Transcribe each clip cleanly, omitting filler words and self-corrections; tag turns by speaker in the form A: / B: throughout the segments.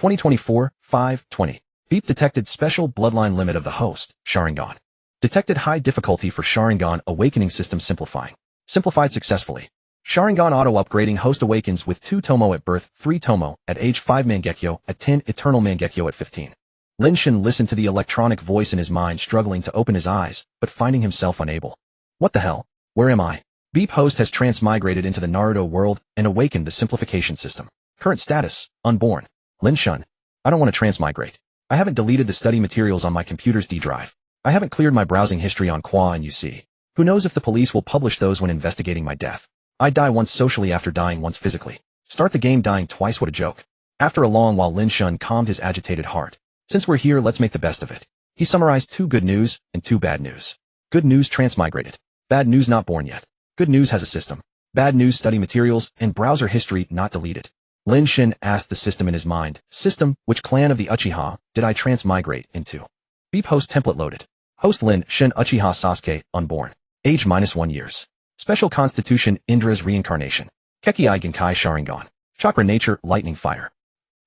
A: 2024, 5/20. Beep detected special bloodline limit of the host, Sharingan. Detected high difficulty for Sharingan awakening system simplifying. Simplified successfully. Sharingan auto-upgrading host awakens with Two-Tomoe at birth, Three-Tomoe at age 5 Mangekyō at 10 eternal Mangekyō at 15. Lin Shen listened to the electronic voice in his mind, struggling to open his eyes, but finding himself unable. What the hell? Where am I? Beep host has transmigrated into the Naruto world and awakened the simplification system. Current status, unborn. Lin Shen. I don't want to transmigrate. I haven't deleted the study materials on my computer's D drive. I haven't cleared my browsing history on Qua and UC. Who knows if the police will publish those when investigating my death. I die once socially after dying once physically. Start the game dying twice, what a joke. After a long while, Lin Shen calmed his agitated heart. Since we're here, let's make the best of it. He summarized 2 good news and 2 bad news. Good news, transmigrated. Bad news, not born yet. Good news, has a system. Bad news, study materials and browser history not deleted. Lin Shen asked the system in his mind. System, which clan of the Uchiha did I transmigrate into? Beep host template loaded. Host Lin Shen Uchiha Sasuke, unborn. Age -1 years. Special constitution, Indra's reincarnation. Kekkei Genkai Sharingan. Chakra nature, lightning fire.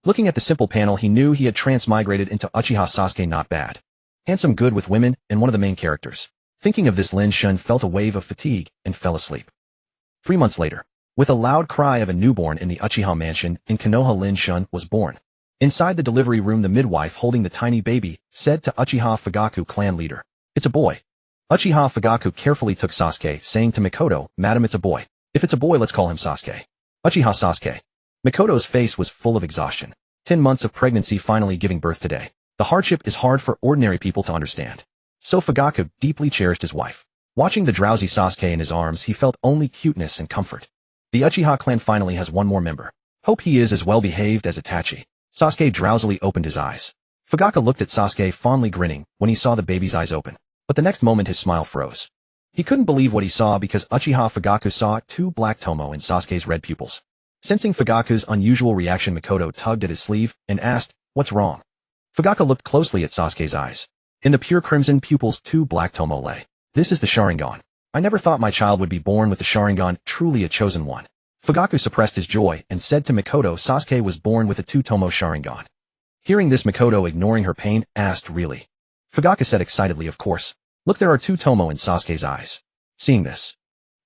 A: Looking at the simple panel, he knew he had transmigrated into Uchiha Sasuke, not bad. Handsome, good with women, and one of the main characters. Thinking of this, Lin Shen felt a wave of fatigue and fell asleep. 3 months later, with a loud cry of a newborn in the Uchiha mansion in Konoha, Lin Shen was born. Inside the delivery room, the midwife holding the tiny baby said to Uchiha Fugaku clan leader, "It's a boy." Uchiha Fugaku carefully took Sasuke, saying to Mikoto, "Madam, it's a boy. If it's a boy, let's call him Sasuke." Uchiha Sasuke. Mikoto's face was full of exhaustion. 10 months of pregnancy, finally giving birth today. The hardship is hard for ordinary people to understand. So Fugaku deeply cherished his wife. Watching the drowsy Sasuke in his arms, he felt only cuteness and comfort. The Uchiha clan finally has one more member. Hope he is as well behaved as Itachi. Sasuke drowsily opened his eyes. Fugaku looked at Sasuke, fondly grinning when he saw the baby's eyes open. But the next moment his smile froze. He couldn't believe what he saw, because Uchiha Fugaku saw 2 black Tomoe in Sasuke's red pupils. Sensing Fugaku's unusual reaction, Mikoto tugged at his sleeve and asked, "What's wrong?" Fugaku looked closely at Sasuke's eyes. In the pure crimson pupils, 2 black Tomoe lay. This is the Sharingan. I never thought my child would be born with the Sharingan, truly a chosen one. Fugaku suppressed his joy and said to Mikoto, "Sasuke was born with a Two-Tomoe Sharingan." Hearing this, Mikoto, ignoring her pain, asked, "Really?" Fugaku said excitedly, "Of course. Look, there are 2 Tomoe in Sasuke's eyes." Seeing this,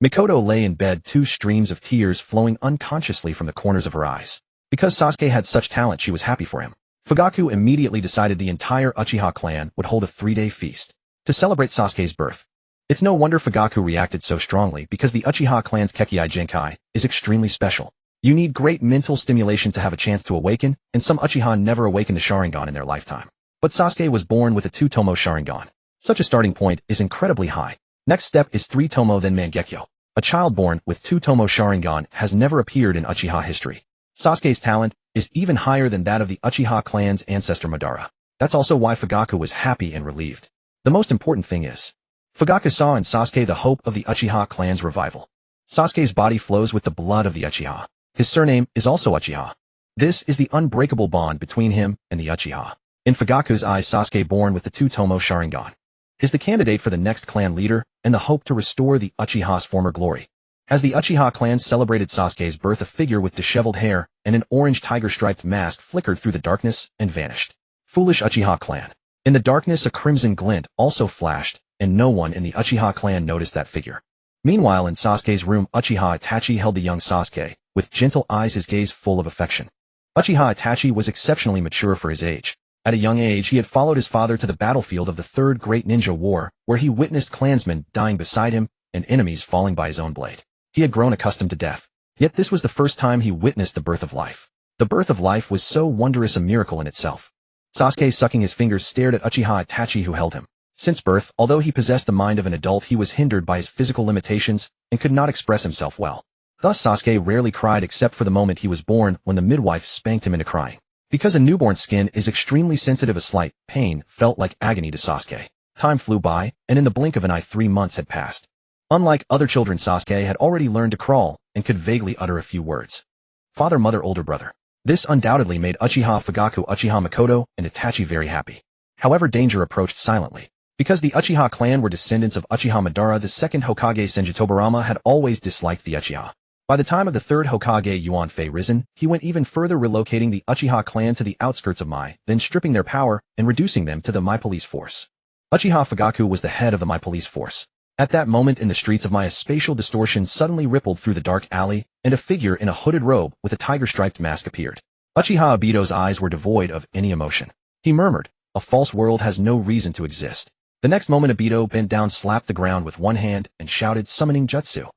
A: Mikoto lay in bed, 2 streams of tears flowing unconsciously from the corners of her eyes. Because Sasuke had such talent, she was happy for him. Fugaku immediately decided the entire Uchiha clan would hold a 3-day feast to celebrate Sasuke's birth. It's no wonder Fugaku reacted so strongly, because the Uchiha clan's Kekkei Genkai is extremely special. You need great mental stimulation to have a chance to awaken, and some Uchiha never awakened the Sharingan in their lifetime. But Sasuke was born with a Two-Tomoe Sharingan. Such a starting point is incredibly high. Next step is Three-Tomoe, then Mangekyō. A child born with Two-Tomoe Sharingan has never appeared in Uchiha history. Sasuke's talent is even higher than that of the Uchiha clan's ancestor Madara. That's also why Fugaku was happy and relieved. The most important thing is, Fugaku saw in Sasuke the hope of the Uchiha clan's revival. Sasuke's body flows with the blood of the Uchiha. His surname is also Uchiha. This is the unbreakable bond between him and the Uchiha. In Fugaku's eyes, Sasuke, born with the Two-Tomoe Sharingan, is the candidate for the next clan leader and the hope to restore the Uchiha's former glory. As the Uchiha clan celebrated Sasuke's birth, a figure with disheveled hair and an orange tiger-striped mask flickered through the darkness and vanished. Foolish Uchiha clan. In the darkness, a crimson glint also flashed, and no one in the Uchiha clan noticed that figure. Meanwhile, in Sasuke's room, Uchiha Itachi held the young Sasuke, with gentle eyes, his gaze full of affection. Uchiha Itachi was exceptionally mature for his age. At a young age, he had followed his father to the battlefield of the Third Great Ninja War, where he witnessed clansmen dying beside him and enemies falling by his own blade. He had grown accustomed to death. Yet this was the first time he witnessed the birth of life. The birth of life was so wondrous a miracle in itself. Sasuke, sucking his fingers, stared at Uchiha Itachi, who held him. Since birth, although he possessed the mind of an adult, he was hindered by his physical limitations and could not express himself well. Thus, Sasuke rarely cried except for the moment he was born, when the midwife spanked him into crying. Because a newborn's skin is extremely sensitive, a slight pain felt like agony to Sasuke. Time flew by, and in the blink of an eye 3 months had passed. Unlike other children, Sasuke had already learned to crawl and could vaguely utter a few words. Father, mother, older brother. This undoubtedly made Uchiha Fugaku, Uchiha Mikoto, and Itachi very happy. However, danger approached silently. Because the Uchiha clan were descendants of Uchiha Madara, the second Hokage Senju Tobirama had always disliked the Uchiha. By the time of the third Hokage Yuan Fei risen, he went even further, relocating the Uchiha clan to the outskirts of Mai, then stripping their power and reducing them to the Mai police force. Uchiha Fugaku was the head of the Mai police force. At that moment in the streets of Mai, a spatial distortion suddenly rippled through the dark alley, and a figure in a hooded robe with a tiger-striped mask appeared. Uchiha Obito's eyes were devoid of any emotion. He murmured, "A false world has no reason to exist." The next moment Obito bent down, slapped the ground with one hand, and shouted, summoning jutsu.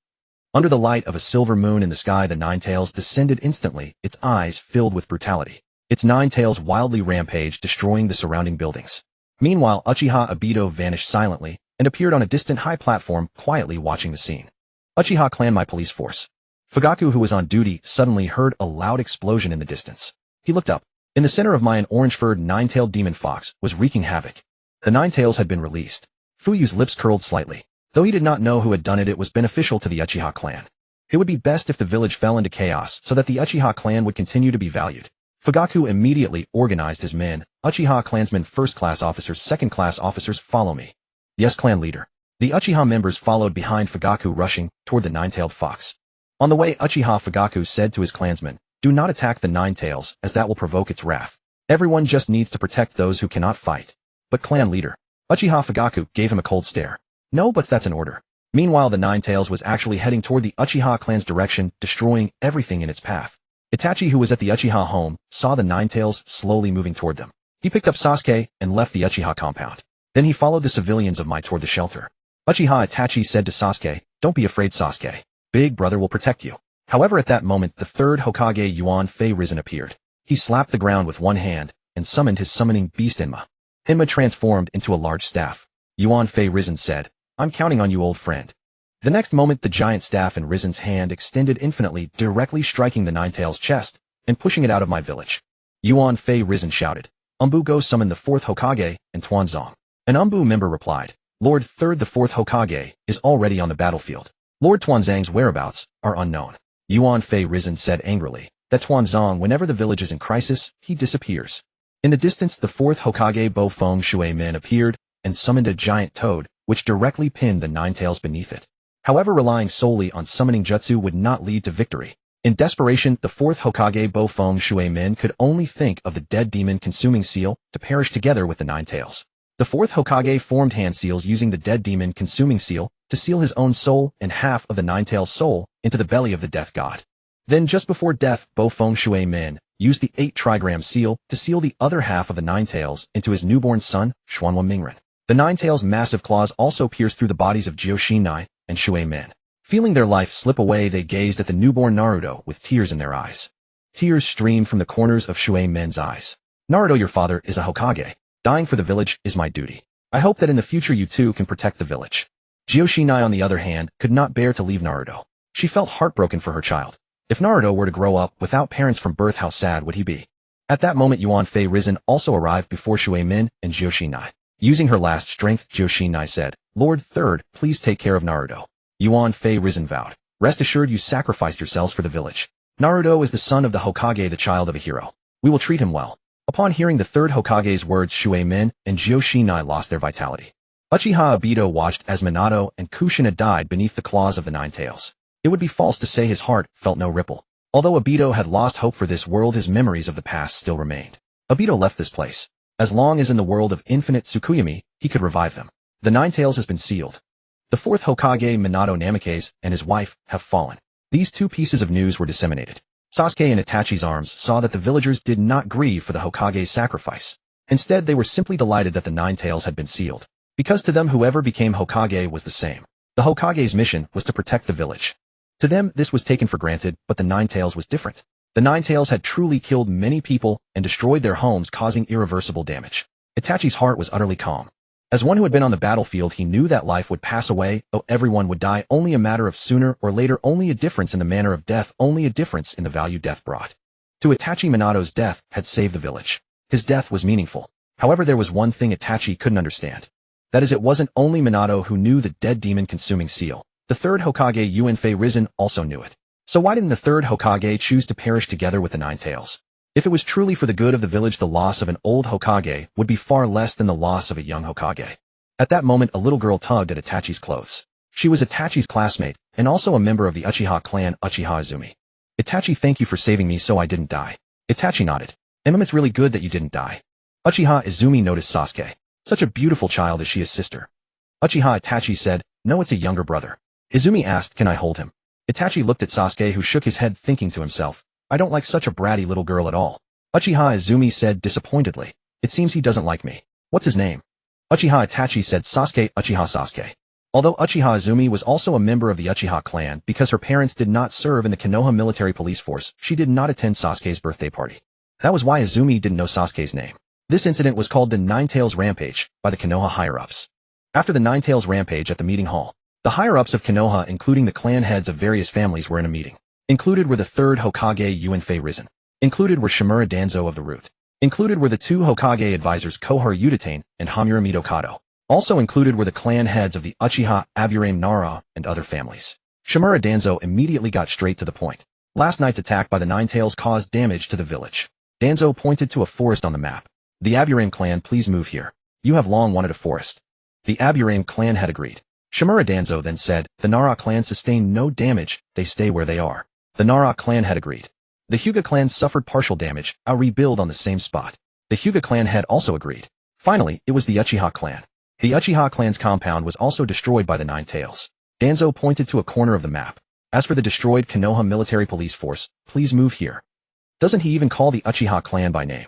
A: Under the light of a silver moon in the sky, the Nine Tails descended instantly, its eyes filled with brutality. Its nine tails wildly rampaged, destroying the surrounding buildings. Meanwhile, Uchiha Obito vanished silently and appeared on a distant high platform, quietly watching the scene. Uchiha clan Mai police force. Fugaku, who was on duty, suddenly heard a loud explosion in the distance. He looked up. In the center of Mai, an orange-furred nine-tailed demon fox was wreaking havoc. The Nine Tails had been released. Fuyu's lips curled slightly. Though he did not know who had done it, it was beneficial to the Uchiha clan. It would be best if the village fell into chaos so that the Uchiha clan would continue to be valued. Fugaku immediately organized his men. Uchiha clansmen, first-class officers, second-class officers, follow me. Yes, clan leader. The Uchiha members followed behind Fugaku, rushing toward the nine-tailed fox. On the way, Uchiha Fugaku said to his clansmen, "Do not attack the Nine Tails, as that will provoke its wrath. Everyone just needs to protect those who cannot fight." "But clan leader." Uchiha Fugaku gave him a cold stare. "No, but that's an order." Meanwhile, the Nine Tails was actually heading toward the Uchiha clan's direction, destroying everything in its path. Itachi, who was at the Uchiha home, saw the Nine Tails slowly moving toward them. He picked up Sasuke and left the Uchiha compound. Then he followed the civilians of Mai toward the shelter. Uchiha Itachi said to Sasuke, "Don't be afraid, Sasuke. Big brother will protect you." However, at that moment, the third Hokage Yuan Fei risen appeared. He slapped the ground with one hand and summoned his summoning beast Enma. Enma transformed into a large staff. Yuan Fei risen said, "I'm counting on you, old friend." The next moment, the giant staff in Risen's hand extended infinitely, directly striking the Nine Tails' chest and pushing it out of my village. Yuan Fei risen shouted, "Umbu, go summon the fourth Hokage and Tuanzong." An Umbu member replied, "Lord Third, the fourth Hokage is already on the battlefield. Lord Tuanzong's whereabouts are unknown." Yuan Fei risen said angrily that Tuanzong, whenever the village is in crisis, he disappears. In the distance, the fourth Hokage Bo Feng Shui Min appeared and summoned a giant toad, which directly pinned the Nine Tails beneath it. However, relying solely on summoning jutsu would not lead to victory. In desperation, the fourth Hokage Bo Feng Shui Min could only think of the dead demon consuming seal to perish together with the Nine Tails. The fourth Hokage formed hand seals using the dead demon consuming seal to seal his own soul and half of the Nine Tails' soul into the belly of the death god. Then, just before death, Bo Feng Shui Min used the 8 trigram seal to seal the other half of the Nine Tails into his newborn son, Xuanhua Mingren. The Nine Tails' massive claws also pierced through the bodies of Jiu-Shinai and Shui Min. Feeling their life slip away, they gazed at the newborn Naruto with tears in their eyes. Tears streamed from the corners of Shui Min's eyes. "Naruto, your father is a Hokage. Dying for the village is my duty. I hope that in the future you too can protect the village." Jiu-Shinai, on the other hand, could not bear to leave Naruto. She felt heartbroken for her child. If Naruto were to grow up without parents from birth, how sad would he be? At that moment, Yuan Fei risen also arrived before Shui Min and Jiu-Shinai. Using her last strength, Jiu-Shinai said, "Lord Third, please take care of Naruto." Yuan Fei risen vowed, "Rest assured you sacrificed yourselves for the village. Naruto is the son of the Hokage, the child of a hero. We will treat him well." Upon hearing the third Hokage's words, Shui Min and Jiu-Shinai lost their vitality. Uchiha Obito watched as Minato and Kushina died beneath the claws of the Nine Tails. It would be false to say his heart felt no ripple. Although Obito had lost hope for this world, his memories of the past still remained. Obito left this place. As long as in the world of infinite Tsukuyami, he could revive them. The Nine Tails has been sealed. The fourth Hokage, Minato Namikaze, and his wife have fallen. These two pieces of news were disseminated. Sasuke and Itachi's arms saw that the villagers did not grieve for the Hokage's sacrifice. Instead, they were simply delighted that the Nine Tails had been sealed. Because to them, whoever became Hokage was the same. The Hokage's mission was to protect the village. To them, this was taken for granted, but the Nine Tails was different. The Nine Tails had truly killed many people and destroyed their homes, causing irreversible damage. Itachi's heart was utterly calm. As one who had been on the battlefield, he knew that life would pass away, though everyone would die, only a matter of sooner or later, only a difference in the manner of death, only a difference in the value death brought. To Itachi, Minato's death had saved the village. His death was meaningful. However, there was one thing Itachi couldn't understand. That is, it wasn't only Minato who knew the dead demon-consuming seal. The third Hokage, Yuan Fei risen, also knew it. So why didn't the third Hokage choose to perish together with the Nine Tails? If it was truly for the good of the village, the loss of an old Hokage would be far less than the loss of a young Hokage. At that moment, a little girl tugged at Itachi's clothes. She was Itachi's classmate, and also a member of the Uchiha clan Uchiha Izumi. Itachi, thank you for saving me so I didn't die. Itachi nodded. It's really good that you didn't die. Uchiha Izumi noticed Sasuke. Such a beautiful child as she is sister. Uchiha Itachi said, no, it's a younger brother. Izumi asked, can I hold him? Itachi looked at Sasuke, who shook his head, thinking to himself, I don't like such a bratty little girl at all. Uchiha Izumi said disappointedly, it seems he doesn't like me. What's his name? Uchiha Itachi said Sasuke. Uchiha Sasuke. Although Uchiha Izumi was also a member of the Uchiha clan because her parents did not serve in the Konoha military police force, she did not attend Sasuke's birthday party. That was why Izumi didn't know Sasuke's name. This incident was called the Nine-Tails Rampage by the Konoha higher-ups. After the Nine-Tails Rampage at the meeting hall, the higher-ups of Konoha, including the clan heads of various families, were in a meeting. Included were the 3rd Hokage Uenfei Risen. Included were Shimura Danzo of the Root. Included were the 2 Hokage advisors Kohara Utatane and Hamura Midokado. Also included were the clan heads of the Uchiha, Aburame Nara, and other families. Shimura Danzo immediately got straight to the point. Last night's attack by the Nine-Tails caused damage to the village. Danzo pointed to a forest on the map. The Aburame clan, please move here. You have long wanted a forest. The Aburame clan had agreed. Shimura Danzo then said, the Nara clan sustained no damage, they stay where they are. The Nara clan had agreed. The Hyuga clan suffered partial damage, I'll rebuild on the same spot. The Hyuga clan had also agreed. Finally, it was the Uchiha clan. The Uchiha clan's compound was also destroyed by the Nine-Tails. Danzo pointed to a corner of the map. As for the destroyed Konoha military police force, please move here. Doesn't he even call the Uchiha clan by name?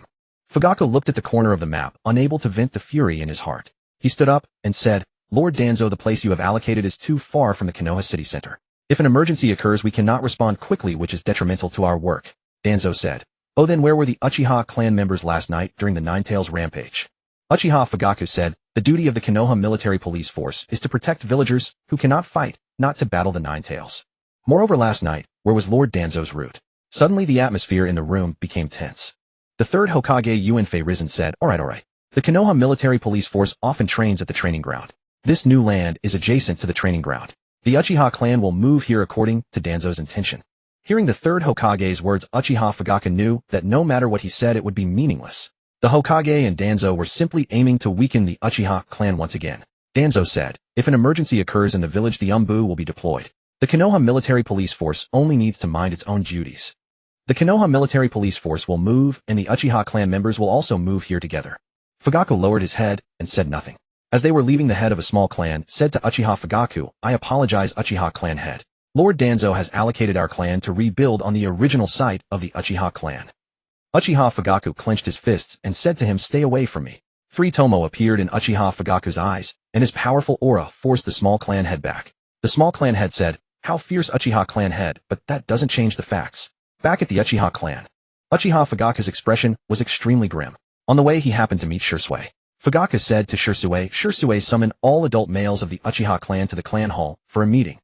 A: Fugaku looked at the corner of the map, unable to vent the fury in his heart. He stood up and said, Lord Danzo, the place you have allocated is too far from the Konoha city center. If an emergency occurs, we cannot respond quickly, which is detrimental to our work. Danzo said. Oh, then where were the Uchiha clan members last night during the Nine-Tails Rampage? Uchiha Fugaku said, the duty of the Konoha military police force is to protect villagers who cannot fight, not to battle the Nine-Tails. Moreover, last night, where was Lord Danzo's route? Suddenly the atmosphere in the room became tense. The 3rd Hokage Uenfei Risen said, alright. The Konoha military police force often trains at the training ground. This new land is adjacent to the training ground. The Uchiha clan will move here according to Danzo's intention. Hearing the 3rd Hokage's words, Uchiha Fugaku knew that no matter what he said, it would be meaningless. The Hokage and Danzo were simply aiming to weaken the Uchiha clan once again. Danzo said, if an emergency occurs in the village, the Umbu will be deployed. The Konoha military police force only needs to mind its own duties. The Konoha military police force will move, and the Uchiha clan members will also move here together. Fugaku lowered his head and said nothing. As they were leaving, the head of a small clan said to Uchiha Fugaku, I apologize, Uchiha clan head. Lord Danzo has allocated our clan to rebuild on the original site of the Uchiha clan. Uchiha Fugaku clenched his fists and said to him, stay away from me. Three-Tomoe appeared in Uchiha Fugaku's eyes, and his powerful aura forced the small clan head back. The small clan head said, how fierce, Uchiha clan head, but that doesn't change the facts. Back at the Uchiha clan, Uchiha Fugaku's expression was extremely grim. On the way, he happened to meet Shisui. Fugaku said to Shisui, summon all adult males of the Uchiha clan to the clan hall for a meeting.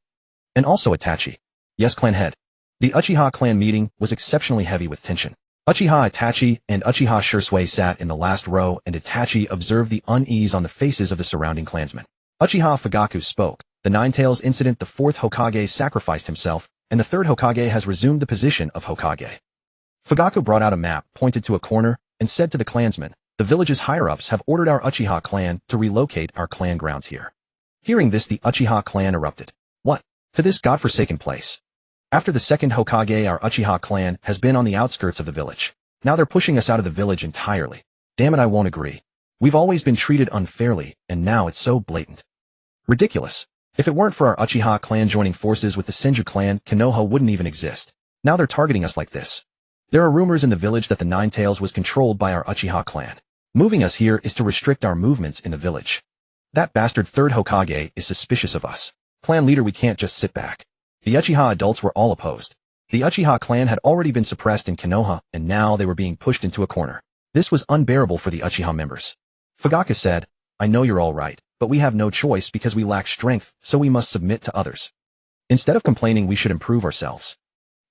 A: And also Itachi. Yes, clan head. The Uchiha clan meeting was exceptionally heavy with tension. Uchiha Itachi and Uchiha Shisui sat in the last row, and Itachi observed the unease on the faces of the surrounding clansmen. Uchiha Fugaku spoke. The Nine-Tails incident, the 4th Hokage sacrificed himself, and the 3rd Hokage has resumed the position of Hokage. Fugaku brought out a map, pointed to a corner, and said to the clansmen, the village's higher-ups have ordered our Uchiha clan to relocate our clan grounds here. Hearing this, the Uchiha clan erupted. What? To this godforsaken place? After the 2nd Hokage, our Uchiha clan has been on the outskirts of the village. Now they're pushing us out of the village entirely. Damn it, I won't agree. We've always been treated unfairly, and now it's so blatant. Ridiculous. If it weren't for our Uchiha clan joining forces with the Senju clan, Konoha wouldn't even exist. Now they're targeting us like this. There are rumors in the village that the Nine-Tails was controlled by our Uchiha clan. Moving us here is to restrict our movements in the village. That bastard 3rd Hokage is suspicious of us. Clan leader, we can't just sit back. The Uchiha adults were all opposed. The Uchiha clan had already been suppressed in Konoha, and now they were being pushed into a corner. This was unbearable for the Uchiha members. Fugaku said, I know you're all right, but we have no choice because we lack strength, so we must submit to others. Instead of complaining, we should improve ourselves.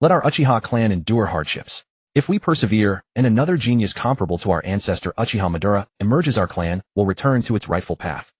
A: Let our Uchiha clan endure hardships. If we persevere, and another genius comparable to our ancestor Uchiha Madara emerges, our clan will return to its rightful path.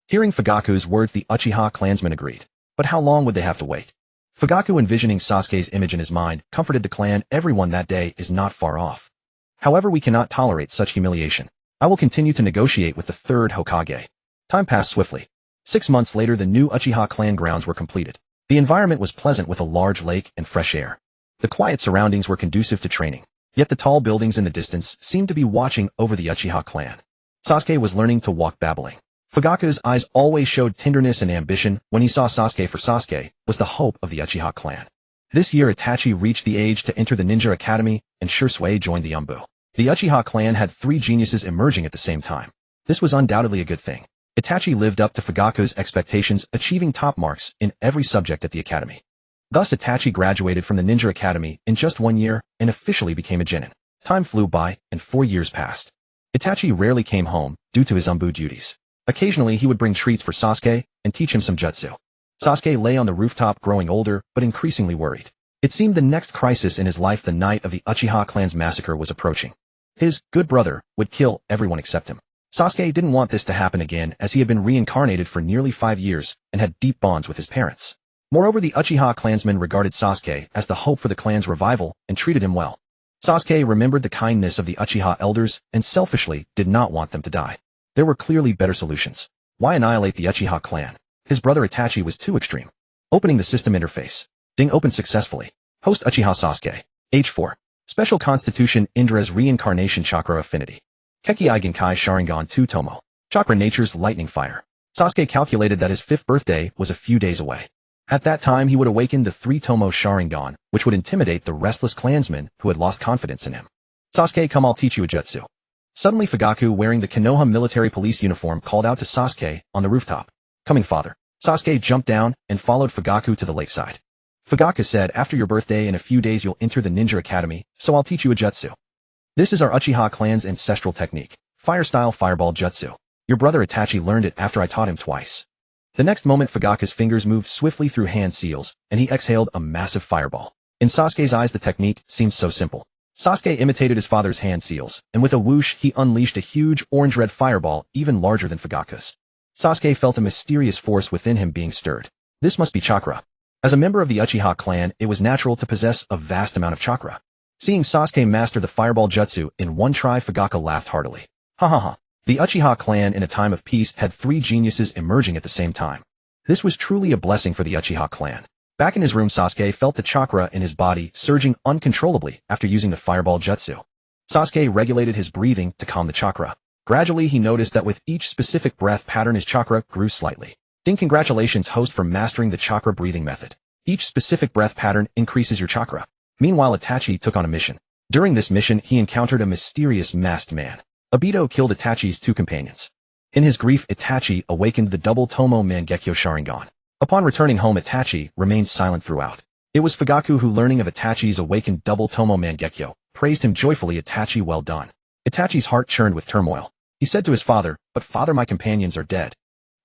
A: Hearing Fugaku's words, the Uchiha clansmen agreed. But how long would they have to wait? Fugaku, envisioning Sasuke's image in his mind, comforted the clan. Everyone that day is not far off. However, we cannot tolerate such humiliation. I will continue to negotiate with the 3rd Hokage. Time passed swiftly. 6 months later, the new Uchiha clan grounds were completed. The environment was pleasant with a large lake and fresh air. The quiet surroundings were conducive to training. Yet the tall buildings in the distance seemed to be watching over the Uchiha clan. Sasuke was learning to walk babbling. Fugaku's eyes always showed tenderness and ambition when he saw Sasuke, for Sasuke was the hope of the Uchiha clan. This year Itachi reached the age to enter the Ninja Academy, and Shisui joined the Umbu. The Uchiha clan had 3 geniuses emerging at the same time. This was undoubtedly a good thing. Itachi lived up to Fugaku's expectations, achieving top marks in every subject at the academy. Thus Itachi graduated from the Ninja Academy in just 1 year and officially became a genin. Time flew by, and 4 years passed. Itachi rarely came home due to his Umbu duties. Occasionally he would bring treats for Sasuke and teach him some jutsu. Sasuke lay on the rooftop growing older but increasingly worried. It seemed the next crisis in his life, the night of the Uchiha clan's massacre, was approaching. His good brother would kill everyone except him. Sasuke didn't want this to happen again, as he had been reincarnated for nearly 5 years and had deep bonds with his parents. Moreover, the Uchiha clansmen regarded Sasuke as the hope for the clan's revival and treated him well. Sasuke remembered the kindness of the Uchiha elders and selfishly did not want them to die. There were clearly better solutions. Why annihilate the Uchiha clan? His brother Itachi was too extreme. Opening the system interface. Ding opened successfully. Host Uchiha Sasuke. Age 4. Special Constitution Indra's Reincarnation Chakra Affinity. Kekkei Genkai Sharingan Two-Tomoe. Chakra Nature's Lightning Fire. Sasuke calculated that his 5th birthday was a few days away. At that time he would awaken the Three-Tomoe Sharingan, which would intimidate the restless clansmen who had lost confidence in him. Sasuke, come, I'll teach you a jutsu. Suddenly Fugaku, wearing the Konoha military police uniform, called out to Sasuke on the rooftop. Coming, father. Sasuke jumped down and followed Fugaku to the lakeside. Fugaku said, after your birthday in a few days you'll enter the Ninja Academy, so I'll teach you a jutsu. This is our Uchiha clan's ancestral technique, fire-style fireball jutsu. Your brother Itachi learned it after I taught him twice. The next moment Fugaku's fingers moved swiftly through hand seals, and he exhaled a massive fireball. In Sasuke's eyes the technique seemed so simple. Sasuke imitated his father's hand seals, and with a whoosh he unleashed a huge orange-red fireball even larger than Fugaku's. Sasuke felt a mysterious force within him being stirred. This must be chakra. As a member of the Uchiha clan, it was natural to possess a vast amount of chakra. Seeing Sasuke master the fireball jutsu in one try, Fugaku laughed heartily. Ha ha ha. The Uchiha clan in a time of peace had 3 geniuses emerging at the same time. This was truly a blessing for the Uchiha clan. Back in his room, Sasuke felt the chakra in his body surging uncontrollably after using the fireball jutsu. Sasuke regulated his breathing to calm the chakra. Gradually he noticed that with each specific breath pattern his chakra grew slightly. Ding, congratulations host for mastering the chakra breathing method. Each specific breath pattern increases your chakra. Meanwhile Itachi took on a mission. During this mission he encountered a mysterious masked man. Obito killed Itachi's 2 companions. In his grief Itachi awakened the Double-Tomoe Mangekyō Sharingan. Upon returning home Itachi remained silent throughout. It was Fugaku who, learning of Itachi's awakened Double-Tomoe Mangekyō, praised him joyfully. Itachi, well done. Itachi's heart churned with turmoil. He said to his father, but father, my companions are dead.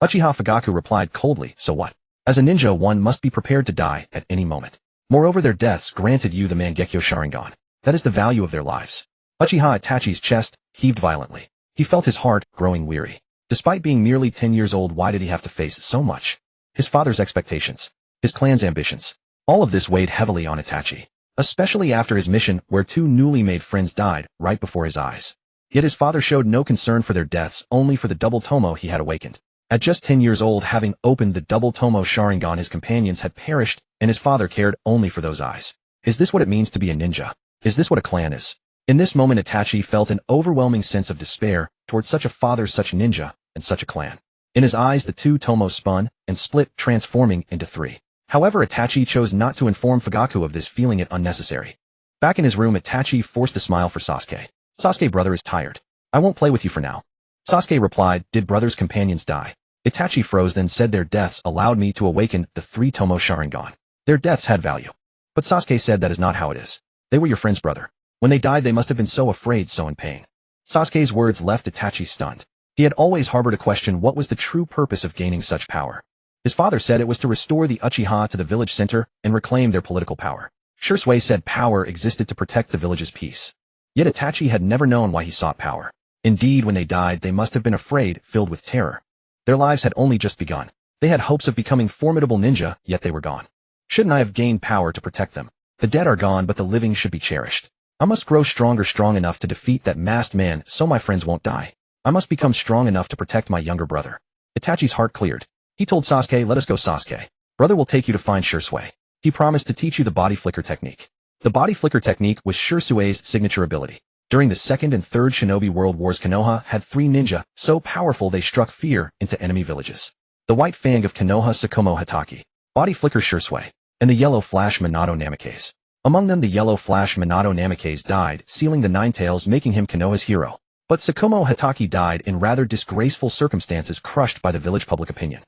A: Uchiha Fugaku replied coldly, so what? As a ninja one must be prepared to die at any moment. Moreover, their deaths granted you the Mangekyō Sharingan. That is the value of their lives. Uchiha Itachi's chest heaved violently. He felt his heart growing weary. Despite being merely 10 years old, why did he have to face so much? His father's expectations, his clan's ambitions. All of this weighed heavily on Itachi, especially after his mission where 2 newly made friends died right before his eyes. Yet his father showed no concern for their deaths, only for the Double-Tomoe he had awakened. At just 10 years old, having opened the Double-Tomoe Sharingan, his companions had perished, and his father cared only for those eyes. Is this what it means to be a ninja? Is this what a clan is? In this moment Itachi felt an overwhelming sense of despair towards such a father, such ninja, and such a clan. In his eyes the 2 Tomoe spun and split, transforming into 3. However, Itachi chose not to inform Fugaku of this, feeling it unnecessary. Back in his room Itachi forced a smile for Sasuke. Sasuke, brother is tired. I won't play with you for now. Sasuke replied, did brother's companions die? Itachi froze, then said, their deaths allowed me to awaken the Three-Tomoe Sharingan. Their deaths had value. But Sasuke said, that is not how it is. They were your friends, brother. When they died they must have been so afraid, so in pain. Sasuke's words left Itachi stunned. He had always harbored a question: what was the true purpose of gaining such power? His father said it was to restore the Uchiha to the village center and reclaim their political power. Shisui said power existed to protect the village's peace. Yet Itachi had never known why he sought power. Indeed, when they died they must have been afraid, filled with terror. Their lives had only just begun. They had hopes of becoming formidable ninja, yet they were gone. Shouldn't I have gained power to protect them? The dead are gone, but the living should be cherished. I must grow stronger, strong enough to defeat that masked man so my friends won't die. I must become strong enough to protect my younger brother. Itachi's heart cleared. He told Sasuke, let us go Sasuke. Brother will take you to find Shisui. He promised to teach you the body flicker technique. The body flicker technique was Shisui's signature ability. During the Second and Third Shinobi World Wars, Konoha had 3 ninja, so powerful they struck fear into enemy villages. The White Fang of Konoha Tsukumo Hatake, Body Flicker Shisui, and the Yellow Flash Minato Namikaze. Among them, the Yellow Flash Minato Namikaze died, sealing the Nine Tails, making him Konoha's hero. But Tsukumo Hatake died in rather disgraceful circumstances, crushed by the village public opinion.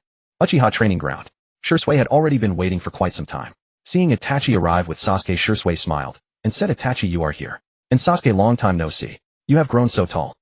A: Uchiha Training Ground. Shisui had already been waiting for quite some time. Seeing Itachi arrive with Sasuke, Shisui smiled and said, Itachi, you are here. And Sasuke, long time no see. You have grown so tall.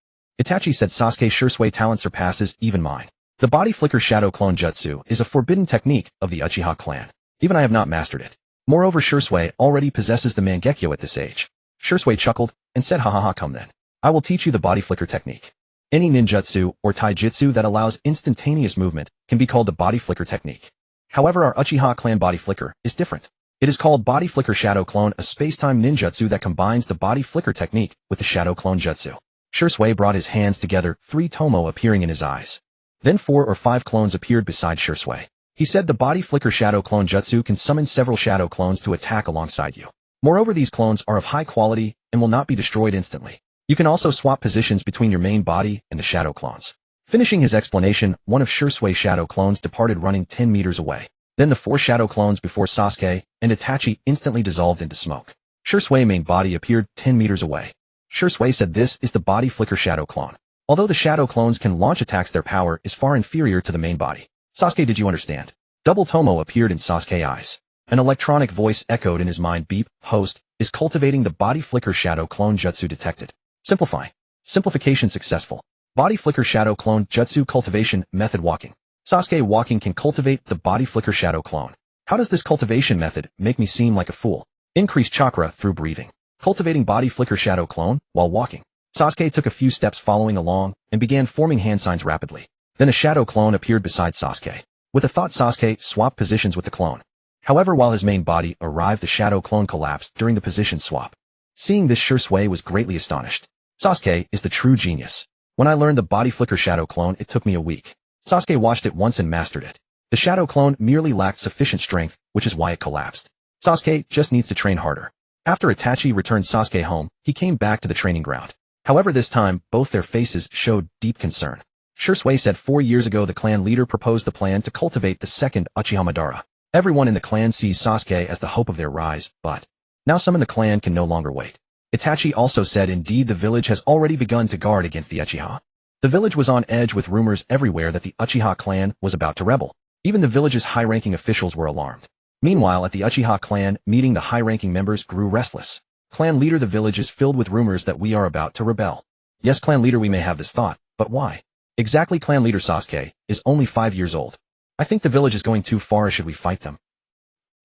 A: Itachi said, Sasuke, Shisui talent surpasses even mine. The body flicker shadow clone jutsu is a forbidden technique of the Uchiha clan. Even I have not mastered it. Moreover, Shisui already possesses the Mangekyō at this age. Shisui chuckled and said, ha ha ha, come then. I will teach you the body flicker technique. Any ninjutsu or taijutsu that allows instantaneous movement can be called the body flicker technique. However, our Uchiha clan body flicker is different. It is called body flicker shadow clone, a space-time ninjutsu that combines the body flicker technique with the shadow clone jutsu. Shisui brought his hands together, Three-Tomoe appearing in his eyes. Then 4 or 5 clones appeared beside Shisui. He said the body flicker shadow clone jutsu can summon several shadow clones to attack alongside you. Moreover, these clones are of high quality and will not be destroyed instantly. You can also swap positions between your main body and the shadow clones. Finishing his explanation, one of Shisui's shadow clones departed running 10 meters away. Then the 4 shadow clones before Sasuke and Itachi instantly dissolved into smoke. Shisui's main body appeared 10 meters away. Shisui said this is the body flicker shadow clone. Although the shadow clones can launch attacks, their power is far inferior to the main body. Sasuke, did you understand? Double Tomo appeared in Sasuke's eyes. An electronic voice echoed in his mind. Beep, host, is cultivating the body flicker shadow clone jutsu detected. Simplify. Simplification successful. Body flicker shadow clone jutsu cultivation method walking. Sasuke walking can cultivate the body flicker shadow clone. How does this cultivation method make me seem like a fool? Increase chakra through breathing. Cultivating body flicker shadow clone while walking. Sasuke took a few steps following along and began forming hand signs rapidly. Then a shadow clone appeared beside Sasuke. With a thought, Sasuke swapped positions with the clone. However, while his main body arrived, the shadow clone collapsed during the position swap. Seeing this, Shisui was greatly astonished. Sasuke is the true genius. When I learned the body flicker shadow clone, it took me a week. Sasuke watched it once and mastered it. The shadow clone merely lacked sufficient strength, which is why it collapsed. Sasuke just needs to train harder. After Itachi returned Sasuke home, he came back to the training ground. However, this time, both their faces showed deep concern. Shisui said 4 years ago the clan leader proposed the plan to cultivate the second Uchiha Madara. Everyone in the clan sees Sasuke as the hope of their rise, but now some in the clan can no longer wait. Itachi also said indeed the village has already begun to guard against the Uchiha. The village was on edge with rumors everywhere that the Uchiha clan was about to rebel. Even the village's high-ranking officials were alarmed. Meanwhile, at the Uchiha clan meeting, the high-ranking members grew restless. Clan leader, the village is filled with rumors that we are about to rebel. Yes, clan leader, we may have this thought, but why? Exactly, clan leader Sasuke is only 5 years old. I think the village is going too far. Should we fight them?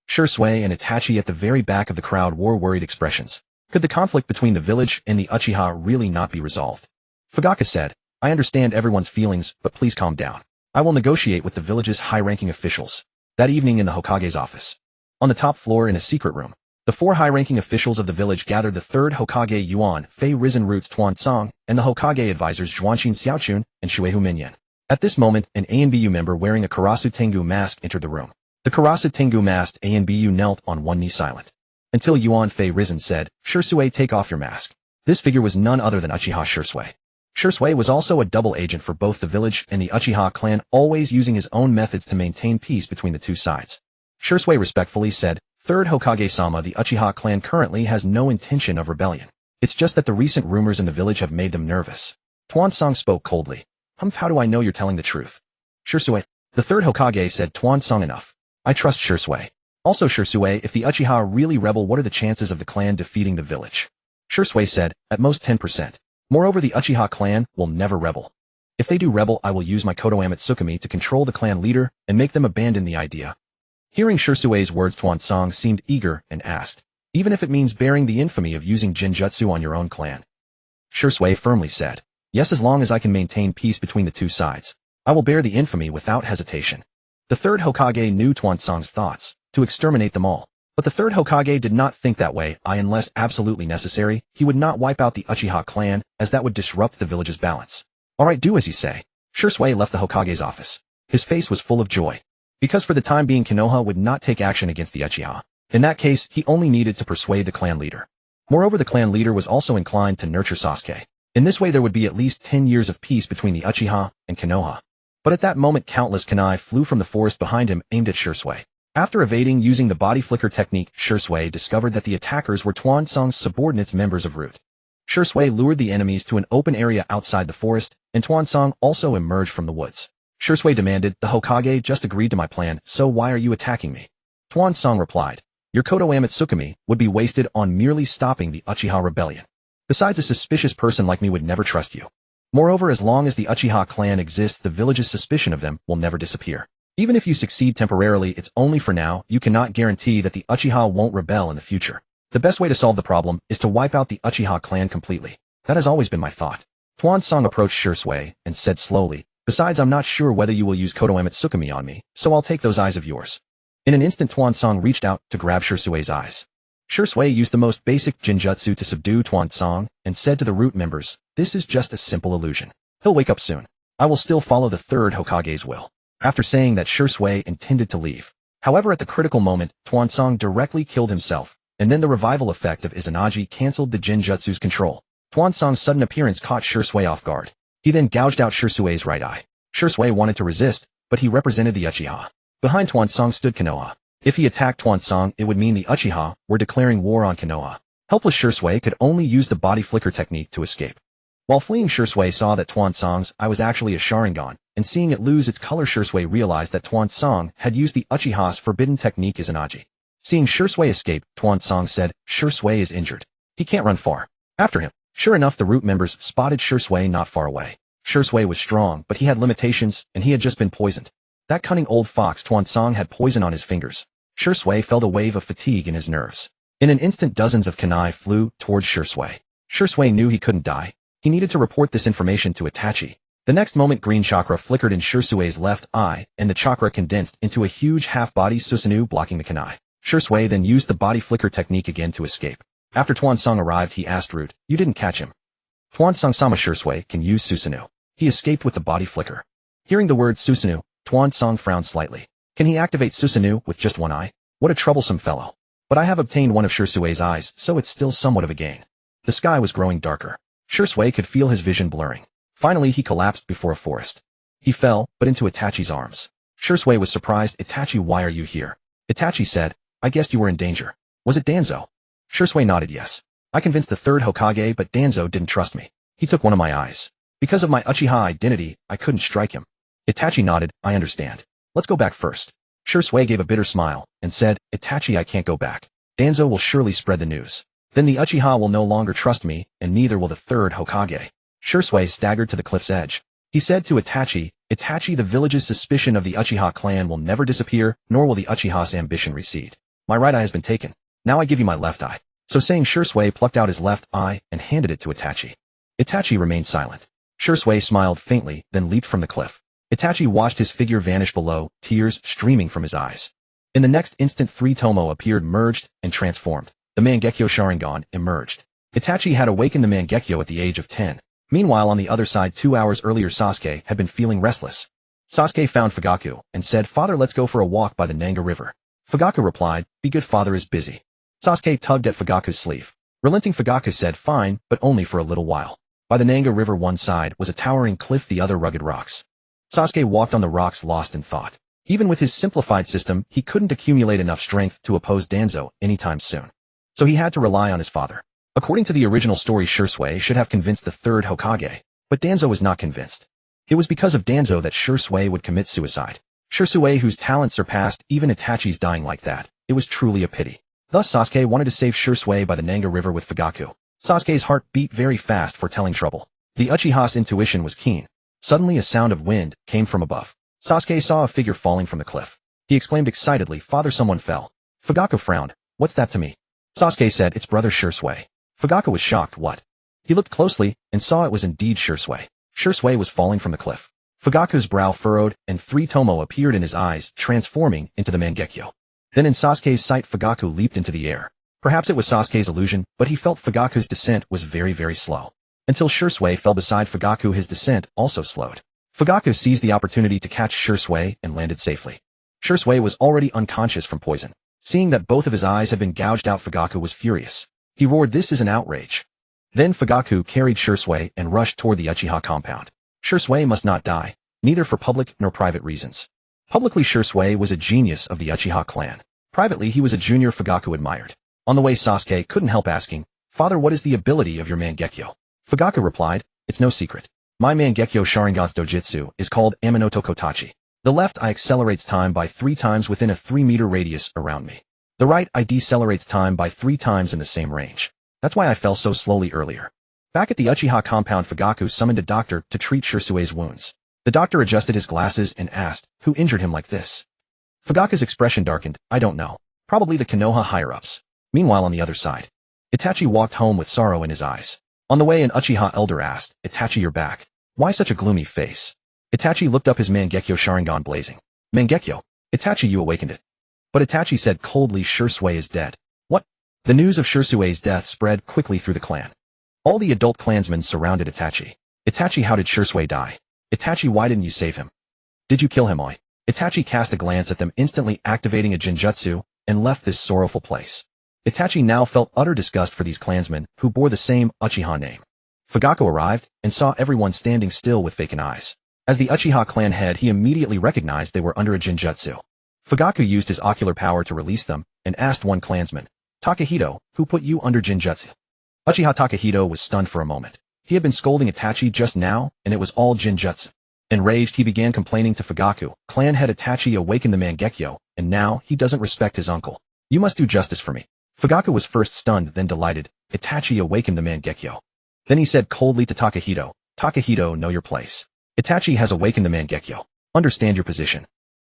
A: Shisui and Itachi at the very back of the crowd wore worried expressions. Could the conflict between the village and the Uchiha really not be resolved? Fugaka said, I understand everyone's feelings, but please calm down. I will negotiate with the village's high-ranking officials. That evening in the Hokage's office. On the top floor in a secret room, the 4 high-ranking officials of the village gathered: the 3rd Hokage Yuan, Fei Risen Roots Tuan Song, and the Hokage advisors Zhuanxin Xiaochun and Shuehu Minyan. At this moment, an ANBU member wearing a Karasu Tengu mask entered the room. The Karasu Tengu masked ANBU knelt on one knee silent. Until Yuan Fei Risen said, Shisui, take off your mask. This figure was none other than Uchiha Shisui. Shisui was also a double agent for both the village and the Uchiha clan, always using his own methods to maintain peace between the two sides. Shisui respectfully said, 3rd Hokage-sama, the Uchiha clan currently has no intention of rebellion. It's just that the recent rumors in the village have made them nervous. Tuan Song spoke coldly. How do I know you're telling the truth? Shisui. The 3rd Hokage said, Tuan Song, enough. I trust Shisui. Also Shisui, if the Uchiha really rebel, what are the chances of the clan defeating the village? Shisui said, at most 10%. Moreover, the Uchiha clan will never rebel. If they do rebel, I will use my Koto Amatsukami to control the clan leader and make them abandon the idea. Hearing Shisui's words, Tuan Song seemed eager and asked, even if it means bearing the infamy of using Jinjutsu on your own clan? Shisui firmly said, yes, as long as I can maintain peace between the two sides, I will bear the infamy without hesitation. The 3rd Hokage knew Tuan Song's thoughts, to exterminate them all. But the 3rd Hokage did not think that way. Unless absolutely necessary, he would not wipe out the Uchiha clan, as that would disrupt the village's balance. Alright, do as you say. Shisui left the Hokage's office. His face was full of joy. Because for the time being Konoha would not take action against the Uchiha. In that case, he only needed to persuade the clan leader. Moreover, the clan leader was also inclined to nurture Sasuke. In this way there would be at least 10 years of peace between the Uchiha and Konoha. But at that moment countless kunai flew from the forest behind him aimed at Shisui. After evading using the body flicker technique, Shisui discovered that the attackers were Tuansong's subordinates members of Root. Shisui lured the enemies to an open area outside the forest, and Tuansong also emerged from the woods. Shisui demanded, "The Hokage just agreed to my plan, so why are you attacking me?" Tuansong replied, "Your Koto Amatsukami would be wasted on merely stopping the Uchiha rebellion. Besides, a suspicious person like me would never trust you. Moreover, as long as the Uchiha clan exists, the village's suspicion of them will never disappear. Even if you succeed temporarily, it's only for now. You cannot guarantee that the Uchiha won't rebel in the future. The best way to solve the problem is to wipe out the Uchiha clan completely. That has always been my thought." Tuansong approached Shisui and said slowly, "Besides, I'm not sure whether you will use Koto Amatsukami on me, so I'll take those eyes of yours." In an instant Tuansong reached out to grab Shisui's eyes. Shisui used the most basic Jinjutsu to subdue Tuansong and said to the Root members, "This is just a simple illusion. He'll wake up soon. I will still follow the third Hokage's will." After saying that, Shisui intended to leave. However, at the critical moment, Tuansong directly killed himself, and then the revival effect of Izanagi cancelled the Jinjutsu's control. Tuansong's sudden appearance caught Shisui off guard. He then gouged out Shisui's right eye. Shisui wanted to resist, but he represented the Uchiha. Behind Tuansong stood Konoha. If he attacked Tuansong, it would mean the Uchiha were declaring war on Konoha. Helpless Shisui could only use the body flicker technique to escape. While fleeing, Shisui saw that Tuansong's eye was actually a Sharingan, and seeing it lose its color, Shisui realized that Tuansong had used the Uchiha's forbidden technique Izanagi. Seeing Shisui escape, Tuansong said, "Shisui is injured. He can't run far. After him." Sure enough, the Root members spotted Shisui not far away. Shisui was strong, but he had limitations, and he had just been poisoned. That cunning old fox Tuansong had poison on his fingers. Shisui felt a wave of fatigue in his nerves. In an instant dozens of kunai flew towards Shisui. Shisui knew he couldn't die. He needed to report this information to Itachi. The next moment green chakra flickered in Shisui's left eye, and the chakra condensed into a huge half-body Susanoo blocking the kunai. Shisui then used the body flicker technique again to escape. After Tuansong arrived, he asked Root, "You didn't catch him?" Tuansong-sama Shisui can use Susanoo. He escaped with the body flicker. Hearing the word Susanoo, Tuansong frowned slightly. Can he activate Susanoo with just one eye? What a troublesome fellow. But I have obtained one of Shisui's eyes, so it's still somewhat of a gain. The sky was growing darker. Shisui could feel his vision blurring. Finally, he collapsed before a forest. He fell, but into Itachi's arms. Shisui was surprised. "Itachi, why are you here?" Itachi said, "I guessed you were in danger. Was it Danzo?" Shisui nodded yes. "I convinced the third Hokage, but Danzo didn't trust me. He took one of my eyes. Because of my Uchiha identity, I couldn't strike him." Itachi nodded, "I understand. Let's go back first." Shisui gave a bitter smile and said, "Itachi, I can't go back. Danzo will surely spread the news. Then the Uchiha will no longer trust me, and neither will the third Hokage." Shisui staggered to the cliff's edge. He said to Itachi, "Itachi, the village's suspicion of the Uchiha clan will never disappear, nor will the Uchiha's ambition recede. My right eye has been taken. Now I give you my left eye." So saying, Shisui plucked out his left eye and handed it to Itachi. Itachi remained silent. Shisui smiled faintly, then leaped from the cliff. Itachi watched his figure vanish below, tears streaming from his eyes. In the next instant, Three-Tomoe appeared, merged, and transformed. The Mangekyō Sharingan emerged. Itachi had awakened the Mangekyō at the age of 10. Meanwhile, on the other side, 2 hours earlier, Sasuke had been feeling restless. Sasuke found Fugaku and said, "Father, let's go for a walk by the Nanga River." Fugaku replied, "Be good, father is busy." Sasuke tugged at Fugaku's sleeve. Relenting, Fugaku said, "Fine, but only for a little while." By the Nanga River, one side was a towering cliff, the other rugged rocks. Sasuke walked on the rocks, lost in thought. Even with his simplified system, he couldn't accumulate enough strength to oppose Danzo anytime soon. So he had to rely on his father. According to the original story, Shisui should have convinced the third Hokage, but Danzo was not convinced. It was because of Danzo that Shisui would commit suicide. Shisui, whose talent surpassed even Itachi's, dying like that. It was truly a pity. Thus Sasuke wanted to save Shisui by the Nanga River with Fugaku. Sasuke's heart beat very fast, foretelling trouble. The Uchiha's intuition was keen. Suddenly a sound of wind came from above. Sasuke saw a figure falling from the cliff. He exclaimed excitedly, "Father, someone fell." Fugaku frowned. "What's that to me?" Sasuke said, "It's brother Shisui." Fugaku was shocked. "What?" He looked closely and saw it was indeed Shisui. Shisui was falling from the cliff. Fugaku's brow furrowed, and Three-Tomoe appeared in his eyes, transforming into the Mangekyō. Then in Sasuke's sight, Fugaku leaped into the air. Perhaps it was Sasuke's illusion, but he felt Fugaku's descent was very, very slow. Until Shisui fell beside Fugaku, his descent also slowed. Fugaku seized the opportunity to catch Shui and landed safely. Shui was already unconscious from poison. Seeing that both of his eyes had been gouged out, Fugaku was furious. He roared, "This is an outrage." Then Fugaku carried Shui and rushed toward the Uchiha compound. Shui must not die, neither for public nor private reasons. Publicly, Shui was a genius of the Uchiha clan. Privately, he was a junior Fugaku admired. On the way, Sasuke couldn't help asking, "Father, what is the ability of your Mangekyō?" Fugaku replied, "It's no secret. My Mangekyō Sharingan's dojutsu is called Aminoto Kotachi. The left eye accelerates time by 3 times within a 3-meter radius around me. The right eye decelerates time by 3 times in the same range. That's why I fell so slowly earlier." Back at the Uchiha compound, Fugaku summoned a doctor to treat Shusui's wounds. The doctor adjusted his glasses and asked, "Who injured him like this?" Fugaku's expression darkened. "I don't know. Probably the Konoha higher-ups." Meanwhile, on the other side, Itachi walked home with sorrow in his eyes. On the way, an Uchiha elder asked, "Itachi, you're back. Why such a gloomy face?" Itachi looked up, his Mangekyō Sharingan blazing. "Mangekyō, Itachi, you awakened it." But Itachi said coldly, "Shursui is dead." "What?" The news of Shursui's death spread quickly through the clan. All the adult clansmen surrounded Itachi. "Itachi, how did Shursui die? Itachi, why didn't you save him? Did you kill him, oi?" Itachi cast a glance at them, instantly activating a genjutsu, and left this sorrowful place. Itachi now felt utter disgust for these clansmen who bore the same Uchiha name. Fugaku arrived and saw everyone standing still with vacant eyes. As the Uchiha clan head, he immediately recognized they were under a genjutsu. Fugaku used his ocular power to release them and asked one clansman, "Takahito, who put you under genjutsu?" Uchiha Takahito was stunned for a moment. He had been scolding Itachi just now, and it was all genjutsu. Enraged, he began complaining to Fugaku, "Clan head Itachi awakened the Mangekyō, and now he doesn't respect his uncle. You must do justice for me." Fugaku was first stunned, then delighted. Itachi awakened the Mangekyō. Then he said coldly to Takahito, "Takahito, know your place. Itachi has awakened the Mangekyō. Understand your position."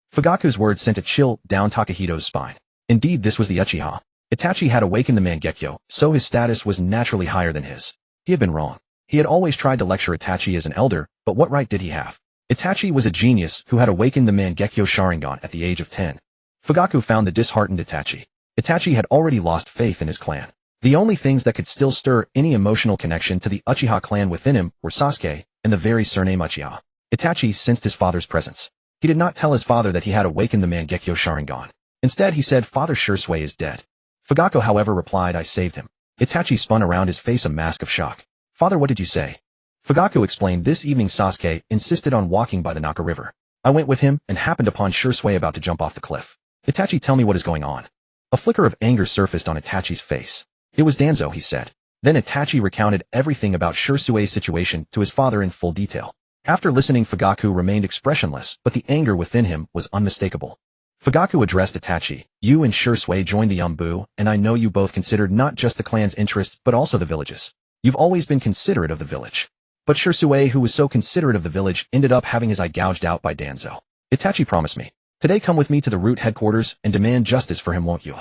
A: Fugaku's words sent a chill down Takahito's spine. Indeed, this was the Uchiha. Itachi had awakened the Mangekyō, so his status was naturally higher than his. He had been wrong. He had always tried to lecture Itachi as an elder, but what right did he have? Itachi was a genius who had awakened the Mangekyō Sharingan at the age of 10. Fugaku found the disheartened Itachi. Itachi had already lost faith in his clan. The only things that could still stir any emotional connection to the Uchiha clan within him were Sasuke and the very surname Uchiha. Itachi sensed his father's presence. He did not tell his father that he had awakened the Mangekyō Sharingan. Instead, he said, "Father, Shursui is dead." Fugaku, however, replied, "I saved him." Itachi spun around, his face a mask of shock. "Father, what did you say?" Fugaku explained, "This evening Sasuke insisted on walking by the Naka River. I went with him and happened upon Shursui about to jump off the cliff." "Itachi, tell me what is going on." A flicker of anger surfaced on Itachi's face. "It was Danzo," he said. Then Itachi recounted everything about Shursui's situation to his father in full detail. After listening, Fugaku remained expressionless, but the anger within him was unmistakable. Fugaku addressed Itachi, "You and Shursui joined the Umbu, and I know you both considered not just the clan's interests but also the village's. You've always been considerate of the village. But Shursui, who was so considerate of the village, ended up having his eye gouged out by Danzo. Itachi, promise me. Today come with me to the root headquarters and demand justice for him, won't you?"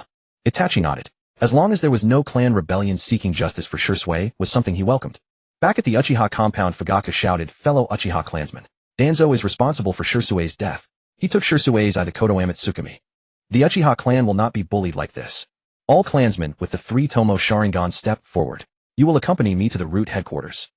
A: Itachi nodded. As long as there was no clan rebellion, seeking justice for Shursui was something he welcomed. Back at the Uchiha compound, Fugaku shouted, "Fellow Uchiha clansmen, Danzo is responsible for Shursui's death. He took Shursui's eye, the Koto Amatsukami. The Uchiha clan will not be bullied like this. All clansmen with the Three-Tomoe Sharingan step forward. You will accompany me to the root headquarters."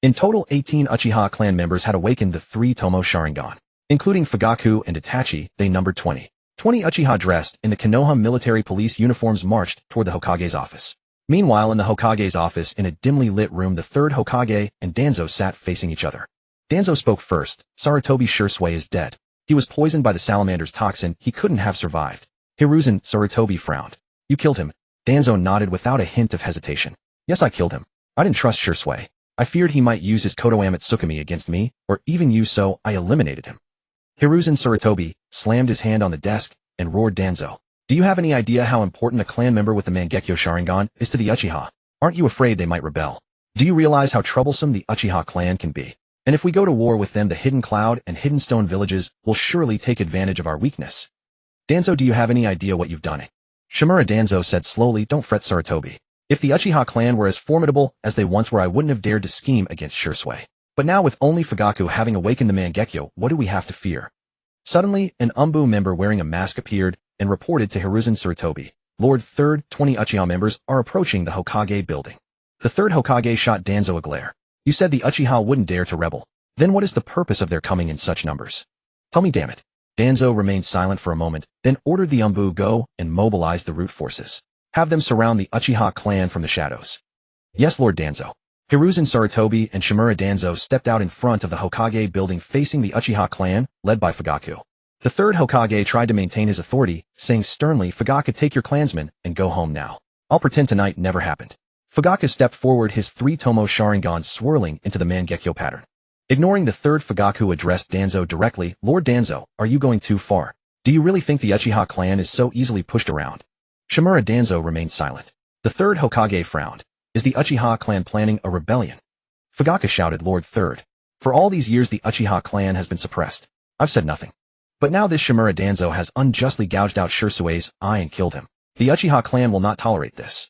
A: In total, 18 Uchiha clan members had awakened the Three-Tomoe Sharingan. Including Fugaku and Itachi, they numbered 20. 20 Uchiha dressed in the Konoha military police uniforms marched toward the Hokage's office. Meanwhile, in the Hokage's office, in a dimly lit room, the third Hokage and Danzo sat facing each other. Danzo spoke first. "Sarutobi Shursui is dead. He was poisoned by the salamander's toxin. He couldn't have survived." Hiruzen, Sarutobi frowned. "You killed him?" Danzo nodded without a hint of hesitation. "Yes, I killed him. I didn't trust Shursui. I feared he might use his Koto Amatsukami against me, or even you, so I eliminated him." Hiruzen Sarutobi slammed his hand on the desk and roared, "Danzo, do you have any idea how important a clan member with the Mangekyō Sharingan is to the Uchiha? Aren't you afraid they might rebel? Do you realize how troublesome the Uchiha clan can be? And if we go to war with them, the Hidden Cloud and Hidden Stone villages will surely take advantage of our weakness. Danzo, do you have any idea what you've done?" Shimura Danzo said slowly, "Don't fret, Sarutobi. If the Uchiha clan were as formidable as they once were, I wouldn't have dared to scheme against Shursui. But now, with only Fugaku having awakened the Mangekyō, what do we have to fear?" Suddenly, an Umbu member wearing a mask appeared and reported to Hiruzen Sarutobi, "Lord Third, 20 Uchiha members are approaching the Hokage building." The third Hokage shot Danzo a glare. "You said the Uchiha wouldn't dare to rebel. Then what is the purpose of their coming in such numbers? Tell me, damn it. Danzo remained silent for a moment, then ordered the Umbu go and mobilize the root forces. Have them surround the Uchiha clan from the shadows. Yes, Lord Danzo. Hiruzen Sarutobi and Shimura Danzo stepped out in front of the Hokage building facing the Uchiha clan, led by Fugaku. The third Hokage tried to maintain his authority, saying sternly, Fugaku, take your clansmen and go home now. I'll pretend tonight never happened. Fugaku stepped forward, his Three-Tomoe Sharingan swirling into the Mangekyō pattern. Ignoring the third, Fugaku addressed Danzo directly, Lord Danzo, are you going too far? Do you really think the Uchiha clan is so easily pushed around? Shimura Danzo remained silent. The third Hokage frowned. Is the Uchiha clan planning a rebellion? Fugaku shouted, Lord Third. For all these years the Uchiha clan has been suppressed. I've said nothing. But now this Shimura Danzo has unjustly gouged out Shirsue's eye and killed him. The Uchiha clan will not tolerate this.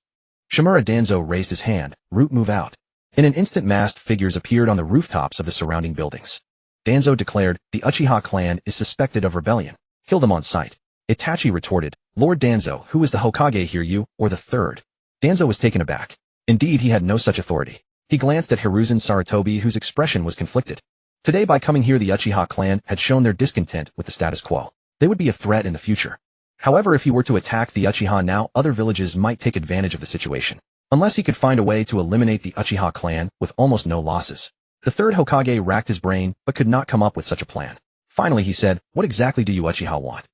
A: Shimura Danzo raised his hand, root move out. In an instant masked figures appeared on the rooftops of the surrounding buildings. Danzo declared, the Uchiha clan is suspected of rebellion. Kill them on sight. Itachi retorted, Lord Danzo, who is the Hokage here, you, or the third? Danzo was taken aback. Indeed, he had no such authority. He glanced at Hiruzen Sarutobi, whose expression was conflicted. Today, by coming here, the Uchiha clan had shown their discontent with the status quo. They would be a threat in the future. However, if he were to attack the Uchiha now, other villages might take advantage of the situation. Unless he could find a way to eliminate the Uchiha clan with almost no losses. The third Hokage racked his brain, but could not come up with such a plan. Finally, he said, what exactly do you Uchiha want?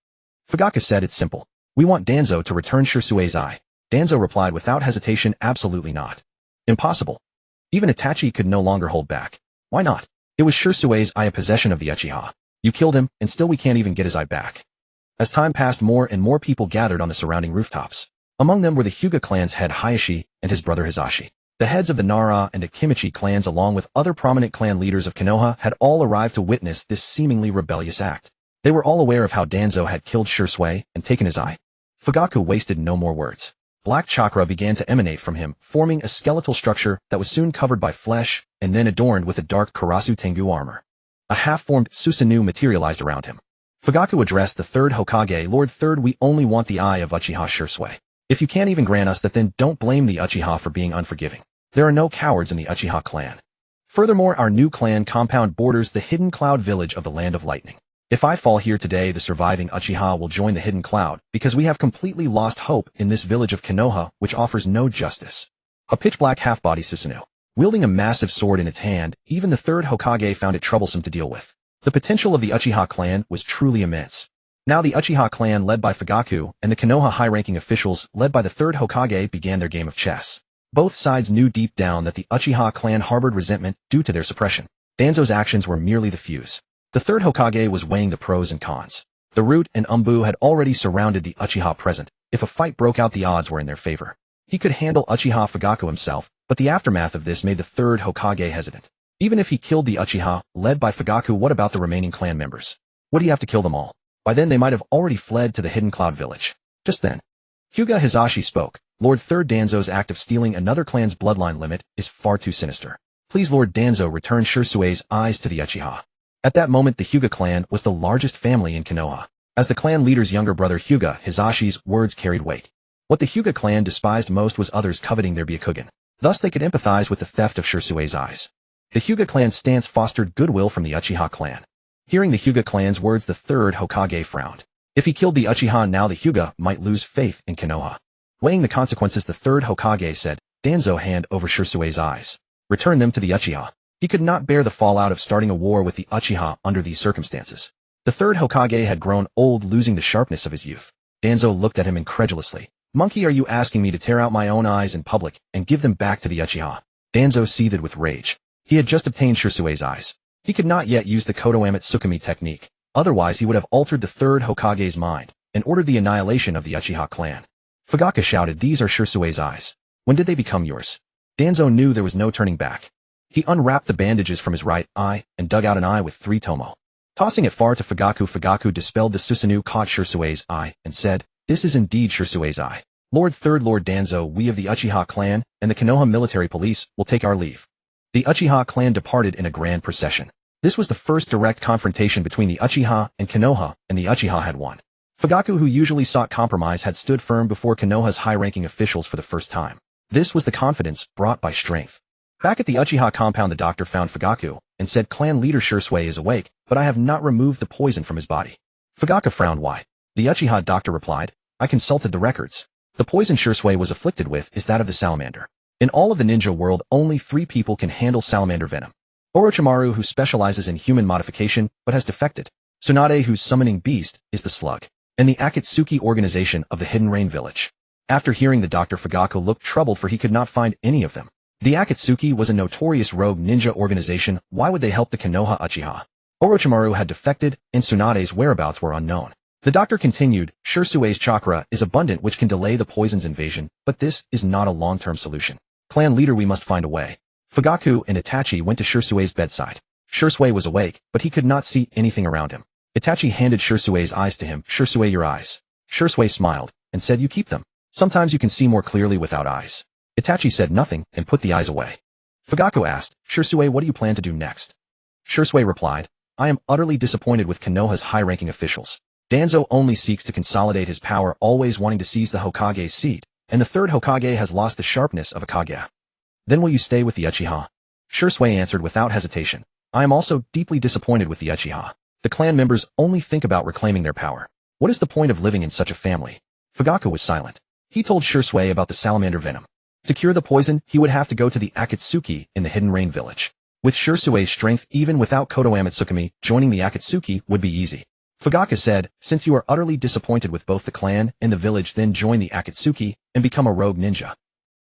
A: Fugaku said, it's simple. We want Danzo to return Shirsue's eye. Danzo replied without hesitation, absolutely not. Impossible. Even Itachi could no longer hold back. Why not? It was Shirsue's eye, a possession of the Uchiha. You killed him, and still we can't even get his eye back. As time passed, more and more people gathered on the surrounding rooftops. Among them were the Hyuga clan's head Hayashi and his brother Hizashi. The heads of the Nara and Akimichi clans along with other prominent clan leaders of Konoha had all arrived to witness this seemingly rebellious act. They were all aware of how Danzo had killed Shirsue and taken his eye. Fugaku wasted no more words. Black chakra began to emanate from him, forming a skeletal structure that was soon covered by flesh and then adorned with a dark Karasu Tengu armor. A half-formed Susanoo materialized around him. Fugaku addressed the third Hokage, Lord Third, we only want the eye of Uchiha Shirsue. If you can't even grant us that, then don't blame the Uchiha for being unforgiving. There are no cowards in the Uchiha clan. Furthermore, our new clan compound borders the Hidden Cloud village of the Land of Lightning. If I fall here today, the surviving Uchiha will join the Hidden Cloud, because we have completely lost hope in this village of Konoha, which offers no justice. A pitch-black half-body Susanoo. Wielding a massive sword in its hand, even the third Hokage found it troublesome to deal with. The potential of the Uchiha clan was truly immense. Now the Uchiha clan led by Fugaku and the Konoha high-ranking officials led by the third Hokage began their game of chess. Both sides knew deep down that the Uchiha clan harbored resentment due to their suppression. Danzo's actions were merely the fuse. The third Hokage was weighing the pros and cons. The Root and Umbu had already surrounded the Uchiha present. If a fight broke out, the odds were in their favor. He could handle Uchiha Fugaku himself, but the aftermath of this made the third Hokage hesitant. Even if he killed the Uchiha, led by Fugaku, what about the remaining clan members? Would he have to kill them all? By then they might have already fled to the Hidden Cloud village. Just then, Hyuga Hizashi spoke. Lord Third, Danzo's act of stealing another clan's bloodline limit is far too sinister. Please, Lord Danzo, return Shirsue's eyes to the Uchiha. At that moment, the Hyuga clan was the largest family in Konoha. As the clan leader's younger brother Hyuga Hizashi's words carried weight. What the Hyuga clan despised most was others coveting their Byakugan. Thus they could empathize with the theft of Shirsue's eyes. The Hyuga clan's stance fostered goodwill from the Uchiha clan. Hearing the Hyuga clan's words, the third Hokage frowned. If he killed the Uchiha now, the Hyuga might lose faith in Konoha. Weighing the consequences, the third Hokage said, Danzo, hand over Shirsue's eyes. Return them to the Uchiha. He could not bear the fallout of starting a war with the Uchiha under these circumstances. The third Hokage had grown old, losing the sharpness of his youth. Danzo looked at him incredulously. Monkey, are you asking me to tear out my own eyes in public and give them back to the Uchiha? Danzo seethed with rage. He had just obtained Shirsue's eyes. He could not yet use the Kotoame Tsukumi technique. Otherwise, he would have altered the third Hokage's mind and ordered the annihilation of the Uchiha clan. Fugaku shouted, these are Shirsue's eyes. When did they become yours? Danzo knew there was no turning back. He unwrapped the bandages from his right eye and dug out an eye with Three-Tomoe. Tossing it far to Fugaku, Fugaku dispelled the Susanoo, caught Shirsue's eye, and said, this is indeed Shirsue's eye. Lord Third, Lord Danzo, we of the Uchiha clan and the Konoha military police will take our leave. The Uchiha clan departed in a grand procession. This was the first direct confrontation between the Uchiha and Konoha, and the Uchiha had won. Fugaku, who usually sought compromise, had stood firm before Konoha's high-ranking officials for the first time. This was the confidence brought by strength. Back at the Uchiha compound, the doctor found Fugaku and said clan leader Shursui is awake, but I have not removed the poison from his body. Fugaku frowned. Why? The Uchiha doctor replied, I consulted the records. The poison Shursui was afflicted with is that of the salamander. In all of the ninja world, only 3 people can handle salamander venom. Orochimaru, who specializes in human modification but has defected. Tsunade, whose summoning beast is the slug. And the Akatsuki organization of the Hidden Rain Village. After hearing the doctor, Fugaku looked troubled, for he could not find any of them. The Akatsuki was a notorious rogue ninja organization. Why would they help the Konoha Uchiha? Orochimaru had defected, and Tsunade's whereabouts were unknown. The doctor continued, Shursui's chakra is abundant, which can delay the poison's invasion, but this is not a long-term solution. Clan leader, we must find a way. Fugaku and Itachi went to Shursui's bedside. Shursui was awake, but he could not see anything around him. Itachi handed Shursui's eyes to him. Shursui, your eyes. Shursui smiled and said, you keep them. Sometimes you can see more clearly without eyes. Itachi said nothing and put the eyes away. Fugaku asked, Shursui, what do you plan to do next? Shursui replied, I am utterly disappointed with Konoha's high-ranking officials. Danzo only seeks to consolidate his power, always wanting to seize the Hokage's seat, and the 3rd Hokage has lost the sharpness of a Kage. Then will you stay with the Uchiha? Shursui answered without hesitation, I am also deeply disappointed with the Uchiha. The clan members only think about reclaiming their power. What is the point of living in such a family? Fugaku was silent. He told Shursui about the salamander venom. To cure the poison, he would have to go to the Akatsuki in the Hidden Rain Village. With Shursui's strength, even without Kotoame Tsukumi, joining the Akatsuki would be easy. Fugaku said, since you are utterly disappointed with both the clan and the village, then join the Akatsuki and become a rogue ninja.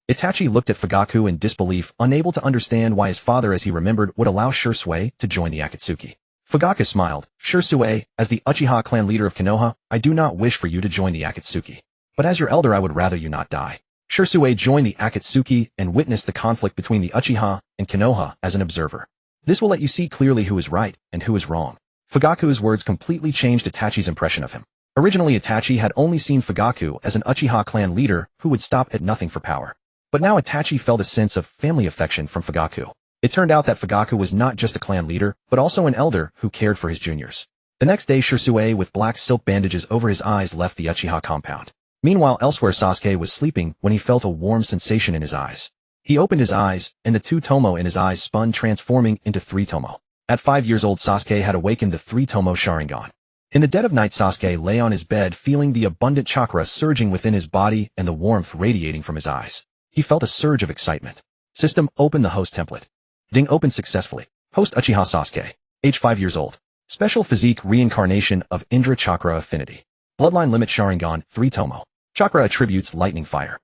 A: Itachi looked at Fugaku in disbelief, unable to understand why his father, as he remembered, would allow Shursui to join the Akatsuki. Fugaku smiled, Shursui, as the Uchiha clan leader of Konoha, I do not wish for you to join the Akatsuki. But as your elder, I would rather you not die. Shursui joined the Akatsuki and witnessed the conflict between the Uchiha and Konoha as an observer. This will let you see clearly who is right and who is wrong. Fugaku's words completely changed Itachi's impression of him. Originally, Itachi had only seen Fugaku as an Uchiha clan leader who would stop at nothing for power. But now Itachi felt a sense of family affection from Fugaku. It turned out that Fugaku was not just a clan leader, but also an elder who cared for his juniors. The next day, Shursui, with black silk bandages over his eyes, left the Uchiha compound. Meanwhile, elsewhere, Sasuke was sleeping when he felt a warm sensation in his eyes. He opened his eyes, and the Two-Tomoe in his eyes spun, transforming into Three-Tomoe. At 5 years old, Sasuke had awakened the Three-Tomoe Sharingan. In the dead of night, Sasuke lay on his bed, feeling the abundant chakra surging within his body and the warmth radiating from his eyes. He felt a surge of excitement. System, open the host template. Ding, opened successfully. Host Uchiha Sasuke. Age 5 years old. Special physique, reincarnation of Indra Chakra affinity. Bloodline limit Sharingan, Three-Tomoe. Chakra attributes lightning fire.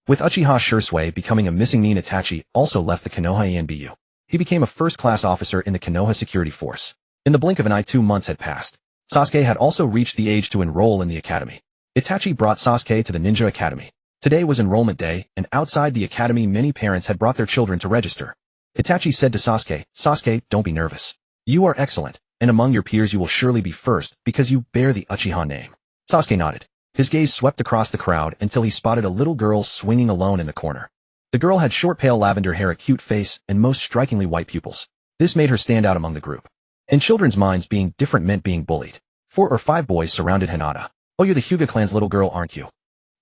A: With Uchiha Shursui becoming a missing nin, Itachi also left the Konoha Enbu. He became a first-class officer in the Konoha security force. In the blink of an eye, 2 months had passed. Sasuke had also reached the age to enroll in the academy. Itachi brought Sasuke to the Ninja Academy. Today was enrollment day, and outside the academy many parents had brought their children to register. Itachi said to Sasuke, Sasuke, don't be nervous. You are excellent, and among your peers you will surely be first because you bear the Uchiha name. Sasuke nodded. His gaze swept across the crowd until he spotted a little girl swinging alone in the corner. The girl had short pale lavender hair, a cute face, and most strikingly white pupils. This made her stand out among the group. In children's minds, being different meant being bullied. 4 or 5 boys surrounded Hinata. Oh, you're the Hyuga clan's little girl, aren't you?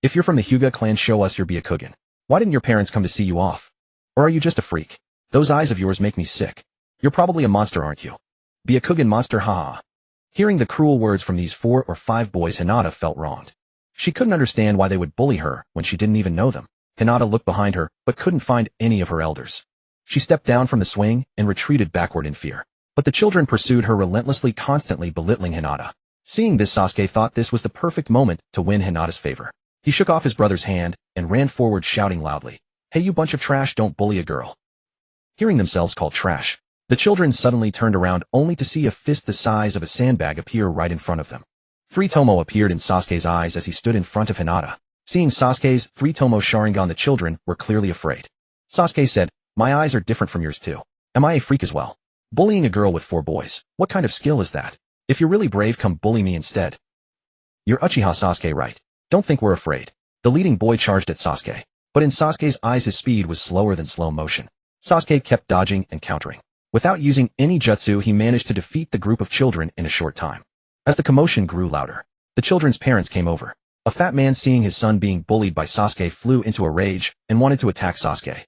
A: If you're from the Hyuga clan, show us your Byakugan. Why didn't your parents come to see you off? Or are you just a freak? Those eyes of yours make me sick. You're probably a monster, aren't you? Byakugan monster, haha. Hearing the cruel words from these 4 or 5 boys, Hinata felt wronged. She couldn't understand why they would bully her when she didn't even know them. Hinata looked behind her, but couldn't find any of her elders. She stepped down from the swing and retreated backward in fear. But the children pursued her relentlessly, constantly belittling Hinata. Seeing this, Sasuke thought this was the perfect moment to win Hinata's favor. He shook off his brother's hand and ran forward, shouting loudly, Hey, you bunch of trash, don't bully a girl. Hearing themselves called trash, the children suddenly turned around only to see a fist the size of a sandbag appear right in front of them. Three-Tomoe appeared in Sasuke's eyes as he stood in front of Hinata. Seeing Sasuke's Three-Tomoe Sharingan, the children were clearly afraid. Sasuke said, My eyes are different from yours too. Am I a freak as well? Bullying a girl with 4 boys, what kind of skill is that? If you're really brave, come bully me instead. You're Uchiha Sasuke, right? Don't think we're afraid. The leading boy charged at Sasuke. But in Sasuke's eyes, his speed was slower than slow motion. Sasuke kept dodging and countering. Without using any jutsu, he managed to defeat the group of children in a short time. As the commotion grew louder, the children's parents came over. A fat man, seeing his son being bullied by Sasuke, flew into a rage and wanted to attack Sasuke.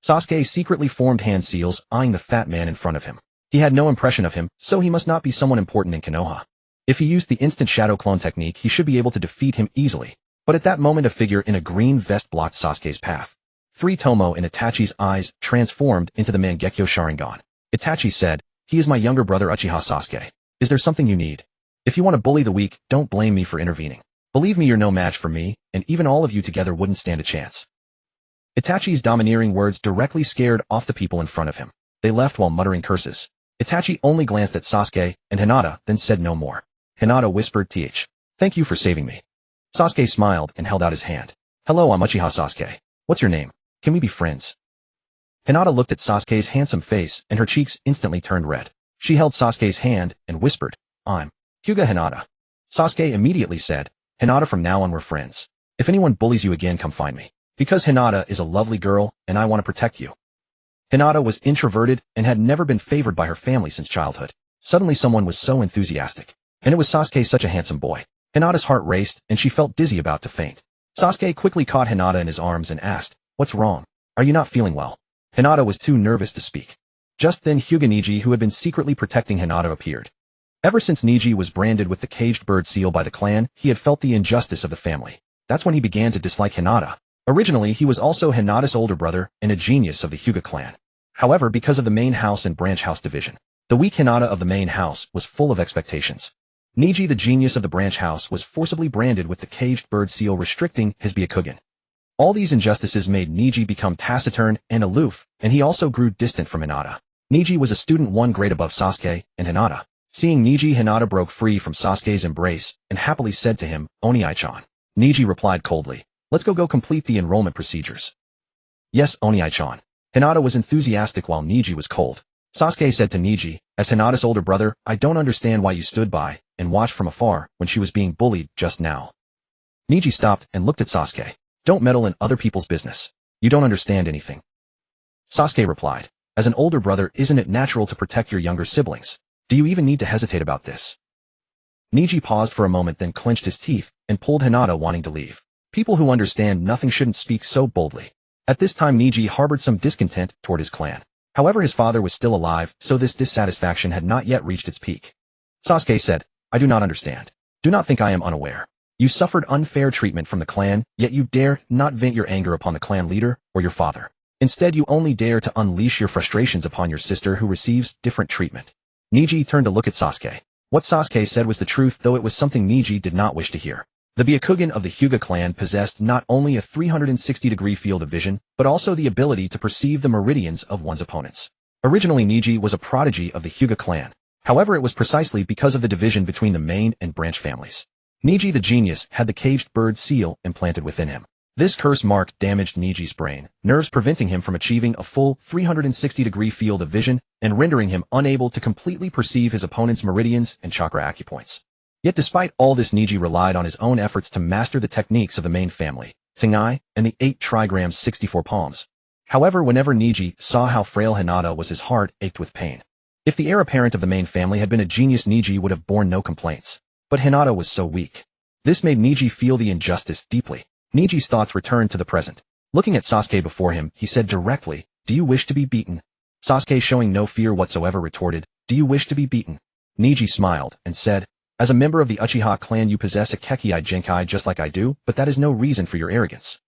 A: Sasuke secretly formed hand seals, eyeing the fat man in front of him. He had no impression of him, so he must not be someone important in Konoha. If he used the instant shadow clone technique, he should be able to defeat him easily. But at that moment, a figure in a green vest blocked Sasuke's path. Three-Tomoe in Itachi's eyes transformed into the Mangekyō Sharingan. Itachi said, "He is my younger brother Uchiha Sasuke. Is there something you need? If you want to bully the weak, don't blame me for intervening. Believe me, you're no match for me, and even all of you together wouldn't stand a chance." Itachi's domineering words directly scared off the people in front of him. They left while muttering curses. Itachi only glanced at Sasuke and Hinata, then said no more. Hinata whispered, "Thank you for saving me." Sasuke smiled and held out his hand. "Hello, I'm Uchiha Sasuke. What's your name? Can we be friends?" Hinata looked at Sasuke's handsome face and her cheeks instantly turned red. She held Sasuke's hand and whispered, "I'm Hyuga Hinata." Sasuke immediately said, "Hinata, from now on we're friends. If anyone bullies you again, come find me. Because Hinata is a lovely girl and I want to protect you." Hinata was introverted and had never been favored by her family since childhood. Suddenly someone was so enthusiastic. And it was Sasuke, such a handsome boy. Hinata's heart raced and she felt dizzy, about to faint. Sasuke quickly caught Hinata in his arms and asked, "What's wrong? Are you not feeling well?" Hinata was too nervous to speak. Just then Hyuga Neji, who had been secretly protecting Hinata, appeared. Ever since Neji was branded with the caged bird seal by the clan, he had felt the injustice of the family. That's when he began to dislike Hinata. Originally, he was also Hinata's older brother and a genius of the Hyuga clan. However, because of the main house and branch house division, the weak Hinata of the main house was full of expectations. Neji, the genius of the branch house, was forcibly branded with the caged bird seal, restricting his Byakugan. All these injustices made Neji become taciturn and aloof, and he also grew distant from Hinata. Neji was a student one grade above Sasuke and Hinata. Seeing Neji, Hinata broke free from Sasuke's embrace and happily said to him, "Oni-chan." Neji replied coldly, "Let's go complete the enrollment procedures." "Yes, Oni-chan." Hinata was enthusiastic while Neji was cold. Sasuke said to Neji, "As Hinata's older brother, I don't understand why you stood by and watched from afar when she was being bullied just now." Neji stopped and looked at Sasuke. "Don't meddle in other people's business. You don't understand anything." Sasuke replied, "As an older brother, isn't it natural to protect your younger siblings? Do you even need to hesitate about this?" Neji paused for a moment, then clenched his teeth and pulled Hinata, wanting to leave. People who understand nothing shouldn't speak so boldly. At this time, Neji harbored some discontent toward his clan. However, his father was still alive, so this dissatisfaction had not yet reached its peak. Sasuke said, "I do not understand. Do not think I am unaware. You suffered unfair treatment from the clan, yet you dare not vent your anger upon the clan leader or your father. Instead, you only dare to unleash your frustrations upon your sister, who receives different treatment." Neji turned to look at Sasuke. What Sasuke said was the truth, though it was something Neji did not wish to hear. The Byakugan of the Hyuga clan possessed not only a 360-degree field of vision, but also the ability to perceive the meridians of one's opponents. Originally, Neji was a prodigy of the Hyuga clan. However, it was precisely because of the division between the main and branch families. Neji, the genius, had the caged bird seal implanted within him. This curse mark damaged Neji's brain, nerves, preventing him from achieving a full 360-degree field of vision and rendering him unable to completely perceive his opponent's meridians and chakra acupoints. Yet despite all this, Neji relied on his own efforts to master the techniques of the main family, Kekkei, and the 8 trigrams 64 palms. However, whenever Neji saw how frail Hinata was, his heart ached with pain. If the heir apparent of the main family had been a genius, Neji would have borne no complaints. But Hinata was so weak. This made Neji feel the injustice deeply. Neji's thoughts returned to the present. Looking at Sasuke before him, he said directly, "Do you wish to be beaten?" Sasuke, showing no fear whatsoever, retorted, "Do you wish to be beaten?" Neji smiled and said, "As a member of the Uchiha clan, you possess a Kekkei Genkai just like I do, but that is no reason for your arrogance."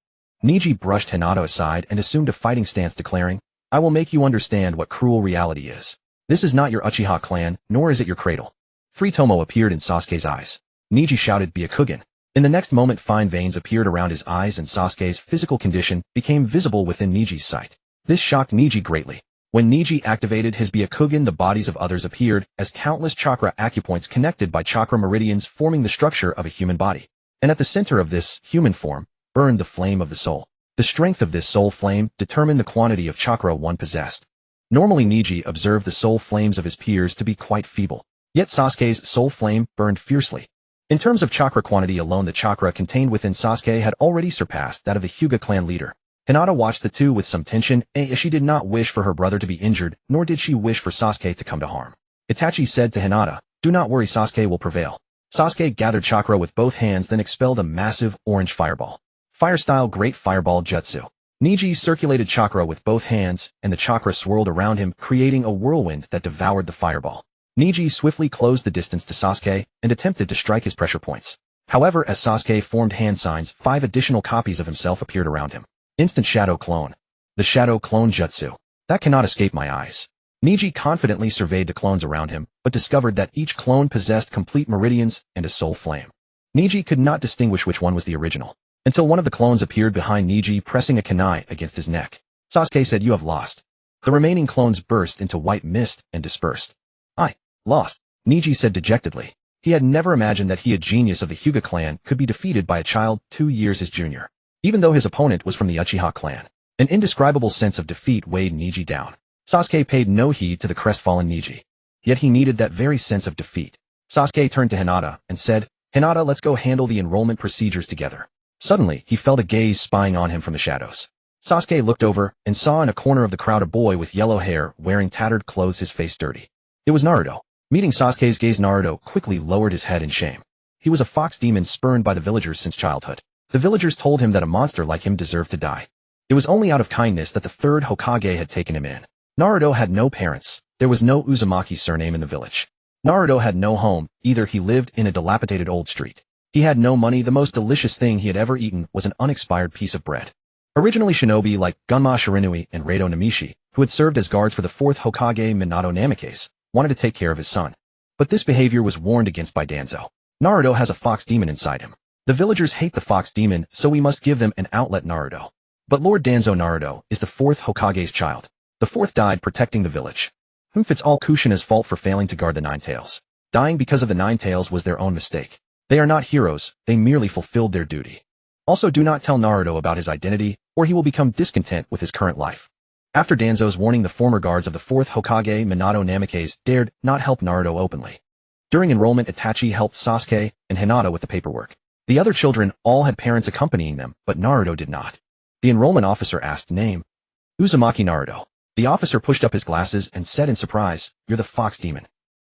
A: Neji brushed Hinata aside and assumed a fighting stance, declaring, "I will make you understand what cruel reality is. This is not your Uchiha clan, nor is it your cradle." Three-Tomoe appeared in Sasuke's eyes. Neji shouted, "Byakugan." In the next moment, fine veins appeared around his eyes and Sasuke's physical condition became visible within Neji's sight. This shocked Neji greatly. When Neji activated his Byakugan, the bodies of others appeared as countless chakra acupoints connected by chakra meridians, forming the structure of a human body. And at the center of this human form burned the flame of the soul. The strength of this soul flame determined the quantity of chakra one possessed. Normally, Neji observed the soul flames of his peers to be quite feeble. Yet Sasuke's soul flame burned fiercely. In terms of chakra quantity alone, the chakra contained within Sasuke had already surpassed that of the Hyuga clan leader. Hinata watched the two with some tension, as she did not wish for her brother to be injured, nor did she wish for Sasuke to come to harm. Itachi said to Hinata, "Do not worry, Sasuke will prevail." Sasuke gathered chakra with both hands, then expelled a massive orange fireball. Fire-style Great Fireball Jutsu. Niji circulated chakra with both hands, and the chakra swirled around him, creating a whirlwind that devoured the fireball. Niji swiftly closed the distance to Sasuke and attempted to strike his pressure points. However, as Sasuke formed hand signs, 5 additional copies of himself appeared around him. Instant shadow clone. The shadow clone jutsu. That cannot escape my eyes. Niji confidently surveyed the clones around him, but discovered that each clone possessed complete meridians and a soul flame. Niji could not distinguish which one was the original, until one of the clones appeared behind Niji, pressing a kunai against his neck. Sasuke said, "You have lost." The remaining clones burst into white mist and dispersed. "I lost," Niji said dejectedly. He had never imagined that he, a genius of the Hyuga clan, could be defeated by a child 2 years his junior. Even though his opponent was from the Uchiha clan, an indescribable sense of defeat weighed Niji down. Sasuke paid no heed to the crestfallen Niji. Yet he needed that very sense of defeat. Sasuke turned to Hinata and said, "Hinata, let's go handle the enrollment procedures together." Suddenly, he felt a gaze spying on him from the shadows. Sasuke looked over and saw in a corner of the crowd a boy with yellow hair wearing tattered clothes, his face dirty. It was Naruto. Meeting Sasuke's gaze, Naruto quickly lowered his head in shame. He was a fox demon spurned by the villagers since childhood. The villagers told him that a monster like him deserved to die. It was only out of kindness that the 3rd Hokage had taken him in. Naruto had no parents. There was no Uzumaki surname in the village. Naruto had no home, either. He lived in a dilapidated old street. He had no money. The most delicious thing he had ever eaten was an unexpired piece of bread. Originally shinobi like Gunma Shirinui and Reito Namishi, who had served as guards for the 4th Hokage Minato Namikaze, wanted to take care of his son. But this behavior was warned against by Danzo. Naruto has a fox demon inside him. The villagers hate the fox demon, so we must give them an outlet. Naruto. But Lord Danzo, Naruto is the 4th Hokage's child. The 4th died protecting the village. It's all Kushina's fault for failing to guard the 9 tails. Dying because of the 9 tails was their own mistake. They are not heroes, they merely fulfilled their duty. Also, do not tell Naruto about his identity, or he will become discontent with his current life. After Danzo's warning, the former guards of the 4th Hokage Minato Namikaze dared not help Naruto openly. During enrollment, Itachi helped Sasuke and Hinata with the paperwork. The other children all had parents accompanying them, but Naruto did not. The enrollment officer asked, "Name?" "Uzumaki Naruto." The officer pushed up his glasses and said in surprise, "You're the fox demon."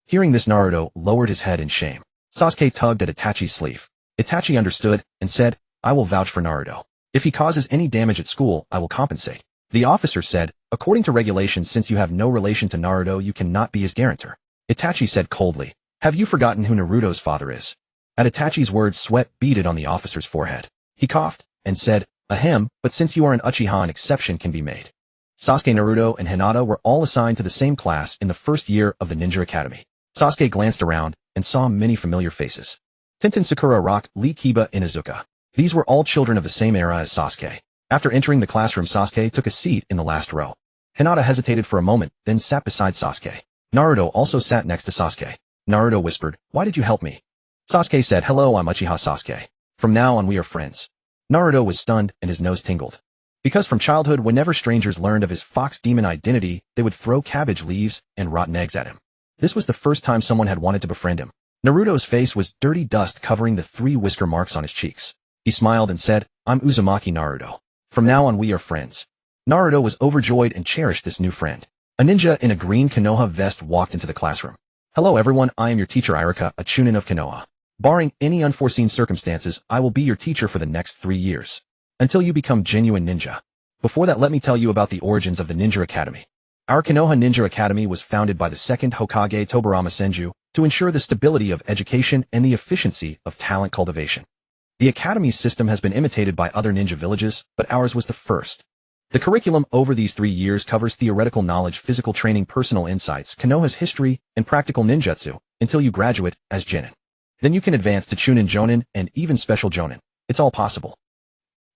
A: Hearing this, Naruto lowered his head in shame. Sasuke tugged at Itachi's sleeve. Itachi understood and said, "I will vouch for Naruto. If he causes any damage at school, I will compensate." The officer said, "According to regulations, since you have no relation to Naruto, you cannot be his guarantor." Itachi said coldly, "Have you forgotten who Naruto's father is?" At Itachi's words, sweat beaded on the officer's forehead. He coughed and said, "Ahem, but since you are an Uchiha, an exception can be made." Sasuke, Naruto, and Hinata were all assigned to the same class in the first year of the Ninja Academy. Sasuke glanced around and saw many familiar faces. Tenten Sakura Rock, Lee Kiba, Inuzuka. These were all children of the same era as Sasuke. After entering the classroom, Sasuke took a seat in the last row. Hinata hesitated for a moment, then sat beside Sasuke. Naruto also sat next to Sasuke. Naruto whispered, "Why did you help me?" Sasuke said, "Hello, I'm Uchiha Sasuke. From now on we are friends." Naruto was stunned and his nose tingled. Because from childhood, whenever strangers learned of his fox demon identity, they would throw cabbage leaves and rotten eggs at him. This was the first time someone had wanted to befriend him. Naruto's face was dirty dust covering the 3 whisker marks on his cheeks. He smiled and said, "I'm Uzumaki Naruto. From now on we are friends." Naruto was overjoyed and cherished this new friend. A ninja in a green Konoha vest walked into the classroom. "Hello everyone, I am your teacher Irika, a chunin of Konoha. Barring any unforeseen circumstances, I will be your teacher for the next 3 years. Until you become genuine ninja. Before that, let me tell you about the origins of the Ninja Academy. Our Konoha Ninja Academy was founded by the 2nd Hokage Tobirama Senju to ensure the stability of education and the efficiency of talent cultivation. The academy's system has been imitated by other ninja villages, but ours was the first. The curriculum over these 3 years covers theoretical knowledge, physical training, personal insights, Konoha's history, and practical ninjutsu until you graduate as Genin. Then you can advance to Chunin Jonin and even Special Jonin. It's all possible.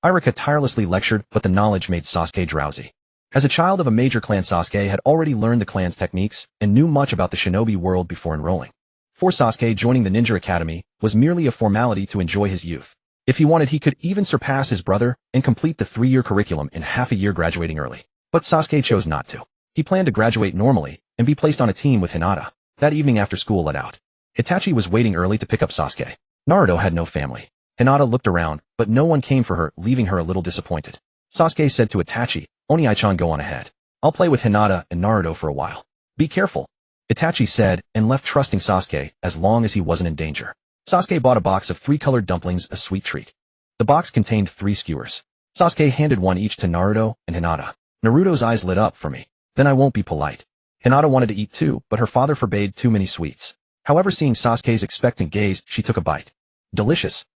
A: Irika tirelessly lectured, but the knowledge made Sasuke drowsy. As a child of a major clan, Sasuke had already learned the clan's techniques and knew much about the shinobi world before enrolling. For Sasuke, joining the Ninja Academy was merely a formality to enjoy his youth. If he wanted, he could even surpass his brother and complete the 3-year curriculum in half a year, graduating early. But Sasuke chose not to. He planned to graduate normally and be placed on a team with Hinata. That evening after school let out, Itachi was waiting early to pick up Sasuke. Naruto had no family. Hinata looked around, but no one came for her, leaving her a little disappointed. Sasuke said to Itachi, "Oni-chan, go on ahead. I'll play with Hinata and Naruto for a while. Be careful." Itachi said, and left, trusting Sasuke as long as he wasn't in danger. Sasuke bought a box of 3 colored dumplings, a sweet treat. The box contained 3 skewers. Sasuke handed one each to Naruto and Hinata. Naruto's eyes lit up for me. Then I won't be polite. Hinata wanted to eat too, but her father forbade too many sweets. However, seeing Sasuke's expectant gaze, she took a bite. Delicious.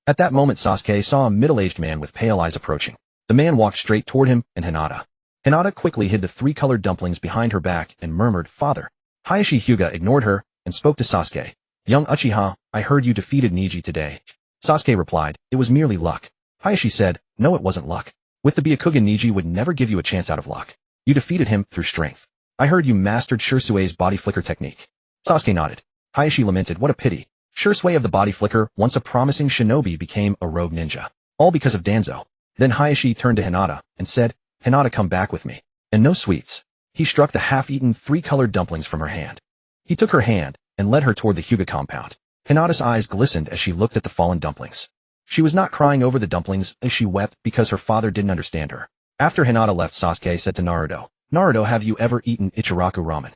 A: At that moment, Sasuke saw a middle-aged man with pale eyes approaching. The man walked straight toward him and Hinata. Hinata quickly hid the 3-colored dumplings behind her back and murmured, "Father." Hayashi Hyuga ignored her and spoke to Sasuke. "Young Uchiha, I heard you defeated Neji today." Sasuke replied, "It was merely luck." Hayashi said, "No, it wasn't luck. With the Byakugan, Neji would never give you a chance out of luck. You defeated him through strength. I heard you mastered Shirsue's body flicker technique." Sasuke nodded. Hayashi lamented, "What a pity. Shirsue of the body flicker, once a promising shinobi, became a rogue ninja. All because of Danzo." Then Hayashi turned to Hinata and said, "Hinata, come back with me. And no sweets." He struck the half-eaten 3-colored dumplings from her hand. He took her hand and led her toward the Hyuga compound. Hinata's eyes glistened as she looked at the fallen dumplings. She was not crying over the dumplings as she wept because her father didn't understand her. After Hinata left, Sasuke said to Naruto, "Naruto, have you ever eaten Ichiraku ramen?"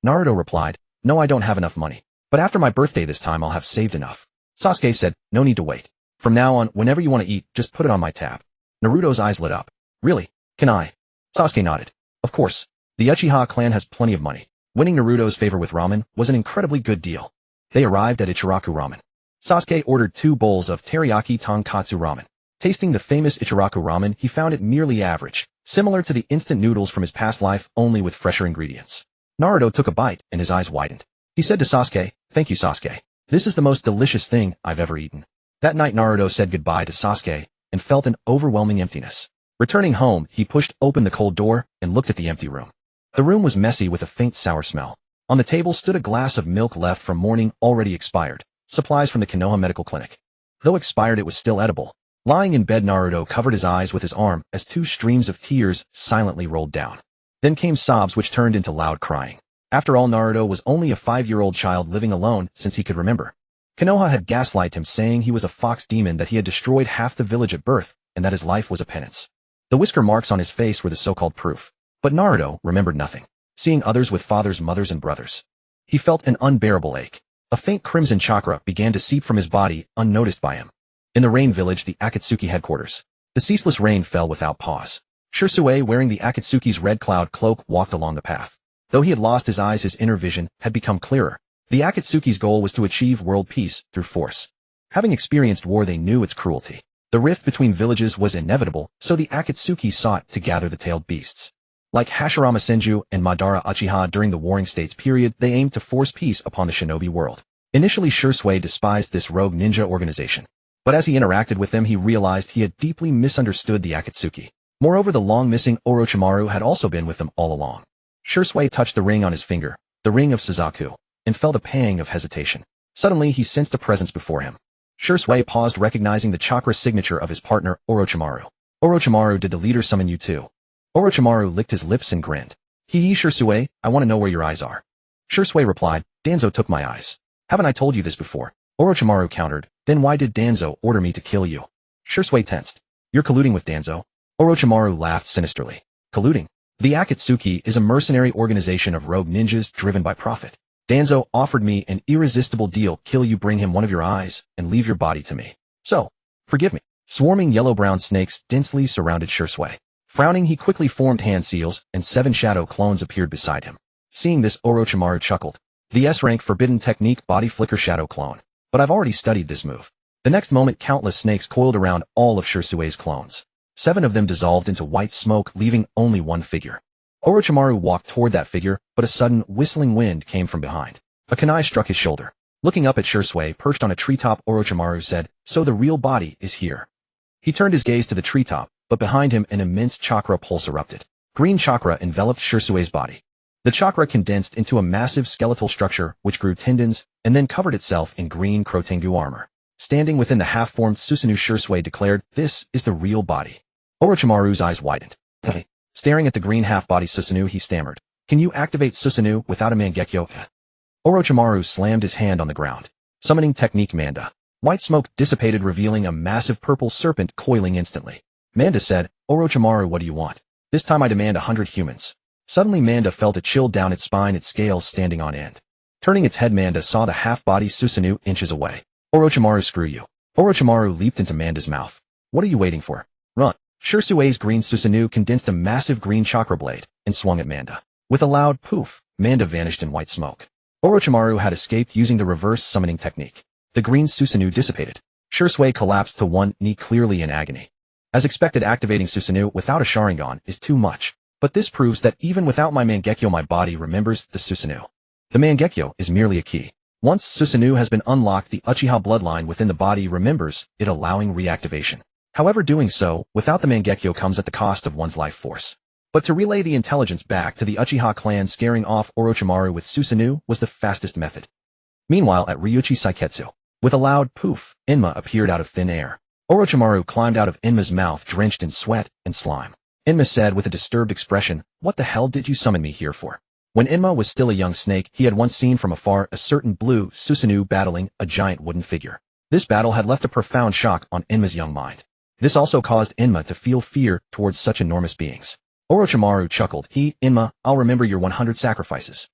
A: Naruto replied, "No, I don't have enough money. But after my birthday this time I'll have saved enough." Sasuke said, "No need to wait. From now on, whenever you want to eat, just put it on my tab." Naruto's eyes lit up. "Really? Can I?" Sasuke nodded. "Of course. The Uchiha clan has plenty of money. Winning Naruto's favor with ramen was an incredibly good deal." They arrived at Ichiraku ramen. Sasuke ordered 2 bowls of teriyaki tonkatsu ramen. Tasting the famous Ichiraku ramen, he found it merely average, similar to the instant noodles from his past life, only with fresher ingredients. Naruto took a bite and his eyes widened. He said to Sasuke, "Thank you, Sasuke. This is the most delicious thing I've ever eaten." That night Naruto said goodbye to Sasuke and felt an overwhelming emptiness. Returning home, he pushed open the cold door and looked at the empty room. The room was messy with a faint sour smell. On the table stood a glass of milk left from morning, already expired, supplies from the Konoha Medical Clinic. Though expired, it was still edible. Lying in bed, Naruto covered his eyes with his arm as 2 streams of tears silently rolled down. Then came sobs which turned into loud crying. After all, Naruto was only a 5-year-old child living alone since he could remember. Konoha had gaslighted him, saying he was a fox demon, that he had destroyed half the village at birth, and that his life was a penance. The whisker marks on his face were the so-called proof. But Naruto remembered nothing, seeing others with fathers, mothers, and brothers. He felt an unbearable ache. A faint crimson chakra began to seep from his body, unnoticed by him. In the rain village, the Akatsuki headquarters, the ceaseless rain fell without pause. Shirsue, wearing the Akatsuki's red cloud cloak, walked along the path. Though he had lost his eyes, his inner vision had become clearer. The Akatsuki's goal was to achieve world peace through force. Having experienced war, they knew its cruelty. The rift between villages was inevitable, so the Akatsuki sought to gather the tailed beasts. Like Hashirama Senju and Madara Uchiha during the Warring States period, they aimed to force peace upon the shinobi world. Initially, Shirsue despised this rogue ninja organization. But as he interacted with them, he realized he had deeply misunderstood the Akatsuki. Moreover, the long-missing Orochimaru had also been with them all along. Shirsue touched the ring on his finger, the ring of Suzaku, and felt a pang of hesitation. Suddenly, he sensed a presence before him. Shirsue paused, recognizing the chakra signature of his partner, Orochimaru. "Orochimaru, did the leader summon you too?" Orochimaru licked his lips and grinned. "Hee, Shirsue, I want to know where your eyes are." Shirsue replied, "Danzo took my eyes." "Haven't I told you this before?" Orochimaru countered. "Then why did Danzo order me to kill you?" Shirsue tensed. "You're colluding with Danzo?" Orochimaru laughed sinisterly. "Colluding? The Akatsuki is a mercenary organization of rogue ninjas driven by profit. Danzo offered me an irresistible deal: kill you, bring him one of your eyes, and leave your body to me. So, forgive me." Swarming yellow-brown snakes densely surrounded Shirsue. Frowning, he quickly formed hand seals, and 7 shadow clones appeared beside him. Seeing this, Orochimaru chuckled. "The S-rank forbidden technique, body flicker shadow clone. But I've already studied this move." The next moment, countless snakes coiled around all of Shirsue's clones. 7 of them dissolved into white smoke, leaving only one figure. Orochimaru walked toward that figure, but a sudden whistling wind came from behind. A kunai struck his shoulder. Looking up at Shirsue, perched on a treetop, Orochimaru said, "So the real body is here." He turned his gaze to the treetop, but behind him an immense chakra pulse erupted. Green chakra enveloped Shirsue's body. The chakra condensed into a massive skeletal structure which grew tendons and then covered itself in green Krotengu armor. Standing within the half-formed Susanoo, Shirsue declared, "This is the real body." Orochimaru's eyes widened. "Hey." Staring at the green half-body Susanoo, he stammered, "Can you activate Susanoo without a Mangekyō?" Orochimaru slammed his hand on the ground. Summoning technique Manda. White smoke dissipated, revealing a massive purple serpent coiling instantly. Manda said, "Orochimaru, what do you want?" "This time I demand 100 humans." Suddenly Manda felt a chill down its spine, its scales standing on end. Turning its head, Manda saw the half-body Susanoo inches away. "Orochimaru, screw you." Orochimaru leaped into Manda's mouth. "What are you waiting for? Run." Shirsui's green Susanoo condensed a massive green chakra blade and swung at Manda. With a loud poof, Manda vanished in white smoke. Orochimaru had escaped using the reverse summoning technique. The green Susanoo dissipated. Shirsui collapsed to one knee clearly in agony. As expected, activating Susanoo without a Sharingan is too much, but this proves that even without my Mangekyō my body remembers the Susanoo. The Mangekyō is merely a key. Once Susanoo has been unlocked, the Uchiha bloodline within the body remembers it, allowing reactivation. However, doing so without the Mangekyō comes at the cost of one's life force. But to relay the intelligence back to the Uchiha clan, scaring off Orochimaru with Susanoo was the fastest method. Meanwhile, at Ryuchi Saiketsu, with a loud poof, Enma appeared out of thin air. Orochimaru climbed out of Enma's mouth drenched in sweat and slime. Enma said with a disturbed expression, "What the hell did you summon me here for?" When Enma was still a young snake, he had once seen from afar a certain blue Susanoo battling a giant wooden figure. This battle had left a profound shock on Enma's young mind. This also caused Enma to feel fear towards such enormous beings. Orochimaru chuckled. "Enma, I'll remember your 100 sacrifices."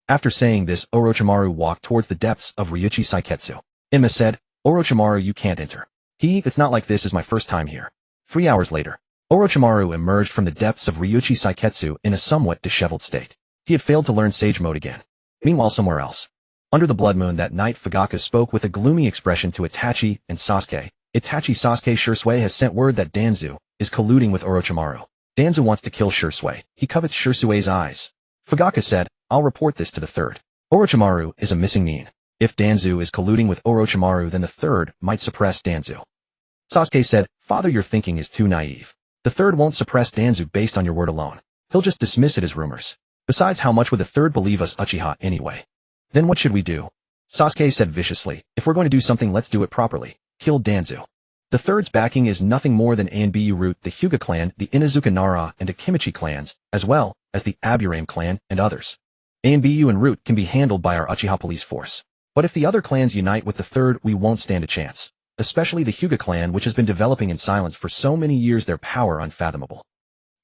A: After saying this, Orochimaru walked towards the depths of Ryuchi Saiketsu. Enma said, "Orochimaru, you can't enter." "It's not like this is my first time here." 3 hours later, Orochimaru emerged from the depths of Ryuchi Saiketsu in a somewhat disheveled state. He had failed to learn Sage Mode again. Meanwhile, somewhere else, under the blood moon that night, Fugaka spoke with a gloomy expression to Itachi and Sasuke. "Itachi, Sasuke, Shirsui has sent word that Danzu is colluding with Orochimaru. Danzu wants to kill Shirsui. He covets Shirsui's eyes." Fugaka said, "I'll report this to the third. Orochimaru is a missing mean. If Danzu is colluding with Orochimaru, then the third might suppress Danzu." Sasuke said, "Father, your thinking is too naive. The third won't suppress Danzu based on your word alone. He'll just dismiss it as rumors. Besides, how much would the third believe us Uchiha anyway? Then what should we do?" Sasuke said viciously, "If we're going to do something, let's do it properly. Kill Danzu." The third's backing is nothing more than Anbu Root, the Hyuga clan, the Inazuka Nara, and Akimichi clans, as well as the Aburame clan and others. Anbu and Root can be handled by our Uchiha police force. But if the other clans unite with the third, we won't stand a chance. Especially the Hyuga clan, which has been developing in silence for so many years, their power unfathomable.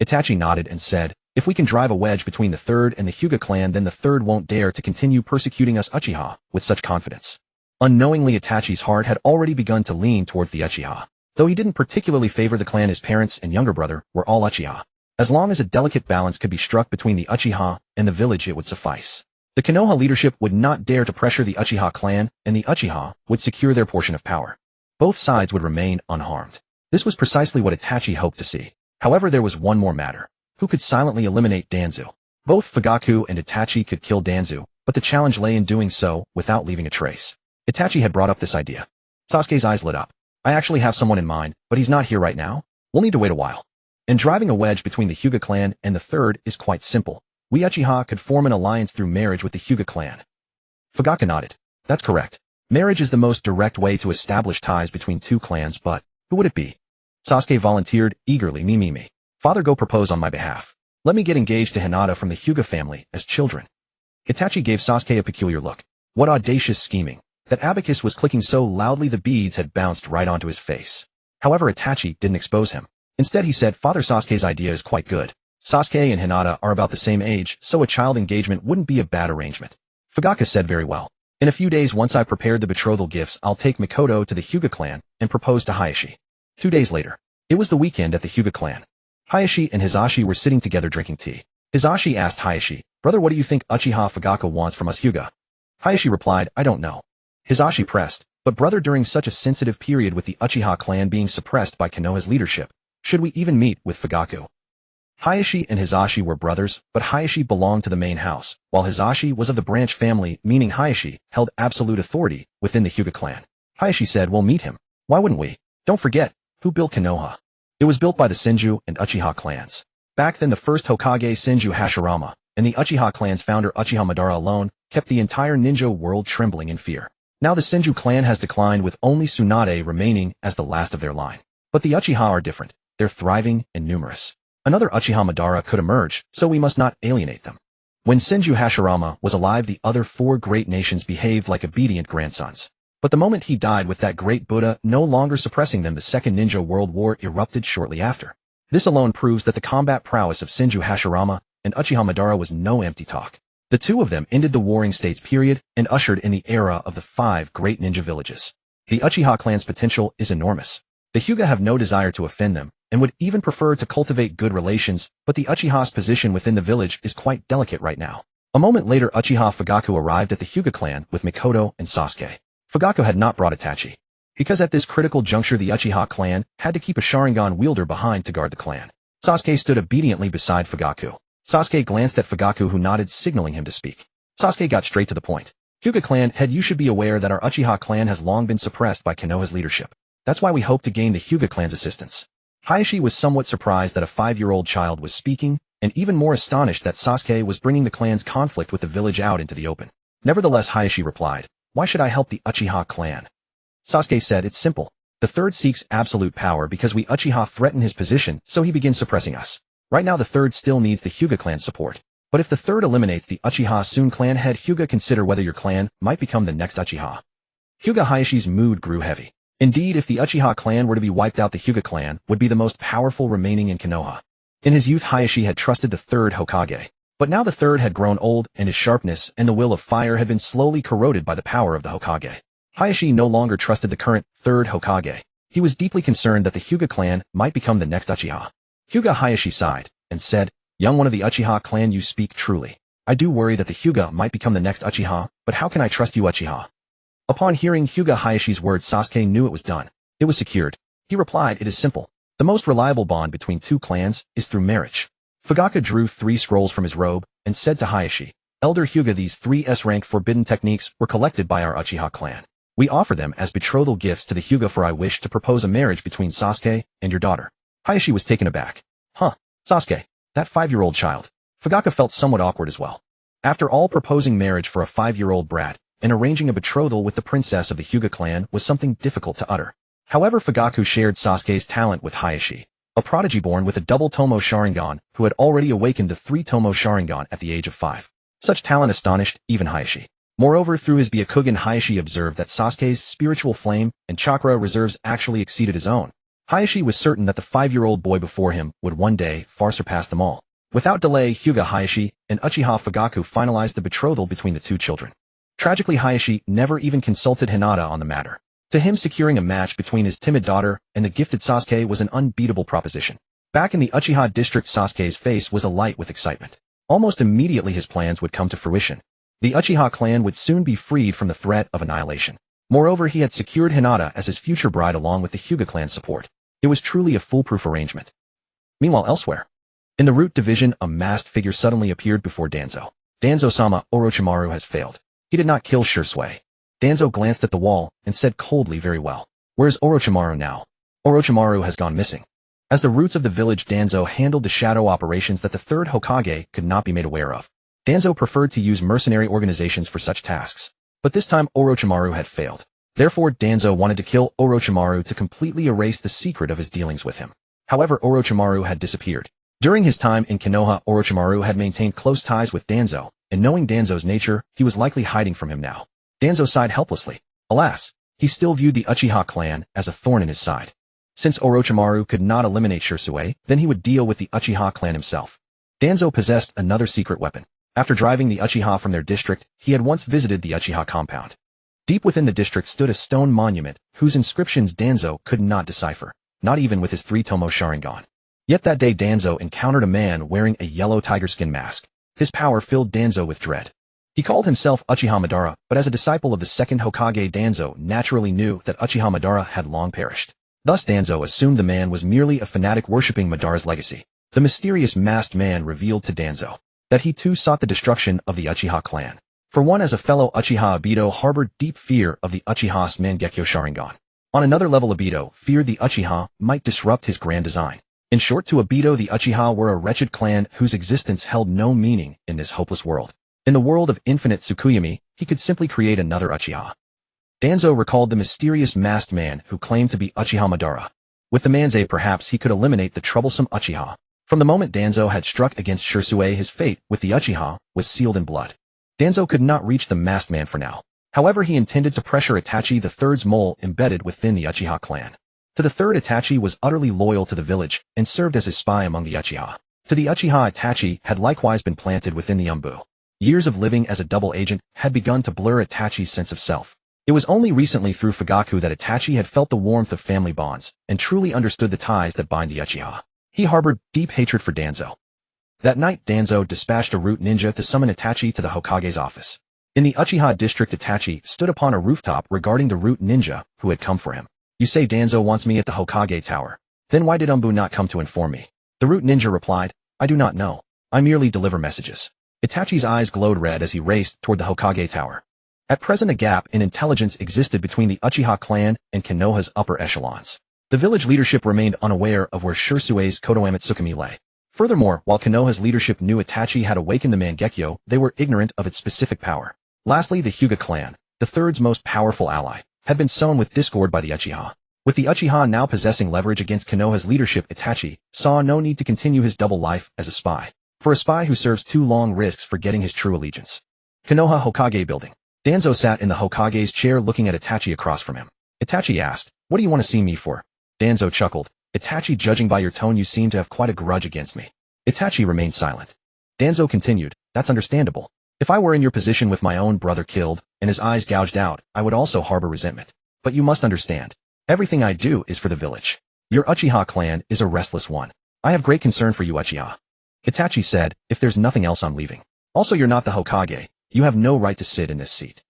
A: Itachi nodded and said, "If we can drive a wedge between the third and the Hyuga clan, then the third won't dare to continue persecuting us Uchiha with such confidence." Unknowingly, Itachi's heart had already begun to lean towards the Uchiha. Though he didn't particularly favor the clan, his parents and younger brother were all Uchiha. As long as a delicate balance could be struck between the Uchiha and the village, it would suffice. The Konoha leadership would not dare to pressure the Uchiha clan, and the Uchiha would secure their portion of power. Both sides would remain unharmed. This was precisely what Itachi hoped to see. However, there was one more matter. Who could silently eliminate Danzu? Both Fugaku and Itachi could kill Danzu, but the challenge lay in doing so without leaving a trace. Itachi had brought up this idea. Sasuke's eyes lit up. "I actually have someone in mind, but he's not here right now. We'll need to wait a while." And driving a wedge between the Hyuga clan and the third is quite simple. We Uchiha could form an alliance through marriage with the Hyuga clan. Fugaka nodded. "That's correct. Marriage is the most direct way to establish ties between two clans, but who would it be?" Sasuke volunteered eagerly. Me. "Father, go propose on my behalf. Let me get engaged to Hinata from the Hyuga family as children." Itachi gave Sasuke a peculiar look. What audacious scheming. That abacus was clicking so loudly the beads had bounced right onto his face. However, Itachi didn't expose him. Instead, he said, "Father, Sasuke's idea is quite good. Sasuke and Hinata are about the same age, so a child engagement wouldn't be a bad arrangement." Fugaka said, "Very well. In a few days, once I've prepared the betrothal gifts, I'll take Mikoto to the Hyuga clan and propose to Hayashi." 2 days later. It was the weekend at the Hyuga clan. Hayashi and Hizashi were sitting together drinking tea. Hizashi asked Hayashi, "Brother, what do you think Uchiha Fugaka wants from us Hyuga?" Hayashi replied, "I don't know." Hizashi pressed, "But brother, during such a sensitive period with the Uchiha clan being suppressed by Konoha's leadership, should we even meet with Fugaku?" Hayashi and Hizashi were brothers, but Hayashi belonged to the main house, while Hizashi was of the branch family, meaning Hayashi held absolute authority within the Hyuga clan. Hayashi said, "We'll meet him. Why wouldn't we? Don't forget, who built Konoha? It was built by the Senju and Uchiha clans. Back then, the first Hokage Senju Hashirama and the Uchiha clan's founder Uchiha Madara alone kept the entire ninja world trembling in fear. Now the Senju clan has declined, with only Tsunade remaining as the last of their line. But the Uchiha are different. They're thriving and numerous. Another Uchiha Madara could emerge, so we must not alienate them." When Senju Hashirama was alive, the other 4 great nations behaved like obedient grandsons. But the moment he died, with that great Buddha no longer suppressing them, the Second Ninja World War erupted shortly after. This alone proves that the combat prowess of Senju Hashirama and Uchiha Madara was no empty talk. The two of them ended the Warring States period and ushered in the era of the 5 great ninja villages. The Uchiha clan's potential is enormous. The Hyuga have no desire to offend them, and would even prefer to cultivate good relations, but the Uchiha's position within the village is quite delicate right now. A moment later, Uchiha Fugaku arrived at the Hyuga clan with Mikoto and Sasuke. Fugaku had not brought Itachi, because at this critical juncture the Uchiha clan had to keep a Sharingan wielder behind to guard the clan. Sasuke stood obediently beside Fugaku. Sasuke glanced at Fugaku, who nodded, signaling him to speak. Sasuke got straight to the point. Hyuga clan head, you should be aware that our Uchiha clan has long been suppressed by Konoha's leadership. That's why we hope to gain the Hyuga clan's assistance. Hayashi was somewhat surprised that a 5-year-old child was speaking, and even more astonished that Sasuke was bringing the clan's conflict with the village out into the open. Nevertheless, Hayashi replied, "Why should I help the Uchiha clan?" Sasuke said, "It's simple. The third seeks absolute power because we Uchiha threaten his position, so he begins suppressing us. Right now the third still needs the Hyuga clan's support. But if the third eliminates the Uchiha soon, clan head Hyuga, consider whether your clan might become the next Uchiha." Hyuga Hayashi's mood grew heavy. Indeed, if the Uchiha clan were to be wiped out, the Hyuga clan would be the most powerful remaining in Konoha. In his youth, Hayashi had trusted the third Hokage. But now the third had grown old, and his sharpness and the will of fire had been slowly corroded by the power of the Hokage. Hayashi no longer trusted the current third Hokage. He was deeply concerned that the Hyuga clan might become the next Uchiha. Hyuga Hayashi sighed and said, "Young one of the Uchiha clan, you speak truly. I do worry that the Hyuga might become the next Uchiha, but how can I trust you, Uchiha?" Upon hearing Hyuga Hayashi's words, Sasuke knew it was done. It was secured. He replied, "It is simple. The most reliable bond between two clans is through marriage." Fugaku drew 3 scrolls from his robe and said to Hayashi, "Elder Hyuga, these 3 S-rank forbidden techniques were collected by our Uchiha clan. We offer them as betrothal gifts to the Hyuga, for I wish to propose a marriage between Sasuke and your daughter." Hayashi was taken aback. "Huh, Sasuke, that 5-year-old child." Fugaku felt somewhat awkward as well. After all, proposing marriage for a 5-year-old brat and arranging a betrothal with the princess of the Hyuga clan was something difficult to utter. However, Fugaku shared Sasuke's talent with Hayashi, a prodigy born with a double Tomoe Sharingan who had already awakened the Three-Tomoe Sharingan at the age of 5. Such talent astonished even Hayashi. Moreover, through his Byakugan, Hayashi observed that Sasuke's spiritual flame and chakra reserves actually exceeded his own. Hayashi was certain that the 5-year-old boy before him would one day far surpass them all. Without delay, Hyuga Hayashi and Uchiha Fugaku finalized the betrothal between the two children. Tragically, Hayashi never even consulted Hinata on the matter. To him, securing a match between his timid daughter and the gifted Sasuke was an unbeatable proposition. Back in the Uchiha district, Sasuke's face was alight with excitement. Almost immediately his plans would come to fruition. The Uchiha clan would soon be freed from the threat of annihilation. Moreover, he had secured Hinata as his future bride along with the Hyuga clan's support. It was truly a foolproof arrangement. Meanwhile, elsewhere, in the Root division, a masked figure suddenly appeared before Danzo. "Danzo-sama, Orochimaru has failed. He did not kill Shisui." Danzo glanced at the wall and said coldly, "Very well. Where's Orochimaru now?" "Orochimaru has gone missing." As the roots of the village, Danzo handled the shadow operations that the third Hokage could not be made aware of. Danzo preferred to use mercenary organizations for such tasks. But this time Orochimaru had failed. Therefore, Danzo wanted to kill Orochimaru to completely erase the secret of his dealings with him. However, Orochimaru had disappeared. During his time in Konoha, Orochimaru had maintained close ties with Danzo, and knowing Danzo's nature, he was likely hiding from him now. Danzo sighed helplessly. Alas, he still viewed the Uchiha clan as a thorn in his side. Since Orochimaru could not eliminate Shisui, then he would deal with the Uchiha clan himself. Danzo possessed another secret weapon. After driving the Uchiha from their district, he had once visited the Uchiha compound. Deep within the district stood a stone monument, whose inscriptions Danzo could not decipher, not even with his Three-Tomoe Sharingan. Yet that day Danzo encountered a man wearing a yellow tiger skin mask. His power filled Danzo with dread. He called himself Uchiha Madara, but as a disciple of the second Hokage, Danzo naturally knew that Uchiha Madara had long perished. Thus Danzo assumed the man was merely a fanatic worshipping Madara's legacy. The mysterious masked man revealed to Danzo that he too sought the destruction of the Uchiha clan. For one, as a fellow Uchiha, Obito harbored deep fear of the Uchiha's Mangekyō Sharingan. On another level, Obito feared the Uchiha might disrupt his grand design. In short, to Obito, the Uchiha were a wretched clan whose existence held no meaning in this hopeless world. In the world of infinite Tsukuyomi, he could simply create another Uchiha. Danzo recalled the mysterious masked man who claimed to be Uchiha Madara. With the man's aid, perhaps he could eliminate the troublesome Uchiha. From the moment Danzo had struck against Shisui, his fate with the Uchiha was sealed in blood. Danzo could not reach the masked man for now. However, he intended to pressure Itachi, the third's mole embedded within the Uchiha clan. To the third, Itachi was utterly loyal to the village and served as his spy among the Uchiha. To the Uchiha, Itachi had likewise been planted within the Umbu. Years of living as a double agent had begun to blur Itachi's sense of self. It was only recently through Fugaku that Itachi had felt the warmth of family bonds and truly understood the ties that bind the Uchiha. He harbored deep hatred for Danzo. That night, Danzo dispatched a root ninja to summon Itachi to the Hokage's office. In the Uchiha district, Itachi stood upon a rooftop regarding the root ninja who had come for him. You say Danzo wants me at the Hokage tower. Then why did Umbu not come to inform me? The root ninja replied, I do not know. I merely deliver messages. Itachi's eyes glowed red as he raced toward the Hokage tower. At present, a gap in intelligence existed between the Uchiha clan and Konoha's upper echelons. The village leadership remained unaware of where Shirsue's Kotoame Tsukumi lay. Furthermore, while Konoha's leadership knew Itachi had awakened the Mangekyō, they were ignorant of its specific power. Lastly, the Hyuga clan, the third's most powerful ally, had been sown with discord by the Uchiha. With the Uchiha now possessing leverage against Konoha's leadership, Itachi saw no need to continue his double life as a spy. For a spy who serves too long risks forgetting his true allegiance. Konoha Hokage building. Danzo sat in the Hokage's chair looking at Itachi across from him. Itachi asked, what do you want to see me for? Danzo chuckled. Itachi, judging by your tone you seem to have quite a grudge against me. Itachi remained silent. Danzo continued, that's understandable. If I were in your position with my own brother killed, and his eyes gouged out, I would also harbor resentment. But you must understand. Everything I do is for the village. Your Uchiha clan is a restless one. I have great concern for you, Uchiha. Itachi said, if there's nothing else I'm leaving. Also, you're not the Hokage. You have no right to sit in this seat.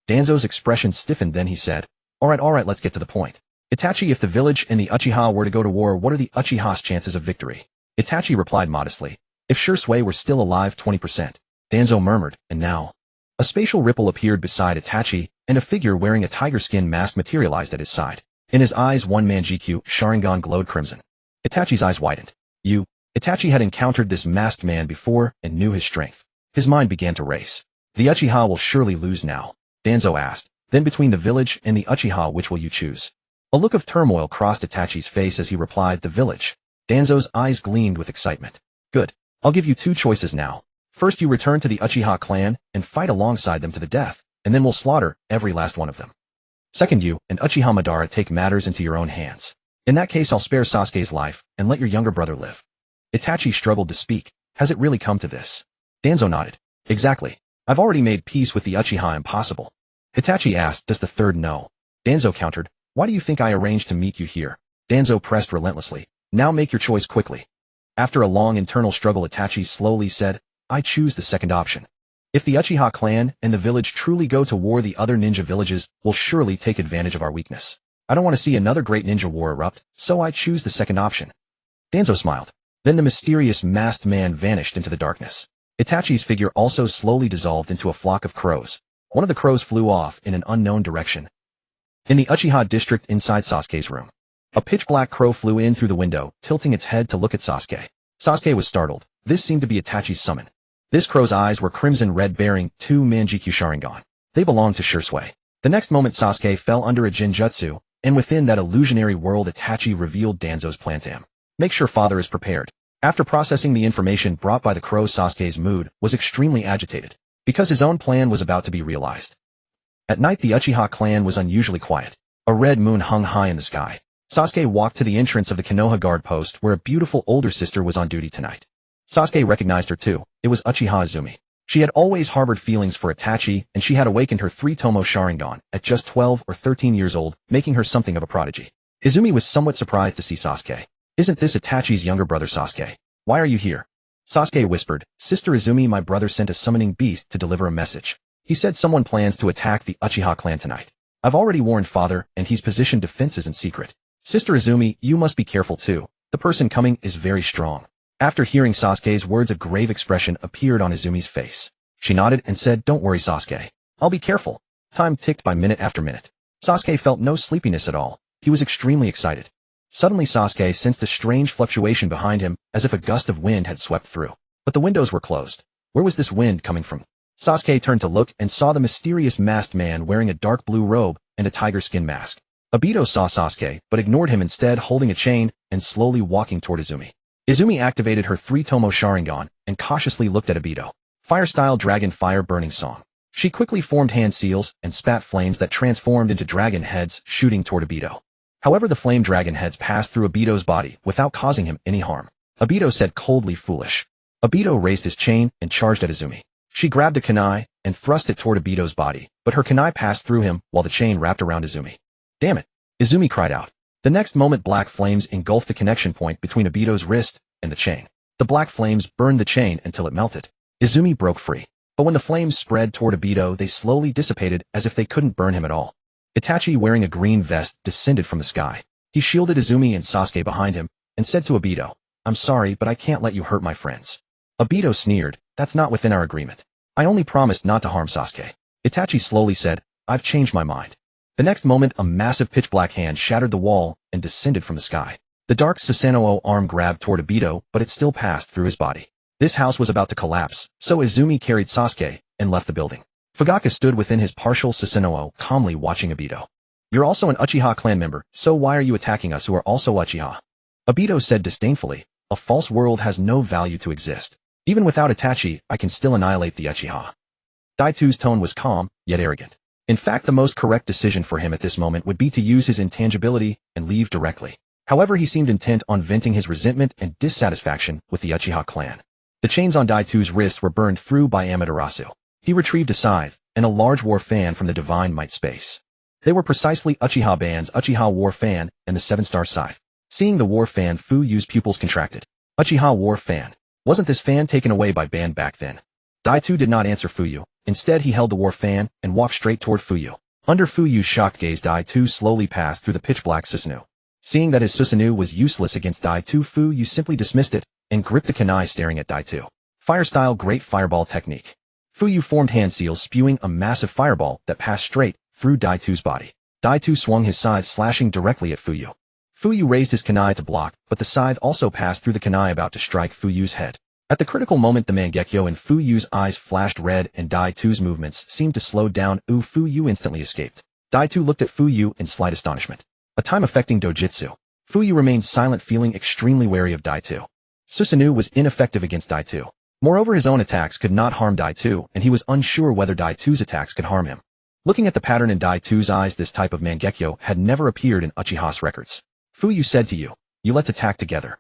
A: Danzo's expression stiffened, then he said, Alright, let's get to the point. Itachi, if the village and the Uchiha were to go to war, what are the Uchiha's chances of victory? Itachi replied modestly, if Shisui were still alive, 20%. Danzo murmured, and now? A spatial ripple appeared beside Itachi, and a figure wearing a tiger skin mask materialized at his side. In his eyes, one Mangekyō Sharingan glowed crimson. Itachi's eyes widened. Itachi had encountered this masked man before and knew his strength. His mind began to race. The Uchiha will surely lose now. Danzo asked, then between the village and the Uchiha, which will you choose? A look of turmoil crossed Itachi's face as he replied, the village. Danzo's eyes gleamed with excitement. Good. I'll give you two choices now. First, you return to the Uchiha clan and fight alongside them to the death, and then we'll slaughter every last one of them. Second, you and Uchiha Madara take matters into your own hands. In that case, I'll spare Sasuke's life and let your younger brother live. Itachi struggled to speak. Has it really come to this? Danzo nodded. Exactly. I've already made peace with the Uchiha impossible. Itachi asked, does the third know? Danzo countered, why do you think I arranged to meet you here? Danzo pressed relentlessly. Now make your choice quickly. After a long internal struggle, Itachi slowly said, I choose the second option. If the Uchiha clan and the village truly go to war, the other ninja villages will surely take advantage of our weakness. I don't want to see another great ninja war erupt, so I choose the second option. Danzo smiled. Then the mysterious masked man vanished into the darkness. Itachi's figure also slowly dissolved into a flock of crows. One of the crows flew off in an unknown direction. In the Uchiha district inside Sasuke's room, a pitch-black crow flew in through the window, tilting its head to look at Sasuke. Sasuke was startled. This seemed to be Itachi's summon. This crow's eyes were crimson red, bearing two Mangekyō Sharingan. They belonged to Shisui. The next moment, Sasuke fell under a Jinjutsu, and within that illusionary world, Itachi revealed Danzo's plan to him. Make sure father is prepared. After processing the information brought by the crow, Sasuke's mood was extremely agitated, because his own plan was about to be realized. At night, the Uchiha clan was unusually quiet. A red moon hung high in the sky. Sasuke walked to the entrance of the Konoha guard post, where a beautiful older sister was on duty tonight. Sasuke recognized her too. It was Uchiha Izumi. She had always harbored feelings for Itachi, and she had awakened her Three-Tomoe Sharingan at just 12 or 13 years old, making her something of a prodigy. Izumi was somewhat surprised to see Sasuke. Isn't this Itachi's younger brother Sasuke? Why are you here? Sasuke whispered, Sister Izumi, my brother sent a summoning beast to deliver a message. He said someone plans to attack the Uchiha clan tonight. I've already warned father, and he's positioned defenses in secret. Sister Izumi, you must be careful too. The person coming is very strong. After hearing Sasuke's words, a grave expression appeared on Izumi's face. She nodded and said, Don't worry, Sasuke. I'll be careful. Time ticked by minute after minute. Sasuke felt no sleepiness at all. He was extremely excited. Suddenly Sasuke sensed a strange fluctuation behind him, as if a gust of wind had swept through. But the windows were closed. Where was this wind coming from? Sasuke turned to look and saw the mysterious masked man wearing a dark blue robe and a tiger skin mask. Obito saw Sasuke, but ignored him, instead holding a chain and slowly walking toward Izumi. Izumi activated her Three-Tomoe Sharingan and cautiously looked at Obito. Fire-style dragon fire burning song. She quickly formed hand seals and spat flames that transformed into dragon heads, shooting toward Obito. However, the flame dragon heads passed through Obito's body without causing him any harm. Obito said coldly, foolish. Obito raised his chain and charged at Izumi. She grabbed a kunai and thrust it toward Obito's body, but her kunai passed through him while the chain wrapped around Izumi. Damn it! Izumi cried out. The next moment black flames engulfed the connection point between Obito's wrist and the chain. The black flames burned the chain until it melted. Izumi broke free. But when the flames spread toward Obito, they slowly dissipated as if they couldn't burn him at all. Itachi, wearing a green vest, descended from the sky. He shielded Izumi and Sasuke behind him and said to Obito, "I'm sorry, but I can't let you hurt my friends." Obito sneered, "That's not within our agreement. I only promised not to harm Sasuke." Itachi slowly said, "I've changed my mind." The next moment, a massive pitch-black hand shattered the wall and descended from the sky. The dark Susanoo arm grabbed toward Obito, but it still passed through his body. This house was about to collapse, so Izumi carried Sasuke and left the building. Fugaka stood within his partial Susanoo, calmly watching Obito. "You're also an Uchiha clan member, so why are you attacking us who are also Uchiha?" Obito said disdainfully, "A false world has no value to exist. Even without Itachi, I can still annihilate the Uchiha." Daitu's tone was calm, yet arrogant. In fact, the most correct decision for him at this moment would be to use his intangibility and leave directly. However, he seemed intent on venting his resentment and dissatisfaction with the Uchiha clan. The chains on Daitu's wrists were burned through by Amaterasu. He retrieved a scythe and a large war fan from the Divine Might space. They were precisely Uchiha Band's Uchiha War Fan and the 7-star scythe. Seeing the war fan, Fuyu's pupils contracted. Uchiha War Fan. Wasn't this fan taken away by Band back then? Daitu did not answer Fuyu. Instead, he held the war fan and walked straight toward Fuyu. Under Fuyu's shocked gaze, Daitu slowly passed through the pitch-black Susanoo. Seeing that his Susanoo was useless against Daitu, Fuyu simply dismissed it and gripped the kunai, staring at Daitu. Fire-style Great Fireball Technique. Fuyu formed hand seals, spewing a massive fireball that passed straight through Daitu's body. Daitu swung his scythe, slashing directly at Fuyu. Fuyu raised his kunai to block, but the scythe also passed through the kunai about to strike Fuyu's head. At the critical moment, the Mangekyō in Fuyu's eyes flashed red and Daitu's movements seemed to slow down. Fuyu instantly escaped. Daitu looked at Fuyu in slight astonishment. A time-affecting dojutsu. Fuyu remained silent, feeling extremely wary of Daitu. Susanoo was ineffective against Daitu. Moreover, his own attacks could not harm Daitu, and he was unsure whether Daitu's attacks could harm him. Looking at the pattern in Daitu's eyes, this type of Mangekyō had never appeared in Uchiha's records. Fuyu said to you, let's attack together."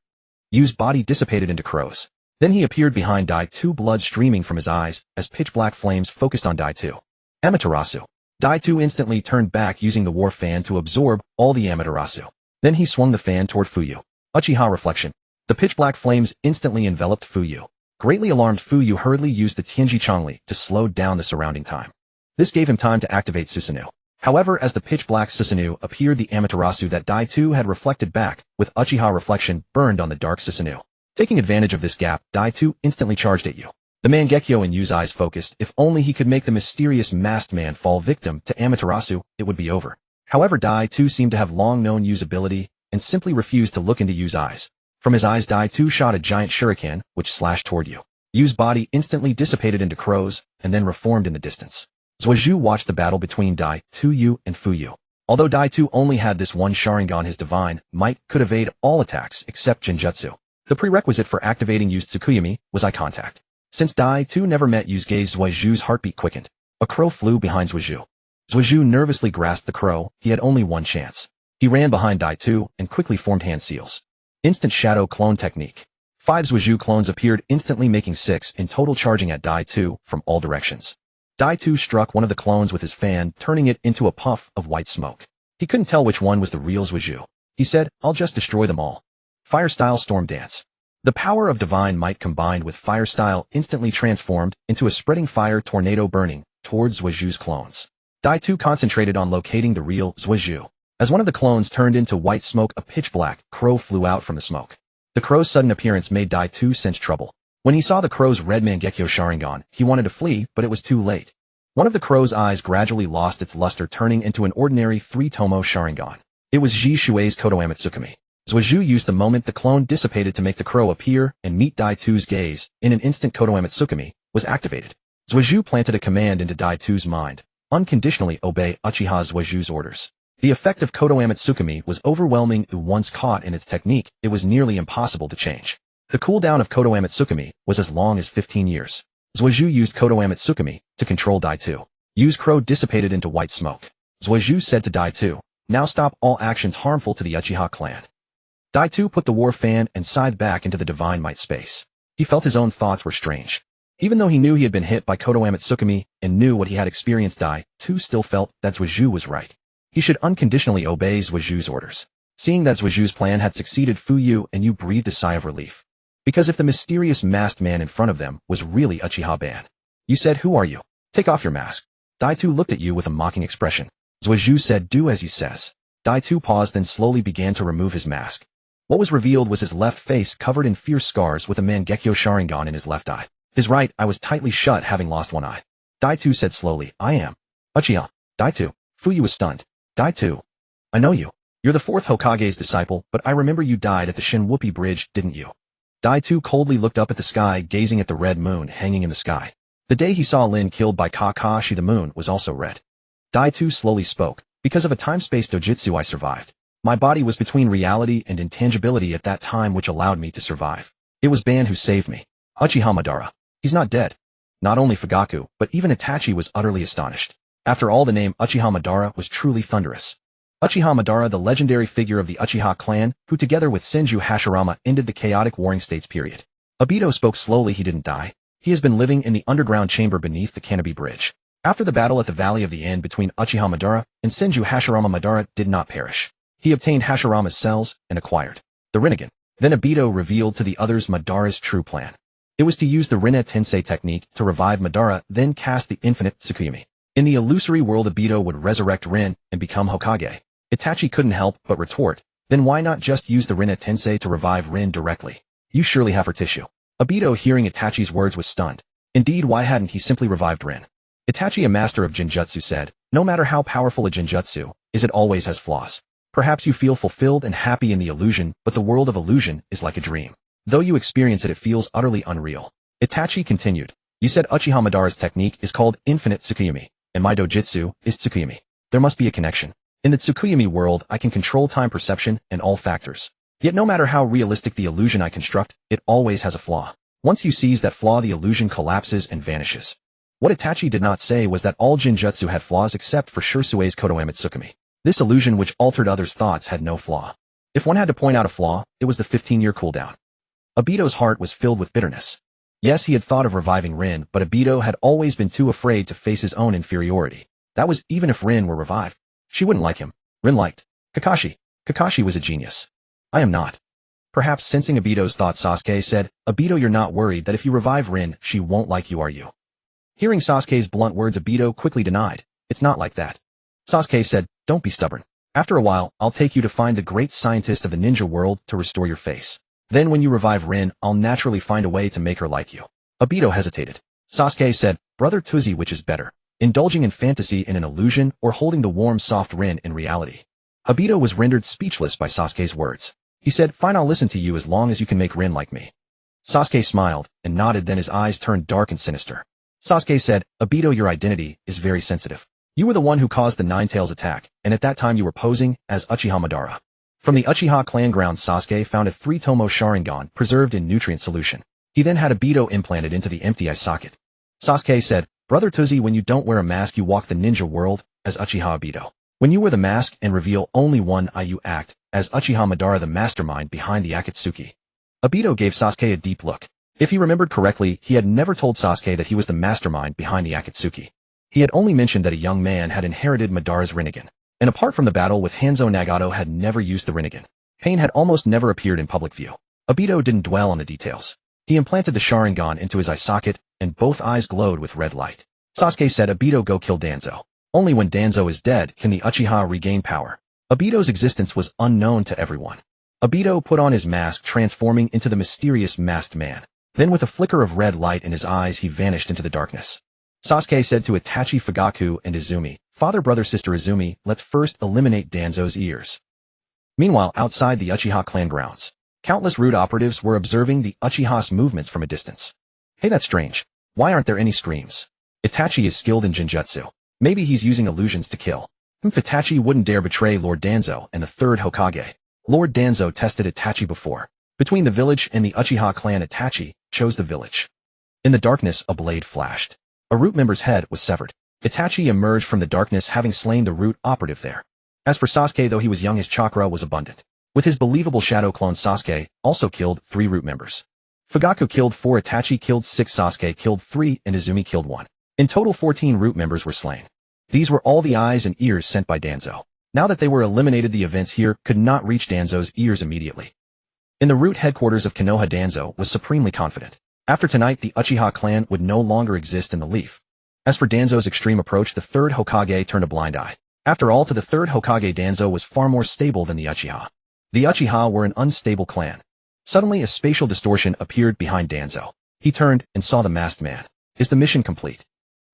A: Yu's body dissipated into crows. Then he appeared behind Daitu, blood streaming from his eyes as pitch-black flames focused on Daitu. Amaterasu. Daitu instantly turned back, using the war fan to absorb all the Amaterasu. Then he swung the fan toward Fuyu. Uchiha Reflection. The pitch-black flames instantly enveloped Fuyu. Greatly alarmed, Fuyu hurriedly used the Tianji Chongli to slow down the surrounding time. This gave him time to activate Susanoo. However, as the pitch-black Susanoo appeared, the Amaterasu that Daitu had reflected back with Uchiha Reflection burned on the dark Susanoo. Taking advantage of this gap, Daitu instantly charged at Yu. The Mangekyō in Yu's eyes focused. If only he could make the mysterious masked man fall victim to Amaterasu, it would be over. However, Daitu seemed to have long known Yu's ability and simply refused to look into Yu's eyes. From his eyes, Daitu shot a giant shuriken, which slashed toward Yu. Yu's body instantly dissipated into crows and then reformed in the distance. Zuozhu watched the battle between Daitu, Yu, and Fuyu. Although Daitu only had this one Sharingan, his divine might could evade all attacks except Genjutsu. The prerequisite for activating Yu's Tsukuyomi was eye contact. Since Daitu never met Yu's gaze, Zuozhu's heartbeat quickened. A crow flew behind Zuozhu. Zuozhu nervously grasped the crow. He had only one chance. He ran behind Daitu and quickly formed hand seals. Instant Shadow Clone Technique. 5 Zuozhu clones appeared instantly, making 6 in total, charging at Daitu from all directions. Daitu struck one of the clones with his fan, turning it into a puff of white smoke. He couldn't tell which one was the real Zuozhu. He said, "I'll just destroy them all." Fire-style Storm Dance. The power of divine might combined with fire-style instantly transformed into a spreading fire tornado, burning towards Zuozhu's clones. Daitu concentrated on locating the real Zuozhu. As one of the clones turned into white smoke, a pitch-black crow flew out from the smoke. The crow's sudden appearance made Daitu sense trouble. When he saw the crow's red Mangekyō Sharingan, he wanted to flee, but it was too late. One of the crow's eyes gradually lost its luster, turning into an ordinary Three-Tomoe Sharingan. It was Ji Shuei's Kotoame Tsukumi. Zuozhu used the moment the clone dissipated to make the crow appear and meet Daitu's gaze. In an instant, Kotoame Tsukumi was activated. Zuozhu planted a command into Daitu's mind: unconditionally obey Uchiha Zuozhu's orders. The effect of Kotoame Tsukumi was overwhelming. Once caught in its technique, it was nearly impossible to change. The cooldown of Kotoame Tsukumi was as long as 15 years. Zuozhu used Kotoame Tsukumi to control Daitu. Yu's crow dissipated into white smoke. Zuozhu said to Daitu, "Now stop all actions harmful to the Uchiha clan." Daitu put the war fan and scythe back into the divine might space. He felt his own thoughts were strange. Even though he knew he had been hit by Kotoame Tsukumi and knew what he had experienced, Dai-Tu still felt that Zhuozhu was right. He should unconditionally obey Zhuozhu's orders. Seeing that Zhuozhu's plan had succeeded, Fuyu and Yu breathed a sigh of relief. Because if the mysterious masked man in front of them was really Uchiha Ban. You said, "Who are you? Take off your mask." Dai-Tu looked at Yu with a mocking expression. Zhuozhu said, "Do as you says." Dai-Tu paused, then slowly began to remove his mask. What was revealed was his left face covered in fierce scars with a Mangekyō Sharingan in his left eye. His right eye was tightly shut, having lost one eye. Dai-Tu said slowly, "I am Uchiha." Dai-Tu. Fuyu was stunned. Dai-Tu. I know you. You're the fourth Hokage's disciple, but I remember you died at the Shinwupi Bridge, didn't you? Dai-Tu coldly looked up at the sky, gazing at the red moon hanging in the sky. The day he saw Lin killed by Kakashi, the moon was also red. Dai-Tu slowly spoke. Because of a time-space dojutsu I survived. My body was between reality and intangibility at that time, which allowed me to survive. It was Ban who saved me. Uchiha Madara. He's not dead. Not only Fugaku, but even Itachi was utterly astonished. After all, the name Uchiha Madara was truly thunderous. Uchiha Madara, the legendary figure of the Uchiha clan, who together with Senju Hashirama ended the chaotic warring states period. Obito spoke slowly. He didn't die. He has been living in the underground chamber beneath the Canopy Bridge. After the battle at the Valley of the End between Uchiha Madara and Senju Hashirama, Madara did not perish. He obtained Hashirama's cells and acquired the Rinnegan. Then Obito revealed to the others Madara's true plan. It was to use the Rinne Tensei technique to revive Madara, then cast the infinite Tsukuyomi. In the illusory world, Obito would resurrect Rin and become Hokage. Itachi couldn't help but retort, then why not just use the Rinne Tensei to revive Rin directly? You surely have her tissue. Obito, hearing Itachi's words, was stunned. Indeed, why hadn't he simply revived Rin? Itachi, a master of Genjutsu, said, no matter how powerful a Genjutsu is, it always has flaws. Perhaps you feel fulfilled and happy in the illusion, but the world of illusion is like a dream. Though you experience it, it feels utterly unreal. Itachi continued, you said Uchiha Madara's technique is called infinite Tsukuyomi, and my dojutsu is Tsukuyomi. There must be a connection. In the Tsukuyomi world, I can control time perception and all factors. Yet no matter how realistic the illusion I construct, it always has a flaw. Once you seize that flaw, the illusion collapses and vanishes. What Itachi did not say was that all Genjutsu had flaws except for Shursue's Kotoame Tsukumi. This illusion, which altered others' thoughts, had no flaw. If one had to point out a flaw, it was the 15-year cooldown. Obito's heart was filled with bitterness. Yes, he had thought of reviving Rin, but Obito had always been too afraid to face his own inferiority. That was even if Rin were revived. She wouldn't like him. Rin liked Kakashi. Kakashi was a genius. I am not. Perhaps sensing Obito's thoughts, Sasuke said, Obito, you're not worried that if you revive Rin, she won't like you, are you? Hearing Sasuke's blunt words, Obito quickly denied. It's not like that. Sasuke said, don't be stubborn. After a while, I'll take you to find the great scientist of the ninja world to restore your face. Then when you revive Rin, I'll naturally find a way to make her like you. Obito hesitated. Sasuke said, Brother Tuzi, which is better? Indulging in fantasy in an illusion or holding the warm, soft Rin in reality? Obito was rendered speechless by Sasuke's words. He said, fine, I'll listen to you as long as you can make Rin like me. Sasuke smiled and nodded, then his eyes turned dark and sinister. Sasuke said, Obito, your identity is very sensitive. You were the one who caused the Nine-Tails attack, and at that time you were posing as Uchiha Madara. From the Uchiha clan grounds, Sasuke found a Three-Tomoe Sharingan preserved in nutrient solution. He then had Obito implanted into the empty eye socket. Sasuke said, Brother Tuzi, when you don't wear a mask, you walk the ninja world as Uchiha Obito. When you wear the mask and reveal only one eye, you act as Uchiha Madara, the mastermind behind the Akatsuki. Obito gave Sasuke a deep look. If he remembered correctly, he had never told Sasuke that he was the mastermind behind the Akatsuki. He had only mentioned that a young man had inherited Madara's Rinnegan, and apart from the battle with Hanzo Nagato, had never used the Rinnegan. Pain had almost never appeared in public view. Obito didn't dwell on the details. He implanted the Sharingan into his eye socket, and both eyes glowed with red light. Sasuke said, Obito, go kill Danzo. Only when Danzo is dead can the Uchiha regain power. Obito's existence was unknown to everyone. Obito put on his mask, transforming into the mysterious masked man. Then with a flicker of red light in his eyes, he vanished into the darkness. Sasuke said to Itachi, Fugaku, and Izumi, Father, brother, sister Izumi, let's first eliminate Danzo's ears. Meanwhile, outside the Uchiha clan grounds, countless rude operatives were observing the Uchiha's movements from a distance. Hey, that's strange. Why aren't there any screams? Itachi is skilled in Genjutsu. Maybe he's using illusions to kill. Itachi wouldn't dare betray Lord Danzo and the third Hokage. Lord Danzo tested Itachi before. Between the village and the Uchiha clan, Itachi chose the village. In the darkness, a blade flashed. A root member's head was severed. Itachi emerged from the darkness, having slain the root operative there. As for Sasuke, though he was young, his chakra was abundant. With his believable shadow clone, Sasuke also killed 3 root members. Fugaku killed 4, Itachi killed 6, Sasuke killed 3, and Izumi killed 1. In total 14 root members were slain. These were all the eyes and ears sent by Danzo. Now that they were eliminated, the events here could not reach Danzo's ears immediately. In the root headquarters of Konoha, Danzo was supremely confident. After tonight, the Uchiha clan would no longer exist in the leaf. As for Danzo's extreme approach, the third Hokage turned a blind eye. After all, to the third Hokage, Danzo was far more stable than the Uchiha. The Uchiha were an unstable clan. Suddenly, a spatial distortion appeared behind Danzo. He turned and saw the masked man. Is the mission complete?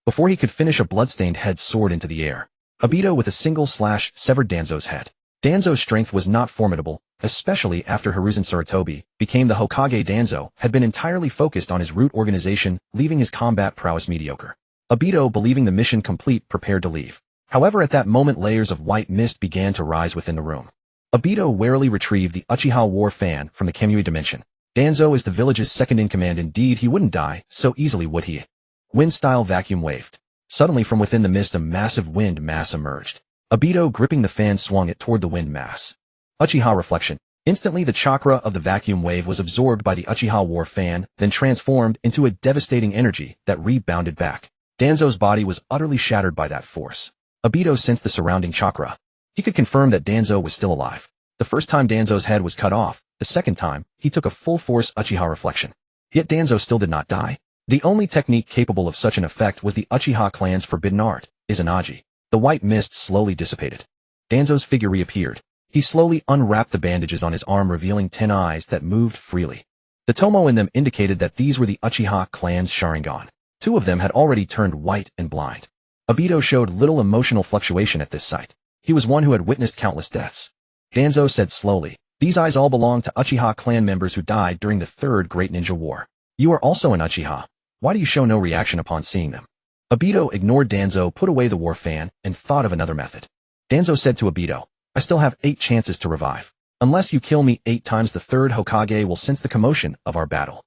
A: Before he could finish, a bloodstained head soared into the air. Obito with a single slash severed Danzo's head. Danzo's strength was not formidable, especially after Hiruzen Sarutobi became the Hokage. Danzo had been entirely focused on his root organization, leaving his combat prowess mediocre. Obito, believing the mission complete, prepared to leave. However, at that moment, layers of white mist began to rise within the room. Obito warily retrieved the Uchiha war fan from the Kamui dimension. Danzo is the village's second-in-command. Indeed, he wouldn't die so easily, would he? Wind-style vacuum waved. Suddenly, from within the mist, a massive wind mass emerged. Obito, gripping the fan, swung it toward the wind mass. Uchiha reflection. Instantly, the chakra of the vacuum wave was absorbed by the Uchiha war fan, then transformed into a devastating energy that rebounded back. Danzo's body was utterly shattered by that force. Obito sensed the surrounding chakra. He could confirm that Danzo was still alive. The first time Danzo's head was cut off, the second time, he took a full-force Uchiha reflection. Yet Danzo still did not die. The only technique capable of such an effect was the Uchiha clan's forbidden art, Izanagi. The white mist slowly dissipated. Danzo's figure reappeared. He slowly unwrapped the bandages on his arm, revealing 10 eyes that moved freely. The tomo in them indicated that these were the Uchiha clan's Sharingan. 2 of them had already turned white and blind. Obito showed little emotional fluctuation at this sight. He was one who had witnessed countless deaths. Danzo said slowly, "These eyes all belong to Uchiha clan members who died during the Third Great Ninja War. You are also an Uchiha. Why do you show no reaction upon seeing them?" Obito ignored Danzo, put away the war fan, and thought of another method. Danzo said to Obito, "I still have 8 chances to revive. Unless you kill me 8 times, the third Hokage will sense the commotion of our battle."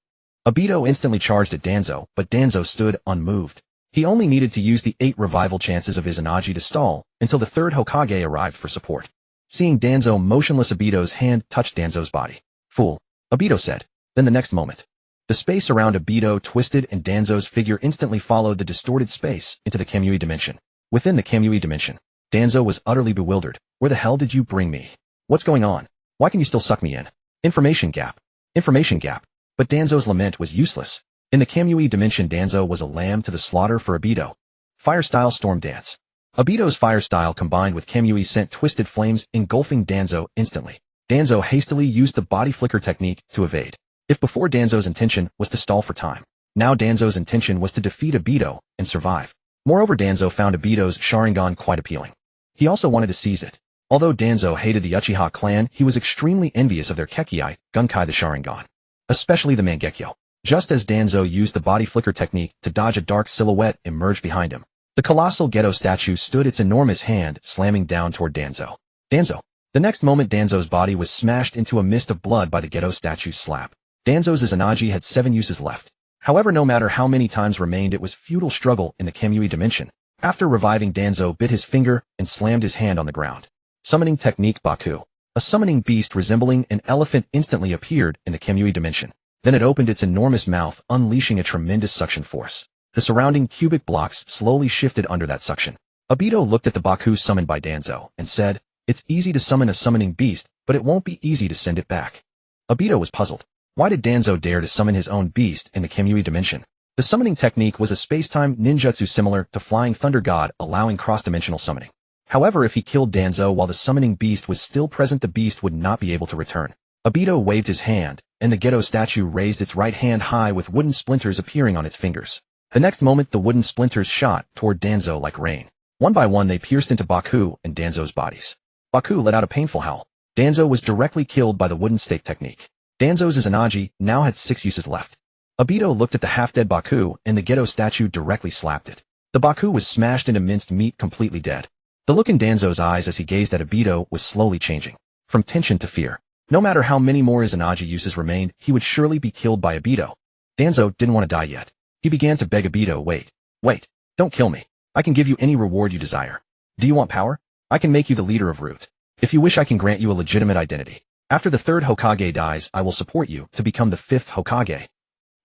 A: Obito instantly charged at Danzo, but Danzo stood unmoved. He only needed to use the 8 revival chances of Izanagi to stall until the third Hokage arrived for support. Seeing Danzo motionless, Obito's hand touched Danzo's body. "Fool," Obito said. Then the next moment, the space around Obito twisted and Danzo's figure instantly followed the distorted space into the Kamui dimension. Within the Kamui dimension, Danzo was utterly bewildered. "Where the hell did you bring me? What's going on? Why can you still suck me in? Information gap. Information gap." But Danzo's lament was useless. In the Kamui dimension, Danzo was a lamb to the slaughter for Obito. Fire-style storm dance. Obito's fire style combined with Kamui sent twisted flames engulfing Danzo instantly. Danzo hastily used the body flicker technique to evade. If before Danzo's intention was to stall for time, now Danzo's intention was to defeat Obito and survive. Moreover, Danzo found Obito's Sharingan quite appealing. He also wanted to seize it. Although Danzo hated the Uchiha clan, he was extremely envious of their Kekkei, Genkai the Sharingan. Especially the Mangekyō. Just as Danzo used the body flicker technique to dodge, a dark silhouette emerged behind him. The colossal Geto statue stood, its enormous hand slamming down toward Danzo. Danzo. The next moment, Danzo's body was smashed into a mist of blood by the Geto statue's slap. Danzo's Izanagi had 7 uses left. However, no matter how many times remained, it was futile struggle in the Kamui dimension. After reviving, Danzo bit his finger and slammed his hand on the ground. Summoning technique Baku. A summoning beast resembling an elephant instantly appeared in the Kamui dimension. Then it opened its enormous mouth, unleashing a tremendous suction force. The surrounding cubic blocks slowly shifted under that suction. Obito looked at the Baku summoned by Danzo and said, "It's easy to summon a summoning beast, but it won't be easy to send it back." Obito was puzzled. Why did Danzo dare to summon his own beast in the Kamui dimension? The summoning technique was a space-time ninjutsu similar to Flying Thunder God, allowing cross-dimensional summoning. However, if he killed Danzo while the summoning beast was still present, the beast would not be able to return. Obito waved his hand, and the Geto statue raised its right hand high with wooden splinters appearing on its fingers. The next moment, the wooden splinters shot toward Danzo like rain. One by one, they pierced into Baku and Danzo's bodies. Baku let out a painful howl. Danzo was directly killed by the wooden stake technique. Danzo's Izanagi now had 6 uses left. Obito looked at the half-dead Baku, and the Geto statue directly slapped it. The Baku was smashed into minced meat, completely dead. The look in Danzo's eyes as he gazed at Obito was slowly changing, from tension to fear. No matter how many more Izanagi uses remained, he would surely be killed by Obito. Danzo didn't want to die yet. He began to beg Obito, wait, don't kill me. I can give you any reward you desire. Do you want power? I can make you the leader of Root. If you wish, I can grant you a legitimate identity. After the third Hokage dies, I will support you to become the 5th Hokage.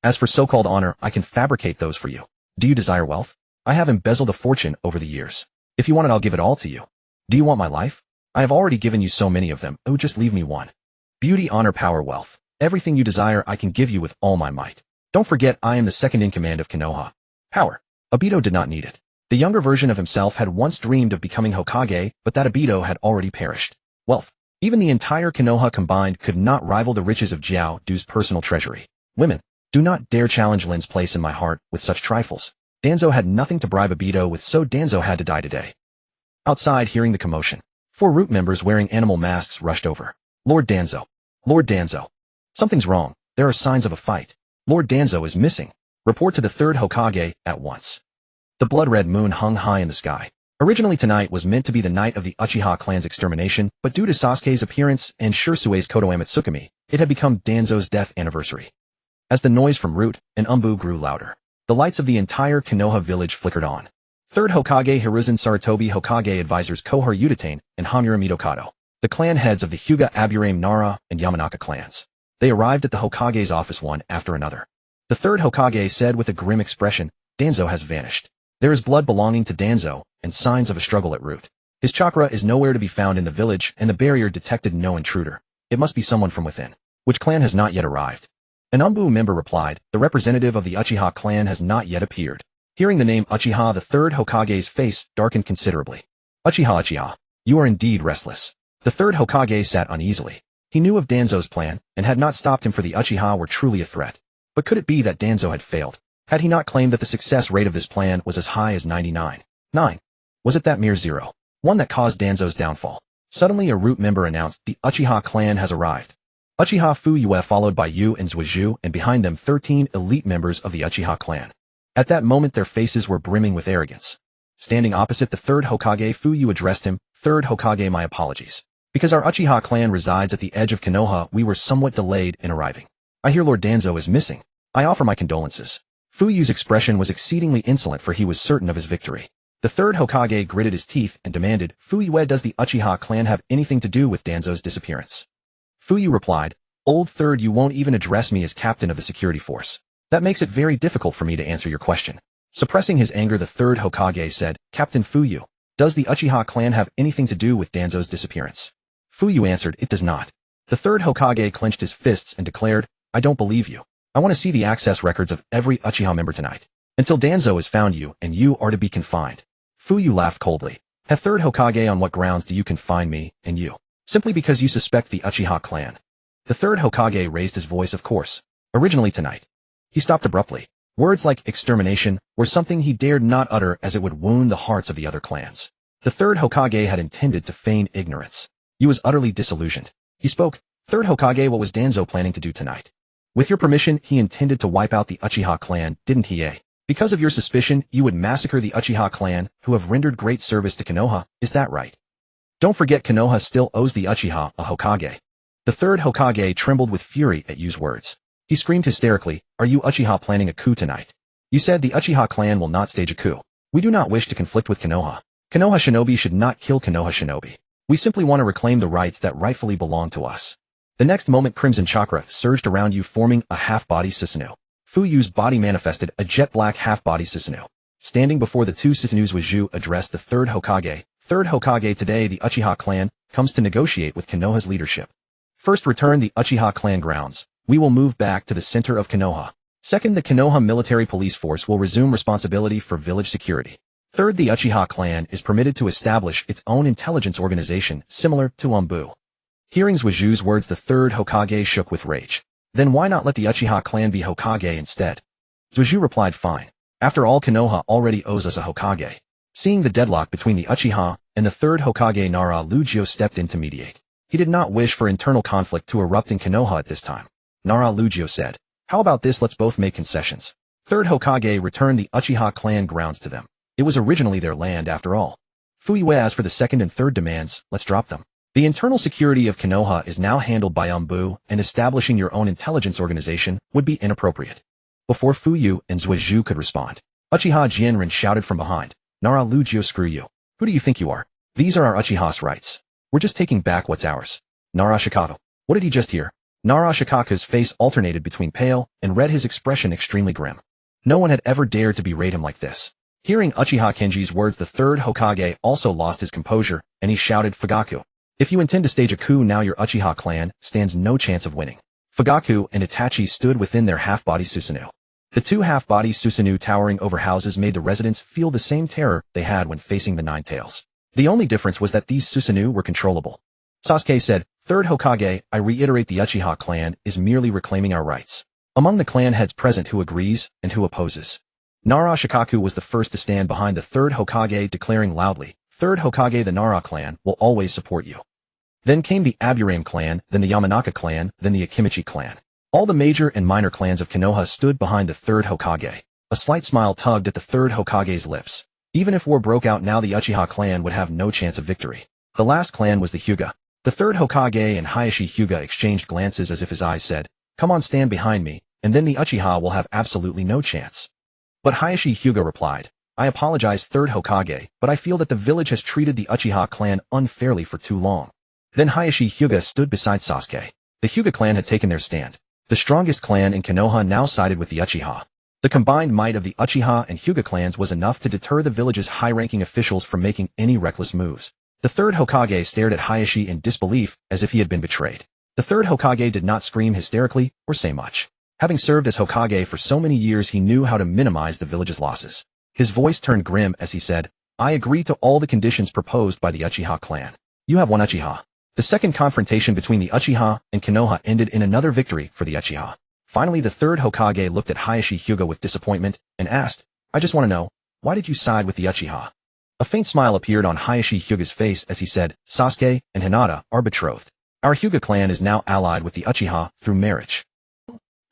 A: As for so-called honor, I can fabricate those for you. Do you desire wealth? I have embezzled a fortune over the years. If you want it, I'll give it all to you. Do you want my life? I have already given you so many of them. Oh, just leave me one. Beauty, honor, power, wealth. Everything you desire, I can give you with all my might. Don't forget, I am the second in command of Konoha. Power. Obito did not need it. The younger version of himself had once dreamed of becoming Hokage, but that Obito had already perished. Wealth. Even the entire Konoha combined could not rival the riches of Jiao Du's personal treasury. Women. Do not dare challenge Lin's place in my heart with such trifles. Danzo had nothing to bribe Obito with, so Danzo had to die today. Outside, hearing the commotion, 4 root members wearing animal masks rushed over. Lord Danzo. Lord Danzo. Something's wrong. There are signs of a fight. Lord Danzo is missing. Report to the 3rd Hokage at once. The blood-red moon hung high in the sky. Originally tonight was meant to be the night of the Uchiha clan's extermination, but due to Sasuke's appearance and Shirsue's Kotoe Mitsukami, it had become Danzo's death anniversary. As the noise from Root and Umbu grew louder, the lights of the entire Konoha village flickered on. 3rd Hokage Hiruzen Sarutobi, Hokage advisors Kohar Utatane and Hamura Mitokado, the clan heads of the Hyuga, Aburame, Nara, and Yamanaka clans. They arrived at the Hokage's office one after another. The 3rd Hokage said with a grim expression, Danzo has vanished. There is blood belonging to Danzo, and signs of a struggle at Root. His chakra is nowhere to be found in the village, and the barrier detected no intruder. It must be someone from within. Which clan has not yet arrived? An Umbu member replied, the representative of the Uchiha clan has not yet appeared. Hearing the name Uchiha, the 3rd Hokage's face darkened considerably. Uchiha, you are indeed restless. The 3rd Hokage sat uneasily. He knew of Danzo's plan, and had not stopped him, for the Uchiha were truly a threat. But could it be that Danzo had failed? Had he not claimed that the success rate of this plan was as high as 99.9? Was it that mere 0.1 that caused Danzo's downfall? Suddenly a root member announced, the Uchiha clan has arrived. Uchiha Fuyue followed by Yu and Zuiju, and behind them 13 elite members of the Uchiha clan. At that moment their faces were brimming with arrogance. Standing opposite the 3rd Hokage, Fuyue addressed him, 3rd Hokage, my apologies. Because our Uchiha clan resides at the edge of Konoha, we were somewhat delayed in arriving. I hear Lord Danzo is missing. I offer my condolences. Fuyue's expression was exceedingly insolent, for he was certain of his victory. The 3rd Hokage gritted his teeth and demanded, Fuyue, does the Uchiha clan have anything to do with Danzo's disappearance? Fuyue replied, Old 3rd, you won't even address me as captain of the security force. That makes it very difficult for me to answer your question. Suppressing his anger, the 3rd Hokage said, Captain Fuyue, does the Uchiha clan have anything to do with Danzo's disappearance? Fuyue answered, it does not. The 3rd Hokage clenched his fists and declared, I don't believe you. I want to see the access records of every Uchiha member tonight. Until Danzo has found you, and you are to be confined. Fuyue laughed coldly. The 3rd Hokage, on what grounds do you confine me, and you? Simply because you suspect the Uchiha clan. The 3rd Hokage raised his voice, of course. Originally tonight. He stopped abruptly. Words like extermination were something he dared not utter, as it would wound the hearts of the other clans. The 3rd Hokage had intended to feign ignorance. He was utterly disillusioned. He spoke, 3rd Hokage, what was Danzo planning to do tonight? With your permission, he intended to wipe out the Uchiha clan, didn't he, eh? Because of your suspicion, you would massacre the Uchiha clan, who have rendered great service to Konoha, is that right? Don't forget, Konoha still owes the Uchiha a Hokage. The 3rd Hokage trembled with fury at Yu's words. He screamed hysterically, are you Uchiha planning a coup tonight? You said the Uchiha clan will not stage a coup. We do not wish to conflict with Konoha. Konoha shinobi should not kill Konoha shinobi. We simply want to reclaim the rights that rightfully belong to us. The next moment crimson chakra surged around you, forming a half-body Susanoo. Fuyue's body manifested a jet-black half-body Susanoo. Standing before the 2 Susanuos, Zuiju addressed the 3rd Hokage. 3rd Hokage, today the Uchiha clan comes to negotiate with Konoha's leadership. First, return the Uchiha clan grounds. We will move back to the center of Konoha. Second, the Konoha military police force will resume responsibility for village security. Third, the Uchiha clan is permitted to establish its own intelligence organization, similar to Umbu. Hearing Zuiju's words, the 3rd Hokage shook with rage. Then why not let the Uchiha clan be Hokage instead? Zuiju replied, fine. After all, Konoha already owes us a Hokage. Seeing the deadlock between the Uchiha and the 3rd Hokage, Nara Lujio stepped in to mediate. He did not wish for internal conflict to erupt in Konoha at this time. Nara Lujio said, how about this, let's both make concessions. 3rd Hokage returned the Uchiha clan grounds to them. It was originally their land after all. Fuyue, as for the 2nd and 3rd demands, let's drop them. The internal security of Konoha is now handled by Umbu, and establishing your own intelligence organization would be inappropriate. Before Fuyue and Zuiju could respond, Uchiha Jianren shouted from behind, Nara Lujio, screw you. Who do you think you are? These are our Uchiha's rights. We're just taking back what's ours. Nara Shikato. What did he just hear? Narashikaku's face alternated between pale and red, his expression extremely grim. No one had ever dared to berate him like this. Hearing Uchiha Kenji's words, the third Hokage also lost his composure, and he shouted, Fugaku. If you intend to stage a coup now, your Uchiha clan stands no chance of winning. Fugaku and Itachi stood within their half-body Susanoo. The two half-body Susanoo towering over houses made the residents feel the same terror they had when facing the Nine Tails. The only difference was that these Susanoo were controllable. Sasuke said, Third Hokage, I reiterate, the Uchiha clan is merely reclaiming our rights. Among the clan heads present, who agrees and who opposes? Narashikaku was the first to stand behind the third Hokage, declaring loudly, Third Hokage, the Nara clan will always support you. Then came the Aburame clan, then the Yamanaka clan, then the Akimichi clan. All the major and minor clans of Konoha stood behind the third Hokage. A slight smile tugged at the third Hokage's lips. Even if war broke out now, the Uchiha clan would have no chance of victory. The last clan was the Hyuga. The third Hokage and Hayashi Hyuga exchanged glances as if his eyes said, Come on, stand behind me, and then the Uchiha will have absolutely no chance. But Hayashi Hyuga replied, I apologize, third Hokage, but I feel that the village has treated the Uchiha clan unfairly for too long. Then Hayashi Hyuga stood beside Sasuke. The Hyuga clan had taken their stand. The strongest clan in Konoha now sided with the Uchiha. The combined might of the Uchiha and Hyuga clans was enough to deter the village's high-ranking officials from making any reckless moves. The third Hokage stared at Hayashi in disbelief, as if he had been betrayed. The third Hokage did not scream hysterically or say much. Having served as Hokage for so many years, he knew how to minimize the village's losses. His voice turned grim as he said, I agree to all the conditions proposed by the Uchiha clan. You have one Uchiha. The second confrontation between the Uchiha and Konoha ended in another victory for the Uchiha. Finally, the third Hokage looked at Hayashi Hyuga with disappointment and asked, I just want to know, why did you side with the Uchiha? A faint smile appeared on Hayashi Hyuga's face as he said, Sasuke and Hinata are betrothed. Our Hyuga clan is now allied with the Uchiha through marriage.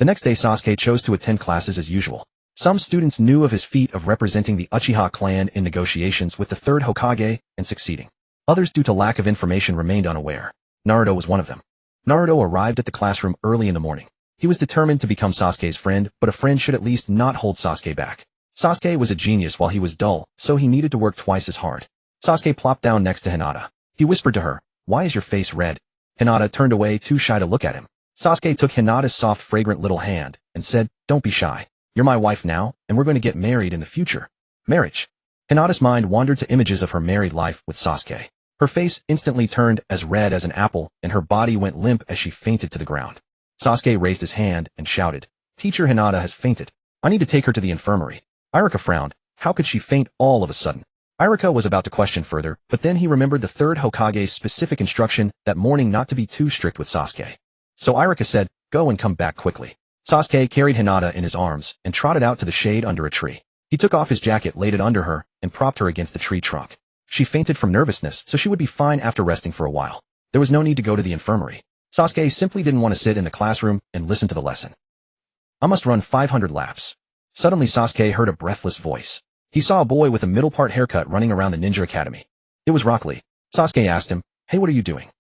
A: The next day, Sasuke chose to attend classes as usual. Some students knew of his feat of representing the Uchiha clan in negotiations with the third Hokage and succeeding. Others, due to lack of information, remained unaware. Naruto was one of them. Naruto arrived at the classroom early in the morning. He was determined to become Sasuke's friend, but a friend should at least not hold Sasuke back. Sasuke was a genius while he was dull, so he needed to work twice as hard. Sasuke plopped down next to Hinata. He whispered to her, Why is your face red? Hinata turned away, too shy to look at him. Sasuke took Hinata's soft, fragrant little hand and said, Don't be shy. You're my wife now, and we're going to get married in the future. Marriage. Hinata's mind wandered to images of her married life with Sasuke. Her face instantly turned as red as an apple, and her body went limp as she fainted to the ground. Sasuke raised his hand and shouted, Teacher, Hinata has fainted. I need to take her to the infirmary. Iruka frowned. How could she faint all of a sudden? Iruka was about to question further, but then he remembered the third Hokage's specific instruction that morning not to be too strict with Sasuke. So Iruka said, Go and come back quickly. Sasuke carried Hinata in his arms and trotted out to the shade under a tree. He took off his jacket, laid it under her, and propped her against the tree trunk. She fainted from nervousness, so she would be fine after resting for a while. There was no need to go to the infirmary. Sasuke simply didn't want to sit in the classroom and listen to the lesson. I must run 500 laps. Suddenly Sasuke heard a breathless voice. He saw a boy with a middle-part haircut running around the ninja academy. It was Rock Lee. Sasuke asked him, Hey, what are you doing?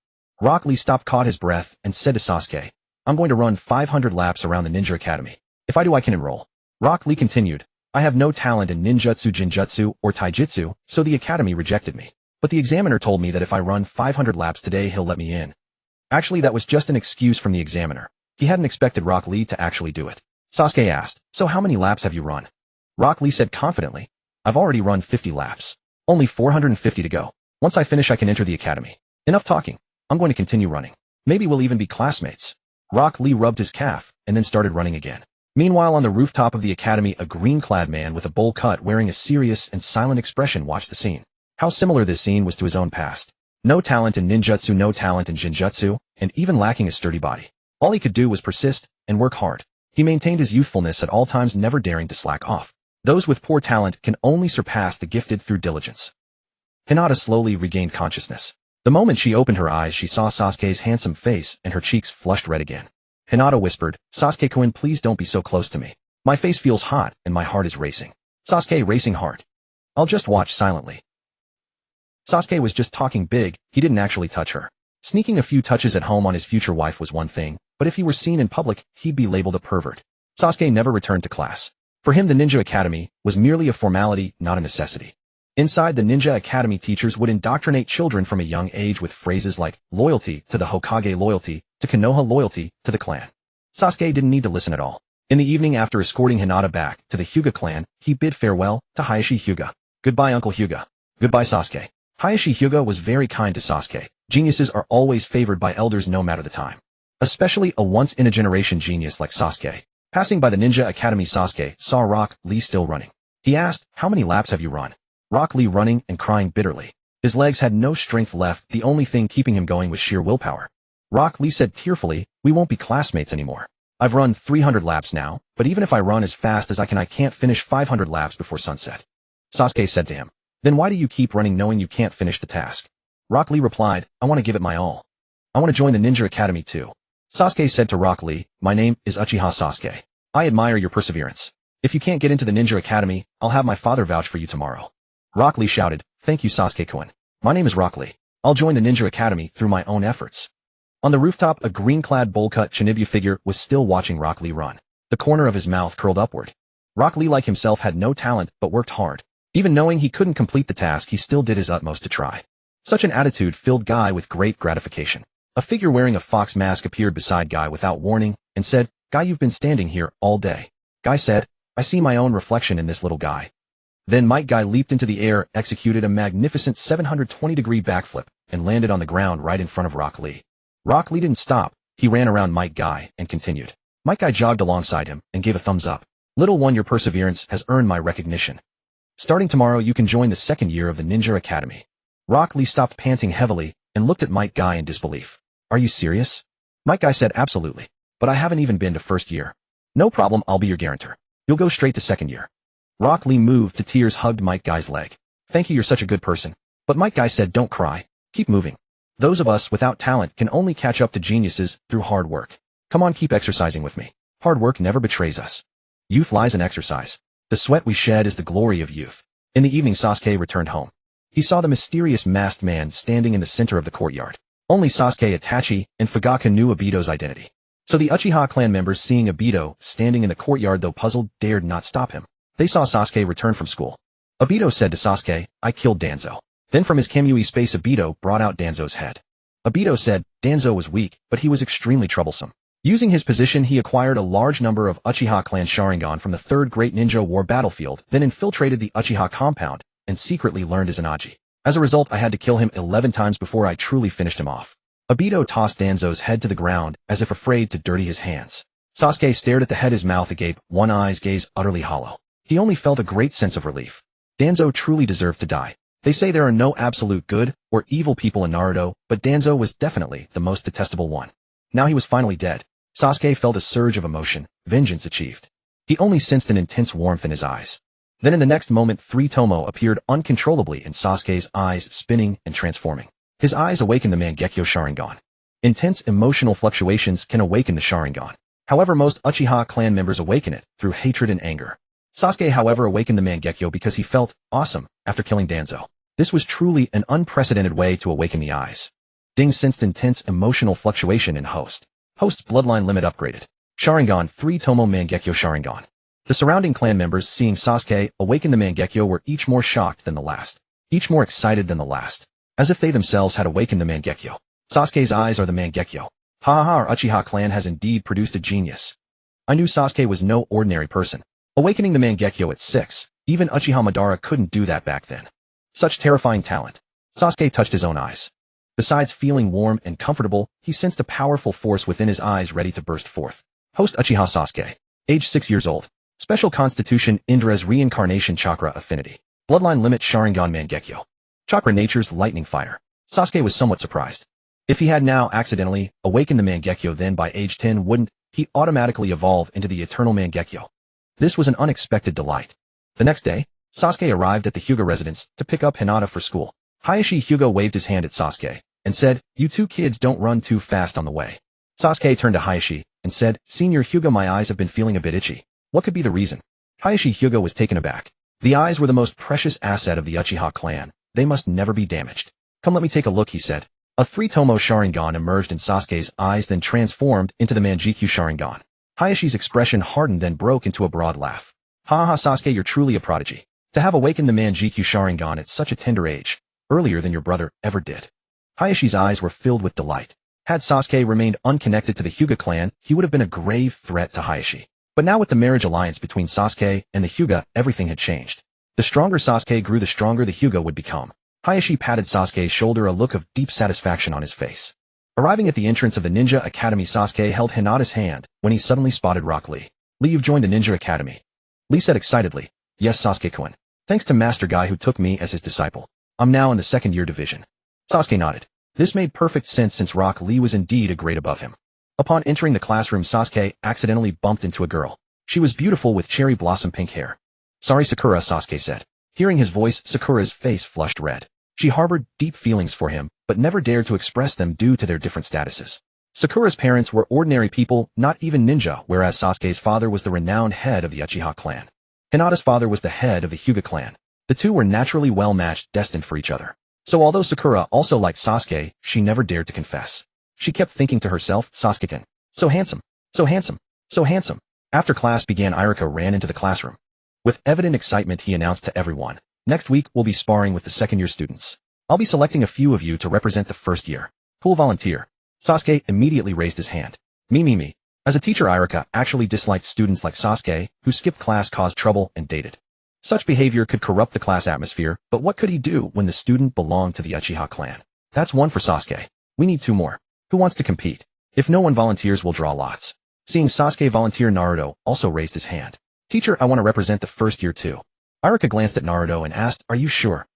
A: Rock Lee stopped, caught his breath, and said to Sasuke, I'm going to run 500 laps around the ninja academy. If I do, I can enroll. Rock Lee continued, I have no talent in ninjutsu, jinjutsu, or taijutsu, so the academy rejected me. But the examiner told me that if I run 500 laps today, he'll let me in. Actually, that was just an excuse from the examiner. He hadn't expected Rock Lee to actually do it. Sasuke asked, So how many laps have you run? Rock Lee said confidently, I've already run 50 laps. Only 450 to go. Once I finish, I can enter the academy. Enough talking. I'm going to continue running. Maybe we'll even be classmates. Rock Lee rubbed his calf and then started running again. Meanwhile, on the rooftop of the academy, a green-clad man with a bowl cut wearing a serious and silent expression watched the scene. How similar this scene was to his own past. No talent in ninjutsu, no talent in jinjutsu, and even lacking a sturdy body. All he could do was persist and work hard. He maintained his youthfulness at all times, never daring to slack off. Those with poor talent can only surpass the gifted through diligence. Hinata slowly regained consciousness. The moment she opened her eyes, she saw Sasuke's handsome face and her cheeks flushed red again. Hinata whispered, Sasuke-kun, please don't be so close to me. My face feels hot and my heart is racing. Sasuke, racing heart. I'll just watch silently. Sasuke was just talking big, he didn't actually touch her. Sneaking a few touches at home on his future wife was one thing, but if he were seen in public, he'd be labeled a pervert. Sasuke never returned to class. For him, the Ninja Academy was merely a formality, not a necessity. Inside the Ninja Academy, teachers would indoctrinate children from a young age with phrases like loyalty to the Hokage, loyalty to Konoha loyalty to the clan. Sasuke didn't need to listen at all. In the evening after escorting Hinata back to the Hyuga clan, he bid farewell to Hayashi Hyuga. Goodbye Uncle Hyuga. Goodbye Sasuke. Hayashi Hyuga was very kind to Sasuke. Geniuses are always favored by elders no matter the time. Especially a once-in-a-generation genius like Sasuke. Passing by the Ninja Academy, Sasuke saw Rock Lee still running. He asked, "How many laps have you run?" Rock Lee running and crying bitterly. His legs had no strength left, the only thing keeping him going was sheer willpower. Rock Lee said tearfully, "We won't be classmates anymore. I've run 300 laps now, but even if I run as fast as I can't finish 500 laps before sunset." Sasuke said to him, "Then why do you keep running knowing you can't finish the task?" Rock Lee replied, "I want to give it my all. I want to join the Ninja Academy too." Sasuke said to Rock Lee, "My name is Uchiha Sasuke. I admire your perseverance. If you can't get into the Ninja Academy, I'll have my father vouch for you tomorrow." Rock Lee shouted, "Thank you Sasuke-kun. My name is Rock Lee. I'll join the Ninja Academy through my own efforts." On the rooftop, a green-clad bowl-cut Shinibu figure was still watching Rock Lee run. The corner of his mouth curled upward. Rock Lee, like himself, had no talent but worked hard. Even knowing he couldn't complete the task, he still did his utmost to try. Such an attitude filled Guy with great gratification. A figure wearing a fox mask appeared beside Guy without warning and said, "Guy, you've been standing here all day." Guy said, "I see my own reflection in this little guy." Then Might Guy leaped into the air, executed a magnificent 720-degree backflip, and landed on the ground right in front of Rock Lee. Rock Lee didn't stop. He ran around Might Guy and continued. Might Guy jogged alongside him and gave a thumbs up. "Little one, your perseverance has earned my recognition. Starting tomorrow, you can join the second year of the Ninja Academy." Rock Lee stopped panting heavily and looked at Might Guy in disbelief. "Are you serious?" Might Guy said, "Absolutely. But I haven't even been to first year." "No problem, I'll be your guarantor. You'll go straight to second year." Rock Lee, moved to tears, hugged Might Guy's leg. "Thank you, you're such a good person." But Might Guy said, "Don't cry. Keep moving. Those of us without talent can only catch up to geniuses through hard work. Come on, keep exercising with me. Hard work never betrays us. Youth lies in exercise. The sweat we shed is the glory of youth." In the evening, Sasuke returned home. He saw the mysterious masked man standing in the center of the courtyard. Only Sasuke, Itachi, and Fugaka knew Obito's identity. So the Uchiha clan members, seeing Obito standing in the courtyard, though puzzled, dared not stop him. They saw Sasuke return from school. Obito said to Sasuke, "I killed Danzo." Then from his Kamui space, Obito brought out Danzo's head. Obito said, Danzo was weak, but he was extremely troublesome. Using his position, he acquired a large number of Uchiha clan Sharingan from the Third Great Ninja War battlefield, then infiltrated the Uchiha compound, and secretly learned his Anaji. As a result, I had to kill him 11 times before I truly finished him off. Obito tossed Danzo's head to the ground, as if afraid to dirty his hands. Sasuke stared at the head, his mouth agape, one eye's gaze utterly hollow. He only felt a great sense of relief. Danzo truly deserved to die. They say there are no absolute good or evil people in Naruto, but Danzo was definitely the most detestable one. Now he was finally dead. Sasuke felt a surge of emotion, vengeance achieved. He only sensed an intense warmth in his eyes. Then in the next moment, Three-Tomoe appeared uncontrollably in Sasuke's eyes, spinning and transforming. His eyes awakened the Mangekyō Sharingan. Intense emotional fluctuations can awaken the Sharingan. However, most Uchiha clan members awaken it through hatred and anger. Sasuke, however, awakened the Mangekyō because he felt awesome after killing Danzo. This was truly an unprecedented way to awaken the eyes. Ding sensed intense emotional fluctuation in Host's bloodline limit upgraded. Sharingan, Three-Tomoe Mangekyō Sharingan. The surrounding clan members, seeing Sasuke awaken the Mangekyō, were each more shocked than the last, each more excited than the last, as if they themselves had awakened the Mangekyō. Sasuke's eyes are the Mangekyō. Ha ha ha, our Uchiha clan has indeed produced a genius. I knew Sasuke was no ordinary person. Awakening the Mangekyō at 6, even Uchiha Madara couldn't do that back then. Such terrifying talent. Sasuke touched his own eyes. Besides feeling warm and comfortable, he sensed a powerful force within his eyes ready to burst forth. Host Uchiha Sasuke. Age 6 years old. Special Constitution Indra's Reincarnation Chakra Affinity. Bloodline Limit Sharingan Mangekyō. Chakra Nature's Lightning Fire. Sasuke was somewhat surprised. If he had now accidentally awakened the Mangekyō, then by age 10 wouldn't he automatically evolve into the Eternal Mangekyō? This was an unexpected delight. The next day, Sasuke arrived at the Hyuga residence to pick up Hinata for school. Hayashi Hyuga waved his hand at Sasuke and said, "You two kids don't run too fast on the way." Sasuke turned to Hayashi and said, "Senior Hyuga, my eyes have been feeling a bit itchy. What could be the reason?" Hayashi Hyuga was taken aback. The eyes were the most precious asset of the Uchiha clan. They must never be damaged. "Come, let me take a look," he said. A Three-Tomoe Sharingan emerged in Sasuke's eyes, then transformed into the Mangekyō Sharingan. Hayashi's expression hardened, then broke into a broad laugh. "Ha ha, Sasuke, you're truly a prodigy. To have awakened the Mangekyō Sharingan at such a tender age, earlier than your brother ever did." Hayashi's eyes were filled with delight. Had Sasuke remained unconnected to the Hyuga clan, he would have been a grave threat to Hayashi. But now with the marriage alliance between Sasuke and the Hyuga, everything had changed. The stronger Sasuke grew, the stronger the Hyuga would become. Hayashi patted Sasuke's shoulder, a look of deep satisfaction on his face. Arriving at the entrance of the Ninja Academy, Sasuke held Hinata's hand when he suddenly spotted Rock Lee. "Lee, you've joined the Ninja Academy." Lee said excitedly. "Yes, Sasuke-kun. Thanks to Master Guy who took me as his disciple. I'm now in the second-year division." Sasuke nodded. This made perfect sense since Rock Lee was indeed a grade above him. Upon entering the classroom, Sasuke accidentally bumped into a girl. She was beautiful with cherry blossom pink hair. "Sorry, Sakura," Sasuke said. Hearing his voice, Sakura's face flushed red. She harbored deep feelings for him, but never dared to express them due to their different statuses. Sakura's parents were ordinary people, not even ninja, whereas Sasuke's father was the renowned head of the Uchiha clan. Hinata's father was the head of the Hyuga clan. The two were naturally well-matched, destined for each other. So although Sakura also liked Sasuke, she never dared to confess. She kept thinking to herself, "Sasuke-kun. So handsome. So handsome. So handsome." After class began, Irika ran into the classroom. With evident excitement, he announced to everyone, "Next week, we'll be sparring with the second-year students. I'll be selecting a few of you to represent the first year. Who'll volunteer?" Sasuke immediately raised his hand. Me. As a teacher, Irika actually disliked students like Sasuke, who skipped class, caused trouble, and dated. Such behavior could corrupt the class atmosphere, but what could he do when the student belonged to the Uchiha clan? "That's one for Sasuke. We need two more. Who wants to compete? If no one volunteers, we'll draw lots." Seeing Sasuke volunteer, Naruto also raised his hand. "Teacher, I want to represent the first year too." Irika glanced at Naruto and asked, "Are you sure?"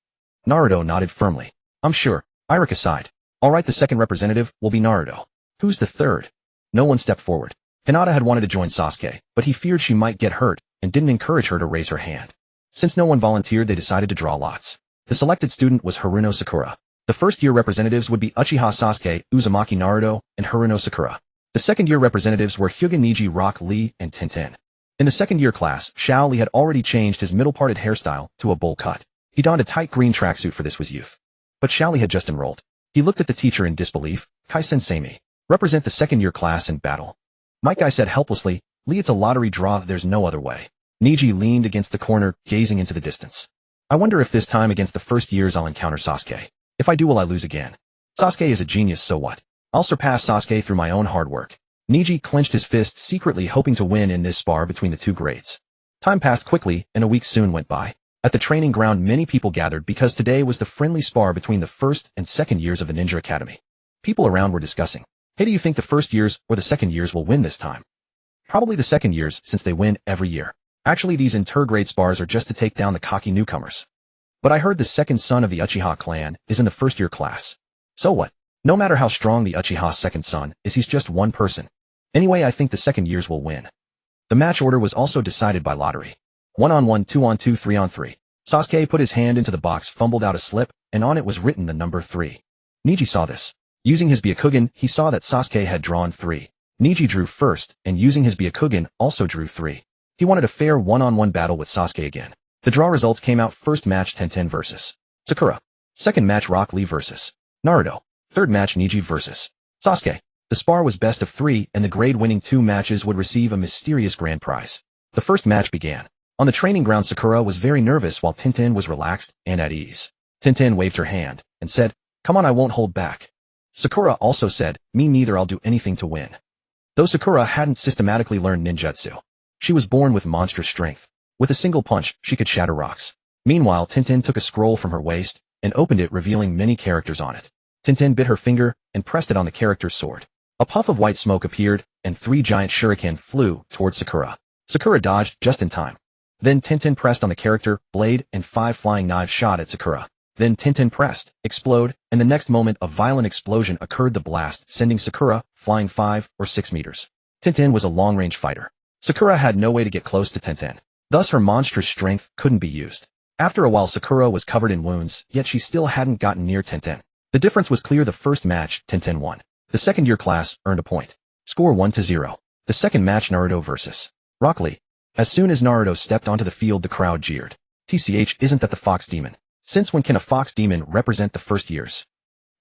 A: Naruto nodded firmly. "I'm sure." Irika sighed. "All right, the second representative will be Naruto." "Who's the third?" No one stepped forward. Hinata had wanted to join Sasuke, but he feared she might get hurt and didn't encourage her to raise her hand. Since no one volunteered, they decided to draw lots. The selected student was Haruno Sakura. The first-year representatives would be Uchiha Sasuke, Uzumaki Naruto, and Haruno Sakura. The second-year representatives were Hyuga Neji, Rock Lee, and Tintin. In the second-year class, Xiao Li had already changed his middle-parted hairstyle to a bowl cut. He donned a tight green tracksuit for this was youth. But Xiao Li had just enrolled. He looked at the teacher in disbelief. "Kai-sensei me. Represent the second-year class in battle." Mike Guy said helplessly, "Lee, it's a lottery draw, there's no other way." Neji leaned against the corner, gazing into the distance. "I wonder if this time against the first years I'll encounter Sasuke. If I do, will I lose again? Sasuke is a genius, so what? I'll surpass Sasuke through my own hard work." Neji clenched his fist, secretly hoping to win in this spar between the two grades. Time passed quickly, and a week soon went by. At the training ground, many people gathered because today was the friendly spar between the first and second years of the Ninja Academy. People around were discussing, "Hey, do you think the first years or the second years will win this time?" "Probably the second years, since they win every year. Actually, these intergrade spars are just to take down the cocky newcomers." "But I heard the second son of the Uchiha clan is in the first-year class." "So what? No matter how strong the Uchiha's second son is, he's just one person. Anyway, I think the second years will win." The match order was also decided by lottery. 1-on-1, 2-on-2, 3-on-3. Sasuke put his hand into the box, fumbled out a slip, and on it was written the number 3. Neji saw this. Using his Byakugan, he saw that Sasuke had drawn 3. Neji drew first, and using his Byakugan, also drew 3. He wanted a fair 1-on-1 battle with Sasuke again. The draw results came out: first match Tintin vs. Sakura. Second match Rock Lee vs. Naruto. Third match Neji vs. Sasuke. The spar was best of 3, and the grade-winning 2 matches would receive a mysterious grand prize. The first match began. On the training ground, Sakura was very nervous while Tintin was relaxed and at ease. Tintin waved her hand and said, "Come on, I won't hold back." Sakura also said, "Me neither, I'll do anything to win." Though Sakura hadn't systematically learned ninjutsu, she was born with monstrous strength. With a single punch, she could shatter rocks. Meanwhile, Tintin took a scroll from her waist and opened it, revealing many characters on it. Tintin bit her finger and pressed it on the character's sword. A puff of white smoke appeared, and 3 giant shuriken flew towards Sakura. Sakura dodged just in time. Then Tintin pressed on the character blade, and 5 flying knives shot at Sakura. Then Tintin pressed, explode, and the next moment a violent explosion occurred, the blast sending Sakura flying 5 or 6 meters. Tintin was a long-range fighter. Sakura had no way to get close to Tintin. Thus her monstrous strength couldn't be used. After a while, Sakura was covered in wounds, yet she still hadn't gotten near Tintin. The difference was clear. The first match, Tintin won. The second-year class earned a point. Score 1-0. The second match, Naruto vs. Rock Lee. As soon as Naruto stepped onto the field, the crowd jeered. "TCH, isn't that the Fox Demon? Since when can a Fox Demon represent the first years?"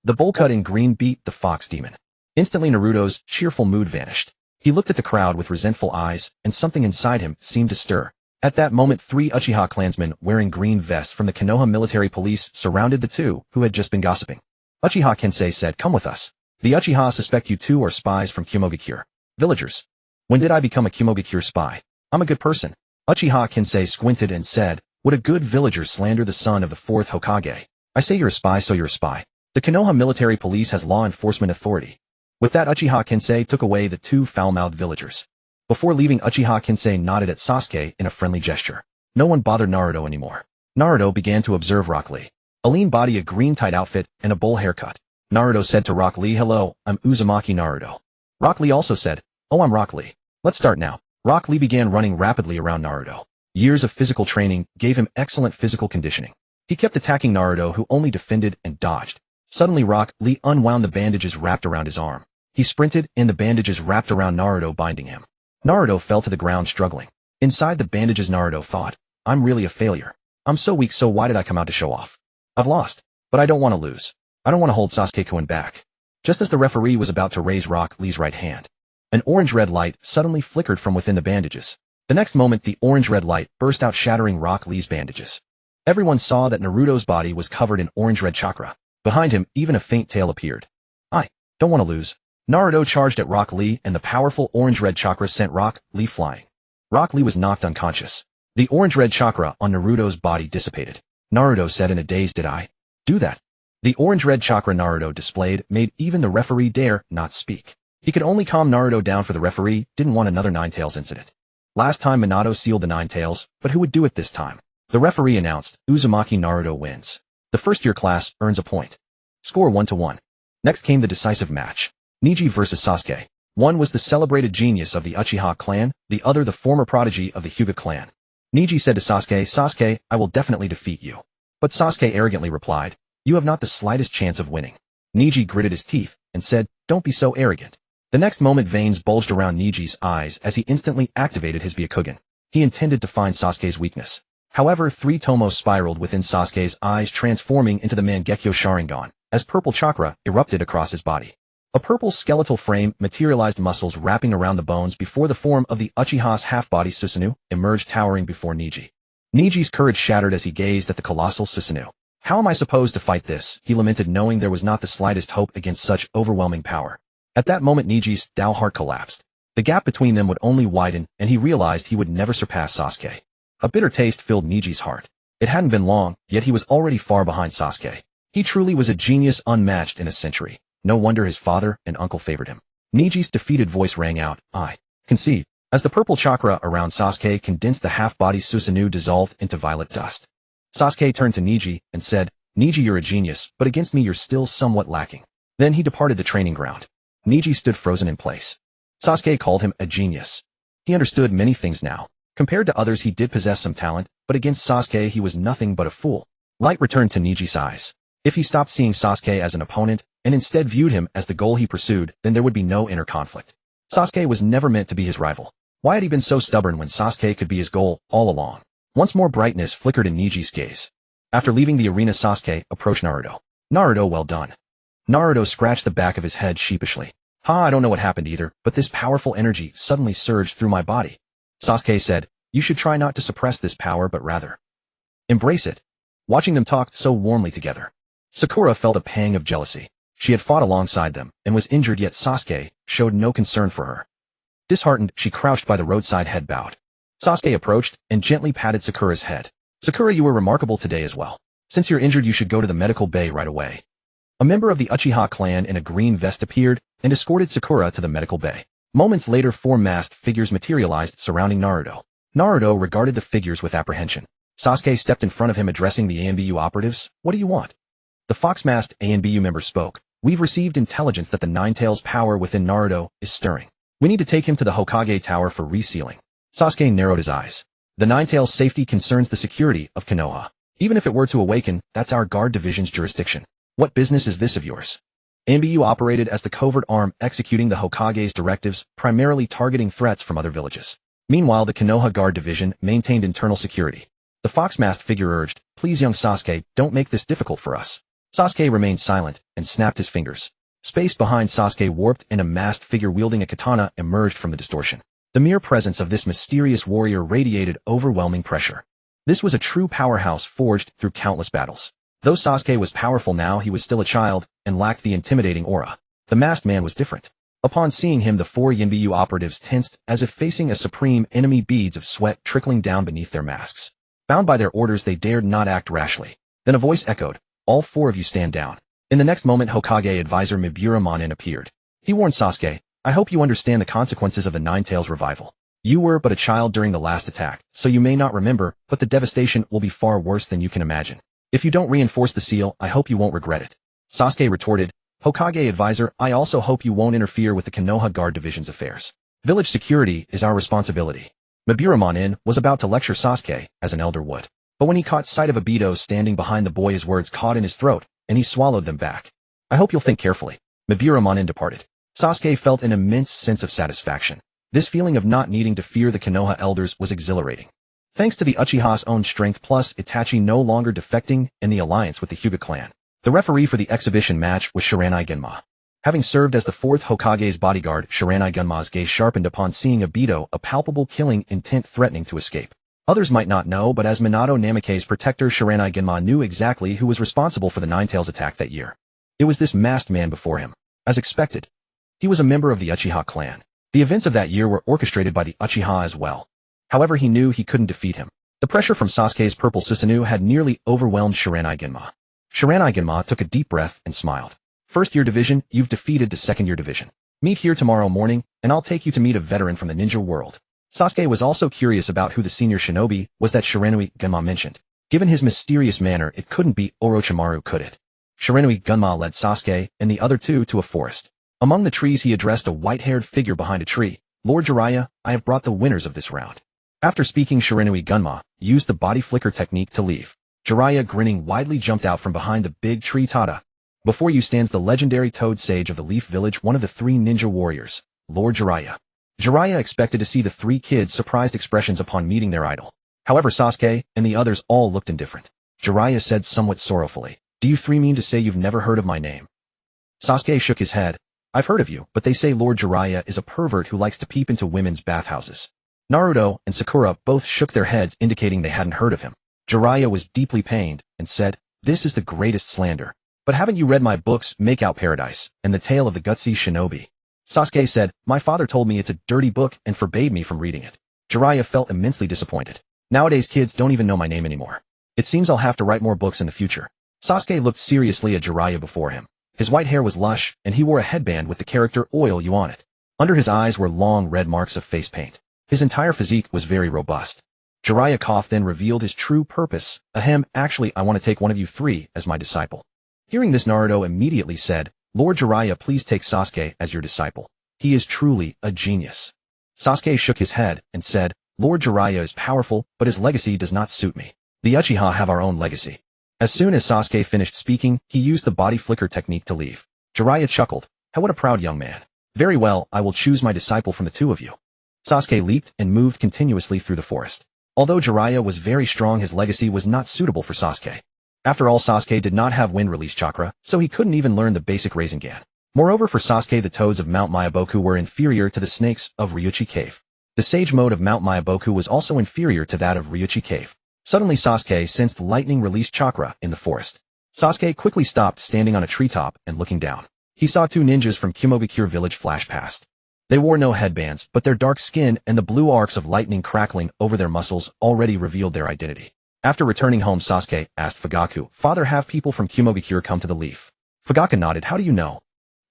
A: The bowl cut in green beat the Fox Demon. Instantly, Naruto's cheerful mood vanished. He looked at the crowd with resentful eyes, and something inside him seemed to stir. At that moment, 3 Uchiha clansmen wearing green vests from the Konoha military police surrounded the two who had just been gossiping. Uchiha Kensei said, "Come with us. The Uchiha suspect you two are spies from Kumogakure. Villagers. When did I become a Kumogakure spy? I'm a good person. Uchiha Kensei squinted and said, would a good villager slander the son of the fourth Hokage? I say you're a spy, so you're a spy. The Konoha military police has law enforcement authority. With that, Uchiha Kensei took away the two foul-mouthed villagers. Before leaving, Uchiha Kensei nodded at Sasuke in a friendly gesture. No one bothered Naruto anymore. Naruto began to observe Rock Lee. A lean body, a green tight outfit, and a bowl haircut. Naruto said to Rock Lee, hello, I'm Uzumaki Naruto. Rock Lee also said, oh, I'm Rock Lee. Let's start now. Rock Lee began running rapidly around Naruto. Years of physical training gave him excellent physical conditioning. He kept attacking Naruto, who only defended and dodged. Suddenly Rock Lee unwound the bandages wrapped around his arm. He sprinted, and the bandages wrapped around Naruto, binding him. Naruto fell to the ground struggling. Inside the bandages, Naruto thought, I'm really a failure. I'm so weak, so why did I come out to show off? I've lost. But I don't want to lose. I don't want to hold Sasuke-kun back. Just as the referee was about to raise Rock Lee's right hand, an orange-red light suddenly flickered from within the bandages. The next moment, the orange-red light burst out, shattering Rock Lee's bandages. Everyone saw that Naruto's body was covered in orange-red chakra. Behind him, even a faint tail appeared. I don't want to lose. Naruto charged at Rock Lee, and the powerful orange-red chakra sent Rock Lee flying. Rock Lee was knocked unconscious. The orange-red chakra on Naruto's body dissipated. Naruto said in a daze, did I do that? The orange-red chakra Naruto displayed made even the referee dare not speak. He could only calm Naruto down, for the referee didn't want another Nine-Tails incident. Last time Minato sealed the Nine-Tails, but who would do it this time? The referee announced, Uzumaki Naruto wins. The first-year class earns a point. Score 1-1. Next came the decisive match. Neji versus Sasuke. One was the celebrated genius of the Uchiha clan, the other the former prodigy of the Hyuga clan. Neji said to Sasuke, Sasuke, I will definitely defeat you. But Sasuke arrogantly replied, you have not the slightest chance of winning. Neji gritted his teeth and said, don't be so arrogant. The next moment, veins bulged around Neji's eyes as he instantly activated his Byakugan. He intended to find Sasuke's weakness. However, Three-Tomoe spiraled within Sasuke's eyes, transforming into the Mangekyō Sharingan, as purple chakra erupted across his body. A purple skeletal frame materialized, muscles wrapping around the bones before the form of the Uchiha's half-body Susanoo emerged, towering before Neji. Neji's courage shattered as he gazed at the colossal Susanoo. How am I supposed to fight this? He lamented, knowing there was not the slightest hope against such overwhelming power. At that moment, Neji's stout heart collapsed. The gap between them would only widen, and he realized he would never surpass Sasuke. A bitter taste filled Neji's heart. It hadn't been long, yet he was already far behind Sasuke. He truly was a genius, unmatched in a century. No wonder his father and uncle favored him. Neji's defeated voice rang out, I concede. As the purple chakra around Sasuke condensed, the half-body Susanoo dissolved into violet dust. Sasuke turned to Neji and said, Neji, you're a genius, but against me you're still somewhat lacking. Then he departed the training ground. Neji stood frozen in place. Sasuke called him a genius. He understood many things now. Compared to others, he did possess some talent, but against Sasuke he was nothing but a fool. Light returned to Neji's eyes. If he stopped seeing Sasuke as an opponent, and instead viewed him as the goal he pursued, then there would be no inner conflict. Sasuke was never meant to be his rival. Why had he been so stubborn when Sasuke could be his goal all along? Once more brightness flickered in Neji's gaze. After leaving the arena, Sasuke approached Naruto. Naruto, well done. Naruto scratched the back of his head sheepishly. I don't know what happened either, but this powerful energy suddenly surged through my body. Sasuke said, you should try not to suppress this power, but rather embrace it. Watching them talk so warmly together, Sakura felt a pang of jealousy. She had fought alongside them and was injured, yet Sasuke showed no concern for her. Disheartened, she crouched by the roadside, head bowed. Sasuke approached and gently patted Sakura's head. Sakura, you were remarkable today as well. Since you're injured, you should go to the medical bay right away. A member of the Uchiha clan in a green vest appeared and escorted Sakura to the medical bay. Moments later, 4 masked figures materialized surrounding Naruto. Naruto regarded the figures with apprehension. Sasuke stepped in front of him, addressing the ANBU operatives. What do you want? The fox-masked ANBU member spoke. We've received intelligence that the Nine-Tails power within Naruto is stirring. We need to take him to the Hokage Tower for resealing. Sasuke narrowed his eyes. The Nine-Tails' safety concerns the security of Konoha. Even if it were to awaken, that's our guard division's jurisdiction. What business is this of yours? ANBU operated as the covert arm, executing the Hokage's directives, primarily targeting threats from other villages. Meanwhile, the Konoha Guard Division maintained internal security. The fox-masked figure urged, please young Sasuke, don't make this difficult for us. Sasuke remained silent and snapped his fingers. Space behind Sasuke warped and a masked figure wielding a katana emerged from the distortion. The mere presence of this mysterious warrior radiated overwhelming pressure. This was a true powerhouse forged through countless battles. Though Sasuke was powerful now, he was still a child and lacked the intimidating aura. The masked man was different. Upon seeing him, the 4 Yinbyu operatives tensed as if facing a supreme enemy, beads of sweat trickling down beneath their masks. Bound by their orders, they dared not act rashly. Then a voice echoed, "All 4 of you stand down." In the next moment, Hokage advisor Mibura Monin appeared. He warned Sasuke, "I hope you understand the consequences of the Nine-Tails revival. You were but a child during the last attack, so you may not remember, but the devastation will be far worse than you can imagine. If you don't reinforce the seal, I hope you won't regret it." Sasuke retorted, "Hokage advisor, I also hope you won't interfere with the Konoha Guard Division's affairs. Village security is our responsibility." Mibura Monin was about to lecture Sasuke, as an elder would. But when he caught sight of Obito standing behind the boy, his words caught in his throat, and he swallowed them back. "I hope you'll think carefully." Mibura Monin departed. Sasuke felt an immense sense of satisfaction. This feeling of not needing to fear the Konoha elders was exhilarating. Thanks to the Uchiha's own strength plus Itachi no longer defecting and the alliance with the Hyuga clan. The referee for the exhibition match was Sharingan. Having served as the 4th Hokage's bodyguard, Sharingan's gaze sharpened upon seeing Obito, a palpable killing intent threatening to escape. Others might not know, but as Minato Namake's protector, Sharingan knew exactly who was responsible for the Nine-Tails attack that year. It was this masked man before him. As expected, he was a member of the Uchiha clan. The events of that year were orchestrated by the Uchiha as well. However, he knew he couldn't defeat him. The pressure from Sasuke's purple Susanoo had nearly overwhelmed Sharingan. Sharingan took a deep breath and smiled. "First-year division, you've defeated the second-year division. Meet here tomorrow morning, and I'll take you to meet a veteran from the ninja world." Sasuke was also curious about who the senior shinobi was that Sharingan mentioned. Given his mysterious manner, it couldn't be Orochimaru, could it? Sharingan led Sasuke and the other 2 to a forest. Among the trees, he addressed a white-haired figure behind a tree. "Lord Jiraiya, I have brought the winners of this round." After speaking, Sharingan used the body flicker technique to leave. Jiraiya, grinning widely, jumped out from behind the big tree. "Tada! Before you stands the legendary Toad Sage of the Leaf Village, one of the 3 ninja warriors, Lord Jiraiya." Jiraiya expected to see the 3 kids' surprised expressions upon meeting their idol. However, Sasuke and the others all looked indifferent. Jiraiya said somewhat sorrowfully, "Do you 3 mean to say you've never heard of my name?" Sasuke shook his head. "I've heard of you, but they say Lord Jiraiya is a pervert who likes to peep into women's bathhouses." Naruto and Sakura both shook their heads, indicating they hadn't heard of him. Jiraiya was deeply pained and said, "This is the greatest slander. But haven't you read my books, Make Out Paradise, and The Tale of the Gutsy Shinobi?" Sasuke said, "My father told me it's a dirty book and forbade me from reading it." Jiraiya felt immensely disappointed. "Nowadays kids don't even know my name anymore. It seems I'll have to write more books in the future." Sasuke looked seriously at Jiraiya before him. His white hair was lush, and he wore a headband with the character Oil You on it. Under his eyes were long red marks of face paint. His entire physique was very robust. Jiraiya coughed, then revealed his true purpose. "Ahem, actually I want to take one of you 3 as my disciple." Hearing this, Naruto immediately said, "Lord Jiraiya, please take Sasuke as your disciple. He is truly a genius." Sasuke shook his head and said, "Lord Jiraiya is powerful, but his legacy does not suit me. The Uchiha have our own legacy." As soon as Sasuke finished speaking, he used the body flicker technique to leave. Jiraiya chuckled, "How what a proud young man. Very well, I will choose my disciple from the 2 of you." Sasuke leaped and moved continuously through the forest. Although Jiraiya was very strong, his legacy was not suitable for Sasuke. After all, Sasuke did not have wind release chakra, so he couldn't even learn the basic Rasengan. Moreover, for Sasuke, the toads of Mount Myaboku were inferior to the snakes of Ryuchi Cave. The sage mode of Mount Myaboku was also inferior to that of Ryuchi Cave. Suddenly Sasuke sensed lightning release chakra in the forest. Sasuke quickly stopped, standing on a treetop and looking down. He saw 2 ninjas from Kimogakure village flash past. They wore no headbands, but their dark skin and the blue arcs of lightning crackling over their muscles already revealed their identity. After returning home, Sasuke asked Fugaku, "Father, have people from Kimogakure come to the Leaf?" Fugaku nodded. "How do you know?"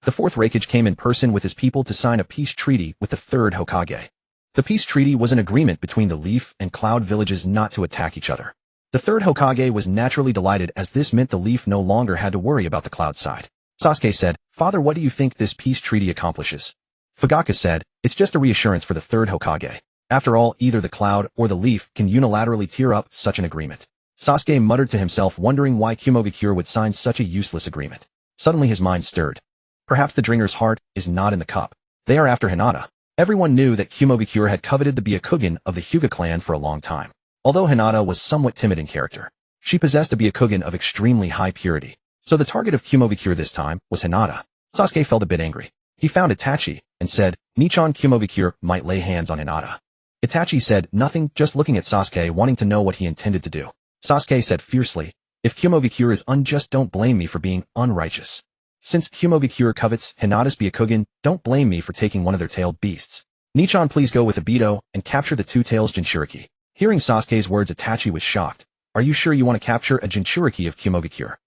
A: The 4th Raikage came in person with his people to sign a peace treaty with the 3rd Hokage. The peace treaty was an agreement between the Leaf and Cloud villages not to attack each other. The 3rd Hokage was naturally delighted, as this meant the Leaf no longer had to worry about the Cloud side. Sasuke said, "Father, what do you think this peace treaty accomplishes?" Fugaku said, "It's just a reassurance for the 3rd Hokage. After all, either the Cloud or the Leaf can unilaterally tear up such an agreement." Sasuke muttered to himself, wondering why Kimogakure would sign such a useless agreement. Suddenly his mind stirred. Perhaps the Dringer's heart is not in the cup. They are after Hinata. Everyone knew that Kimogakure had coveted the Byakugan of the Hyuga clan for a long time. Although Hinata was somewhat timid in character, she possessed a Byakugan of extremely high purity. So the target of Kimogakure this time was Hinata. Sasuke felt a bit angry. He found Itachi and said, "Nichan, Kimogakure might lay hands on Hinata." Itachi said nothing, just looking at Sasuke, wanting to know what he intended to do. Sasuke said fiercely, "If Kimogakure is unjust, don't blame me for being unrighteous." Since Kumogakure covets Hinata's Byakugan, don't blame me for taking one of their tailed beasts. Nichan, please go with Obito and capture the two tails Jinchuriki. Hearing Sasuke's words, Itachi was shocked. Are you sure you want to capture a Jinchuriki of Kumogakure?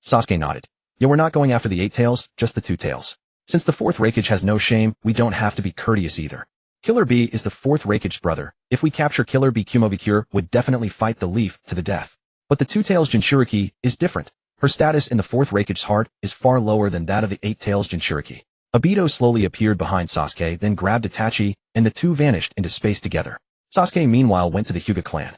A: Sasuke nodded. Yeah, we're not going after the 8 tails, just the 2 tails. Since the 4th Raikage has no shame, we don't have to be courteous either. Killer Bee is the 4th Raikage's brother. If we capture Killer Bee, Kumogakure would definitely fight the Leaf to the death. But the 2 tails Jinchuriki is different. Her status in the 4th Raikage's heart is far lower than that of the 8 tails Jinchuriki. Obito slowly appeared behind Sasuke, then grabbed Itachi, and the two vanished into space together. Sasuke meanwhile went to the Hyuga clan.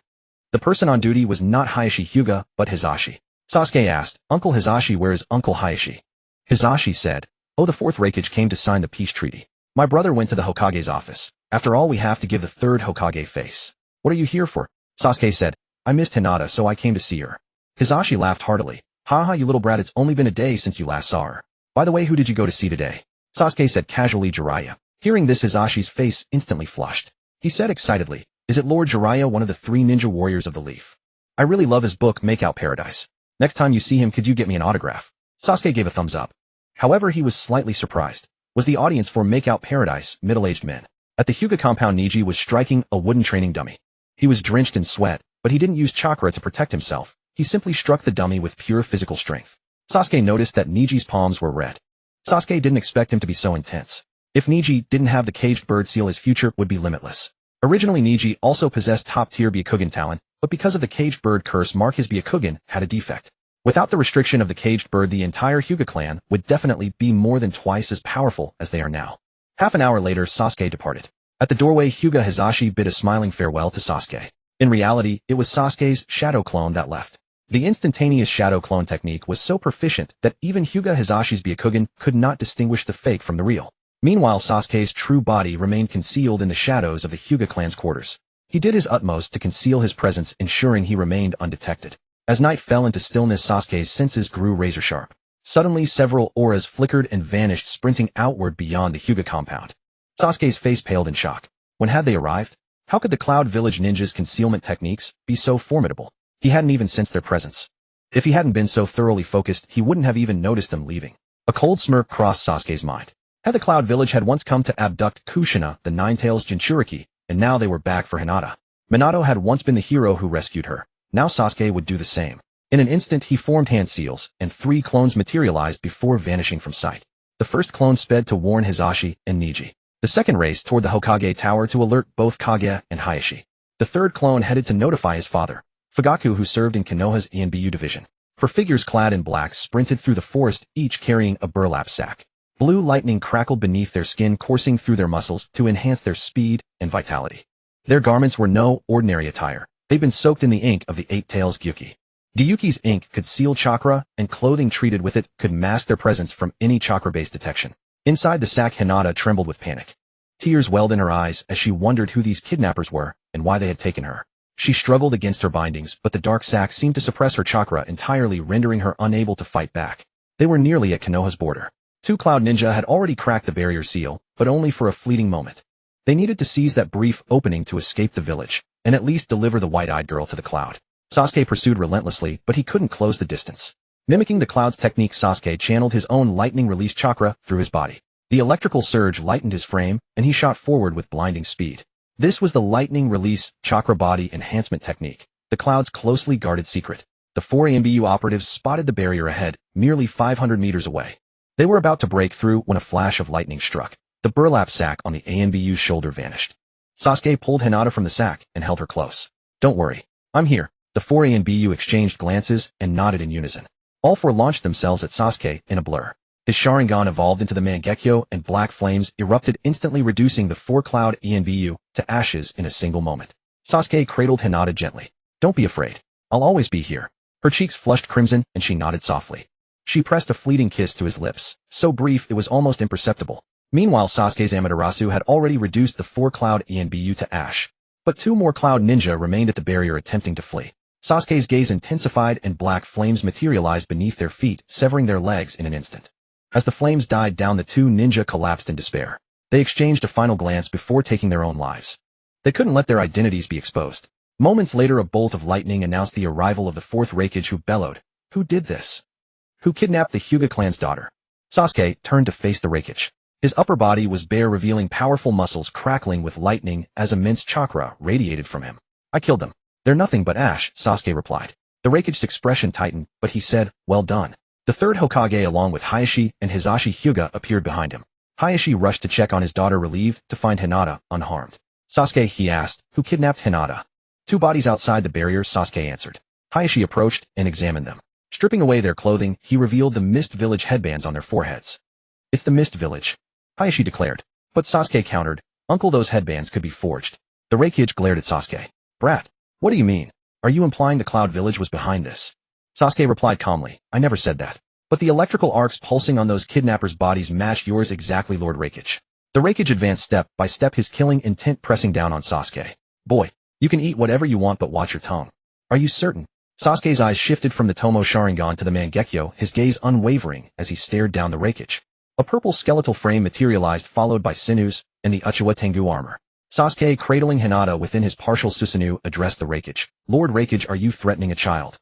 A: The person on duty was not Hisashi Hyuga, but Hisashi. Sasuke asked, Uncle Hisashi, where is Uncle Hisashi? Hisashi said, Oh, the 4th Raikage came to sign the peace treaty. My brother went to the Hokage's office. After all, we have to give the 3rd Hokage face. What are you here for? Sasuke said, I missed Hinata, so I came to see her. Hisashi laughed heartily. Haha, you little brat, it's only been a day since you last saw her. By the way, who did you go to see today? Sasuke said casually, Jiraiya. Hearing this, Hisashi's face instantly flushed. He said excitedly, Is it Lord Jiraiya, one of the 3 ninja warriors of the Leaf? I really love his book, Make Out Paradise. Next time you see him, could you get me an autograph? Sasuke gave a thumbs up. However, he was slightly surprised. Was the audience for Make Out Paradise middle-aged men? At the Hyuga compound, Neji was striking a wooden training dummy. He was drenched in sweat, but he didn't use chakra to protect himself. He simply struck the dummy with pure physical strength. Sasuke noticed that Neji's palms were red. Sasuke didn't expect him to be so intense. If Neji didn't have the caged bird seal, his future would be limitless. Originally, Neji also possessed top-tier Byakugan talent, but because of the caged bird curse mark, his Byakugan had a defect. Without the restriction of the caged bird, the entire Hyuga clan would definitely be more than twice as powerful as they are now. Half an hour later, Sasuke departed. At the doorway, Hyuga Hisashi bid a smiling farewell to Sasuke. In reality, it was Sasuke's shadow clone that left. The instantaneous shadow clone technique was so proficient that even Hyuga Hisashi's Byakugan could not distinguish the fake from the real. Meanwhile, Sasuke's true body remained concealed in the shadows of the Hyuga clan's quarters. He did his utmost to conceal his presence, ensuring he remained undetected. As night fell into stillness, Sasuke's senses grew razor-sharp. Suddenly, several auras flickered and vanished, sprinting outward beyond the Hyuga compound. Sasuke's face paled in shock. When had they arrived? How could the Cloud Village ninjas' concealment techniques be so formidable? He hadn't even sensed their presence. If he hadn't been so thoroughly focused, he wouldn't have even noticed them leaving. A cold smirk crossed Sasuke's mind. Had the Cloud Village had once come to abduct Kushina, the Nine-Tails Jinchuriki, and now they were back for Hinata. Minato had once been the hero who rescued her. Now Sasuke would do the same. In an instant, he formed hand seals, and 3 clones materialized before vanishing from sight. The first clone sped to warn Hisashi and Neji. The second raced toward the Hokage Tower to alert both Kage and Hayashi. The third clone headed to notify his father, Fugaku, who served in Konoha's ENBU division. 4 figures clad in black sprinted through the forest, each carrying a burlap sack. Blue lightning crackled beneath their skin, coursing through their muscles to enhance their speed and vitality. Their garments were no ordinary attire. They'd been soaked in the ink of the 8 tails Gyuki. Gyuki's ink could seal chakra, and clothing treated with it could mask their presence from any chakra-based detection. Inside the sack, Hinata trembled with panic. Tears welled in her eyes as she wondered who these kidnappers were and why they had taken her. She struggled against her bindings, but the dark sack seemed to suppress her chakra entirely, rendering her unable to fight back. They were nearly at Konoha's border. 2 Cloud Ninja had already cracked the barrier seal, but only for a fleeting moment. They needed to seize that brief opening to escape the village, and at least deliver the white-eyed girl to the Cloud. Sasuke pursued relentlessly, but he couldn't close the distance. Mimicking the Cloud's technique, Sasuke channeled his own lightning release chakra through his body. The electrical surge lightened his frame, and he shot forward with blinding speed. This was the lightning release chakra body enhancement technique, the Cloud's closely guarded secret. The 4 AMBU operatives spotted the barrier ahead, merely 500 meters away. They were about to break through when a flash of lightning struck. The burlap sack on the AMBU's shoulder vanished. Sasuke pulled Hinata from the sack and held her close. Don't worry. I'm here. The 4 AMBU exchanged glances and nodded in unison. All 4 launched themselves at Sasuke in a blur. His Sharingan evolved into the Mangekyō, and black flames erupted, instantly reducing the 4 Cloud ENBU to ashes in a single moment. Sasuke cradled Hinata gently. Don't be afraid. I'll always be here. Her cheeks flushed crimson, and she nodded softly. She pressed a fleeting kiss to his lips, so brief it was almost imperceptible. Meanwhile, Sasuke's Amaterasu had already reduced the 4 Cloud ENBU to ash. But 2 more Cloud Ninja remained at the barrier, attempting to flee. Sasuke's gaze intensified, and black flames materialized beneath their feet, severing their legs in an instant. As the flames died down, the 2 ninja collapsed in despair. They exchanged a final glance before taking their own lives. They couldn't let their identities be exposed. Moments later, a bolt of lightning announced the arrival of the 4th Raikage, who bellowed, "Who did this? Who kidnapped the Hyuga clan's daughter?" Sasuke turned to face the Reikage. His upper body was bare, revealing powerful muscles crackling with lightning as immense chakra radiated from him. I killed them. They're nothing but ash, Sasuke replied. The Reikage's expression tightened, but he said, well done. The third Hokage along with Hiashi and Hisashi Hyuga appeared behind him. Hiashi rushed to check on his daughter, relieved to find Hinata unharmed. Sasuke, he asked, who kidnapped Hinata? 2 bodies outside the barrier, Sasuke answered. Hiashi approached and examined them. Stripping away their clothing, he revealed the Mist Village headbands on their foreheads. It's the Mist Village, Hiashi declared. But Sasuke countered, Uncle, those headbands could be forged. The Reikage glared at Sasuke. Brat, what do you mean? Are you implying the Cloud Village was behind this? Sasuke replied calmly, I never said that. But the electrical arcs pulsing on those kidnappers' bodies matched yours exactly, Lord Reikage. The Reikage advanced step by step, his killing intent pressing down on Sasuke. Boy, you can eat whatever you want, but watch your tongue. Are you certain? Sasuke's eyes shifted from the Tomoe Sharingan to the Mangekyō, his gaze unwavering as he stared down the Reikage. A purple skeletal frame materialized, followed by sinews and the Uchiha Tengu armor. Sasuke, cradling Hinata within his partial Susanoo, addressed the Reikage. Lord Reikage, are you threatening a child?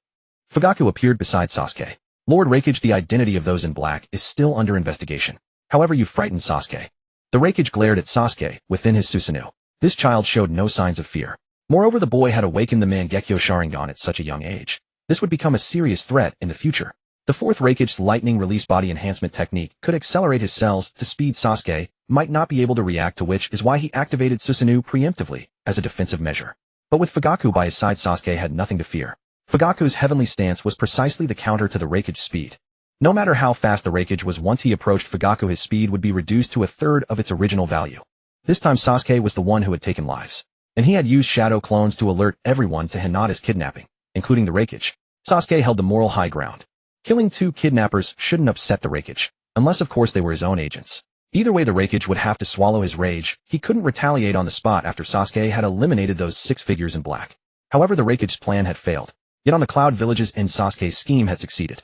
A: Fugaku appeared beside Sasuke. Lord Reikage, the identity of those in black is still under investigation. However, you frightened Sasuke. The Reikage glared at Sasuke within his Susanoo. This child showed no signs of fear. Moreover, the boy had awakened the Mangekyō Sharingan at such a young age. This would become a serious threat in the future. The fourth Reikage's lightning release body enhancement technique could accelerate his cells to speed Sasuke might not be able to react to, which is why he activated Susanoo preemptively as a defensive measure. But with Fugaku by his side, Sasuke had nothing to fear. Fugaku's heavenly stance was precisely the counter to the Reikage's speed. No matter how fast the Reikage was, once he approached Fugaku, his speed would be reduced to a third of its original value. This time Sasuke was the one who had taken lives. And he had used shadow clones to alert everyone to Hinata's kidnapping, including the Reikage. Sasuke held the moral high ground. Killing 2 kidnappers shouldn't upset the Reikage, unless of course they were his own agents. Either way, the Reikage would have to swallow his rage. He couldn't retaliate on the spot after Sasuke had eliminated those 6 figures in black. However, the Reikage's plan had failed. Yet on the Cloud Village's end, Sasuke's scheme had succeeded.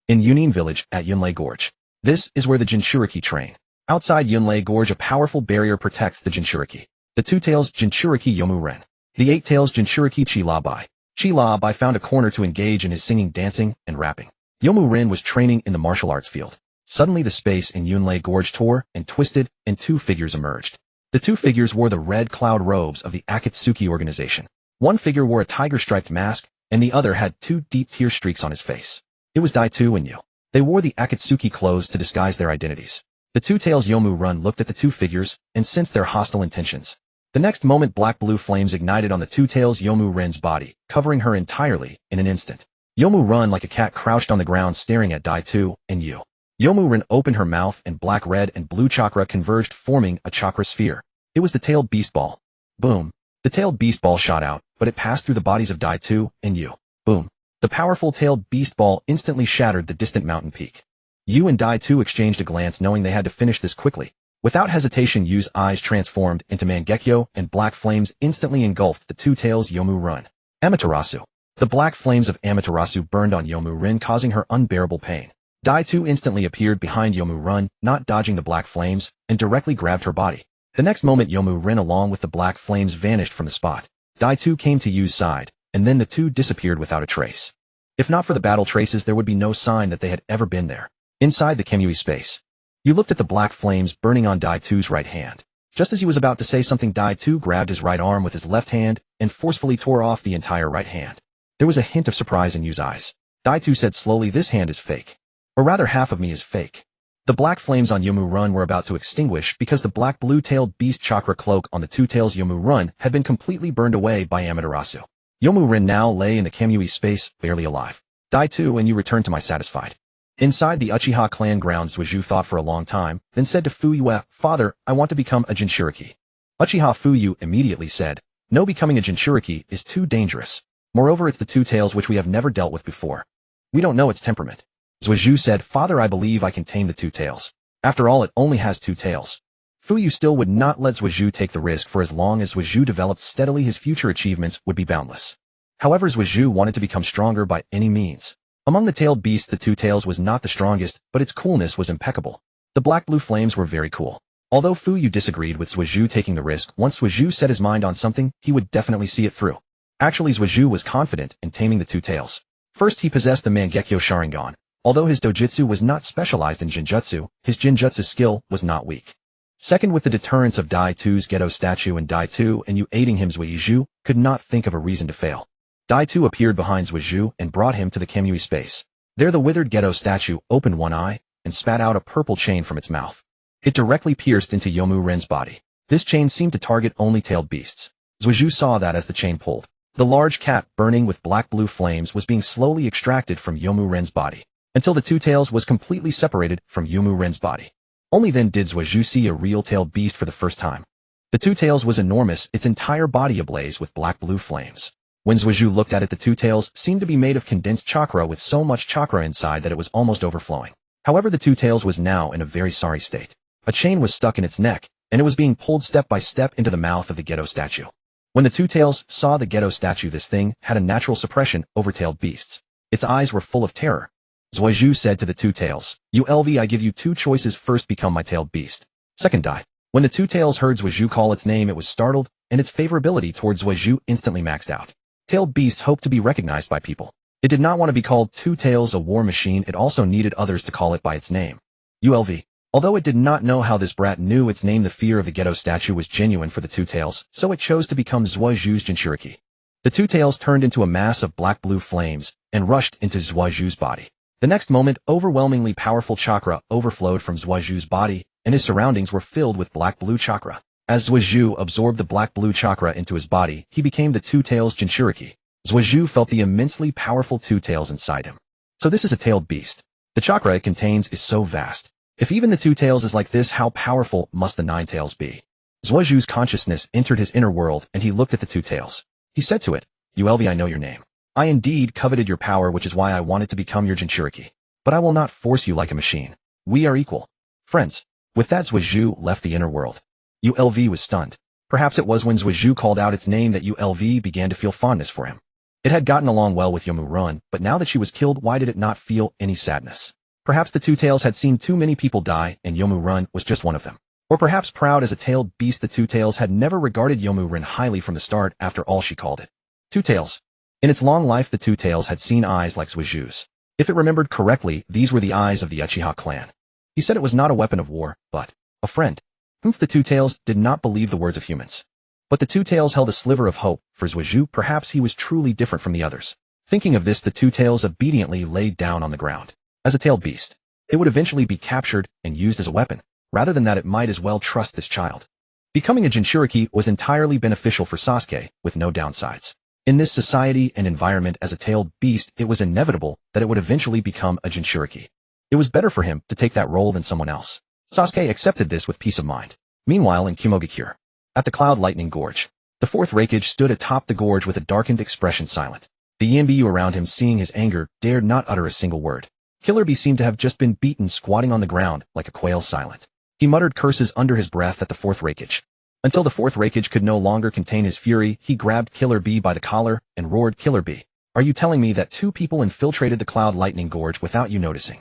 A: In Yunin Village, at Yunlei Gorge. This is where the Jinchuriki train. Outside Yunlei Gorge, a powerful barrier protects the Jinchuriki. The 2-tails Jinchuriki Yomu Ren. The 8-tails Jinchuriki Chi-La Bai. Chi-La Bai found a corner to engage in his singing, dancing, and rapping. Yomu Ren was training in the martial arts field. Suddenly the space in Yunlei Gorge tore and twisted, and 2 figures emerged. The 2 figures wore the red cloud robes of the Akatsuki organization. One figure wore a tiger-striped mask, and the other had 2 deep tear streaks on his face. It was Daitu and Yu. They wore the Akatsuki clothes to disguise their identities. The 2-tails Yomu Run looked at the 2 figures and sensed their hostile intentions. The next moment, black-blue flames ignited on the 2-tails Yomu Ren's body, covering her entirely in an instant. Yomu Run, like a cat, crouched on the ground staring at Daitu and Yu. Yomu Ren opened her mouth and black, red, and blue chakra converged, forming a chakra sphere. It was the tailed beast ball. Boom. The tailed beast ball shot out, but it passed through the bodies of Daitu and Yu. Boom. The powerful tailed beast ball instantly shattered the distant mountain peak. Yu and Daitu exchanged a glance, knowing they had to finish this quickly. Without hesitation, Yu's eyes transformed into Mangekyō, and black flames instantly engulfed the 2-tails Yomu Run. Amaterasu. The black flames of Amaterasu burned on Yomu Ren, causing her unbearable pain. Daitu instantly appeared behind Yomu Run, not dodging the black flames, and directly grabbed her body. The next moment, Yomu Ren along with the black flames vanished from the spot. Daitu came to Yu's side, and then the 2 disappeared without a trace. If not for the battle traces, there would be no sign that they had ever been there. Inside the Kemui space, Yu looked at the black flames burning on Daitu's right hand. Just as he was about to say something, Daitu grabbed his right arm with his left hand and forcefully tore off the entire right hand. There was a hint of surprise in Yu's eyes. Daitu said slowly, "This hand is fake. Or rather, half of me is fake." The black flames on Yomu Run were about to extinguish because the black blue-tailed beast chakra cloak on the 2-tails Yomu Run had been completely burned away by Amaterasu. Yomu Ren now lay in the Kemui space, barely alive. Daitu and Yu returned to my satisfied. Inside the Uchiha clan grounds, Zhuju thought for a long time, then said to Fuyue, "Father, I want to become a Jinchuriki." Uchiha Fuyu immediately said, "No, becoming a Jinchuriki is too dangerous. Moreover, it's the 2-tails which we have never dealt with before. We don't know its temperament." Zhuju said, "Father, I believe I can tame the 2-tails. After all, it only has 2 tails." Fuyu still would not let Zhuju take the risk, for as long as Zhuju developed steadily, his future achievements would be boundless. However, Zhuju wanted to become stronger by any means. Among the tailed beasts, the 2-tails was not the strongest, but its coolness was impeccable. The black-blue flames were very cool. Although Fuyu disagreed with Zhuju taking the risk, once Zhuju set his mind on something, he would definitely see it through. Actually, Zhuju was confident in taming the 2-tails. First, he possessed the Mangekyō Sharingan, Although his dojutsu was not specialized in genjutsu, his genjutsu skill was not weak. Second, with the deterrence of Dai 2's Gedo statue and Dai 2 and you aiding him, Zuizhu could not think of a reason to fail. Dai 2 appeared behind Zuizhu and brought him to the Kamui space. There the withered Gedo statue opened one eye and spat out a purple chain from its mouth. It directly pierced into Yomu Ren's body. This chain seemed to target only tailed beasts. Zuizhu saw that as the chain pulled. The large cat, burning with black-blue flames, was being slowly extracted from Yomu Ren's body, until the two tails was completely separated from Yomu Ren's body. Only then did Zuizhu see a real tailed beast for the first time. The two tails was enormous, its entire body ablaze with black-blue flames. When Zuizhu looked at it, the two tails seemed to be made of condensed chakra with so much chakra inside that it was almost overflowing. However, the two tails was now in a very sorry state. A chain was stuck in its neck, and it was being pulled step by step into the mouth of the Gedo statue. When the two tails saw the Gedo statue, this thing had a natural suppression over tailed beasts. Its eyes were full of terror. Zuizhu said to the two tails, "ULV, I give you two choices. First, become my tailed beast. Second, die." When the two tails heard Zuizhu call its name, it was startled, and its favorability towards Zuizhu instantly maxed out. Tailed beasts hoped to be recognized by people. It did not want to be called Two Tails, a war machine. It also needed others to call it by its name. ULV. Although it did not know how this brat knew its name, the fear of the Gedo statue was genuine for the two tails, so it chose to become Zuizhu's Jinchuriki. The two tails turned into a mass of black-blue flames and rushed into Zuizhu's body. The next moment, overwhelmingly powerful chakra overflowed from Zuizhu's body, and his surroundings were filled with black-blue chakra. As Zuizhu absorbed the black-blue chakra into his body, he became the two tails Jinchuriki. Zuizhu felt the immensely powerful two tails inside him. So this is a tailed beast. The chakra it contains is so vast. If even the two tails is like this, how powerful must the nine tails be? Zuizhu's consciousness entered his inner world, and he looked at the two tails. He said to it, "ULV, I know your name. I indeed coveted your power, which is why I wanted to become your Jinchuriki. But I will not force you like a machine. We are equal friends." With that, Zuizhu left the inner world. ULV was stunned. Perhaps it was when Zuizhu called out its name that ULV began to feel fondness for him. It had gotten along well with Yomu Ren, but now that she was killed, why did it not feel any sadness? Perhaps the two tails had seen too many people die, and Yomu Ren was just one of them. Or perhaps, proud as a tailed beast, the two tails had never regarded Yomu Ren highly from the start, after all she called it. Two tails. In its long life, the two tails had seen eyes like Zuizhu's. If it remembered correctly, these were the eyes of the Uchiha clan. He said it was not a weapon of war, but a friend. The two tails did not believe the words of humans. But the two tails held a sliver of hope. For Zuizhu, perhaps he was truly different from the others. Thinking of this, the two tails obediently laid down on the ground. As a tailed beast, it would eventually be captured and used as a weapon. Rather than that, it might as well trust this child. Becoming a Jinchuriki was entirely beneficial for Sasuke, with no downsides. In this society and environment as a tailed beast, it was inevitable that it would eventually become a Jinchuriki. It was better for him to take that role than someone else. Sasuke accepted this with peace of mind. Meanwhile, in Kimogakure, at the Cloud Lightning Gorge, the fourth Reikage stood atop the gorge with a darkened expression, silent. The Yanbiyu around him, seeing his anger, dared not utter a single word. Killer Bee seemed to have just been beaten, squatting on the ground like a quail, silent. He muttered curses under his breath at the fourth Reikage. Until the fourth Reikage could no longer contain his fury, he grabbed Killer Bee by the collar and roared, "Killer Bee, are you telling me that two people infiltrated the Cloud Lightning Gorge without you noticing?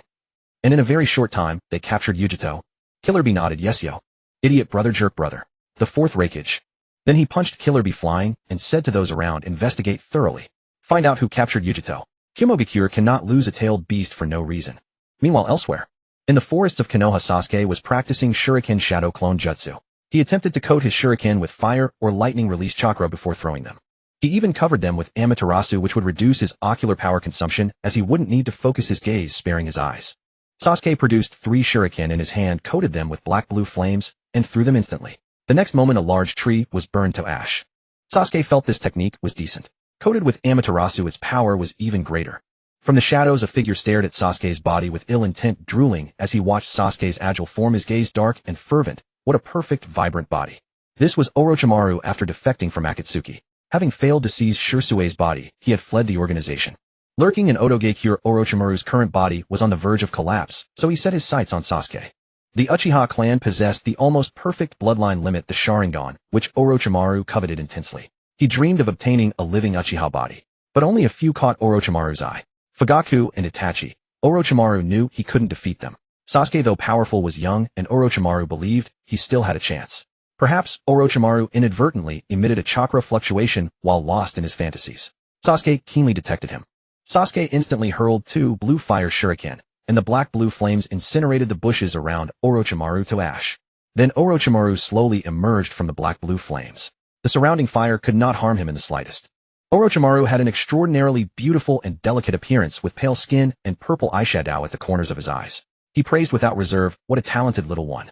A: And in a very short time, they captured Ujito?" Killer Bee nodded. "Yes, yo. Idiot brother, jerk brother." The fourth Reikage. Then he punched Killer Bee flying and said to those around, "Investigate thoroughly. Find out who captured Ujito." Kimogakure cannot lose a tailed beast for no reason. Meanwhile, elsewhere, in the forests of Konoha, Sasuke was practicing Shuriken Shadow Clone Jutsu. He attempted to coat his shuriken with fire or lightning release chakra before throwing them. He even covered them with Amaterasu, which would reduce his ocular power consumption, as he wouldn't need to focus his gaze, sparing his eyes. Sasuke produced 3 shuriken in his hand, coated them with black-blue flames, and threw them instantly. The next moment, a large tree was burned to ash. Sasuke felt this technique was decent. Coated with Amaterasu, its power was even greater. From the shadows, a figure stared at Sasuke's body with ill intent, drooling as he watched Sasuke's agile form, his gaze dark and fervent. What a perfect, vibrant body. This was Orochimaru after defecting from Akatsuki. Having failed to seize Shursue's body, he had fled the organization. Lurking in Otogakure, Orochimaru's current body was on the verge of collapse, so he set his sights on Sasuke. The Uchiha clan possessed the almost perfect bloodline limit, the Sharingan, which Orochimaru coveted intensely. He dreamed of obtaining a living Uchiha body. But only a few caught Orochimaru's eye. Fugaku and Itachi. Orochimaru knew he couldn't defeat them. Sasuke, though powerful, was young, and Orochimaru believed he still had a chance. Perhaps Orochimaru inadvertently emitted a chakra fluctuation while lost in his fantasies. Sasuke keenly detected him. Sasuke instantly hurled 2 blue fire shuriken, and the black-blue flames incinerated the bushes around Orochimaru to ash. Then Orochimaru slowly emerged from the black-blue flames. The surrounding fire could not harm him in the slightest. Orochimaru had an extraordinarily beautiful and delicate appearance with pale skin and purple eyeshadow at the corners of his eyes. He praised without reserve, "What a talented little one."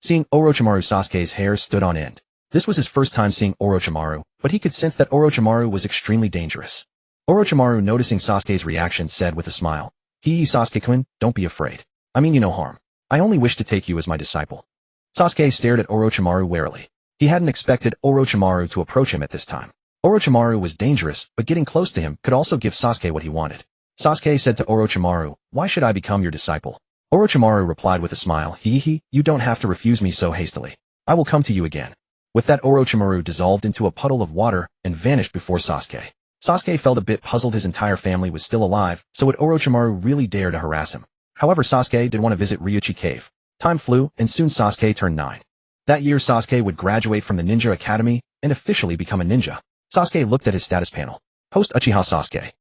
A: Seeing Orochimaru, Sasuke's hair stood on end. This was his first time seeing Orochimaru, but he could sense that Orochimaru was extremely dangerous. Orochimaru, noticing Sasuke's reaction, said with a smile, "Hee Sasuke-kun, don't be afraid. I mean you no harm. I only wish to take you as my disciple." Sasuke stared at Orochimaru warily. He hadn't expected Orochimaru to approach him at this time. Orochimaru was dangerous, but getting close to him could also give Sasuke what he wanted. Sasuke said to Orochimaru, "Why should I become your disciple?" Orochimaru replied with a smile, "Hee, you don't have to refuse me so hastily. I will come to you again." With that, Orochimaru dissolved into a puddle of water and vanished before Sasuke. Sasuke felt a bit puzzled. His entire family was still alive, so would Orochimaru really dare to harass him? However, Sasuke did want to visit Ryuchi Cave. Time flew, and soon Sasuke turned 9. That year, Sasuke would graduate from the Ninja Academy and officially become a ninja. Sasuke looked at his status panel. Post Uchiha Sasuke.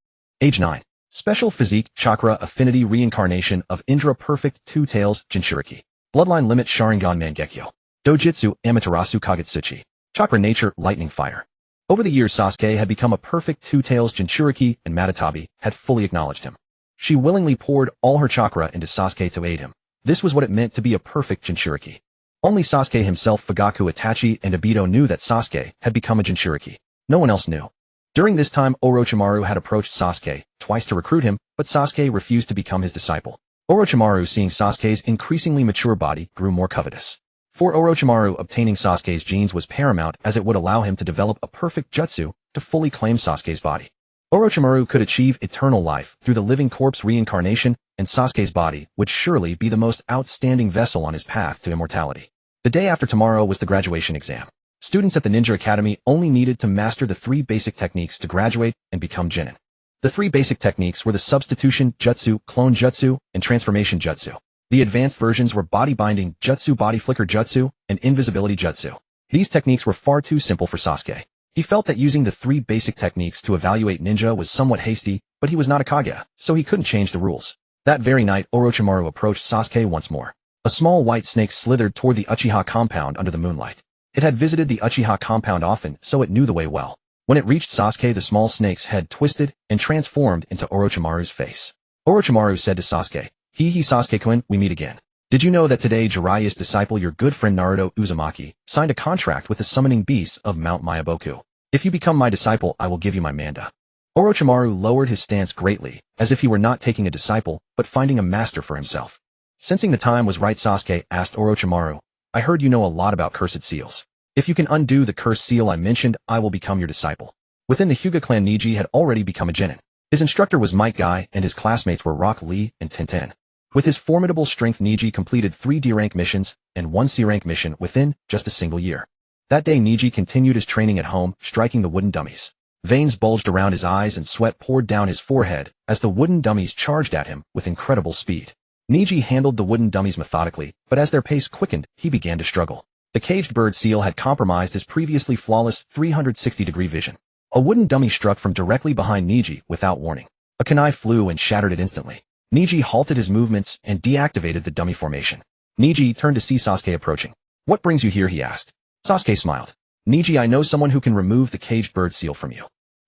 A: Age 9. Special Physique, Chakra, Affinity, Reincarnation of Indra, Perfect, Two Tails, Jinchuriki. Bloodline Limit, Sharingan, Mangekyō. Dojutsu, Amaterasu, Kagutsuchi. Chakra Nature, Lightning, Fire. Over the years, Sasuke had become a perfect Two Tails. Jinchuriki and Matatabi had fully acknowledged him. She willingly poured all her chakra into Sasuke to aid him. This was what it meant to be a perfect Jinchuriki. Only Sasuke himself, Fugaku, Itachi, and Obito knew that Sasuke had become a Jinchuriki. No one else knew. During this time, Orochimaru had approached Sasuke twice to recruit him, but Sasuke refused to become his disciple. Orochimaru, seeing Sasuke's increasingly mature body, grew more covetous. For Orochimaru, obtaining Sasuke's genes was paramount, as it would allow him to develop a perfect jutsu to fully claim Sasuke's body. Orochimaru could achieve eternal life through the living corpse reincarnation, and Sasuke's body would surely be the most outstanding vessel on his path to immortality. The day after tomorrow was the graduation exam. Students at the Ninja Academy only needed to master the 3 basic techniques to graduate and become Genin. The 3 basic techniques were the substitution jutsu, clone jutsu, and transformation jutsu. The advanced versions were body binding jutsu, body flicker jutsu, and invisibility jutsu. These techniques were far too simple for Sasuke. He felt that using the 3 basic techniques to evaluate ninja was somewhat hasty, but he was not a Kage, so he couldn't change the rules. That very night, Orochimaru approached Sasuke once more. A small white snake slithered toward the Uchiha compound under the moonlight. It had visited the Uchiha compound often, so it knew the way well. When it reached Sasuke, the small snake's head twisted and transformed into Orochimaru's face. Orochimaru said to Sasuke, "Hee Sasuke-kun, we meet again. Did you know that today Jiraiya's disciple, your good friend Naruto Uzumaki, signed a contract with the summoning beasts of Mount Myoboku? If you become my disciple, I will give you my manda." Orochimaru lowered his stance greatly, as if he were not taking a disciple, but finding a master for himself. Sensing the time was right, Sasuke asked Orochimaru, "I heard you know a lot about cursed seals. If you can undo the cursed seal I mentioned, I will become your disciple." Within the Hyuga clan, Neji had already become a genin. His instructor was Might Guy, and his classmates were Rock Lee and Tenten. With his formidable strength, Neji completed 3 D-rank missions and 1 C-rank mission within just a single year. That day, Neji continued his training at home, striking the wooden dummies. Veins bulged around his eyes and sweat poured down his forehead as the wooden dummies charged at him with incredible speed. Neji handled the wooden dummies methodically, but as their pace quickened, he began to struggle. The caged bird seal had compromised his previously flawless 360-degree vision. A wooden dummy struck from directly behind Neji without warning. A kunai flew and shattered it instantly. Neji halted his movements and deactivated the dummy formation. Neji turned to see Sasuke approaching. "What brings you here?" he asked. Sasuke smiled. "Neji, I know someone who can remove the caged bird seal from you."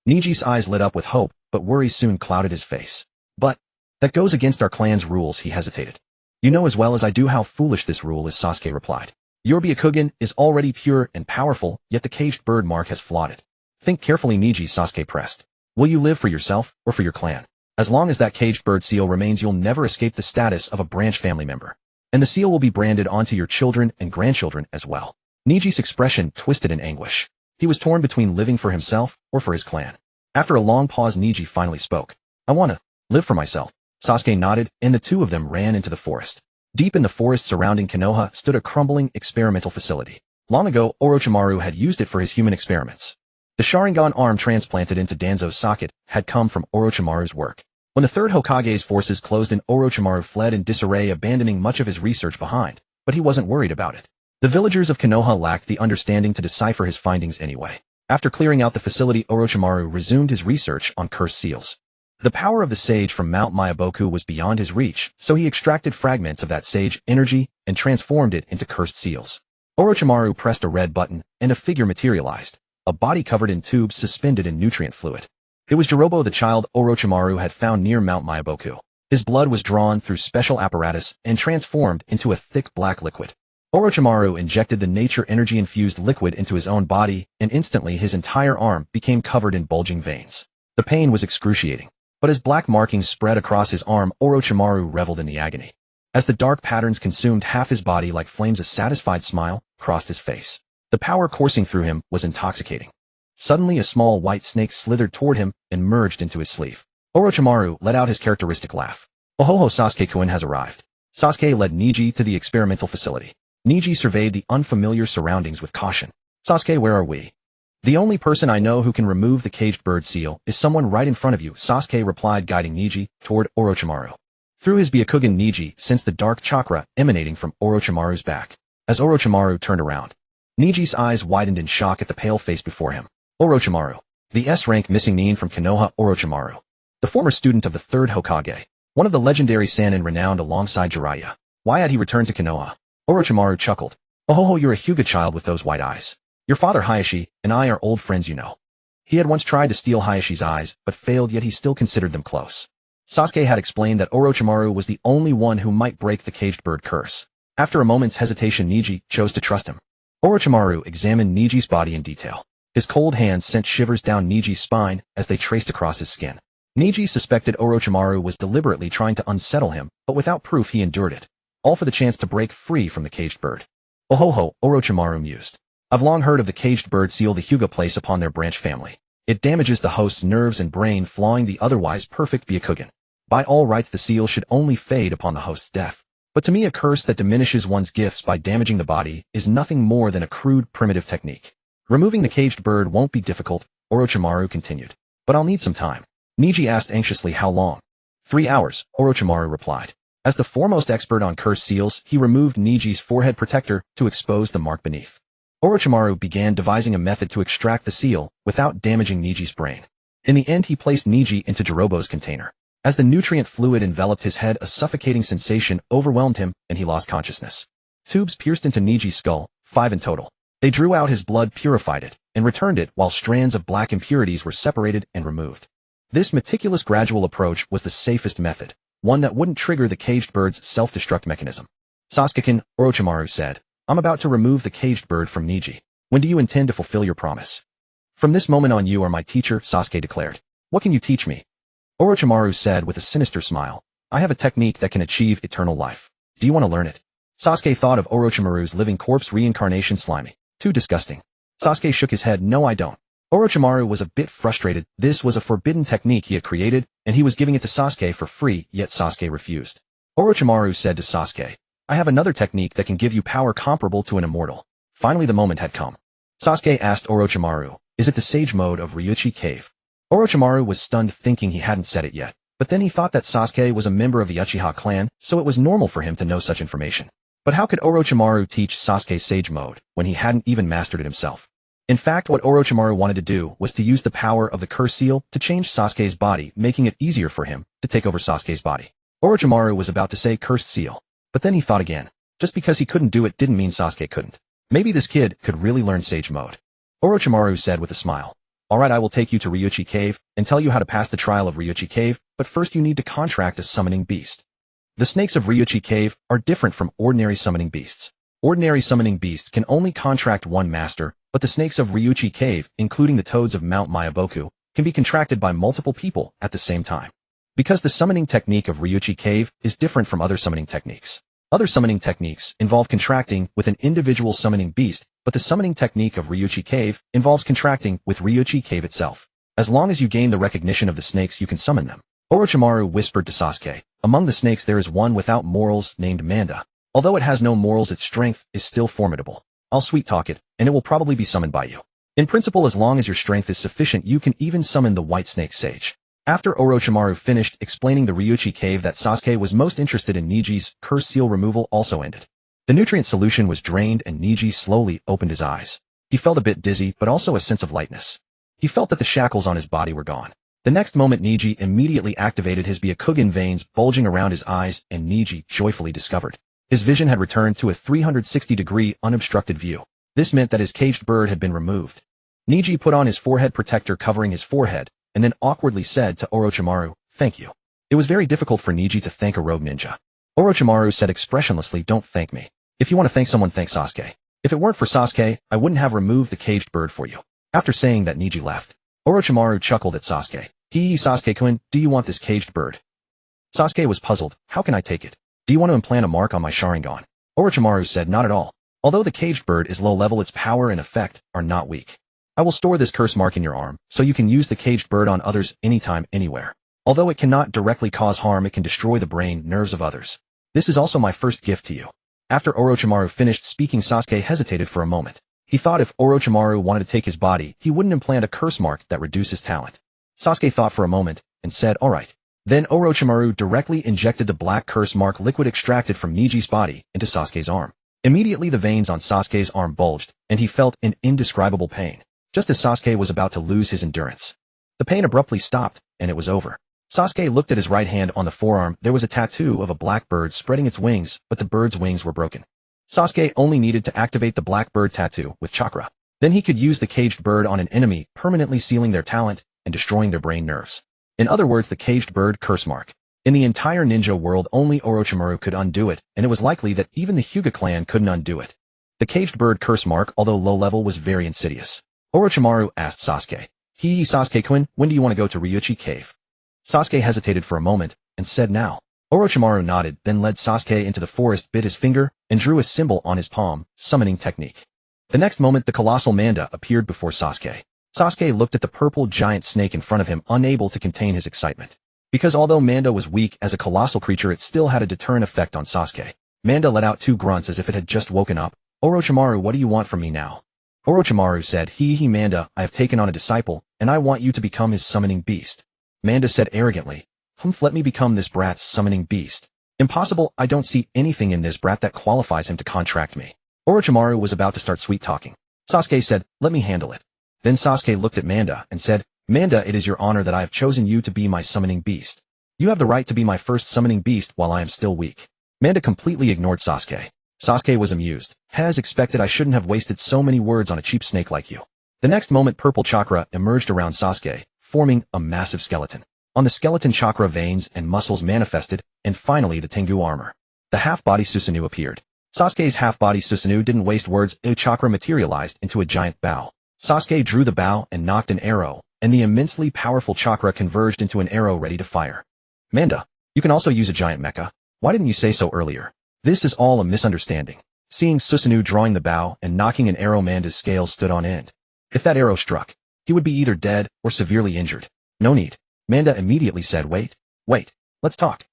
A: Neji's eyes lit up with hope, but worry soon clouded his face. "But that goes against our clan's rules," he hesitated. "You know as well as I do how foolish this rule is," Sasuke replied. "Your Byakugan is already pure and powerful, yet the caged bird mark has flawed it. Think carefully, Neji," Sasuke pressed. "Will you live for yourself, or for your clan? As long as that caged bird seal remains, you'll never escape the status of a branch family member. And the seal will be branded onto your children and grandchildren as well." Neji's expression twisted in anguish. He was torn between living for himself or for his clan. After a long pause, Neji finally spoke. "I want to live for myself." Sasuke nodded, and the two of them ran into the forest. Deep in the forest surrounding Konoha stood a crumbling experimental facility. Long ago, Orochimaru had used it for his human experiments. The Sharingan arm transplanted into Danzo's socket had come from Orochimaru's work. When the third Hokage's forces closed in, Orochimaru fled in disarray, abandoning much of his research behind, but he wasn't worried about it. The villagers of Konoha lacked the understanding to decipher his findings anyway. After clearing out the facility, Orochimaru resumed his research on cursed seals. The power of the sage from Mount Myaboku was beyond his reach, so he extracted fragments of that sage energy and transformed it into cursed seals. Orochimaru pressed a red button, and a figure materialized, a body covered in tubes suspended in nutrient fluid. It was Jirobo, the child Orochimaru had found near Mount Myaboku. His blood was drawn through special apparatus and transformed into a thick black liquid. Orochimaru injected the nature energy-infused liquid into his own body, and instantly his entire arm became covered in bulging veins. The pain was excruciating. But as black markings spread across his arm, Orochimaru reveled in the agony. As the dark patterns consumed half his body like flames, a satisfied smile crossed his face. The power coursing through him was intoxicating. Suddenly a small white snake slithered toward him and merged into his sleeve. Orochimaru let out his characteristic laugh. Ohoho, Sasuke-kun has arrived. Sasuke led Neji to the experimental facility. Neji surveyed the unfamiliar surroundings with caution. Sasuke, where are we? The only person I know who can remove the caged bird seal is someone right in front of you, Sasuke replied, guiding Neji toward Orochimaru. Through his Byakugan, Neji sensed the dark chakra emanating from Orochimaru's back. As Orochimaru turned around, Neji's eyes widened in shock at the pale face before him. Orochimaru. The S-rank missing nin from Konoha, Orochimaru. The former student of the third Hokage. One of the legendary Sannin renowned alongside Jiraiya. Why had he returned to Konoha? Orochimaru chuckled. Ohoho, you're a Hyuga child with those white eyes. Your father Hayashi and I are old friends, you know. He had once tried to steal Hayashi's eyes, but failed, yet he still considered them close. Sasuke had explained that Orochimaru was the only one who might break the caged bird curse. After a moment's hesitation, Neji chose to trust him. Orochimaru examined Neji's body in detail. His cold hands sent shivers down Neji's spine as they traced across his skin. Neji suspected Orochimaru was deliberately trying to unsettle him, but without proof he endured it, all for the chance to break free from the caged bird. Ohoho, Orochimaru mused. I've long heard of the caged bird seal the Hyuga place upon their branch family. It damages the host's nerves and brain, flawing the otherwise perfect Byakugan. By all rights, the seal should only fade upon the host's death. But to me, a curse that diminishes one's gifts by damaging the body is nothing more than a crude, primitive technique. Removing the caged bird won't be difficult, Orochimaru continued. But I'll need some time. Neji asked anxiously, how long? 3 hours, Orochimaru replied. As the foremost expert on cursed seals, he removed Neji's forehead protector to expose the mark beneath. Orochimaru began devising a method to extract the seal without damaging Neji's brain. In the end, he placed Neji into Jirobo's container. As the nutrient fluid enveloped his head, a suffocating sensation overwhelmed him, and he lost consciousness. Tubes pierced into Neji's skull, 5 in total. They drew out his blood, purified it, and returned it while strands of black impurities were separated and removed. This meticulous gradual approach was the safest method, one that wouldn't trigger the caged bird's self-destruct mechanism. Sasuke-kun, Orochimaru said, I'm about to remove the caged bird from Neji. When do you intend to fulfill your promise? From this moment on, you are my teacher, Sasuke declared. What can you teach me? Orochimaru said with a sinister smile. I have a technique that can achieve eternal life. Do you want to learn it? Sasuke thought of Orochimaru's living corpse reincarnation. Slimy. Too disgusting. Sasuke shook his head. No, I don't. Orochimaru was a bit frustrated. This was a forbidden technique he had created, and he was giving it to Sasuke for free, yet Sasuke refused. Orochimaru said to Sasuke, I have another technique that can give you power comparable to an immortal. Finally, the moment had come. Sasuke asked Orochimaru, is it the sage mode of Ryuchi Cave? Orochimaru was stunned, thinking he hadn't said it yet, but then he thought that Sasuke was a member of the Uchiha clan, so it was normal for him to know such information. But how could Orochimaru teach Sasuke sage mode when he hadn't even mastered it himself? In fact, what Orochimaru wanted to do was to use the power of the curse seal to change Sasuke's body, making it easier for him to take over Sasuke's body. Orochimaru was about to say cursed seal, but then he thought again. Just because he couldn't do it didn't mean Sasuke couldn't. Maybe this kid could really learn sage mode. Orochimaru said with a smile. Alright, I will take you to Ryuchi Cave and tell you how to pass the trial of Ryuchi Cave, but first you need to contract a summoning beast. The snakes of Ryuchi Cave are different from ordinary summoning beasts. Ordinary summoning beasts can only contract one master, but the snakes of Ryuchi Cave, including the toads of Mount Myaboku, can be contracted by multiple people at the same time. Because the summoning technique of Ryuchi Cave is different from other summoning techniques. Other summoning techniques involve contracting with an individual summoning beast, but the summoning technique of Ryuchi Cave involves contracting with Ryuchi Cave itself. As long as you gain the recognition of the snakes, you can summon them. Orochimaru whispered to Sasuke, among the snakes there is one without morals named Manda. Although it has no morals, its strength is still formidable. I'll sweet-talk it, and it will probably be summoned by you. In principle, as long as your strength is sufficient, you can even summon the White Snake Sage. After Orochimaru finished explaining the Ryuchi Cave, that Sasuke was most interested in, Neji's curse seal removal also ended. The nutrient solution was drained and Neji slowly opened his eyes. He felt a bit dizzy, but also a sense of lightness. He felt that the shackles on his body were gone. The next moment Niji immediately activated his Byakugan veins bulging around his eyes, and Niji joyfully discovered his vision had returned to a 360-degree unobstructed view. This meant that his caged bird had been removed. Niji put on his forehead protector covering his forehead, and then awkwardly said to Orochimaru, "Thank you." It was very difficult for Niji to thank a rogue ninja. Orochimaru said expressionlessly, "Don't thank me. If you want to thank someone, thank Sasuke. If it weren't for Sasuke, I wouldn't have removed the caged bird for you." After saying that, Niji left. Orochimaru chuckled at Sasuke. Sasuke-kun, do you want this caged bird?" Sasuke was puzzled. "How can I take it? Do you want to implant a mark on my Sharingan?" Orochimaru said, "Not at all. Although the caged bird is low level, its power and effect are not weak. I will store this curse mark in your arm, so you can use the caged bird on others anytime, anywhere. Although it cannot directly cause harm, it can destroy the brain nerves of others. This is also my first gift to you." After Orochimaru finished speaking, Sasuke hesitated for a moment. He thought if Orochimaru wanted to take his body, he wouldn't implant a curse mark that reduced his talent. Sasuke thought for a moment, and said, "All right." Then Orochimaru directly injected the black curse mark liquid extracted from Niji's body into Sasuke's arm. Immediately the veins on Sasuke's arm bulged, and he felt an indescribable pain, just as Sasuke was about to lose his endurance. The pain abruptly stopped, and it was over. Sasuke looked at his right hand. On the forearm, there was a tattoo of a black bird spreading its wings, but the bird's wings were broken. Sasuke only needed to activate the black bird tattoo with chakra. Then he could use the caged bird on an enemy, permanently sealing their talent and destroying their brain nerves. In other words, the caged bird curse mark. In the entire ninja world, only Orochimaru could undo it, and it was likely that even the Hyuga clan couldn't undo it. The caged bird curse mark, although low level, was very insidious. Orochimaru asked Sasuke, Sasuke-kun, when do you want to go to Ryuchi Cave?" Sasuke hesitated for a moment, and said now. Orochimaru nodded, then led Sasuke into the forest, bit his finger, and drew a symbol on his palm, summoning technique. The next moment the colossal Manda appeared before Sasuke. Sasuke looked at the purple giant snake in front of him, unable to contain his excitement. Because although Manda was weak as a colossal creature, it still had a deterrent effect on Sasuke. Manda let out 2 grunts as if it had just woken up. "Orochimaru, what do you want from me now?" Orochimaru said, Manda, I have taken on a disciple, and I want you to become his summoning beast." Manda said arrogantly, Let me become this brat's summoning beast." "Impossible, I don't see anything in this brat that qualifies him to contract me." Orochimaru was about to start sweet-talking. Sasuke said, "Let me handle it." Then Sasuke looked at Manda and said, "Manda, it is your honor that I have chosen you to be my summoning beast. You have the right to be my first summoning beast while I am still weak." Manda completely ignored Sasuke. Sasuke was amused. As expected, I shouldn't have wasted so many words on a cheap snake like you. The next moment purple chakra emerged around Sasuke, forming a massive skeleton. On the skeleton, chakra veins and muscles manifested, and finally the Tengu armor. The half-body Susanoo appeared. Sasuke's half-body Susanoo didn't waste words. A chakra materialized into a giant bow. Sasuke drew the bow and knocked an arrow, and the immensely powerful chakra converged into an arrow ready to fire. "Manda, you can also use a giant mecha. Why didn't you say so earlier?" "This is all a misunderstanding." Seeing Susanoo drawing the bow and knocking an arrow, Manda's scales stood on end. If that arrow struck, he would be either dead or severely injured. "No need." Manda immediately said, Wait, let's talk.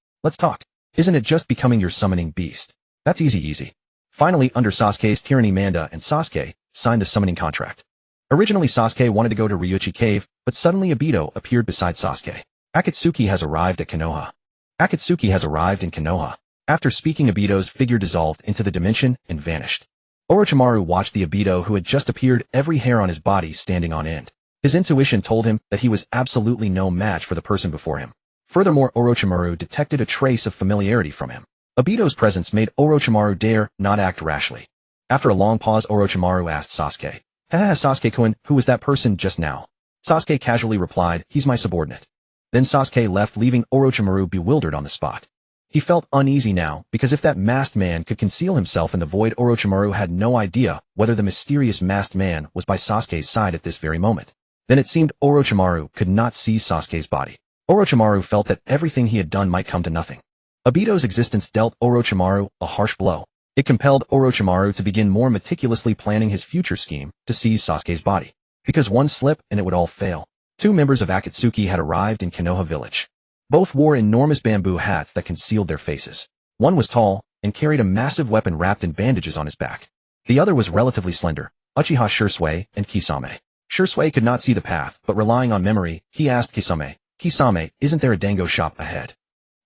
A: Isn't it just becoming your summoning beast? That's easy. Finally, under Sasuke's tyranny, Manda and Sasuke signed the summoning contract. Originally, Sasuke wanted to go to Ryuchi Cave, but suddenly Obito appeared beside Sasuke. "Akatsuki has arrived at Konoha." Akatsuki has arrived in Konoha. After speaking, Obito's figure dissolved into the dimension and vanished. Orochimaru watched the Obito who had just appeared, every hair on his body standing on end. His intuition told him that he was absolutely no match for the person before him. Furthermore, Orochimaru detected a trace of familiarity from him. Obito's presence made Orochimaru dare not act rashly. After a long pause, Orochimaru asked Sasuke, Sasuke-kun, who was that person just now?" Sasuke casually replied, "He's my subordinate." Then Sasuke left, leaving Orochimaru bewildered on the spot. He felt uneasy now, because if that masked man could conceal himself in the void, Orochimaru had no idea whether the mysterious masked man was by Sasuke's side at this very moment. Then it seemed Orochimaru could not see Sasuke's body. Orochimaru felt that everything he had done might come to nothing. Obito's existence dealt Orochimaru a harsh blow. It compelled Orochimaru to begin more meticulously planning his future scheme to seize Sasuke's body. Because one slip and it would all fail. 2 members of Akatsuki had arrived in Konoha village. Both wore enormous bamboo hats that concealed their faces. One was tall and carried a massive weapon wrapped in bandages on his back. The other was relatively slender, Uchiha Shursui and Kisame. Shursui could not see the path, but relying on memory, he asked Kisame, "Isn't there a dango shop ahead?"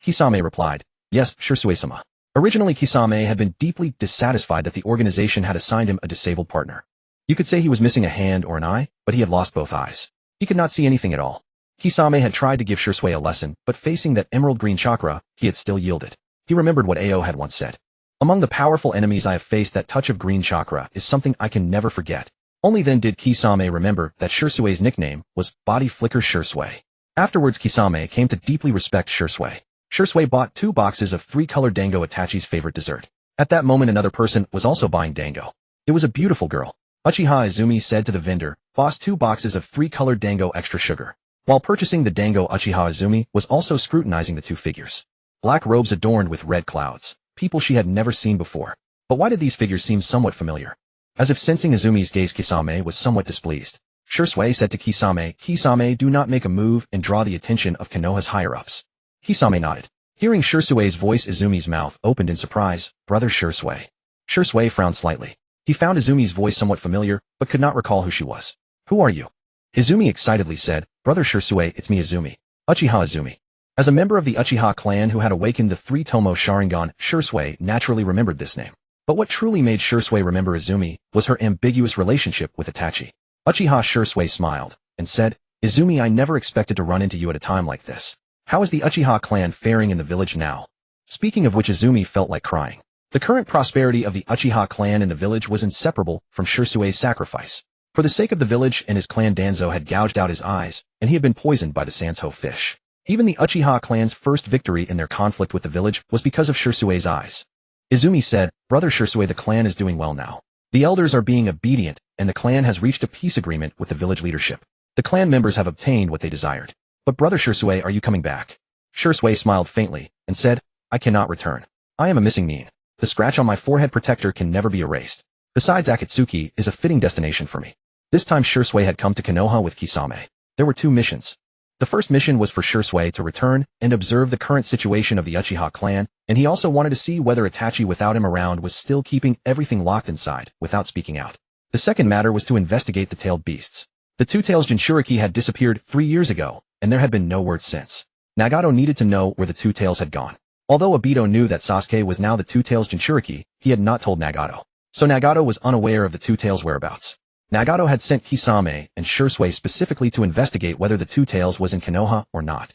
A: Kisame replied, "Yes, Shursui-sama." Originally, Kisame had been deeply dissatisfied that the organization had assigned him a disabled partner. You could say he was missing a hand or an eye, but he had lost both eyes. He could not see anything at all. Kisame had tried to give Shisui a lesson, but facing that emerald green chakra, he had still yielded. He remembered what Ao had once said. Among the powerful enemies I have faced, that touch of green chakra is something I can never forget. Only then did Kisame remember that Shisui's nickname was Body Flicker Shisui. Afterwards, Kisame came to deeply respect Shisui. Shisui bought 2 boxes of 3-colored dango, Itachi's favorite dessert. At that moment, another person was also buying dango. It was a beautiful girl. Uchiha Izumi said to the vendor, "Boss, 2 boxes of 3-colored dango, extra sugar." While purchasing the dango, Uchiha Izumi was also scrutinizing the 2 figures. Black robes adorned with red clouds. People she had never seen before. But why did these figures seem somewhat familiar? As if sensing Izumi's gaze, Kisame was somewhat displeased. Shisui said to Kisame, "Kisame, do not make a move and draw the attention of Konoha's higher-ups." Kisame nodded. Hearing Shisui's voice, Izumi's mouth opened in surprise. "Brother Shisui." Shisui frowned slightly. He found Izumi's voice somewhat familiar, but could not recall who she was. "Who are you?" Izumi excitedly said, "Brother Shisui, it's me, Izumi. Uchiha Izumi." As a member of the Uchiha clan who had awakened the Three-Tomoe Sharingan, Shisui naturally remembered this name. But what truly made Shisui remember Izumi was her ambiguous relationship with Itachi. Uchiha Shisui smiled and said, "Izumi, I never expected to run into you at a time like this. How is the Uchiha clan faring in the village now?" Speaking of which, Izumi felt like crying. The current prosperity of the Uchiha clan in the village was inseparable from Shisui's sacrifice. For the sake of the village and his clan, Danzo had gouged out his eyes, and he had been poisoned by the Sanzo fish. Even the Uchiha clan's first victory in their conflict with the village was because of Shisui's eyes. Izumi said, "Brother Shisui, the clan is doing well now. The elders are being obedient, and the clan has reached a peace agreement with the village leadership. The clan members have obtained what they desired. But Brother Shisui, are you coming back?" Shisui smiled faintly and said, "I cannot return. I am a missing nin. The scratch on my forehead protector can never be erased. Besides, Akatsuki is a fitting destination for me." This time Shisui had come to Konoha with Kisame. There were 2 missions. The first mission was for Shisui to return and observe the current situation of the Uchiha clan, and he also wanted to see whether Itachi without him around was still keeping everything locked inside, without speaking out. The second matter was to investigate the tailed beasts. The 2 tails Jinchuriki had disappeared 3 years ago, and there had been no word since. Nagato needed to know where the 2 tails had gone. Although Obito knew that Sasuke was now the 2 tails Jinchuriki, he had not told Nagato. So Nagato was unaware of the 2 tails' whereabouts. Nagato had sent Kisame and Shisui specifically to investigate whether the 2 tails was in Konoha or not.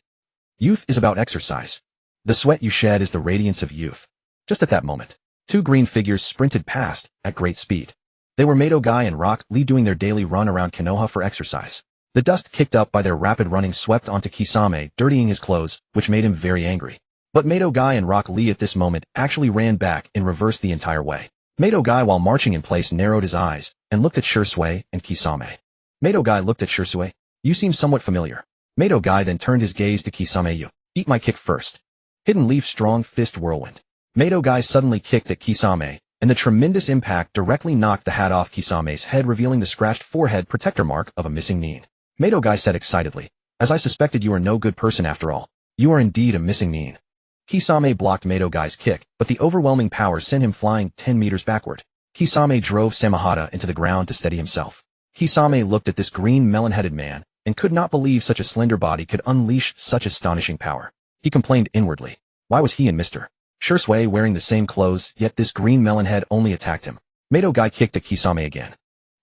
A: Youth is about exercise. The sweat you shed is the radiance of youth. Just at that moment, 2 green figures sprinted past at great speed. They were Mato Guy and Rock Lee doing their daily run around Konoha for exercise. The dust kicked up by their rapid running swept onto Kisame, dirtying his clothes, which made him very angry. But Mato Guy and Rock Lee at this moment actually ran back in reverse the entire way. Mato Guy, while marching in place, narrowed his eyes and looked at Shisui and Kisame. Mato Guy looked at Shisui. "You seem somewhat familiar." Mato Guy then turned his gaze to Kisame. "You eat my kick first." Hidden Leaf Strong Fist Whirlwind. Mato Guy suddenly kicked at Kisame, and the tremendous impact directly knocked the hat off Kisame's head, revealing the scratched forehead protector mark of a missing nin. Mato Guy said excitedly, "As I suspected, you are no good person after all. You are indeed a missing nin." Kisame blocked Mato Guy's kick, but the overwhelming power sent him flying 10 meters backward. Kisame drove Samahata into the ground to steady himself. Kisame looked at this green melon-headed man and could not believe such a slender body could unleash such astonishing power. He complained inwardly. Why was he and Mr. Shisui wearing the same clothes, yet this green melon head only attacked him? Mato Guy kicked at Kisame again.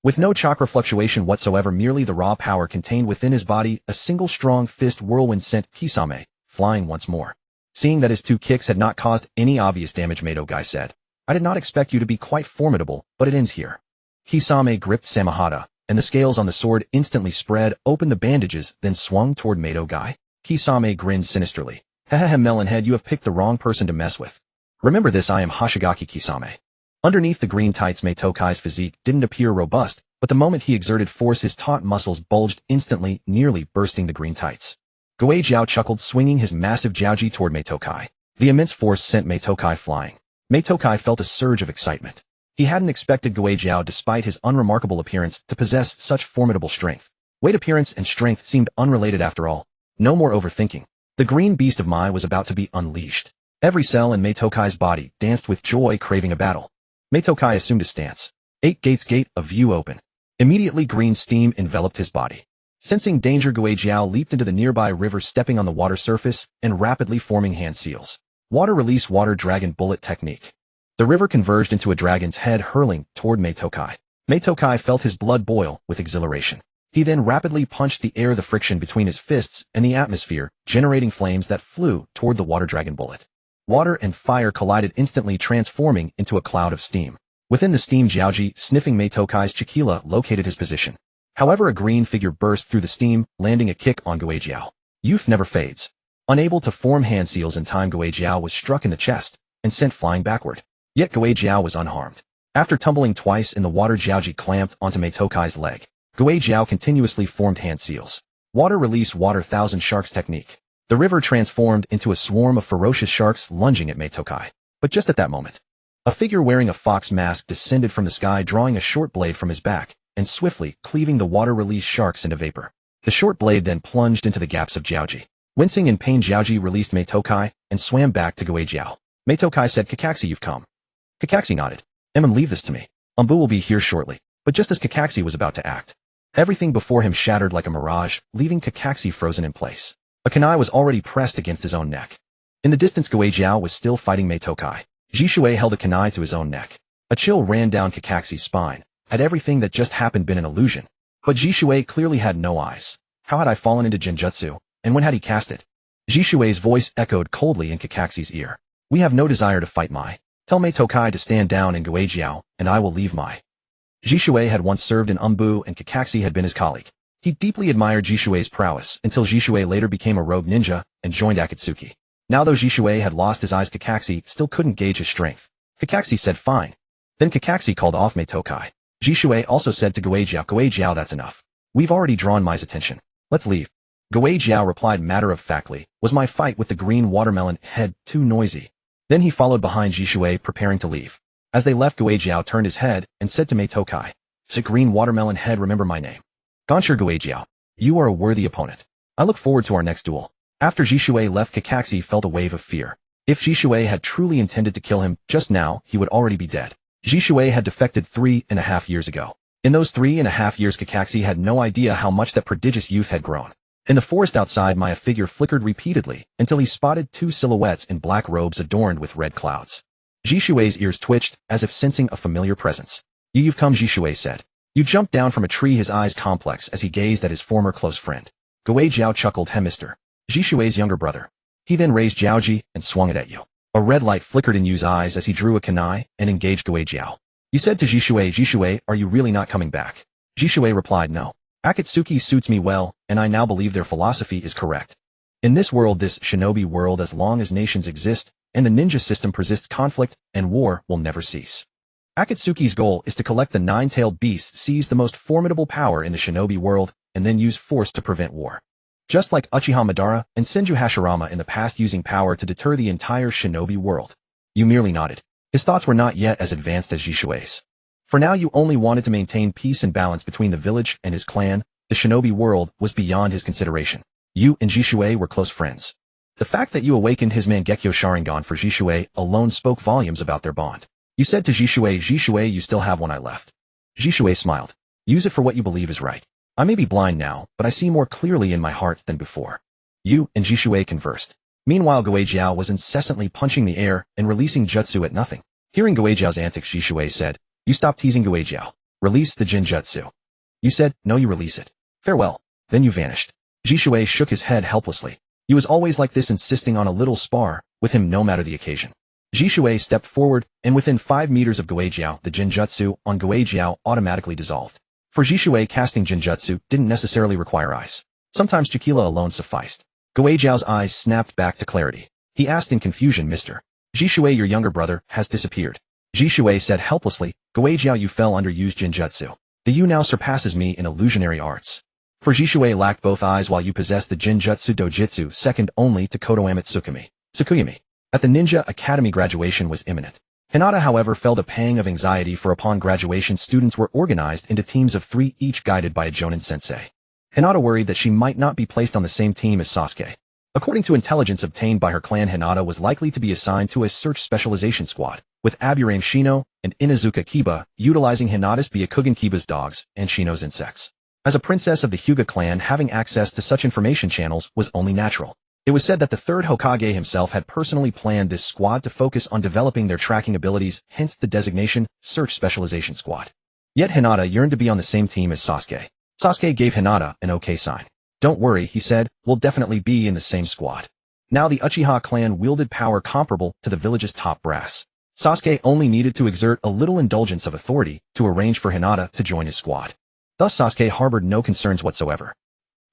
A: With no chakra fluctuation whatsoever, merely the raw power contained within his body, a single strong fist whirlwind sent Kisame flying once more. Seeing that his 2 kicks had not caused any obvious damage, Mato Guy said, "I did not expect you to be quite formidable, but it ends here." Kisame gripped Samahata, and the scales on the sword instantly spread open the bandages, then swung toward Mato Guy. Kisame grinned sinisterly. "Hehehe, Melonhead, you have picked the wrong person to mess with. Remember this, I am Hoshigaki Kisame." Underneath the green tights, Mato Guy's physique didn't appear robust, but the moment he exerted force, his taut muscles bulged instantly, nearly bursting the green tights. Guai Jiao chuckled, swinging his massive jiaoji toward Meitokai. The immense force sent Meitokai flying. Meitokai felt a surge of excitement. He hadn't expected Guai Jiao, despite his unremarkable appearance, to possess such formidable strength. Weight, appearance, and strength seemed unrelated after all. No more overthinking. The green beast of Mai was about to be unleashed. Every cell in Meitokai's body danced with joy, craving a battle. Meitokai assumed a stance. 8 gates gate, a view open. Immediately green steam enveloped his body. Sensing danger, Guai Jiao leaped into the nearby river, stepping on the water surface and rapidly forming hand seals. Water release, water dragon bullet technique. The river converged into a dragon's head, hurling toward Meitokai. Meitokai felt his blood boil with exhilaration. He then rapidly punched the air, the friction between his fists and the atmosphere, generating flames that flew toward the water dragon bullet. Water and fire collided, instantly transforming into a cloud of steam. Within the steam, Jiaoji, sniffing Meitokai's Chikila, located his position. However, a green figure burst through the steam, landing a kick on Guijiao. Youth never fades. Unable to form hand seals in time, Guijiao was struck in the chest and sent flying backward. Yet Guijiao was unharmed. After tumbling twice in the water, Jiaoji clamped onto Meitokai's leg. Guijiao continuously formed hand seals. Water release, water, thousand sharks technique. The river transformed into a swarm of ferocious sharks lunging at Meitokai. But just at that moment, a figure wearing a fox mask descended from the sky, drawing a short blade from his back and swiftly cleaving the water release sharks into vapor. The short blade then plunged into the gaps of Jiaoji. Wincing in pain, Jiaoji released Meitokai and swam back to Guijiao. Meitokai said, "Kakaxi, you've come." Kakaxi nodded. "Leave this to me. Umbu will be here shortly." But just as Kakaxi was about to act, everything before him shattered like a mirage, leaving Kakaxi frozen in place. A kunai was already pressed against his own neck. In the distance, Guijiao was still fighting Meitokai. Jishui held a kunai to his own neck. A chill ran down Kakaxi's spine. Had everything that just happened been an illusion? But Jishui clearly had no eyes. How had I fallen into Genjutsu, and when had he cast it? Jishui's voice echoed coldly in Kakaxi's ear. "We have no desire to fight, Mai. Tell Meitokai to stand down in Guijiao, and I will leave Mai." Jishui had once served in Umbu, and Kakaxi had been his colleague. He deeply admired Jishui's prowess until Jishui later became a rogue ninja and joined Akatsuki. Now though Jishui had lost his eyes, Kakaxi still couldn't gauge his strength. Kakaxi said, "Fine." Then Kakaxi called off Meitokai. Jishui also said to Guijiao, "Guijiao, that's enough. We've already drawn Mai's attention. Let's leave." Guijiao replied matter-of-factly, "Was my fight with the green watermelon head too noisy?" Then he followed behind Jishui, preparing to leave. As they left, Guijiao turned his head and said to Meitokai, "The green watermelon head, remember my name." "Gonshir Guijiao, you are a worthy opponent. I look forward to our next duel." After Jishui left, Kakaxi felt a wave of fear. If Jishui had truly intended to kill him just now, he would already be dead. Jishui had defected 3.5 years ago. In those 3.5 years, Kakaxi had no idea how much that prodigious youth had grown. In the forest outside, Maya figure flickered repeatedly until he spotted two silhouettes in black robes adorned with red clouds. Jishui's ears twitched, as if sensing a familiar presence. "You've come," Jishui said. You jumped down from a tree, his eyes complex as he gazed at his former close friend. Guijiao chuckled, "Hey, mister. Jishui's younger brother." He then raised Jiaoji and swung it at you. A red light flickered in Yu's eyes as he drew a kunai and engaged Guijiao. You said to Jishui, "Jishui, are you really not coming back?" Jishui replied, "No. Akatsuki suits me well, and I now believe their philosophy is correct. In this world, this shinobi world, as long as nations exist and the ninja system persists, conflict and war will never cease. Akatsuki's goal is to collect the nine-tailed beast, seize the most formidable power in the shinobi world, and then use force to prevent war. Just like Uchiha Madara and Senju Hashirama in the past, using power to deter the entire shinobi world." You merely nodded. His thoughts were not yet as advanced as Jishui's. For now, you only wanted to maintain peace and balance between the village and his clan. The shinobi world was beyond his consideration. You and Jishui were close friends. The fact that you awakened his Mangekyō Sharingan for Jishui alone spoke volumes about their bond. You said to Jishui, "Jishui, you still have one eye left." Jishui smiled. "Use it for what you believe is right. I may be blind now, but I see more clearly in my heart than before." You and Jishui conversed. Meanwhile, Guijiao was incessantly punching the air and releasing jutsu at nothing. Hearing Guijiao's antics, Jishui said, "You stop teasing, Guijiao. Release the Genjutsu." You said, "No, you release it. Farewell." Then you vanished. Jishui shook his head helplessly. He was always like this, insisting on a little spar with him no matter the occasion. Jishui stepped forward, and within 5 meters of Guijiao, the Genjutsu on Guijiao automatically dissolved. For Jishui, casting Genjutsu didn't necessarily require eyes. Sometimes Chikila alone sufficed. Guijiao's eyes snapped back to clarity. He asked in confusion, "Mr. Jishui, your younger brother has disappeared." Jishui said helplessly, "Guijiao, you fell under Yu's Genjutsu. The Yu now surpasses me in illusionary arts." For Jishui lacked both eyes, while you possessed the Genjutsu Dojutsu, second only to Kotoame Tsukuyami. At the Ninja Academy, graduation was imminent. Hinata, however, felt a pang of anxiety, for upon graduation, students were organized into teams of 3, each guided by a Jonin sensei. Hinata worried that she might not be placed on the same team as Sasuke. According to intelligence obtained by her clan, Hinata was likely to be assigned to a search specialization squad, with Aburame Shino and Inazuka Kiba utilizing Hinata's Byakugan Kiba's dogs and Shino's insects. As a princess of the Hyuga clan, having access to such information channels was only natural. It was said that the third Hokage himself had personally planned this squad to focus on developing their tracking abilities, hence the designation Search Specialization Squad. Yet Hinata yearned to be on the same team as Sasuke. Sasuke gave Hinata an okay sign. Don't worry, he said, we'll definitely be in the same squad. Now the Uchiha clan wielded power comparable to the village's top brass. Sasuke only needed to exert a little indulgence of authority to arrange for Hinata to join his squad. Thus Sasuke harbored no concerns whatsoever.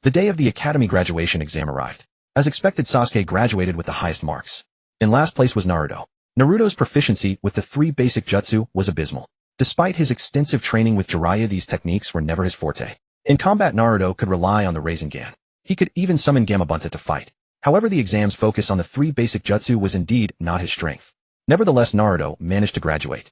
A: The day of the academy graduation exam arrived. As expected, Sasuke graduated with the highest marks. In last place was Naruto. Naruto's proficiency with the 3 basic jutsu was abysmal. Despite his extensive training with Jiraiya, these techniques were never his forte. In combat, Naruto could rely on the Rinnegan. He could even summon Gamabunta to fight. However, the exam's focus on the 3 basic jutsu was indeed not his strength. Nevertheless, Naruto managed to graduate.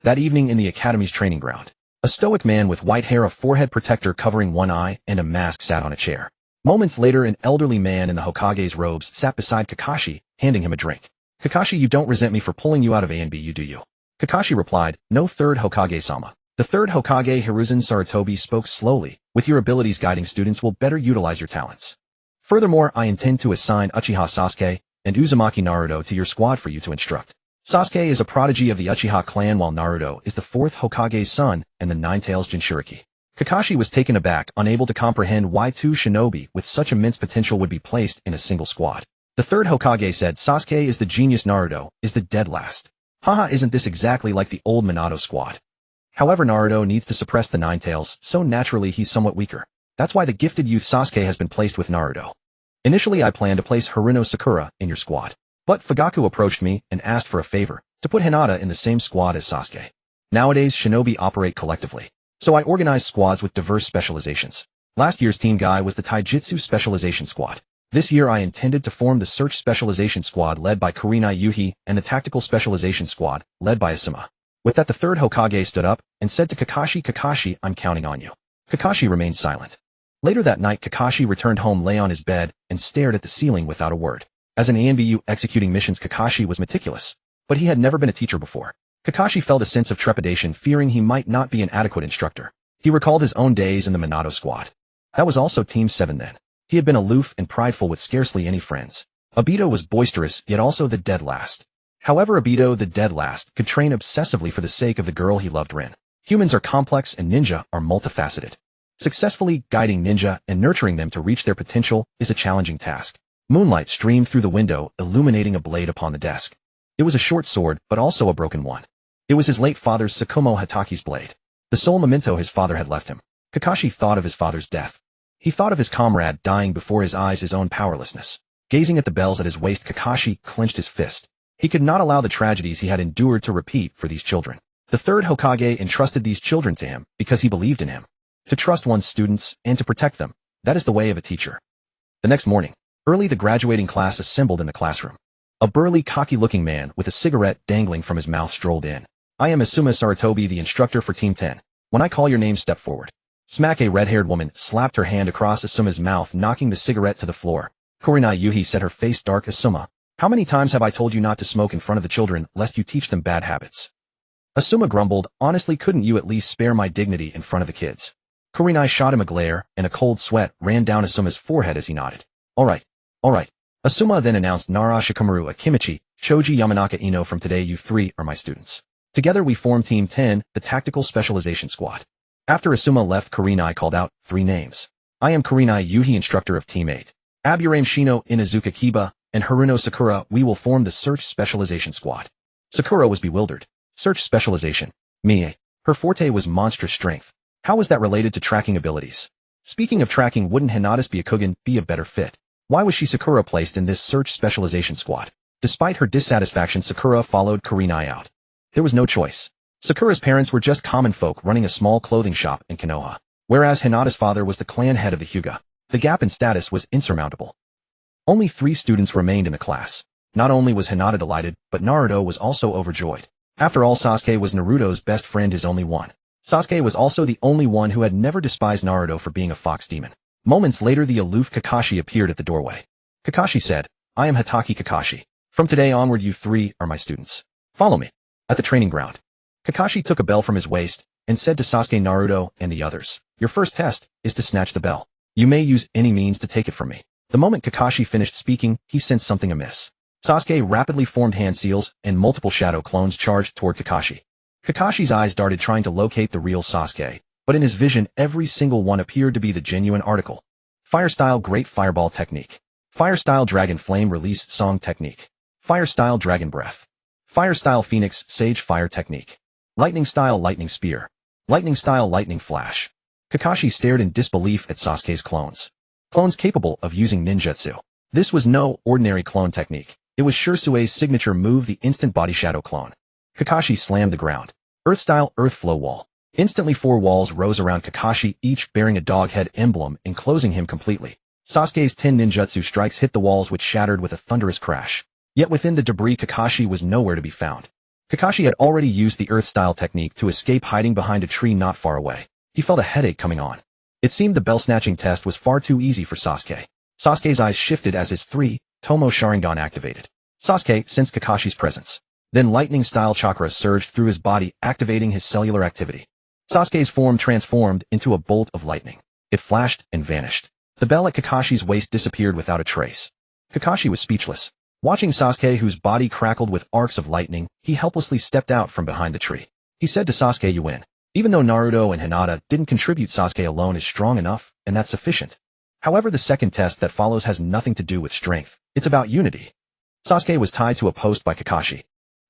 A: That evening in the academy's training ground, a stoic man with white hair, a forehead protector covering one eye, and a mask sat on a chair. Moments later, an elderly man in the Hokage's robes sat beside Kakashi, handing him a drink. Kakashi, you don't resent me for pulling you out of A&B, do you? Kakashi replied, no, third Hokage-sama. The third Hokage, Hiruzen Sarutobi, spoke slowly. With your abilities, guiding students will better utilize your talents. Furthermore, I intend to assign Uchiha Sasuke and Uzumaki Naruto to your squad for you to instruct. Sasuke is a prodigy of the Uchiha clan, while Naruto is the 4th Hokage's son and the Nine-Tails Jinchuriki. Kakashi was taken aback, unable to comprehend why 2 shinobi with such immense potential would be placed in a single squad. The 3rd Hokage said, Sasuke is the genius, Naruto is the dead last. Haha, isn't this exactly like the old Minato squad? However, Naruto needs to suppress the Nine-Tails, so naturally he's somewhat weaker. That's why the gifted youth Sasuke has been placed with Naruto. Initially, I planned to place Haruno Sakura in your squad. But Fugaku approached me and asked for a favor, to put Hinata in the same squad as Sasuke. Nowadays, shinobi operate collectively. So I organized squads with diverse specializations. Last year's team guy was the Taijutsu Specialization Squad. This year I intended to form the Search Specialization Squad led by Kurenai Yuhi and the Tactical Specialization Squad led by Asuma. With that, the 3rd Hokage stood up and said to Kakashi, Kakashi, I'm counting on you. Kakashi remained silent. Later that night, Kakashi returned home, lay on his bed, and stared at the ceiling without a word. As an ANBU executing missions, Kakashi was meticulous. But he had never been a teacher before. Kakashi felt a sense of trepidation, fearing he might not be an adequate instructor. He recalled his own days in the Minato squad. That was also Team 7 then. He had been aloof and prideful with scarcely any friends. Obito was boisterous, yet also the dead last. However, Obito, the dead last, could train obsessively for the sake of the girl he loved, Rin. Humans are complex and ninja are multifaceted. Successfully guiding ninja and nurturing them to reach their potential is a challenging task. Moonlight streamed through the window, illuminating a blade upon the desk. It was a short sword, but also a broken one. It was his late father's Tsukumo Hataki's blade. The sole memento his father had left him. Kakashi thought of his father's death. He thought of his comrade dying before his eyes, his own powerlessness. Gazing at the bells at his waist, Kakashi clenched his fist. He could not allow the tragedies he had endured to repeat for these children. The 3rd Hokage entrusted these children to him because he believed in him. To trust one's students and to protect them, that is the way of a teacher. The next morning, early, the graduating class assembled in the classroom. A burly, cocky-looking man with a cigarette dangling from his mouth strolled in. I am Asuma Sarutobi, the instructor for Team 10. When I call your name, step forward. Smack. A red-haired woman slapped her hand across Asuma's mouth, knocking the cigarette to the floor. Kurenai Yuhi said, her face dark. Asuma, how many times have I told you not to smoke in front of the children, lest you teach them bad habits? Asuma grumbled, honestly, couldn't you at least spare my dignity in front of the kids? Kurenai shot him a glare, and a cold sweat ran down Asuma's forehead as he nodded. All right. Asuma then announced, Nara Shikamaru Akimichi, Choji Yamanaka Ino, from today you 3 are my students. Together we form Team 10, the Tactical Specialization Squad. After Asuma left, Kurenai called out 3 names. I am Kurenai Yuhi, instructor of Team 8. Aburame Shino, Inazuka Kiba, and Haruno Sakura. We will form the Search Specialization Squad. Sakura was bewildered. Search Specialization. Mie. Her forte was monstrous strength. How was that related to tracking abilities? Speaking of tracking, wouldn't Hinata's Byakugan be a better fit? Why was she Sakura placed in this Search Specialization Squad? Despite her dissatisfaction, Sakura followed Kurenai out. There was no choice. Sakura's parents were just common folk running a small clothing shop in Konoha, whereas Hinata's father was the clan head of the Hyuga. The gap in status was insurmountable. Only 3 students remained in the class. Not only was Hinata delighted, but Naruto was also overjoyed. After all, Sasuke was Naruto's best friend, his only one. Sasuke was also the only one who had never despised Naruto for being a fox demon. Moments later, the aloof Kakashi appeared at the doorway. Kakashi said, I am Hatake Kakashi. From today onward, you 3 are my students. Follow me. At the training ground, Kakashi took a bell from his waist and said to Sasuke, Naruto, and the others, your first test is to snatch the bell. You may use any means to take it from me. The moment Kakashi finished speaking, he sensed something amiss. Sasuke rapidly formed hand seals, and multiple shadow clones charged toward Kakashi. Kakashi's eyes darted, trying to locate the real Sasuke, but in his vision every single one appeared to be the genuine article. Fire Style Great Fireball Technique. Fire Style Dragon Flame Release Song Technique. Fire Style Dragon Breath. Fire Style Phoenix Sage Fire Technique. Lightning Style Lightning Spear. Lightning Style Lightning Flash. Kakashi stared in disbelief at Sasuke's clones. Clones capable of using ninjutsu. This was no ordinary clone technique. It was Shirsue's signature move, the instant body shadow clone. Kakashi slammed the ground. Earth Style Earth Flow Wall. Instantly 4 walls rose around Kakashi, each bearing a dog head emblem, enclosing him completely. Sasuke's 10 ninjutsu strikes hit the walls, which shattered with a thunderous crash. Yet within the debris, Kakashi was nowhere to be found. Kakashi had already used the Earth Style technique to escape, hiding behind a tree not far away. He felt a headache coming on. It seemed the bell-snatching test was far too easy for Sasuke. Sasuke's eyes shifted as his Three-Tomoe Sharingan activated. Sasuke sensed Kakashi's presence. Then lightning-style chakra surged through his body, activating his cellular activity. Sasuke's form transformed into a bolt of lightning. It flashed and vanished. The bell at Kakashi's waist disappeared without a trace. Kakashi was speechless. Watching Sasuke, whose body crackled with arcs of lightning, he helplessly stepped out from behind the tree. He said to Sasuke, "You win." Even though Naruto and Hinata didn't contribute, Sasuke alone is strong enough, and that's sufficient. However, the second test that follows has nothing to do with strength. It's about unity. Sasuke was tied to a post by Kakashi.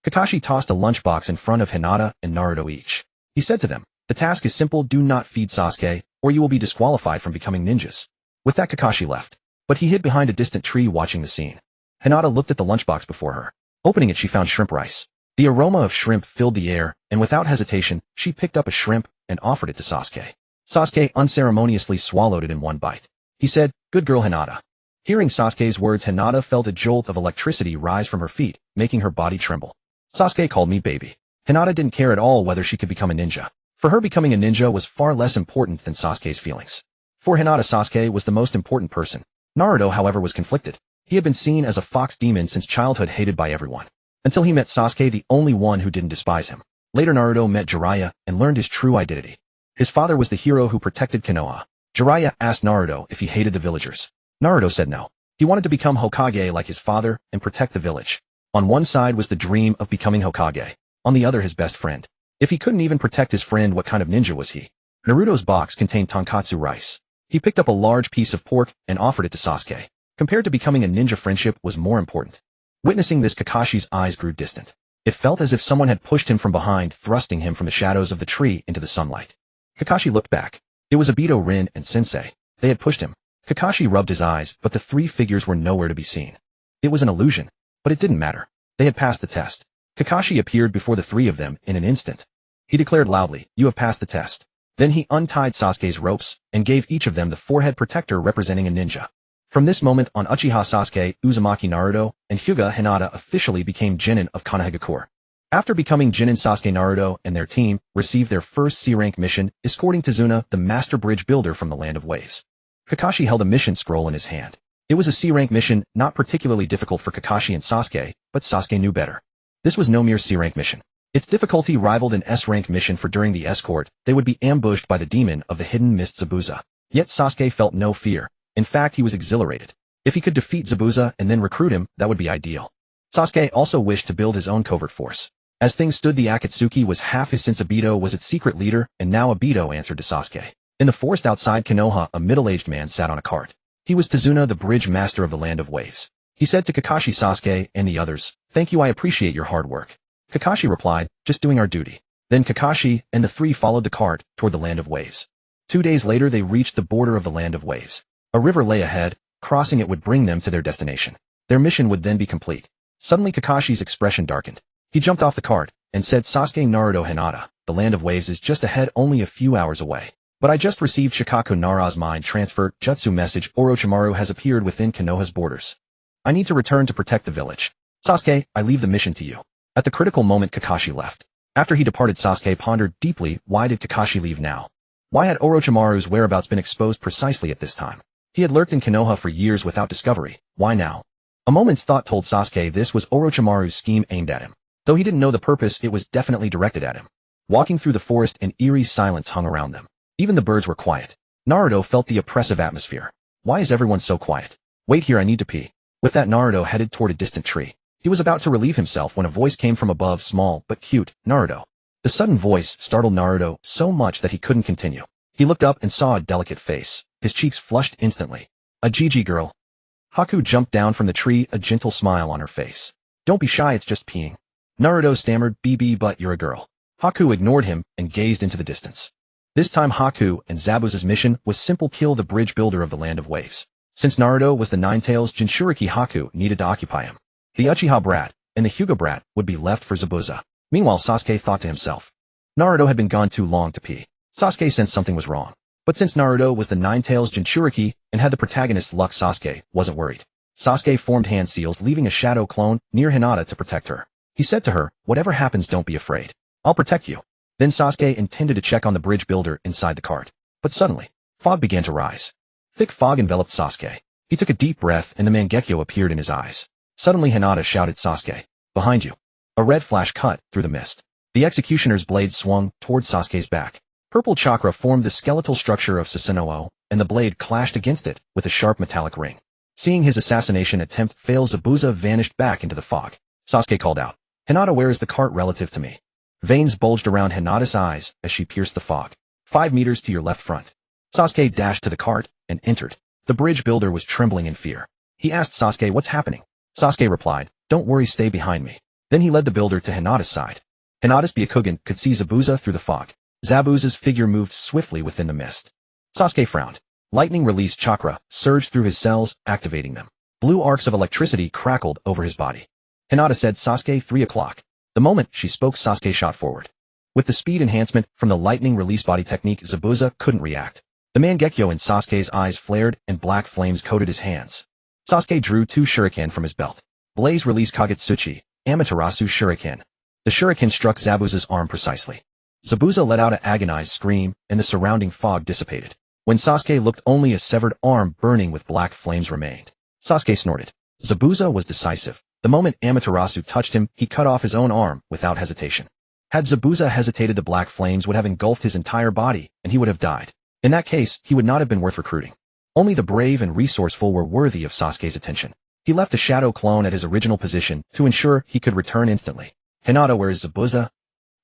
A: Kakashi tossed a lunchbox in front of Hinata and Naruto each. He said to them, "The task is simple, do not feed Sasuke, or you will be disqualified from becoming ninjas." With that, Kakashi left. But he hid behind a distant tree watching the scene. Hinata looked at the lunchbox before her. Opening it, she found shrimp rice. The aroma of shrimp filled the air, and without hesitation, she picked up a shrimp and offered it to Sasuke. Sasuke unceremoniously swallowed it in one bite. He said, "Good girl, Hinata." Hearing Sasuke's words, Hinata felt a jolt of electricity rise from her feet, making her body tremble. Sasuke called me baby. Hinata didn't care at all whether she could become a ninja. For her, becoming a ninja was far less important than Sasuke's feelings. For Hinata, Sasuke was the most important person. Naruto, however, was conflicted. He had been seen as a fox demon since childhood, hated by everyone. Until he met Sasuke, the only one who didn't despise him. Later, Naruto met Jiraiya and learned his true identity. His father was the hero who protected Konoha. Jiraiya asked Naruto if he hated the villagers. Naruto said no. He wanted to become Hokage like his father and protect the village. On one side was the dream of becoming Hokage. On the other, his best friend. If he couldn't even protect his friend, what kind of ninja was he? Naruto's box contained tonkatsu rice. He picked up a large piece of pork and offered it to Sasuke. Compared to becoming a ninja, friendship was more important. Witnessing this, Kakashi's eyes grew distant. It felt as if someone had pushed him from behind, thrusting him from the shadows of the tree into the sunlight. Kakashi looked back. It was Obito, Rin, and Sensei. They had pushed him. Kakashi rubbed his eyes, but the 3 figures were nowhere to be seen. It was an illusion, but it didn't matter. They had passed the test. Kakashi appeared before the 3 of them in an instant. He declared loudly, "You have passed the test." Then he untied Sasuke's ropes and gave each of them the forehead protector representing a ninja. From this moment on, Uchiha Sasuke, Uzumaki Naruto, and Hyuga Hinata officially became Genin of Konohagakure. After becoming Genin, Sasuke, Naruto, and their team received their first C-rank mission, escorting Tazuna, the master bridge builder from the Land of Waves. Kakashi held a mission scroll in his hand. It was a C-rank mission, not particularly difficult for Kakashi and Sasuke, but Sasuke knew better. This was no mere C-rank mission. Its difficulty rivaled an S-rank mission, for during the escort, they would be ambushed by the demon of the hidden mist Zabuza. Yet Sasuke felt no fear. In fact, he was exhilarated. If he could defeat Zabuza and then recruit him, that would be ideal. Sasuke also wished to build his own covert force. As things stood, the Akatsuki was half his, since Obito was its secret leader, and now Obito answered to Sasuke. In the forest outside Konoha, a middle-aged man sat on a cart. He was Tazuna, the bridge master of the Land of Waves. He said to Kakashi, Sasuke, and the others, "Thank you, I appreciate your hard work." Kakashi replied, "Just doing our duty." Then Kakashi and the 3 followed the cart toward the Land of Waves. 2 days later, they reached the border of the Land of Waves. A river lay ahead. Crossing it would bring them to their destination. Their mission would then be complete. Suddenly, Kakashi's expression darkened. He jumped off the cart and said, "Sasuke, Naruto, Hinata, the Land of Waves is just ahead, only a few hours away. But I just received Shikaku Nara's mind transfer jutsu message. Orochimaru has appeared within Konoha's borders. I need to return to protect the village. Sasuke, I leave the mission to you." At the critical moment, Kakashi left. After he departed, Sasuke pondered deeply, why did Kakashi leave now? Why had Orochimaru's whereabouts been exposed precisely at this time? He had lurked in Konoha for years without discovery. Why now? A moment's thought told Sasuke this was Orochimaru's scheme aimed at him. Though he didn't know the purpose, it was definitely directed at him. Walking through the forest, an eerie silence hung around them. Even the birds were quiet. Naruto felt the oppressive atmosphere. Why is everyone so quiet? Wait here, I need to pee. With that, Naruto headed toward a distant tree. He was about to relieve himself when a voice came from above, small but cute, "Naruto." The sudden voice startled Naruto so much that he couldn't continue. He looked up and saw a delicate face. His cheeks flushed instantly. A Gigi girl. Haku jumped down from the tree, a gentle smile on her face. Don't be shy, it's just peeing. Naruto stammered, BB, but you're a girl. Haku ignored him and gazed into the distance. This time Haku and Zabuza's mission was simple: kill the bridge builder of the Land of Waves. Since Naruto was the Nine-Tails Jinchuriki, Haku needed to occupy him. The Uchiha brat and the Hyuga brat would be left for Zabuza. Meanwhile, Sasuke thought to himself. Naruto had been gone too long to pee. Sasuke sensed something was wrong. But since Naruto was the Nine-Tails Jinchuriki and had the protagonist's luck, Sasuke wasn't worried. Sasuke formed hand seals, leaving a shadow clone near Hinata to protect her. He said to her, whatever happens, don't be afraid. I'll protect you. Then Sasuke intended to check on the bridge builder inside the cart. But suddenly, fog began to rise. Thick fog enveloped Sasuke. He took a deep breath and the Mangekyō appeared in his eyes. Suddenly Hinata shouted, Sasuke, behind you. A red flash cut through the mist. The executioner's blade swung towards Sasuke's back. Purple chakra formed the skeletal structure of Susanoo, and the blade clashed against it with a sharp metallic ring. Seeing his assassination attempt fail, Zabuza vanished back into the fog. Sasuke called out, Hinata, where is the cart relative to me? Veins bulged around Hinata's eyes as she pierced the fog. 5 meters to your left front. Sasuke dashed to the cart and entered. The bridge builder was trembling in fear. He asked Sasuke, what's happening? Sasuke replied, don't worry, stay behind me. Then he led the builder to Hinata's side. Hinata's Byakugan could see Zabuza through the fog. Zabuza's figure moved swiftly within the mist. Sasuke frowned. Lightning released chakra surged through his cells, activating them. Blue arcs of electricity crackled over his body. Hinata said, Sasuke, 3 o'clock. The moment she spoke, Sasuke shot forward. With the speed enhancement from the lightning release body technique, Zabuza couldn't react. The Mangekyō in Sasuke's eyes flared and black flames coated his hands. Sasuke drew 2 shuriken from his belt. Blaze released Kagetsuchi, Amaterasu shuriken. The shuriken struck Zabuza's arm precisely. Zabuza let out an agonized scream, and the surrounding fog dissipated. When Sasuke looked, only a severed arm burning with black flames remained. Sasuke snorted. Zabuza was decisive. The moment Amaterasu touched him, he cut off his own arm without hesitation. Had Zabuza hesitated, the black flames would have engulfed his entire body, and he would have died. In that case, he would not have been worth recruiting. Only the brave and resourceful were worthy of Sasuke's attention. He left a shadow clone at his original position to ensure he could return instantly. Hinata, where is Zabuza?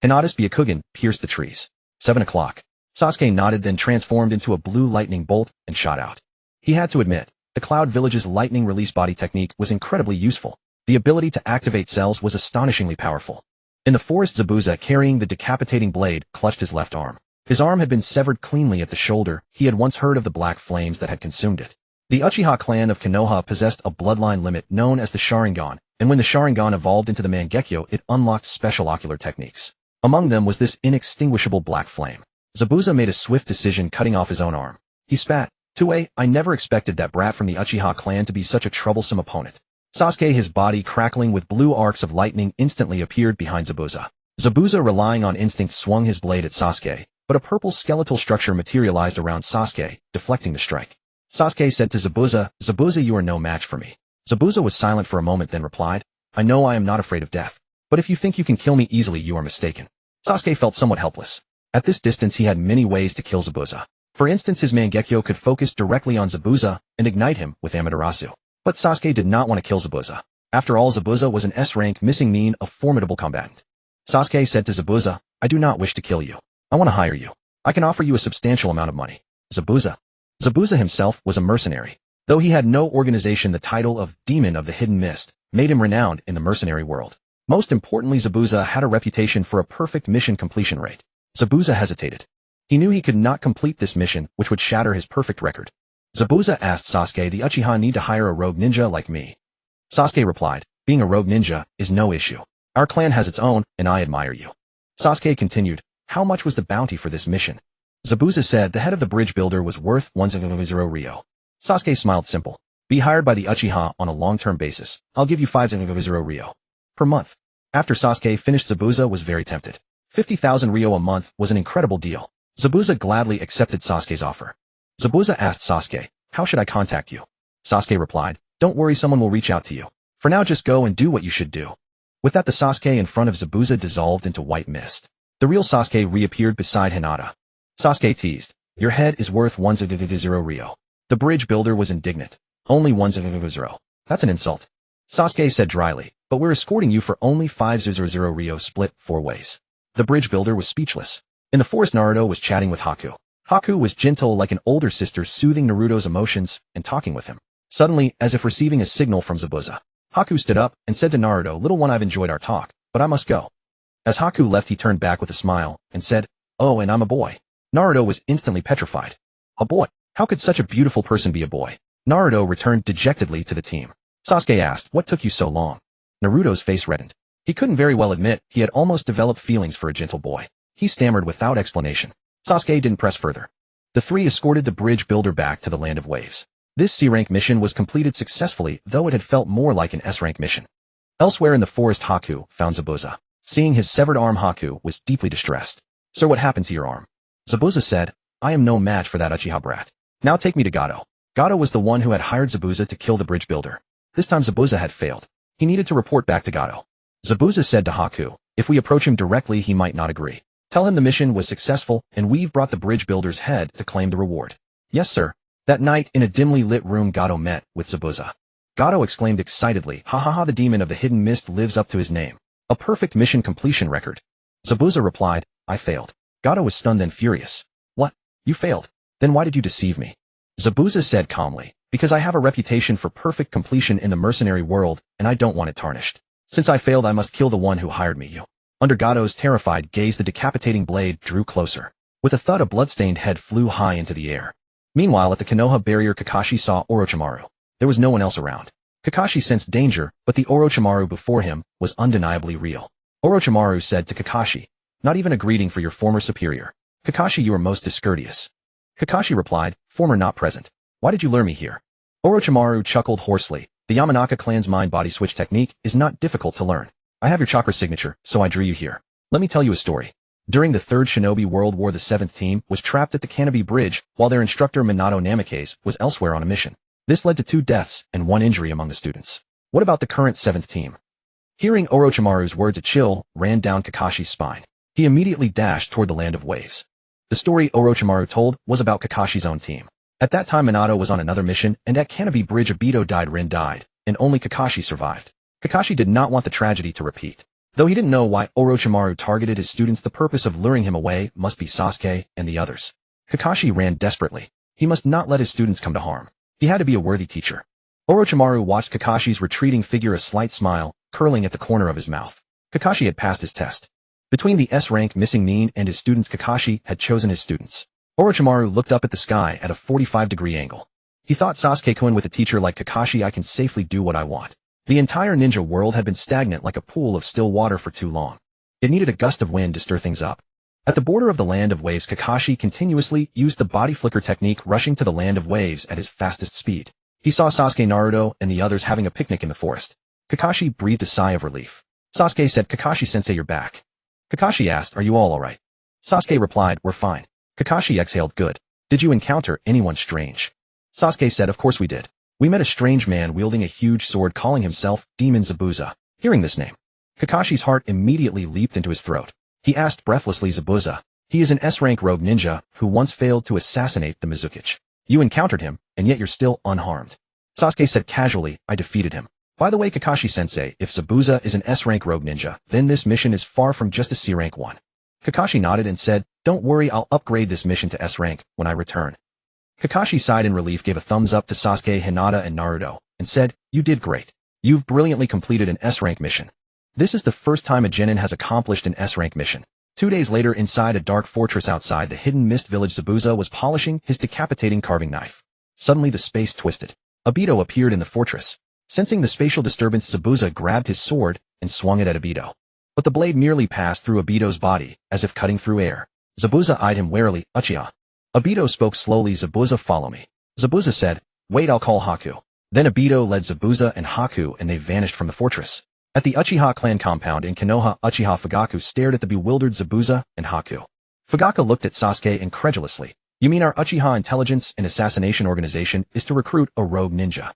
A: Hinata's Byakugan pierced the trees. 7 o'clock. Sasuke nodded, then transformed into a blue lightning bolt and shot out. He had to admit, the Cloud Village's lightning release body technique was incredibly useful. The ability to activate cells was astonishingly powerful. In the forest, Zabuza, carrying the decapitating blade, clutched his left arm. His arm had been severed cleanly at the shoulder. He had once heard of the black flames that had consumed it. The Uchiha clan of Konoha possessed a bloodline limit known as the Sharingan, and when the Sharingan evolved into the Mangekyō, it unlocked special ocular techniques. Among them was this inextinguishable black flame. Zabuza made a swift decision, cutting off his own arm. He spat. Two-Way, I never expected that brat from the Uchiha clan to be such a troublesome opponent. Sasuke, his body crackling with blue arcs of lightning, instantly appeared behind Zabuza. Zabuza, relying on instinct, swung his blade at Sasuke, but a purple skeletal structure materialized around Sasuke, deflecting the strike. Sasuke said to Zabuza, Zabuza, you are no match for me. Zabuza was silent for a moment, then replied, I know I am not afraid of death. But if you think you can kill me easily, you are mistaken. Sasuke felt somewhat helpless. At this distance, he had many ways to kill Zabuza. For instance, his Mangekyō could focus directly on Zabuza and ignite him with Amaterasu. But Sasuke did not want to kill Zabuza. After all, Zabuza was an S-rank missing mean, a formidable combatant. Sasuke said to Zabuza, I do not wish to kill you. I want to hire you. I can offer you a substantial amount of money. Zabuza. Zabuza himself was a mercenary. Though he had no organization, the title of Demon of the Hidden Mist made him renowned in the mercenary world. Most importantly, Zabuza had a reputation for a perfect mission completion rate. Zabuza hesitated. He knew he could not complete this mission, which would shatter his perfect record. Zabuza asked Sasuke, the Uchiha need to hire a rogue ninja like me. Sasuke replied, being a rogue ninja is no issue. Our clan has its own, and I admire you. Sasuke continued, how much was the bounty for this mission? Zabuza said the head of the bridge builder was worth 100 ryo. Sasuke smiled, simple. Be hired by the Uchiha on a long-term basis. I'll give you 500 ryo per month. After Sasuke finished, Zabuza was very tempted. 50,000 ryo a month was an incredible deal. Zabuza gladly accepted Sasuke's offer. Zabuza asked Sasuke, how should I contact you? Sasuke replied, don't worry, someone will reach out to you. For now, just go and do what you should do. With that, the Sasuke in front of Zabuza dissolved into white mist. The real Sasuke reappeared beside Hinata. Sasuke teased, your head is worth 100 ryo. The bridge builder was indignant. Only 100 ryo. That's an insult. Sasuke said dryly, but we're escorting you for only 500 ryo split 4 ways. The bridge builder was speechless. In the forest, Naruto was chatting with Haku. Haku was gentle like an older sister, soothing Naruto's emotions and talking with him. Suddenly, as if receiving a signal from Zabuza, Haku stood up and said to Naruto, "Little one, I've enjoyed our talk, but I must go." As Haku left, he turned back with a smile and said, "Oh, and I'm a boy." Naruto was instantly petrified. A boy? How could such a beautiful person be a boy? Naruto returned dejectedly to the team. Sasuke asked, "What took you so long?" Naruto's face reddened. He couldn't very well admit he had almost developed feelings for a gentle boy. He stammered without explanation. Sasuke didn't press further. The three escorted the bridge builder back to the Land of Waves. This C-rank mission was completed successfully, though it had felt more like an S-rank mission. Elsewhere in the forest, Haku found Zabuza. Seeing his severed arm, Haku was deeply distressed. "Sir, what happened to your arm?" Zabuza said, "I am no match for that Uchiha brat. Now take me to Gato." Gato was the one who had hired Zabuza to kill the bridge builder. This time Zabuza had failed. He needed to report back to Gato. Zabuza said to Haku, "If we approach him directly, he might not agree. Tell him the mission was successful and we've brought the bridge builder's head to claim the reward." "Yes, sir." That night, in a dimly lit room, Gato met with Zabuza. Gato exclaimed excitedly, "Ha ha ha, the demon of the hidden mist lives up to his name. A perfect mission completion record." Zabuza replied, "I failed." Gato was stunned and furious. "What? You failed? Then why did you deceive me?" Zabuza said calmly, "Because I have a reputation for perfect completion in the mercenary world, and I don't want it tarnished. Since I failed, I must kill the one who hired me, you." Under Gato's terrified gaze, the decapitating blade drew closer. With a thud, a bloodstained head flew high into the air. Meanwhile, at the Konoha barrier, Kakashi saw Orochimaru. There was no one else around. Kakashi sensed danger, but the Orochimaru before him was undeniably real. Orochimaru said to Kakashi, "Not even a greeting for your former superior. Kakashi, you are most discourteous." Kakashi replied, "Former not present. Why did you lure me here?" Orochimaru chuckled hoarsely. "The Yamanaka clan's mind-body switch technique is not difficult to learn. I have your chakra signature, so I drew you here. Let me tell you a story. During the Third Shinobi World War, the 7th team was trapped at the Kanobi Bridge while their instructor Minato Namikaze was elsewhere on a mission. This led to 2 deaths and 1 injury among the students. What about the current 7th team?" Hearing Orochimaru's words, a chill ran down Kakashi's spine. He immediately dashed toward the Land of Waves. The story Orochimaru told was about Kakashi's own team. At that time, Minato was on another mission, and at Kanobi Bridge, Obito died, Rin died, and only Kakashi survived. Kakashi did not want the tragedy to repeat. Though he didn't know why Orochimaru targeted his students, the purpose of luring him away must be Sasuke and the others. Kakashi ran desperately. He must not let his students come to harm. He had to be a worthy teacher. Orochimaru watched Kakashi's retreating figure, a slight smile curling at the corner of his mouth. Kakashi had passed his test. Between the S-rank missing Nin and his students, Kakashi had chosen his students. Orochimaru looked up at the sky at a 45-degree angle. He thought, Sasuke-kun, with a teacher like Kakashi, I can safely do what I want. The entire ninja world had been stagnant like a pool of still water for too long. It needed a gust of wind to stir things up. At the border of the Land of Waves, Kakashi continuously used the body flicker technique, rushing to the Land of Waves at his fastest speed. He saw Sasuke, Naruto, and the others having a picnic in the forest. Kakashi breathed a sigh of relief. Sasuke said, "Kakashi-sensei, you're back." Kakashi asked, "Are you all alright?" Sasuke replied, "We're fine." Kakashi exhaled, "Good. Did you encounter anyone strange?" Sasuke said, "Of course we did. We met a strange man wielding a huge sword, calling himself Demon Zabuza." Hearing this name, Kakashi's heart immediately leaped into his throat. He asked breathlessly, "Zabuza? He is an S-rank rogue ninja who once failed to assassinate the Mizukage. You encountered him, and yet you're still unharmed." Sasuke said casually, "I defeated him. By the way, Kakashi-sensei, if Zabuza is an S-rank rogue ninja, then this mission is far from just a C-rank one." Kakashi nodded and said, "Don't worry, I'll upgrade this mission to S-rank when I return." Kakashi sighed in relief, gave a thumbs up to Sasuke, Hinata, and Naruto, and said, "You did great. You've brilliantly completed an S-rank mission. This is the first time a genin has accomplished an S-rank mission." 2 days later, inside a dark fortress outside the hidden mist village, Zabuza was polishing his decapitating carving knife. Suddenly the space twisted. Obito appeared in the fortress. Sensing the spatial disturbance, Zabuza grabbed his sword and swung it at Obito. But the blade merely passed through Obito's body, as if cutting through air. Zabuza eyed him warily. "Uchiha." Obito spoke slowly, "Zabuza, follow me." Zabuza said, "Wait, I'll call Haku." Then Obito led Zabuza and Haku, and they vanished from the fortress. At the Uchiha clan compound in Konoha, Uchiha Fugaku stared at the bewildered Zabuza and Haku. Fugaku looked at Sasuke incredulously. "You mean our Uchiha intelligence and assassination organization is to recruit a rogue ninja?"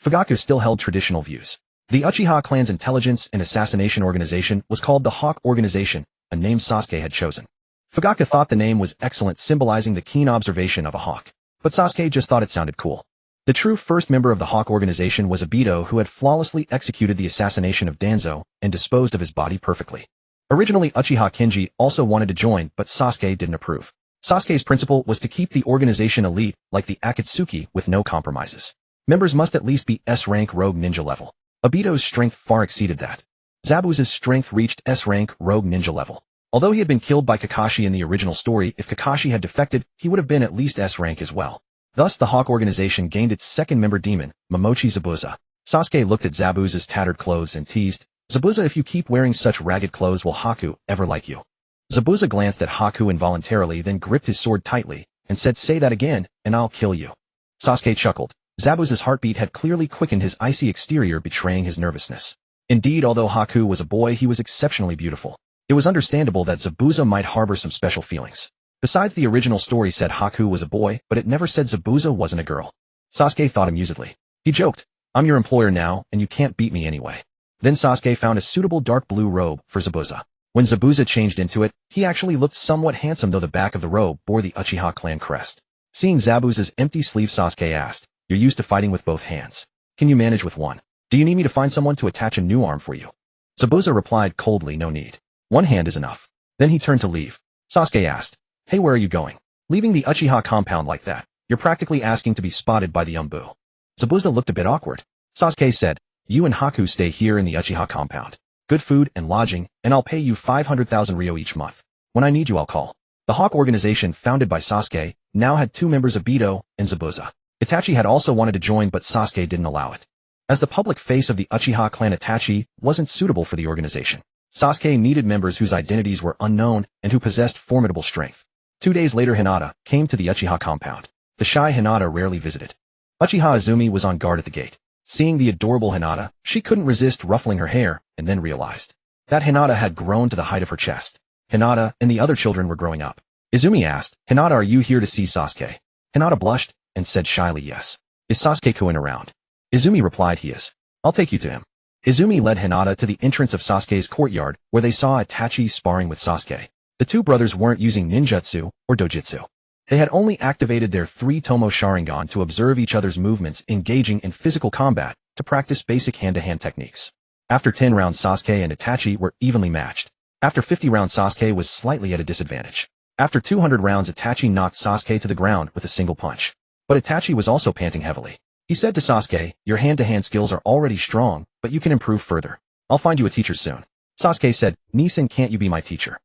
A: Fugaku still held traditional views. The Uchiha clan's intelligence and assassination organization was called the Hawk Organization, a name Sasuke had chosen. Fugaku thought the name was excellent, symbolizing the keen observation of a hawk. But Sasuke just thought it sounded cool. The true first member of the Hawk Organization was Obito, who had flawlessly executed the assassination of Danzo and disposed of his body perfectly. Originally Uchiha Kinji also wanted to join, but Sasuke didn't approve. Sasuke's principle was to keep the organization elite, like the Akatsuki, with no compromises. Members must at least be S-rank rogue ninja level. Obito's strength far exceeded that. Zabuza's strength reached S-rank rogue ninja level. Although he had been killed by Kakashi in the original story, if Kakashi had defected, he would have been at least S-rank as well. Thus the Hawk organization gained its second member demon, Momochi Zabuza. Sasuke looked at Zabuza's tattered clothes and teased, "Zabuza, if you keep wearing such ragged clothes will Haku ever like you?" Zabuza glanced at Haku involuntarily, then gripped his sword tightly, and said, "Say that again, and I'll kill you." Sasuke chuckled. Zabuza's heartbeat had clearly quickened, his icy exterior betraying his nervousness. Indeed, although Haku was a boy, he was exceptionally beautiful. It was understandable that Zabuza might harbor some special feelings. Besides, the original story said Haku was a boy, but it never said Zabuza wasn't a girl. Sasuke thought amusedly. He joked, "I'm your employer now, and you can't beat me anyway." Then Sasuke found a suitable dark blue robe for Zabuza. When Zabuza changed into it, he actually looked somewhat handsome, though the back of the robe bore the Uchiha clan crest. Seeing Zabuza's empty sleeve, Sasuke asked, "You're used to fighting with both hands. Can you manage with one? Do you need me to find someone to attach a new arm for you?" Zabuza replied coldly, "No need. One hand is enough." Then he turned to leave. Sasuke asked, "Hey, where are you going? Leaving the Uchiha compound like that? You're practically asking to be spotted by the Umbu." Zabuza looked a bit awkward. Sasuke said, "You and Haku stay here in the Uchiha compound. Good food and lodging, and I'll pay you 500,000 ryo each month. When I need you, I'll call." The Hawk organization, founded by Sasuke, now had two members, Obito and Zabuza. Itachi had also wanted to join, but Sasuke didn't allow it. As the public face of the Uchiha clan, Itachi wasn't suitable for the organization. Sasuke needed members whose identities were unknown and who possessed formidable strength. 2 days later, Hinata came to the Uchiha compound. The shy Hinata rarely visited. Uchiha Izumi was on guard at the gate. Seeing the adorable Hinata, she couldn't resist ruffling her hair, and then realized that Hinata had grown to the height of her chest. Hinata and the other children were growing up. Izumi asked, "Hinata, are you here to see Sasuke?" Hinata blushed and said shyly, "Yes." "Is Sasuke-kun around?" Izumi replied, "He is. I'll take you to him." Izumi led Hinata to the entrance of Sasuke's courtyard, where they saw Itachi sparring with Sasuke. The two brothers weren't using ninjutsu or dojutsu. They had only activated their Three-Tomoe Sharingan to observe each other's movements, engaging in physical combat to practice basic hand-to-hand techniques. After 10 rounds, Sasuke and Itachi were evenly matched. After 50 rounds, Sasuke was slightly at a disadvantage. After 200 rounds, Itachi knocked Sasuke to the ground with a single punch. But Itachi was also panting heavily. He said to Sasuke, "Your hand-to-hand skills are already strong, but you can improve further. I'll find you a teacher soon." Sasuke said, "Nin-san, can't you be my teacher?"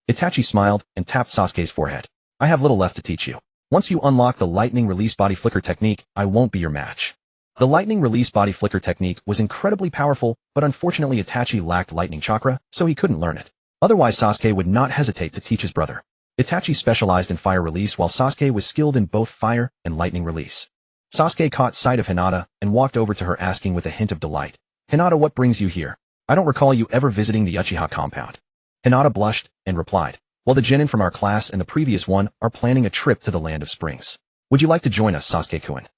A: Itachi smiled and tapped Sasuke's forehead. "I have little left to teach you. Once you unlock the lightning release body flicker technique, I won't be your match." The lightning release body flicker technique was incredibly powerful, but unfortunately Itachi lacked lightning chakra, so he couldn't learn it. Otherwise, Sasuke would not hesitate to teach his brother. Itachi specialized in fire release, while Sasuke was skilled in both fire and lightning release. Sasuke caught sight of Hinata and walked over to her, asking with a hint of delight, "Hinata, what brings you here? I don't recall you ever visiting the Uchiha compound." Hinata blushed and replied, "Well, the genin from our class and the previous one are planning a trip to the Land of Springs. Would you like to join us, Sasuke-kun?"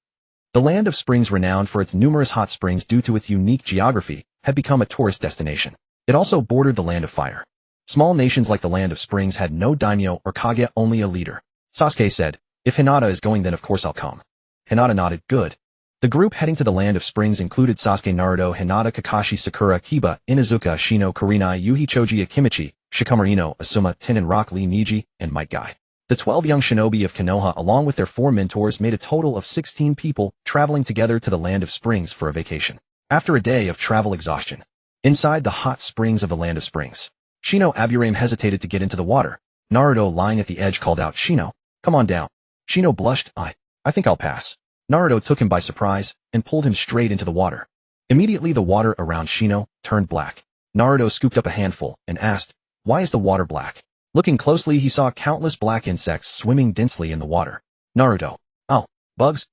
A: The Land of Springs, renowned for its numerous hot springs due to its unique geography, had become a tourist destination. It also bordered the Land of Fire. Small nations like the Land of Springs had no daimyo or kage, only a leader. Sasuke said, "If Hinata is going, then of course I'll come." Hinata nodded. "Good." The group heading to the Land of Springs included Sasuke, Naruto, Hinata, Kakashi, Sakura, Kiba, Inuzuka, Shino, Kurenai, Yuhi, Choji, Akimichi, Shikamaru, Ino, Asuma, Tenin, Rock Lee, Niji, and Might Guy. The 12 young shinobi of Konoha, along with their 4 mentors, made a total of 16 people traveling together to the Land of Springs for a vacation. After a day of travel exhaustion, inside the hot springs of the Land of Springs, Shino Aburame hesitated to get into the water. Naruto, lying at the edge, called out, "Shino, come on down." Shino blushed. I think I'll pass." Naruto took him by surprise and pulled him straight into the water. Immediately the water around Shino turned black. Naruto scooped up a handful and asked, "Why is the water black?" Looking closely, he saw countless black insects swimming densely in the water. Naruto, "Oh, bugs?"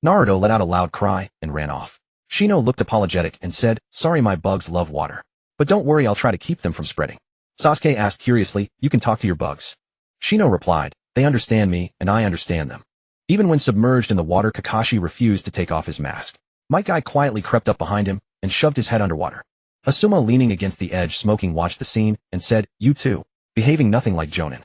A: Naruto let out a loud cry and ran off. Shino looked apologetic and said, "Sorry, my bugs love water. But don't worry, I'll try to keep them from spreading." Sasuke asked curiously, "You can talk to your bugs?" Shino replied, "They understand me, and I understand them." Even when submerged in the water, Kakashi refused to take off his mask. Might Guy quietly crept up behind him and shoved his head underwater. Asuma, leaning against the edge smoking, watched the scene and said, "You too, behaving nothing like Jonin."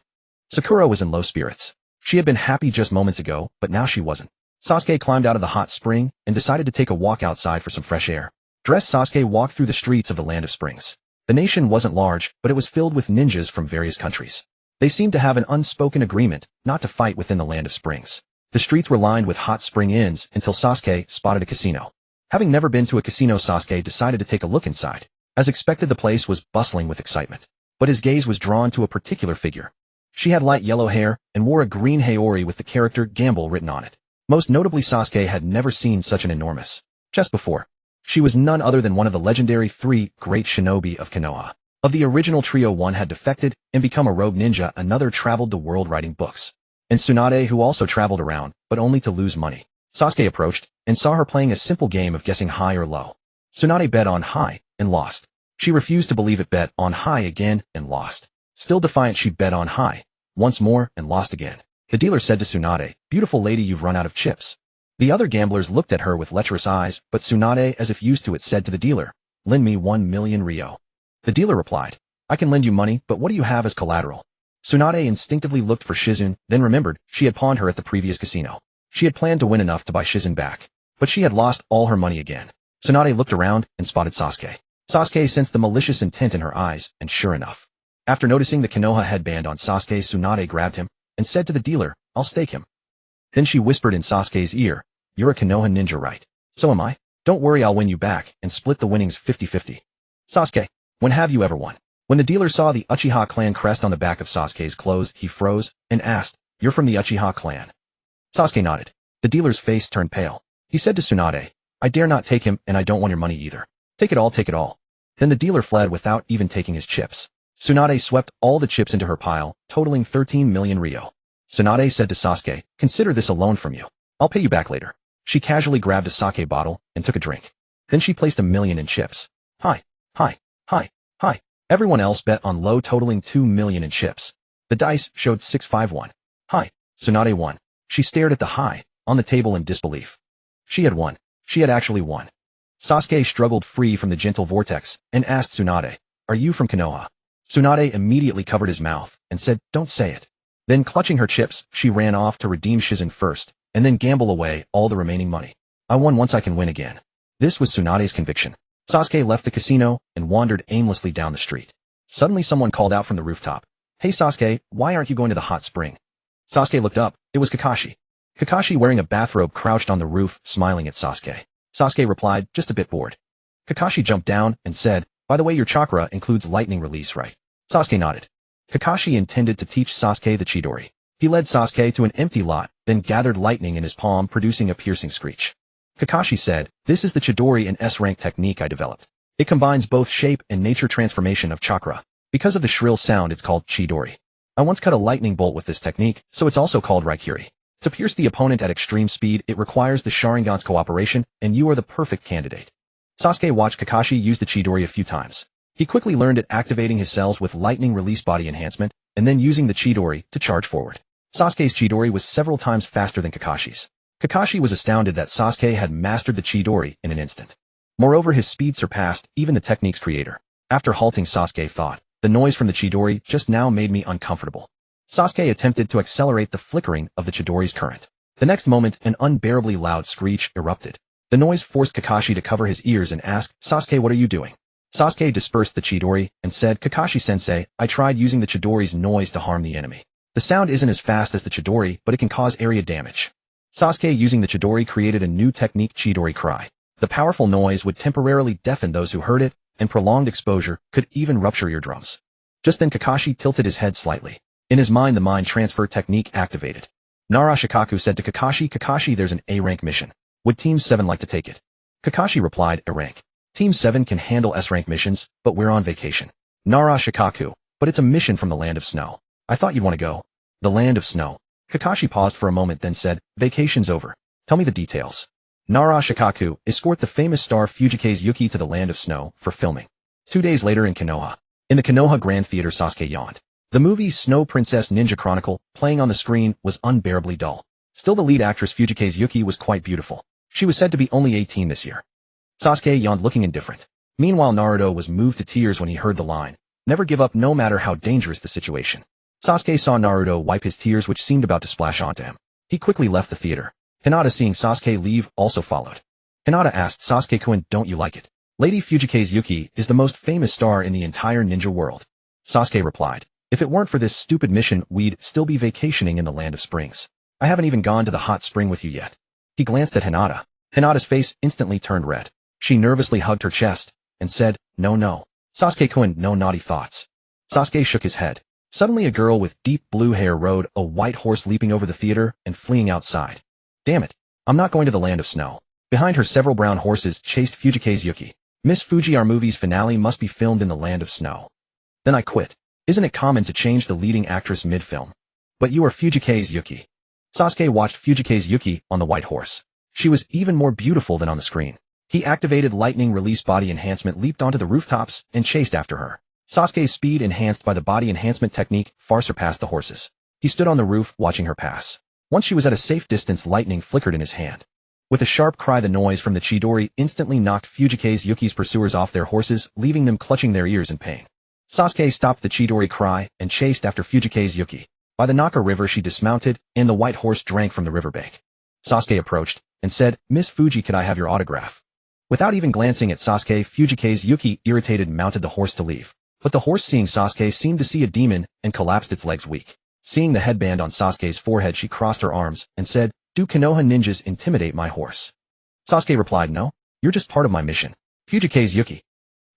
A: Sakura was in low spirits. She had been happy just moments ago, but now she wasn't. Sasuke climbed out of the hot spring and decided to take a walk outside for some fresh air. Dressed, Sasuke walked through the streets of the Land of Springs. The nation wasn't large, but it was filled with ninjas from various countries. They seemed to have an unspoken agreement not to fight within the land of springs. The streets were lined with hot spring inns until Sasuke spotted a casino. Having never been to a casino, Sasuke decided to take a look inside. As expected, the place was bustling with excitement. But his gaze was drawn to a particular figure. She had light yellow hair and wore a green haori with the character Gamble written on it. Most notably, Sasuke had never seen such an enormous chest before. She was none other than one of the legendary 3 great shinobi of Konoha. Of the original trio, one had defected and become a rogue ninja, another traveled the world writing books. And Tsunade, who also traveled around, but only to lose money. Sasuke approached and saw her playing a simple game of guessing high or low. Tsunade bet on high and lost. She refused to believe it, bet on high again and lost. Still defiant, she bet on high once more and lost again. The dealer said to Tsunade, "Beautiful lady, you've run out of chips." The other gamblers looked at her with lecherous eyes, but Tsunade, as if used to it, said to the dealer, "Lend me 1 million ryo." The dealer replied, "I can lend you money, but what do you have as collateral?" Tsunade instinctively looked for Shizune, then remembered she had pawned her at the previous casino. She had planned to win enough to buy Shizune back, but she had lost all her money again. Tsunade looked around and spotted Sasuke. Sasuke sensed the malicious intent in her eyes, and sure enough, after noticing the Konoha headband on Sasuke, Tsunade grabbed him and said to the dealer, "I'll stake him." Then she whispered in Sasuke's ear, "You're a Konoha ninja, right? So am I. Don't worry, I'll win you back and split the winnings 50-50. Sasuke, when have you ever won? When the dealer saw the Uchiha clan crest on the back of Sasuke's clothes, he froze and asked, "You're from the Uchiha clan?" Sasuke nodded. The dealer's face turned pale. He said to Tsunade, "I dare not take him, and I don't want your money either. Take it all, take it all." Then the dealer fled without even taking his chips. Tsunade swept all the chips into her pile, totaling 13 million ryo. Tsunade said to Sasuke, "Consider this a loan from you. I'll pay you back later." She casually grabbed a sake bottle and took a drink. Then she placed 1 million in chips. High, high, high, high. Everyone else bet on low, totaling 2 million in chips. The dice showed 6-5-1. High. Tsunade won. She stared at the high on the table in disbelief. She had won. She had actually won. Sasuke struggled free from the gentle vortex and asked Tsunade, "Are you from Konoha?" Tsunade immediately covered his mouth and said, "Don't say it." Then, clutching her chips, she ran off to redeem Shizune first, and then gamble away all the remaining money. "I won once, I can win again." This was Tsunade's conviction. Sasuke left the casino and wandered aimlessly down the street. Suddenly someone called out from the rooftop, "Hey Sasuke, why aren't you going to the hot spring?" Sasuke looked up. It was Kakashi. Kakashi, wearing a bathrobe, crouched on the roof, smiling at Sasuke. Sasuke replied, "Just a bit bored." Kakashi jumped down and said, "By the way, your chakra includes lightning release, right?" Sasuke nodded. Kakashi intended to teach Sasuke the Chidori. He led Sasuke to an empty lot, then gathered lightning in his palm, producing a piercing screech. Kakashi said, "This is the Chidori and S-rank technique I developed. It combines both shape and nature transformation of chakra. Because of the shrill sound, it's called Chidori. I once cut a lightning bolt with this technique, so it's also called Raikiri. To pierce the opponent at extreme speed, it requires the Sharingan's cooperation, and you are the perfect candidate." Sasuke watched Kakashi use the Chidori a few times. He quickly learned it, activating his cells with lightning release body enhancement, and then using the Chidori to charge forward. Sasuke's Chidori was several times faster than Kakashi's. Kakashi was astounded that Sasuke had mastered the Chidori in an instant. Moreover, his speed surpassed even the technique's creator. After halting, Sasuke thought, "The noise from the Chidori just now made me uncomfortable." Sasuke attempted to accelerate the flickering of the Chidori's current. The next moment, an unbearably loud screech erupted. The noise forced Kakashi to cover his ears and ask, "Sasuke, what are you doing?" Sasuke dispersed the Chidori and said, "Kakashi-sensei, I tried using the Chidori's noise to harm the enemy. The sound isn't as fast as the Chidori, but it can cause area damage." Sasuke, using the Chidori, created a new technique, Chidori Cry. The powerful noise would temporarily deafen those who heard it, and prolonged exposure could even rupture eardrums. Just then Kakashi tilted his head slightly. In his mind, the mind transfer technique activated. Nara Shikaku said to Kakashi, "Kakashi, there's an A-rank mission. Would Team 7 like to take it?" Kakashi replied, "A rank. Team 7 can handle S-rank missions, but we're on vacation." Nara Shikaku, "But it's a mission from the land of snow. I thought you'd want to go." "The land of snow." Kakashi paused for a moment, then said, "Vacation's over. Tell me the details." Nara Shikaku, escort the famous star Fujike's Yuki to the land of snow for filming. 2 days later in Konoha. In the Konoha Grand Theater, Sasuke yawned. The movie Snow Princess Ninja Chronicle, playing on the screen, was unbearably dull. Still, the lead actress Fujike's Yuki was quite beautiful. She was said to be only 18 this year. Sasuke yawned, looking indifferent. Meanwhile, Naruto was moved to tears when he heard the line, "Never give up no matter how dangerous the situation." Sasuke saw Naruto wipe his tears, which seemed about to splash onto him. He quickly left the theater. Hinata, seeing Sasuke leave, also followed. Hinata asked, "Sasuke-kun, don't you like it? Lady Fujikaze Yuki is the most famous star in the entire ninja world. Sasuke replied, if it weren't for this stupid mission, we'd still be vacationing in the land of springs. I haven't even gone to the hot spring with you yet. He glanced at Hinata. Hinata's face instantly turned red. She nervously hugged her chest and said, no. Sasuke-kun, no naughty thoughts. Sasuke shook his head. Suddenly a girl with deep blue hair rode a white horse leaping over the theater and fleeing outside. Damn it. I'm not going to the land of snow. Behind her several brown horses chased Fujikaze Yuki. Miss Fuji, our movie's finale must be filmed in the land of snow. Then I quit. Isn't it common to change the leading actress mid-film? But you are Fujikaze Yuki. Sasuke watched Fujikaze Yuki on the white horse. She was even more beautiful than on the screen. He activated lightning release body enhancement, leaped onto the rooftops, and chased after her. Sasuke's speed, enhanced by the body enhancement technique, far surpassed the horses. He stood on the roof, watching her pass. Once she was at a safe distance, lightning flickered in his hand. With a sharp cry, the noise from the Chidori instantly knocked Fujikaze Yuki's pursuers off their horses, leaving them clutching their ears in pain. Sasuke stopped the Chidori cry and chased after Fujikaze Yuki. By the Naka River she dismounted, and the white horse drank from the riverbank. Sasuke approached and said, Miss Fuji, could I have your autograph? Without even glancing at Sasuke, Fujikaze Yuki, irritated, mounted the horse to leave. But the horse, seeing Sasuke, seemed to see a demon and collapsed, its legs weak. Seeing the headband on Sasuke's forehead, she crossed her arms and said, do Konoha ninjas intimidate my horse? Sasuke replied, no, you're just part of my mission. Fujikaze Yuki.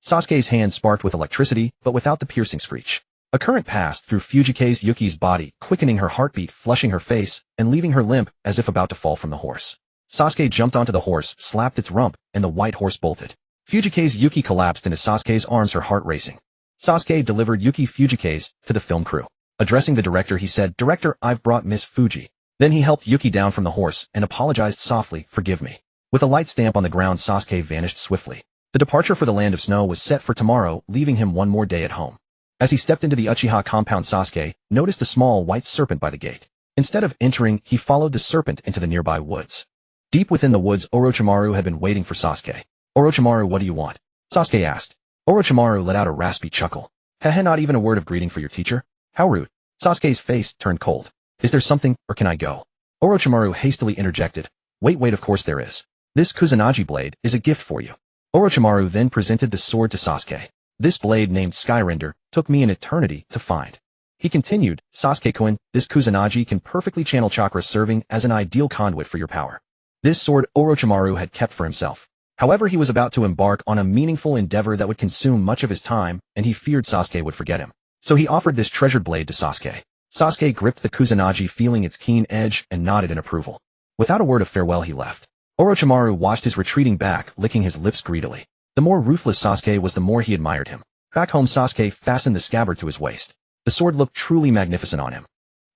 A: Sasuke's hand sparked with electricity, but without the piercing screech. A current passed through Fujikaze Yuki's body, quickening her heartbeat, flushing her face, and leaving her limp as if about to fall from the horse. Sasuke jumped onto the horse, slapped its rump, and the white horse bolted. Fujikaze Yuki collapsed into Sasuke's arms, her heart racing. Sasuke delivered Yuki Fujikaze to the film crew. Addressing the director, he said, Director, I've brought Miss Fuji. Then he helped Yuki down from the horse and apologized softly, forgive me. With a light stamp on the ground, Sasuke vanished swiftly. The departure for the land of snow was set for tomorrow, leaving him one more day at home. As he stepped into the Uchiha compound, Sasuke noticed a small white serpent by the gate. Instead of entering, he followed the serpent into the nearby woods. Deep within the woods, Orochimaru had been waiting for Sasuke. Orochimaru, what do you want? Sasuke asked. Orochimaru let out a raspy chuckle. Heh, not even a word of greeting for your teacher? How rude. Sasuke's face turned cold. Is there something, or can I go? Orochimaru hastily interjected. Wait, of course there is. This Kusanagi blade is a gift for you. Orochimaru then presented the sword to Sasuke. This blade, named Skyrender, took me an eternity to find. He continued, Sasuke-kun, this Kusanagi can perfectly channel chakra, serving as an ideal conduit for your power. This sword Orochimaru had kept for himself. However, he was about to embark on a meaningful endeavor that would consume much of his time, and he feared Sasuke would forget him. So he offered this treasured blade to Sasuke. Sasuke gripped the Kusanagi, feeling its keen edge, and nodded in approval. Without a word of farewell, he left. Orochimaru watched his retreating back, licking his lips greedily. The more ruthless Sasuke was, the more he admired him. Back home, Sasuke fastened the scabbard to his waist. The sword looked truly magnificent on him.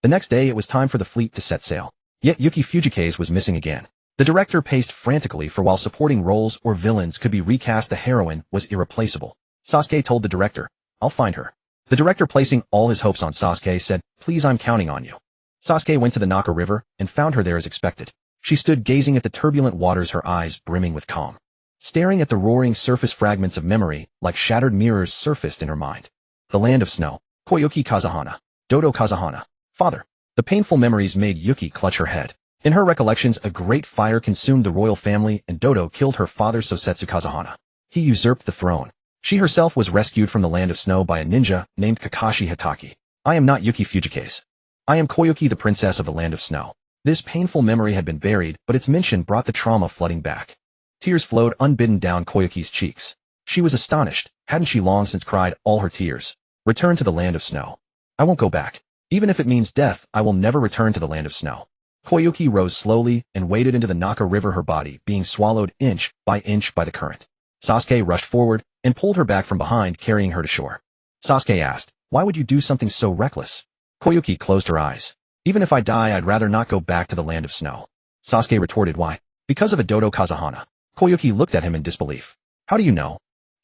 A: The next day, it was time for the fleet to set sail. Yet Yuki Fujikaze was missing again. The director paced frantically, for while supporting roles or villains could be recast, the heroine was irreplaceable. Sasuke told the director, I'll find her. The director, placing all his hopes on Sasuke, said, please, I'm counting on you. Sasuke went to the Naka River and found her there as expected. She stood gazing at the turbulent waters, her eyes brimming with calm. Staring at the roaring surface, fragments of memory, like shattered mirrors, surfaced in her mind. The land of snow. Koyuki Kazahana. Dodo Kazahana. Father. The painful memories made Yuki clutch her head. In her recollections, a great fire consumed the royal family, and Dodo killed her father Sosetsu Kazahana. He usurped the throne. She herself was rescued from the land of snow by a ninja named Kakashi Hitaki. I am not Yuki Fujikaze. I am Koyuki, the princess of the land of snow. This painful memory had been buried, but its mention brought the trauma flooding back. Tears flowed unbidden down Koyuki's cheeks. She was astonished. Hadn't she long since cried all her tears? Return to the land of snow. I won't go back. Even if it means death, I will never return to the land of snow. Koyuki rose slowly and waded into the Naka River, her body being swallowed inch by the current. Sasuke rushed forward and pulled her back from behind, carrying her to shore. Sasuke asked, why would you do something so reckless? Koyuki closed her eyes. Even if I die, I'd rather not go back to the land of snow. Sasuke retorted, why? Because of a Dodo Kazahana. Koyuki looked at him in disbelief. How do you know?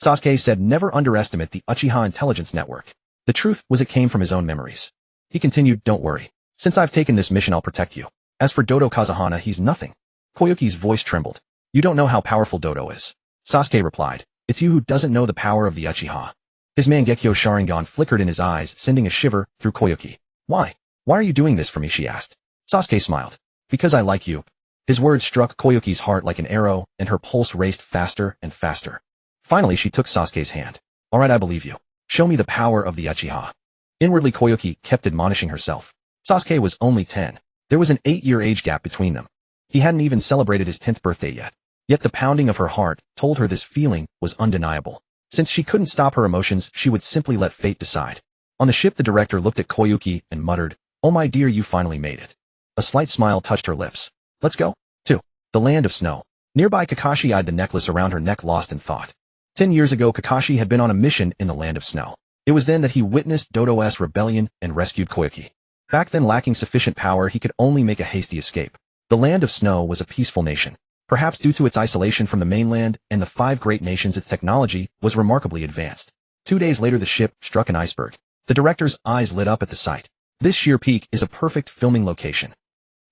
A: Sasuke said, never underestimate the Uchiha intelligence network. The truth was, it came from his own memories. He continued, don't worry. Since I've taken this mission, I'll protect you. As for Dodo Kazahana, he's nothing. Koyuki's voice trembled. You don't know how powerful Dodo is. Sasuke replied, it's you who doesn't know the power of the Uchiha. His Mangekyō Sharingan flickered in his eyes, sending a shiver through Koyuki. Why? Why are you doing this for me? She asked. Sasuke smiled. Because I like you. His words struck Koyuki's heart like an arrow, and her pulse raced faster and faster. Finally, she took Sasuke's hand. Alright, I believe you. Show me the power of the Uchiha. Inwardly, Koyuki kept admonishing herself. Sasuke was only 10. There was an 8-year age gap between them. He hadn't even celebrated his 10th birthday yet. Yet the pounding of her heart told her this feeling was undeniable. Since she couldn't stop her emotions, she would simply let fate decide. On the ship, the director looked at Koyuki and muttered, "Oh my dear, you finally made it." A slight smile touched her lips. "Let's go." 2. The Land of Snow. Nearby, Kakashi eyed the necklace around her neck, lost in thought. 10 years ago, Kakashi had been on a mission in the Land of Snow. It was then that he witnessed Dodo's rebellion and rescued Koyuki. Back then, lacking sufficient power, he could only make a hasty escape. The Land of Snow was a peaceful nation. Perhaps due to its isolation from the mainland and the 5 great nations, its technology was remarkably advanced. 2 days later, the ship struck an iceberg. The director's eyes lit up at the sight. This sheer peak is a perfect filming location.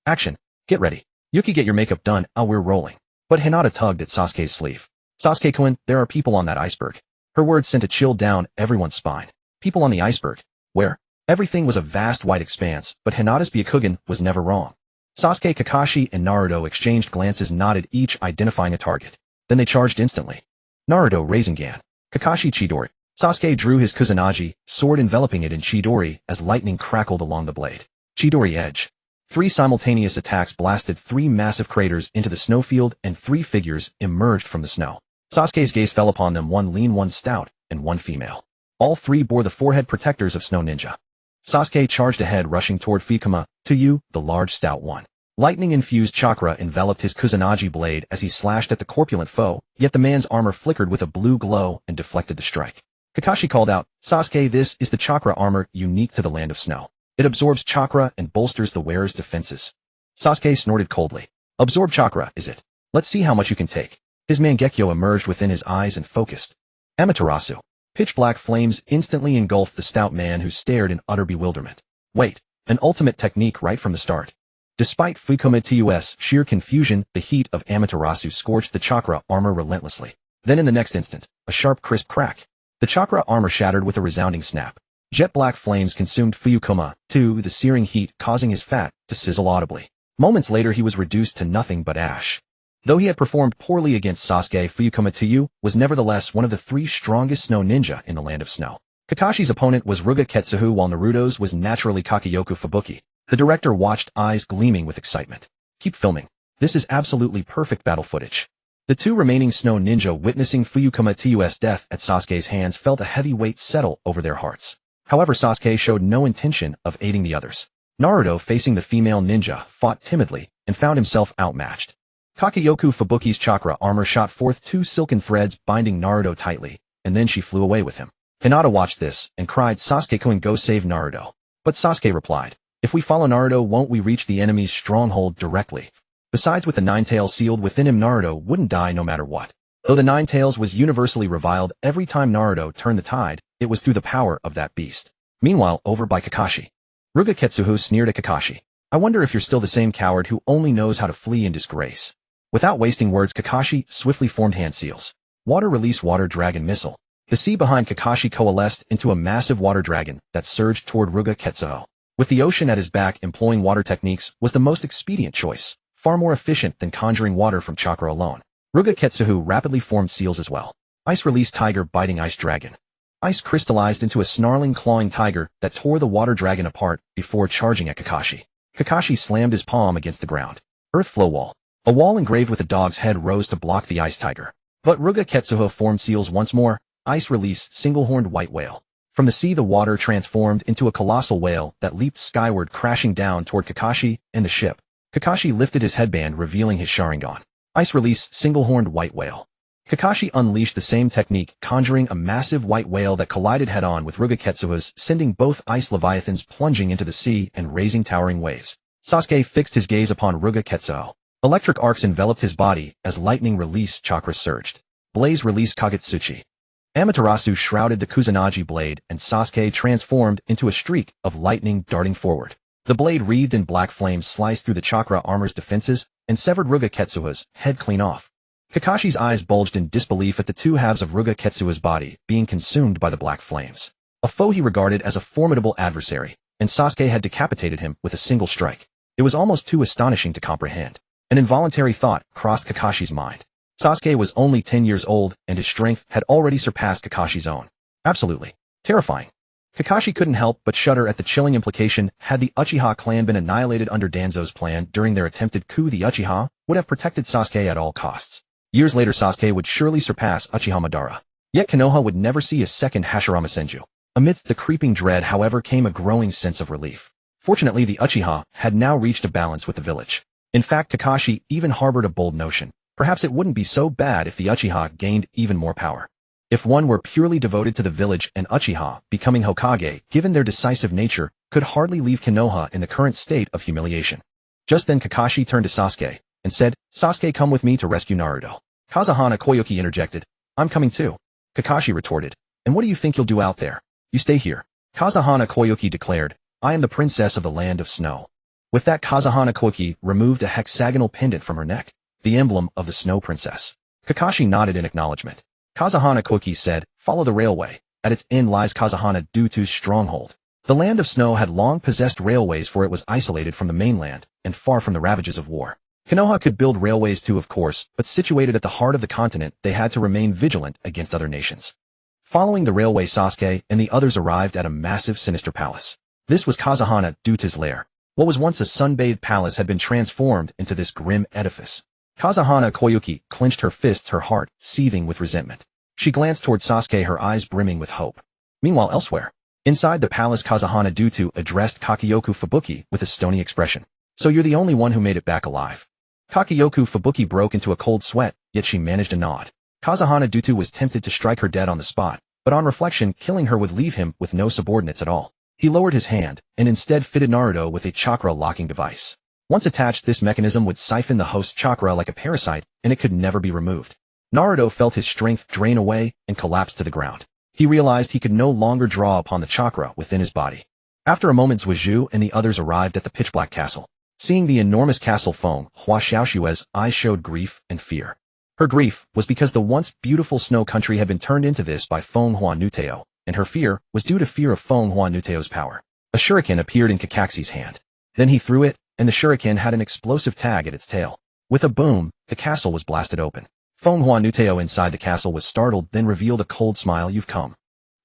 A: Action. Get ready. Yuki, get your makeup done. We're rolling. But Hinata tugged at Sasuke's sleeve. Sasuke-kun, there are people on that iceberg. Her words sent a chill down everyone's spine. People on the iceberg? Where? Everything was a vast white expanse, but Hinata's Byakugan was never wrong. Sasuke, Kakashi, and Naruto exchanged glances, nodded, each identifying a target. Then they charged instantly. Naruto Rasengan. Kakashi Chidori. Sasuke drew his Kusanagi, sword enveloping it in Chidori as lightning crackled along the blade. Chidori Edge. 3 simultaneous attacks blasted 3 massive craters into the snowfield, and 3 figures emerged from the snow. Sasuke's gaze fell upon them, 1 lean, 1 stout, and 1 female. All 3 bore the forehead protectors of Snow Ninja. Sasuke charged ahead, rushing toward Three-Tomoe, the large stout one. Lightning-infused chakra enveloped his Kusanagi blade as he slashed at the corpulent foe, yet the man's armor flickered with a blue glow and deflected the strike. Kakashi called out, "Sasuke, this is the chakra armor unique to the Land of Snow. It absorbs chakra and bolsters the wearer's defenses." Sasuke snorted coldly. "Absorb chakra, is it? Let's see how much you can take." His Mangekyō emerged within his eyes and focused. Amaterasu. Pitch-black flames instantly engulfed the stout man, who stared in utter bewilderment. Wait, an ultimate technique right from the start. Despite Three-Tomoe's sheer confusion, the heat of Amaterasu scorched the chakra armor relentlessly. Then in the next instant, a sharp, crisp crack. The chakra armor shattered with a resounding snap. Jet-black flames consumed Three-Tomoe, the searing heat causing his fat to sizzle audibly. Moments later, he was reduced to nothing but ash. Though he had performed poorly against Sasuke, Three-Tomoe was nevertheless one of the 3 strongest snow ninja in the Land of Snow. Kakashi's opponent was Rinnegan, while Naruto's was naturally Kakyoku Fubuki. The director watched, eyes gleaming with excitement. Keep filming. This is absolutely perfect battle footage. The 2 remaining snow ninja, witnessing Three-Tomoe's death at Sasuke's hands, felt a heavy weight settle over their hearts. However, Sasuke showed no intention of aiding the others. Naruto, facing the female ninja, fought timidly and found himself outmatched. Kakyoku Fubuki's chakra armor shot forth 2 silken threads, binding Naruto tightly, and then she flew away with him. Hinata watched this and cried, "Sasuke-kun, go save Naruto." But Sasuke replied, "If we follow Naruto, won't we reach the enemy's stronghold directly? Besides, with the 9 tails sealed within him, Naruto wouldn't die no matter what." Though the 9 tails was universally reviled every time Naruto turned the tide, it was through the power of that beast. Meanwhile, over by Kakashi. Rinnegan sneered at Kakashi. "I wonder if you're still the same coward who only knows how to flee in disgrace." Without wasting words, Kakashi swiftly formed hand seals. Water release water dragon missile. The sea behind Kakashi coalesced into a massive water dragon that surged toward Rinnegan. With the ocean at his back, employing water techniques was the most expedient choice, far more efficient than conjuring water from chakra alone. Rinnegan rapidly formed seals as well. Ice release tiger biting ice dragon. Ice crystallized into a snarling, clawing tiger that tore the water dragon apart before charging at Kakashi. Kakashi slammed his palm against the ground. Earth flow wall. A wall engraved with a dog's head rose to block the ice tiger. But Rinnegan formed seals once more. Ice release single-horned white whale. From the sea, the water transformed into a colossal whale that leaped skyward, crashing down toward Kakashi and the ship. Kakashi lifted his headband, revealing his Sharingan. Ice release single-horned white whale. Kakashi unleashed the same technique, conjuring a massive white whale that collided head-on with Rinnegan's, sending both ice leviathans plunging into the sea and raising towering waves. Sasuke fixed his gaze upon Rinnegan. Electric arcs enveloped his body as lightning release chakra surged. Blaze release Kagutsuchi. Amaterasu shrouded the Kusanagi blade, and Sasuke transformed into a streak of lightning darting forward. The blade, wreathed in black flames, sliced through the chakra armor's defenses and severed Rinnegan's head clean off. Kakashi's eyes bulged in disbelief at the 2 halves of Rinnegan's body being consumed by the black flames. A foe he regarded as a formidable adversary, and Sasuke had decapitated him with a single strike. It was almost too astonishing to comprehend. An involuntary thought crossed Kakashi's mind. Sasuke was only 10 years old, and his strength had already surpassed Kakashi's own. Absolutely terrifying. Kakashi couldn't help but shudder at the chilling implication. Had the Uchiha clan been annihilated under Danzo's plan during their attempted coup, the Uchiha would have protected Sasuke at all costs. Years later, Sasuke would surely surpass Uchiha Madara. Yet Konoha would never see a second Hashirama Senju. Amidst the creeping dread, however, came a growing sense of relief. Fortunately, the Uchiha had now reached a balance with the village. In fact, Kakashi even harbored a bold notion. Perhaps it wouldn't be so bad if the Uchiha gained even more power. If one were purely devoted to the village, and Uchiha, becoming Hokage, given their decisive nature, could hardly leave Konoha in the current state of humiliation. Just then Kakashi turned to Sasuke and said, "Sasuke, come with me to rescue Naruto." Kazahana Koyuki interjected, "I'm coming too." Kakashi retorted, "And what do you think you'll do out there? You stay here." Kazahana Koyuki declared, "I am the princess of the land of snow." With that, Kazahana Koyuki removed a hexagonal pendant from her neck, the emblem of the Snow Princess. Kakashi nodded in acknowledgement. Kazahana Koyuki said, "Follow the railway. At its end lies Kazahana Dutu's stronghold." The land of snow had long possessed railways, for it was isolated from the mainland and far from the ravages of war. Konoha could build railways too, of course, but situated at the heart of the continent, they had to remain vigilant against other nations. Following the railway, Sasuke and the others arrived at a massive, sinister palace. This was Kazahana Dutu's lair. What was once a sun-bathed palace had been transformed into this grim edifice. Kazahana Koyuki clenched her fists, her heart seething with resentment. She glanced toward Sasuke, her eyes brimming with hope. Meanwhile, elsewhere, inside the palace, Kazahana Dutu addressed Kakeyoku Fubuki with a stony expression. "So you're the only one who made it back alive." Kakeyoku Fubuki broke into a cold sweat, yet she managed a nod. Kazahana Dutu was tempted to strike her dead on the spot, but on reflection, killing her would leave him with no subordinates at all. He lowered his hand, and instead fitted Naruto with a chakra locking device. Once attached, this mechanism would siphon the host's chakra like a parasite, and it could never be removed. Naruto felt his strength drain away and collapsed to the ground. He realized he could no longer draw upon the chakra within his body. After a moment, Zhuozhu and the others arrived at the pitch-black castle. Seeing the enormous castle, Feng Hua Xiaoshue's eyes showed grief and fear. Her grief was because the once beautiful snow country had been turned into this by Feng Hua Nuteo, and her fear was due to fear of Feng Hua Nuteo's power. A shuriken appeared in Kakaxi's hand. Then he threw it, and the shuriken had an explosive tag at its tail. With a boom, the castle was blasted open. Feng Hua Nuteo inside the castle was startled, then revealed a cold smile. "You've come.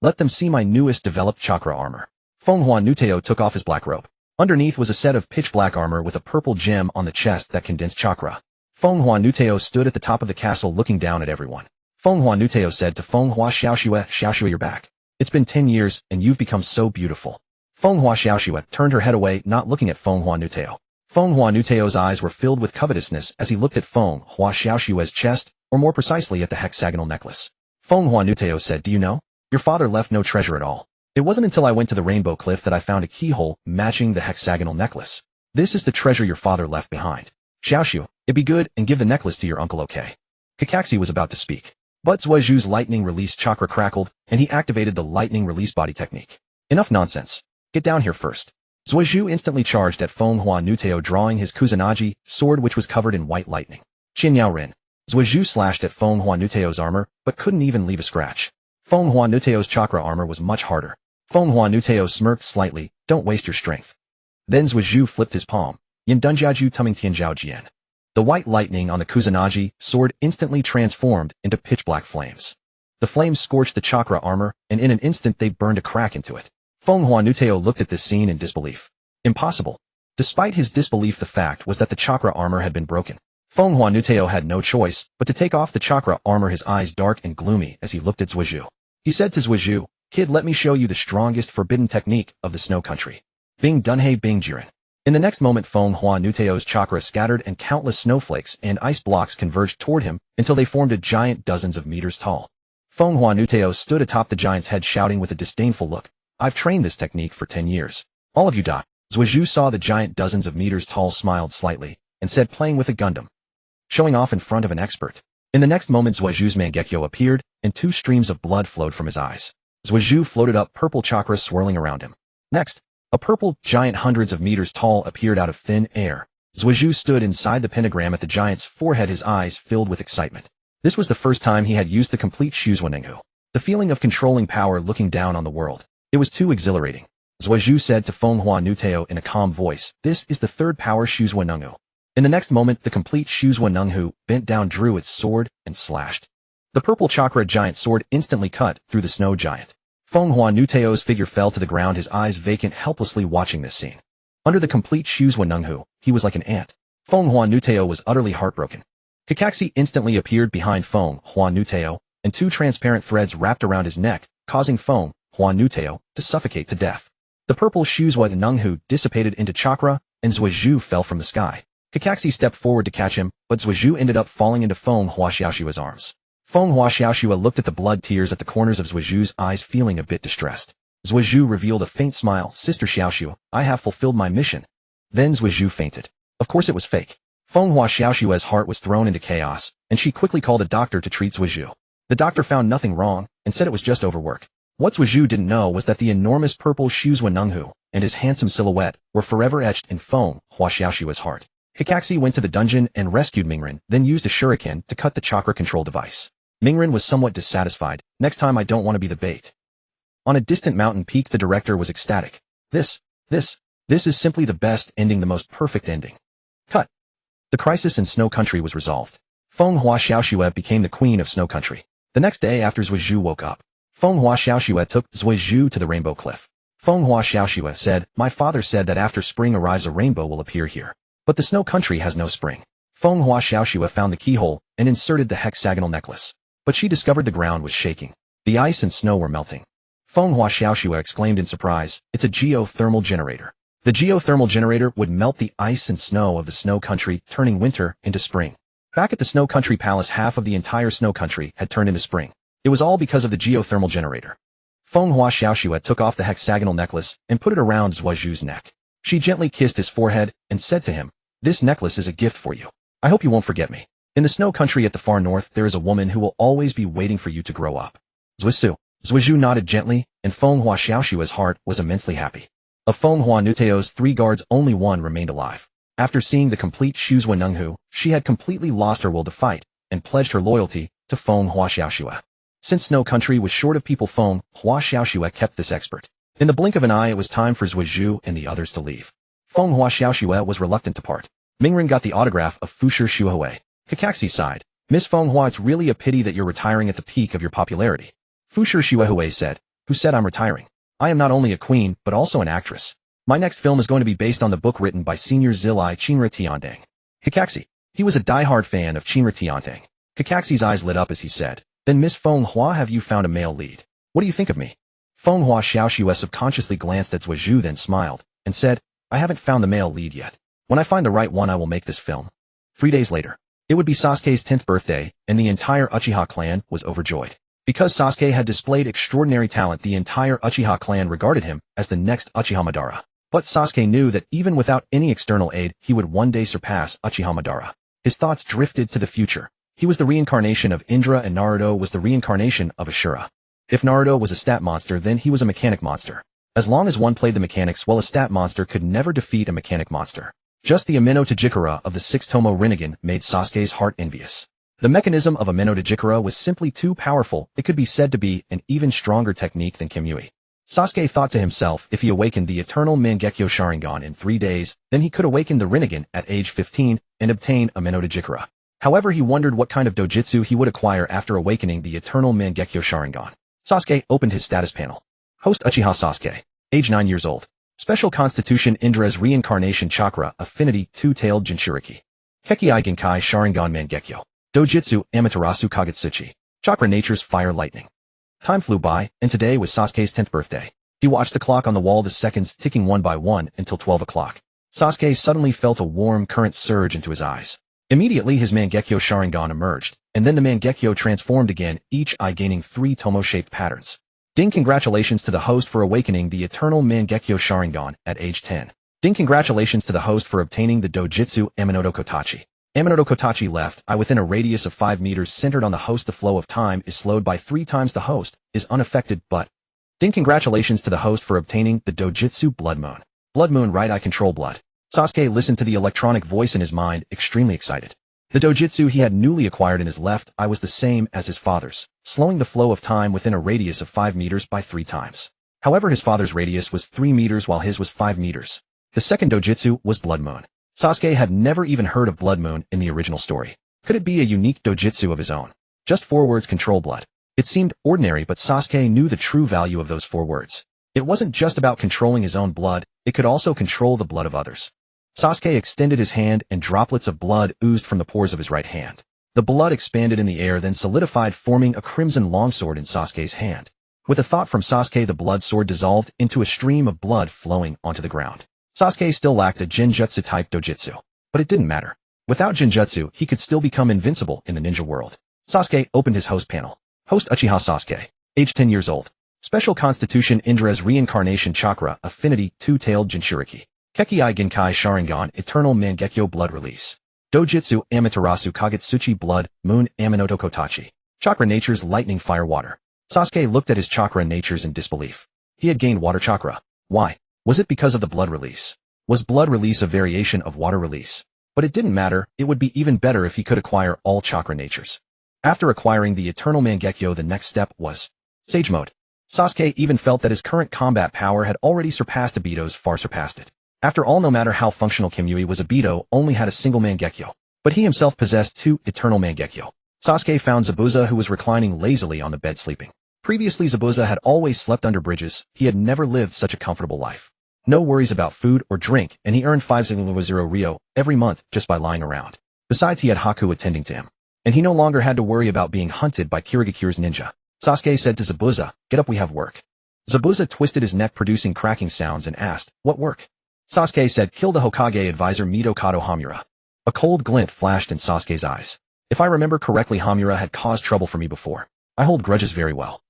A: Let them see my newest developed chakra armor." Feng Hua Nuteo took off his black robe. Underneath was a set of pitch-black armor with a purple gem on the chest that condensed chakra. Feng Hua Nuteo stood at the top of the castle looking down at everyone. Feng Hua Nuteo said to Feng Hua Xiaoshue, "Xiaoshue, you're back. It's been 10 years, and you've become so beautiful." Feng Hua Xiaoshue turned her head away, not looking at Feng Hua Nuteo. Feng Hua Nuteo's eyes were filled with covetousness as he looked at Feng Hua Xiaoshue's chest, or more precisely at the hexagonal necklace. Feng Hua Nuteo said, "Do you know? Your father left no treasure at all. It wasn't until I went to the Rainbow Cliff that I found a keyhole matching the hexagonal necklace. This is the treasure your father left behind. Xiaoshu, it'd be good and give the necklace to your uncle, okay?" Kakashi was about to speak, but Zhuozhu's lightning release chakra crackled, and he activated the lightning release body technique. "Enough nonsense. Get down here first." Zhuozhu instantly charged at Feng Hua Nuteo, drawing his Kusanagi sword, which was covered in white lightning. Xinyao Rin. Zhuozhu slashed at Feng Hua Nuteo's armor, but couldn't even leave a scratch. Feng Hua Nuteo's chakra armor was much harder. Feng Hua Nuteo smirked slightly. "Don't waste your strength." Then Zhuozhu flipped his palm. "Yin Dunjiaju Tuming Tianjiao Jian." The white lightning on the Kusanagi sword instantly transformed into pitch-black flames. The flames scorched the chakra armor, and in an instant they burned a crack into it. Feng Hua Nuteo looked at this scene in disbelief. Impossible. Despite his disbelief, the fact was that the chakra armor had been broken. Feng Hua Nuteo had no choice but to take off the chakra armor, his eyes dark and gloomy as he looked at Zhuozhu. He said to Zhuozhu, "Kid, let me show you the strongest forbidden technique of the snow country. Bing Dunhei Bing Jiren." In the next moment, Feng Hua Nuteo's chakra scattered and countless snowflakes and ice blocks converged toward him until they formed a giant dozens of meters tall. Feng Hua Nuteo stood atop the giant's head, shouting with a disdainful look, "I've trained this technique for 10 years. All of you die." Zhuozhu saw the giant dozens of meters tall, smiled slightly, and said, "Playing with a Gundam. Showing off in front of an expert." In the next moment, Zhuozhu's Mangekyō appeared, and 2 streams of blood flowed from his eyes. Zhuozhu floated up, purple chakra swirling around him. Next, a purple giant hundreds of meters tall appeared out of thin air. Zhuozhu stood inside the pentagram at the giant's forehead, his eyes filled with excitement. This was the first time he had used the complete Shuzwanengu. The feeling of controlling power looking down on the world. It was too exhilarating. Zhuozhu said to Feng Hua Nuteo in a calm voice, "This is the third power Shuzwanengu." In the next moment, the complete Shuzwa Nunghu bent down, drew its sword, and slashed. The purple chakra giant sword instantly cut through the snow giant. Fenghua Nuteo's figure fell to the ground, his eyes vacant, helplessly watching this scene. Under the complete Shuzwa Nunghu, he was like an ant. Fenghua Nuteo was utterly heartbroken. Kekkei instantly appeared behind Fenghua Nuteo, and two transparent threads wrapped around his neck, causing Fenghua Nuteo to suffocate to death. The purple Shuzwa Nunghu dissipated into chakra, and Zuizhu fell from the sky. Kekkei stepped forward to catch him, but Zuizhu ended up falling into Fenghua Xiaoshua's arms. Fenghua Xiaoshua looked at the blood tears at the corners of Zuizhu's eyes, feeling a bit distressed. Zuizhu revealed a faint smile. Sister Xiaoshua, I have fulfilled my mission. Then Zuizhu fainted. Of course it was fake. Fenghua Xiaoshua's heart was thrown into chaos, and she quickly called a doctor to treat Zuizhu. The doctor found nothing wrong, and said it was just overwork. What Zuizhu didn't know was that the enormous purple Shuzwa Nunghu and his handsome silhouette were forever etched in Fenghua Xiaoshua's heart. Kekkei went to the dungeon and rescued Mingren, then used a shuriken to cut the chakra control device. Mingren was somewhat dissatisfied. Next time I don't want to be the bait. On a distant mountain peak, the director was ecstatic. This is simply the best ending, the most perfect ending. Cut. The crisis in Snow Country was resolved. Fenghua Xiaoshua became the queen of Snow Country. The next day after Zuizhu woke up, Fenghua Xiaoshua took Zuizhu to the Rainbow Cliff. Fenghua Xiaoshua said, my father said that after spring arrives a rainbow will appear here. But the Snow Country has no spring. Fenghua Xiaoshua found the keyhole and inserted the hexagonal necklace. But she discovered the ground was shaking. The ice and snow were melting. Fenghua Xiaoshua exclaimed in surprise, it's a geothermal generator. The geothermal generator would melt the ice and snow of the Snow Country, turning winter into spring. Back at the Snow Country Palace, half of the entire Snow Country had turned into spring. It was all because of the geothermal generator. Fenghua Xiaoshua took off the hexagonal necklace and put it around Zuizhu's neck. She gently kissed his forehead and said to him, this necklace is a gift for you. I hope you won't forget me. In the Snow Country at the far north, there is a woman who will always be waiting for you to grow up. Zuizhu nodded gently, and Fenghua Xiaoshua's heart was immensely happy. Of Fenghua Nuteo's 3 guards, only one remained alive. After seeing the complete Shuzwa Nunghu, she had completely lost her will to fight, and pledged her loyalty to Fenghua Xiaoshua. Since Snow Country was short of people, Fenghua Xiaoshua kept this expert. In the blink of an eye, it was time for Zuizhu and the others to leave. Fenghua Xiaoshua was reluctant to part. Mingren got the autograph of Fushi Shuhui. Kekkei sighed. Miss Fenghua, it's really a pity that you're retiring at the peak of your popularity. Fushi Shuhui said. Who said I'm retiring? I am not only a queen, but also an actress. My next film is going to be based on the book written by Senior Zilai Chinra Tiandang. Kekkei. He was a die-hard fan of Chinra Tiandang. Kekkei's eyes lit up as he said, then Miss Fenghua, have you found a male lead? What do you think of me? Fenghua Xiaoshua subconsciously glanced at Zuizhu, then smiled, and said, I haven't found the male lead yet. When I find the right one, I will make this film. 3 days later. It would be Sasuke's 10th birthday, and the entire Uchiha clan was overjoyed. Because Sasuke had displayed extraordinary talent, the entire Uchiha clan regarded him as the next Uchiha Madara. But Sasuke knew that even without any external aid, he would one day surpass Uchiha Madara. His thoughts drifted to the future. He was the reincarnation of Indra, and Naruto was the reincarnation of Ashura. If Naruto was a stat monster, then he was a mechanic monster. As long as one played the mechanics well, a stat monster could never defeat a mechanic monster. Just the Ameno Tajikura of the 6-Tomoe Rinnegan made Sasuke's heart envious. The mechanism of Ameno Tajikura was simply too powerful. It could be said to be an even stronger technique than Kimui. Sasuke thought to himself, if he awakened the eternal Mangekyō Sharingan in 3 days, then he could awaken the Rinnegan at age 15 and obtain Ameno Tajikura. However, he wondered what kind of dojutsu he would acquire after awakening the eternal Mangekyō Sharingan. Sasuke opened his status panel. Host Uchiha Sasuke. Age 9 years old. Special Constitution Indra's Reincarnation Chakra Affinity Two-Tailed Jinchuriki. Kekkei Genkai Sharingan Mangekyō. Dojutsu Amaterasu Kagutsuchi. Chakra Nature's Fire Lightning. Time flew by, and today was Sasuke's 10th birthday. He watched the clock on the wall, the seconds ticking one by one until 12 o'clock. Sasuke suddenly felt a warm current surge into his eyes. Immediately his Mangekyō Sharingan emerged, and then the Mangekyō transformed again, each eye gaining 3 Tomoe-shaped patterns. Ding! Congratulations to the host for awakening the eternal Mangekyō Sharingan at age 10. Ding! Congratulations to the host for obtaining the dojutsu Amenoto Kotachi. Amenoto Kotachi left eye within a radius of 5 meters centered on the host. The flow of time is slowed by 3 times. The host is unaffected, but Ding! Congratulations to the host for obtaining the dojutsu Blood Moon. Blood Moon, right eye control blood. Sasuke listened to the electronic voice in his mind, extremely excited. The dojutsu he had newly acquired in his left eye was the same as his father's, slowing the flow of time within a radius of 5 meters by 3 times. However, his father's radius was 3 meters while his was 5 meters. The second dojutsu was Blood Moon. Sasuke had never even heard of Blood Moon in the original story. Could it be a unique dojutsu of his own? Just 4 words: control blood. It seemed ordinary, but Sasuke knew the true value of those 4 words. It wasn't just about controlling his own blood, it could also control the blood of others. Sasuke extended his hand and droplets of blood oozed from the pores of his right hand. The blood expanded in the air, then solidified, forming a crimson longsword in Sasuke's hand. With a thought from Sasuke, the blood sword dissolved into a stream of blood flowing onto the ground. Sasuke still lacked a Genjutsu-type dojutsu. But it didn't matter. Without Genjutsu, he could still become invincible in the ninja world. Sasuke opened his host panel. Host Uchiha Sasuke. Age 10 years old. Special constitution: Indra's reincarnation chakra, affinity, two-tailed Jinchuriki. Kekkei Genkai Sharingan, eternal Mangekyō blood release. Dojutsu Amaterasu Kagutsuchi blood, moon, Aminoto Kotachi. Chakra natures: lightning, fire, water. Sasuke looked at his chakra natures in disbelief. He had gained water chakra. Why? Was it because of the blood release? Was blood release a variation of water release? But it didn't matter, it would be even better if he could acquire all chakra natures. After acquiring the eternal Mangekyō, the next step was Sage Mode. Sasuke even felt that his current combat power had already surpassed Obito's, far surpassed it. After all, no matter how functional Kimui was, Obito only had a single Mangekyō. But he himself possessed 2 eternal Mangekyō. Sasuke found Zabuza, who was reclining lazily on the bed sleeping. Previously, Zabuza had always slept under bridges. He had never lived such a comfortable life. No worries about food or drink, and he earned 5,000 Ryo every month just by lying around. Besides, he had Haku attending to him. And he no longer had to worry about being hunted by Kirigakure's ninja. Sasuke said to Zabuza, "Get up, we have work." Zabuza twisted his neck, producing cracking sounds, and asked, "What work?" Sasuke said, "Kill the Hokage advisor Mitokado Hamura." A cold glint flashed in Sasuke's eyes. If I remember correctly, Hamura had caused trouble for me before. I hold grudges very well.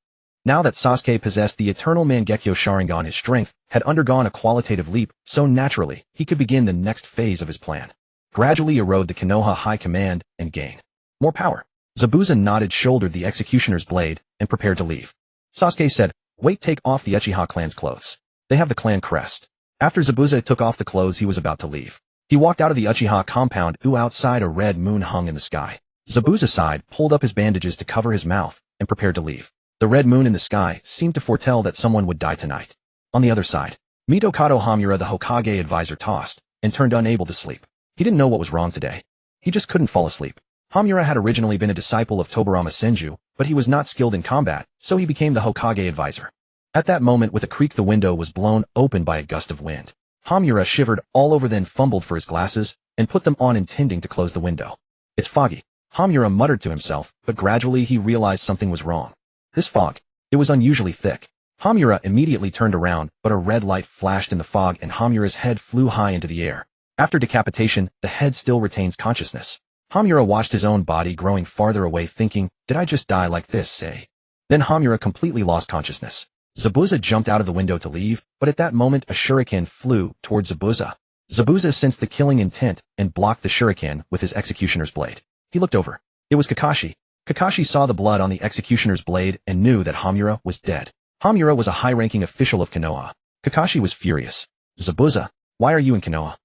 A: Now that Sasuke possessed the eternal Mangekyō Sharingan, his strength had undergone a qualitative leap, so naturally, he could begin the next phase of his plan. Gradually erode the Konoha high command and gain more power. Zabuza nodded, shouldered the executioner's blade, and prepared to leave. Sasuke said, "Wait, take off the Uchiha clan's clothes. They have the clan crest." After Zabuza took off the clothes, he was about to leave. He walked out of the Uchiha compound. Outside, a red moon hung in the sky. Zabuza sighed, pulled up his bandages to cover his mouth, and prepared to leave. The red moon in the sky seemed to foretell that someone would die tonight. On the other side, Mitokado Hamura, the Hokage advisor, tossed and turned, unable to sleep. He didn't know what was wrong today. He just couldn't fall asleep. Hamura had originally been a disciple of Tobarama Senju, but he was not skilled in combat, so he became the Hokage advisor. At that moment, with a creak, the window was blown open by a gust of wind. Hamura shivered all over, then fumbled for his glasses and put them on, intending to close the window. "It's foggy," Hamura muttered to himself, but gradually he realized something was wrong. This fog, it was unusually thick. Hamura immediately turned around, but a red light flashed in the fog and Hamura's head flew high into the air. After decapitation, the head still retains consciousness. Hamura watched his own body growing farther away, thinking, "Did I just die like this, eh?" Then Hamura completely lost consciousness. Zabuza jumped out of the window to leave, but at that moment a shuriken flew towards Zabuza. Zabuza sensed the killing intent and blocked the shuriken with his executioner's blade. He looked over. It was Kakashi. Kakashi saw the blood on the executioner's blade and knew that Hamura was dead. Hamura was a high-ranking official of Konoha. Kakashi was furious. "Zabuza, why are you in Konoha?"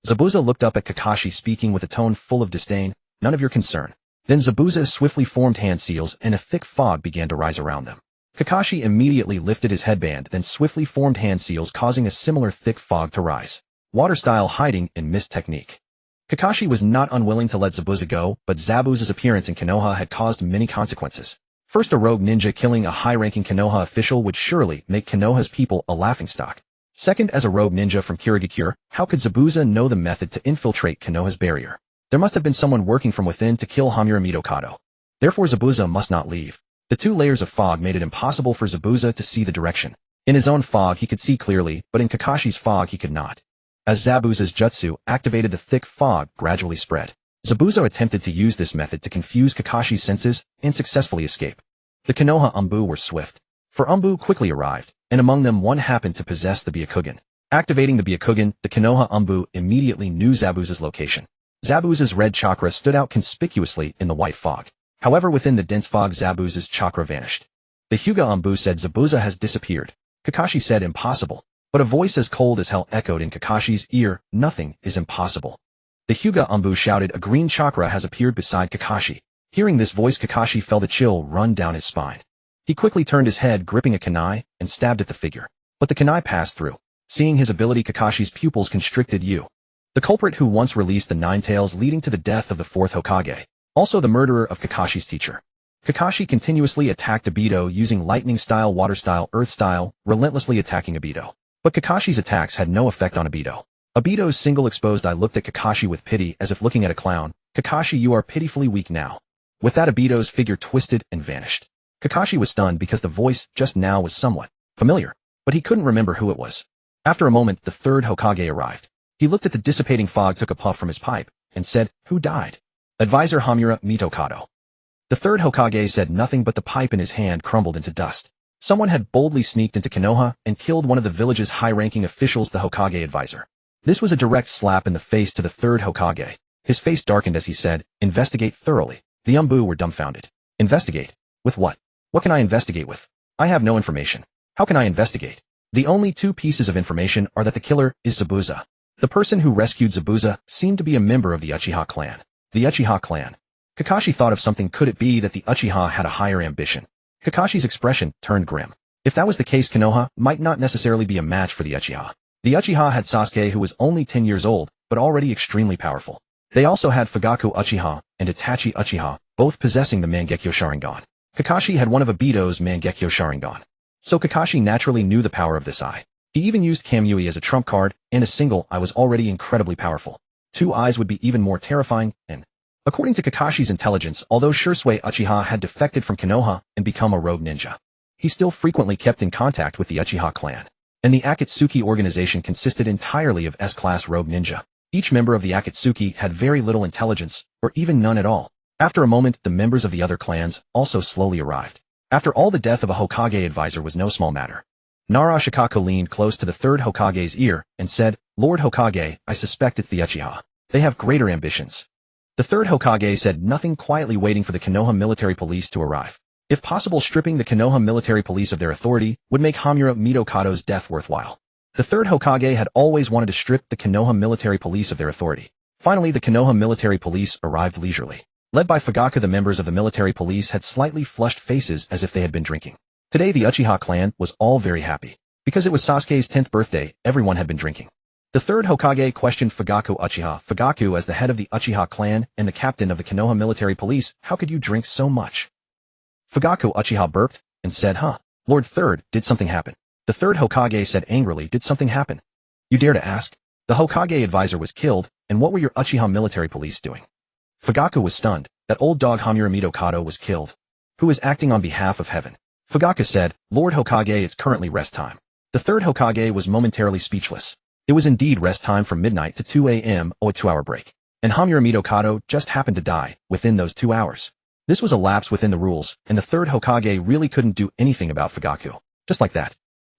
A: Zabuza looked up at Kakashi, speaking with a tone full of disdain. "None of your concern." Then Zabuza swiftly formed hand seals and a thick fog began to rise around them. Kakashi immediately lifted his headband, then swiftly formed hand seals, causing a similar thick fog to rise. Water-style hiding and mist technique. Kakashi was not unwilling to let Zabuza go, but Zabuza's appearance in Konoha had caused many consequences. First, a rogue ninja killing a high-ranking Konoha official would surely make Konoha's people a laughingstock. Second, as a rogue ninja from Kirigakure, how could Zabuza know the method to infiltrate Konoha's barrier? There must have been someone working from within to kill Hamura Mitokado. Therefore, Zabuza must not leave. The 2 layers of fog made it impossible for Zabuza to see the direction. In his own fog he could see clearly, but in Kakashi's fog he could not. As Zabuza's jutsu activated, the thick fog gradually spread. Zabuza attempted to use this method to confuse Kakashi's senses and successfully escape. The Konoha Umbu were swift, for Umbu quickly arrived, and among them one happened to possess the Byakugan. Activating the Byakugan, the Konoha Umbu immediately knew Zabuza's location. Zabuza's red chakra stood out conspicuously in the white fog. However, within the dense fog, Zabuza's chakra vanished. The Hyuga Umbu said, "Zabuza has disappeared." Kakashi said, "Impossible." But a voice as cold as hell echoed in Kakashi's ear, "Nothing is impossible." The Hyuga Umbu shouted, "A green chakra has appeared beside Kakashi." Hearing this voice, Kakashi felt a chill run down his spine. He quickly turned his head, gripping a kunai, and stabbed at the figure. But the kunai passed through. Seeing his ability, Kakashi's pupils constricted. The culprit who once released the 9 tails leading to the death of the 4th Hokage. Also the murderer of Kakashi's teacher. Kakashi continuously attacked Obito using lightning style, water style, earth style, relentlessly attacking Obito. But Kakashi's attacks had no effect on Obito. Obito's single exposed eye looked at Kakashi with pity as if looking at a clown. Kakashi, you are pitifully weak now. With that, Obito's figure twisted and vanished. Kakashi was stunned because the voice just now was somewhat familiar, but he couldn't remember who it was. After a moment, the 3rd Hokage arrived. He looked at the dissipating fog, took a puff from his pipe, and said, "Who died?" Advisor Hamura Mitokado. The 3rd Hokage said nothing, but the pipe in his hand crumbled into dust. Someone had boldly sneaked into Konoha and killed one of the village's high-ranking officials, the Hokage advisor. This was a direct slap in the face to the 3rd Hokage. His face darkened as he said, "Investigate thoroughly." The Umbu were dumbfounded. Investigate? With what? What can I investigate with? I have no information. How can I investigate? The only 2 pieces of information are that the killer is Zabuza. The person who rescued Zabuza seemed to be a member of the Uchiha clan. The Uchiha clan. Kakashi thought of something. Could it be that the Uchiha had a higher ambition? Kakashi's expression turned grim. If that was the case, Konoha might not necessarily be a match for the Uchiha. The Uchiha had Sasuke, who was only 10 years old, but already extremely powerful. They also had Fugaku Uchiha and Itachi Uchiha, both possessing the Mangekyō Sharingan. Kakashi had one of Obito's Mangekyō Sharingan. So Kakashi naturally knew the power of this eye. He even used Kamui as a trump card, and a single eye was already incredibly powerful. 2 eyes would be even more terrifying, and according to Kakashi's intelligence, although Shursui Uchiha had defected from Konoha and become a rogue ninja, he still frequently kept in contact with the Uchiha clan. And the Akatsuki organization consisted entirely of S-class rogue ninja. Each member of the Akatsuki had very little intelligence, or even none at all. After a moment, the members of the other clans also slowly arrived. After all, the death of a Hokage advisor was no small matter. Nara Shikako leaned close to the 3rd Hokage's ear and said, "Lord Hokage, I suspect it's the Uchiha. They have greater ambitions." The 3rd Hokage said nothing, quietly waiting for the Konoha military police to arrive. If possible, stripping the Konoha military police of their authority would make Hamura Mitokado's death worthwhile. The 3rd Hokage had always wanted to strip the Konoha military police of their authority. Finally, the Konoha military police arrived leisurely. Led by Fugaku, the members of the military police had slightly flushed faces as if they had been drinking. Today, the Uchiha clan was all very happy. Because it was Sasuke's 10th birthday, everyone had been drinking. The 3rd Hokage questioned Fugaku Uchiha. Fugaku, as the head of the Uchiha clan and the captain of the Konoha military police, "How could you drink so much?" Fugaku Uchiha burped and said, Lord 3rd, did something happen?" The 3rd Hokage said angrily, "Did something happen? You dare to ask? The Hokage advisor was killed, and what were your Uchiha military police doing?" Fugaku was stunned. That old dog Hamura Mitokado was killed. Who is acting on behalf of heaven? Fugaku said, "Lord Hokage, it's currently rest time." The 3rd Hokage was momentarily speechless. It was indeed rest time from midnight to 2 a.m. or a 2-hour break. And Hamura Mitokado just happened to die within those 2 hours. This was a lapse within the rules, and the 3rd Hokage really couldn't do anything about Fugaku. Just like that.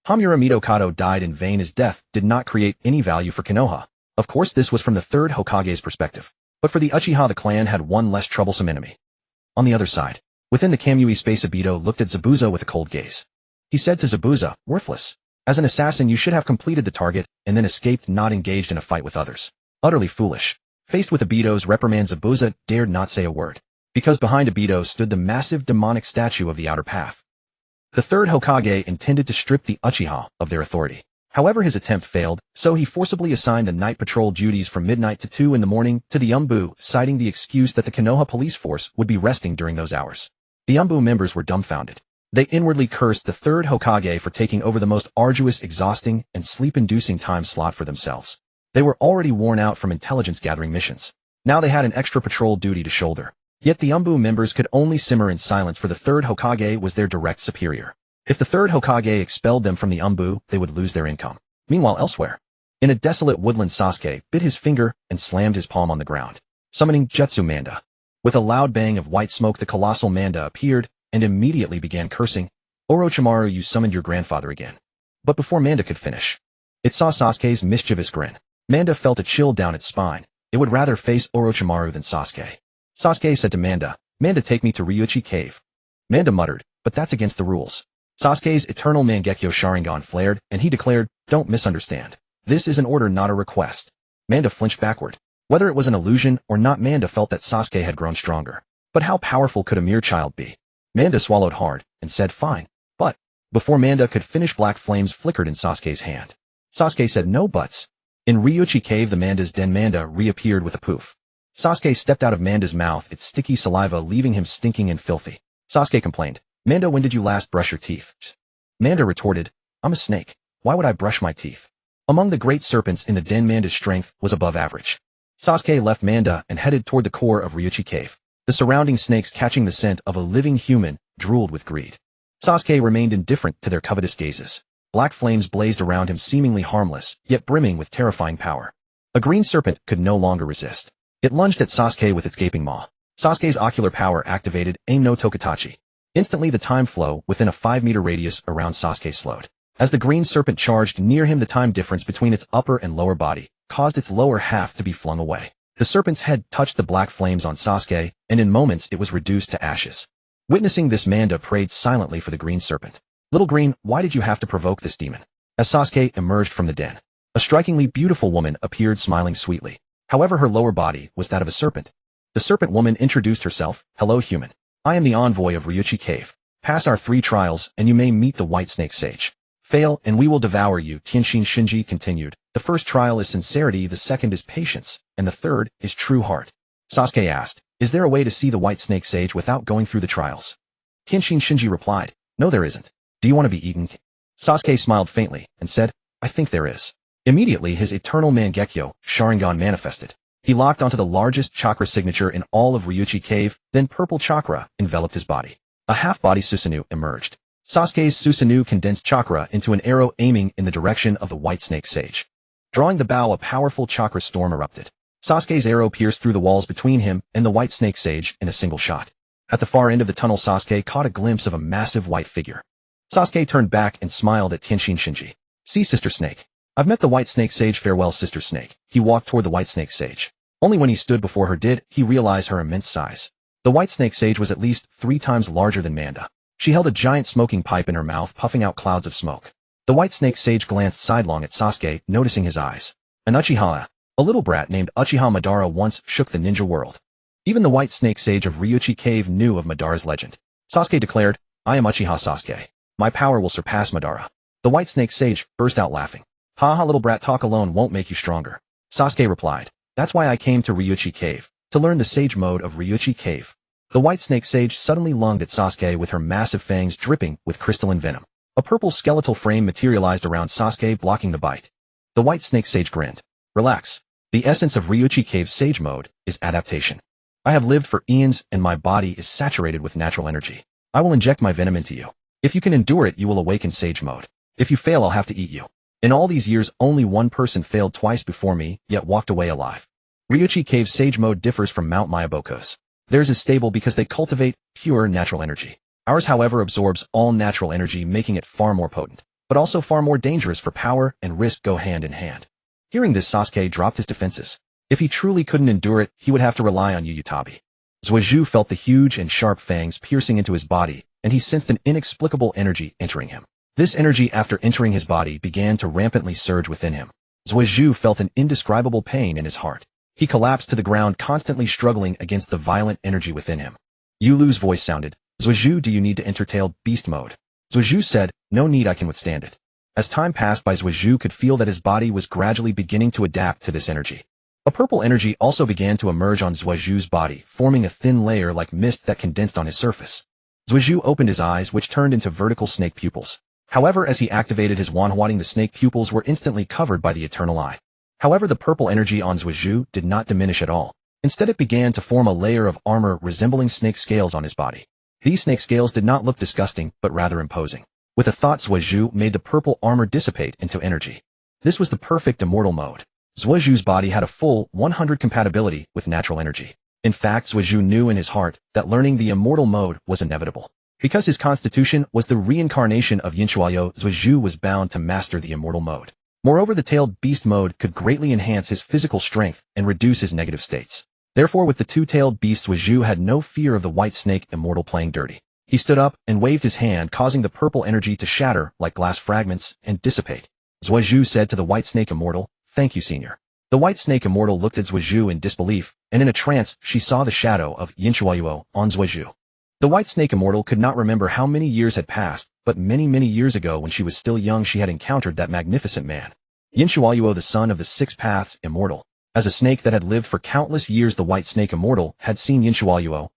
A: Hamura Mitokado died in vain. His death did not create any value for Konoha. Of course, this was from the 3rd Hokage's perspective. But for the Uchiha, the clan had one less troublesome enemy. On the other side, within the Kamui space, Obito looked at Zabuza with a cold gaze. He said to Zabuza, "Worthless. As an assassin, you should have completed the target and then escaped, not engaged in a fight with others. Utterly foolish." Faced with Obito's reprimand, Zabuza dared not say a word, because behind Obito stood the massive demonic statue of the Outer Path. The 3rd Hokage intended to strip the Uchiha of their authority. However, his attempt failed, so he forcibly assigned the night patrol duties from midnight to 2 in the morning to the Umbu, citing the excuse that the Konoha police force would be resting during those hours. The Umbu members were dumbfounded. They inwardly cursed the 3rd Hokage for taking over the most arduous, exhausting, and sleep-inducing time slot for themselves. They were already worn out from intelligence-gathering missions. Now they had an extra patrol duty to shoulder. Yet the Umbu members could only simmer in silence, for the 3rd Hokage was their direct superior. If the 3rd Hokage expelled them from the Umbu, they would lose their income. Meanwhile, elsewhere, in a desolate woodland, Sasuke bit his finger and slammed his palm on the ground, summoning Jutsu Manda. With a loud bang of white smoke, the colossal Manda appeared and immediately began cursing. "Orochimaru, you summoned your grandfather again." But before Manda could finish, it saw Sasuke's mischievous grin. Manda felt a chill down its spine. It would rather face Orochimaru than Sasuke. Sasuke said to Manda, "Manda, take me to Ryuchi Cave." Manda muttered, "But that's against the rules." Sasuke's eternal Mangekyō Sharingan flared, and he declared, "Don't misunderstand. This is an order, not a request." Manda flinched backward. Whether it was an illusion or not, Manda felt that Sasuke had grown stronger. But how powerful could a mere child be? Manda swallowed hard and said, "Fine." But before Manda could finish, black flames flickered in Sasuke's hand. Sasuke said, "No buts. In Ryuchi Cave, the Manda's den Manda reappeared with a poof. Sasuke stepped out of Manda's mouth, its sticky saliva leaving him stinking and filthy. Sasuke complained, "Manda, when did you last brush your teeth?" Manda retorted, "I'm a snake. Why would I brush my teeth?" Among the great serpents in the den, Manda's strength was above average. Sasuke left Manda and headed toward the core of Ryuchi Cave. The surrounding snakes, catching the scent of a living human, drooled with greed. Sasuke remained indifferent to their covetous gazes. Black flames blazed around him, seemingly harmless, yet brimming with terrifying power. A green serpent could no longer resist. It lunged at Sasuke with its gaping maw. Sasuke's ocular power activated Aim no Tokatachi. Instantly, the time flow within a 5-meter radius around Sasuke slowed. As the green serpent charged near him, the time difference between its upper and lower body caused its lower half to be flung away. The serpent's head touched the black flames on Sasuke, and in moments it was reduced to ashes. Witnessing this, Manda prayed silently for the green serpent. "Little Green, why did you have to provoke this demon?" As Sasuke emerged from the den, a strikingly beautiful woman appeared, smiling sweetly. However, her lower body was that of a serpent. The serpent woman introduced herself, "Hello, human. I am the envoy of Ryuchi Cave. Pass our 3 trials and you may meet the White Snake Sage. Fail and we will devour you." Tenshin Shinji continued, "The first trial is sincerity, the second is patience, and the third is true heart." Sasuke asked, "Is there a way to see the White Snake Sage without going through the trials?" Tenshin Shinji replied, "No, there isn't. Do you want to be eaten?" Sasuke smiled faintly and said, "I think there is." Immediately, his eternal Mangekyō, Sharingan, manifested. He locked onto the largest chakra signature in all of Ryuchi Cave, then purple chakra enveloped his body. A half-body Susanoo emerged. Sasuke's Susanoo condensed chakra into an arrow aiming in the direction of the White Snake Sage. Drawing the bow, a powerful chakra storm erupted. Sasuke's arrow pierced through the walls between him and the White Snake Sage in a single shot. At the far end of the tunnel, Sasuke caught a glimpse of a massive white figure. Sasuke turned back and smiled at Tenshin Shinji. "See, Sister Snake. I've met the White Snake Sage. Farewell, Sister Snake." He walked toward the White Snake Sage. Only when he stood before her did he realize her immense size. The White Snake Sage was at least 3 times larger than Manda. She held a giant smoking pipe in her mouth, puffing out clouds of smoke. The White Snake Sage glanced sidelong at Sasuke, noticing his eyes. "An Uchiha. A little brat named Uchiha Madara once shook the ninja world." Even the White Snake Sage of Ryuchi Cave knew of Madara's legend. Sasuke declared, "I am Uchiha Sasuke. My power will surpass Madara." The White Snake Sage burst out laughing. "Ha ha, little brat, talk alone won't make you stronger." Sasuke replied, "That's why I came to Ryuchi Cave, to learn the Sage mode of Ryuchi Cave." The White Snake Sage suddenly lunged at Sasuke with her massive fangs dripping with crystalline venom. A purple skeletal frame materialized around Sasuke, blocking the bite. The White Snake Sage grinned. "Relax. The essence of Ryuchi Cave's Sage mode is adaptation. I have lived for eons and my body is saturated with natural energy. I will inject my venom into you. If you can endure it, you will awaken Sage mode. If you fail, I'll have to eat you. In all these years, only one person failed twice before me, yet walked away alive. Ryuchi Cave's Sage mode differs from Mount Myaboko's. Theirs is stable because they cultivate pure natural energy. Ours, however, absorbs all natural energy, making it far more potent, but also far more dangerous, for power and risk go hand in hand." Hearing this, Sasuke dropped his defenses. If he truly couldn't endure it, he would have to rely on Yuyutabi. Zuizhu felt the huge and sharp fangs piercing into his body, and he sensed an inexplicable energy entering him. This energy, after entering his body, began to rampantly surge within him. Zuizhu felt an indescribable pain in his heart. He collapsed to the ground, constantly struggling against the violent energy within him. Yulu's voice sounded. "Zuizhu, do you need to enter tailed beast mode?" Zuizhu said, "No need, I can withstand it." As time passed by, Zuizhu could feel that his body was gradually beginning to adapt to this energy. A purple energy also began to emerge on Zuizhu's body, forming a thin layer like mist that condensed on his surface. Zuizhu opened his eyes, which turned into vertical snake pupils. However, as he activated his Wanhuating, the snake pupils were instantly covered by the Eternal Eye. However, the purple energy on Zuizhu did not diminish at all. Instead, it began to form a layer of armor resembling snake scales on his body. These snake scales did not look disgusting, but rather imposing. With a thought, Zuizhu made the purple armor dissipate into energy. This was the perfect immortal mode. Zuizhu's body had a full 100 compatibility with natural energy. In fact, Zuizhu knew in his heart that learning the immortal mode was inevitable. Because his constitution was the reincarnation of Yinchuayo, Zuizhu was bound to master the immortal mode. Moreover, the tailed beast mode could greatly enhance his physical strength and reduce his negative states. Therefore, with the 2-tailed beast, Zuizhu had no fear of the white snake immortal playing dirty. He stood up and waved his hand, causing the purple energy to shatter like glass fragments and dissipate. Zuizhu said to the white snake immortal, "Thank you, senior." The white snake immortal looked at Zuizhu in disbelief, and in a trance, she saw the shadow of Yinchuayo on Zuizhu. The white snake immortal could not remember how many years had passed, but many years ago, when she was still young, she had encountered that magnificent man. Yin the son of the Six Paths, immortal. As a snake that had lived for countless years, the white snake immortal had seen Yin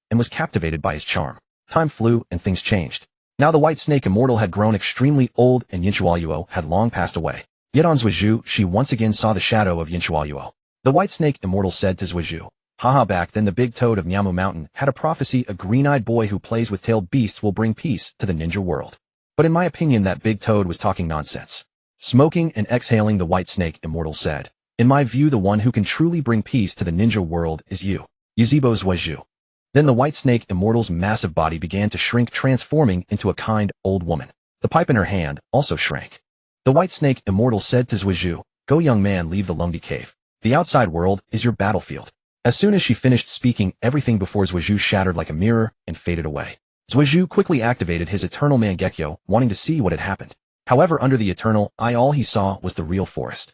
A: and was captivated by his charm. Time flew and things changed. Now the white snake immortal had grown extremely old and Yin had long passed away. Yet on Zhuozhu, she once again saw the shadow of Yin. The white snake immortal said to Zhuozhu, "Haha, back then the big toad of Nyamu Mountain had a prophecy: a green-eyed boy who plays with tailed beasts will bring peace to the ninja world." But in my opinion, that big toad was talking nonsense. Smoking and exhaling, the white snake immortal said, "In my view, the one who can truly bring peace to the ninja world is you, Yuzebo Zhuozhu." Then the white snake immortal's massive body began to shrink, transforming into a kind, old woman. The pipe in her hand also shrank. The white snake immortal said to Zhuozhu, "Go, young man, leave the lonely cave. The outside world is your battlefield." As soon as she finished speaking, everything before Zhuozhu shattered like a mirror and faded away. Zhuozhu quickly activated his eternal Mangekyō, wanting to see what had happened. However, under the eternal eye, all he saw was the real forest.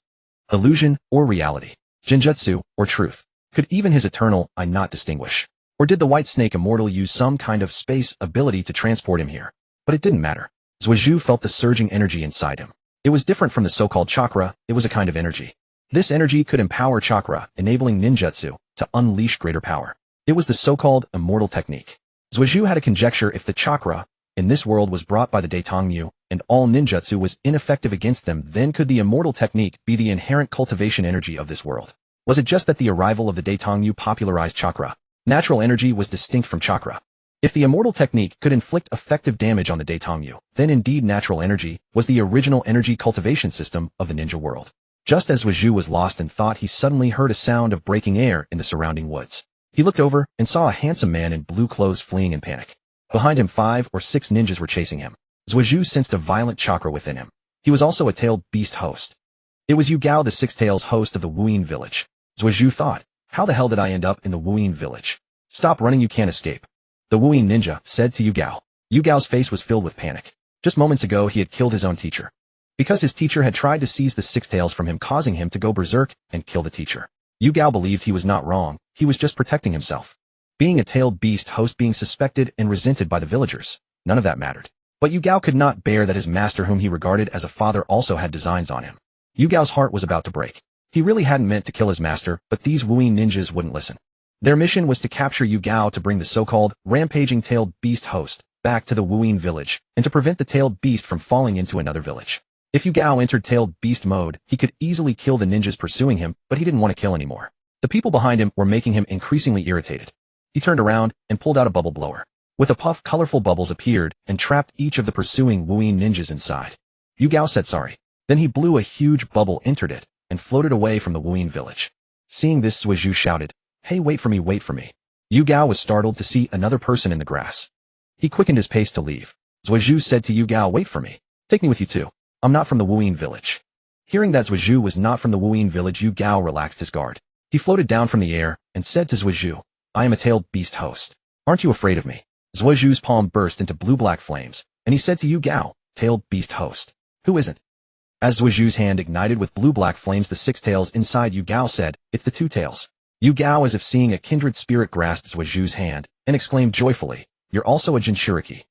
A: Illusion or reality, Genjutsu or truth. Could even his eternal eye not distinguish? Or did the white snake immortal use some kind of space ability to transport him here? But it didn't matter. Zhuozhu felt the surging energy inside him. It was different from the so-called chakra. It was a kind of energy. This energy could empower chakra, enabling ninjutsu to unleash greater power. It was the so-called immortal technique. Zhuozhu had a conjecture: if the chakra in this world was brought by the Three-Tomoe and all ninjutsu was ineffective against them, then could the immortal technique be the inherent cultivation energy of this world? Was it just that the arrival of the Three-Tomoe popularized chakra? Natural energy was distinct from chakra. If the immortal technique could inflict effective damage on the Three-Tomoe, then indeed natural energy was the original energy cultivation system of the ninja world. Just as Zhuozhu was lost in thought, he suddenly heard a sound of breaking air in the surrounding woods. He looked over and saw a handsome man in blue clothes fleeing in panic. Behind him, 5 or 6 ninjas were chasing him. Zhuozhu sensed a violent chakra within him. He was also a tailed beast host. It was Yugao, the Six Tails host of the Wuyin village. Zhuozhu thought, "How the hell did I end up in the Wuyin village?" "Stop running, you can't escape," the Wuyin ninja said to Yugao. Yugao's face was filled with panic. Just moments ago, he had killed his own teacher. Because his teacher had tried to seize the Six Tails from him, causing him to go berserk and kill the teacher. Yugao believed he was not wrong. He was just protecting himself. Being a tailed beast host, being suspected and resented by the villagers, none of that mattered. But Yugao could not bear that his master, whom he regarded as a father, also had designs on him. Yugao's heart was about to break. He really hadn't meant to kill his master, but these Wuyin ninjas wouldn't listen. Their mission was to capture Yugao to bring the so-called rampaging tailed beast host back to the Wuyin village, and to prevent the tailed beast from falling into another village. If Yugao entered tailed beast mode, he could easily kill the ninjas pursuing him, but he didn't want to kill anymore. The people behind him were making him increasingly irritated. He turned around and pulled out a bubble blower. With a puff, colorful bubbles appeared and trapped each of the pursuing Wuyin ninjas inside. Yugao said sorry. Then he blew a huge bubble, entered it, and floated away from the Wuyin village. Seeing this, Zhuozhu shouted, "Hey, wait for me, wait for me." Yugao was startled to see another person in the grass. He quickened his pace to leave. Zhuozhu said to Yugao, "Wait for me. Take me with you too. I'm not from the Wuyin village." Hearing that Zhuozhu was not from the Wuyin village, Yugao relaxed his guard. He floated down from the air and said to Zhuozhu, "I am a tailed beast host. Aren't you afraid of me?" Zhuozhu's palm burst into blue-black flames, and he said to Yugao, "Tailed beast host. Who isn't?" As Zhuozhu's hand ignited with blue-black flames, the 6 tails inside Yugao said, "It's the 2 tails." Yugao, as if seeing a kindred spirit, grasped Zhuozhu's hand and exclaimed joyfully, "You're also a Jinchuriki."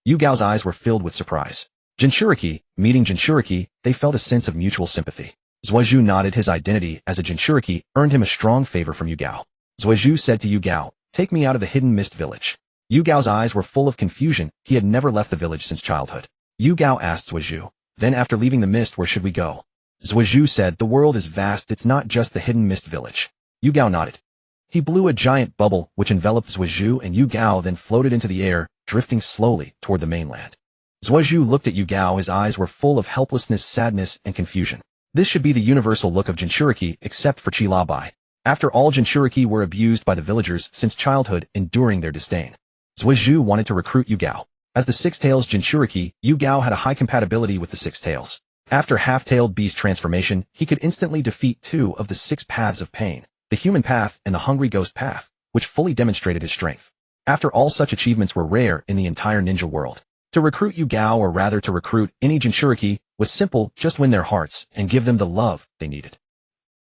A: Yugao's eyes were filled with surprise. Jinchuriki, meeting Jinchuriki, they felt a sense of mutual sympathy. Zhuozhu nodded. His identity as a Jinchuriki earned him a strong favor from Yugao. Zhuozhu said to Yugao, "Take me out of the hidden mist village." Yugao's eyes were full of confusion. He had never left the village since childhood. Yugao asked Zhuozhu, "Then after leaving the mist, where should we go?" Zhuozhu said, "The world is vast. It's not just the hidden mist village." Yugao nodded. He blew a giant bubble which enveloped Zhuozhu and Yugao, then floated into the air, drifting slowly toward the mainland. Zhuozhu looked at Yugao. His eyes were full of helplessness, sadness, and confusion. This should be the universal look of Jinchuriki, except for Chi-Labai. After all, Jinchuriki were abused by the villagers since childhood, enduring their disdain. Zhuozhu wanted to recruit Yugao. As the 6 tails Jinchuriki, Yugao had a high compatibility with the 6 tails. After half-tailed beast transformation, he could instantly defeat 2 of the 6 paths of pain, the human path and the hungry ghost path, which fully demonstrated his strength. After all, such achievements were rare in the entire ninja world. To recruit Yugao, or rather to recruit any Jinchuriki, was simple: just win their hearts and give them the love they needed.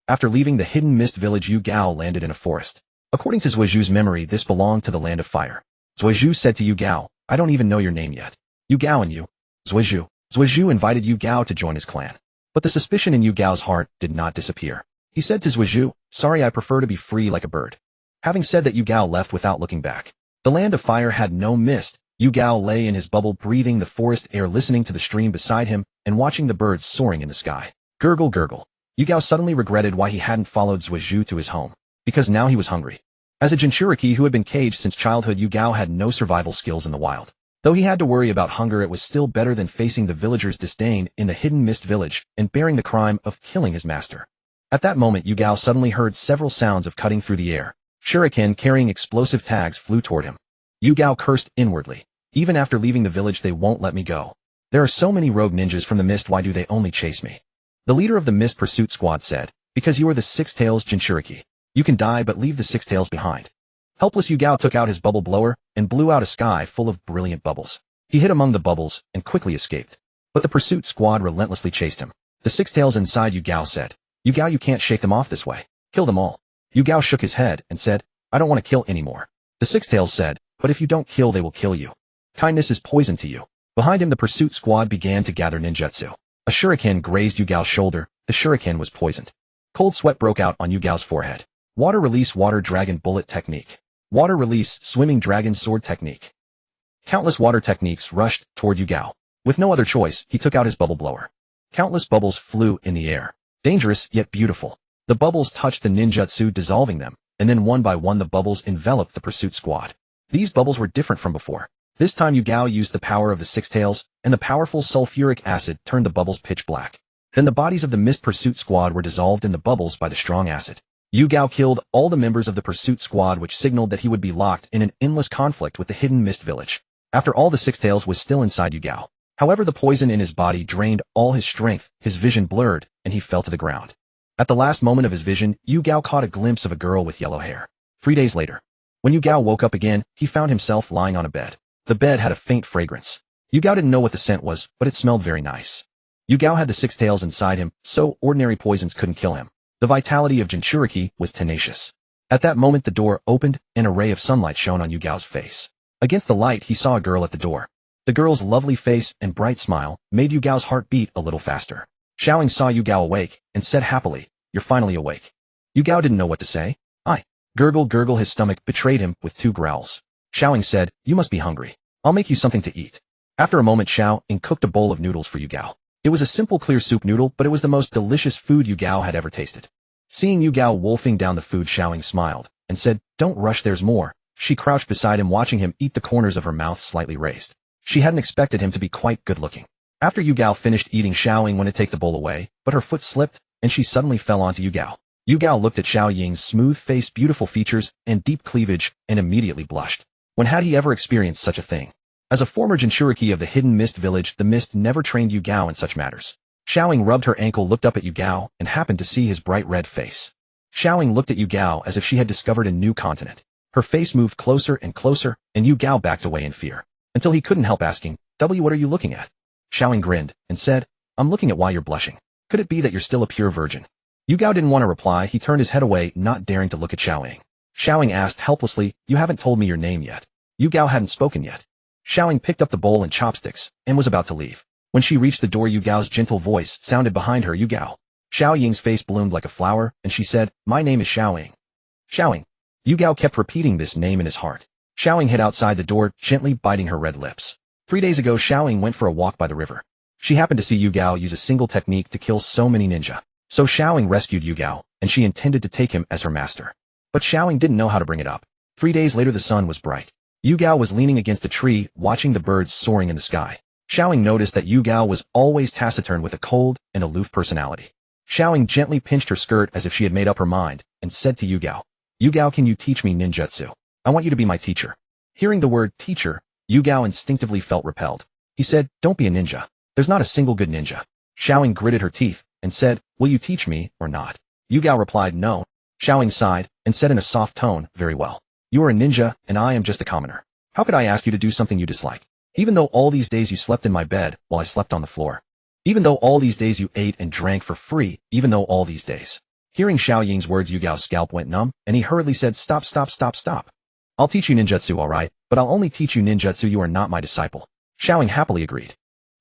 A: After leaving the hidden mist village, Yugao landed in a forest. According to Zhuozhu's memory, this belonged to the land of fire. Zhuozhu said to Yugao, "I don't even know your name yet." "Yugao and you?" Zhuozhu invited Yugao to join his clan. But the suspicion in Yu Gao's heart did not disappear. He said to Zhuizhu, "Sorry, I prefer to be free like a bird." Having said that, Yu Gao left without looking back. The land of fire had no mist. Yu Gao lay in his bubble, breathing the forest air, listening to the stream beside him, and watching the birds soaring in the sky. Gurgle, gurgle. Yu Gao suddenly regretted why he hadn't followed Zhuizhu to his home. Because now he was hungry. As a Jinchuriki who had been caged since childhood, Yu Gao had no survival skills in the wild. Though he had to worry about hunger, it was still better than facing the villagers' disdain in the hidden mist village and bearing the crime of killing his master. At that moment, Yu Gao suddenly heard several sounds of cutting through the air. Shuriken carrying explosive tags flew toward him. Yu Gao cursed inwardly. Even after leaving the village, they won't let me go. There are so many rogue ninjas from the mist, why do they only chase me? The leader of the mist pursuit squad said, "Because you are the Six Tails Jinchuriki. You can die but leave the Six Tails behind." Helpless, Yu Gao took out his bubble blower and blew out a sky full of brilliant bubbles. He hid among the bubbles and quickly escaped. But the pursuit squad relentlessly chased him. The Six Tails inside Yu Gao said, "Yu Gao, you can't shake them off this way. Kill them all." Yu Gao shook his head and said, "I don't want to kill anymore." The Six Tails said, "But if you don't kill, they will kill you. Kindness is poison to you." Behind him, the pursuit squad began to gather ninjutsu. A shuriken grazed Yu Gao's shoulder. The shuriken was poisoned. Cold sweat broke out on Yu Gao's forehead. Water release, water dragon bullet technique. Water release, swimming dragon sword technique. Countless water techniques rushed toward Yu Gao. With no other choice, he took out his bubble blower. Countless bubbles flew in the air. Dangerous, yet beautiful. The bubbles touched the ninjutsu, dissolving them, and then one by one the bubbles enveloped the pursuit squad. These bubbles were different from before. This time Yu Gao used the power of the Six Tails, and the powerful sulfuric acid turned the bubbles pitch black. Then the bodies of the mist pursuit squad were dissolved in the bubbles by the strong acid. Yu Gao killed all the members of the pursuit squad, which signaled that he would be locked in an endless conflict with the hidden mist village. After all, the Six Tails was still inside Yu Gao. However, the poison in his body drained all his strength, his vision blurred, and he fell to the ground. At the last moment of his vision, Yu Gao caught a glimpse of a girl with yellow hair. 3 days later, when Yu Gao woke up again, he found himself lying on a bed. The bed had a faint fragrance. Yu Gao didn't know what the scent was, but it smelled very nice. Yu Gao had the Six Tails inside him, so ordinary poisons couldn't kill him. The vitality of Jinchuriki was tenacious. At that moment, the door opened, and a ray of sunlight shone on Yu Gao's face. Against the light, he saw a girl at the door. The girl's lovely face and bright smile made Yu Gao's heart beat a little faster. Xiaoying saw Yu Gao awake and said happily, "You're finally awake." Yu Gao didn't know what to say. Gurgle, gurgle, his stomach betrayed him with 2 growls. Xiaoying said, "You must be hungry. I'll make you something to eat." After a moment, Xiaoying cooked a bowl of noodles for Yu Gao. It was a simple clear soup noodle, but it was the most delicious food Yu Gao had ever tasted. Seeing Yu Gao wolfing down the food, Xiaoying smiled and said, "Don't rush, there's more." She crouched beside him, watching him eat, the corners of her mouth slightly raised. She hadn't expected him to be quite good-looking. After Yu Gao finished eating, Xiaoying went to take the bowl away, but her foot slipped, and she suddenly fell onto Yu Gao. Yu Gao looked at Xiaoying's smooth face, beautiful features, and deep cleavage, and immediately blushed. When had he ever experienced such a thing? As a former Jinchuriki of the hidden mist village, the mist never trained Yu Gao in such matters. Xiaoying rubbed her ankle, looked up at Yu Gao, and happened to see his bright red face. Xiaoying looked at Yu Gao as if she had discovered a new continent. Her face moved closer and closer, and Yu Gao backed away in fear, until he couldn't help asking, "What are you looking at?" Xiaoying grinned and said, "I'm looking at why you're blushing. Could it be that you're still a pure virgin?" Yu Gao didn't want to reply. He turned his head away, not daring to look at Xiaoying. Xiaoying asked helplessly, "You haven't told me your name yet." Yu Gao hadn't spoken yet. Xiaoying picked up the bowl and chopsticks, and was about to leave. When she reached the door, Yu Gao's gentle voice sounded behind her, "Yu Gao." Xiaoying's face bloomed like a flower, and she said, "My name is Xiaoying." Xiaoying. Yu Gao kept repeating this name in his heart. Xiaoying hid outside the door, gently biting her red lips. 3 days ago, Xiaoying went for a walk by the river. She happened to see Yu Gao use a single technique to kill so many ninja. So Xiaoying rescued Yu Gao, and she intended to take him as her master. But Xiaoying didn't know how to bring it up. 3 days later, the sun was bright. Yu Gao was leaning against a tree, watching the birds soaring in the sky. Xiaoying noticed that Yu Gao was always taciturn, with a cold and aloof personality. Xiaoying gently pinched her skirt as if she had made up her mind, and said to Yu Gao, "Yu Gao, can you teach me ninjutsu? I want you to be my teacher." Hearing the word teacher, Yu Gao instinctively felt repelled. He said, "Don't be a ninja. There's not a single good ninja." Xiaoying gritted her teeth and said, "Will you teach me or not?" Yu Gao replied, "No." Xiaoying sighed and said in a soft tone, "Very well. You are a ninja, and I am just a commoner. How could I ask you to do something you dislike? Even though all these days you slept in my bed while I slept on the floor. Even though all these days you ate and drank for free, even though all these days." Hearing Xiaoying's words, Yu Gao's scalp went numb, and he hurriedly said, "Stop, stop, stop, stop. I'll teach you ninjutsu, all right, but I'll only teach you ninjutsu. You are not my disciple." Xiaoying happily agreed.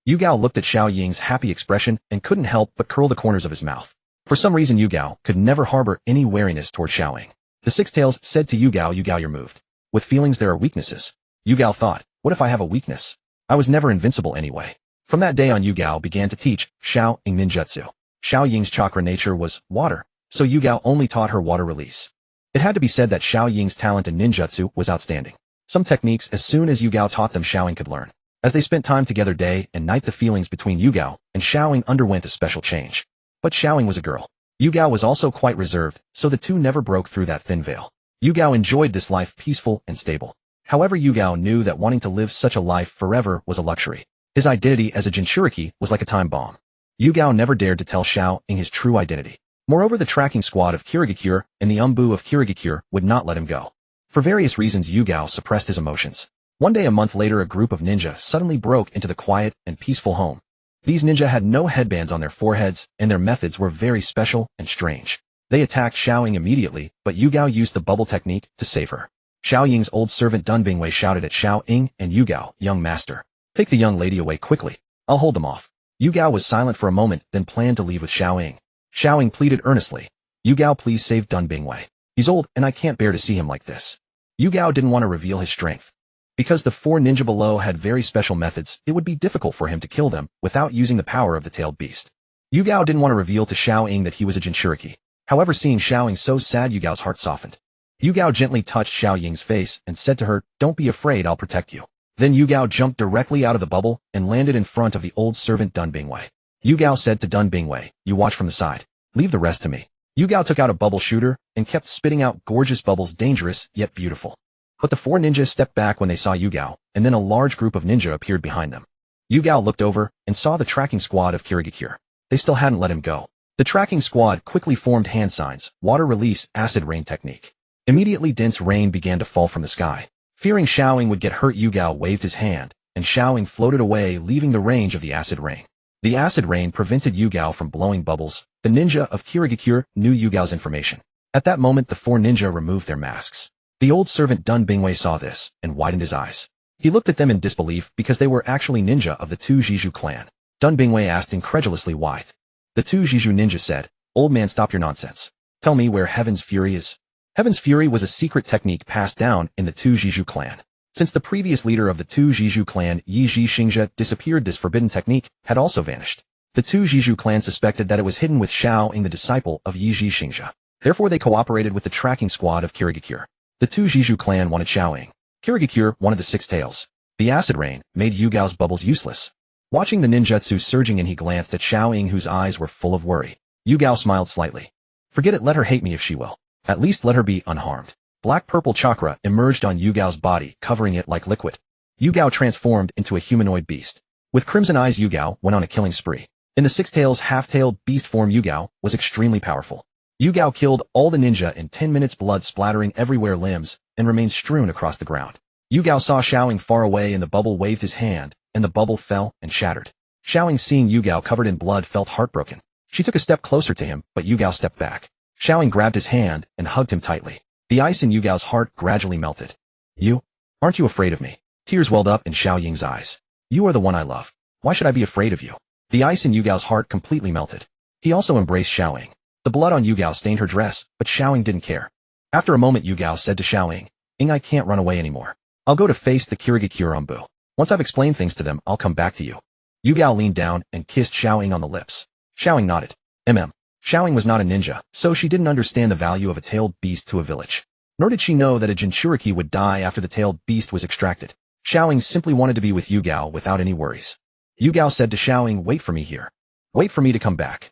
A: Yugao looked at Xiao Ying's happy expression and couldn't help but curl the corners of his mouth. For some reason Yugao could never harbor any wariness toward Xiao Ying. The Six Tails said to Yugao, "Yugao, you're moved. With feelings there are weaknesses." Yugao thought, what if I have a weakness? I was never invincible anyway. From that day on Yugao began to teach Xiao Ying ninjutsu. Xiao Ying's chakra nature was water, so Yugao only taught her water release. It had to be said that Xiao Ying's talent in ninjutsu was outstanding. Some techniques as soon as Yugao taught them Xiao Ying could learn. As they spent time together day and night the feelings between Yugao and Xiao Ying underwent a special change. But Xiao Ying was a girl. Yugao was also quite reserved, so the two never broke through that thin veil. Yugao enjoyed this life peaceful and stable. However, Yugao knew that wanting to live such a life forever was a luxury. His identity as a Jinchuriki was like a time bomb. Yugao never dared to tell Xiao Ying his true identity. Moreover, the tracking squad of Kirigakure and the Umbu of Kirigakure would not let him go. For various reasons Yugao suppressed his emotions. One day a month later a group of ninja suddenly broke into the quiet and peaceful home. These ninja had no headbands on their foreheads and their methods were very special and strange. They attacked Xiao Ying immediately, but Yugao used the bubble technique to save her. Xiao Ying's old servant Dun Bingwei shouted at Xiao Ying and Yugao, "Young master, take the young lady away quickly. I'll hold them off." Yugao was silent for a moment, then planned to leave with Xiao Ying. Xiao Ying pleaded earnestly, "Yugao, please save Dun Bingwei. He's old and I can't bear to see him like this." Yugao didn't want to reveal his strength. Because the four ninja below had very special methods, it would be difficult for him to kill them without using the power of the tailed beast. Yugao didn't want to reveal to Xiao Ying that he was a Jinchuriki. However, seeing Xiao Ying so sad, Yugao's heart softened. Yugao gently touched Xiao Ying's face and said to her, "Don't be afraid, I'll protect you." Then Yugao jumped directly out of the bubble and landed in front of the old servant Dun Bingwei. Yugao said to Dun Bingwei, "You watch from the side. Leave the rest to me." Yugao took out a bubble shooter and kept spitting out gorgeous bubbles, dangerous yet beautiful. But the four ninjas stepped back when they saw Yugao, and then a large group of ninja appeared behind them. Yugao looked over and saw the tracking squad of Kirigakure. They still hadn't let him go. The tracking squad quickly formed hand signs, water release, acid rain technique. Immediately dense rain began to fall from the sky. Fearing Xiao Ying would get hurt, Yugao waved his hand, and Xiao Ying floated away, leaving the range of the acid rain. The acid rain prevented Yugao from blowing bubbles. The ninja of Kirigakure knew Yugao's information. At that moment the four ninja removed their masks. The old servant Dun Bingwei saw this, and widened his eyes. He looked at them in disbelief because they were actually ninja of the Two Jiju clan. Dun Bingwei asked incredulously why. The Two Jiju ninja said, "Old man, stop your nonsense. Tell me where Heaven's Fury is." Heaven's Fury was a secret technique passed down in the Two Jiju clan. Since the previous leader of the Two Jiju clan, Yi Ji Xingja, disappeared, this forbidden technique had also vanished. The Two Jiju clan suspected that it was hidden with Xiao Ying, the disciple of Yi Ji Xingja. Therefore they cooperated with the tracking squad of Kirigakure. The Two Jiju clan wanted Xiao Ying. Kirigakure wanted the Six Tails. The acid rain made Yugao's bubbles useless. Watching the ninjutsu surging in, he glanced at Xiao Ying, whose eyes were full of worry. Yugao smiled slightly. "Forget it, let her hate me if she will. At least let her be unharmed." Black-purple chakra emerged on Yugao's body, covering it like liquid. Yugao transformed into a humanoid beast. With crimson eyes, Yugao went on a killing spree. In the Six Tails half-tailed beast form, Yugao was extremely powerful. Yugao killed all the ninja in 10 minutes, blood splattering everywhere, limbs, and remained strewn across the ground. Yugao saw Xiao Ying far away and the bubble waved his hand, and the bubble fell and shattered. Xiao Ying, seeing Yugao covered in blood, felt heartbroken. She took a step closer to him, but Yugao stepped back. Xiao Ying grabbed his hand and hugged him tightly. The ice in Yugao's heart gradually melted. "You? Aren't you afraid of me?" Tears welled up in Xiao Ying's eyes. "You are the one I love. Why should I be afraid of you?" The ice in Yugao's heart completely melted. He also embraced Xiao Ying. The blood on Yugao stained her dress, but Xiao Ying didn't care. After a moment, Yugao said to Xiao Ying, "Ying, I can't run away anymore. I'll go to face the Kirigakure Umbu. Once I've explained things to them, I'll come back to you." Yugao leaned down and kissed Xiao Ying on the lips. Xiao Ying nodded. Xiao Ying was not a ninja, so she didn't understand the value of a tailed beast to a village. Nor did she know that a Jinchuriki would die after the tailed beast was extracted. Xiao Ying simply wanted to be with Yugao without any worries. Yugao said to Xiao Ying, "Wait for me here. Wait for me to come back."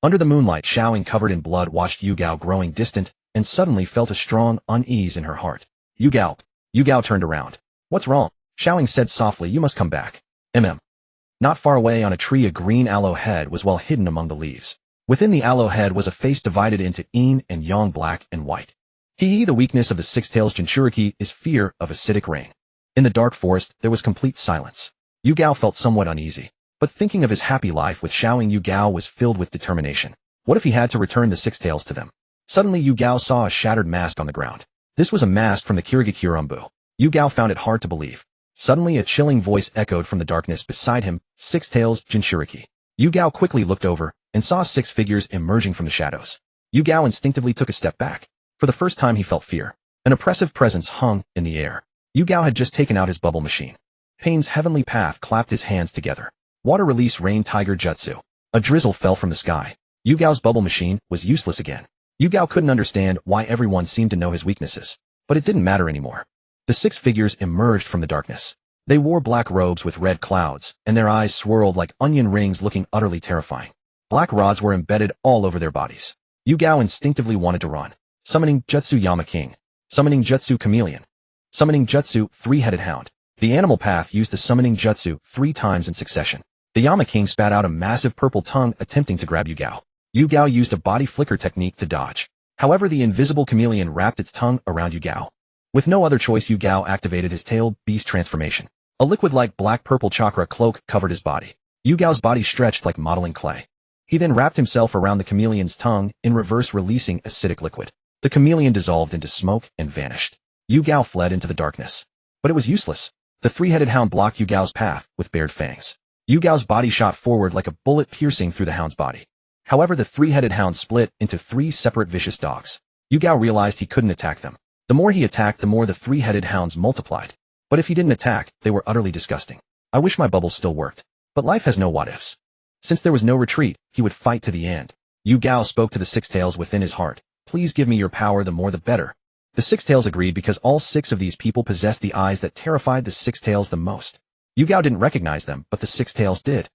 A: Under the moonlight, Xiao Ying, covered in blood, watched Yugao growing distant and suddenly felt a strong unease in her heart. Yugao turned around. "What's wrong?" Xiao Ying said softly, "You must come back." Not far away on a tree, a green aloe head was well hidden among the leaves. Within the aloe head was a face divided into yin and yang, black and white. The weakness of the Six Tails Jinchuriki is fear of acidic rain. In the dark forest, there was complete silence. Yugao felt somewhat uneasy. But thinking of his happy life with Xiao Ying, Yugao was filled with determination. What if he had to return the Six Tails to them? Suddenly Yugao saw a shattered mask on the ground. This was a mask from the Kirigakure Umbu. Yugao found it hard to believe. Suddenly a chilling voice echoed from the darkness beside him, "Six Tails, Jinchuriki." Yugao quickly looked over and saw six figures emerging from the shadows. Yugao instinctively took a step back. For the first time he felt fear. An oppressive presence hung in the air. Yugao had just taken out his bubble machine. Pain's heavenly path clapped his hands together. Water release rain tiger jutsu. A drizzle fell from the sky. Yugao's bubble machine was useless again. Yugao couldn't understand why everyone seemed to know his weaknesses, but it didn't matter anymore. The six figures emerged from the darkness. They wore black robes with red clouds, and their eyes swirled like onion rings, looking utterly terrifying. Black rods were embedded all over their bodies. Yugao instinctively wanted to run. Summoning Jutsu Yama King. Summoning Jutsu Chameleon. Summoning Jutsu Three-Headed Hound. The animal path used the summoning jutsu 3 times in succession. The Yama King spat out a massive purple tongue attempting to grab Yugao. Yugao used a body flicker technique to dodge. However, the invisible chameleon wrapped its tongue around Yugao. With no other choice, Yugao activated his tailed beast transformation. A liquid-like black-purple chakra cloak covered his body. Yugao's body stretched like modeling clay. He then wrapped himself around the chameleon's tongue, in reverse releasing acidic liquid. The chameleon dissolved into smoke and vanished. Yugao fled into the darkness. But it was useless. The three-headed hound blocked Yugao's path with bared fangs. Yugao's body shot forward like a bullet piercing through the hound's body. However, the three-headed hound split into 3 separate vicious dogs. Yugao realized he couldn't attack them. The more he attacked, the more the three-headed hounds multiplied. But if he didn't attack, they were utterly disgusting. I wish my bubble still worked. But life has no what-ifs. Since there was no retreat, he would fight to the end. Yugao spoke to the six tails within his heart. Please give me your power, the more the better. The six tails agreed because all 6 of these people possessed the eyes that terrified the six tails the most. Yugao didn't recognize them, but the six tails did.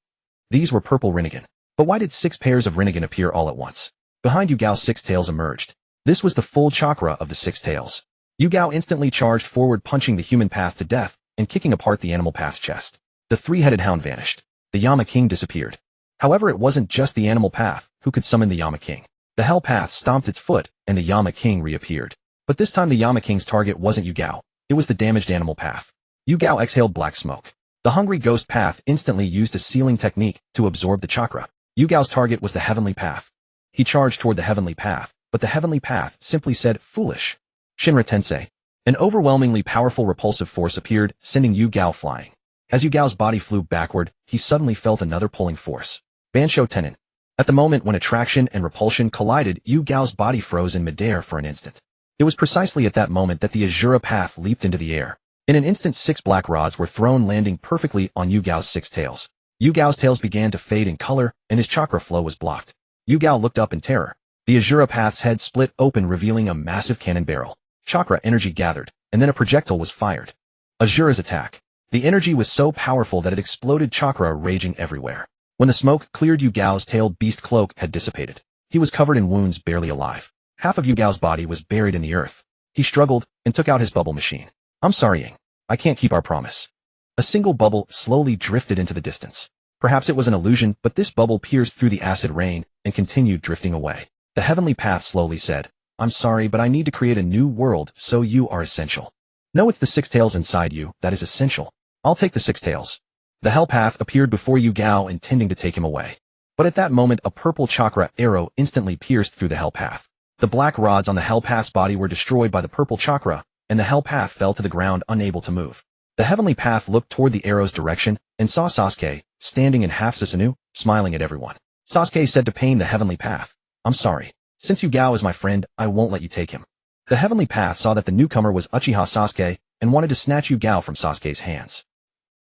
A: These were purple Rinnegan. But why did 6 pairs of Rinnegan appear all at once? Behind Yugao, 6 tails emerged. This was the full chakra of the 6 tails. Yugao instantly charged forward, punching the human path to death and kicking apart the animal path's chest. The three-headed hound vanished. The Yama King disappeared. However, it wasn't just the animal path who could summon the Yama King. The hell path stomped its foot, and the Yama King reappeared. But this time the Yama King's target wasn't Yugao. It was the damaged animal path. Yugao exhaled black smoke. The hungry ghost path instantly used a sealing technique to absorb the chakra. Yugao's target was the heavenly path. He charged toward the heavenly path, but the heavenly path simply said, "Foolish." Shinra Tensei. An overwhelmingly powerful repulsive force appeared, sending Yugao flying. As Yugao's body flew backward, he suddenly felt another pulling force. Bansho Tenin. At the moment when attraction and repulsion collided, Yugao's body froze in midair for an instant. It was precisely at that moment that the Azura path leaped into the air. In an instant, 6 black rods were thrown, landing perfectly on Yugao's 6 tails. Yugao's tails began to fade in color, and his chakra flow was blocked. Yugao looked up in terror. The Azura path's head split open, revealing a massive cannon barrel. Chakra energy gathered, and then a projectile was fired. Azura's attack. The energy was so powerful that it exploded, chakra raging everywhere. When the smoke cleared, Yugao's tailed beast cloak had dissipated. He was covered in wounds, barely alive. Half of Yugao's body was buried in the earth. He struggled and took out his bubble machine. "I'm sorry, Ying. I can't keep our promise." A single bubble slowly drifted into the distance. Perhaps it was an illusion, but this bubble pierced through the acid rain and continued drifting away. The heavenly path slowly said, "I'm sorry, but I need to create a new world, so you are essential." "No, it's the 6 tails inside you that is essential. I'll take the 6 tails." The hell path appeared before Yugao, intending to take him away. But at that moment, a purple chakra arrow instantly pierced through the hell path. The black rods on the hell path's body were destroyed by the purple chakra, and the hell path fell to the ground, unable to move. The heavenly path looked toward the arrow's direction and saw Sasuke, standing in half Susanoo, smiling at everyone. Sasuke said to Pain, the heavenly path, "I'm sorry. Since Yugao is my friend, I won't let you take him." The heavenly path saw that the newcomer was Uchiha Sasuke and wanted to snatch Yugao from Sasuke's hands.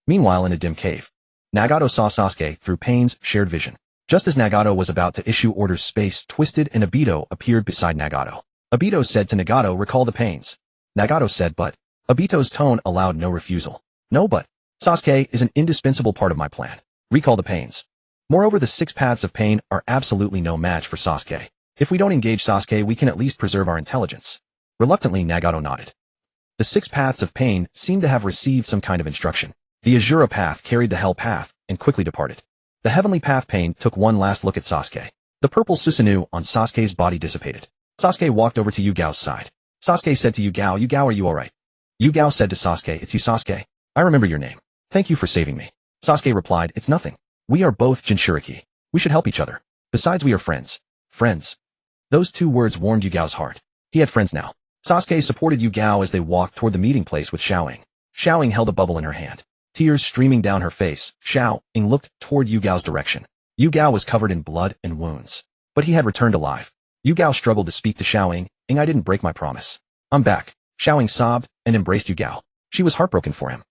A: Meanwhile, in a dim cave, Nagato saw Sasuke through Pain's shared vision. Just as Nagato was about to issue orders, space twisted and Obito appeared beside Nagato. Obito said to Nagato, "Recall the Pains." Nagato said, "But." Obito's tone allowed no refusal. "No, but. Sasuke is an indispensable part of my plan. Recall the Pains. Moreover, the 6 paths of pain are absolutely no match for Sasuke. If we don't engage Sasuke, we can at least preserve our intelligence." Reluctantly, Nagato nodded. The 6 paths of pain seemed to have received some kind of instruction. The Azura path carried the hell path and quickly departed. The heavenly path Pain took one last look at Sasuke. The purple Susanoo on Sasuke's body dissipated. Sasuke walked over to Yugao's side. Sasuke said to Yugao, "Yugao, are you alright?" Yugao said to Sasuke, "It's you, Sasuke. I remember your name. Thank you for saving me." Sasuke replied, "It's nothing. We are both Jinchuriki. We should help each other. Besides, we are friends." Friends. Those 2 words warmed Yugao's heart. He had friends now. Sasuke supported Yugao as they walked toward the meeting place with Xiaoying. Xiaoying held a bubble in her hand. Tears streaming down her face, Xiaoying looked toward Yu Gao's direction. Yu Gao was covered in blood and wounds. But he had returned alive. Yu Gao struggled to speak to Xiaoying, I didn't break my promise. I'm back. Xiaoying sobbed and embraced Yu Gao. She was heartbroken for him.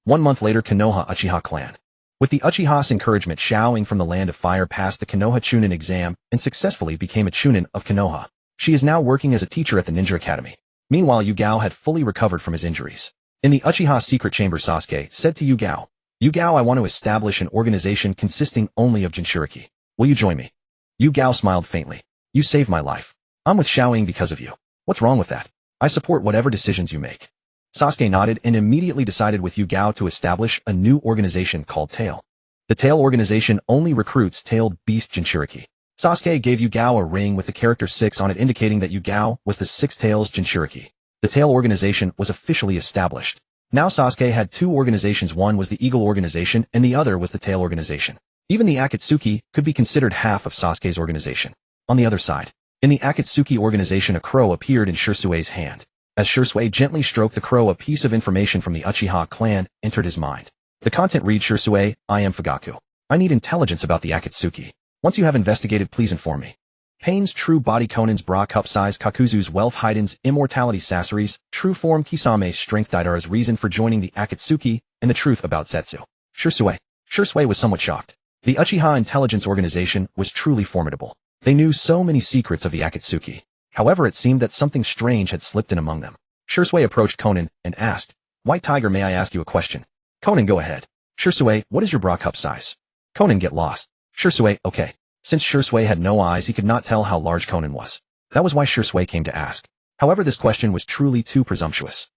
A: 1 month later, Konoha Uchiha clan. With the Uchiha's encouragement, Xiaoying from the Land of Fire passed the Konoha Chunin exam and successfully became a Chunin of Konoha. She is now working as a teacher at the Ninja Academy. Meanwhile, Yu Gao had fully recovered from his injuries. In the Uchiha secret chamber, Sasuke said to Yu Gao, I want to establish an organization consisting only of Jinchuriki. Will you join me? Yu Gao smiled faintly. You saved my life. I'm with Xiaoying because of you. What's wrong with that? I support whatever decisions you make. Sasuke nodded and immediately decided with Yu Gao to establish a new organization called Tail. The Tail organization only recruits tailed beast Jinchuriki. Sasuke gave Yu Gao a ring with the character 6 on it, indicating that Yu Gao was the 6 Tails Jinchuriki. The Tail organization was officially established. Now Sasuke had 2 organizations, one was the Eagle organization and the other was the Tail organization. Even the Akatsuki could be considered half of Sasuke's organization. On the other side, in the Akatsuki organization, a crow appeared in Shirsue's hand. As Shirsue gently stroked the crow, a piece of information from the Uchiha clan entered his mind. The content reads, Shirsue, I am Fugaku. I need intelligence about the Akatsuki. Once you have investigated, please inform me. Pain's true body, Konan's bra cup size, Kakuzu's wealth, Haiden's immortality, Sasori's true form, Kisame's strength, Daidara's reason for joining the Akatsuki, and the truth about Setsu. Shirsue was somewhat shocked. The Uchiha intelligence organization was truly formidable. They knew so many secrets of the Akatsuki. However, it seemed that something strange had slipped in among them. Shirsue approached Konan and asked, White Tiger, may I ask you a question? Konan, go ahead. Shirsue, what is your bra cup size? Konan, get lost. Shirsue, okay. Since Shirsue had no eyes, he could not tell how large Konan was. That was why Shirsue came to ask. However, this question was truly too presumptuous.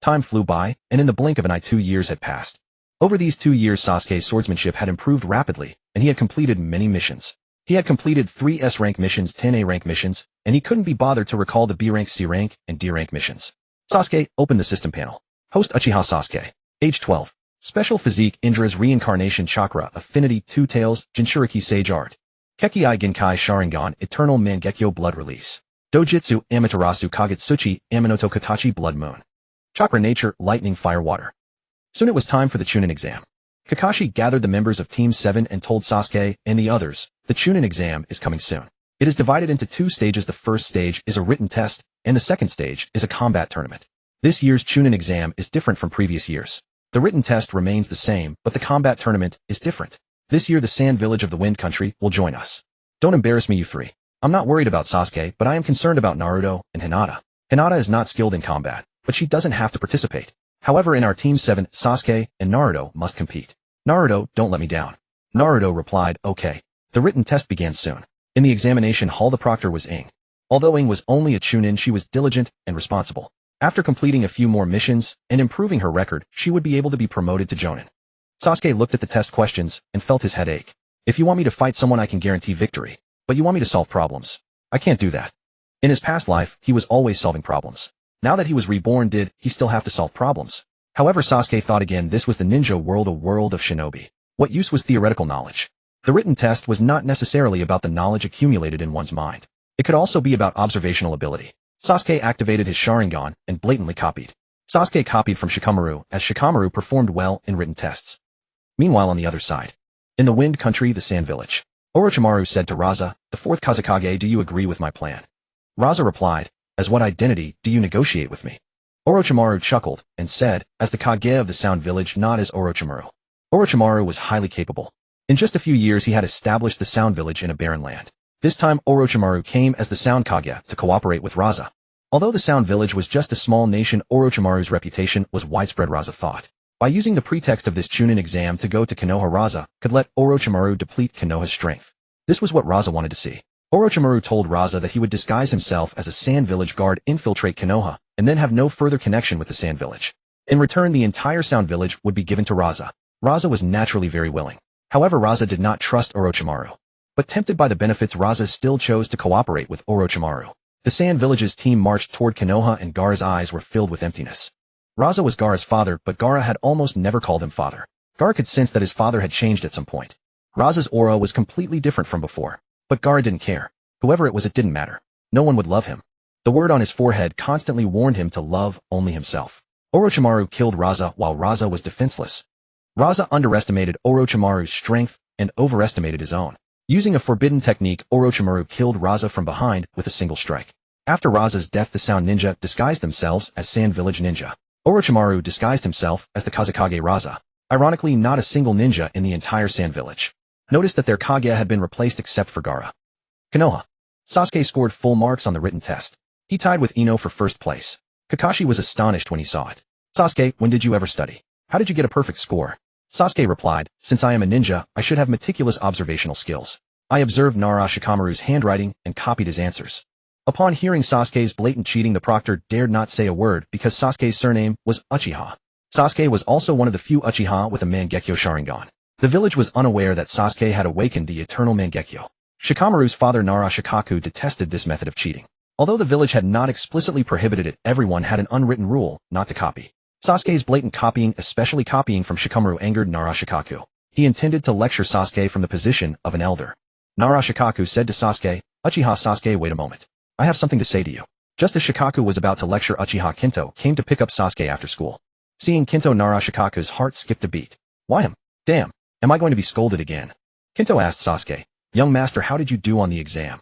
A: Time flew by, and in the blink of an eye 2 years had passed. Over these 2 years, Sasuke's swordsmanship had improved rapidly, and he had completed many missions. He had completed 3 S-rank missions, 10 A-rank missions, and he couldn't be bothered to recall the B-rank, C-rank, and D-rank missions. Sasuke opened the system panel. Host Uchiha Sasuke. Age 12. Special physique, Indra's reincarnation chakra, affinity, 2 tails, Jinchuriki sage art. Kekkei Genkai Sharingan, eternal Mangekyō blood release. Dojutsu, Amaterasu Kagetsuchi, Aminoto Katachi blood moon. Chakra nature, lightning, fire, water. Soon it was time for the Chunin exam. Kakashi gathered the members of Team 7 and told Sasuke and the others, the Chunin exam is coming soon. It is divided into 2 stages. The first stage is a written test, and the second stage is a combat tournament. This year's Chunin exam is different from previous years. The written test remains the same, but the combat tournament is different. This year the Sand Village of the Wind Country will join us. Don't embarrass me, you 3. I'm not worried about Sasuke, but I am concerned about Naruto and Hinata. Hinata is not skilled in combat, but she doesn't have to participate. However, in our Team 7, Sasuke and Naruto must compete. Naruto, don't let me down. Naruto replied, okay. The written test began soon. In the examination hall, the proctor was Ing. Although Ing was only a Chunin, she was diligent and responsible. After completing a few more missions and improving her record, she would be able to be promoted to Jonin. Sasuke looked at the test questions and felt his head ache. If you want me to fight someone, I can guarantee victory. But you want me to solve problems. I can't do that. In his past life, he was always solving problems. Now that he was reborn, did he still have to solve problems? However, Sasuke thought again, this was the ninja world, a world of shinobi. What use was theoretical knowledge? The written test was not necessarily about the knowledge accumulated in one's mind. It could also be about observational ability. Sasuke activated his Sharingan and blatantly copied. Sasuke copied from Shikamaru, as Shikamaru performed well in written tests. Meanwhile, on the other side, in the Wind Country, the Sand Village, Orochimaru said to Raza, the 4th Kazekage, do you agree with my plan? Raza replied, as what identity do you negotiate with me? Orochimaru chuckled and said, as the Kage of the Sound Village, not as Orochimaru. Orochimaru was highly capable. In just a few years he had established the Sound Village in a barren land. This time Orochimaru came as the Sound Kage to cooperate with Raza. Although the Sound Village was just a small nation, Orochimaru's reputation was widespread. Raza thought, by using the pretext of this Chunin exam to go to Konoha, Raza could let Orochimaru deplete Konoha's strength. This was what Raza wanted to see. Orochimaru told Raza that he would disguise himself as a Sand Village guard, infiltrate Konoha, and then have no further connection with the Sand Village. In return, the entire Sound Village would be given to Raza. Raza was naturally very willing. However, Raza did not trust Orochimaru. But tempted by the benefits, Raza still chose to cooperate with Orochimaru. The Sand Village's team marched toward Konoha and Gaara's eyes were filled with emptiness. Raza was Gaara's father, but Gaara had almost never called him father. Gaara could sense that his father had changed at some point. Raza's aura was completely different from before. But Gaara didn't care. Whoever it was, it didn't matter. No one would love him. The word on his forehead constantly warned him to love only himself. Orochimaru killed Raza while Raza was defenseless. Raza underestimated Orochimaru's strength and overestimated his own. Using a forbidden technique, Orochimaru killed Raza from behind with a single strike. After Raza's death, the Sound Ninja disguised themselves as Sand Village Ninja. Orochimaru disguised himself as the Kazekage Raza. Ironically, not a single ninja in the entire Sand Village. Noticed that their Kage had been replaced except for Gaara. Konoha. Sasuke scored full marks on the written test. He tied with Ino for first place. Kakashi was astonished when he saw it. Sasuke, when did you ever study? How did you get a perfect score? Sasuke replied, since I am a ninja, I should have meticulous observational skills. I observed Nara Shikamaru's handwriting and copied his answers. Upon hearing Sasuke's blatant cheating, the proctor dared not say a word because Sasuke's surname was Uchiha. Sasuke was also one of the few Uchiha with a Mangekyō Sharingan. The village was unaware that Sasuke had awakened the eternal Mangekyō. Shikamaru's father Nara Shikaku detested this method of cheating. Although the village had not explicitly prohibited it, everyone had an unwritten rule not to copy. Sasuke's blatant copying, especially copying from Shikamaru, angered Nara Shikaku. He intended to lecture Sasuke from the position of an elder. Nara Shikaku said to Sasuke, Uchiha Sasuke, wait a moment. I have something to say to you. Just as Shikaku was about to lecture, Uchiha Kinto came to pick up Sasuke after school. Seeing Kinto, Nara Shikaku's heart skipped a beat. Why him? Damn. Am I going to be scolded again? Kinto asked Sasuke, young master, how did you do on the exam?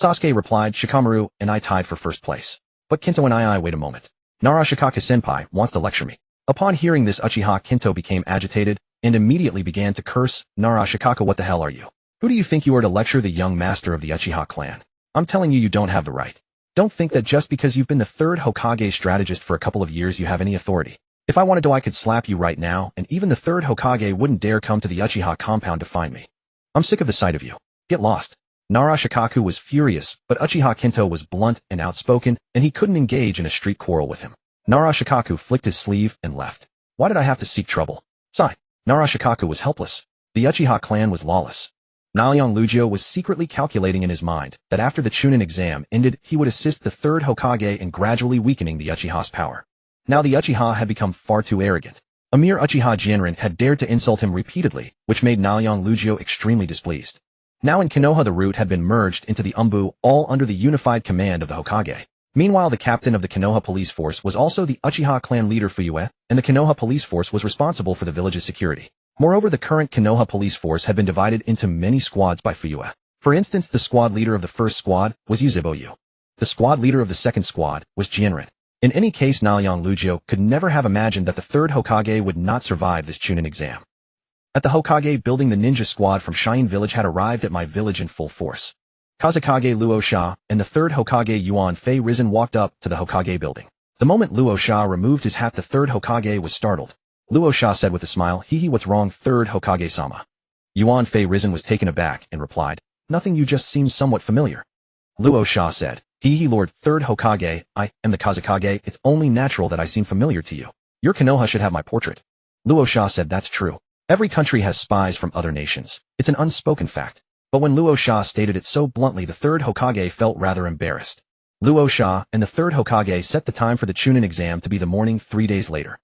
A: Sasuke replied, Shikamaru and I tied for first place. But Kinto and I wait a moment. Nara Shikaku-senpai wants to lecture me. Upon hearing this, Uchiha Kinto became agitated and immediately began to curse, Nara Shikaku, what the hell are you? Who do you think you are to lecture the young master of the Uchiha clan? I'm telling you, you don't have the right. Don't think that just because you've been the third Hokage strategist for a couple of years you have any authority. If I wanted to, I could slap you right now, and even the third Hokage wouldn't dare come to the Uchiha compound to find me. I'm sick of the sight of you. Get lost. Nara Shikaku was furious, but Uchiha Kinto was blunt and outspoken, and he couldn't engage in a street quarrel with him. Nara Shikaku flicked his sleeve and left. Why did I have to seek trouble? Sigh. Nara Shikaku was helpless. The Uchiha clan was lawless. Naruto Lugio was secretly calculating in his mind that after the Chunin exam ended, he would assist the third Hokage in gradually weakening the Uchiha's power. Now the Uchiha had become far too arrogant. A mere Uchiha Jinrin had dared to insult him repeatedly, which made Naruto Lugio extremely displeased. Now in Konoha, the root had been merged into the Umbu, all under the unified command of the Hokage. Meanwhile, the captain of the Konoha police force was also the Uchiha clan leader Fuyue, and the Konoha police force was responsible for the village's security. Moreover, the current Konoha police force had been divided into many squads by Fuyue. For instance, the squad leader of the first squad was Yuzeboyu. The squad leader of the second squad was Jinrin. In any case, Naruto Lugio could never have imagined that the third Hokage would not survive this Chunin exam. At the Hokage building, the ninja squad from Cheyenne Village had arrived at my village in full force. Kazekage Luo Sha and the third Hokage Yuan Fei Risen walked up to the Hokage building. The moment Luo Sha removed his hat, the third Hokage was startled. Luo Sha said with a smile, hee, what's wrong, third Hokage-sama? Yuan Fei Risen was taken aback and replied, nothing, you just seem somewhat familiar. Luo Sha said, hee, Lord third Hokage, I am the Kazekage, it's only natural that I seem familiar to you. Your Konoha should have my portrait. Luo Sha said, that's true. Every country has spies from other nations. It's an unspoken fact. But when Luo Sha stated it so bluntly, the third Hokage felt rather embarrassed. Luo Sha and the third Hokage set the time for the Chunin exam to be the morning 3 days later.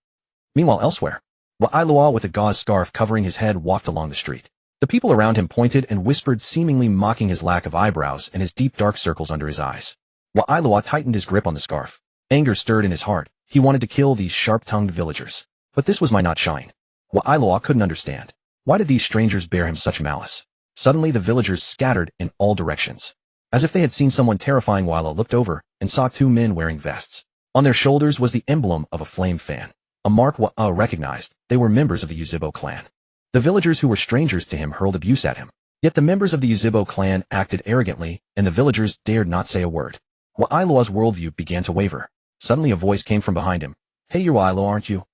A: Meanwhile, elsewhere, Wa'ilua with a gauze scarf covering his head walked along the street. The people around him pointed and whispered, seemingly mocking his lack of eyebrows and his deep dark circles under his eyes. Wa'ilua tightened his grip on the scarf. Anger stirred in his heart. He wanted to kill these sharp-tongued villagers. But this was my not shine. Wa'ilua couldn't understand. Why did these strangers bear him such malice? Suddenly the villagers scattered in all directions. As if they had seen someone terrifying, Wa'ilua looked over and saw two men wearing vests. On their shoulders was the emblem of a flame fan. A mark Wa'ilua recognized. They were members of the Yuzebo clan. The villagers who were strangers to him hurled abuse at him. Yet the members of the Yuzebo clan acted arrogantly, and the villagers dared not say a word. Wa'ilua's worldview began to waver. Suddenly a voice came from behind him. Hey, you're Wa'ilua, aren't you?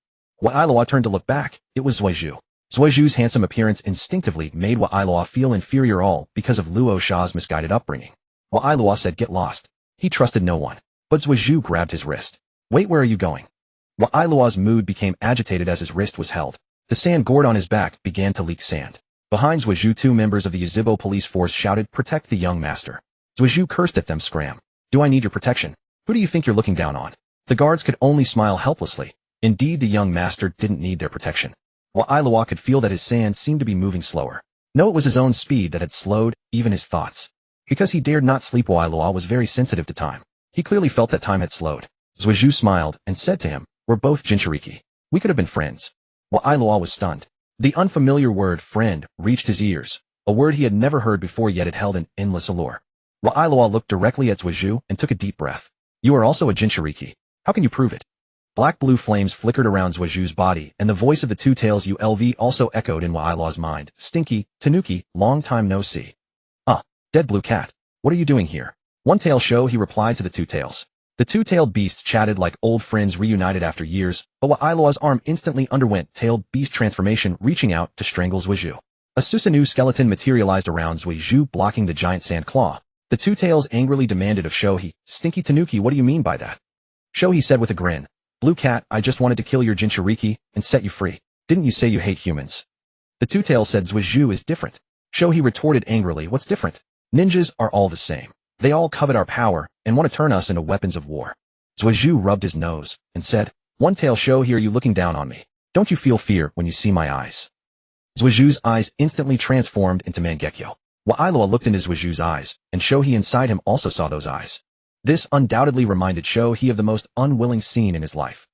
A: Wa'ilua turned to look back. It was Zuizhu. Zuizhu's handsome appearance instinctively made Wa'ilua feel inferior, all because of Luo Sha's misguided upbringing. Wa'ilua said, get lost. He trusted no one. But Zuizhu grabbed his wrist. Wait, where are you going? Wa'ilua's mood became agitated as his wrist was held. The sand gourd on his back began to leak sand. Behind Zuizhu, two members of the Yuzebo police force shouted, protect the young master. Zuizhu cursed at them, scram. Do I need your protection? Who do you think you're looking down on? The guards could only smile helplessly. Indeed, the young master didn't need their protection. Wa'ilua could feel that his sand seemed to be moving slower. No, it was his own speed that had slowed even his thoughts. Because he dared not sleep, Wa'ilua was very sensitive to time. He clearly felt that time had slowed. Zuizhu smiled and said to him, We're both Jinchuriki. We could have been friends. Wailoa was stunned. The unfamiliar word friend reached his ears, a word he had never heard before, yet it held an endless allure. Wailoa looked directly at Zhuozhu and took a deep breath. You are also a Jinchuriki. How can you prove it? Black-blue flames flickered around Zhuozhu's body, and the voice of the two tails ULV also echoed in Wailoa's mind. Stinky, Tanuki, long time no see. Dead blue cat. What are you doing here? One tail show, he replied to the two tails. The two-tailed beasts chatted like old friends reunited after years, but Wailoa's arm instantly underwent tailed beast transformation, reaching out to strangle Zhuozhu. A Susanoo skeleton materialized around Zhuozhu, blocking the giant sand claw. The two tails angrily demanded of Shohei, Stinky Tanuki, what do you mean by that? Shohei said with a grin, Blue cat, I just wanted to kill your Jinchuriki and set you free. Didn't you say you hate humans? The two tails said Zhuozhu is different. Shohei retorted angrily, what's different? Ninjas are all the same. They all covet our power and want to turn us into weapons of war. Zhuozhu rubbed his nose and said, One tail Shohei, are you looking down on me? Don't you feel fear when you see my eyes? Zhuozhu's eyes instantly transformed into Mangekyō. Wailoa looked into Zhuozhu's eyes, and Shohei inside him also saw those eyes. This undoubtedly reminded Shohei of the most unwilling scene in his life.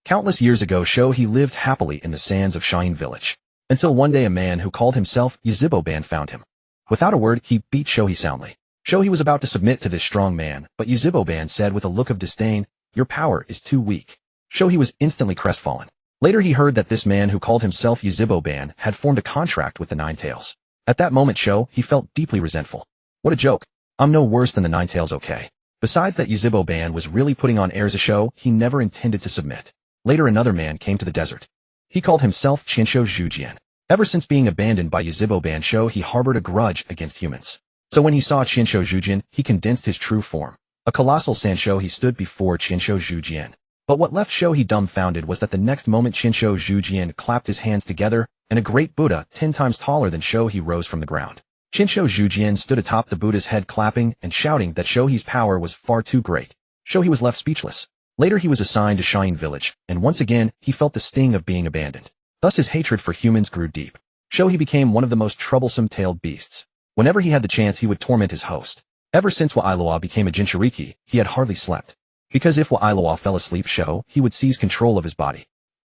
A: Countless years ago, Shohei lived happily in the sands of Sharingan village, until one day a man who called himself Yuzhibo-ban found him. Without a word, he beat Shohei soundly. Shohei was about to submit to this strong man, but Yuzhibo-ban said with a look of disdain, Your power is too weak. Shohei was instantly crestfallen. Later he heard that this man who called himself Yuzhibo-ban had formed a contract with the Nine Tails. At that moment he felt deeply resentful. What a joke. I'm no worse than the Nine Tails, okay? Besides that Yuzhibo-ban was really putting on airs a show, he never intended to submit. Later another man came to the desert. He called himself Chinsho Zhujian. Ever since being abandoned by Yuzhibo-ban, he harbored a grudge against humans. So when he saw Chinsho Zhujian, he condensed his true form. A colossal Sansho, he stood before Chinsho Zhujian. But what left Shohei dumbfounded was that the next moment Chinsho Zhujian clapped his hands together, and a great Buddha, 10 times taller than Shohei, rose from the ground. Chinsho Zhujian stood atop the Buddha's head, clapping and shouting that Shohei's power was far too great. Shohei was left speechless. Later he was assigned to Sharingan village, and once again he felt the sting of being abandoned. Thus his hatred for humans grew deep. Shohei became one of the most troublesome tailed beasts. Whenever he had the chance, he would torment his host. Ever since Wailoa became a Jinchuriki, he had hardly slept. Because if Wailoa fell asleep, he would seize control of his body.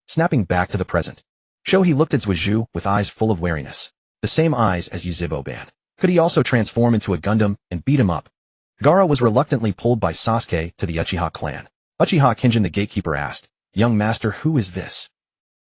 A: Snapping back to the present, Shohei looked at Zhuozhu with eyes full of wariness. The same eyes as Yuzhibo-ban. Could he also transform into a Gundam and beat him up? Gaara was reluctantly pulled by Sasuke to the Uchiha clan. Uchiha Kenjin the gatekeeper asked, Young master, who is this?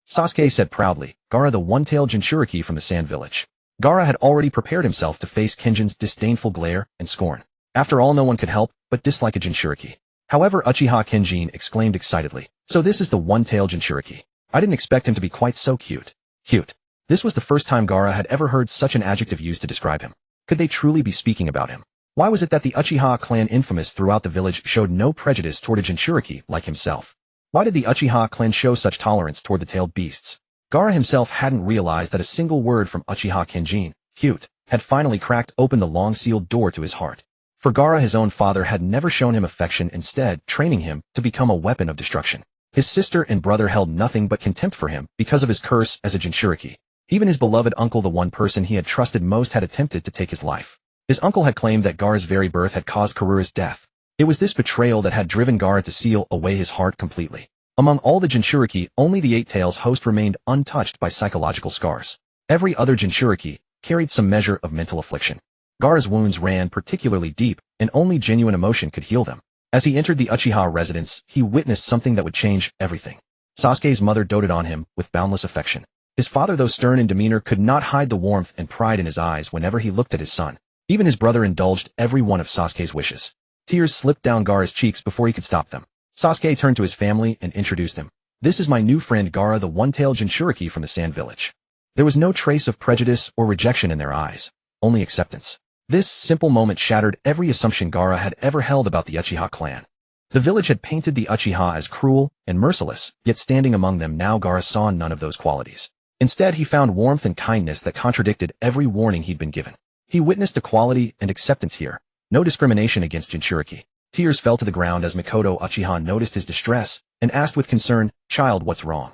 A: Sasuke said proudly, Gaara, the one-tailed Jinchuriki from the Sand Village. Gaara had already prepared himself to face Kenjin's disdainful glare and scorn. After all, no one could help but dislike a Jinchuriki. However, Uchiha Kenjin exclaimed excitedly, So this is the one-tailed Jinchuriki. I didn't expect him to be quite so cute. Cute. This was the first time Gaara had ever heard such an adjective used to describe him. Could they truly be speaking about him? Why was it that the Uchiha clan, infamous throughout the village, showed no prejudice toward a Jinchuriki like himself? Why did the Uchiha clan show such tolerance toward the tailed beasts? Gaara himself hadn't realized that a single word from Uchiha Kenjin, cute, had finally cracked open the long-sealed door to his heart. For Gaara, his own father had never shown him affection, instead training him to become a weapon of destruction. His sister and brother held nothing but contempt for him because of his curse as a Jinchuriki. Even his beloved uncle, the one person he had trusted most, had attempted to take his life. His uncle had claimed that Gaara's very birth had caused Karura's death. It was this betrayal that had driven Gaara to seal away his heart completely. Among all the Jinchuriki, only the Eight Tails host remained untouched by psychological scars. Every other Jinchuriki carried some measure of mental affliction. Gaara's wounds ran particularly deep, and only genuine emotion could heal them. As he entered the Uchiha residence, he witnessed something that would change everything. Sasuke's mother doted on him with boundless affection. His father, though stern in demeanor, could not hide the warmth and pride in his eyes whenever he looked at his son. Even his brother indulged every one of Sasuke's wishes. Tears slipped down Gaara's cheeks before he could stop them. Sasuke turned to his family and introduced him. This is my new friend Gaara, the one-tailed Jinchuriki from the Sand Village. There was no trace of prejudice or rejection in their eyes, only acceptance. This simple moment shattered every assumption Gaara had ever held about the Uchiha clan. The village had painted the Uchiha as cruel and merciless, yet standing among them now, Gaara saw none of those qualities. Instead, he found warmth and kindness that contradicted every warning he'd been given. He witnessed equality and acceptance here, no discrimination against Jinchuriki. Tears fell to the ground as Makoto Uchiha noticed his distress and asked with concern, Child, what's wrong?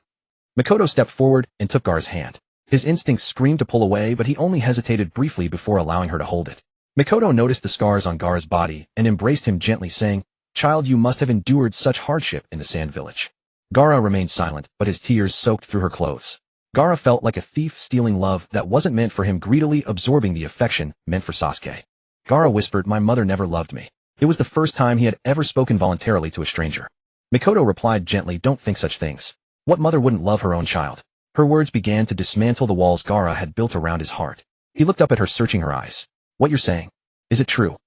A: Makoto stepped forward and took Gaara's hand. His instincts screamed to pull away, but he only hesitated briefly before allowing her to hold it. Makoto noticed the scars on Gaara's body and embraced him gently, saying, Child, you must have endured such hardship in the Sand Village. Gaara remained silent, but his tears soaked through her clothes. Gaara felt like a thief stealing love that wasn't meant for him, greedily absorbing the affection meant for Sasuke. Gaara whispered, "My mother never loved me." It was the first time he had ever spoken voluntarily to a stranger. Mikoto replied gently, "Don't think such things. What mother wouldn't love her own child?" Her words began to dismantle the walls Gaara had built around his heart. He looked up at her, searching her eyes. "What you're saying? Is it true?"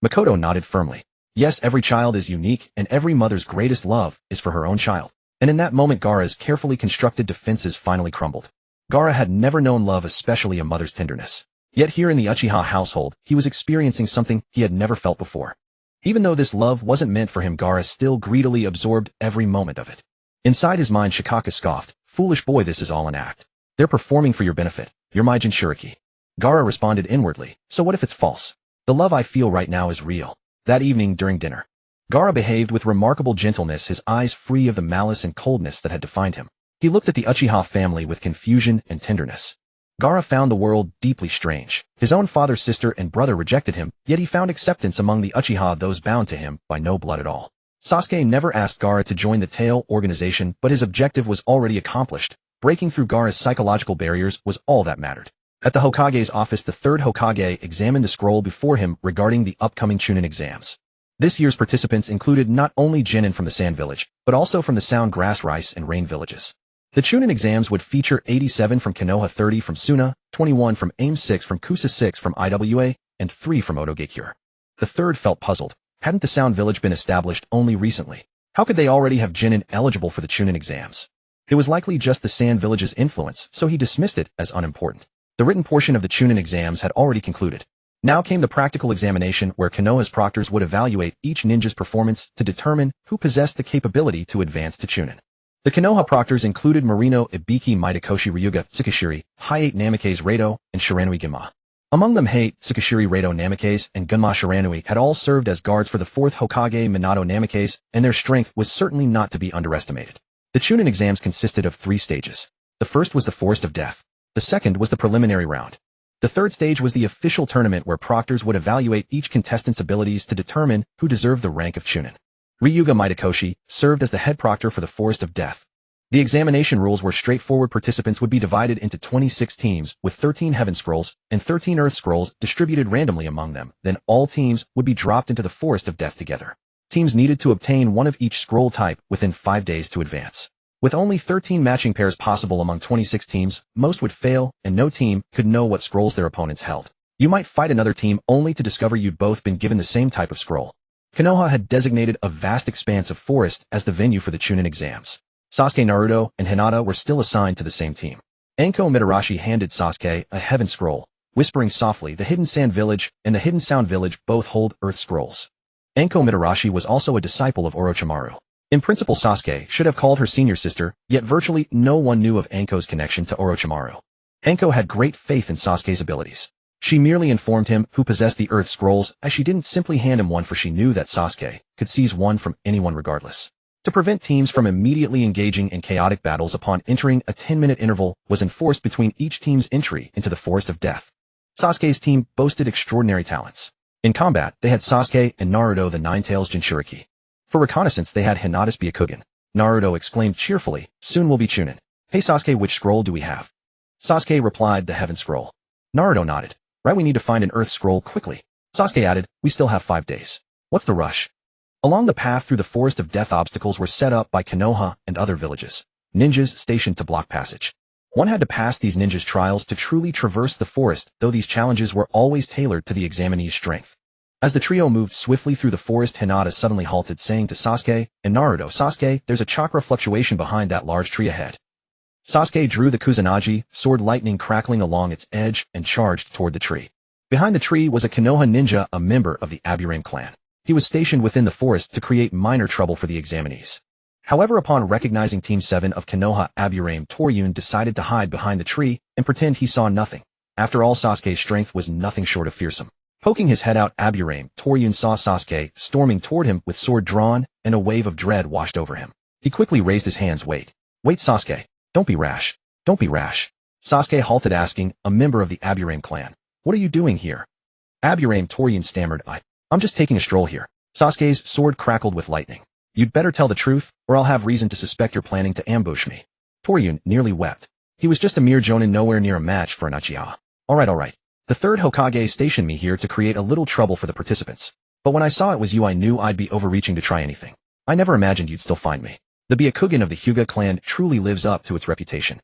A: Mikoto nodded firmly. Yes, every child is unique, and every mother's greatest love is for her own child. And in that moment Gaara's carefully constructed defenses finally crumbled. Gaara had never known love, especially a mother's tenderness. Yet here in the Uchiha household, he was experiencing something he had never felt before. Even though this love wasn't meant for him, Gaara still greedily absorbed every moment of it. Inside his mind, Shikaka scoffed, "Foolish boy, this is all an act. They're performing for your benefit. You're my Jinchuriki." Gaara responded inwardly, "So what if it's false? The love I feel right now is real." That evening during dinner, Gaara behaved with remarkable gentleness, his eyes free of the malice and coldness that had defined him. He looked at the Uchiha family with confusion and tenderness. Gaara found the world deeply strange. His own father, sister, and brother rejected him, yet he found acceptance among the Uchiha, those bound to him by no blood at all. Sasuke never asked Gaara to join the Tail organization, but his objective was already accomplished. Breaking through Gaara's psychological barriers was all that mattered. At the Hokage's office, the third Hokage examined the scroll before him regarding the upcoming Chunin exams. This year's participants included not only genin from the Sand Village, but also from the Sound Grass, Rice, and Rain villages. The Chunin exams would feature 87 from Konoha, 30 from Suna, 21 from AIM, 6 from Kusa, 6 from IWA, and 3 from Otogakure. The third felt puzzled. Hadn't the Sound Village been established only recently? How could they already have genin eligible for the Chunin exams? It was likely just the Sand Village's influence, so he dismissed it as unimportant. The written portion of the Chunin exams had already concluded. Now came the practical examination, where Konoha's proctors would evaluate each ninja's performance to determine who possessed the capability to advance to Chunin. The Konoha proctors included Marino, Ibiki, Mitakoshi, Ryuga, Tsukishiri, Hayate, Namikaze, Rado, and Shiranui Gunma. Among them, Hayate, Tsukishiri, Rado, Namikaze, and Gunma Shiranui had all served as guards for the fourth Hokage, Minato Namikaze, and their strength was certainly not to be underestimated. The Chunin exams consisted of 3 stages. The first was the Forest of Death. The second was the preliminary round. The third stage was the official tournament, where proctors would evaluate each contestant's abilities to determine who deserved the rank of Chunin. Ryuga Mitakoshi served as the head proctor for the Forest of Death. The examination rules were straightforward. Participants would be divided into 26 teams, with 13 Heaven Scrolls and 13 Earth Scrolls distributed randomly among them. Then all teams would be dropped into the Forest of Death together. Teams needed to obtain one of each scroll type within 5 days to advance. With only 13 matching pairs possible among 26 teams, most would fail, and no team could know what scrolls their opponents held. You might fight another team only to discover you'd both been given the same type of scroll. Konoha had designated a vast expanse of forest as the venue for the Chunin exams. Sasuke, Naruto, and Hinata were still assigned to the same team. Anko Mitarashi handed Sasuke a Heaven Scroll, whispering softly, "The Hidden Sand Village and the Hidden Sound Village both hold Earth Scrolls." Anko Mitarashi was also a disciple of Orochimaru. In principle, Sasuke should have called her senior sister, yet virtually no one knew of Anko's connection to Orochimaru. Anko had great faith in Sasuke's abilities. She merely informed him who possessed the Earth Scrolls, as she didn't simply hand him one, for she knew that Sasuke could seize one from anyone regardless. To prevent teams from immediately engaging in chaotic battles upon entering, a 10-minute interval was enforced between each team's entry into the Forest of Death. Sasuke's team boasted extraordinary talents. In combat, they had Sasuke and Naruto, the Nine-Tails Jinchuriki. For reconnaissance, they had Hinata's Byakugan. Naruto exclaimed cheerfully, "Soon we'll be Chunin." "Hey Sasuke, which scroll do we have?" Sasuke replied, "The Heaven Scroll." Naruto nodded. "Right, we need to find an Earth Scroll quickly." Sasuke added, "We still have 5 days. What's the rush?" Along the path through the Forest of Death, obstacles were set up by Konoha and other villages. Ninjas stationed to block passage. One had to pass these ninjas' trials to truly traverse the forest, though these challenges were always tailored to the examinee's strength. As the trio moved swiftly through the forest, Hinata suddenly halted, saying to Sasuke and Naruto, "Sasuke, there's a chakra fluctuation behind that large tree ahead." Sasuke drew the Kusanagi, sword lightning crackling along its edge, and charged toward the tree. Behind the tree was a Konoha ninja, a member of the Aburame clan. He was stationed within the forest to create minor trouble for the examinees. However, upon recognizing Team 7 of Konoha Aburame, Toryun decided to hide behind the tree and pretend he saw nothing. After all, Sasuke's strength was nothing short of fearsome. Poking his head out, Aburame, Toryun saw Sasuke storming toward him with sword drawn, and a wave of dread washed over him. He quickly raised his hands. Wait, Sasuke. Don't be rash. Don't be rash." Sasuke halted, asking, a member of the Aburame clan, "What are you doing here?" Aburame, Toryun stammered, I'm just taking a stroll here." Sasuke's sword crackled with lightning. You'd better tell the truth, or I'll have reason to suspect you're planning to ambush me. Toryun nearly wept. He was just a mere jonin, nowhere near a match for an Uchiha. Alright. The third Hokage stationed me here to create a little trouble for the participants. But when I saw it was you, I knew I'd be overreaching to try anything. I never imagined you'd still find me. The Byakugan of the Hyuga clan truly lives up to its reputation.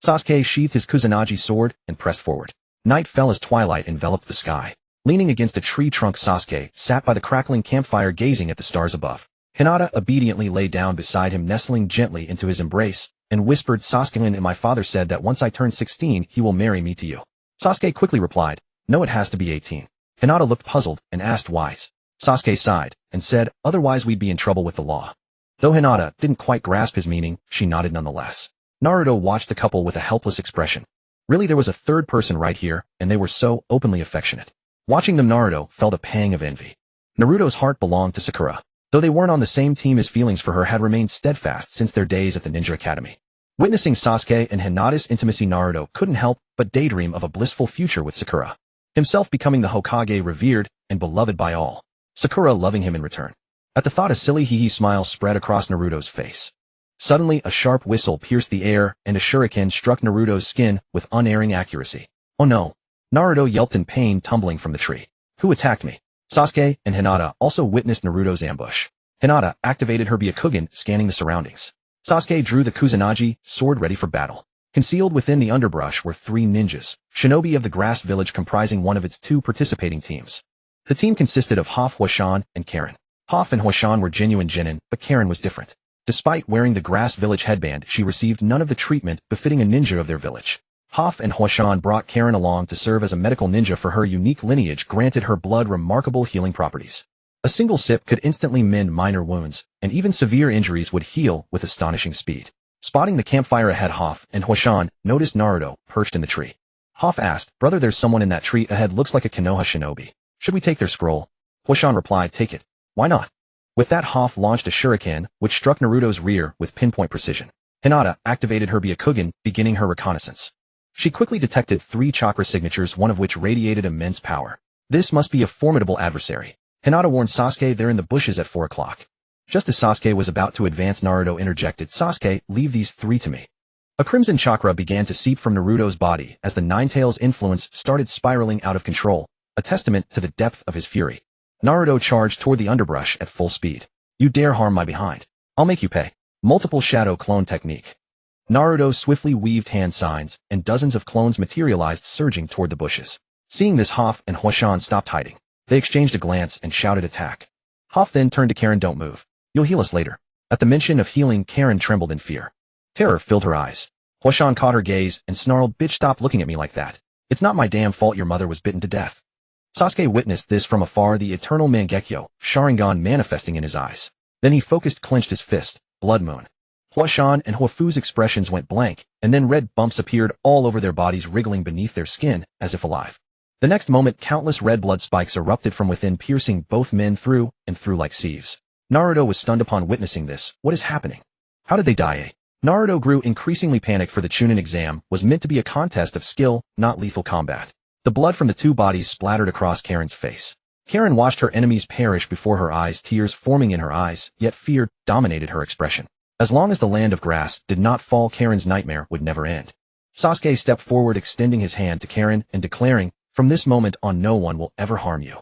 A: Sasuke sheathed his Kusanagi sword and pressed forward. Night fell as twilight enveloped the sky. Leaning against a tree trunk, Sasuke sat by the crackling campfire gazing at the stars above. Hinata obediently lay down beside him, nestling gently into his embrace, and whispered, Sasuke, and my father said that once I turn 16 he will marry me to you. Sasuke quickly replied, no, it has to be 18. Hinata looked puzzled and asked why. Sasuke sighed and said, otherwise we'd be in trouble with the law. Though Hinata didn't quite grasp his meaning, she nodded nonetheless. Naruto watched the couple with a helpless expression. Really, there was a third person right here, and they were so openly affectionate. Watching them, Naruto felt a pang of envy. Naruto's heart belonged to Sakura. Though they weren't on the same team, his feelings for her had remained steadfast since their days at the Ninja Academy. Witnessing Sasuke and Hinata's intimacy, Naruto couldn't help but daydream of a blissful future with Sakura. Himself becoming the Hokage, revered and beloved by all. Sakura loving him in return. At the thought, a silly hee-hee smile spread across Naruto's face. Suddenly, a sharp whistle pierced the air, and a shuriken struck Naruto's skin with unerring accuracy. Oh no! Naruto yelped in pain, tumbling from the tree. Who attacked me? Sasuke and Hinata also witnessed Naruto's ambush. Hinata activated her Byakugan, scanning the surroundings. Sasuke drew the Kusanagi sword ready for battle. Concealed within the underbrush were three ninjas, shinobi of the grass village, comprising one of its two participating teams. The team consisted of Hoff, Huashan, and Karen. Hoff and Huashan were genuine genin, but Karen was different. Despite wearing the grass village headband, she received none of the treatment befitting a ninja of their village. Hoff and Huashan brought Karen along to serve as a medical ninja, for her unique lineage granted her blood remarkable healing properties. A single sip could instantly mend minor wounds, and even severe injuries would heal with astonishing speed. Spotting the campfire ahead, Hoff and Huashan noticed Naruto perched in the tree. Hoff asked, brother, there's someone in that tree ahead, looks like a Konoha shinobi. Should we take their scroll? Huashan replied, take it. Why not? With that, Hoff launched a shuriken, which struck Naruto's rear with pinpoint precision. Hinata activated her Byakugan, beginning her reconnaissance. She quickly detected 3 chakra signatures, one of which radiated immense power. This must be a formidable adversary. Hinata warned Sasuke they're in the bushes at 4 o'clock. Just as Sasuke was about to advance, Naruto interjected, Sasuke, leave these 3 to me. A crimson chakra began to seep from Naruto's body as the Nine-Tails influence started spiraling out of control, a testament to the depth of his fury. Naruto charged toward the underbrush at full speed. You dare harm my behind. I'll make you pay. Multiple shadow clone technique. Naruto swiftly weaved hand signs, and dozens of clones materialized, surging toward the bushes. Seeing this, Hoff and Huashan stopped hiding. They exchanged a glance and shouted attack. Hoff then turned to Karen, don't move. You'll heal us later. At the mention of healing, Karen trembled in fear. Terror filled her eyes. Huashan caught her gaze and snarled, bitch, stop looking at me like that. It's not my damn fault your mother was bitten to death. Sasuke witnessed this from afar, the eternal Mangekyō, Sharingan manifesting in his eyes. Then he focused, clenched his fist, blood moon. Huashan and Huafu's expressions went blank, and then red bumps appeared all over their bodies, wriggling beneath their skin, as if alive. The next moment, countless red blood spikes erupted from within, piercing both men through and through like sieves. Naruto was stunned upon witnessing this. What is happening? How did they die? Naruto grew increasingly panicked, for the Chunin exam was meant to be a contest of skill, not lethal combat. The blood from the 2 bodies splattered across Karen's face. Karen watched her enemies perish before her eyes, tears forming in her eyes, yet fear dominated her expression. As long as the land of grass did not fall, Karen's nightmare would never end. Sasuke stepped forward, extending his hand to Karen and declaring, from this moment on no one will ever harm you.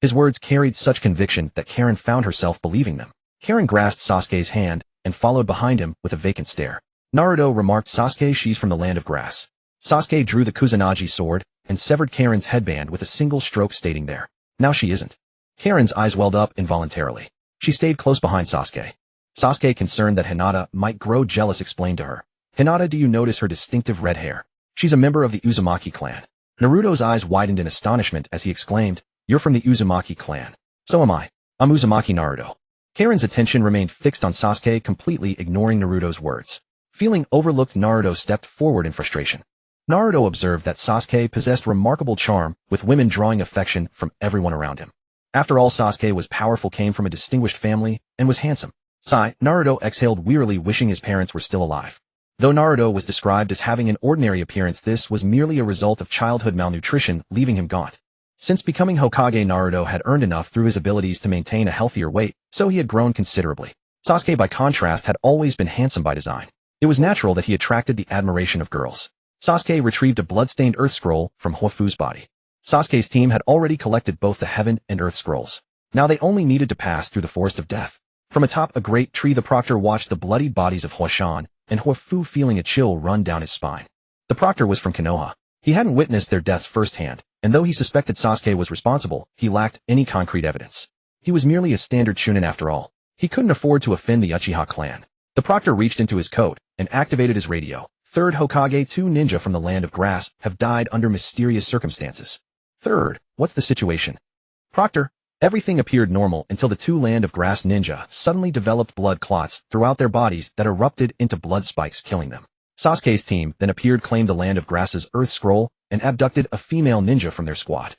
A: His words carried such conviction that Karen found herself believing them. Karen grasped Sasuke's hand and followed behind him with a vacant stare. Naruto remarked, Sasuke, she's from the land of grass. Sasuke drew the Kusanagi sword and severed Karen's headband with a single stroke, stating, there. Now she isn't. Karen's eyes welled up involuntarily. She stayed close behind Sasuke. Sasuke, concerned that Hinata might grow jealous, explained to her, Hinata, do you notice her distinctive red hair? She's a member of the Uzumaki clan. Naruto's eyes widened in astonishment as he exclaimed, you're from the Uzumaki clan. So am I. I'm Uzumaki Naruto. Karen's attention remained fixed on Sasuke, completely ignoring Naruto's words. Feeling overlooked, Naruto stepped forward in frustration. Naruto observed that Sasuke possessed remarkable charm, with women drawing affection from everyone around him. After all, Sasuke was powerful, came from a distinguished family, and was handsome. Sigh, Naruto exhaled wearily, wishing his parents were still alive. Though Naruto was described as having an ordinary appearance, this was merely a result of childhood malnutrition, leaving him gaunt. Since becoming Hokage, Naruto had earned enough through his abilities to maintain a healthier weight, so he had grown considerably. Sasuke, by contrast, had always been handsome by design. It was natural that he attracted the admiration of girls. Sasuke retrieved a blood-stained earth scroll from Huafu's body. Sasuke's team had already collected both the heaven and earth scrolls. Now they only needed to pass through the forest of death. From atop a great tree, the proctor watched the bloodied bodies of Huashan and Huafu, feeling a chill run down his spine. The proctor was from Konoha. He hadn't witnessed their deaths firsthand, and though he suspected Sasuke was responsible, he lacked any concrete evidence. He was merely a standard Chunin after all. He couldn't afford to offend the Uchiha clan. The proctor reached into his coat and activated his radio. Third Hokage, 2 ninja from the Land of Grass have died under mysterious circumstances. Third, what's the situation? Proctor, everything appeared normal until the 2 Land of Grass ninja suddenly developed blood clots throughout their bodies that erupted into blood spikes, killing them. Sasuke's team then appeared, claimed the Land of Grass's Earth Scroll, and abducted a female ninja from their squad.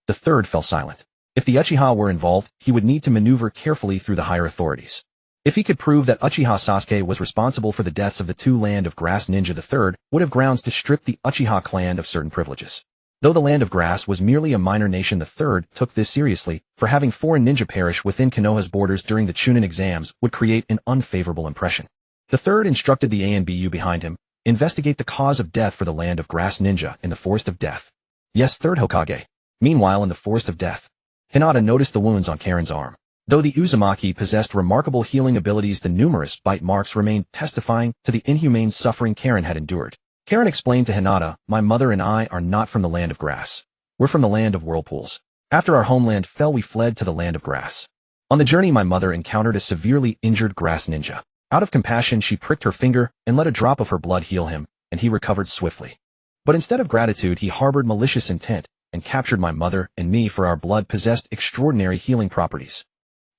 A: The third fell silent. If the Uchiha were involved, he would need to maneuver carefully through the higher authorities. If he could prove that Uchiha Sasuke was responsible for the deaths of the 2 Land of Grass ninja, the third would have grounds to strip the Uchiha clan of certain privileges. Though the Land of Grass was merely a minor nation, the third took this seriously, for having foreign ninja perish within Konoha's borders during the Chunin exams would create an unfavorable impression. The third instructed the ANBU behind him, investigate the cause of death for the Land of Grass ninja in the Forest of Death. Yes, third Hokage. Meanwhile, in the Forest of Death, Hinata noticed the wounds on Karen's arm. Though the Uzumaki possessed remarkable healing abilities, the numerous bite marks remained, testifying to the inhumane suffering Karen had endured. Karen explained to Hinata, "My mother and I are not from the Land of Grass. We're from the Land of Whirlpools. After our homeland fell, we fled to the Land of Grass. On the journey, my mother encountered a severely injured grass ninja. Out of compassion, she pricked her finger and let a drop of her blood heal him, and he recovered swiftly. But instead of gratitude, he harbored malicious intent and captured my mother and me, for our blood possessed extraordinary healing properties.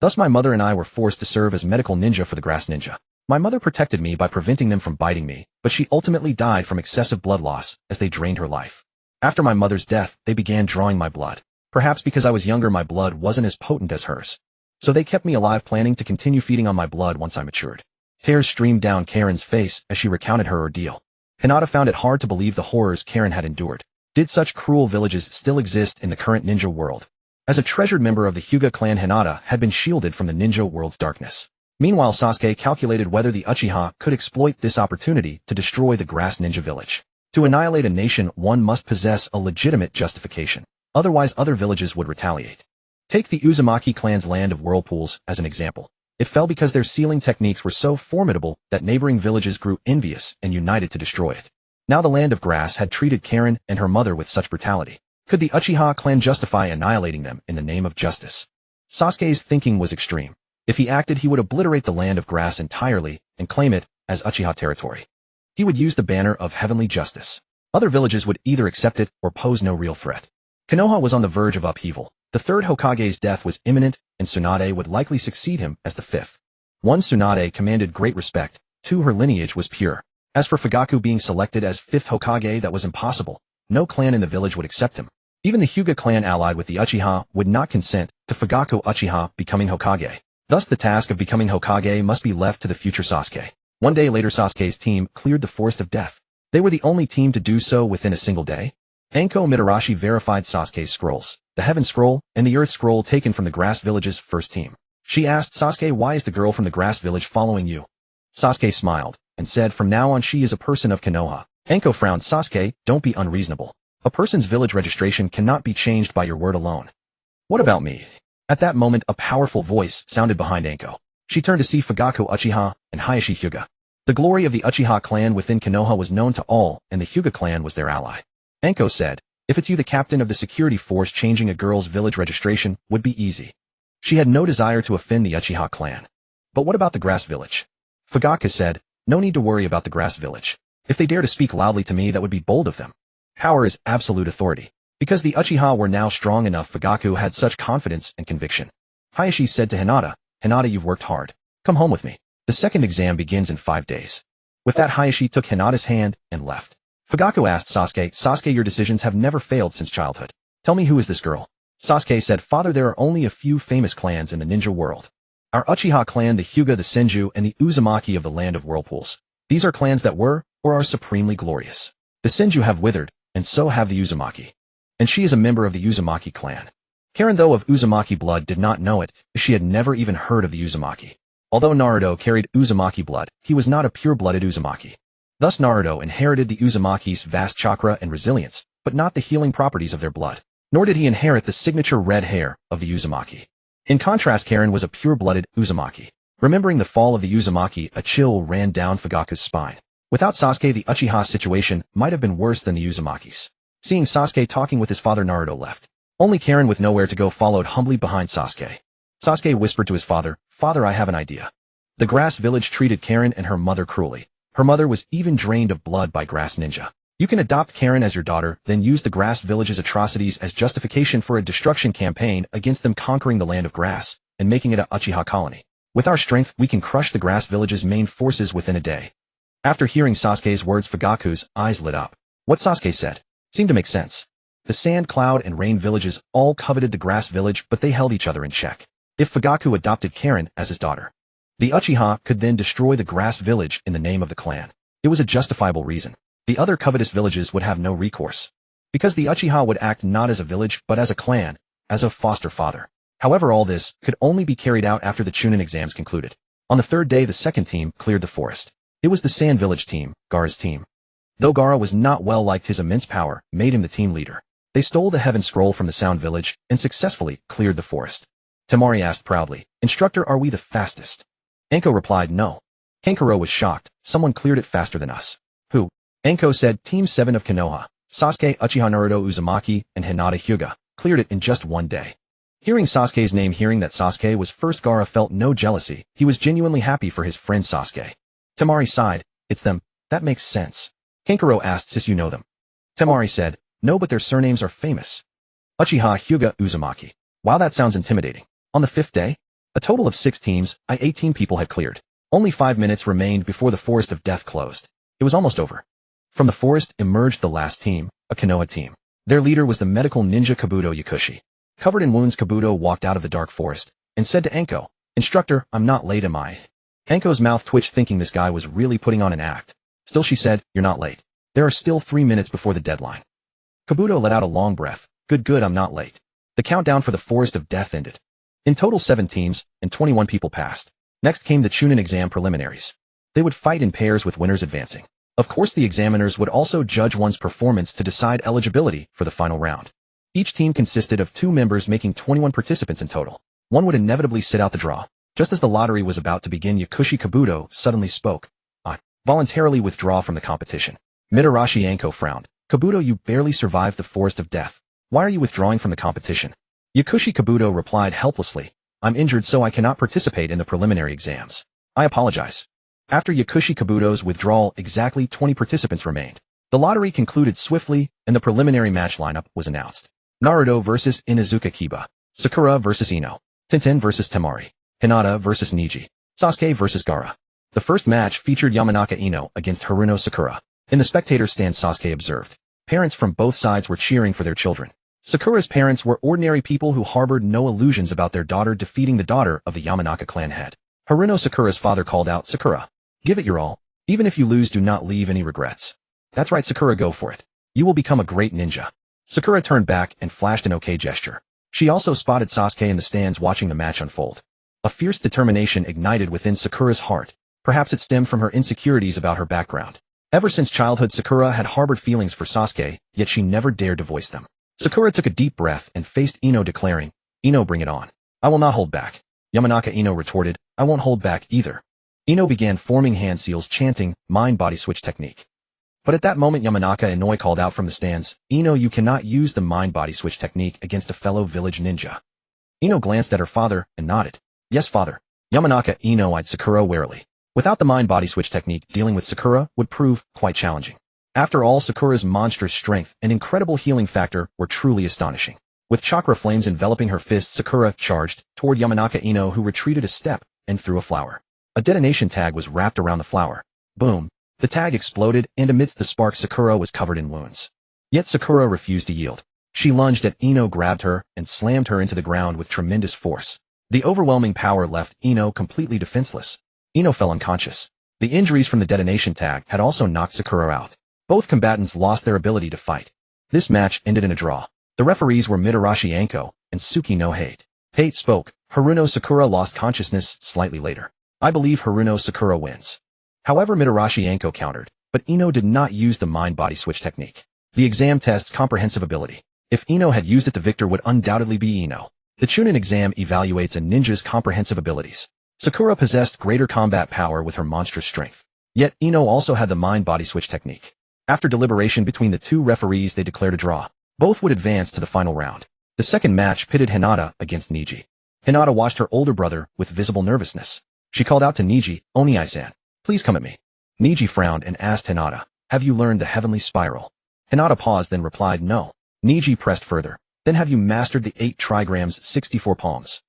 A: Thus my mother and I were forced to serve as medical ninja for the grass ninja. My mother protected me by preventing them from biting me, but she ultimately died from excessive blood loss as they drained her life. After my mother's death, they began drawing my blood. Perhaps because I was younger, my blood wasn't as potent as hers. So they kept me alive, planning to continue feeding on my blood once I matured." Tears streamed down Karen's face as she recounted her ordeal. Hinata found it hard to believe the horrors Karen had endured. Did such cruel villages still exist in the current ninja world? As a treasured member of the Hyuga clan, Hinata had been shielded from the ninja world's darkness. Meanwhile, Sasuke calculated whether the Uchiha could exploit this opportunity to destroy the grass ninja village. To annihilate a nation, one must possess a legitimate justification. Otherwise, other villages would retaliate. Take the Uzumaki clan's Land of Whirlpools as an example. It fell because their sealing techniques were so formidable that neighboring villages grew envious and united to destroy it. Now the Land of Grass had treated Karen and her mother with such brutality. Could the Uchiha clan justify annihilating them in the name of justice? Sasuke's thinking was extreme. If he acted, he would obliterate the Land of Grass entirely and claim it as Uchiha territory. He would use the banner of heavenly justice. Other villages would either accept it or pose no real threat. Konoha was on the verge of upheaval. The third Hokage's death was imminent, and Tsunade would likely succeed him as the fifth. 1. Tsunade commanded great respect. 2. Her lineage was pure. As for Fugaku being selected as fifth Hokage, that was impossible. No clan in the village would accept him. Even the Hyuga clan, allied with the Uchiha, would not consent to Fugaku Uchiha becoming Hokage. Thus the task of becoming Hokage must be left to the future Sasuke. One day later, Sasuke's team cleared the Forest of Death. They were the only team to do so within a single day. Anko Mitarashi verified Sasuke's scrolls, the Heaven Scroll and the Earth Scroll taken from the Grass Village's first team. She asked Sasuke, "Why is the girl from the Grass Village following you?" Sasuke smiled and said, "From now on she is a person of Konoha." Anko frowned. "Sasuke, don't be unreasonable. A person's village registration cannot be changed by your word alone." "What about me?" At that moment, a powerful voice sounded behind Anko. She turned to see Fugaku Uchiha and Hayashi Hyuga. The glory of the Uchiha clan within Konoha was known to all, and the Hyuga clan was their ally. Anko said, "If it's you, the captain of the security force, changing a girl's village registration would be easy." She had no desire to offend the Uchiha clan. "But what about the Grass Village?" Fugaku said, "No need to worry about the Grass Village. If they dare to speak loudly to me, that would be bold of them. Power is absolute authority." Because the Uchiha were now strong enough, Fugaku had such confidence and conviction. Hayashi said to Hinata, "Hinata, you've worked hard. Come home with me. The second exam begins in 5 days." With that, Hayashi took Hinata's hand and left. Fugaku asked Sasuke, "Sasuke, your decisions have never failed since childhood. Tell me, who is this girl?" Sasuke said, "Father, there are only a few famous clans in the ninja world. Our Uchiha clan, the Hyuga, the Senju, and the Uzumaki of the Land of Whirlpools. These are clans that were, or are supremely glorious. The Senju have withered, and so have the Uzumaki. And she is a member of the Uzumaki clan." Karen, though of Uzumaki blood, did not know it, as she had never even heard of the Uzumaki. Although Naruto carried Uzumaki blood, he was not a pure-blooded Uzumaki. Thus Naruto inherited the Uzumaki's vast chakra and resilience, but not the healing properties of their blood. Nor did he inherit the signature red hair of the Uzumaki. In contrast, Karen was a pure-blooded Uzumaki. Remembering the fall of the Uzumaki, a chill ran down Fugaku's spine. Without Sasuke, the Uchiha situation might have been worse than the Uzumaki's. Seeing Sasuke talking with his father, Naruto left. Only Karen, with nowhere to go, followed humbly behind Sasuke. Sasuke whispered to his father, "Father, I have an idea." The grass village treated Karen and her mother cruelly. Her mother was even drained of blood by Grass Ninja. You can adopt Karen as your daughter, then use the grass village's atrocities as justification for a destruction campaign against them conquering the land of grass and making it a Uchiha colony. With our strength, we can crush the grass village's main forces within a day. After hearing Sasuke's words, Fugaku's eyes lit up. What Sasuke said seemed to make sense. The Sand, Cloud, and Rain villages all coveted the grass village, but they held each other in check. If Fugaku adopted Karen as his daughter, the Uchiha could then destroy the grass village in the name of the clan. It was a justifiable reason. The other covetous villages would have no recourse, because the Uchiha would act not as a village but as a clan, as a foster father. However, all this could only be carried out after the Chunin exams concluded. On the third day, the second team cleared the forest. It was the Sand Village team, Gaara's team. Though Gaara was not well liked, his immense power made him the team leader. They stole the Heaven Scroll from the Sound Village and successfully cleared the forest. Temari asked proudly, "Instructor, are we the fastest?" Anko replied, "No." Kankuro was shocked. "Someone cleared it faster than us." "Who?" Anko said, "Team 7 of Konoha. Sasuke, Uchiha, Naruto, Uzumaki, and Hinata Hyuga cleared it in just one day." Hearing Sasuke's name, hearing that Sasuke was first, Gaara felt no jealousy. He was genuinely happy for his friend Sasuke. Temari sighed. "It's them. That makes sense." Kankuro asked, "Sis, you know them?" Temari said, "No, but their surnames are famous. Uchiha, Hyuga, Uzumaki." Wow, that sounds intimidating. On the fifth day, a total of 6 teams, 18 people had cleared. Only 5 minutes remained before the Forest of Death closed. It was almost over. From the forest emerged the last team, a Konoha team. Their leader was the medical ninja Kabuto Yakushi. Covered in wounds, Kabuto walked out of the dark forest and said to Anko, "Instructor, I'm not late, am I?" Anko's mouth twitched, thinking this guy was really putting on an act. Still, she said, "You're not late. There are still 3 minutes before the deadline." Kabuto let out a long breath. Good, I'm not late." The countdown for the Forest of Death ended. In total, 7 teams and 21 people passed. Next came the Chunin exam preliminaries. They would fight in pairs with winners advancing. Of course, the examiners would also judge one's performance to decide eligibility for the final round. Each team consisted of 2 members, making 21 participants in total. One would inevitably sit out the draw. Just as the lottery was about to begin, Yakushi Kabuto suddenly spoke. "I voluntarily withdraw from the competition." Mitarashi Anko frowned. "Kabuto, you barely survived the Forest of Death. Why are you withdrawing from the competition?" Yakushi Kabuto replied helplessly, "I'm injured, so I cannot participate in the preliminary exams. I apologize." After Yakushi Kabuto's withdrawal, exactly 20 participants remained. The lottery concluded swiftly, and the preliminary match lineup was announced. Naruto vs. Inuzuka Kiba. Sakura vs. Ino. Tenten vs. Temari. Hinata vs. Neji. Sasuke vs. Gaara. The first match featured Yamanaka Ino against Haruno Sakura. In the spectator stand, Sasuke observed. Parents from both sides were cheering for their children. Sakura's parents were ordinary people who harbored no illusions about their daughter defeating the daughter of the Yamanaka clan head. Haruno Sakura's father called out, "Sakura, give it your all. Even if you lose, do not leave any regrets." "That's right, Sakura, go for it. You will become a great ninja." Sakura turned back and flashed an okay gesture. She also spotted Sasuke in the stands watching the match unfold. A fierce determination ignited within Sakura's heart. Perhaps it stemmed from her insecurities about her background. Ever since childhood, Sakura had harbored feelings for Sasuke, yet she never dared to voice them. Sakura took a deep breath and faced Ino, declaring, "Ino, bring it on. I will not hold back." Yamanaka Ino retorted, "I won't hold back either." Ino began forming hand seals, chanting, "Mind-body switch technique." But at that moment, Yamanaka Inoue called out from the stands, "Ino, you cannot use the mind-body switch technique against a fellow village ninja." Ino glanced at her father and nodded. "Yes, father." Yamanaka Ino eyed Sakura warily. Without the mind-body switch technique, dealing with Sakura would prove quite challenging. After all, Sakura's monstrous strength and incredible healing factor were truly astonishing. With chakra flames enveloping her fists, Sakura charged toward Yamanaka Ino, who retreated a step and threw a flower. A detonation tag was wrapped around the flower. Boom. The tag exploded, and amidst the sparks, Sakura was covered in wounds. Yet Sakura refused to yield. She lunged at Ino, grabbed her, and slammed her into the ground with tremendous force. The overwhelming power left Ino completely defenseless. Ino fell unconscious. The injuries from the detonation tag had also knocked Sakura out. Both combatants lost their ability to fight. This match ended in a draw. The referees were Mitarashi Anko and Suki no Hate. Hate spoke. Haruno Sakura lost consciousness slightly later. I believe Haruno Sakura wins. However, Mitarashi Anko countered, but Ino did not use the mind-body switch technique. The exam tests comprehensive ability. If Ino had used it, the victor would undoubtedly be Ino. The Chunin exam evaluates a ninja's comprehensive abilities. Sakura possessed greater combat power with her monstrous strength. Yet Ino also had the mind-body switch technique. After deliberation between the two referees, they declared a draw. Both would advance to the final round. The second match pitted Hinata against Niji. Hinata watched her older brother with visible nervousness. She called out to Niji, "Oni-san, please come at me." Niji frowned and asked Hinata, "Have you learned the heavenly spiral?" Hinata paused, then replied, "No." Niji pressed further, "Then have you mastered the 8 trigrams 64 palms?"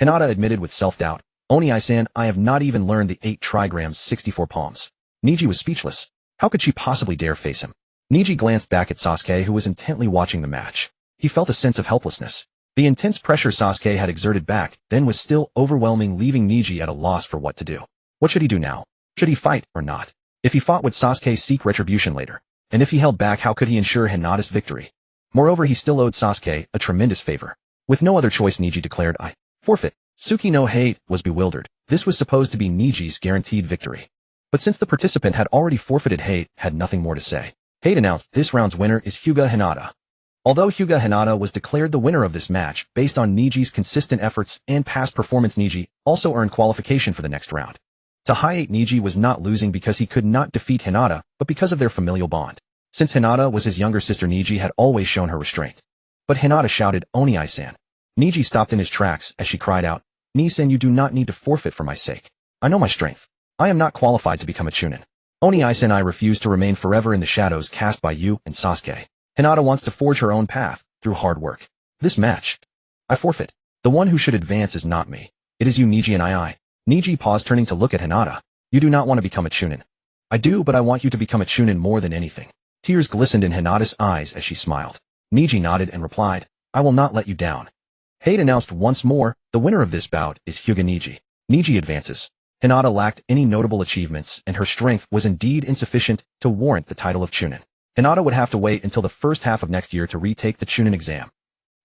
A: Hinata admitted with self-doubt, "Oni-san, I have not even learned the 8 trigrams 64 palms." Niji was speechless. How could she possibly dare face him? Niji glanced back at Sasuke, who was intently watching the match. He felt a sense of helplessness. The intense pressure Sasuke had exerted back then was still overwhelming, leaving Niji at a loss for what to do. What should he do now? Should he fight or not? If he fought, would Sasuke seek retribution later? And if he held back, how could he ensure Hinata's victory? Moreover, he still owed Sasuke a tremendous favor. With no other choice, Niji declared, "I forfeit." Suki no Hate was bewildered. This was supposed to be Niji's guaranteed victory. But since the participant had already forfeited, Hate had nothing more to say. Hate announced, "This round's winner is Hyuga Hinata." Although Hyuga Hinata was declared the winner of this match based on Niji's consistent efforts and past performance, Niji also earned qualification for the next round. To Hate, Niji was not losing because he could not defeat Hinata, but because of their familial bond. Since Hinata was his younger sister, Niji had always shown her restraint. But Hinata shouted, "Oni-san." Niji stopped in his tracks as she cried out, "Ni-san, you do not need to forfeit for my sake. I know my strength. I am not qualified to become a Chunin. Oni-san, I refuse to remain forever in the shadows cast by you and Sasuke. Hinata wants to forge her own path through hard work. This match, I forfeit. The one who should advance is not me. It is you, Niji, and I." Niji paused, turning to look at Hinata. "You do not want to become a Chunin." "I do, but I want you to become a Chunin more than anything." Tears glistened in Hinata's eyes as she smiled. Niji nodded and replied, "I will not let you down." Hate announced once more, "The winner of this bout is Hyuga Niji." Niji advances. Hinata lacked any notable achievements, and her strength was indeed insufficient to warrant the title of Chunin. Hinata would have to wait until the first half of next year to retake the Chunin exam.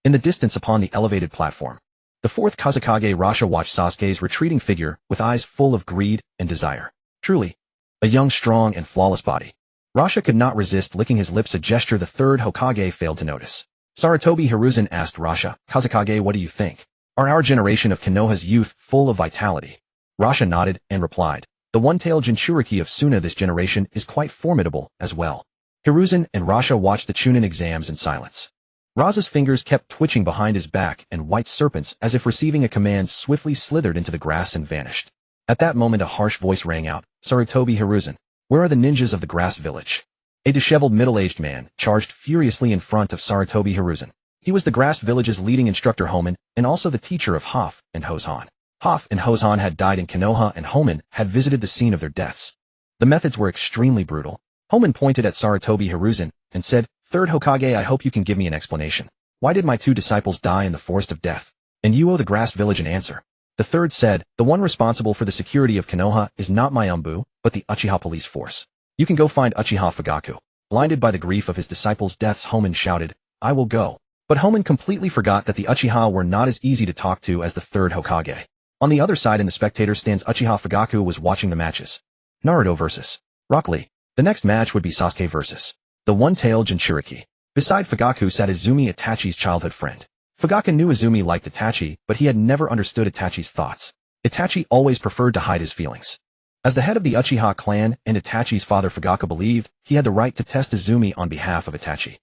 A: In the distance upon the elevated platform, the fourth Kazekage Rasha watched Sasuke's retreating figure with eyes full of greed and desire. Truly, a young, strong, and flawless body. Rasha could not resist licking his lips, a gesture the third Hokage failed to notice. Sarutobi Hiruzen asked Rasha, "Kazekage, what do you think? Are our generation of Konoha's youth full of vitality?" Rasha nodded and replied, "The one-tailed Jinchuriki of Suna this generation is quite formidable as well." Hiruzen and Rasha watched the Chunin exams in silence. Raza's fingers kept twitching behind his back, and white serpents, as if receiving a command, swiftly slithered into the grass and vanished. At that moment, a harsh voice rang out, "Sarutobi Hiruzen, where are the ninjas of the grass village?" A disheveled middle-aged man charged furiously in front of Sarutobi Hiruzen. He was the grass village's leading instructor, Homan, and also the teacher of Hoff and Hozhan. Hoff and Hozhan had died in Konoha, and Homan had visited the scene of their deaths. The methods were extremely brutal. Homan pointed at Sarutobi Hiruzen and said, "Third Hokage, I hope you can give me an explanation. Why did my 2 disciples die in the forest of death? And you owe the grass village an answer." The third said, "The one responsible for the security of Konoha is not my Umbu, but the Uchiha police force. You can go find Uchiha Fugaku." Blinded by the grief of his disciples' deaths, Homan shouted, "I will go." But Homan completely forgot that the Uchiha were not as easy to talk to as the third Hokage. On the other side in the spectator stands, Uchiha Fugaku was watching the matches. Naruto vs. Rock Lee. The next match would be Sasuke vs. the one-tailed Jinchuriki. Beside Fugaku sat Izumi, Itachi's childhood friend. Fugaku knew Izumi liked Itachi, but he had never understood Itachi's thoughts. Itachi always preferred to hide his feelings. As the head of the Uchiha clan and Itachi's father, Fugaku believed he had the right to test Izumi on behalf of Itachi.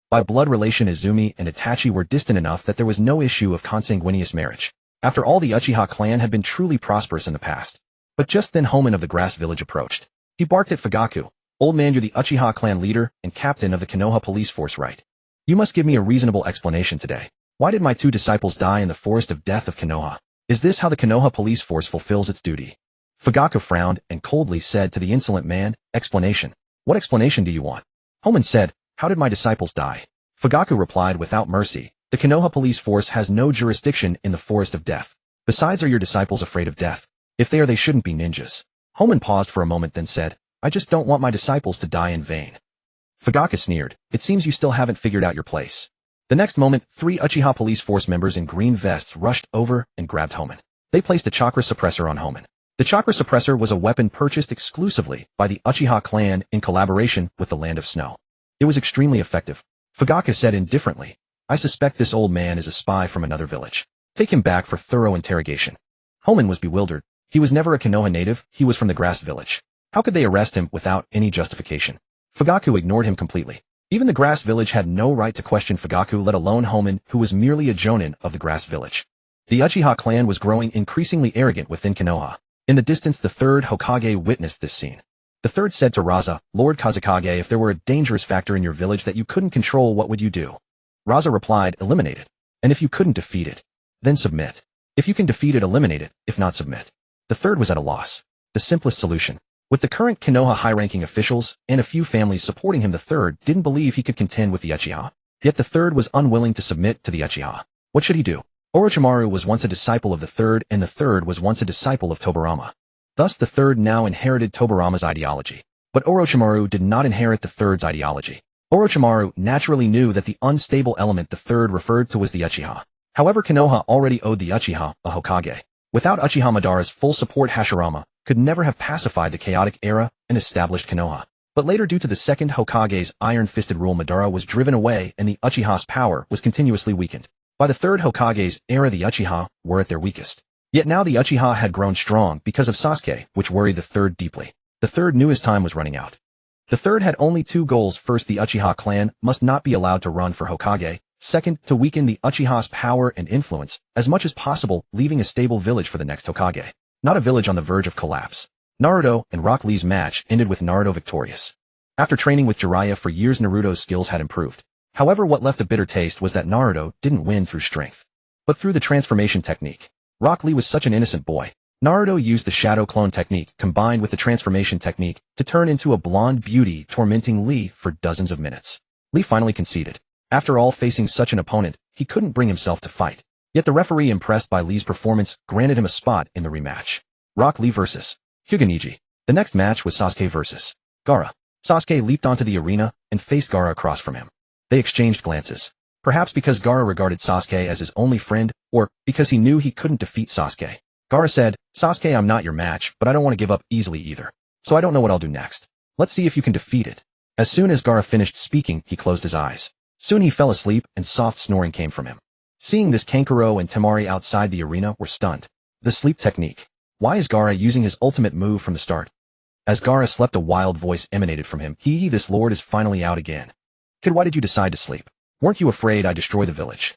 A: By blood relation, Izumi and Itachi were distant enough that there was no issue of consanguineous marriage. After all, the Uchiha clan had been truly prosperous in the past. But just then Homan of the grass village approached. He barked at Fugaku, "Old man, you're the Uchiha clan leader and captain of the Konoha police force, right? You must give me a reasonable explanation today. Why did my 2 disciples die in the forest of death of Konoha? Is this how the Konoha police force fulfills its duty?" Fugaku frowned and coldly said to the insolent man, "Explanation? What explanation do you want?" Homan said, "How did my disciples die?" Fugaku replied without mercy, "The Konoha police force has no jurisdiction in the forest of death. Besides, are your disciples afraid of death? If they are, they shouldn't be ninjas." Homan paused for a moment, then said, "I just don't want my disciples to die in vain." Fugaku sneered, "It seems you still haven't figured out your place." The next moment, 3 Uchiha police force members in green vests rushed over and grabbed Homan. They placed a chakra suppressor on Homan. The chakra suppressor was a weapon purchased exclusively by the Uchiha clan in collaboration with the Land of Snow. It was extremely effective. Fugaka said indifferently, I suspect this old man is a spy from another village. Take him back for thorough interrogation. Homan was bewildered. He was never a Konoha native, he was from the grass village. How could they arrest him without any justification? Fugaku ignored him completely. Even the grass village had no right to question Fugaku, let alone Homan, who was merely a jonin of the grass village. The Uchiha clan was growing increasingly arrogant within Konoha. In the distance, the third Hokage witnessed this scene. The third said to Raza, Lord Kazekage, if there were a dangerous factor in your village that you couldn't control, what would you do? Raza replied, eliminate it. And if you couldn't defeat it, then submit. If you can defeat it, eliminate it, if not, submit. The third was at a loss. The simplest solution. With the current Konoha high-ranking officials and a few families supporting him, the third didn't believe he could contend with the Uchiha. Yet the third was unwilling to submit to the Uchiha. What should he do? Orochimaru was once a disciple of the third, and the third was once a disciple of Tobirama. Thus the third now inherited Tobirama's ideology. But Orochimaru did not inherit the third's ideology. Orochimaru naturally knew that the unstable element the third referred to was the Uchiha. However, Konoha already owed the Uchiha a Hokage. Without Uchiha Madara's full support, Hashirama could never have pacified the chaotic era and established Konoha. But later, due to the second Hokage's iron-fisted rule, Madara was driven away and the Uchiha's power was continuously weakened. By the third Hokage's era, the Uchiha were at their weakest. Yet now the Uchiha had grown strong because of Sasuke, which worried the third deeply. The third knew his time was running out. The third had only two goals. First, the Uchiha clan must not be allowed to run for Hokage. Second, to weaken the Uchiha's power and influence as much as possible, leaving a stable village for the next Hokage. Not a village on the verge of collapse. Naruto and Rock Lee's match ended with Naruto victorious. After training with Jiraiya for years, Naruto's skills had improved. However, what left a bitter taste was that Naruto didn't win through strength, but through the transformation technique. Rock Lee was such an innocent boy. Naruto used the shadow clone technique combined with the transformation technique to turn into a blonde beauty, tormenting Lee for dozens of minutes. Lee finally conceded. After all, facing such an opponent, he couldn't bring himself to fight. Yet the referee, impressed by Lee's performance, granted him a spot in the rematch. Rock Lee vs. Hyuga. The next match was Sasuke vs. Gaara. Sasuke leaped onto the arena and faced Gaara across from him. They exchanged glances. Perhaps because Gaara regarded Sasuke as his only friend, or because he knew he couldn't defeat Sasuke. Gaara said, Sasuke, I'm not your match, but I don't want to give up easily either. So I don't know what I'll do next. Let's see if you can defeat it. As soon as Gaara finished speaking, he closed his eyes. Soon he fell asleep and soft snoring came from him. Seeing this, Kankuro and Temari outside the arena were stunned. The sleep technique. Why is Gaara using his ultimate move from the start? As Gaara slept, a wild voice emanated from him. This lord is finally out again. Kid, why did you decide to sleep? Weren't you afraid I'd destroy the village?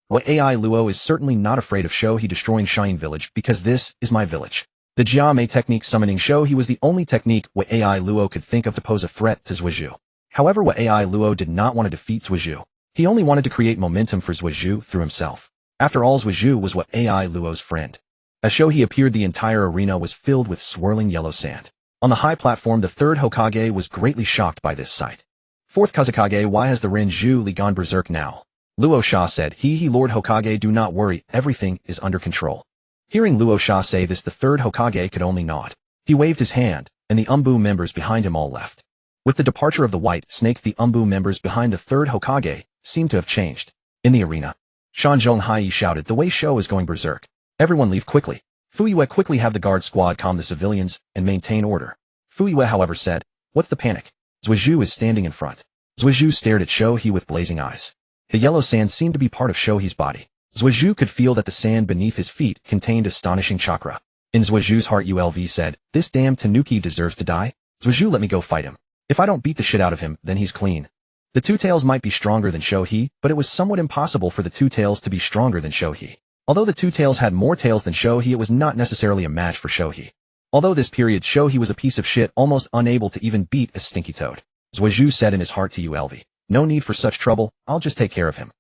A: Well, AI Luo is certainly not afraid of Shohei destroying Shine Village because this is my village. The Jiame technique summoning Shohei was the only technique AI Luo could think of to pose a threat to Zuizhu. However, AI Luo did not want to defeat Zuizhu. He only wanted to create momentum for Zuizhu through himself. After all, Zuizhu was AI Luo's friend. As Shohei appeared, the entire arena was filled with swirling yellow sand. On the high platform, the third Hokage was greatly shocked by this sight. Fourth Kazekage, why has the Rinju Li gone berserk now? Luo Sha said, Lord Hokage, do not worry, everything is under control. Hearing Luo Sha say this, the third Hokage could only nod. He waved his hand, and the Umbu members behind him all left. With the departure of the White Snake, the Umbu members behind the third Hokage seemed to have changed. In the arena, Shan Zhonghai shouted, the Wei Shou is going berserk. Everyone leave quickly. Fuiwe quickly have the guard squad calm the civilians and maintain order. Fuiwe, however, said, what's the panic? Zuizhu is standing in front. Zuizhu stared at Shohei with blazing eyes. The yellow sand seemed to be part of Shohei's body. Zuizhu could feel that the sand beneath his feet contained astonishing chakra. In Zuizhu's heart, ULV said, this damn Tanuki deserves to die. Zuizhu, let me go fight him. If I don't beat the shit out of him, then he's clean. The Two Tails might be stronger than Shohei, but it was somewhat impossible for the Two Tails to be stronger than Shohei. Although the Two Tails had more tails than Shohei, it was not necessarily a match for Shohei. Although this period Shohei was a piece of shit, almost unable to even beat a stinky toad. Zuizhu said in his heart to ULV, no need for such trouble, I'll just take care of him.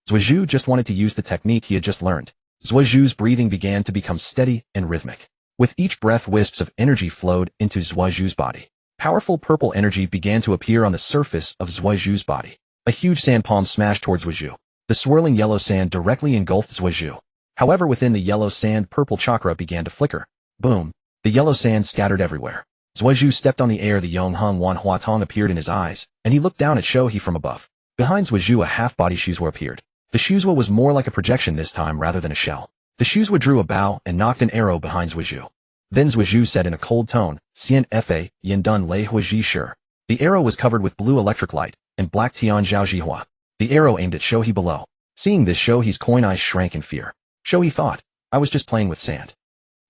A: Zuizhu just wanted to use the technique he had just learned. Zuizhu's breathing began to become steady and rhythmic. With each breath, wisps of energy flowed into Zuizhu's body. Powerful purple energy began to appear on the surface of Zuizhu's body. A huge sand palm smashed towards Zuizhu. The swirling yellow sand directly engulfed Zuizhu. However, within the yellow sand, purple chakra began to flicker. Boom. The yellow sand scattered everywhere. Zuizhu stepped on the air. The Yongheng Wan Huatong appeared in his eyes, and he looked down at Shohei from above. Behind Zuizhu, a half-body Shuzhua appeared. The Shuzhua was more like a projection this time rather than a shell. The Shuzhua drew a bow and knocked an arrow behind Zuizhu. Then Zhuozhu said in a cold tone, Xian fa, yin dun lei huaji shi. The arrow was covered with blue electric light, and black tian zhao jihua. The arrow aimed at Shohei below. Seeing this, Shohei's coin eyes shrank in fear. Shohei thought, I was just playing with sand.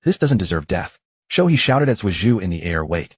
A: This doesn't deserve death. Shohei shouted at Zhuozhu in the air, wait,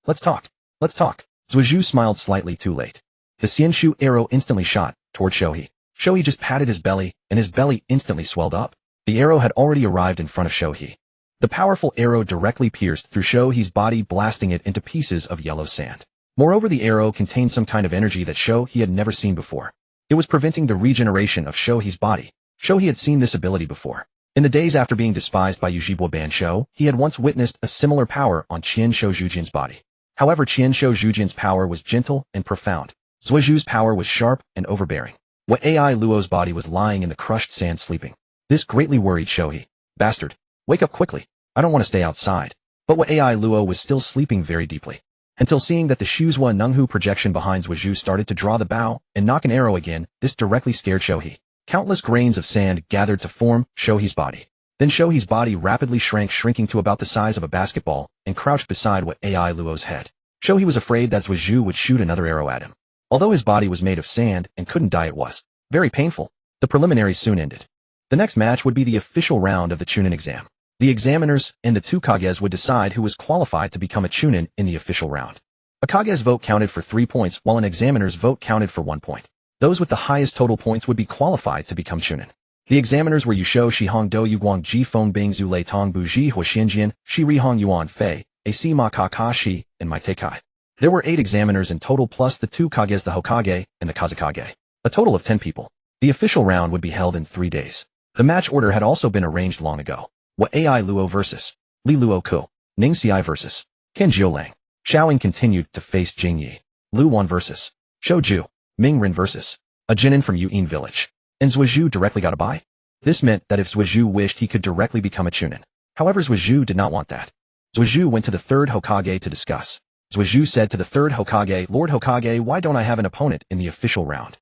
A: let's talk. Zhuozhu smiled slightly too late. The Xianshu arrow instantly shot toward Shohei. Shohei just patted his belly, and his belly instantly swelled up. The arrow had already arrived in front of Shohei. The powerful arrow directly pierced through Shohei's body, blasting it into pieces of yellow sand. Moreover, the arrow contained some kind of energy that Shohei had never seen before. It was preventing the regeneration of Shohei's body. Shohei had seen this ability before. In the days after being despised by Ujibo Bansho, he had once witnessed a similar power on Qianshou Zhujin's body. However, Qianshou Zhujin's power was gentle and profound. Zhuozhu's power was sharp and overbearing. What AI Luo's body was lying in the crushed sand sleeping. This greatly worried Shohei. Bastard. Wake up quickly. I don't want to stay outside. But What AI Luo was still sleeping very deeply. Until seeing that the Shuzhua Nunghu projection behind Zhuozhu started to draw the bow and knock an arrow again, this directly scared Shohei. Countless grains of sand gathered to form Shohei's body. Then Shohei's body rapidly shrinking to about the size of a basketball, and crouched beside What AI Luo's head. Shohei was afraid that Zhuozhu would shoot another arrow at him. Although his body was made of sand and couldn't die, it was very painful. The preliminaries soon ended. The next match would be the official round of the Chunin exam. The examiners and the two Kages would decide who was qualified to become a Chunin in the official round. A Kage's vote counted for 3 points, while an examiner's vote counted for 1 point. Those with the highest total points would be qualified to become Chunin. The examiners were Yusho Shihong Do Yuguang Ji Feng Bing Zhu Lei Tong Bu Ji Hua Xianjian, Shi Rihong Yuan Fei, AC Ma Kakashi, and Mai Kekkei. There were 8 examiners in total plus the 2 Kages, the Hokage and the Kazekage. A total of 10 people. The official round would be held in 3 days. The match order had also been arranged long ago. What AI Luo versus Li Luo Ku. Ning Xiai versus Ken Jiulang. Xiaoying continued to face Jing Yi. Lu Wan versus Shouju. Ming Rin versus a Jinin from Yu'in village. And Zhuozhu directly got a bye? This meant that if Zhuozhu wished, he could directly become a Chunin. However, Zhuozhu did not want that. Zhuozhu went to the 3rd Hokage to discuss. Zhuozhu said to the 3rd Hokage, Lord Hokage, why don't I have an opponent in the official round?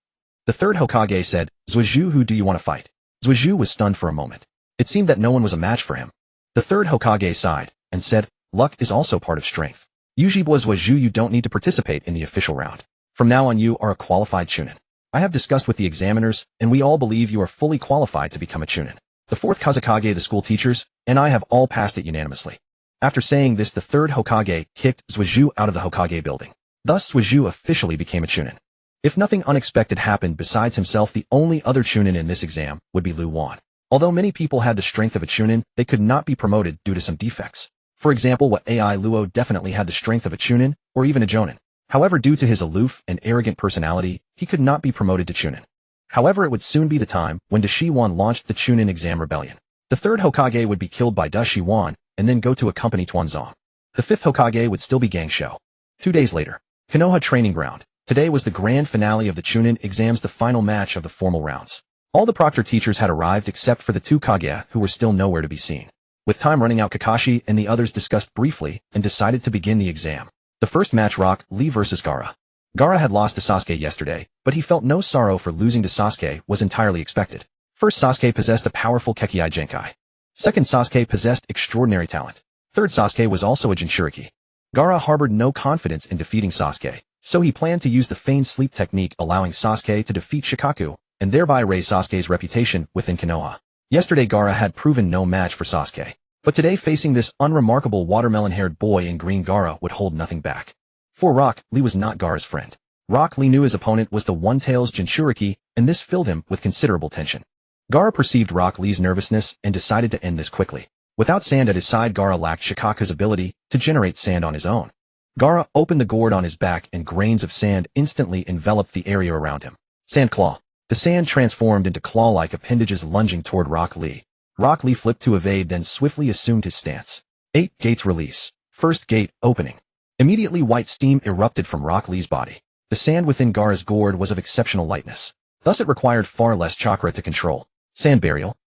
A: The 3rd Hokage said, Zhuozhu, who do you want to fight? Zhuozhu was stunned for a moment. It seemed that no one was a match for him. The 3rd Hokage sighed and said, luck is also part of strength. Ujibo Zhuozhu, you don't need to participate in the official round. From now on, you are a qualified Chunin. I have discussed with the examiners, and we all believe you are fully qualified to become a Chunin. The 4th Kazekage, the school teachers, and I have all passed it unanimously. After saying this, the 3rd Hokage kicked Zhuozhu out of the Hokage building. Thus, Zhuozhu officially became a Chunin. If nothing unexpected happened besides himself, the only other Chunin in this exam would be Lu Wan. Although many people had the strength of a Chunin, they could not be promoted due to some defects. For example, What AI Luo definitely had the strength of a Chunin, or even a Jonin. However, due to his aloof and arrogant personality, he could not be promoted to Chunin. However, it would soon be the time when Da Shiwan launched the Chunin exam rebellion. The 3rd Hokage would be killed by Da Shiwan, and then go to accompany Tuanzong. The 5th Hokage would still be Gangshou. 2 days later, Konoha Training Ground. Today was the grand finale of the Chunin exams, the final match of the formal rounds. All the proctor teachers had arrived except for the 2 Kage, who were still nowhere to be seen. With time running out, Kakashi and the others discussed briefly and decided to begin the exam. The first match, Rock Lee versus Gaara. Gaara had lost to Sasuke yesterday, but he felt no sorrow for losing to Sasuke was entirely expected. First, Sasuke possessed a powerful Kekkei Genkai. Second, Sasuke possessed extraordinary talent. Third, Sasuke was also a Jinchuriki. Gaara harbored no confidence in defeating Sasuke, so he planned to use the feigned sleep technique, allowing Sasuke to defeat Shikaku, and thereby raise Sasuke's reputation within Konoha. Yesterday, Gaara had proven no match for Sasuke. But today, facing this unremarkable watermelon-haired boy in green, Gaara would hold nothing back. For Rock Lee was not Gaara's friend. Rock Lee knew his opponent was the One-Tails Jinchuriki, and this filled him with considerable tension. Gaara perceived Rock Lee's nervousness and decided to end this quickly. Without sand at his side, Gaara lacked Shikaku's ability to generate sand on his own. Gaara opened the gourd on his back, and grains of sand instantly enveloped the area around him. Sand Claw. The sand transformed into claw-like appendages lunging toward Rock Lee. Rock Lee flipped to evade, then swiftly assumed his stance. 8 gates release. First gate opening. Immediately, white steam erupted from Rock Lee's body. The sand within Gaara's gourd was of exceptional lightness. Thus it required far less chakra to control. Sand burial.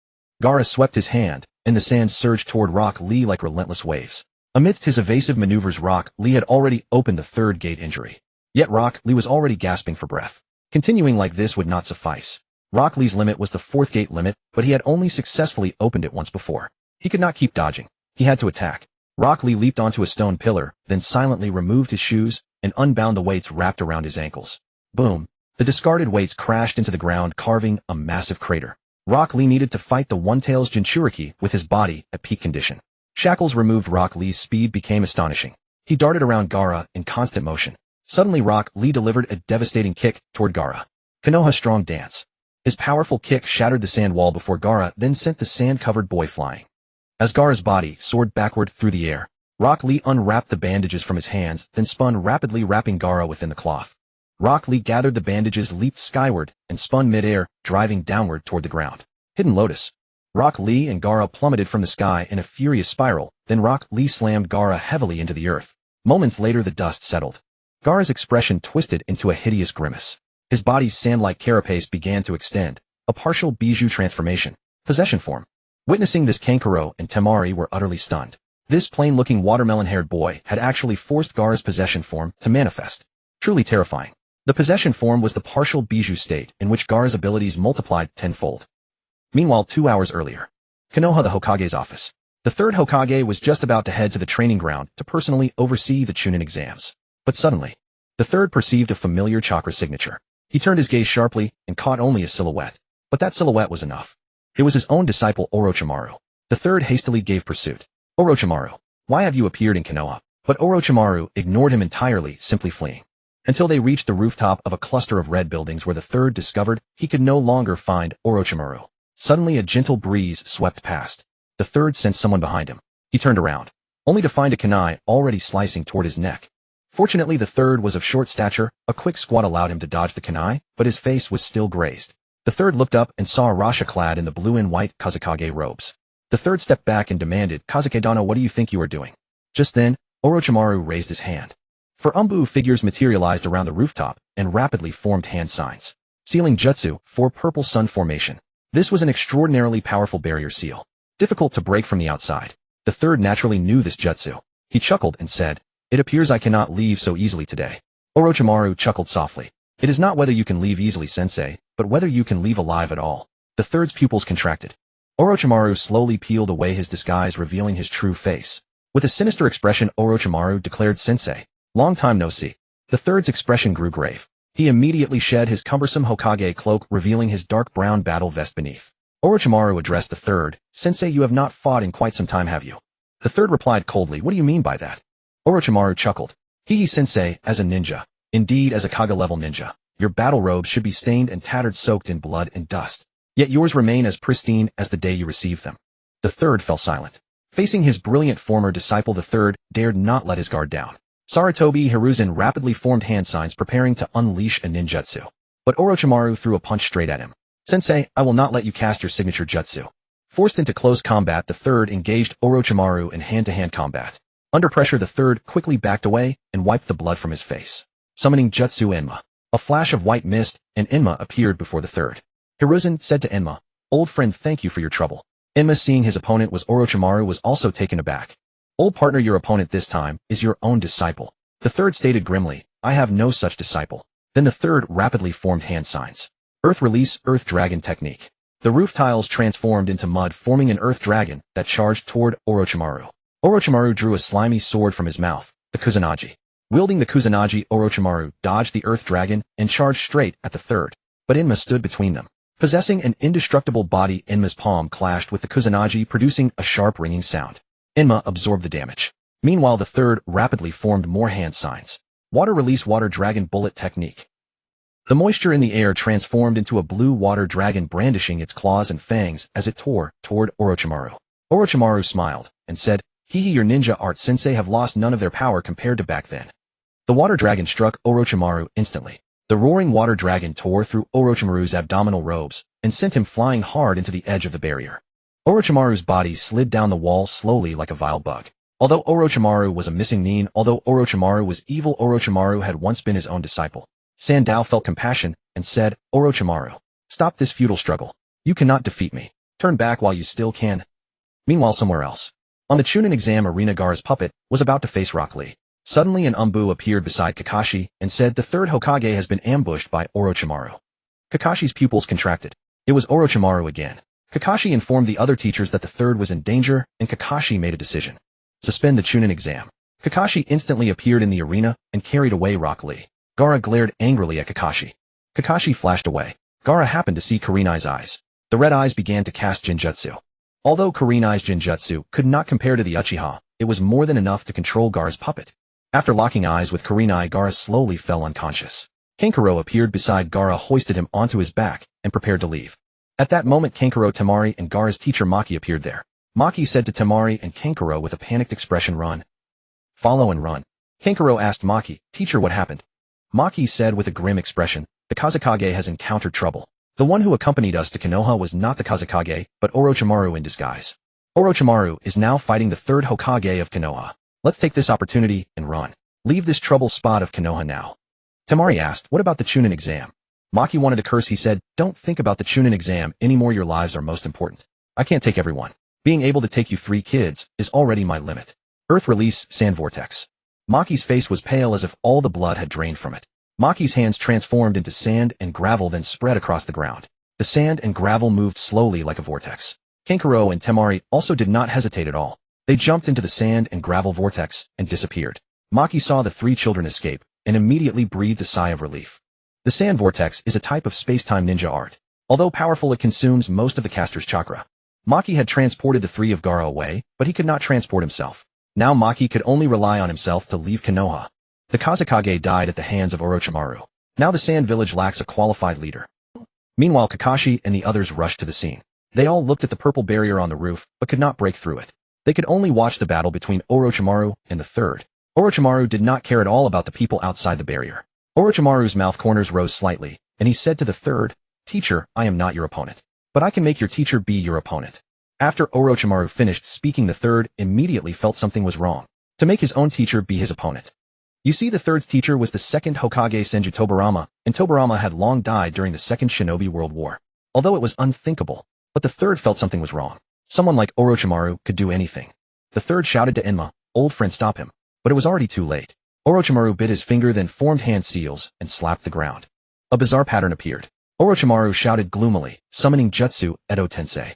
A: Gaara swept his hand, and the sand surged toward Rock Lee like relentless waves. Amidst his evasive maneuvers, Rock Lee had already opened the 3rd gate injury. Yet Rock Lee was already gasping for breath. Continuing like this would not suffice. Rock Lee's limit was the 4th gate limit, but he had only successfully opened it once before. He could not keep dodging. He had to attack. Rock Lee leaped onto a stone pillar, then silently removed his shoes and unbound the weights wrapped around his ankles. Boom. The discarded weights crashed into the ground, carving a massive crater. Rock Lee needed to fight the One-Tails Jinchuriki with his body at peak condition. Shackles removed. Rock Lee's speed became astonishing. He darted around Gaara in constant motion. Suddenly Rock Lee delivered a devastating kick toward Gaara. Konoha strong dance. His powerful kick shattered the sand wall before Gaara then sent the sand-covered boy flying. As Gaara's body soared backward through the air, Rock Lee unwrapped the bandages from his hands, then spun rapidly, wrapping Gaara within the cloth. Rock Lee gathered the bandages, leaped skyward, and spun mid-air, driving downward toward the ground. Hidden Lotus. Rock Lee and Gaara plummeted from the sky in a furious spiral, then Rock Lee slammed Gaara heavily into the earth. Moments later the dust settled. Gaara's expression twisted into a hideous grimace. His body's sand-like carapace began to extend, a partial bijou transformation. Possession form. Witnessing this, Kankuro and Temari were utterly stunned. This plain-looking watermelon-haired boy had actually forced Gaara's possession form to manifest. Truly terrifying. The possession form was the partial bijou state in which Gaara's abilities multiplied tenfold. Meanwhile, 2 hours earlier. Konoha, the Hokage's office. The third Hokage was just about to head to the training ground to personally oversee the Chunin exams. But suddenly, the third perceived a familiar chakra signature. He turned his gaze sharply and caught only a silhouette. But that silhouette was enough. It was his own disciple Orochimaru. The third hastily gave pursuit. Orochimaru, why have you appeared in Konoha? But Orochimaru ignored him entirely, simply fleeing. Until they reached the rooftop of a cluster of red buildings where the third discovered he could no longer find Orochimaru. Suddenly a gentle breeze swept past. The third sensed someone behind him. He turned around, only to find a kunai already slicing toward his neck. Fortunately the third was of short stature, a quick squat allowed him to dodge the kunai, but his face was still grazed. The third looked up and saw Arasha clad in the blue and white Kazekage robes. The third stepped back and demanded, Kazekage-dana, what do you think you are doing? Just then, Orochimaru raised his hand. For Umbu, figures materialized around the rooftop and rapidly formed hand signs. Sealing Jutsu, for purple sun formation. This was an extraordinarily powerful barrier seal. Difficult to break from the outside. The third naturally knew this jutsu. He chuckled and said, it appears I cannot leave so easily today. Orochimaru chuckled softly. It is not whether you can leave easily, sensei, but whether you can leave alive at all. The third's pupils contracted. Orochimaru slowly peeled away his disguise, revealing his true face. With a sinister expression, Orochimaru declared, Sensei, long time no see. The third's expression grew grave. He immediately shed his cumbersome Hokage cloak, revealing his dark brown battle vest beneath. Orochimaru addressed the third, Sensei, you have not fought in quite some time, have you? The third replied coldly, what do you mean by that? Orochimaru chuckled. He, Sensei, as a ninja. Indeed, as a Kage-level ninja. Your battle robes should be stained and tattered, soaked in blood and dust. Yet yours remain as pristine as the day you received them. The third fell silent. Facing his brilliant former disciple, the third dared not let his guard down. Sarutobi Hiruzen rapidly formed hand signs, preparing to unleash a ninjutsu. But Orochimaru threw a punch straight at him. Sensei, I will not let you cast your signature jutsu. Forced into close combat, the third engaged Orochimaru in hand-to-hand combat. Under pressure, the third quickly backed away and wiped the blood from his face. Summoning Jutsu Enma. A flash of white mist, and Enma appeared before the third. Hiruzen said to Enma, old friend, thank you for your trouble. Enma, seeing his opponent was Orochimaru, was also taken aback. Old partner, your opponent this time is your own disciple. The third stated grimly, I have no such disciple. Then the third rapidly formed hand signs. Earth release, Earth Dragon technique. The roof tiles transformed into mud, forming an Earth Dragon that charged toward Orochimaru. Orochimaru drew a slimy sword from his mouth, the Kusanagi. Wielding the Kusanagi, Orochimaru dodged the Earth Dragon and charged straight at the third. But Enma stood between them. Possessing an indestructible body, Enma's palm clashed with the Kusanagi, producing a sharp ringing sound. Enma absorbed the damage. Meanwhile, the third rapidly formed more hand signs. Water release, Water Dragon bullet technique. The moisture in the air transformed into a blue water dragon, brandishing its claws and fangs as it tore toward Orochimaru. Orochimaru smiled and said, Hehe, your ninja art, sensei, have lost none of their power compared to back then. The water dragon struck Orochimaru instantly. The roaring water dragon tore through Orochimaru's abdominal robes and sent him flying hard into the edge of the barrier. Orochimaru's body slid down the wall slowly like a vile bug. Although Orochimaru was a missing nin, although Orochimaru was evil, Orochimaru had once been his own disciple. Sandao felt compassion and said, Orochimaru, stop this futile struggle. You cannot defeat me. Turn back while you still can. Meanwhile, somewhere else. On the Chunin exam arena, Gaara's puppet was about to face Rock Lee. Suddenly an Umbu appeared beside Kakashi and said, the third Hokage has been ambushed by Orochimaru. Kakashi's pupils contracted. It was Orochimaru again. Kakashi informed the other teachers that the third was in danger, and Kakashi made a decision. Suspend the Chunin exam. Kakashi instantly appeared in the arena and carried away Rock Lee. Gaara glared angrily at Kakashi. Kakashi flashed away. Gaara happened to see Kurenai's eyes. The red eyes began to cast Genjutsu. Although Kurenai's Genjutsu could not compare to the Uchiha, it was more than enough to control Gaara's puppet. After locking eyes with Kurenai, Gaara slowly fell unconscious. Kankuro appeared beside Gaara, hoisted him onto his back, and prepared to leave. At that moment, Kankuro, Temari, and Gaara's teacher Maki appeared there. Maki said to Temari and Kankuro with a panicked expression, "Run. Follow and run." Kankuro asked Maki, "Teacher, what happened?" Maki said with a grim expression, "The Kazekage has encountered trouble. The one who accompanied us to Konoha was not the Kazekage, but Orochimaru in disguise. Orochimaru is now fighting the third Hokage of Konoha. Let's take this opportunity and run. Leave this trouble spot of Konoha now." Temari asked, "What about the Chunin exam?" Maki wanted to curse. He said, "Don't think about the Chunin exam anymore. Your lives are most important. I can't take everyone. Being able to take you 3 kids is already my limit." Earth release, sand vortex. Maki's face was pale as if all the blood had drained from it. Maki's hands transformed into sand and gravel, then spread across the ground. The sand and gravel moved slowly like a vortex. Kankuro and Temari also did not hesitate at all. They jumped into the sand and gravel vortex and disappeared. Maki saw the 3 children escape and immediately breathed a sigh of relief. The sand vortex is a type of space-time ninja art. Although powerful, it consumes most of the caster's chakra. Maki had transported the 3 of Gaara away, but he could not transport himself. Now Maki could only rely on himself to leave Konoha. The Kazekage died at the hands of Orochimaru. Now the Sand Village lacks a qualified leader. Meanwhile, Kakashi and the others rushed to the scene. They all looked at the purple barrier on the roof, but could not break through it. They could only watch the battle between Orochimaru and the third. Orochimaru did not care at all about the people outside the barrier. Orochimaru's mouth corners rose slightly, and he said to the third, "Teacher, I am not your opponent. But I can make your teacher be your opponent." After Orochimaru finished speaking, the third immediately felt something was wrong. To make his own teacher be his opponent. You see, the third's teacher was the second Hokage Senju Tobirama, and Tobirama had long died during the Second Shinobi World War. Although it was unthinkable, but the third felt something was wrong. Someone like Orochimaru could do anything. The third shouted to Enma, "Old friend, stop him." But it was already too late. Orochimaru bit his finger, then formed hand seals and slapped the ground. A bizarre pattern appeared. Orochimaru shouted gloomily, summoning Jutsu, Edo Tensei.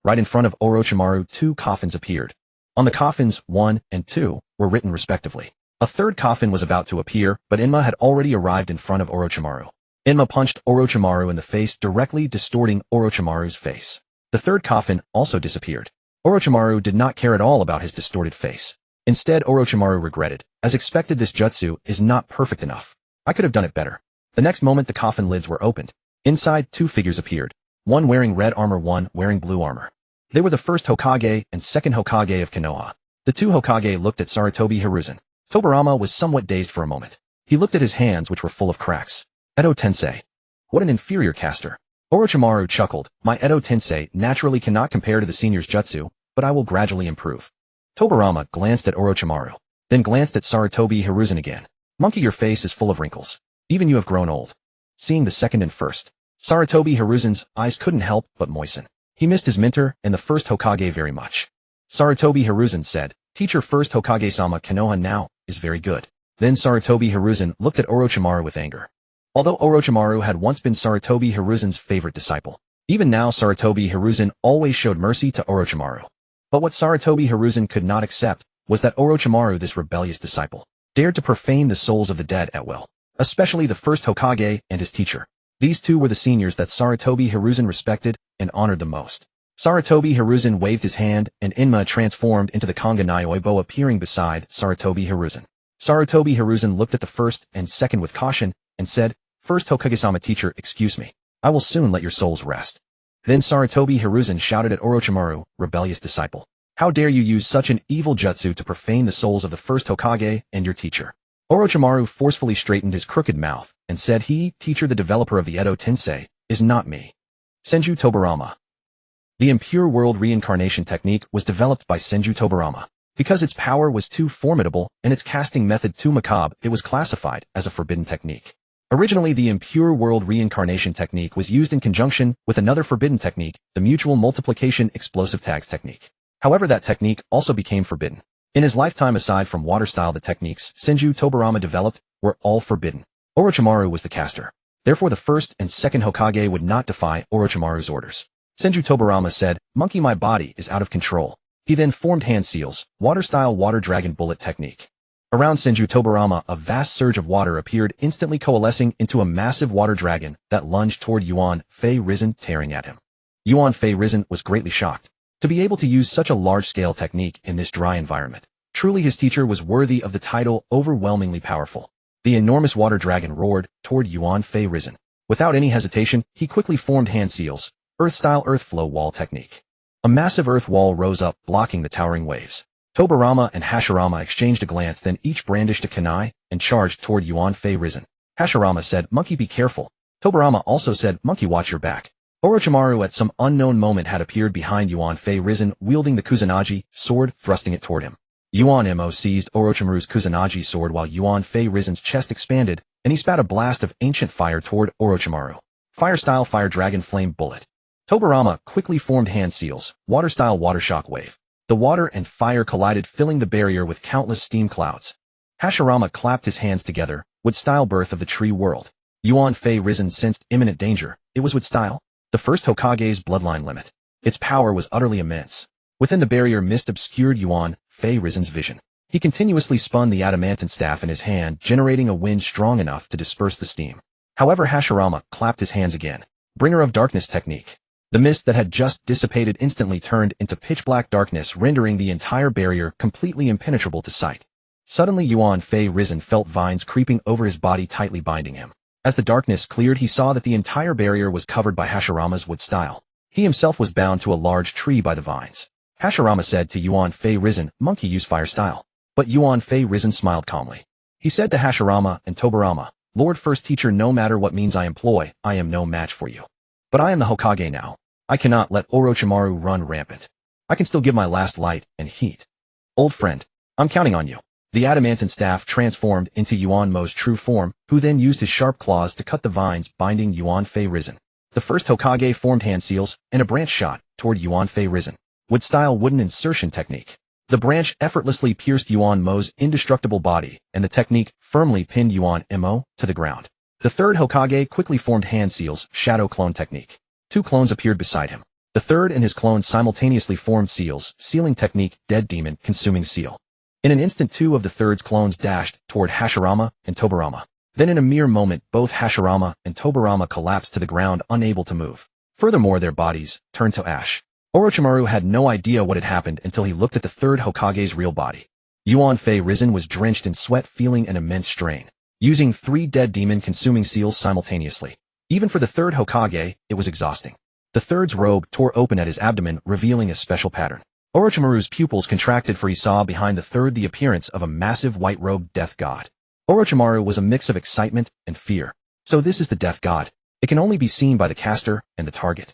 A: Right in front of Orochimaru, 2 coffins appeared. On the coffins, 1 and 2 were written respectively. A third coffin was about to appear, but Enma had already arrived in front of Orochimaru. Enma punched Orochimaru in the face, directly distorting Orochimaru's face. The third coffin also disappeared. Orochimaru did not care at all about his distorted face. Instead, Orochimaru regretted. As expected, this jutsu is not perfect enough. I could have done it better. The next moment, the coffin lids were opened. Inside, 2 figures appeared. One wearing red armor, one wearing blue armor. They were the first Hokage and second Hokage of Konoha. The 2 Hokage looked at Sarutobi Hiruzen. Tobirama was somewhat dazed for a moment. He looked at his hands, which were full of cracks. Edo Tensei. What an inferior caster. Orochimaru chuckled. My Edo Tensei naturally cannot compare to the senior's jutsu, but I will gradually improve. Tobirama glanced at Orochimaru, then glanced at Sarutobi Hiruzen again. Monkey, your face is full of wrinkles. Even you have grown old. Seeing the second and first, Sarutobi Hiruzen's eyes couldn't help but moisten. He missed his mentor and the first Hokage very much. Sarutobi Hiruzen said, "Teacher, first Hokage-sama, Konoha now is very good." Then Sarutobi Hiruzen looked at Orochimaru with anger. Although Orochimaru had once been Sarutobi Hiruzen's favorite disciple, even now Sarutobi Hiruzen always showed mercy to Orochimaru. But what Sarutobi Hiruzen could not accept was that Orochimaru, this rebellious disciple, dared to profane the souls of the dead at will, especially the first Hokage and his teacher. These 2 were the seniors that Sarutobi Hiruzen respected and honored the most. Sarutobi Hiruzen waved his hand, and Enma transformed into the Konga Nyoibo, appearing beside Sarutobi Hiruzen. Sarutobi Hiruzen looked at the first and second with caution and said, "First Hokage-sama, teacher, excuse me. I will soon let your souls rest." Then Sarutobi Hiruzen shouted at Orochimaru, "Rebellious disciple. How dare you use such an evil jutsu to profane the souls of the first Hokage and your teacher?" Orochimaru forcefully straightened his crooked mouth and said, "He, teacher, the developer of the Edo Tensei, is not me." Senju Tobirama. The Impure World Reincarnation Technique was developed by Senju Tobirama. Because its power was too formidable and its casting method too macabre, it was classified as a forbidden technique. Originally, the Impure World Reincarnation Technique was used in conjunction with another forbidden technique, the Mutual Multiplication Explosive Tags Technique. However, that technique also became forbidden. In his lifetime, aside from water style, the techniques Senju Tobirama developed were all forbidden. Orochimaru was the caster. Therefore, the first and second Hokage would not defy Orochimaru's orders. Senju Tobarama said, "Monkey, my body is out of control." He then formed hand seals, water-style water dragon bullet technique. Around Senju Tobarama, a vast surge of water appeared, instantly coalescing into a massive water dragon that lunged toward Yuan Fei Risen, tearing at him. Yuan Fei Risen was greatly shocked. To be able to use such a large-scale technique in this dry environment, truly his teacher was worthy of the title overwhelmingly powerful. The enormous water dragon roared toward Yuan Fei Risen. Without any hesitation, he quickly formed hand seals, earth-style earth flow wall technique. A massive earth wall rose up, blocking the towering waves. Tobarama and Hashirama exchanged a glance, then each brandished a kunai and charged toward Yuan Fei Risen. Hashirama said, "Monkey, be careful." Tobarama also said, "Monkey, watch your back." Orochimaru at some unknown moment had appeared behind Yuan Fei Risen, wielding the Kusanagi sword, thrusting it toward him. Yuan Mo seized Orochimaru's Kusanagi sword while Yuan Fei Risen's chest expanded, and he spat a blast of ancient fire toward Orochimaru. Fire-style fire dragon flame bullet. Tobarama quickly formed hand seals, water-style water shock wave. The water and fire collided, filling the barrier with countless steam clouds. Hashirama clapped his hands together, with style birth of the tree world. Yuan Fei Risen sensed imminent danger. It was with style. The first Hokage's bloodline limit. Its power was utterly immense. Within the barrier, mist obscured Yuan Fei Risen's vision. He continuously spun the adamantine staff in his hand, generating a wind strong enough to disperse the steam. However, Hashirama clapped his hands again. Bringer of darkness technique. The mist that had just dissipated instantly turned into pitch-black darkness, rendering the entire barrier completely impenetrable to sight. Suddenly, Yuan Fei Risen felt vines creeping over his body, tightly binding him. As the darkness cleared, he saw that the entire barrier was covered by Hashirama's wood style. He himself was bound to a large tree by the vines. Hashirama said to Yuan Fei Risen, "Monkey, use fire style." But Yuan Fei Risen smiled calmly. He said to Hashirama and Tobarama, "Lord First Teacher, no matter what means I employ, I am no match for you. But I am the Hokage now. I cannot let Orochimaru run rampant. I can still give my last light and heat. Old friend, I'm counting on you." The adamantine staff transformed into Yuan Mo's true form, who then used his sharp claws to cut the vines binding Yuan Fei Risen. The first Hokage formed hand seals, and a branch shot toward Yuan Fei Risen. Wood-style wooden insertion technique. The branch effortlessly pierced Yuan Mo's indestructible body, and the technique firmly pinned Yuan Mo to the ground. The third Hokage quickly formed hand seals, shadow clone technique. Two clones appeared beside him. The third and his clone simultaneously formed seals, sealing technique, dead demon, consuming seal. In an instant, two of the third's clones dashed toward Hashirama and Tobarama. Then in a mere moment, both Hashirama and Tobarama collapsed to the ground, unable to move. Furthermore, their bodies turned to ash. Orochimaru had no idea what had happened until he looked at the third Hokage's real body. Yuan Fei Risen was drenched in sweat, feeling an immense strain, using 3 dead demon consuming seals simultaneously. Even for the third Hokage, it was exhausting. The third's robe tore open at his abdomen, revealing a special pattern. Orochimaru's pupils contracted, for he saw behind the third the appearance of a massive white-robed death god. Orochimaru was a mix of excitement and fear. So this is the death god. It can only be seen by the caster and the target.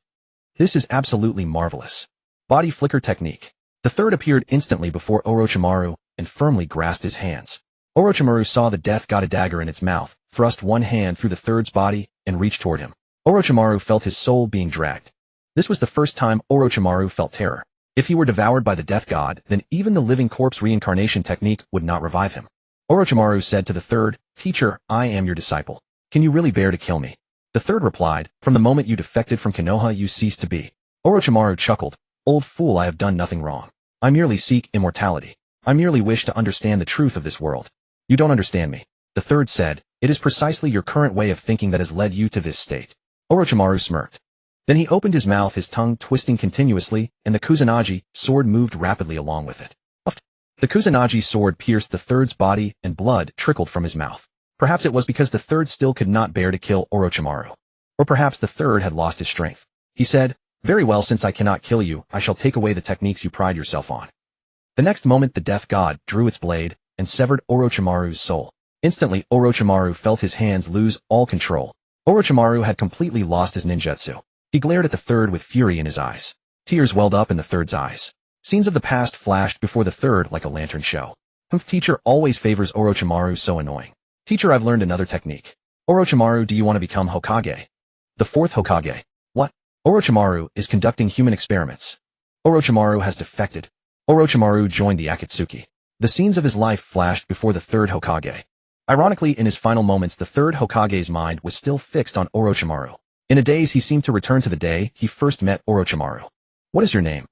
A: This is absolutely marvelous. Body flicker technique. The third appeared instantly before Orochimaru and firmly grasped his hands. Orochimaru saw the death god, a dagger in its mouth, thrust one hand through the third's body and reached toward him. Orochimaru felt his soul being dragged. This was the first time Orochimaru felt terror. If he were devoured by the death god, then even the living corpse reincarnation technique would not revive him. Orochimaru said to the third, "Teacher, I am your disciple. Can you really bear to kill me?" The third replied, "From the moment you defected from Konoha, you ceased to be." Orochimaru chuckled, "Old fool, I have done nothing wrong. I merely seek immortality. I merely wish to understand the truth of this world. You don't understand me." The third said, "It is precisely your current way of thinking that has led you to this state." Orochimaru smirked. Then he opened his mouth, his tongue twisting continuously, and the Kusanagi sword moved rapidly along with it. The Kusanagi sword pierced the third's body, and blood trickled from his mouth. Perhaps it was because the third still could not bear to kill Orochimaru. Or perhaps the third had lost his strength. He said, "Very well, since I cannot kill you, I shall take away the techniques you pride yourself on." The next moment, the death god drew its blade and severed Orochimaru's soul. Instantly, Orochimaru felt his hands lose all control. Orochimaru had completely lost his ninjutsu. He glared at the third with fury in his eyes. Tears welled up in the third's eyes. Scenes of the past flashed before the third like a lantern show. Teacher always favors Orochimaru, so annoying. Teacher, I've learned another technique. Orochimaru, do you want to become Hokage? The fourth Hokage. What? Orochimaru is conducting human experiments. Orochimaru has defected. Orochimaru joined the Akatsuki. The scenes of his life flashed before the third Hokage. Ironically, in his final moments, the third Hokage's mind was still fixed on Orochimaru. In a daze he seemed to return to the day he first met Orochimaru. What is your name?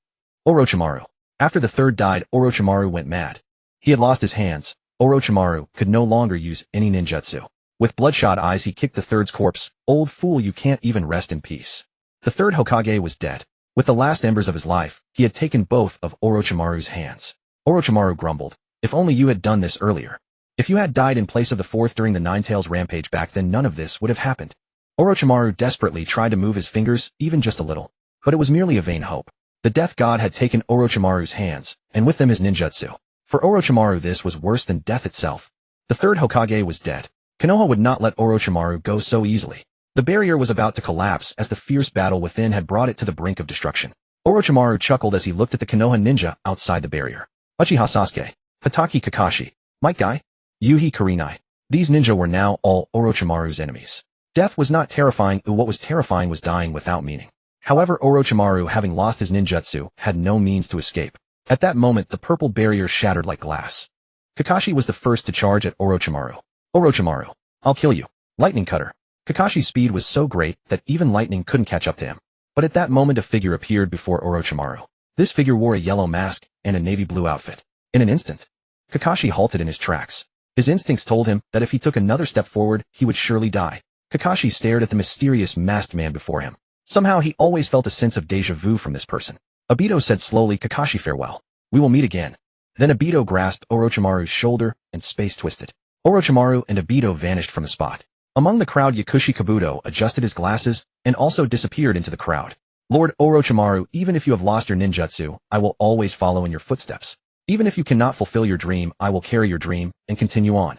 A: Orochimaru. After the third died, Orochimaru went mad. He had lost his hands. Orochimaru could no longer use any ninjutsu. With bloodshot eyes he kicked the third's corpse. Old fool, you can't even rest in peace. The third Hokage was dead. With the last embers of his life, he had taken both of Orochimaru's hands. Orochimaru grumbled. If only you had done this earlier. If you had died in place of the fourth during the Nine-Tails rampage back then, none of this would have happened. Orochimaru desperately tried to move his fingers, even just a little. But it was merely a vain hope. The death god had taken Orochimaru's hands, and with them his ninjutsu. For Orochimaru this was worse than death itself. The third Hokage was dead. Konoha would not let Orochimaru go so easily. The barrier was about to collapse as the fierce battle within had brought it to the brink of destruction. Orochimaru chuckled as he looked at the Konoha ninja outside the barrier. Uchiha Sasuke, Hatake Kakashi, Might Guy, Yuhi Kurenai. These ninja were now all Orochimaru's enemies. Death was not terrifying, what was terrifying was dying without meaning. However, Orochimaru, having lost his ninjutsu, had no means to escape. At that moment, the purple barrier shattered like glass. Kakashi was the first to charge at Orochimaru. Orochimaru, I'll kill you. Lightning Cutter. Kakashi's speed was so great that even lightning couldn't catch up to him. But at that moment a figure appeared before Orochimaru. This figure wore a yellow mask and a navy blue outfit. In an instant, Kakashi halted in his tracks. His instincts told him that if he took another step forward, he would surely die. Kakashi stared at the mysterious masked man before him. Somehow he always felt a sense of déjà vu from this person. Obito said slowly, Kakashi, farewell. We will meet again. Then Obito grasped Orochimaru's shoulder and space twisted. Orochimaru and Obito vanished from the spot. Among the crowd, Yakushi Kabuto adjusted his glasses and also disappeared into the crowd. Lord Orochimaru, even if you have lost your ninjutsu, I will always follow in your footsteps. Even if you cannot fulfill your dream, I will carry your dream and continue on.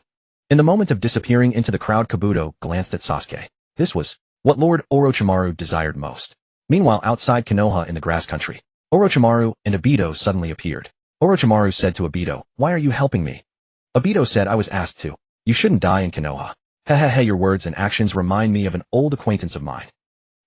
A: In the moment of disappearing into the crowd, Kabuto glanced at Sasuke. This was what Lord Orochimaru desired most. Meanwhile, outside Konoha in the grass country, Orochimaru and Obito suddenly appeared. Orochimaru said to Obito, why are you helping me? Obito said, I was asked to. You shouldn't die in Konoha. Hehehe, your words and actions remind me of an old acquaintance of mine.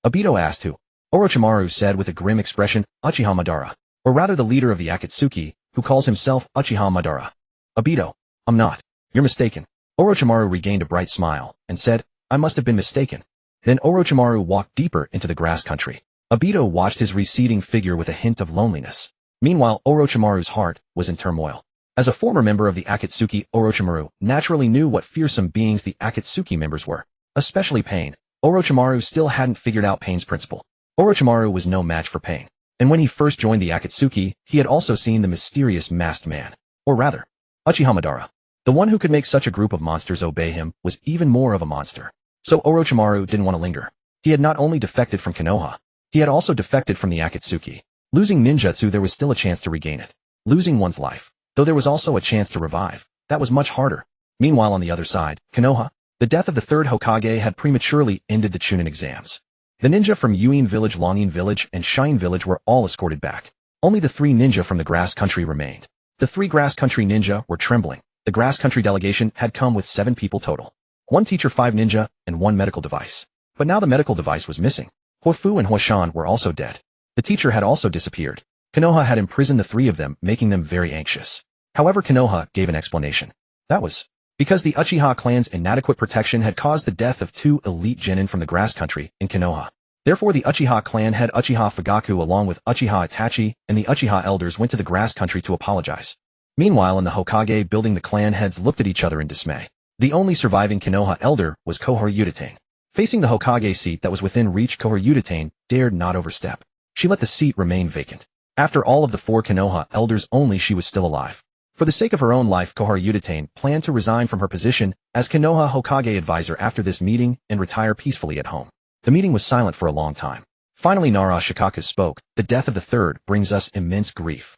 A: Obito asked who. Orochimaru said with a grim expression, Uchiha Madara. Or rather the leader of the Akatsuki, who calls himself Uchiha Madara. Obito, I'm not. You're mistaken. Orochimaru regained a bright smile, and said, I must have been mistaken. Then Orochimaru walked deeper into the grass country. Obito watched his receding figure with a hint of loneliness. Meanwhile, Orochimaru's heart was in turmoil. As a former member of the Akatsuki, Orochimaru naturally knew what fearsome beings the Akatsuki members were, especially Pain. Orochimaru still hadn't figured out Pain's principle. Orochimaru was no match for Pain. And when he first joined the Akatsuki, he had also seen the mysterious masked man. Or rather, Uchiha Madara. The one who could make such a group of monsters obey him was even more of a monster. So Orochimaru didn't want to linger. He had not only defected from Konoha, he had also defected from the Akatsuki. Losing ninjutsu, there was still a chance to regain it. Losing one's life, though there was also a chance to revive, that was much harder. Meanwhile on the other side, Konoha, the death of the third Hokage had prematurely ended the Chunin exams. The ninja from Yuin Village, Longin Village, and Shine Village were all escorted back. Only the 3 ninja from the Grass Country remained. The 3 Grass Country ninja were trembling. The Grass Country delegation had come with 7 people total. 1 teacher, 5 ninja, and 1 medical device. But now the medical device was missing. Huofu and Huoshan were also dead. The teacher had also disappeared. Konoha had imprisoned the 3 of them, making them very anxious. However, Konoha gave an explanation. That was because the Uchiha clan's inadequate protection had caused the death of 2 elite genin from the Grass Country in Konoha. Therefore, the Uchiha clan head Uchiha Fugaku along with Uchiha Itachi and the Uchiha elders went to the Grass Country to apologize. Meanwhile, in the Hokage building, the clan heads looked at each other in dismay. The only surviving Konoha elder was Koharu Utatane. Facing the Hokage seat that was within reach, Koharu Utatane dared not overstep. She let the seat remain vacant. After all of the 4 Konoha elders, only she was still alive. For the sake of her own life, Koharu Utatane planned to resign from her position as Konoha Hokage advisor after this meeting and retire peacefully at home. The meeting was silent for a long time. Finally, Nara Shikaku spoke. The death of the third brings us immense grief.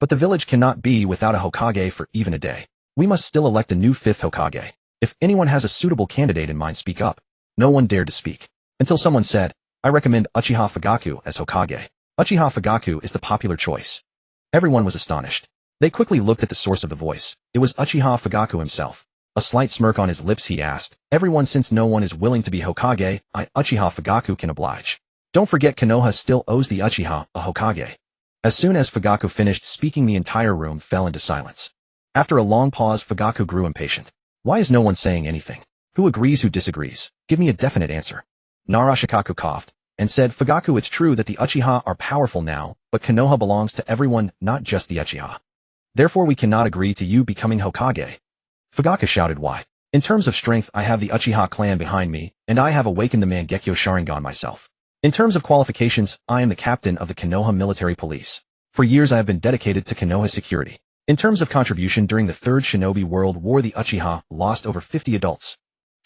A: But the village cannot be without a Hokage for even a day. We must still elect a new 5th Hokage. If anyone has a suitable candidate in mind, speak up. No one dared to speak. Until someone said, I recommend Uchiha Fugaku as Hokage. Uchiha Fugaku is the popular choice. Everyone was astonished. They quickly looked at the source of the voice. It was Uchiha Fugaku himself. A slight smirk on his lips, he asked, everyone, since no one is willing to be Hokage, Uchiha Fugaku can oblige. Don't forget, Konoha still owes the Uchiha a Hokage. As soon as Fugaku finished speaking, the entire room fell into silence. After a long pause, Fugaku grew impatient. Why is no one saying anything? Who agrees, who disagrees? Give me a definite answer. Narashikaku coughed, and said, Fugaku, it's true that the Uchiha are powerful now, but Konoha belongs to everyone, not just the Uchiha. Therefore we cannot agree to you becoming Hokage. Fugaku shouted, why? In terms of strength I have the Uchiha clan behind me, and I have awakened the Mangekyō Sharingan myself. In terms of qualifications, I am the captain of the Konoha military police. For years I have been dedicated to Konoha security. In terms of contribution during the Third Shinobi World War, the Uchiha lost over 50 adults.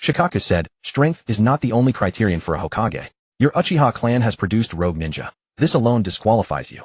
A: Shikaku said, strength is not the only criterion for a Hokage. Your Uchiha clan has produced rogue ninja. This alone disqualifies you.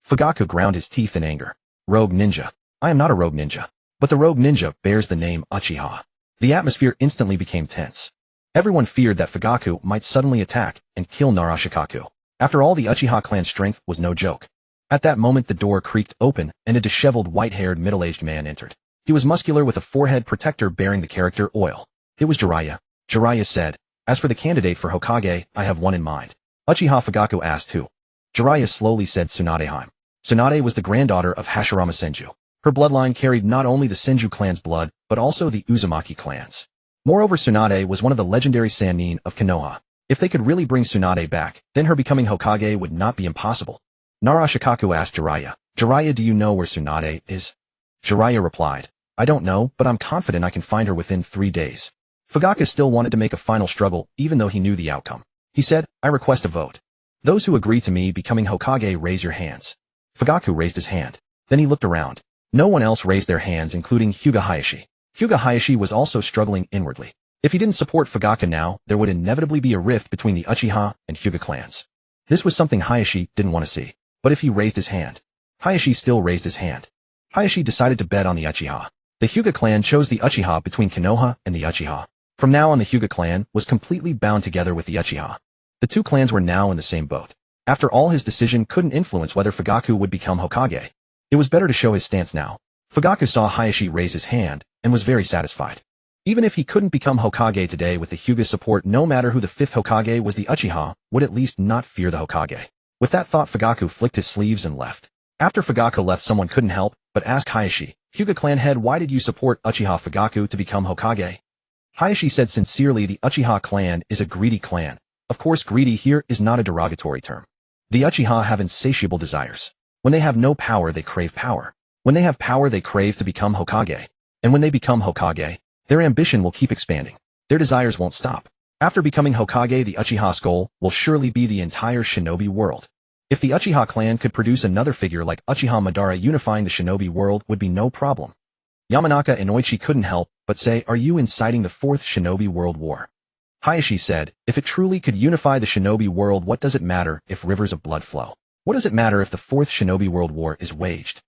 A: Fugaku ground his teeth in anger. Rogue ninja. I am not a rogue ninja. But the rogue ninja bears the name Uchiha. The atmosphere instantly became tense. Everyone feared that Fugaku might suddenly attack and kill Narashikaku. After all, the Uchiha clan's strength was no joke. At that moment the door creaked open and a disheveled white-haired middle-aged man entered. He was muscular with a forehead protector bearing the character oil. It was Jiraiya. Jiraiya said, as for the candidate for Hokage, I have one in mind. Uchiha. Fugaku asked who. Jiraiya slowly said Tsunade Haim. Tsunade was the granddaughter of Hashirama Senju. Her bloodline carried not only the Senju clan's blood, but also the Uzumaki clans. Moreover, Tsunade was one of the legendary Sannin of Konoha. If they could really bring Tsunade back, then her becoming Hokage would not be impossible. Narashikaku asked Jiraiya, Jiraiya, do you know where Tsunade is? Jiraiya replied, I don't know, but I'm confident I can find her within 3 days. Fugaku still wanted to make a final struggle, even though he knew the outcome. He said, I request a vote. Those who agree to me becoming Hokage, raise your hands. Fugaku raised his hand. Then he looked around. No one else raised their hands, including Hyuga Hayashi. Hyuga Hayashi was also struggling inwardly. If he didn't support Fugaku now, there would inevitably be a rift between the Uchiha and Hyuga clans. This was something Hayashi didn't want to see. But if he raised his hand, Hayashi still raised his hand. Hayashi decided to bet on the Uchiha. The Hyuga clan chose the Uchiha between Konoha and the Uchiha. From now on, the Hyuga clan was completely bound together with the Uchiha. The two clans were now in the same boat. After all, his decision couldn't influence whether Fugaku would become Hokage. It was better to show his stance now. Fugaku saw Hayashi raise his hand and was very satisfied. Even if he couldn't become Hokage today with the Hyuga's support, no matter who the fifth Hokage was, the Uchiha would at least not fear the Hokage. With that thought, Fugaku flicked his sleeves and left. After Fugaku left, someone couldn't help but ask Hayashi, Hyuga clan head, why did you support Uchiha Fugaku to become Hokage? Hayashi said sincerely, the Uchiha clan is a greedy clan. Of course, greedy here is not a derogatory term. The Uchiha have insatiable desires. When they have no power, they crave power. When they have power, they crave to become Hokage. And when they become Hokage, their ambition will keep expanding. Their desires won't stop. After becoming Hokage, the Uchiha's goal will surely be the entire shinobi world. If the Uchiha clan could produce another figure like Uchiha Madara, unifying the shinobi world would be no problem. Yamanaka and Oichi couldn't help but say, are you inciting the fourth shinobi world war? Hayashi said, if it truly could unify the shinobi world, what does it matter if rivers of blood flow? What does it matter if the fourth shinobi world war is waged?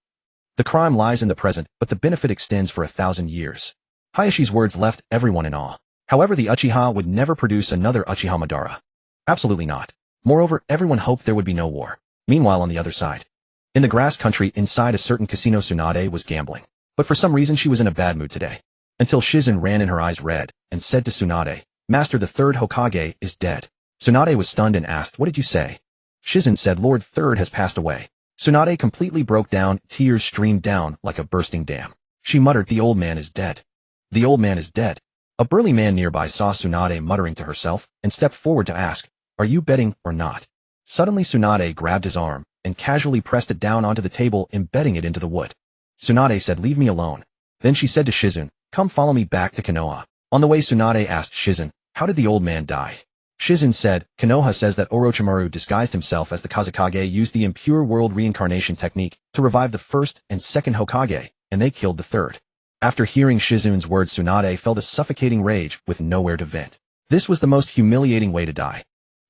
A: The crime lies in the present, but the benefit extends for 1,000 years. Hayashi's words left everyone in awe. However, the Uchiha would never produce another Uchiha Madara. Absolutely not. Moreover, everyone hoped there would be no war. Meanwhile, on the other side, in the grass country inside a certain casino, Tsunade was gambling. But for some reason she was in a bad mood today. Until Shizen ran in, her eyes red, and said to Tsunade, Master, the third Hokage is dead. Tsunade was stunned and asked, what did you say? Shizen said, Lord Third has passed away. Tsunade completely broke down, tears streamed down like a bursting dam. She muttered, the old man is dead. The old man is dead. A burly man nearby saw Tsunade muttering to herself, and stepped forward to ask, are you betting or not? Suddenly Tsunade grabbed his arm, and casually pressed it down onto the table, embedding it into the wood. Tsunade said, leave me alone. Then she said to Shizen, come follow me back to Konoha. On the way, Tsunade asked Shizen, how did the old man die? Shizen said, Konoha says that Orochimaru disguised himself as the Kazekage, used the impure world reincarnation technique to revive the first and second Hokage, and they killed the third. After hearing Shizen's words, Tsunade felt a suffocating rage with nowhere to vent. This was the most humiliating way to die.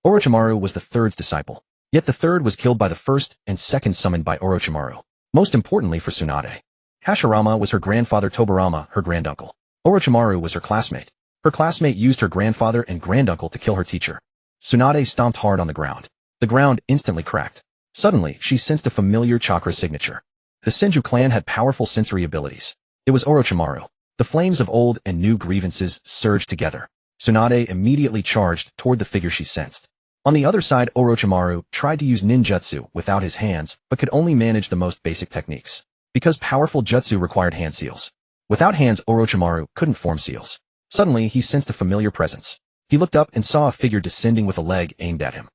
A: Orochimaru was the third's disciple. Yet the third was killed by the first and second, summoned by Orochimaru. Most importantly for Tsunade, Hashirama was her grandfather, Tobirama her granduncle. Orochimaru was her classmate. Her classmate used her grandfather and granduncle to kill her teacher. Tsunade stomped hard on the ground. The ground instantly cracked. Suddenly, she sensed a familiar chakra signature. The Senju clan had powerful sensory abilities. It was Orochimaru. The flames of old and new grievances surged together. Tsunade immediately charged toward the figure she sensed. On the other side, Orochimaru tried to use ninjutsu without his hands, but could only manage the most basic techniques. Because powerful jutsu required hand seals. Without hands, Orochimaru couldn't form seals. Suddenly, he sensed a familiar presence. He looked up and saw a figure descending with a leg aimed at him.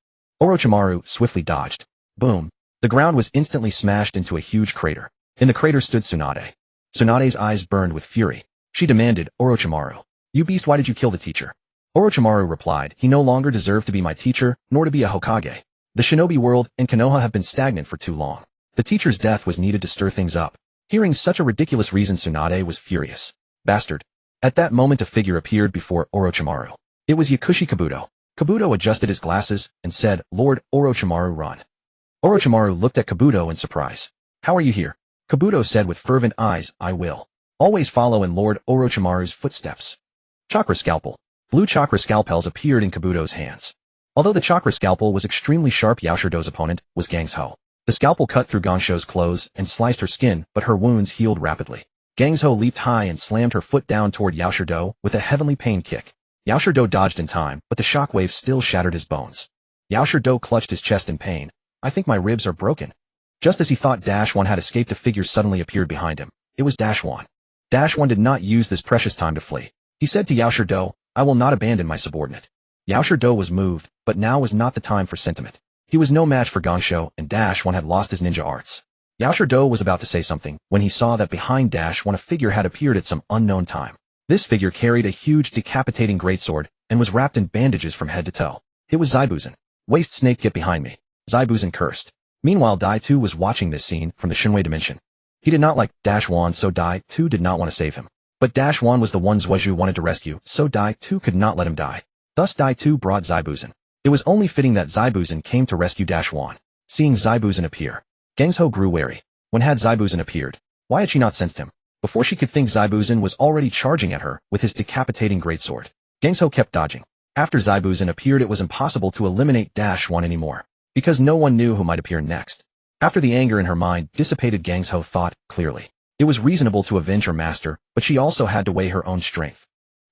A: Orochimaru swiftly dodged. Boom. The ground was instantly smashed into a huge crater. In the crater stood Tsunade. Tsunade's eyes burned with fury. She demanded, Orochimaru, you beast, why did you kill the teacher? Orochimaru replied, he no longer deserved to be my teacher, nor to be a Hokage. The shinobi world and Konoha have been stagnant for too long. The teacher's death was needed to stir things up. Hearing such a ridiculous reason, Tsunade was furious. Bastard. At that moment a figure appeared before Orochimaru. It was Yakushi Kabuto. Kabuto adjusted his glasses and said, Lord Orochimaru, run. Orochimaru looked at Kabuto in surprise. How are you here? Kabuto said with fervent eyes, I will always follow in Lord Orochimaru's footsteps. Chakra scalpel. Blue chakra scalpels appeared in Kabuto's hands. Although the chakra scalpel was extremely sharp, Yaoshido's opponent was Gang's-ho. The scalpel cut through Gansho's clothes and sliced her skin, but her wounds healed rapidly. Gang's-ho leaped high and slammed her foot down toward Yaoshido with a heavenly pain kick. Yaoshido dodged in time, but the shockwave still shattered his bones. Yaoshido clutched his chest in pain. I think my ribs are broken. Just as he thought Dash-1 had escaped, a figure suddenly appeared behind him. It was Dash-1. Dash-1 did not use this precious time to flee. He said to Yaoshido, I will not abandon my subordinate. Yaoshido was moved, but now was not the time for sentiment. He was no match for Gansho, and Dash-1 had lost his ninja arts. Yaoshido was about to say something when he saw that behind Dash-1 a figure had appeared at some unknown time. This figure carried a huge decapitating greatsword and was wrapped in bandages from head to toe. It was Zabuzen. Waste snake, get behind me. Zabuzen cursed. Meanwhile, Dai-2 was watching this scene from the Shinwei dimension. He did not like Dash-1, so Dai-2 did not want to save him. But Dash-1 was the one Zuozhu wanted to rescue, so Dai-2 could not let him die. Thus Dai-2 brought Zabuzen. It was only fitting that Zabuzen came to rescue Dash-1. Seeing Zabuzen appear, Gang's-ho grew wary. When had Zabuzen appeared? Why had she not sensed him? Before she could think, Zabuzen was already charging at her with his decapitating greatsword. Gang's-ho kept dodging. After Zabuzen appeared, it was impossible to eliminate Dash-1 anymore, because no one knew who might appear next. After the anger in her mind dissipated, Gang's-ho thought clearly. It was reasonable to avenge her master, but she also had to weigh her own strength.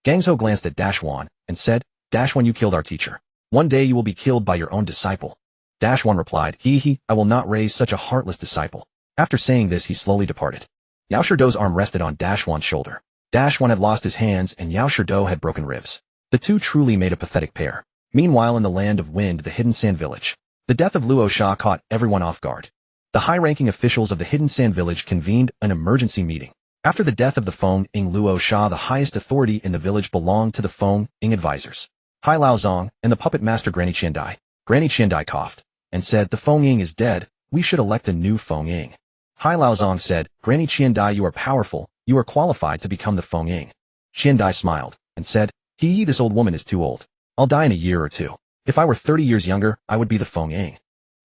A: Gang's-ho glanced at Dash-1 and said, Dash-1, you killed our teacher. One day you will be killed by your own disciple. Dash-1 replied, I will not raise such a heartless disciple. After saying this, he slowly departed. Yaoshido's arm rested on Dash-1's shoulder. Dash-1 had lost his hands and Yaoshido had broken ribs. The two truly made a pathetic pair. Meanwhile, in the land of wind, the Hidden Sand Village, the death of Luo Sha caught everyone off guard. The high-ranking officials of the Hidden Sand Village convened an emergency meeting. After the death of the Feng-ing Luo Sha, the highest authority in the village belonged to the Feng-ing advisors, Hai Laozong and the puppet master Granny Qiandai. Granny Qiandai coughed and said, the Feng-ing is dead, we should elect a new Feng-ing. Hai Laozong said, Granny Qiandai, you are powerful, you are qualified to become the Feng-ing. Qiandai smiled and said, this old woman is too old. I'll die in a year or two. If I were 30 years younger, I would be the Feng-ing.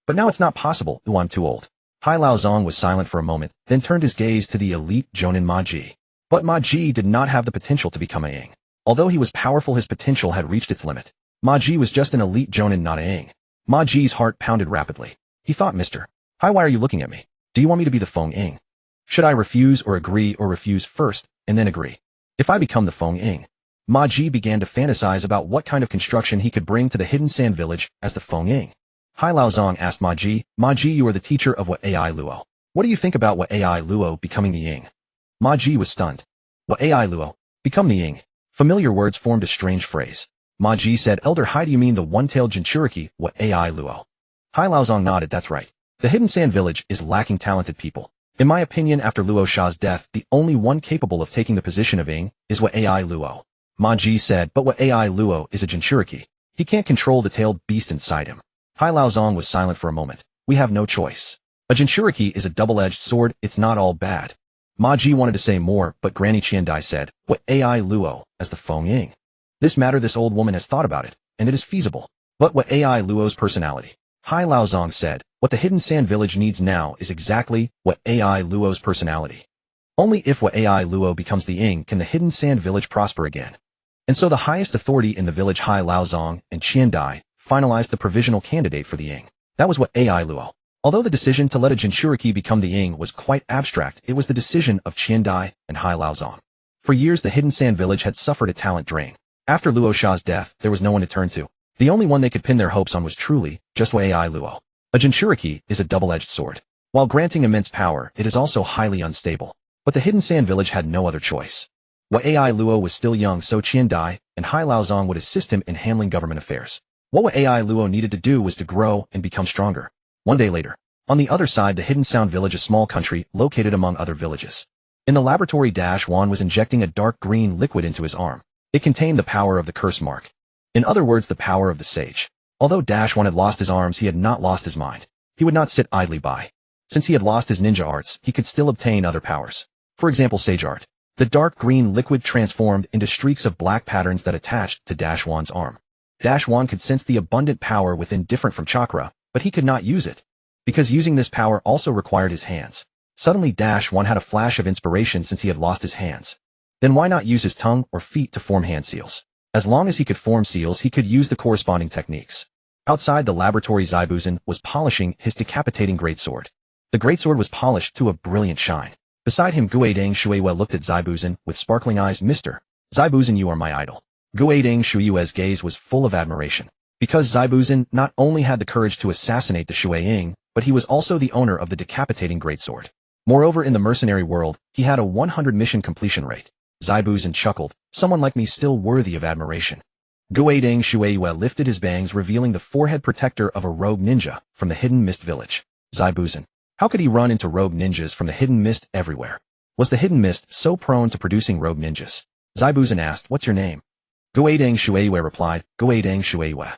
A: But now it's not possible, I'm too old. Hai Laozong was silent for a moment, then turned his gaze to the elite Jonin Ma-ji. But Ma-ji did not have the potential to become a ing. Although he was powerful, his potential had reached its limit. Ma-ji was just an elite Jonin, not a ing. Ma-ji's heart pounded rapidly. He thought, Mr. Hai, why are you looking at me? Do you want me to be the Feng-ing? Should I refuse or agree, or refuse first, and then agree? If I become the Feng-ing, Ma-ji began to fantasize about what kind of construction he could bring to the Hidden Sand Village as the Feng-ing. Hai Laozong asked Ma-ji, you are the teacher of Wat Ai Luo. What do you think about Wat Ai Luo becoming the ing? Ma-ji was stunned. Wat Ai Luo, become the ing. Familiar words formed a strange phrase. Ma-ji said, Elder Hai, do you mean the one-tailed Jinchuriki, Wat Ai Luo? Hai Laozong nodded, that's right. The Hidden Sand Village is lacking talented people. In my opinion, after Luo Sha's death, the only one capable of taking the position of ing is Wat Ai Luo. Ma-ji said, but Wat Ai Luo is a Jinchuriki. He can't control the tailed beast inside him. Hai Laozong was silent for a moment. We have no choice. A Jinchuriki is a double-edged sword, it's not all bad. Ma-ji wanted to say more, but Granny Qiandai said, Wat Ai Luo as the Feng-ing. This matter, this old woman has thought about it, and it is feasible. But Wat Ai Luo's personality. Hai Laozong said, what the Hidden Sand Village needs now is exactly Wat Ai Luo's personality. Only if Wat Ai Luo becomes the ing can the Hidden Sand Village prosper again. And so the highest authority in the village, Hai Laozong and Qiandai, finalized the provisional candidate for the ing. That was Wat Ai Luo. Although the decision to let a Jinchuriki become the ing was quite abstract, it was the decision of Qiandai and Hai Laozong. For years the Hidden Sand Village had suffered a talent drain. After Luo Sha's death, there was no one to turn to. The only one they could pin their hopes on was truly just Wat Ai Luo. A Jinchuriki is a double-edged sword. While granting immense power, it is also highly unstable. But the Hidden Sand Village had no other choice. Ai Luo was still young, so Qian Dai and Hai Laozong would assist him in handling government affairs. What Ai Luo needed to do was to grow and become stronger. One day later, on the other side, the Hidden Sound village, a small country located among other villages. In the laboratory, Wan was injecting a dark green liquid into his arm. It contained the power of the curse mark. In other words, the power of the sage. Although Wan had lost his arms, he had not lost his mind. He would not sit idly by. Since he had lost his ninja arts, he could still obtain other powers. For example, sage art. The dark green liquid transformed into streaks of black patterns that attached to Wan's arm. Wan could sense the abundant power within, different from chakra, but he could not use it, because using this power also required his hands. Suddenly Wan had a flash of inspiration. Since he had lost his hands, then why not use his tongue or feet to form hand seals? As long as he could form seals, he could use the corresponding techniques. Outside the laboratory, Zaibuzan was polishing his decapitating greatsword. The greatsword was polished to a brilliant shine. Beside him, Guidang Shuiwe looked at Zaibuzan with sparkling eyes. Mr. Zaibuzan, you are my idol. Guidang Shuiwe's gaze was full of admiration. Because Zaibuzan not only had the courage to assassinate the Shuiying, but he was also the owner of the decapitating greatsword. Moreover, in the mercenary world, he had a 100 mission completion rate. Zaibuzan chuckled. Someone like me, still worthy of admiration. Guidang Shuiwe lifted his bangs, revealing the forehead protector of a rogue ninja from the Hidden Mist village. Zaibuzan. How could he run into rogue ninjas from the Hidden Mist everywhere? Was the Hidden Mist so prone to producing rogue ninjas? Zaibuzan asked, what's your name? Guidang Shuiwe replied, Guidang Shuiwe.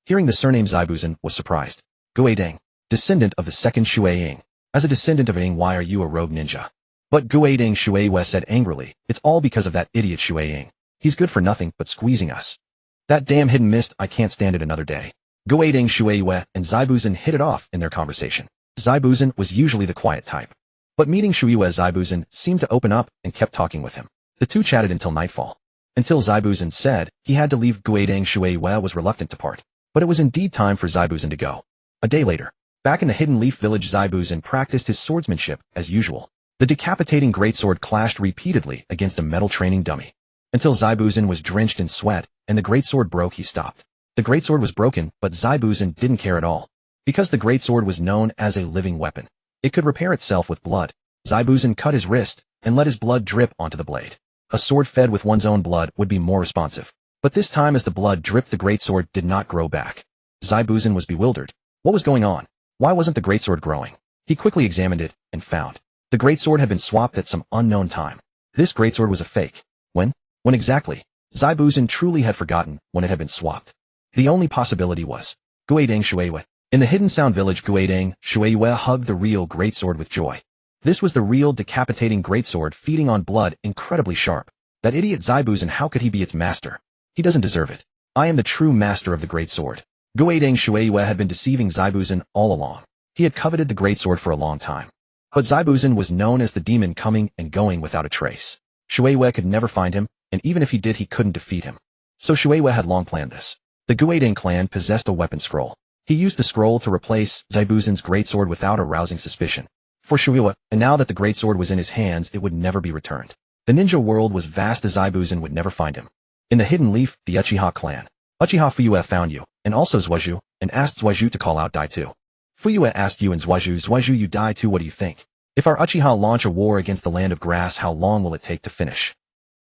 A: Hearing the surname, Zaibuzan was surprised. Guidang, descendant of the second Shuiying. As a descendant of Ying, why are you a rogue ninja? But Guidang Shuiwe said angrily, it's all because of that idiot Shuiying. He's good for nothing but squeezing us. That damn Hidden Mist, I can't stand it another day. Guidang Shuiwe and Zaibuzan hit it off in their conversation. Zaibuzan was usually the quiet type. But meeting Shuiwe, Zaibuzan seemed to open up and kept talking with him. The two chatted until nightfall. Until Zaibuzan said he had to leave. Guidang Shuiwe was reluctant to part. But it was indeed time for Zaibuzan to go. A day later, back in the Hidden Leaf village, Zaibuzan practiced his swordsmanship as usual. The decapitating greatsword clashed repeatedly against a metal training dummy. Until Zaibuzan was drenched in sweat and the greatsword broke, he stopped. The greatsword was broken, but Zaibuzan didn't care at all. Because the greatsword was known as a living weapon. It could repair itself with blood. Zaibuzan cut his wrist and let his blood drip onto the blade. A sword fed with one's own blood would be more responsive. But this time, as the blood dripped, the greatsword did not grow back. Zaibuzan was bewildered. What was going on? Why wasn't the greatsword growing? He quickly examined it and found the greatsword had been swapped at some unknown time. This greatsword was a fake. When? When exactly? Zaibuzan truly had forgotten when it had been swapped. The only possibility was Guidang Shuiwe. In the Hidden Sound village, Guidang Shuiwe hugged the real greatsword with joy. This was the real decapitating greatsword, feeding on blood, incredibly sharp. That idiot Zaibuzan, how could he be its master? He doesn't deserve it. I am the true master of the greatsword. Guidang Shuiwe had been deceiving Zaibuzan all along. He had coveted the greatsword for a long time. But Zaibuzan was known as the demon, coming and going without a trace. Shuiwe could never find him, and even if he did, he couldn't defeat him. So Shuiwe had long planned this. The Guidang clan possessed a weapon scroll. He used the scroll to replace Zaibuzan's greatsword without arousing suspicion. For Shuiwe, and now that the greatsword was in his hands, it would never be returned. The ninja world was vast, as Zaibuzan would never find him. In the Hidden Leaf, the Uchiha clan. Uchiha Fuyue found you, and also Zhuazhu, and asked Zhuazhu to call out Dai too. Fuyue asked you and Zhuazhu, you die too, what do you think? If our Uchiha launch a war against the land of grass, how long will it take to finish?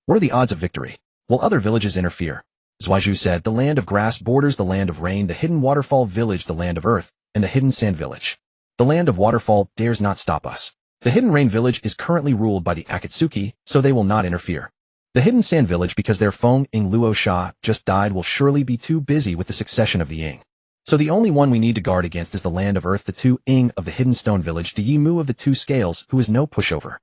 A: What are the odds of victory? Will other villages interfere? Zhuazhu said, the land of grass borders the land of rain, the hidden waterfall village, the land of earth, and the hidden sand village. The land of waterfall dares not stop us. The hidden rain village is currently ruled by the Akatsuki, so they will not interfere. The hidden sand village, because their Feng Ing Luo Sha just died, will surely be too busy with the succession of the Ying. So the only one we need to guard against is the land of earth, the two Ing of the hidden stone village, the Yimu of the two scales, who is no pushover.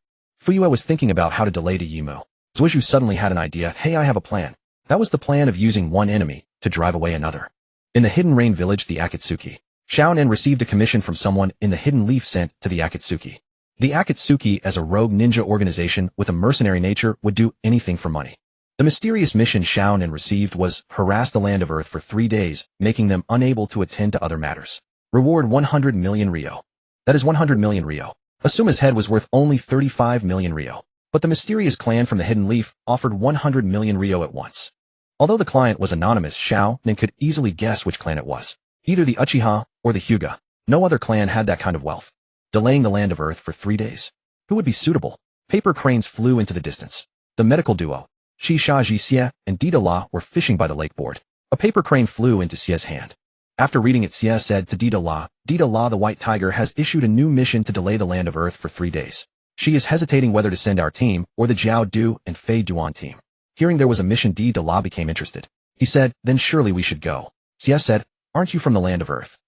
A: Fuyue was thinking about how to delay the Yimu. Zhuazhu suddenly had an idea. Hey, I have a plan. That was the plan of using one enemy to drive away another. In the hidden rain village, the Akatsuki. Xiaonan received a commission from someone in the Hidden Leaf sent to the Akatsuki. The Akatsuki, as a rogue ninja organization with a mercenary nature, would do anything for money. The mysterious mission Xiaonan received was harass the land of earth for 3 days, making them unable to attend to other matters. Reward 100 million Rio. That is 100 million Rio. Asuma's head was worth only 35 million Rio. But the mysterious clan from the Hidden Leaf offered 100 million Rio at once. Although the client was anonymous, Xiaonan could easily guess which clan it was. Either the Uchiha or the Hyuga. No other clan had that kind of wealth. Delaying the land of earth for 3 days. Who would be suitable? Paper cranes flew into the distance. The medical duo, Shi-Sha Ji-Xie and Dida-La were fishing by the lakeboard. A paper crane flew into Xie's hand. After reading it, Xie said to Dida-La, "Dida-La, the White Tiger has issued a new mission to delay the Land of Earth for 3 days. She is hesitating whether to send our team or the Jiao Du and Fei Duan team." Hearing there was a mission, Dida-La became interested. He said, "Then surely we should go." Xie said, "Aren't you from the Land of Earth?"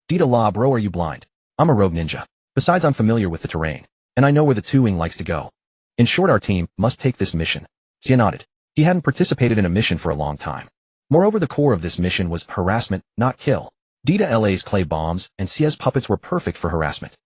A: Dida-La, "Bro, are you blind? I'm a rogue ninja. Besides, I'm familiar with the terrain, and I know where the Two-Wing likes to go. In short, our team must take this mission." Xie nodded. He hadn't participated in a mission for a long time. Moreover, the core of this mission was harassment, not kill. Dida-La's clay bombs and Xie's puppets were perfect for harassment.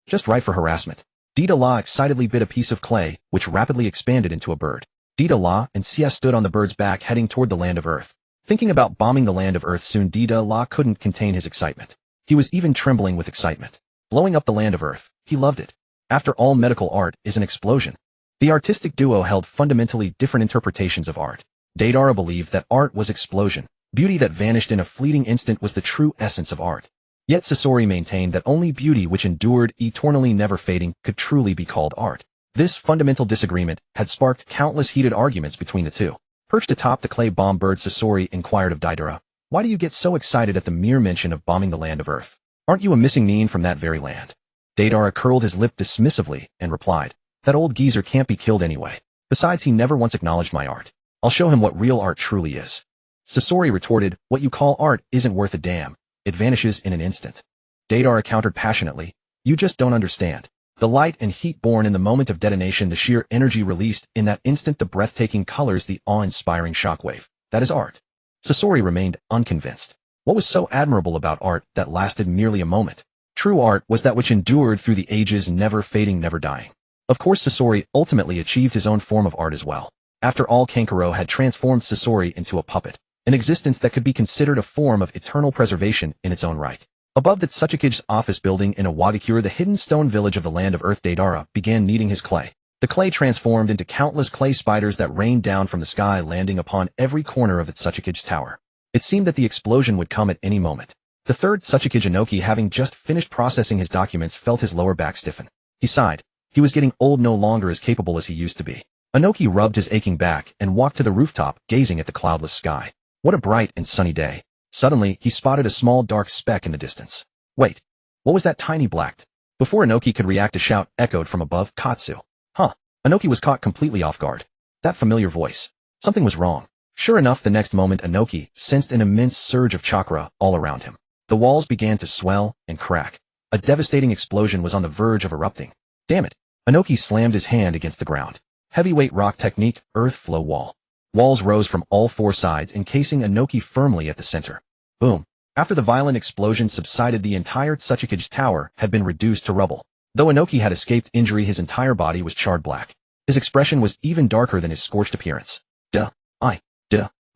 A: Just right for harassment. Dida-La excitedly bit a piece of clay, which rapidly expanded into a bird. Dida-La and Xie stood on the bird's back heading toward the Land of Earth. Thinking about bombing the Land of Earth soon, Dida-La couldn't contain his excitement. He was even trembling with excitement. Blowing up the Land of Earth, he loved it. After all, medical art is an explosion. The artistic duo held fundamentally different interpretations of art. Deidara believed that art was explosion. Beauty that vanished in a fleeting instant was the true essence of art. Yet Sasori maintained that only beauty which endured, eternally never fading, could truly be called art. This fundamental disagreement had sparked countless heated arguments between the two. Perched atop the clay bomb bird, Sasori inquired of Deidara, "Why do you get so excited at the mere mention of bombing the Land of Earth? Aren't you a missing nin from that very land?" Deidara curled his lip dismissively and replied, "That old geezer can't be killed anyway. Besides, he never once acknowledged my art. I'll show him what real art truly is." Sasori retorted, "What you call art isn't worth a damn. It vanishes in an instant." Deidara countered passionately, "You just don't understand. The light and heat born in the moment of detonation, the sheer energy released in that instant, the breathtaking colors, the awe-inspiring shockwave. That is art." Sasori remained unconvinced. What was so admirable about art that lasted merely a moment? True art was that which endured through the ages, never fading, never dying. Of course, Sasori ultimately achieved his own form of art as well. After all, Kankuro had transformed Sasori into a puppet, an existence that could be considered a form of eternal preservation in its own right. Above the Tsuchikige's office building in Awakens, the hidden stone village of the Land of Earth, Deidara began kneading his clay. The clay transformed into countless clay spiders that rained down from the sky, landing upon every corner of the Tsuchikige's tower. It seemed that the explosion would come at any moment. The third Tsuchikige, Inoki, having just finished processing his documents, felt his lower back stiffen. He sighed. He was getting old, no longer as capable as he used to be. Inoki rubbed his aching back and walked to the rooftop, gazing at the cloudless sky. What a bright and sunny day. Suddenly, he spotted a small dark speck in the distance. Wait, what was that tiny black? Before Inoki could react, a shout echoed from above, "Katsu." Huh. Inoki was caught completely off guard. That familiar voice. Something was wrong. Sure enough, the next moment, Inoki sensed an immense surge of chakra all around him. The walls began to swell and crack. A devastating explosion was on the verge of erupting. Damn it. Inoki slammed his hand against the ground. Heavyweight rock technique, earth flow wall. Walls rose from all 4 sides, encasing Inoki firmly at the center. Boom. After the violent explosion subsided, the entire Tsuchikage tower had been reduced to rubble. Though Inoki had escaped injury, his entire body was charred black. His expression was even darker than his scorched appearance.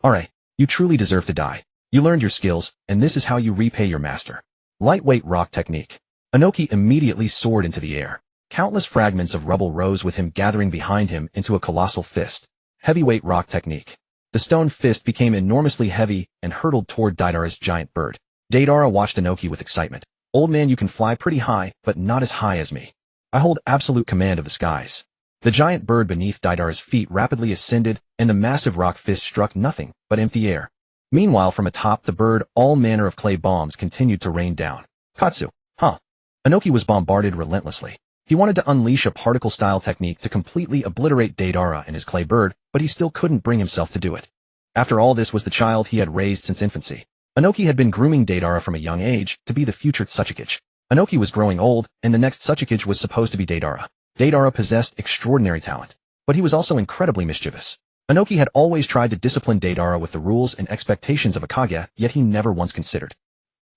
A: Alright, you truly deserve to die. You learned your skills, and this is how you repay your master. Lightweight rock technique. Inoki immediately soared into the air. Countless fragments of rubble rose with him, gathering behind him into a colossal fist. Heavyweight rock technique. The stone fist became enormously heavy and hurtled toward Deidara's giant bird. Deidara watched Inoki with excitement. "Old man, you can fly pretty high, but not as high as me. I hold absolute command of the skies." The giant bird beneath Deidara's feet rapidly ascended, and the massive rock fist struck nothing but empty air. Meanwhile, from atop the bird, all manner of clay bombs continued to rain down. Katsu. Huh. Inoki was bombarded relentlessly. He wanted to unleash a particle-style technique to completely obliterate Deidara and his clay bird, but he still couldn't bring himself to do it. After all, this was the child he had raised since infancy. Inoki had been grooming Deidara from a young age to be the future Tsuchikage. Inoki was growing old, and the next Tsuchikage was supposed to be Deidara. Deidara possessed extraordinary talent, but he was also incredibly mischievous. Inoki had always tried to discipline Deidara with the rules and expectations of a Kage, yet he never once considered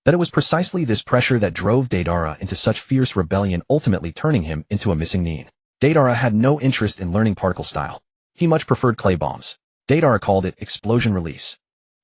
A: that it was precisely this pressure that drove Deidara into such fierce rebellion, ultimately turning him into a missing nin. Deidara had no interest in learning particle style. He much preferred clay bombs. Deidara called it explosion release.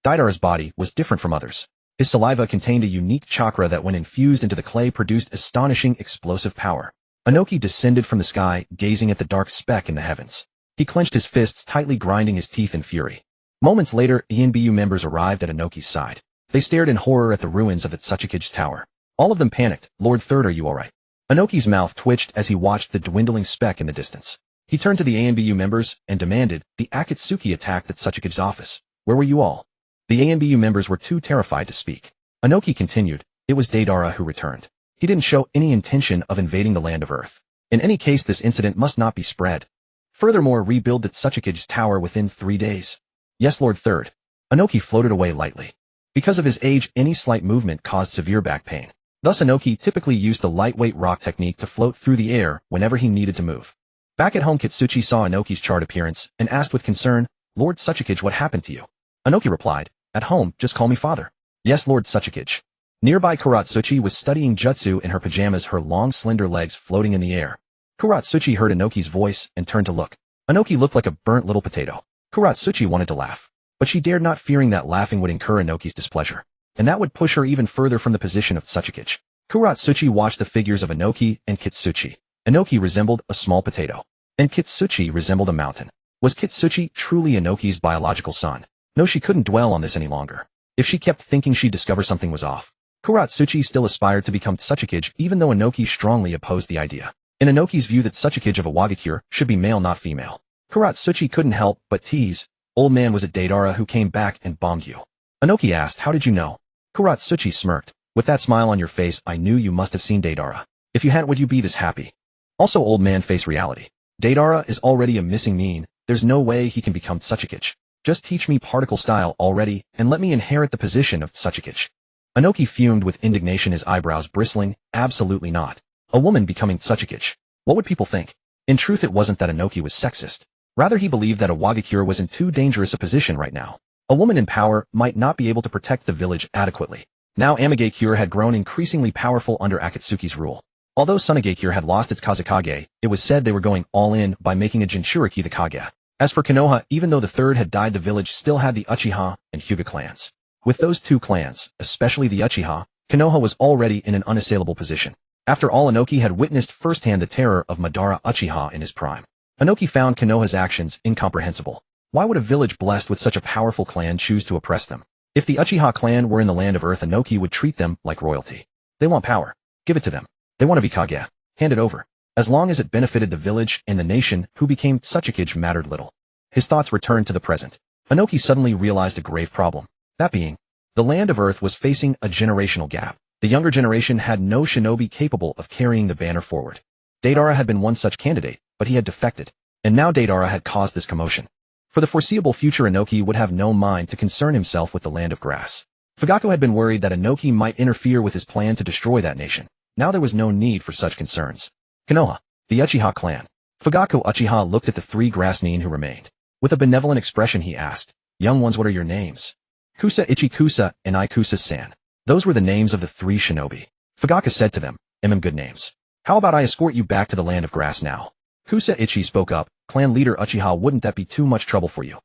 A: Deidara's body was different from others. His saliva contained a unique chakra that, when infused into the clay, produced astonishing explosive power. Inoki descended from the sky, gazing at the dark speck in the heavens. He clenched his fists tightly, grinding his teeth in fury. Moments later, ENBU members arrived at Inoki's side. They stared in horror at the ruins of the Tsuchikage tower. All of them panicked. "Lord Third, are you alright?" Inoki's mouth twitched as he watched the dwindling speck in the distance. He turned to the ANBU members and demanded, "The Akatsuki attacked at Tsuchikage's office. Where were you all?" The ANBU members were too terrified to speak. Inoki continued, "It was Deidara who returned. He didn't show any intention of invading the land of Earth. In any case, this incident must not be spread. Furthermore, rebuild the Tsuchikage's tower within 3 days." "Yes, Lord Third." Inoki floated away lightly. Because of his age, any slight movement caused severe back pain. Thus Inoki typically used the lightweight rock technique to float through the air whenever he needed to move. Back at home, Kitsuchi saw Inoki's chart appearance and asked with concern, "Lord Tsuchikage, what happened to you?" Inoki replied, "At home, just call me father." "Yes, Lord Tsuchikage." Nearby, Kuratsuchi was studying jutsu in her pajamas, her long slender legs floating in the air. Kuratsuchi heard Inoki's voice and turned to look. Inoki looked like a burnt little potato. Kuratsuchi wanted to laugh, but she dared not, fearing that laughing would incur Inoki's displeasure, and that would push her even further from the position of Tsuchikage. Kuratsuchi watched the figures of Inoki and Kitsuchi. Inoki resembled a small potato, and Kitsuchi resembled a mountain. Was Kitsuchi truly Inoki's biological son? No, she couldn't dwell on this any longer. If she kept thinking, she'd discover something was off. Kuratsuchi still aspired to become Tsuchikage, even though Inoki strongly opposed the idea. In Inoki's view, that Tsuchikage of Awagakure should be male, not female. Kuratsuchi couldn't help but tease, "Old man, was it Deidara who came back and bombed you?" Inoki asked, "How did you know?" Kuratsuchi smirked. "With that smile on your face, I knew you must have seen Deidara. If you hadn't, would you be this happy?" Also, old man, face reality. Deidara is already a missing mean. There's no way he can become Tsuchikage. Just teach me particle style already, and let me inherit the position of Tsuchikage. Inoki fumed with indignation, his eyebrows bristling. Absolutely not. A woman becoming Tsuchikage. What would people think? In truth, it wasn't that Inoki was sexist. Rather, he believed that Awagakure was in too dangerous a position right now. A woman in power might not be able to protect the village adequately. Now Mangekyō had grown increasingly powerful under Akatsuki's rule. Although Tsunagakure had lost its Kazekage, it was said they were going all in by making a Jinchuriki the Kage. As for Konoha, even though the third had died, the village still had the Uchiha and Hyuga clans. With those two clans, especially the Uchiha, Konoha was already in an unassailable position. After all, Inoki had witnessed firsthand the terror of Madara Uchiha in his prime. Inoki found Konoha's actions incomprehensible. Why would a village blessed with such a powerful clan choose to oppress them? If the Uchiha clan were in the land of Earth, Inoki would treat them like royalty. They want power. Give it to them. They want to be Kage. Hand it over. As long as it benefited the village and the nation who became Tsuchikage mattered little. His thoughts returned to the present. Inoki suddenly realized a grave problem. That being, the land of Earth was facing a generational gap. The younger generation had no shinobi capable of carrying the banner forward. Deidara had been one such candidate, but he had defected, and now Deidara had caused this commotion. For the foreseeable future, Inoki would have no mind to concern himself with the land of grass. Fugaku had been worried that Inoki might interfere with his plan to destroy that nation. Now there was no need for such concerns. Konoha, the Uchiha clan. Fugaku Uchiha looked at the 3 grass nin who remained. With a benevolent expression, he asked, "Young ones, what are your names?" "Kusa Ichi Kusa and I Kusa-san." Those were the names of the 3 shinobi. Fugaku said to them, "Good names. How about I escort you back to the land of grass now?" Kusa Ichi spoke up, "Clan leader Uchiha, wouldn't that be too much trouble for you?"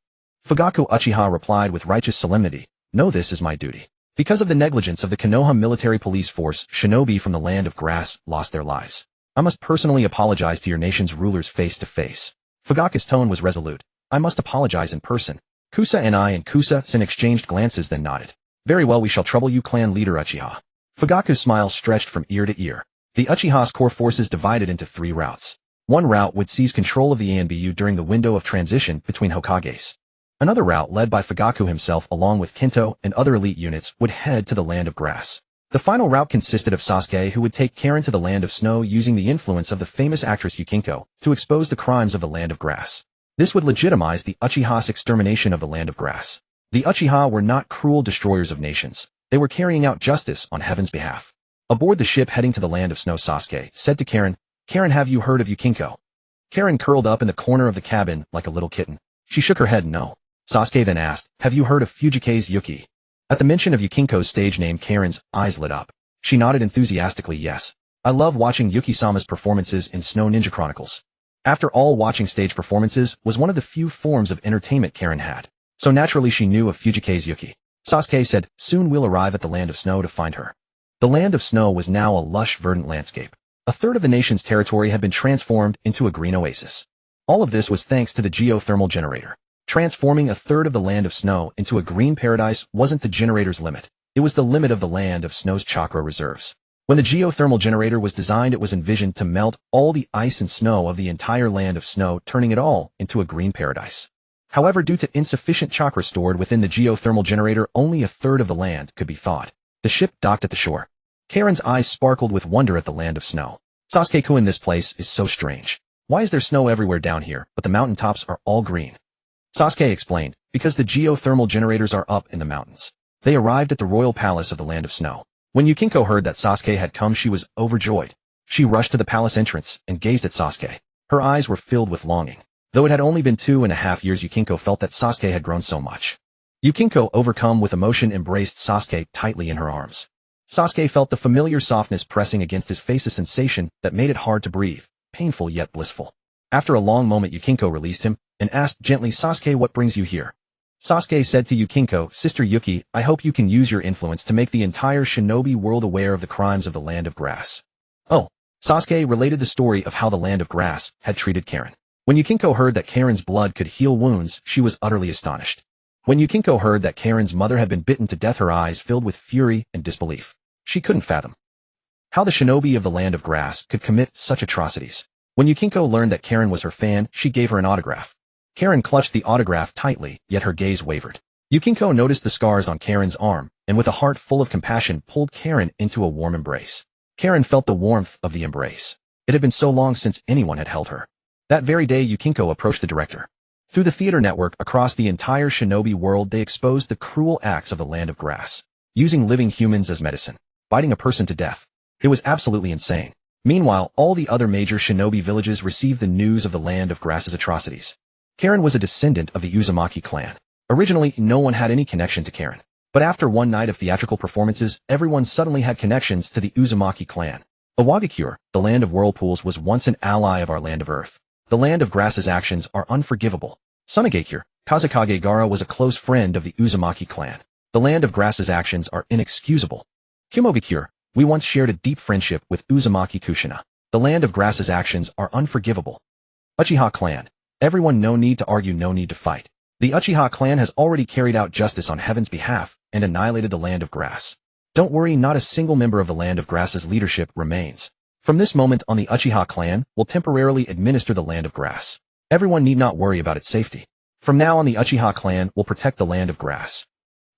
A: Fugaku Uchiha replied with righteous solemnity, "No, this is my duty." Because of the negligence of the Konoha military police force, shinobi from the land of grass lost their lives. I must personally apologize to your nation's rulers face to face. Fugaku's tone was resolute. "I must apologize in person." Kusa and I and Kusa-san exchanged glances, then nodded. "Very well, we shall trouble you, clan leader Uchiha." Fugaku's smile stretched from ear to ear. The Uchiha's core forces divided into 3 routes. One route would seize control of the ANBU during the window of transition between Hokages. Another route, led by Fugaku himself along with Kento and other elite units, would head to the land of grass. The final route consisted of Sasuke, who would take Karen to the land of snow using the influence of the famous actress Yukinko to expose the crimes of the land of grass. This would legitimize the Uchiha's extermination of the land of grass. The Uchiha were not cruel destroyers of nations. They were carrying out justice on heaven's behalf. Aboard the ship heading to the land of snow, Sasuke said to Karen, "Karen, have you heard of Yukinko?" Karen curled up in the corner of the cabin like a little kitten. She shook her head no. Sasuke then asked, "Have you heard of Fujike's Yuki?" At the mention of Yukinko's stage name, Karen's eyes lit up. She nodded enthusiastically, "Yes. I love watching Yuki-sama's performances in Snow Ninja Chronicles." After all, watching stage performances was one of the few forms of entertainment Karen had. So naturally she knew of Fujike's Yuki. Sasuke said, "Soon we'll arrive at the land of snow to find her." The land of snow was now a lush, verdant landscape. A third of the nation's territory had been transformed into a green oasis. All of this was thanks to the geothermal generator. Transforming a third of the land of snow into a green paradise wasn't the generator's limit. It was the limit of the land of snow's chakra reserves. When the geothermal generator was designed, it was envisioned to melt all the ice and snow of the entire land of snow, turning it all into a green paradise. However, due to insufficient chakra stored within the geothermal generator, only a third of the land could be thawed. The ship docked at the shore. Karen's eyes sparkled with wonder at the land of snow. Sasuke-kun, this place is so strange. Why is there snow everywhere down here, but the mountaintops are all green? Sasuke explained, because the geothermal generators are up in the mountains. They arrived at the royal palace of the land of snow. When Yukiko heard that Sasuke had come, she was overjoyed. She rushed to the palace entrance and gazed at Sasuke. Her eyes were filled with longing. Though it had only been 2.5 years, Yukiko felt that Sasuke had grown so much. Yukiko, overcome with emotion, embraced Sasuke tightly in her arms. Sasuke felt the familiar softness pressing against his face, a sensation that made it hard to breathe, painful yet blissful. After a long moment, Yukiko released him and asked gently, "Sasuke, what brings you here?" Sasuke said to Yukiko, "Sister Yuki, I hope you can use your influence to make the entire shinobi world aware of the crimes of the Land of Grass." Oh. Sasuke related the story of how the Land of Grass had treated Karen. When Yukiko heard that Karen's blood could heal wounds, she was utterly astonished. When Yukiko heard that Karen's mother had been bitten to death, her eyes filled with fury and disbelief. She couldn't fathom how the shinobi of the Land of Grass could commit such atrocities. When Yukiko learned that Karen was her fan, she gave her an autograph. Karen clutched the autograph tightly, yet her gaze wavered. Yukiko noticed the scars on Karen's arm, and with a heart full of compassion pulled Karen into a warm embrace. Karen felt the warmth of the embrace. It had been so long since anyone had held her. That very day, Yukiko approached the director. Through the theater network across the entire shinobi world, they exposed the cruel acts of the Land of Grass, using living humans as medicine, biting a person to death. It was absolutely insane. Meanwhile, all the other major shinobi villages received the news of the Land of Grass's atrocities. Karen was a descendant of the Uzumaki clan. Originally, no one had any connection to Karen. But after one night of theatrical performances, everyone suddenly had connections to the Uzumaki clan. Awakens, the Land of Whirlpools, was once an ally of our Land of Earth. The Land of Grass's actions are unforgivable. Mangekyō, Kazekage Gaara, was a close friend of the Uzumaki clan. The Land of Grass's actions are inexcusable. Kumogakure, we once shared a deep friendship with Uzumaki Kushina. The Land of Grass's actions are unforgivable. Uchiha clan. Everyone, no need to argue, no need to fight. The Uchiha clan has already carried out justice on heaven's behalf and annihilated the Land of Grass. Don't worry, not a single member of the Land of Grass's leadership remains. From this moment on, the Uchiha clan will temporarily administer the Land of Grass. Everyone need not worry about its safety. From now on, the Uchiha clan will protect the Land of Grass.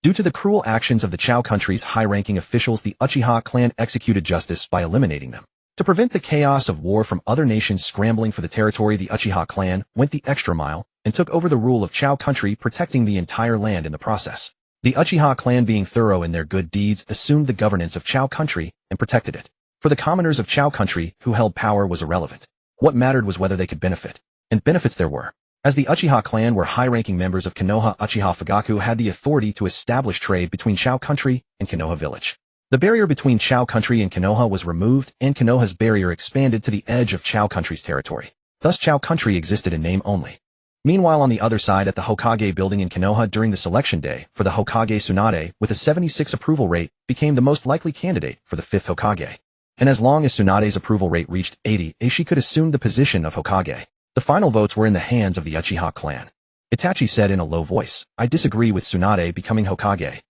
A: Due to the cruel actions of the Chao country's high-ranking officials, the Uchiha clan executed justice by eliminating them. To prevent the chaos of war from other nations scrambling for the territory, the Uchiha clan went the extra mile and took over the rule of Chao country, protecting the entire land in the process. The Uchiha clan, being thorough in their good deeds, assumed the governance of Chao country and protected it. For the commoners of Chao country who held power was irrelevant. What mattered was whether they could benefit. And benefits there were. As the Uchiha clan were high-ranking members of Konoha, Uchiha Fugaku had the authority to establish trade between Chao country and Konoha village. The barrier between Chao country and Konoha was removed, and Konoha's barrier expanded to the edge of Chao country's territory. Thus Chao country existed in name only. Meanwhile, on the other side, at the Hokage building in Konoha, during the selection day for the Hokage, Tsunade, with a 76 approval rate, became the most likely candidate for the 5th Hokage. And as long as Tsunade's approval rate reached 80, she could assume the position of Hokage. The final votes were in the hands of the Uchiha clan. Itachi said in a low voice, "I disagree with Tsunade becoming Hokage."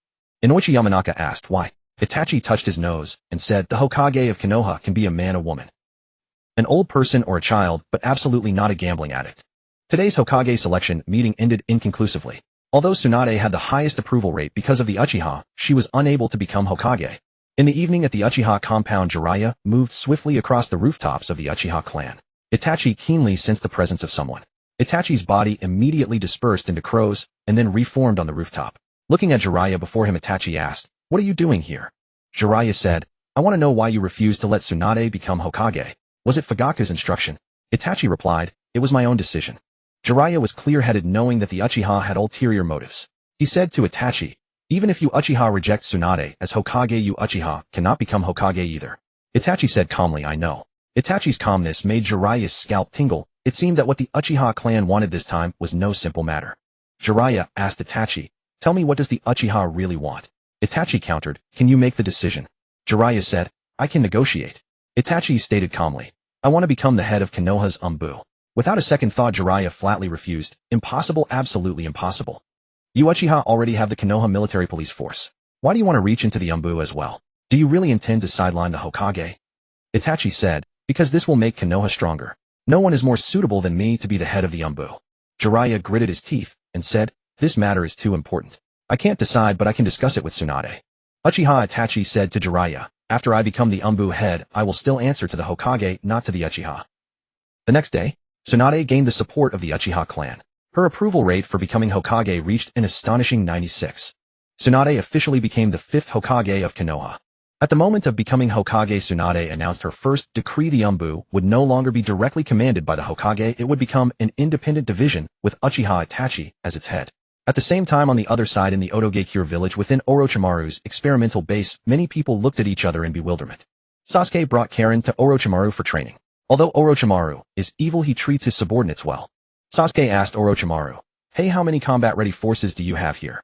A: Inoichi Yamanaka asked why. Itachi touched his nose and said, "The Hokage of Konoha can be a man, a woman, an old person, or a child, but absolutely not a gambling addict." Today's Hokage selection meeting ended inconclusively. Although Tsunade had the highest approval rate because of the Uchiha, she was unable to become Hokage. In the evening at the Uchiha compound, Jiraiya moved swiftly across the rooftops of the Uchiha clan. Itachi keenly sensed the presence of someone. Itachi's body immediately dispersed into crows and then reformed on the rooftop. Looking at Jiraiya before him, Itachi asked, "What are you doing here?" Jiraiya said, "I want to know why you refused to let Tsunade become Hokage. Was it Fugaku's instruction?" Itachi replied, "It was my own decision." Jiraiya was clear-headed, knowing that the Uchiha had ulterior motives. He said to Itachi, "Even if you Uchiha reject Tsunade as Hokage, you Uchiha cannot become Hokage either." Itachi said calmly, "I know." Itachi's calmness made Jiraiya's scalp tingle. It seemed that what the Uchiha clan wanted this time was no simple matter. Jiraiya asked Itachi, "Tell me, what does the Uchiha really want?" Itachi countered, "Can you make the decision?" Jiraiya said, "I can negotiate." Itachi stated calmly, "I want to become the head of Konoha's Umbu." Without a second thought, Jiraiya flatly refused. "Impossible, absolutely impossible. You Uchiha already have the Konoha military police force. Why do you want to reach into the Umbu as well?" Do you really intend to sideline the Hokage? Itachi said, because this will make Konoha stronger. No one is more suitable than me to be the head of the Umbu. Jiraiya gritted his teeth and said, this matter is too important. I can't decide, but I can discuss it with Tsunade. Uchiha Itachi said to Jiraiya, after I become the Umbu head, I will still answer to the Hokage, not to the Uchiha. The next day, Tsunade gained the support of the Uchiha clan. Her approval rate for becoming Hokage reached an astonishing 96. Tsunade officially became the 5th Hokage of Konoha. At the moment of becoming Hokage, Tsunade announced her first decree: the Umbu would no longer be directly commanded by the Hokage, it would become an independent division with Uchiha Itachi as its head. At the same time, on the other side in the Otogeikure village within Orochimaru's experimental base, many people looked at each other in bewilderment. Sasuke brought Karen to Orochimaru for training. Although Orochimaru is evil, he treats his subordinates well. Sasuke asked Orochimaru, hey, how many combat-ready forces do you have here?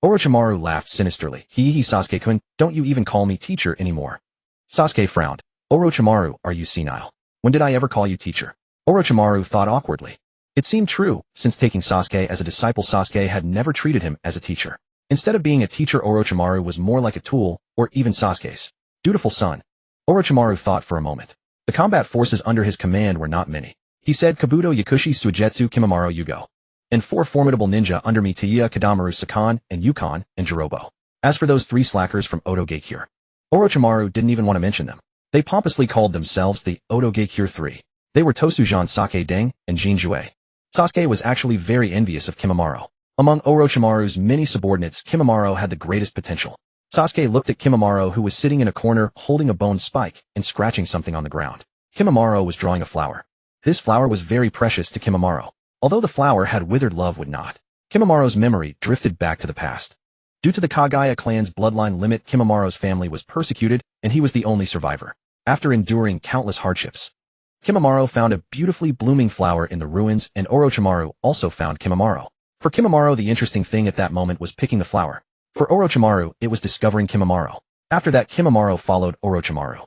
A: Orochimaru laughed sinisterly. Hee Sasuke-kun, don't you even call me teacher anymore. Sasuke frowned. Orochimaru, are you senile? When did I ever call you teacher? Orochimaru thought awkwardly. It seemed true, since taking Sasuke as a disciple, Sasuke had never treated him as a teacher. Instead of being a teacher, Orochimaru was more like a tool, or even Sasuke's dutiful son. Orochimaru thought for a moment. The combat forces under his command were not many. He said, Kabuto, Yakushi, Suigetsu, Kimimaro, Yugo. And 4 formidable ninja under me, Taiya, Kadamaru, Sakan, and Yukon, and Jirobo. As for those 3 slackers from Otogeikure, Orochimaru didn't even want to mention them. They pompously called themselves the Otogeikure 3. They were Tosujan Sake Deng and Jinjue. Sasuke was actually very envious of Kimimaro. Among Orochimaru's many subordinates, Kimimaro had the greatest potential. Sasuke looked at Kimimaro, who was sitting in a corner holding a bone spike and scratching something on the ground. Kimimaro was drawing a flower. This flower was very precious to Kimimaro. Although the flower had withered, love would not. Kimimaro's memory drifted back to the past. Due to the Kagaya clan's bloodline limit, Kimimaro's family was persecuted, and he was the only survivor. After enduring countless hardships, Kimimaro found a beautifully blooming flower in the ruins, and Orochimaru also found Kimimaro. For Kimimaro, the interesting thing at that moment was picking the flower. For Orochimaru, it was discovering Kimimaro. After that, Kimimaro followed Orochimaru.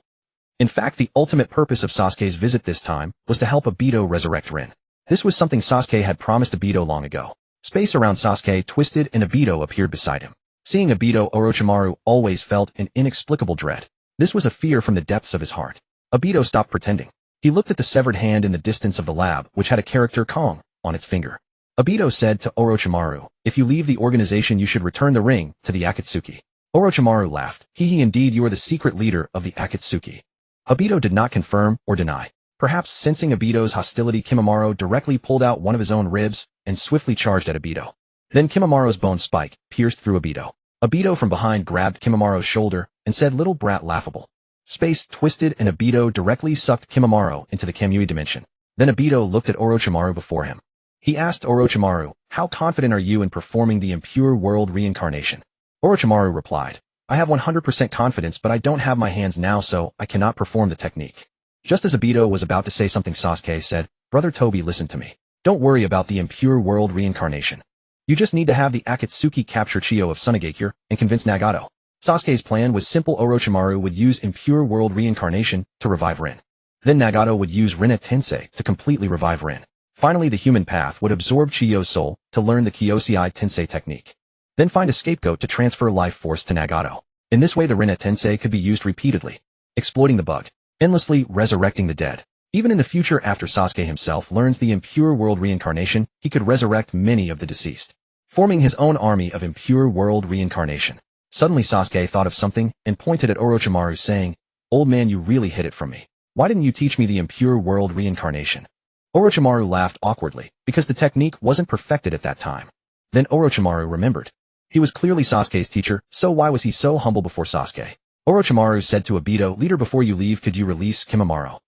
A: In fact, the ultimate purpose of Sasuke's visit this time was to help Obito resurrect Rin. This was something Sasuke had promised Obito long ago. Space around Sasuke twisted and Obito appeared beside him. Seeing Obito, Orochimaru always felt an inexplicable dread. This was a fear from the depths of his heart. Obito stopped pretending. He looked at the severed hand in the distance of the lab, which had a character Kong on its finger. Obito said to Orochimaru, if you leave the organization, you should return the ring to the Akatsuki. Orochimaru laughed. Indeed, you are the secret leader of the Akatsuki. Obito did not confirm or deny. Perhaps sensing Obito's hostility, Kimimaro directly pulled out one of his own ribs and swiftly charged at Obito. Then Kimimaro's bone spike pierced through Obito. Obito from behind grabbed Kimimaro's shoulder and said, little brat, laughable. Space twisted and Obito directly sucked Kimimaro into the Kamui dimension. Then Obito looked at Orochimaru before him. He asked Orochimaru, how confident are you in performing the impure world reincarnation? Orochimaru replied, I have 100% confidence, but I don't have my hands now, so I cannot perform the technique. Just as Obito was about to say something, Sasuke said, Brother Tobi, listen to me. Don't worry about the impure world reincarnation. You just need to have the Akatsuki capture Chiyo of Tsunageikure and convince Nagato. Sasuke's plan was simple. Orochimaru would use impure world reincarnation to revive Rin. Then Nagato would use Rinne Tensei to completely revive Rin. Finally, the human path would absorb Chiyo's soul to learn the Kyosei Tensei technique. Then find a scapegoat to transfer life force to Nagato. In this way, the Rinne Tensei could be used repeatedly, exploiting the bug, endlessly resurrecting the dead. Even in the future, after Sasuke himself learns the impure world reincarnation, he could resurrect many of the deceased, forming his own army of impure world reincarnation. Suddenly Sasuke thought of something and pointed at Orochimaru, saying, Old man, you really hid it from me. Why didn't you teach me the impure world reincarnation? Orochimaru laughed awkwardly, because the technique wasn't perfected at that time. Then Orochimaru remembered. He was clearly Sasuke's teacher, so why was he so humble before Sasuke? Orochimaru said to Obito, leader, before you leave, could you release Kimimaro?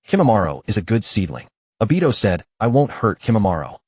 A: Kimimaro is a good seedling. Obito said, I won't hurt Kimimaro.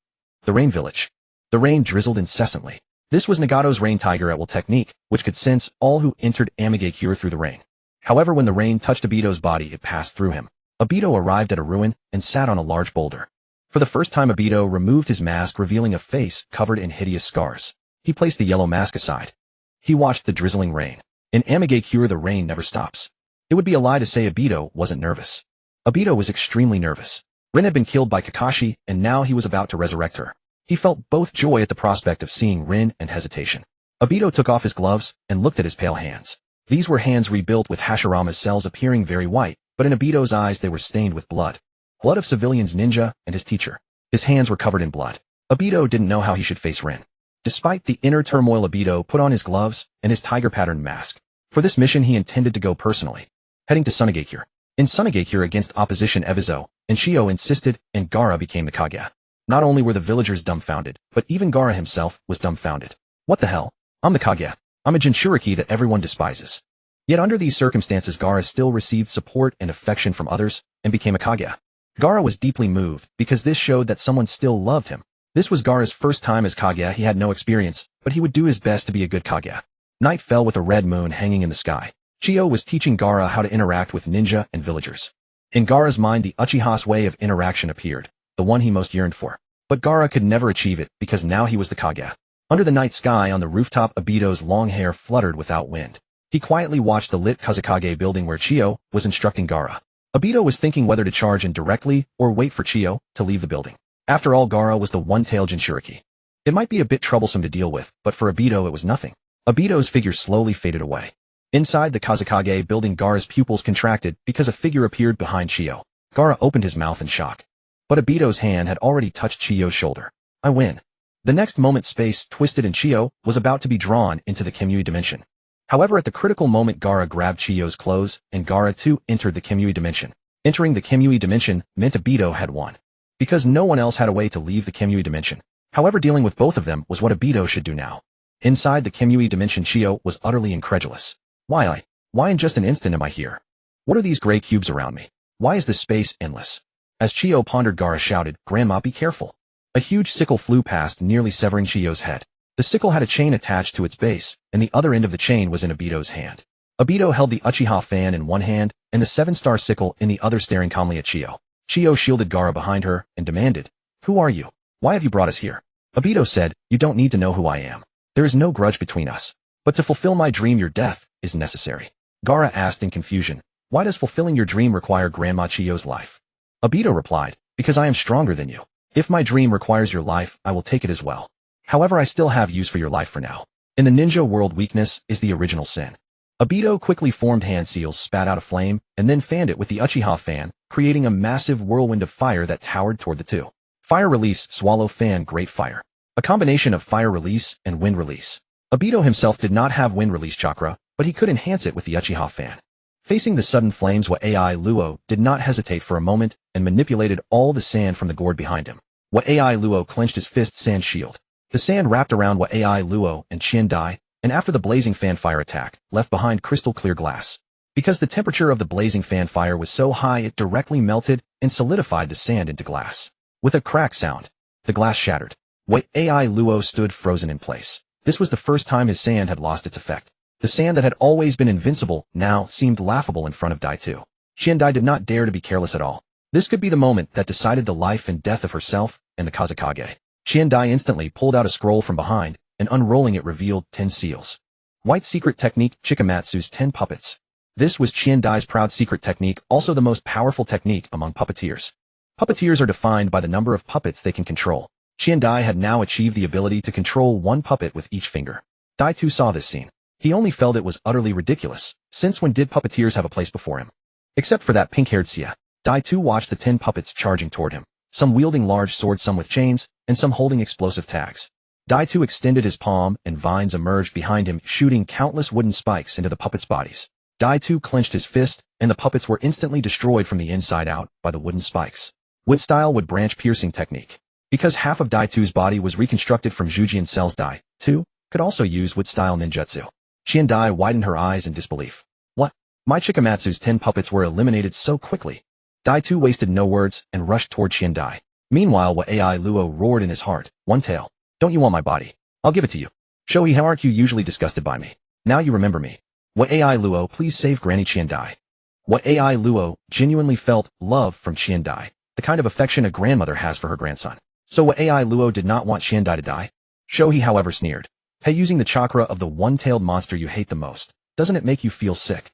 A: The rain village. The rain drizzled incessantly. This was Nagato's rain tiger at will technique, which could sense all who entered Mangekyō through the rain. However, when the rain touched Obito's body, it passed through him. Obito arrived at a ruin and sat on a large boulder. For the first time, Obito removed his mask, revealing a face covered in hideous scars. He placed the yellow mask aside. He watched the drizzling rain. In Mangekyō, the rain never stops. It would be a lie to say Obito wasn't nervous. Obito was extremely nervous. Rin had been killed by Kakashi, and now he was about to resurrect her. He felt both joy at the prospect of seeing Rin and hesitation. Obito took off his gloves and looked at his pale hands. These were hands rebuilt with Hashirama's cells appearing very white, but in Obito's eyes they were stained with blood. Blood of civilians ninja and his teacher. His hands were covered in blood. Obito didn't know how he should face Rin. Despite the inner turmoil, Obito put on his gloves and his tiger-patterned mask. For this mission he intended to go personally. Heading to Sunigakure. In Sunigakure against opposition Ebizo, and Shio insisted, and Gaara became the Kage. Not only were the villagers dumbfounded, but even Gaara himself was dumbfounded. What the hell? I'm the Kage. I'm a Jinchuriki that everyone despises. Yet under these circumstances Gaara still received support and affection from others, and became a Kage. Gaara was deeply moved, because this showed that someone still loved him. This was Gaara's first time as Kage. He had no experience, but he would do his best to be a good Kage. Night fell with a red moon hanging in the sky. Shio was teaching Gaara how to interact with ninja and villagers. In Gaara's mind the Uchiha's way of interaction appeared, the one he most yearned for. But Gaara could never achieve it, because now he was the Kage. Under the night sky on the rooftop Obito's long hair fluttered without wind. He quietly watched the lit Kazekage building where Chiyo was instructing Gaara. Obito was thinking whether to charge in directly or wait for Chiyo to leave the building. After all, Gaara was the one-tailed Jinchuriki. It might be a bit troublesome to deal with, but for Obito it was nothing. Obito's figure slowly faded away. Inside the Kazekage building Gaara's pupils contracted because a figure appeared behind Chiyo. Gaara opened his mouth in shock. But Obito's hand had already touched Chiyo's shoulder. I win. The next moment space twisted and Chiyo was about to be drawn into the Kimui dimension. However, at the critical moment Gaara grabbed Chiyo's clothes, and Gaara too entered the Kimui dimension. Entering the Kimui dimension meant Obito had won. Because no one else had a way to leave the Kimui dimension. However, dealing with both of them was what Obito should do now. Inside the Kimui dimension Chiyo was utterly incredulous. Why in just an instant am I here? What are these gray cubes around me? Why is this space endless? As Chiyo pondered, Gaara shouted, Grandma, be careful. A huge sickle flew past, nearly severing Chiyo's head. The sickle had a chain attached to its base, and the other end of the chain was in Obito's hand. Obito held the Uchiha fan in one hand, and the 7-star sickle in the other, staring calmly at Chiyo. Chiyo shielded Gaara behind her, and demanded, Who are you? Why have you brought us here? Obito said, You don't need to know who I am. There is no grudge between us. But to fulfill my dream your death is necessary. Gaara asked in confusion, Why does fulfilling your dream require Grandma Chiyo's life? Obito replied, Because I am stronger than you. If my dream requires your life, I will take it as well. However, I still have use for your life for now. In the ninja world, weakness is the original sin. Obito quickly formed hand seals, spat out a flame, and then fanned it with the Uchiha fan, creating a massive whirlwind of fire that towered toward the two. Fire release, swallow fan, great fire. A combination of fire release and wind release. Obito himself did not have wind release chakra, but he could enhance it with the Uchiha fan. Facing the sudden flames, Wa'ai Luo did not hesitate for a moment and manipulated all the sand from the gourd behind him. Wa'ai Luo clenched his fist sand shield. The sand wrapped around Wa'ai Luo and Qiandai, and after the blazing fan fire attack, left behind crystal clear glass. Because the temperature of the blazing fan fire was so high it directly melted and solidified the sand into glass. With a crack sound, the glass shattered. Wa'ai Luo stood frozen in place. This was the first time his sand had lost its effect. The sand that had always been invincible now seemed laughable in front of Dai-Tu. Qiandai did not dare to be careless at all. This could be the moment that decided the life and death of herself and the Kazekage. Qiandai instantly pulled out a scroll from behind, and unrolling it revealed 10 seals. White secret technique, Chikamatsu's 10 puppets. This was Qiandai's proud secret technique, also the most powerful technique among puppeteers. Puppeteers are defined by the number of puppets they can control. Qiandai had now achieved the ability to control one puppet with each finger. Dai-Tu saw this scene. He only felt it was utterly ridiculous, since when did puppeteers have a place before him? Except for that pink-haired Sia. Dai-Tu watched the 10 puppets charging toward him, some wielding large swords, some with chains, and some holding explosive tags. Dai-Tu extended his palm, and vines emerged behind him, shooting countless wooden spikes into the puppets' bodies. Dai-Tu clenched his fist, and the puppets were instantly destroyed from the inside out by the wooden spikes. Wood-style wood branch piercing technique. Because half of Dai-Tu's body was reconstructed from Jujian cells, Dai-Tu could also use wood-style ninjutsu. Qiandai widened her eyes in disbelief. What? My Chikamatsu's 10 puppets were eliminated so quickly. Dai-Tu wasted no words and rushed toward Qiandai. Meanwhile, Wa'ai Luo roared in his heart, One Tail. Don't you want my body? I'll give it to you. Shohei, how aren't you usually disgusted by me? Now you remember me. Wa'ai Luo, please save Granny Qiandai. Wa'ai Luo genuinely felt love from Qiandai, the kind of affection a grandmother has for her grandson. So Wa'ai Luo did not want Qiandai to die. Shohei, however, sneered. Hey, using the chakra of the one-tailed monster you hate the most, doesn't it make you feel sick?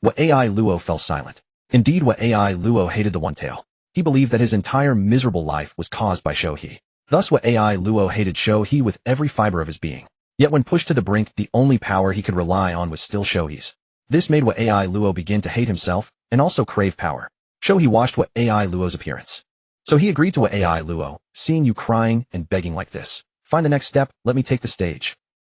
A: Wa'ai Luo fell silent. Indeed, Wa'ai Luo hated the one-tail. He believed that his entire miserable life was caused by Shohei. Thus Wa'ai Luo hated Shohei with every fiber of his being. Yet when pushed to the brink, the only power he could rely on was still Shohei's. This made Wat Ai Luo begin to hate himself, and also crave power. Shohei watched Wat Ai Luo's appearance. So he agreed to Wat Ai Luo, seeing you crying and begging like this. Find the next step, let me take the stage.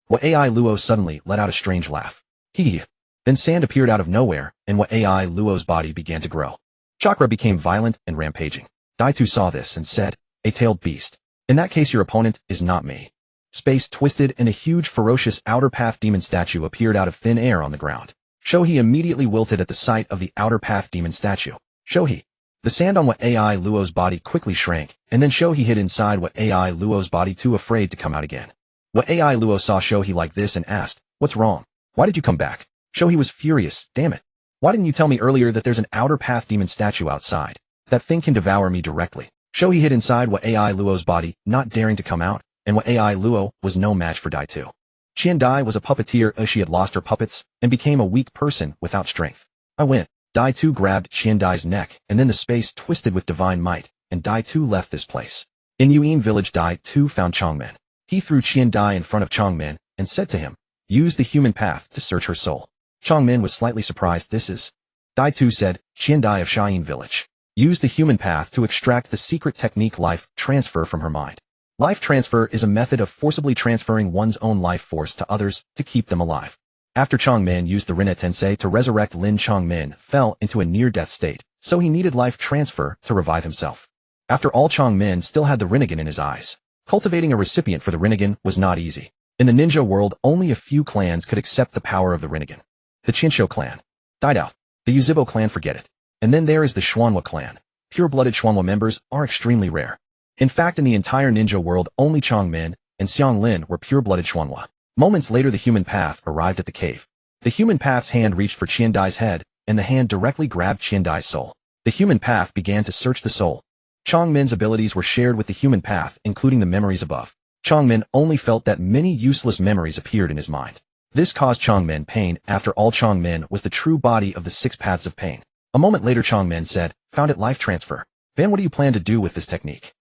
A: Wat Ai Luo suddenly let out a strange laugh. Hee. Then sand appeared out of nowhere, and Wat Ai Luo's body began to grow. Chakra became violent and rampaging. Daitu saw this and said, a tailed beast. In that case your opponent is not me. Space twisted and a huge ferocious outer path demon statue appeared out of thin air on the ground. Shohei immediately wilted at the sight of the outer path demon statue. Shohei. The sand on Wat Ai Luo's body quickly shrank, and then Shohei hid inside Wat Ai Luo's body too afraid to come out again. Wat Ai Luo saw Shohei like this and asked, what's wrong? Why did you come back? Shohei was furious, damn it. Why didn't you tell me earlier that there's an outer path demon statue outside? That thing can devour me directly. Shohei hid inside Wat Ai Luo's body, not daring to come out, and Wat Ai Luo was no match for Daitu. Qiandai was a puppeteer as she had lost her puppets, and became a weak person without strength. I win. Daitu grabbed Qiandai's neck, and then the space twisted with divine might, and Daitu left this place. In Yuin village Daitu found Chongmen. He threw Qiandai in front of Chongmen, and said to him, use the human path to search her soul. Chongmen was slightly surprised this is. Daitu said, Qiandai of Xiayin village. Use the human path to extract the secret technique life transfer from her mind. Life transfer is a method of forcibly transferring one's own life force to others to keep them alive. After Chongmen used the Rinne Tensei to resurrect Lin, Chongmen fell into a near-death state, so he needed life transfer to revive himself. After all, Chongmen still had the Rinnegan in his eyes. Cultivating a recipient for the Rinnegan was not easy. In the ninja world, only a few clans could accept the power of the Rinnegan. The Chinsho clan died out. The Uzibo clan, forget it. And then there is the Xuanhua clan. Pure-blooded Xuanhua members are extremely rare. In fact, in the entire ninja world, only Chongmen and Xianglin were pure-blooded Xuanhua. Moments later, the human path arrived at the cave. The human path's hand reached for Qiandai's head, and the hand directly grabbed Qiandai's soul. The human path began to search the soul. Chongmen's abilities were shared with the human path, including the memories above. Chongmen only felt that many useless memories appeared in his mind. This caused Chongmen pain. After all, Chongmen was the true body of the 6 paths of pain. A moment later, Chongmen said, found it life transfer. Ban, what do you plan to do with this technique?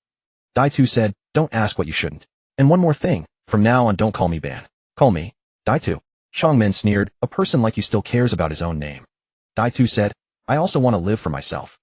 A: Daitu said, don't ask what you shouldn't. And one more thing, from now on don't call me Ban. Call me Daitu. Chongmen sneered, a person like you still cares about his own name. Daitu said, I also want to live for myself.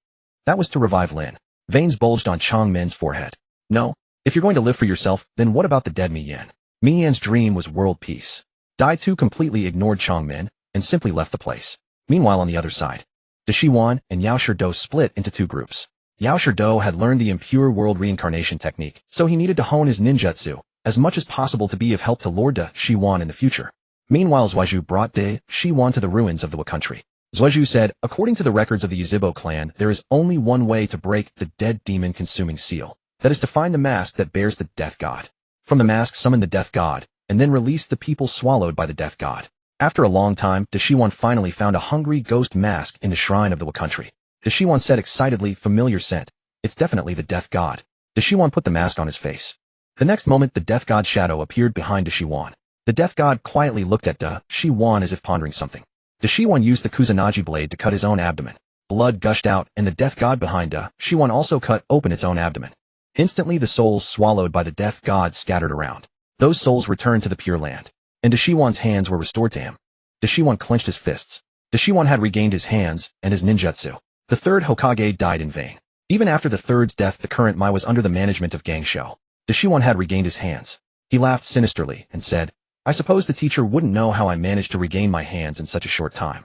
A: That was to revive Lin. Veins bulged on Chongmen's forehead. No, if you're going to live for yourself, then what about the dead Mi Yan? Mi Yan's dream was world peace. Daitu completely ignored Chongmen and simply left the place. Meanwhile, on the other side, the Shiwan and Yao Shirdo split into 2 groups. Yao Shirdo had learned the impure world reincarnation technique, so he needed to hone his ninjutsu as much as possible to be of help to Lord De Shiwan in the future. Meanwhile, Zhuozhu brought De Shiwan to the ruins of the Wa country. Zhuozhu said, according to the records of the Uzibo clan, there is only one way to break the dead demon-consuming seal. That is to find the mask that bears the death god. From the mask, summon the death god, and then release the people swallowed by the death god. After a long time, De Shiwan finally found a hungry ghost mask in the shrine of the Wa country. De Shiwan said excitedly, familiar scent. It's definitely the death god. De Shiwan put the mask on his face. The next moment, the death god's shadow appeared behind De Shiwan. The death god quietly looked at De Shiwan as if pondering something. De Shiwan used the Kusanagi blade to cut his own abdomen. Blood gushed out, and the death god behind De Shiwan also cut open its own abdomen. Instantly, the souls swallowed by the death god scattered around. Those souls returned to the Pure Land, and De Shiwan's hands were restored to him. De Shiwan clenched his fists. De Shiwan had regained his hands and his ninjutsu. The 3rd Hokage died in vain. Even after the 3rd's death, the current Mai was under the management of Gangsho. De Shiwan had regained his hands. He laughed sinisterly and said, I suppose the teacher wouldn't know how I managed to regain my hands in such a short time.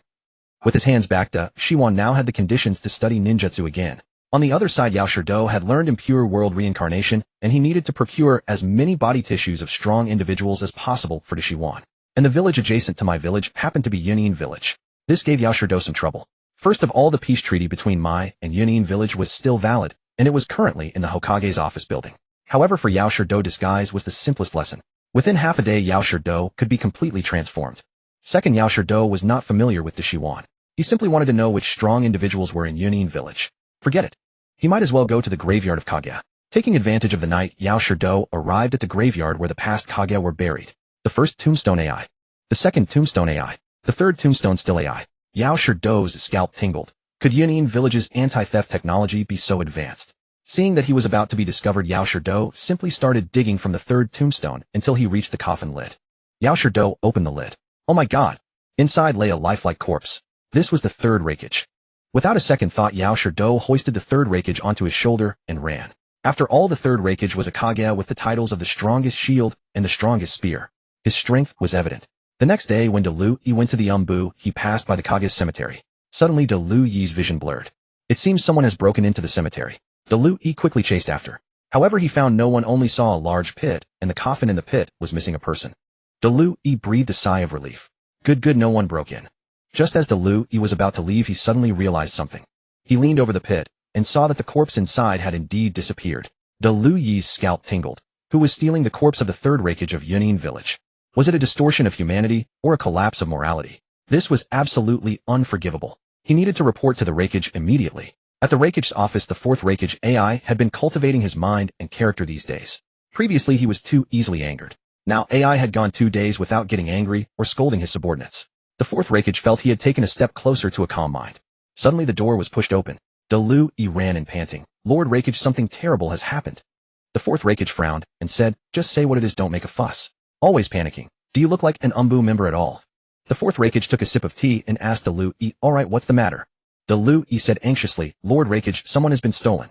A: With his hands back, De Shiwan now had the conditions to study ninjutsu again. On the other side, Yao Shirdo had learned impure world reincarnation, and he needed to procure as many body tissues of strong individuals as possible for De Shiwan. And the village adjacent to my village happened to be Yunin village. This gave Yao Shirdo some trouble. First of all, the peace treaty between Mai and Yunin village was still valid, and it was currently in the Hokage's office building. However, for Yao Shirdo, disguise was the simplest lesson. Within half a day, Yao Shirdo could be completely transformed. Second, Yao Shirdo was not familiar with De Shiwan. He simply wanted to know which strong individuals were in Yunin village. Forget it. He might as well go to the graveyard of Kage. Taking advantage of the night, Yao Shirdo arrived at the graveyard where the past Kage were buried. The first tombstone AI. The second tombstone AI. The third tombstone still AI. Yao Shirdo's scalp tingled. Could Yunin village's anti-theft technology be so advanced? Seeing that he was about to be discovered, Yao Shirdo simply started digging from the 3rd tombstone until he reached the coffin lid. Yaoshiro opened the lid. Oh my god. Inside lay a lifelike corpse. This was the third Reikage. Without a second thought, Yaoshiro hoisted the third Reikage onto his shoulder and ran. After all, the third Reikage was a Kage with the titles of the strongest shield and the strongest spear. His strength was evident. The next day, when Lu Yi went to the Umbu, he passed by the Kage's cemetery. Suddenly, Lu Yi's vision blurred. It seems someone has broken into the cemetery. Lu Yi quickly chased after. However, he found no one, only saw a large pit, and the coffin in the pit was missing a person. Lu Yi breathed a sigh of relief. Good, no one broke in. Just as Lu Yi was about to leave, he suddenly realized something. He leaned over the pit and saw that the corpse inside had indeed disappeared. Lu Yi's scalp tingled. Who was stealing the corpse of the third Reikage of Yunin village? Was it a distortion of humanity or a collapse of morality? This was absolutely unforgivable. He needed to report to the Reikage immediately. At the Reikage's office, the fourth Reikage AI had been cultivating his mind and character these days. Previously, he was too easily angered. Now AI had gone 2 days without getting angry or scolding his subordinates. The fourth Reikage felt he had taken a step closer to a calm mind. Suddenly the door was pushed open. Lu Yi ran in panting. Lord Reikage, something terrible has happened. The fourth Reikage frowned and said, just say what it is, don't make a fuss. Always panicking. Do you look like an Umbu member at all? The fourth Reikage took a sip of tea and asked Lu Yi, alright, what's the matter? Lu Yi said anxiously, Lord Reikage, someone has been stolen.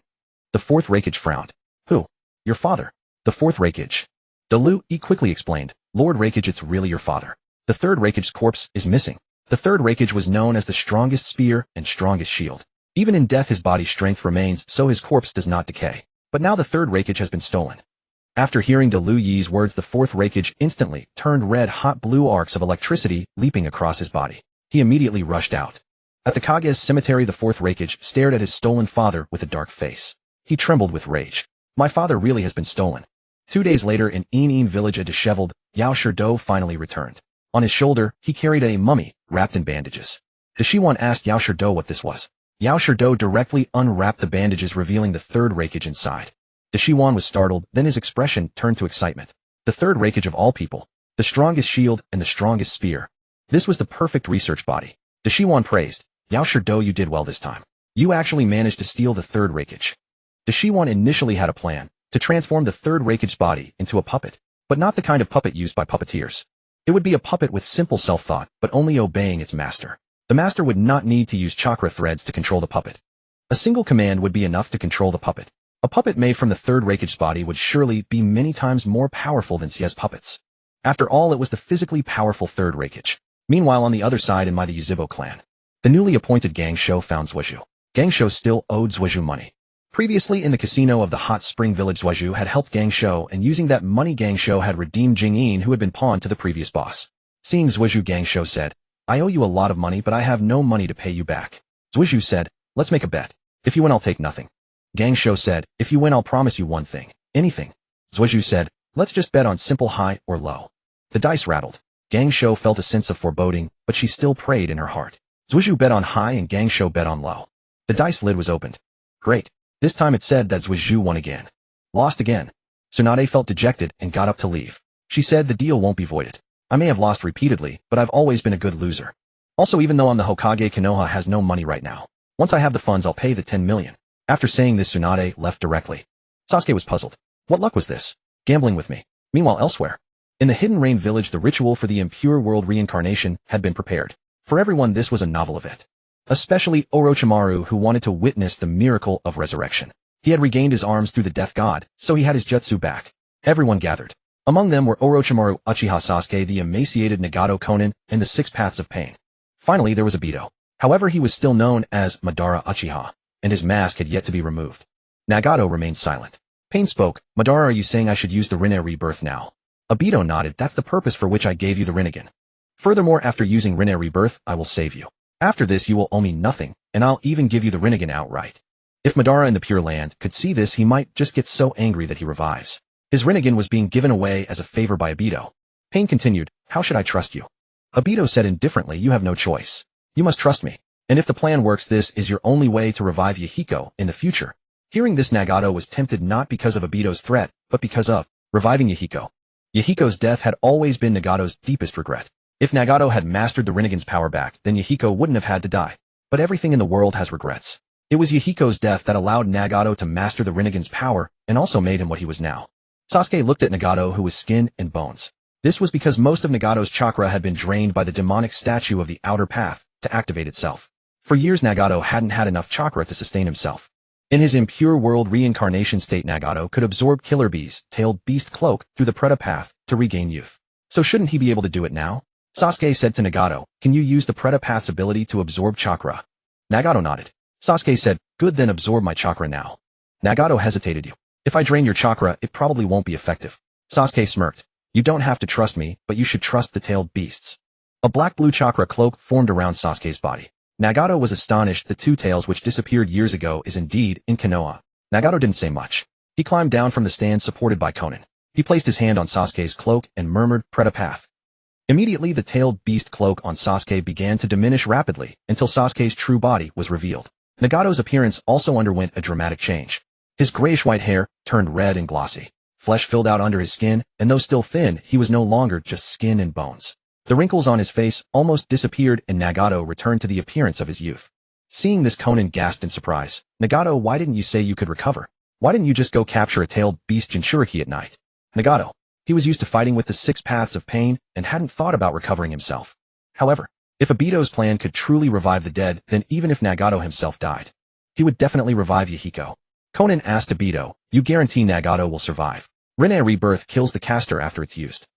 A: The fourth Reikage frowned. Who? Your father. The fourth Reikage. Lu Yi quickly explained, Lord Reikage, it's really your father. The third Reikage's corpse is missing. The third Reikage was known as the strongest spear and strongest shield. Even in death his body's strength remains, so his corpse does not decay. But now the third Reikage has been stolen. After hearing Lu Yi's words, the fourth Reikage instantly turned red, hot blue arcs of electricity leaping across his body. He immediately rushed out. At the Kage's cemetery, the fourth Reikage stared at his stolen father with a dark face. He trembled with rage. My father really has been stolen. 2 days later, in In village, a disheveled Yaoshiro finally returned. On his shoulder, he carried a mummy wrapped in bandages. The Shiwan asked Yaoshiro what this was. Yaoshiro directly unwrapped the bandages, revealing the third Reikage inside. The Shiwan was startled, then his expression turned to excitement. The third Reikage of all people. The strongest shield and the strongest spear. This was the perfect research body. The Shiwan praised. Yaoshiro, you did well this time. You actually managed to steal the third Reikage. The Shiwan initially had a plan to transform the third Reikage's body into a puppet, but not the kind of puppet used by puppeteers. It would be a puppet with simple self-thought, but only obeying its master. The master would not need to use chakra threads to control the puppet. A single command would be enough to control the puppet. A puppet made from the third Reikage's body would surely be many times more powerful than Xie's puppets. After all, it was the physically powerful third Reikage. Meanwhile, on the other side, in the Yuzhibo clan, the newly appointed Gangsho found Zhuozhu. Gangsho still owed Zhuozhu money. Previously, in the casino of the hot spring village, Zhuozhu had helped Gangsho, and using that money, Gangsho had redeemed Jingyin, who had been pawned to the previous boss. Seeing Zhuozhu, Gangsho said, I owe you a lot of money, but I have no money to pay you back. Zhuozhu said, let's make a bet. If you win, I'll take nothing. Gangsho said, if you win, I'll promise you one thing. Anything. Zhuozhu said, let's just bet on simple high or low. The dice rattled. Gangsho felt a sense of foreboding, but she still prayed in her heart. Zhuozhu bet on high and Gangsho bet on low. The dice lid was opened. Great. This time it said that Zhuozhu won again. Lost again. Tsunade felt dejected and got up to leave. She said the deal won't be voided. I may have lost repeatedly, but I've always been a good loser. Also, even though I'm the Hokage, Konoha has no money right now. Once I have the funds, I'll pay the 10 million. After saying this, Tsunade left directly. Sasuke was puzzled. What luck was this? Gambling with me. Meanwhile, elsewhere, in the Hidden Rain village, the ritual for the impure world reincarnation had been prepared. For everyone, this was a novel event. Especially Orochimaru, who wanted to witness the miracle of resurrection. He had regained his arms through the death god, so he had his jutsu back. Everyone gathered. Among them were Orochimaru, Uchiha Sasuke, the emaciated Nagato Konan, and the 6 Paths of Pain. Finally, there was Obito. However, he was still known as Madara Uchiha, and his mask had yet to be removed. Nagato remained silent. Pain spoke. Madara, are you saying I should use the Rinne rebirth now? Obito nodded. That's the purpose for which I gave you the Rinnegan. Furthermore, after using Rinne rebirth, I will save you. After this, you will owe me nothing, and I'll even give you the Rinnegan outright. If Madara in the Pure Land could see this, he might just get so angry that he revives. His Rinnegan was being given away as a favor by Obito. Pain continued, how should I trust you? Obito said indifferently, you have no choice. You must trust me. And if the plan works, this is your only way to revive Yahiko in the future. Hearing this, Nagato was tempted not because of Obito's threat, but because of reviving Yahiko. Yahiko's death had always been Nagato's deepest regret. If Nagato had mastered the Rinnegan's power back, then Yahiko wouldn't have had to die. But everything in the world has regrets. It was Yahiko's death that allowed Nagato to master the Rinnegan's power and also made him what he was now. Sasuke looked at Nagato, who was skin and bones. This was because most of Nagato's chakra had been drained by the demonic statue of the outer path to activate itself. For years Nagato hadn't had enough chakra to sustain himself. In his impure world reincarnation state, Nagato could absorb Killer Bee's tailed beast cloak through the Preta path to regain youth. So shouldn't he be able to do it now? Sasuke said to Nagato, can you use the Preta path's ability to absorb chakra? Nagato nodded. Sasuke said, good, then absorb my chakra now. Nagato hesitated. If I drain your chakra, it probably won't be effective. Sasuke smirked. You don't have to trust me, but you should trust the tailed beasts. A black-blue chakra cloak formed around Sasuke's body. Nagato was astonished that Two Tails, which disappeared years ago, is indeed in Konoha. Nagato didn't say much. He climbed down from the stand supported by Konan. He placed his hand on Sasuke's cloak and murmured, Preta path. Immediately the tailed beast cloak on Sasuke began to diminish rapidly until Sasuke's true body was revealed. Nagato's appearance also underwent a dramatic change. His grayish-white hair turned red and glossy. Flesh filled out under his skin, and though still thin, he was no longer just skin and bones. The wrinkles on his face almost disappeared and Nagato returned to the appearance of his youth. Seeing this, Konan gasped in surprise. Nagato, why didn't you say you could recover? Why didn't you just go capture a tailed beast Jinchuriki at night? Nagato. He was used to fighting with the 6 paths of pain and hadn't thought about recovering himself. However, if Obito's plan could truly revive the dead, then even if Nagato himself died, he would definitely revive Yahiko. Konan asked Obito, you guarantee Nagato will survive? Rinne rebirth kills the caster after it's used.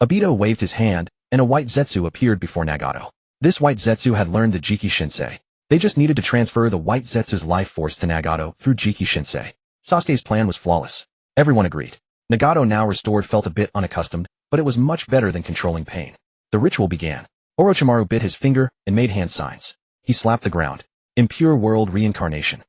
A: Obito waved his hand, and a white Zetsu appeared before Nagato. This white Zetsu had learned the Jiki Shinsei. They just needed to transfer the white Zetsu's life force to Nagato through Jiki Shinsei. Sasuke's plan was flawless. Everyone agreed. Nagato, now restored, felt a bit unaccustomed, but it was much better than controlling pain. The ritual began. Orochimaru bit his finger and made hand signs. He slapped the ground. Impure world reincarnation.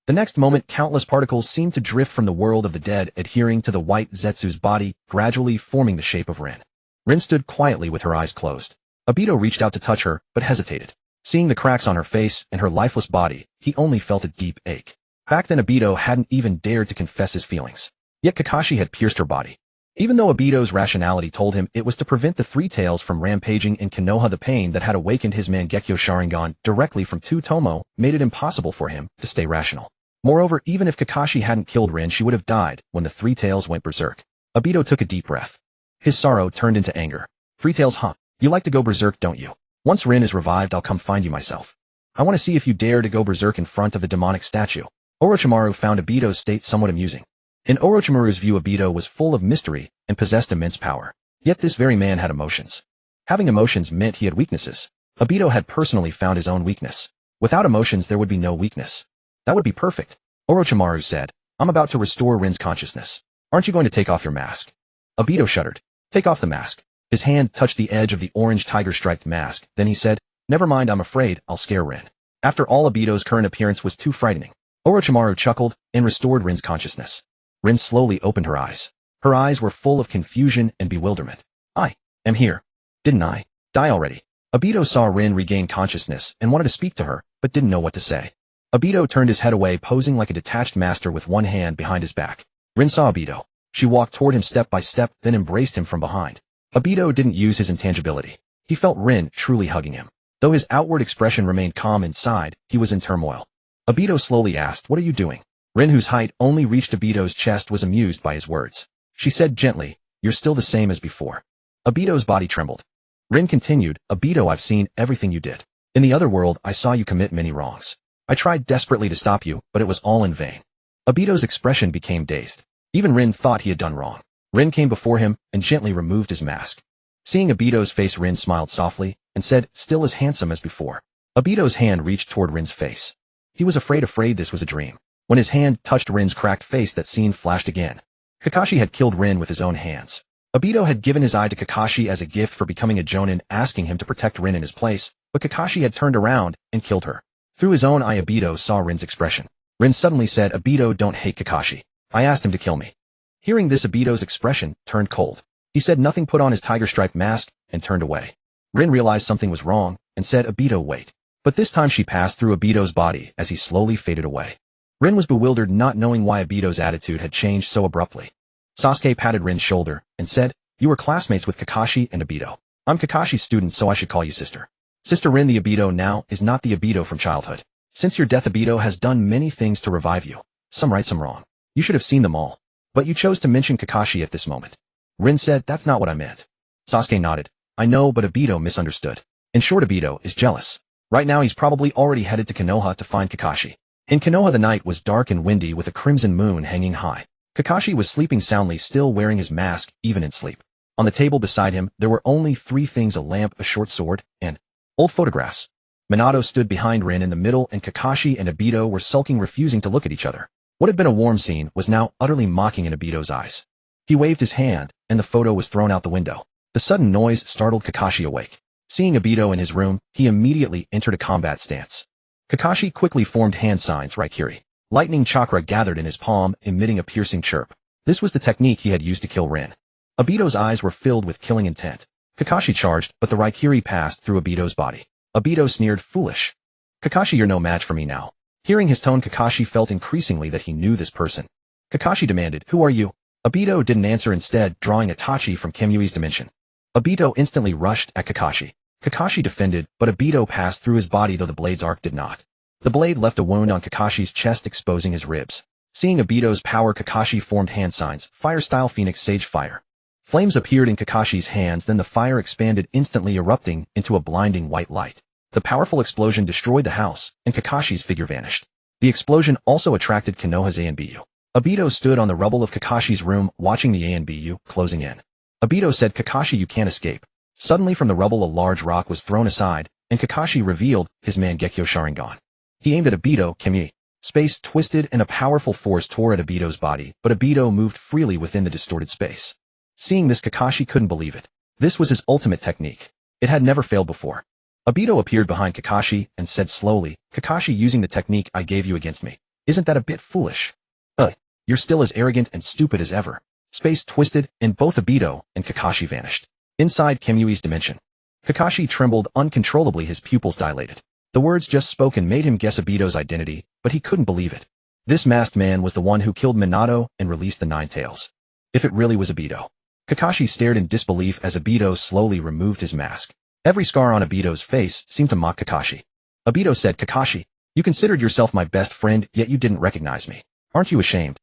A: The next moment, countless particles seemed to drift from the world of the dead, adhering to the white Zetsu's body, gradually forming the shape of Rin. Rin stood quietly with her eyes closed. Obito reached out to touch her, but hesitated. Seeing the cracks on her face and her lifeless body, he only felt a deep ache. Back then Obito hadn't even dared to confess his feelings. Yet Kakashi had pierced her body. Even though Obito's rationality told him it was to prevent the Three Tails from rampaging in Konoha, the pain that had awakened his Mangekyō Sharingan directly from Two-Tomoe made it impossible for him to stay rational. Moreover, even if Kakashi hadn't killed Rin, she would have died when the Three Tails went berserk. Obito took a deep breath. His sorrow turned into anger. Three Tails, huh? You like to go berserk, don't you? Once Rin is revived, I'll come find you myself. I want to see if you dare to go berserk in front of the demonic statue. Orochimaru found Obito's state somewhat amusing. In Orochimaru's view, Obito was full of mystery and possessed immense power. Yet this very man had emotions. Having emotions meant he had weaknesses. Obito had personally found his own weakness. Without emotions, there would be no weakness. That would be perfect. Orochimaru said, I'm about to restore Rin's consciousness. Aren't you going to take off your mask? Obito shuddered. Take off the mask. His hand touched the edge of the orange tiger-striped mask. Then he said, never mind, I'm afraid I'll scare Rin. After all, Obito's current appearance was too frightening. Orochimaru chuckled and restored Rin's consciousness. Rin slowly opened her eyes. Her eyes were full of confusion and bewilderment. I am here. Didn't I die already? Obito saw Rin regain consciousness and wanted to speak to her, but didn't know what to say. Obito turned his head away, posing like a detached master with one hand behind his back. Rin saw Obito. She walked toward him step by step, then embraced him from behind. Obito didn't use his intangibility. He felt Rin truly hugging him. Though his outward expression remained calm, inside, he was in turmoil. Obito slowly asked, what are you doing? Rin, whose height only reached Obito's chest, was amused by his words. She said gently, you're still the same as before. Obito's body trembled. Rin continued, Obito, I've seen everything you did. In the other world, I saw you commit many wrongs. I tried desperately to stop you, but it was all in vain. Obito's expression became dazed. Even Rin thought he had done wrong. Rin came before him and gently removed his mask. Seeing Obito's face, Rin smiled softly and said, still as handsome as before. Obito's hand reached toward Rin's face. He was afraid this was a dream. When his hand touched Rin's cracked face, that scene flashed again. Kakashi had killed Rin with his own hands. Obito had given his eye to Kakashi as a gift for becoming a Jonin, asking him to protect Rin in his place, but Kakashi had turned around and killed her. Through his own eye, Obito saw Rin's expression. Rin suddenly said, Obito, don't hate Kakashi. I asked him to kill me. Hearing this, Obito's expression turned cold. He said nothing, put on his tiger-striped mask, and turned away. Rin realized something was wrong and said, Obito, wait. But this time she passed through Obito's body as he slowly faded away. Rin was bewildered, not knowing why Obito's attitude had changed so abruptly. Sasuke patted Rin's shoulder and said, you were classmates with Kakashi and Obito. I'm Kakashi's student, so I should call you sister. Sister Rin, the Obito now is not the Obito from childhood. Since your death, Obito has done many things to revive you. Some right, some wrong. You should have seen them all. But you chose to mention Kakashi at this moment. Rin said, that's not what I meant. Sasuke nodded. I know, but Obito misunderstood. In short, Obito is jealous. Right now he's probably already headed to Konoha to find Kakashi. In Konoha the night was dark and windy with a crimson moon hanging high. Kakashi was sleeping soundly, still wearing his mask even in sleep. On the table beside him there were only 3 things: a lamp, a short sword, and old photographs. Minato stood behind Rin in the middle, and Kakashi and Obito were sulking, refusing to look at each other. What had been a warm scene was now utterly mocking in Obito's eyes. He waved his hand, and the photo was thrown out the window. The sudden noise startled Kakashi awake. Seeing Obito in his room, he immediately entered a combat stance. Kakashi quickly formed hand signs Raikiri. Lightning chakra gathered in his palm, emitting a piercing chirp. This was the technique he had used to kill Rin. Obito's eyes were filled with killing intent. Kakashi charged, but the Raikiri passed through Obito's body. Obito sneered, foolish. Kakashi, you're no match for me now. Hearing his tone, Kakashi felt increasingly that he knew this person. Kakashi demanded, who are you? Obito didn't answer, instead drawing Itachi from Kemui's dimension. Obito instantly rushed at Kakashi. Kakashi defended, but Obito passed through his body, though the blade's arc did not. The blade left a wound on Kakashi's chest, exposing his ribs. Seeing Obito's power, Kakashi formed hand signs, fire-style Phoenix Sage Fire. Flames appeared in Kakashi's hands, then the fire expanded, instantly erupting into a blinding white light. The powerful explosion destroyed the house, and Kakashi's figure vanished. The explosion also attracted Konoha's ANBU. Obito stood on the rubble of Kakashi's room, watching the ANBU closing in. Obito said, Kakashi, you can't escape. Suddenly from the rubble a large rock was thrown aside, and Kakashi revealed his Mangekyō Sharingan. He aimed at Obito, Kemui. Space twisted and a powerful force tore at Obito's body, but Obito moved freely within the distorted space. Seeing this, Kakashi couldn't believe it. This was his ultimate technique. It had never failed before. Obito appeared behind Kakashi and said slowly, Kakashi, using the technique I gave you against me. Isn't that a bit foolish? You're still as arrogant and stupid as ever. Space twisted, and both Obito and Kakashi vanished. Inside Kemui's dimension, Kakashi trembled uncontrollably, his pupils dilated. The words just spoken made him guess Obito's identity, but he couldn't believe it. This masked man was the one who killed Minato and released the 9 tails. If it really was Obito. Kakashi stared in disbelief as Obito slowly removed his mask. Every scar on Obito's face seemed to mock Kakashi. Obito said, Kakashi, you considered yourself my best friend, yet you didn't recognize me. Aren't you ashamed?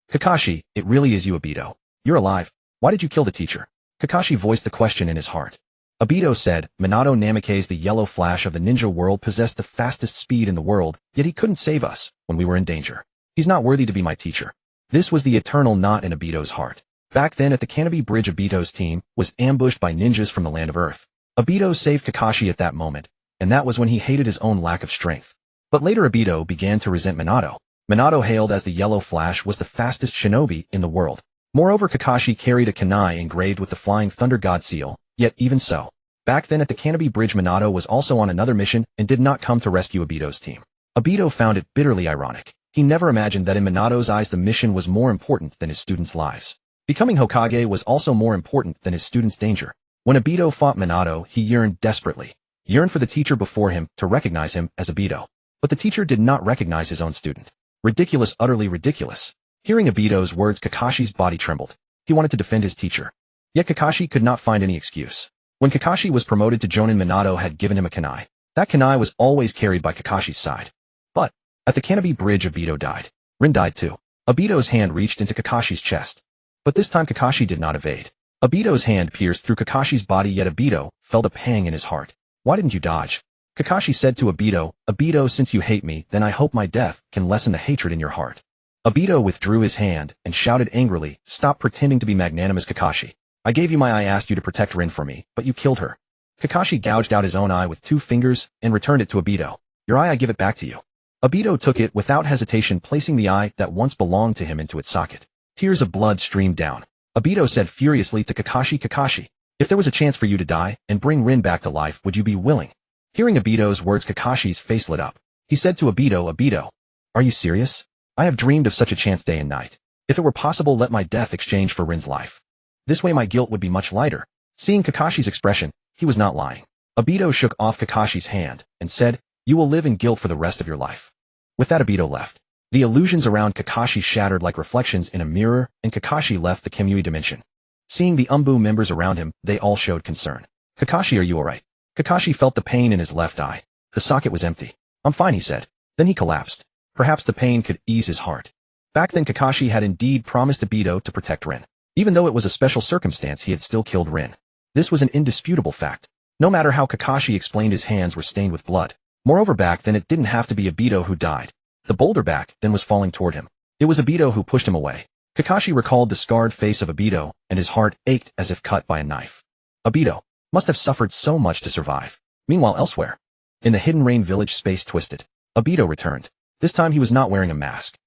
A: Kakashi, it really is you, Obito. You're alive. Why did you kill the teacher? Kakashi voiced the question in his heart. Obito said, Minato Namikaze, the yellow flash of the ninja world, possessed the fastest speed in the world, yet he couldn't save us when we were in danger. He's not worthy to be my teacher. This was the eternal knot in Obito's heart. Back then at the Canopy Bridge, Obito's team was ambushed by ninjas from the land of Earth. Obito saved Kakashi at that moment, and that was when he hated his own lack of strength. But later Obito began to resent Minato. Minato, hailed as the Yellow Flash, was the fastest shinobi in the world. Moreover, Kakashi carried a kunai engraved with the Flying Thunder God seal, yet even so. Back then at the Canopy Bridge, Minato was also on another mission and did not come to rescue Obito's team. Obito found it bitterly ironic. He never imagined that in Minato's eyes the mission was more important than his students' lives. Becoming Hokage was also more important than his students' danger. When Obito fought Minato, he yearned desperately. Yearned for the teacher before him to recognize him as Obito. But the teacher did not recognize his own student. Ridiculous, utterly ridiculous. Hearing Obito's words, Kakashi's body trembled. He wanted to defend his teacher. Yet Kakashi could not find any excuse. When Kakashi was promoted to Jonin, Minato had given him a kunai. That kunai was always carried by Kakashi's side. But at the Canopy Bridge, Obito died. Rin died too. Obito's hand reached into Kakashi's chest. But this time Kakashi did not evade. Obito's hand pierced through Kakashi's body, yet Obito felt a pang in his heart. Why didn't you dodge? Kakashi said to Obito, Obito, since you hate me, then I hope my death can lessen the hatred in your heart. Obito withdrew his hand and shouted angrily, stop pretending to be magnanimous, Kakashi. I gave you my eye, asked you to protect Rin for me, but you killed her. Kakashi gouged out his own eye with 2 fingers and returned it to Obito. Your eye, I give it back to you. Obito took it without hesitation, placing the eye that once belonged to him into its socket. Tears of blood streamed down. Obito said furiously to Kakashi, Kakashi, if there was a chance for you to die and bring Rin back to life, would you be willing? Hearing Obito's words, Kakashi's face lit up. He said to Obito, Obito, are you serious? I have dreamed of such a chance day and night. If it were possible, let my death exchange for Rin's life. This way my guilt would be much lighter. Seeing Kakashi's expression, he was not lying. Obito shook off Kakashi's hand and said, you will live in guilt for the rest of your life. With that, Obito left. The illusions around Kakashi shattered like reflections in a mirror, and Kakashi left the Kemui dimension. Seeing the Umbu members around him, they all showed concern. Kakashi, are you alright? Kakashi felt the pain in his left eye. The socket was empty. I'm fine, he said. Then he collapsed. Perhaps the pain could ease his heart. Back then Kakashi had indeed promised Obito to protect Rin. Even though it was a special circumstance, he had still killed Rin. This was an indisputable fact. No matter how Kakashi explained his hands were stained with blood. Moreover, back then it didn't have to be Obito who died. The boulder back then was falling toward him. It was Obito who pushed him away. Kakashi recalled the scarred face of Obito, and his heart ached as if cut by a knife. Obito must have suffered so much to survive. Meanwhile, elsewhere, in the Hidden Rain village, space twisted. Obito returned. This time he was not wearing a mask.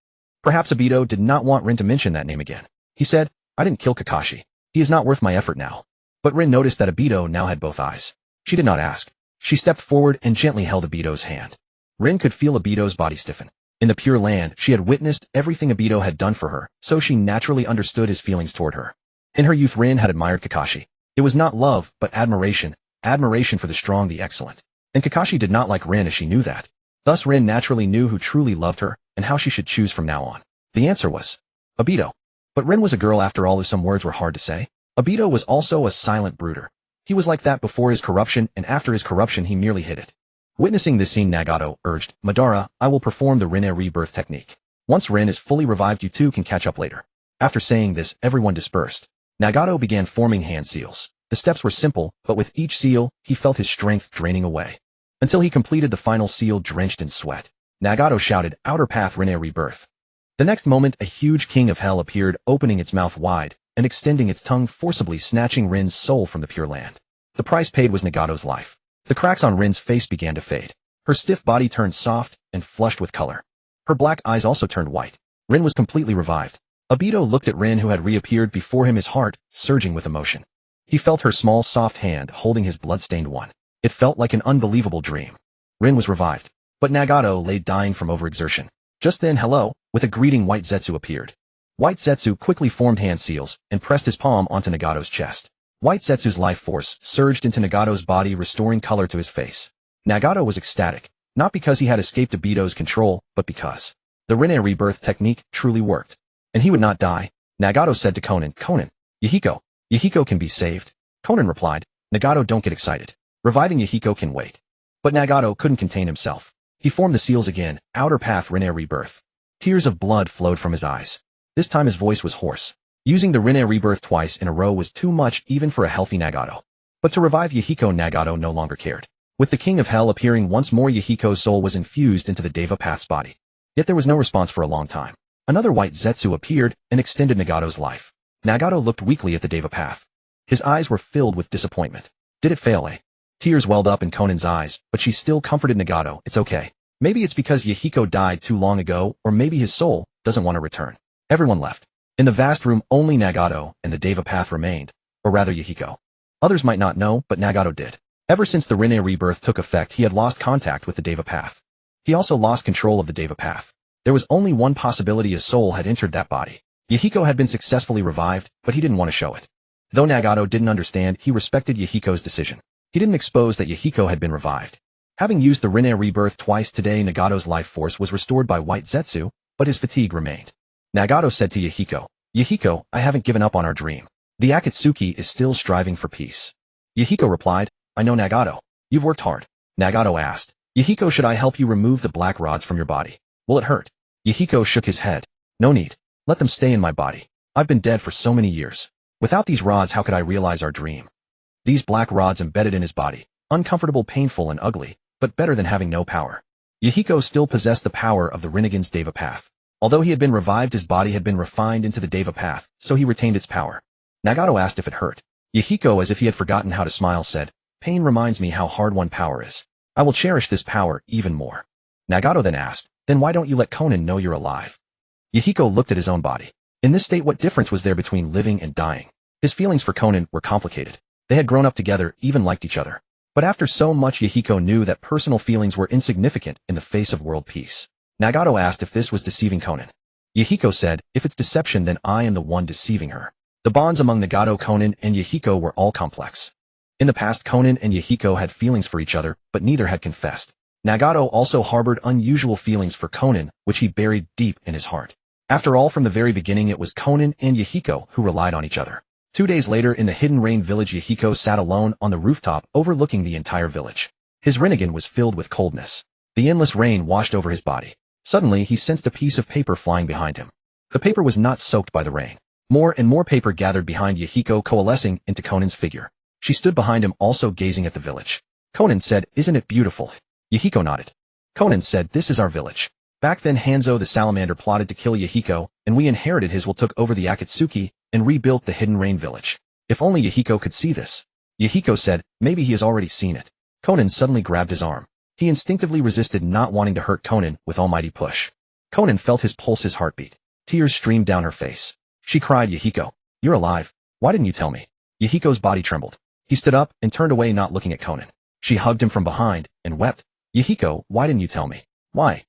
A: Perhaps Obito did not want Rin to mention that name again. He said, "I didn't kill Kakashi. He is not worth my effort now." But Rin noticed that Obito now had both eyes. She did not ask. She stepped forward and gently held Obito's hand. Rin could feel Obito's body stiffen. In the Pure Land, she had witnessed everything Obito had done for her, so she naturally understood his feelings toward her. In her youth, Rin had admired Kakashi. It was not love, but admiration for the strong, the excellent. And Kakashi did not like Rin, as she knew that. Thus Rin naturally knew who truly loved her, and how she should choose from now on. The answer was Obito. But Rin was a girl after all, if some words were hard to say. Obito was also a silent brooder. He was like that before his corruption, and after his corruption he merely hid it. Witnessing this scene, Nagato urged, "Madara, I will perform the Rinne rebirth technique. Once Rin is fully revived, you two can catch up later." After saying this, everyone dispersed. Nagato began forming hand seals. The steps were simple, but with each seal, he felt his strength draining away. Until he completed the final seal drenched in sweat. Nagato shouted, "Outer Path Rinne Rebirth." The next moment, a huge king of hell appeared, opening its mouth wide, and extending its tongue forcibly, snatching Rin's soul from the Pure Land. The price paid was Nagato's life. The cracks on Rin's face began to fade. Her stiff body turned soft and flushed with color. Her black eyes also turned white. Rin was completely revived. Obito looked at Rin, who had reappeared before him, his heart surging with emotion. He felt her small, soft hand holding his blood-stained one. It felt like an unbelievable dream. Rin was revived, but Nagato lay dying from overexertion. Just then, hello, with a greeting, White Zetsu appeared. White Zetsu quickly formed hand seals and pressed his palm onto Nagato's chest. White Zetsu's life force surged into Nagato's body, restoring color to his face. Nagato was ecstatic, not because he had escaped Obito's control, but because the Rinne rebirth technique truly worked. And he would not die. Nagato said to Konan, "Konan, Yahiko can be saved." Konan replied, "Nagato, don't get excited. Reviving Yahiko can wait." But Nagato couldn't contain himself. He formed the seals again, Outer Path Rinne Rebirth. Tears of blood flowed from his eyes. This time his voice was hoarse. Using the Rinne Rebirth twice in a row was too much even for a healthy Nagato. But to revive Yahiko, Nagato no longer cared. With the King of Hell appearing once more, Yahiko's soul was infused into the Deva Path's body. Yet there was no response for a long time. Another White Zetsu appeared and extended Nagato's life. Nagato looked weakly at the Deva Path. His eyes were filled with disappointment. Did it fail, eh? Tears welled up in Konan's eyes, but she still comforted Nagato. "It's okay. Maybe it's because Yahiko died too long ago, or maybe his soul doesn't want to return." Everyone left. In the vast room, only Nagato and the Deva Path remained, or rather Yahiko. Others might not know, but Nagato did. Ever since the Rinne rebirth took effect, he had lost contact with the Deva Path. He also lost control of the Deva Path. There was only one possibility: his soul had entered that body. Yahiko had been successfully revived, but he didn't want to show it. Though Nagato didn't understand, he respected Yahiko's decision. He didn't expose that Yahiko had been revived. Having used the Rinne rebirth twice today, Nagato's life force was restored by White Zetsu, but his fatigue remained. Nagato said to Yahiko, "Yahiko, I haven't given up on our dream. The Akatsuki is still striving for peace." Yahiko replied, "I know, Nagato. You've worked hard." Nagato asked, "Yahiko, should I help you remove the black rods from your body? Will it hurt?" Yahiko shook his head. "No need. Let them stay in my body. I've been dead for so many years. Without these rods, how could I realize our dream?" These black rods embedded in his body, uncomfortable, painful, and ugly, but better than having no power. Yahiko still possessed the power of the Rinnegan's Deva Path. Although he had been revived, his body had been refined into the Deva Path, so he retained its power. Nagato asked if it hurt. Yahiko, as if he had forgotten how to smile, said, "Pain reminds me how hard one power is. I will cherish this power even more." Nagato then asked, "Then why don't you let Konan know you're alive?" Yahiko looked at his own body. In this state, what difference was there between living and dying? His feelings for Konan were complicated. They had grown up together, even liked each other. But after so much, Yahiko knew that personal feelings were insignificant in the face of world peace. Nagato asked if this was deceiving Konan. Yahiko said, "If it's deception, then I am the one deceiving her." The bonds among Nagato, Konan, and Yahiko were all complex. In the past, Konan and Yahiko had feelings for each other, but neither had confessed. Nagato also harbored unusual feelings for Konan, which he buried deep in his heart. After all, from the very beginning, it was Konan and Yahiko who relied on each other. 2 days later, in the Hidden Rain village, Yahiko sat alone on the rooftop overlooking the entire village. His Rinnegan was filled with coldness. The endless rain washed over his body. Suddenly, he sensed a piece of paper flying behind him. The paper was not soaked by the rain. More and more paper gathered behind Yahiko, coalescing into Konan's figure. She stood behind him also gazing at the village. Conan said, "Isn't it beautiful?" Yahiko nodded. Conan said, "This is our village. Back then Hanzo the salamander plotted to kill Yahiko, and we inherited his will, took over the Akatsuki, and rebuilt the Hidden Rain village. If only Yahiko could see this." Yahiko said, "Maybe he has already seen it." Conan suddenly grabbed his arm. He instinctively resisted not wanting to hurt Conan with almighty push. Conan felt his pulse, his heartbeat. Tears streamed down her face. She cried, "Yahiko, you're alive. Why didn't you tell me?" Yahiko's body trembled. He stood up and turned away, not looking at Conan. She hugged him from behind and wept. "Yahiko, why didn't you tell me? Why?"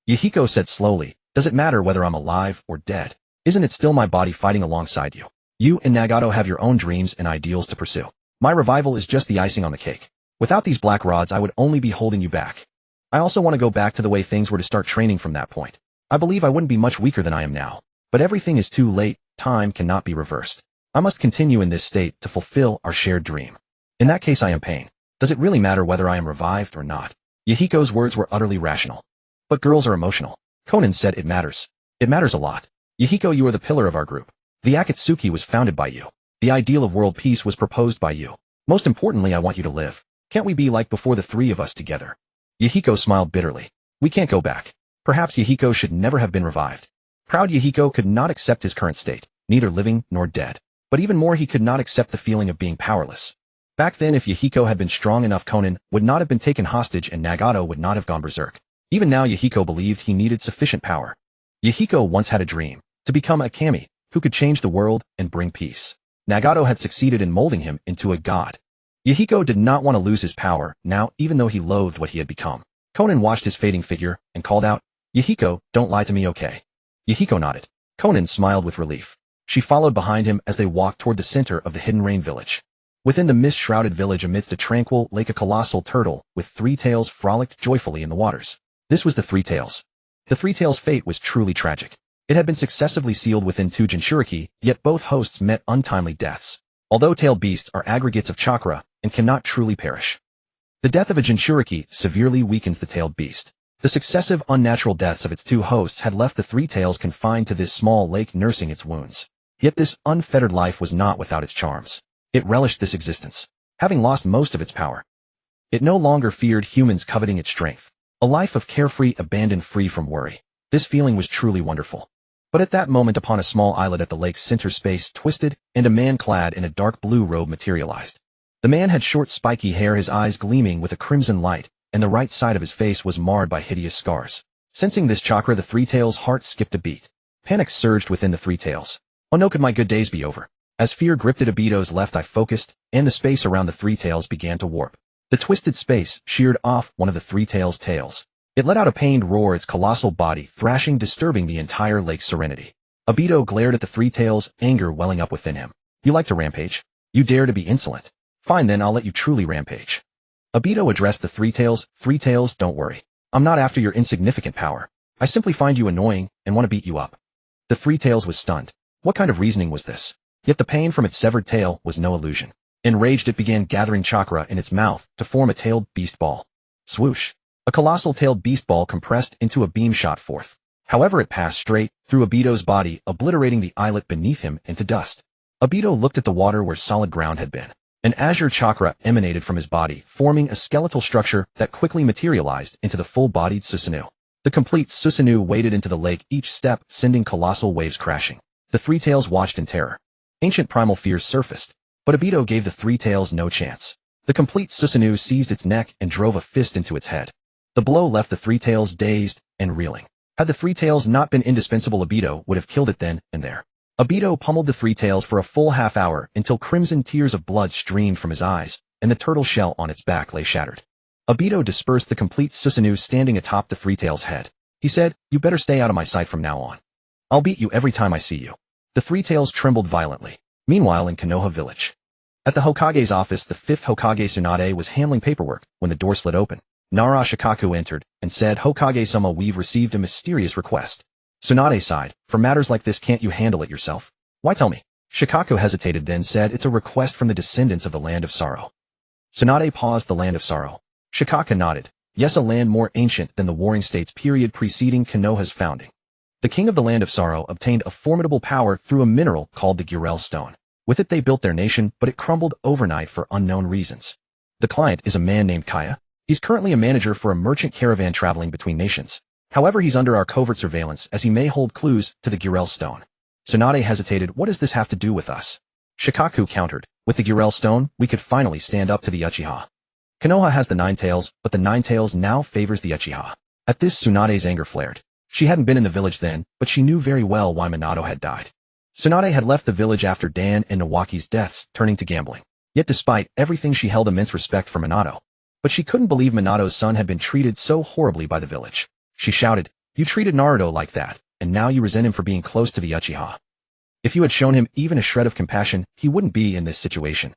A: Yahiko said slowly, "Does it matter whether I'm alive or dead? Isn't it still my body fighting alongside you? You and Nagato have your own dreams and ideals to pursue. My revival is just the icing on the cake. Without these black rods I would only be holding you back. I also want to go back to the way things were to start training from that point. I believe I wouldn't be much weaker than I am now. But everything is too late, time cannot be reversed. I must continue in this state to fulfill our shared dream. In that case I am pain. Does it really matter whether I am revived or not?" Yahiko's words were utterly rational. "But girls are emotional." Conan said, "It matters. It matters a lot. Yahiko, you are the pillar of our group. The Akatsuki was founded by you. The ideal of world peace was proposed by you. Most importantly, I want you to live. Can't we be like before, the three of us together?" Yahiko smiled bitterly. "We can't go back. Perhaps Yahiko should never have been revived." Proud Yahiko could not accept his current state, neither living nor dead. But even more, he could not accept the feeling of being powerless. Back then, if Yahiko had been strong enough, Conan would not have been taken hostage and Nagato would not have gone berserk. Even now, Yahiko believed he needed sufficient power. Yahiko once had a dream, to become a kami, who could change the world and bring peace. Nagato had succeeded in molding him into a god. Yahiko did not want to lose his power now, even though he loathed what he had become. Conan watched his fading figure and called out, "Yahiko, don't lie to me, okay?" Yahiko nodded. Conan smiled with relief. She followed behind him as they walked toward the center of the Hidden Rain village. Within the mist-shrouded village, amidst a tranquil lake, a colossal turtle with three tails frolicked joyfully in the waters. This was the Three Tails. The Three Tails' fate was truly tragic. It had been successively sealed within two Jinchuriki, yet both hosts met untimely deaths. Although tailed beasts are aggregates of chakra and cannot truly perish. The death of a Jinchuriki severely weakens the tailed beast. The successive unnatural deaths of its two hosts had left the Three Tails confined to this small lake, nursing its wounds. Yet this unfettered life was not without its charms. It relished this existence, having lost most of its power. It no longer feared humans coveting its strength. A life of carefree abandon, free from worry. This feeling was truly wonderful. But at that moment, upon a small islet at the lake's center, space twisted, and a man clad in a dark blue robe materialized. The man had short spiky hair, his eyes gleaming with a crimson light, and the right side of his face was marred by hideous scars. Sensing this chakra, the Three Tails' heart skipped a beat. Panic surged within the Three Tails. Oh no, could my good days be over? As fear gripped at Obito's left eye, focused, and the space around the Three Tails began to warp. The twisted space sheared off one of the Three Tails' tails. It let out a pained roar, its colossal body thrashing, disturbing the entire lake's serenity. Obito glared at the Three Tails, anger welling up within him. "You like to rampage? You dare to be insolent? Fine then, I'll let you truly rampage." Obito addressed the Three Tails. "Three Tails, don't worry. I'm not after your insignificant power. I simply find you annoying and want to beat you up." The Three Tails was stunned. What kind of reasoning was this? Yet the pain from its severed tail was no illusion. Enraged, it began gathering chakra in its mouth to form a tailed beast ball. Swoosh! A colossal tailed beast ball compressed into a beam shot forth. However, it passed straight through Obito's body, obliterating the islet beneath him into dust. Obito looked at the water where solid ground had been. An azure chakra emanated from his body, forming a skeletal structure that quickly materialized into the full-bodied Susanoo. The complete Susanoo waded into the lake, each step sending colossal waves crashing. The Three Tails watched in terror. Ancient primal fears surfaced, but Obito gave the Three Tails no chance. The complete Susanoo seized its neck and drove a fist into its head. The blow left the Three Tails dazed and reeling. Had the Three Tails not been indispensable, Obito would have killed it then and there. Obito pummeled the Three Tails for a full half hour until crimson tears of blood streamed from his eyes, and the turtle shell on its back lay shattered. Obito dispersed the complete Susanoo standing atop the Three Tails' head. He said, "You better stay out of my sight from now on. I'll beat you every time I see you." The Three Tails trembled violently. Meanwhile, in Konoha village. At the Hokage's office, the fifth Hokage Tsunade was handling paperwork when the door slid open. Nara Shikaku entered and said, "Hokage-sama, we've received a mysterious request." Tsunade sighed, "For matters like this, can't you handle it yourself? Why tell me?" Shikaku hesitated, then said, "It's a request from the descendants of the Land of Sorrow." Tsunade paused. "The Land of Sorrow?" Shikaku nodded. "Yes, a land more ancient than the warring states period preceding Konoha's founding. The king of the Land of Sorrow obtained a formidable power through a mineral called the Gurel Stone. With it they built their nation, but it crumbled overnight for unknown reasons. The client is a man named Kaya. He's currently a manager for a merchant caravan traveling between nations. However, he's under our covert surveillance as he may hold clues to the Gurel Stone. Tsunade hesitated. What does this have to do with us? Shikaku countered. With the Gurel Stone, we could finally stand up to the Uchiha. Konoha has the Nine Tails, but the Nine Tails now favors the Uchiha. At this, Tsunade's anger flared. She hadn't been in the village then, but she knew very well why Minato had died. Tsunade had left the village after Dan and Nawaki's deaths, turning to gambling. Yet despite everything she held immense respect for Minato. But she couldn't believe Minato's son had been treated so horribly by the village. She shouted, "You treated Naruto like that, and now you resent him for being close to the Uchiha. If you had shown him even a shred of compassion, he wouldn't be in this situation."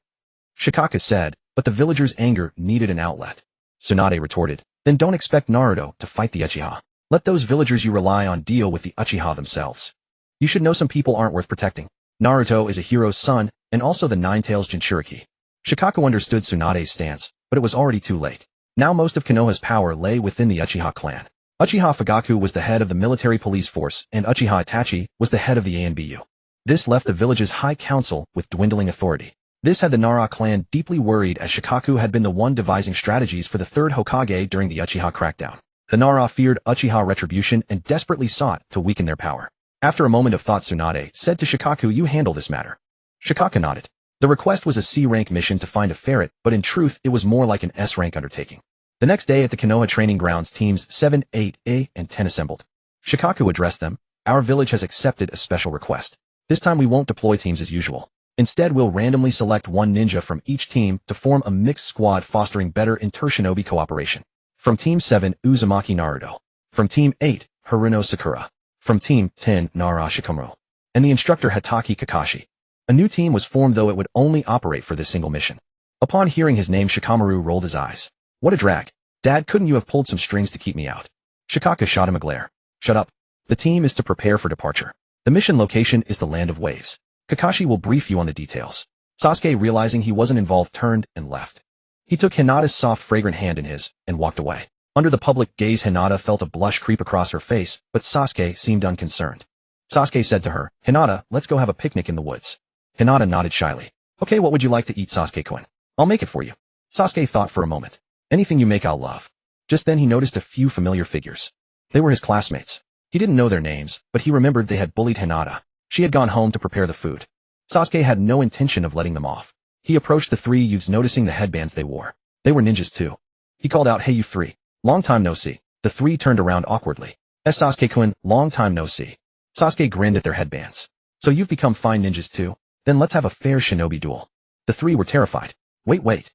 A: Shikaka said, but the villagers' anger needed an outlet. Tsunade retorted, "Then don't expect Naruto to fight the Uchiha. Let those villagers you rely on deal with the Uchiha themselves. You should know some people aren't worth protecting. Naruto is a hero's son, and also the Nine-Tails Jinchuriki." Shikaku understood Tsunade's stance, but it was already too late. Now most of Konoha's power lay within the Uchiha clan. Uchiha Fugaku was the head of the military police force, and Uchiha Itachi was the head of the ANBU. This left the village's high council with dwindling authority. This had the Nara clan deeply worried as Shikaku had been the one devising strategies for the third Hokage during the Uchiha crackdown. The Nara feared Uchiha retribution and desperately sought to weaken their power. After a moment of thought, Tsunade said to Shikaku, "You handle this matter." Shikaku nodded. The request was a C-rank mission to find a ferret, but in truth it was more like an S-rank undertaking. The next day at the Konoha training grounds, teams 7, 8, and 10 assembled. Shikaku addressed them. "Our village has accepted a special request. This time we won't deploy teams as usual. Instead, we'll randomly select one ninja from each team to form a mixed squad fostering better inter-shinobi cooperation. From Team 7, Uzumaki Naruto. From Team 8, Haruno Sakura. From Team 10, Nara Shikamaru. And the instructor Hatake Kakashi." A new team was formed, though it would only operate for this single mission. Upon hearing his name, Shikamaru rolled his eyes. "What a drag. Dad, couldn't you have pulled some strings to keep me out?" Shikaka shot him a glare. "Shut up. The team is to prepare for departure. The mission location is the Land of Waves. Kakashi will brief you on the details." Sasuke, realizing he wasn't involved, turned and left. He took Hinata's soft, fragrant hand in his and walked away. Under the public gaze, Hinata felt a blush creep across her face, but Sasuke seemed unconcerned. Sasuke said to her, "Hinata, let's go have a picnic in the woods." Hinata nodded shyly. "Okay, what would you like to eat, Sasuke-kun? I'll make it for you." Sasuke thought for a moment. "Anything you make, I'll love." Just then he noticed a few familiar figures. They were his classmates. He didn't know their names, but he remembered they had bullied Hinata. She had gone home to prepare the food. Sasuke had no intention of letting them off. He approached the three youths, noticing the headbands they wore. They were ninjas too. He called out, "Hey you three. Long time no see." The three turned around awkwardly. Sasuke-kun, long time no see." Sasuke grinned at their headbands. "So you've become fine ninjas too? Then let's have a fair shinobi duel." The three were terrified. Wait.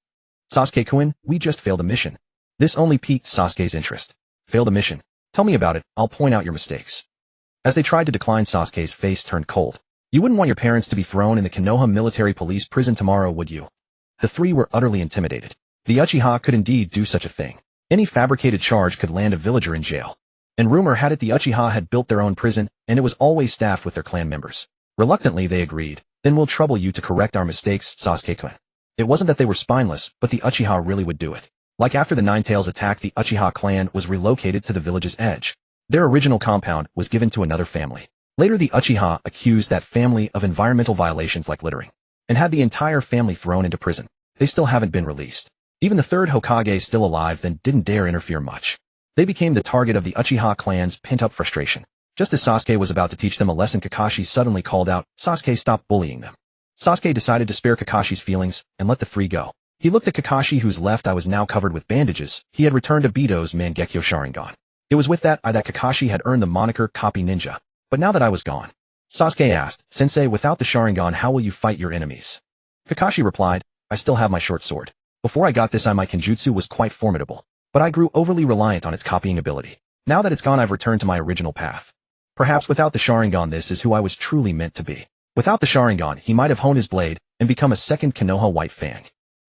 A: Sasuke-kun, we just failed a mission." This only piqued Sasuke's interest. "Failed a mission? Tell me about it, I'll point out your mistakes." As they tried to decline, Sasuke's face turned cold. "You wouldn't want your parents to be thrown in the Konoha military police prison tomorrow, would you?" The three were utterly intimidated. The Uchiha could indeed do such a thing. Any fabricated charge could land a villager in jail. And rumor had it the Uchiha had built their own prison, and it was always staffed with their clan members. Reluctantly they agreed. "Then we'll trouble you to correct our mistakes, Sasuke-kun." It wasn't that they were spineless, but the Uchiha really would do it. Like after the Nine-Tails attack, the Uchiha clan was relocated to the village's edge. Their original compound was given to another family. Later the Uchiha accused that family of environmental violations like littering, and had the entire family thrown into prison. They still haven't been released. Even the third Hokage, still alive then, didn't dare interfere much. They became the target of the Uchiha clan's pent-up frustration. Just as Sasuke was about to teach them a lesson, Kakashi suddenly called out, "Sasuke, stop bullying them." Sasuke decided to spare Kakashi's feelings and let the three go. He looked at Kakashi, whose left eye was now covered with bandages. He had returned to Bito's Mangekyō Sharingan. "It was with that eye that Kakashi had earned the moniker Copy Ninja. But now that I was gone," Sasuke asked, "Sensei, without the Sharingan, how will you fight your enemies?" Kakashi replied, "I still have my short sword. Before I got this eye, my Kenjutsu was quite formidable, but I grew overly reliant on its copying ability. Now that it's gone, I've returned to my original path. Perhaps without the Sharingan, this is who I was truly meant to be." Without the Sharingan, he might have honed his blade and become a second Konoha White Fang.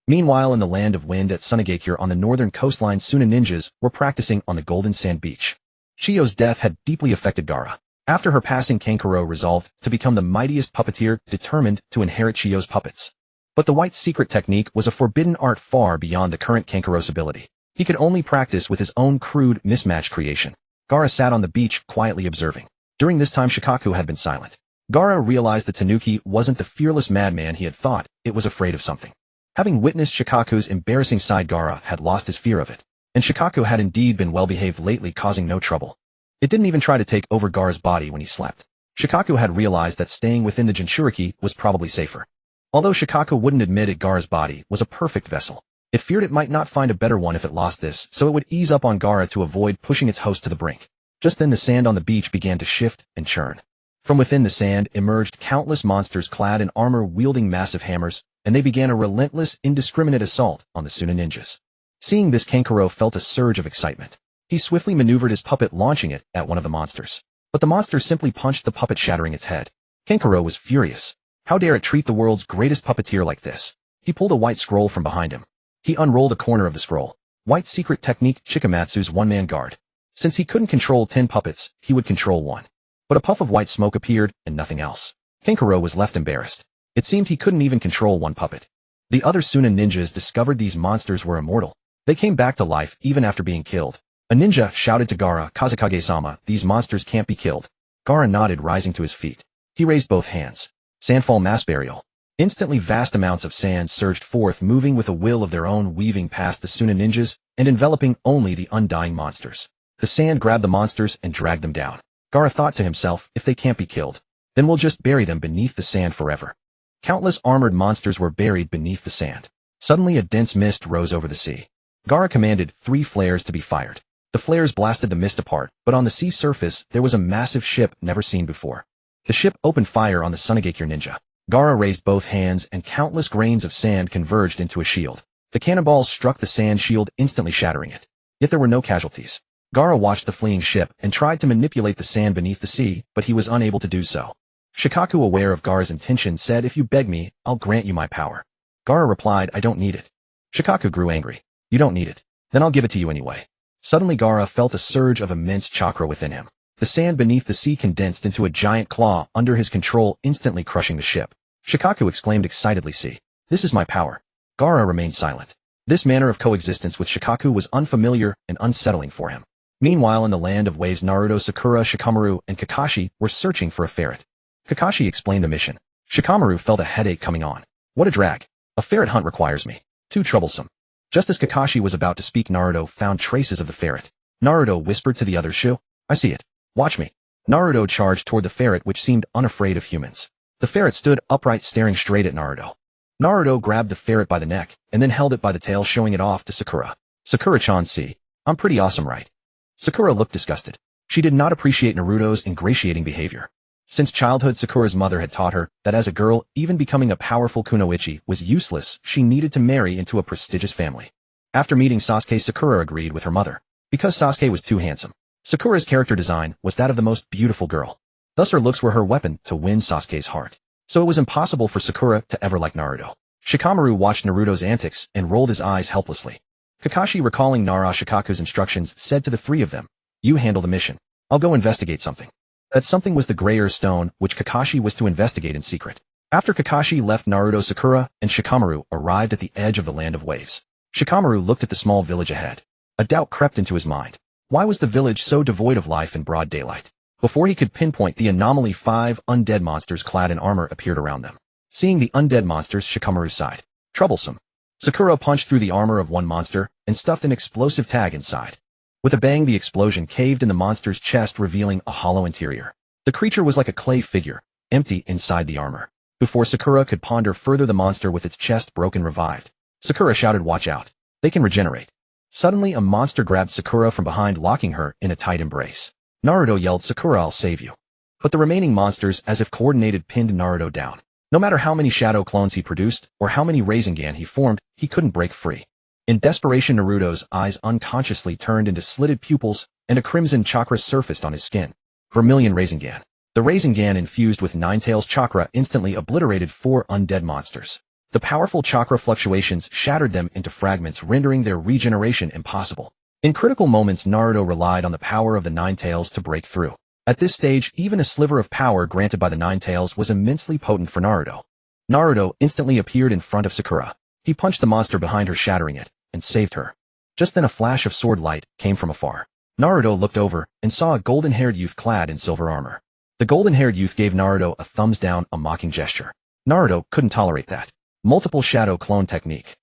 A: Meanwhile, in the Land of Wind at Sunagakure on the northern coastline, Suna ninjas were practicing on the Golden Sand Beach. Chiyo's death had deeply affected Gaara. After her passing, Kankuro resolved to become the mightiest puppeteer, determined to inherit Chiyo's puppets. But the White Secret technique was a forbidden art far beyond the current Kankuro's ability. He could only practice with his own crude, mismatched creation. Gaara sat on the beach, quietly observing. During this time, Shikaku had been silent. Gaara realized that Tanuki wasn't the fearless madman he had thought, it was afraid of something. Having witnessed Shikaku's embarrassing side, Gaara had lost his fear of it. And Shikaku had indeed been well-behaved lately, causing no trouble. It didn't even try to take over Gaara's body when he slept. Shikaku had realized that staying within the Jinchuriki was probably safer. Although Shikaku wouldn't admit it, Gaara's body was a perfect vessel. It feared it might not find a better one if it lost this, so it would ease up on Gaara to avoid pushing its host to the brink. Just then the sand on the beach began to shift and churn. From within the sand emerged countless monsters clad in armor wielding massive hammers, and they began a relentless, indiscriminate assault on the Suna ninjas. Seeing this, Kenkaro felt a surge of excitement. He swiftly maneuvered his puppet, launching it at one of the monsters. But the monster simply punched the puppet, shattering its head. Kenkaro was furious. How dare it treat the world's greatest puppeteer like this? He pulled a white scroll from behind him. He unrolled a corner of the scroll. White secret technique, Shikamatsu's one-man guard. Since he couldn't control 10 puppets, he would control one. But a puff of white smoke appeared, and nothing else. Kenkaro was left embarrassed. It seemed he couldn't even control one puppet. The other Suna ninjas discovered these monsters were immortal. They came back to life even after being killed. A ninja shouted to Gaara, "Kazekage-sama, these monsters can't be killed." Gaara nodded, rising to his feet. He raised both hands. Sandfall mass burial. Instantly vast amounts of sand surged forth, moving with a will of their own, weaving past the Suna ninjas and enveloping only the undying monsters. The sand grabbed the monsters and dragged them down. Gaara thought to himself, if they can't be killed, then we'll just bury them beneath the sand forever. Countless armored monsters were buried beneath the sand. Suddenly a dense mist rose over the sea. Gaara commanded 3 flares to be fired. The flares blasted the mist apart, but on the sea surface there was a massive ship never seen before. The ship opened fire on the Sunagakure ninja. Gaara raised both hands and countless grains of sand converged into a shield. The cannonballs struck the sand shield, instantly shattering it. Yet there were no casualties. Gaara watched the fleeing ship and tried to manipulate the sand beneath the sea, but he was unable to do so. Shikaku, aware of Gaara's intention, said, "If you beg me, I'll grant you my power." Gaara replied, "I don't need it." Shikaku grew angry. "You don't need it? Then I'll give it to you anyway." Suddenly Gaara felt a surge of immense chakra within him. The sand beneath the sea condensed into a giant claw under his control, instantly crushing the ship. Shikaku exclaimed excitedly, "See, this is my power." Gaara remained silent. This manner of coexistence with Shikaku was unfamiliar and unsettling for him. Meanwhile, in the land of waves, Naruto, Sakura, Shikamaru, and Kakashi were searching for a ferret. Kakashi explained the mission. Shikamaru felt a headache coming on. "What a drag. A ferret hunt requires me. Too troublesome." Just as Kakashi was about to speak, Naruto found traces of the ferret. Naruto whispered to the other Shu, "I see it. Watch me." Naruto charged toward the ferret, which seemed unafraid of humans. The ferret stood upright, staring straight at Naruto. Naruto grabbed the ferret by the neck, and then held it by the tail, showing it off to Sakura. "Sakura-chan, see. I'm pretty awesome, right?" Sakura looked disgusted. She did not appreciate Naruto's ingratiating behavior. Since childhood, Sakura's mother had taught her that as a girl, even becoming a powerful kunoichi was useless. She needed to marry into a prestigious family. After meeting Sasuke, Sakura agreed with her mother. Because Sasuke was too handsome. Sakura's character design was that of the most beautiful girl. Thus her looks were her weapon to win Sasuke's heart. So it was impossible for Sakura to ever like Naruto. Shikamaru watched Naruto's antics and rolled his eyes helplessly. Kakashi, recalling Nara Shikaku's instructions, said to the 3 of them, "You handle the mission. I'll go investigate something." That something was the Grayer Stone, which Kakashi was to investigate in secret. After Kakashi left, Naruto, Sakura, and Shikamaru arrived at the edge of the Land of Waves. Shikamaru looked at the small village ahead. A doubt crept into his mind. Why was the village so devoid of life in broad daylight? Before he could pinpoint the anomaly, 5 undead monsters clad in armor appeared around them. Seeing the undead monsters, Shikamaru sighed. Troublesome. Sakura punched through the armor of one monster and stuffed an explosive tag inside. With a bang, the explosion caved in the monster's chest, revealing a hollow interior. The creature was like a clay figure, empty inside the armor. Before Sakura could ponder further, the monster with its chest broken revived. Sakura shouted, "Watch out. They can regenerate." Suddenly, a monster grabbed Sakura from behind, locking her in a tight embrace. Naruto yelled, "Sakura, I'll save you." But the remaining monsters, as if coordinated, pinned Naruto down. No matter how many shadow clones he produced, or how many Rinnegan he formed, he couldn't break free. In desperation, Naruto's eyes unconsciously turned into slitted pupils, and a crimson chakra surfaced on his skin. Vermilion Rinnegan. The Rinnegan, infused with Ninetales chakra, instantly obliterated 4 undead monsters. The powerful chakra fluctuations shattered them into fragments, rendering their regeneration impossible. In critical moments, Naruto relied on the power of the Ninetales to break through. At this stage, even a sliver of power granted by the Ninetales was immensely potent for Naruto. Naruto instantly appeared in front of Sakura. He punched the monster behind her, shattering it, and saved her. Just then a flash of sword light came from afar. Naruto looked over and saw a golden-haired youth clad in silver armor. The golden-haired youth gave Naruto a thumbs down, a mocking gesture. Naruto couldn't tolerate that. Multiple shadow clone technique.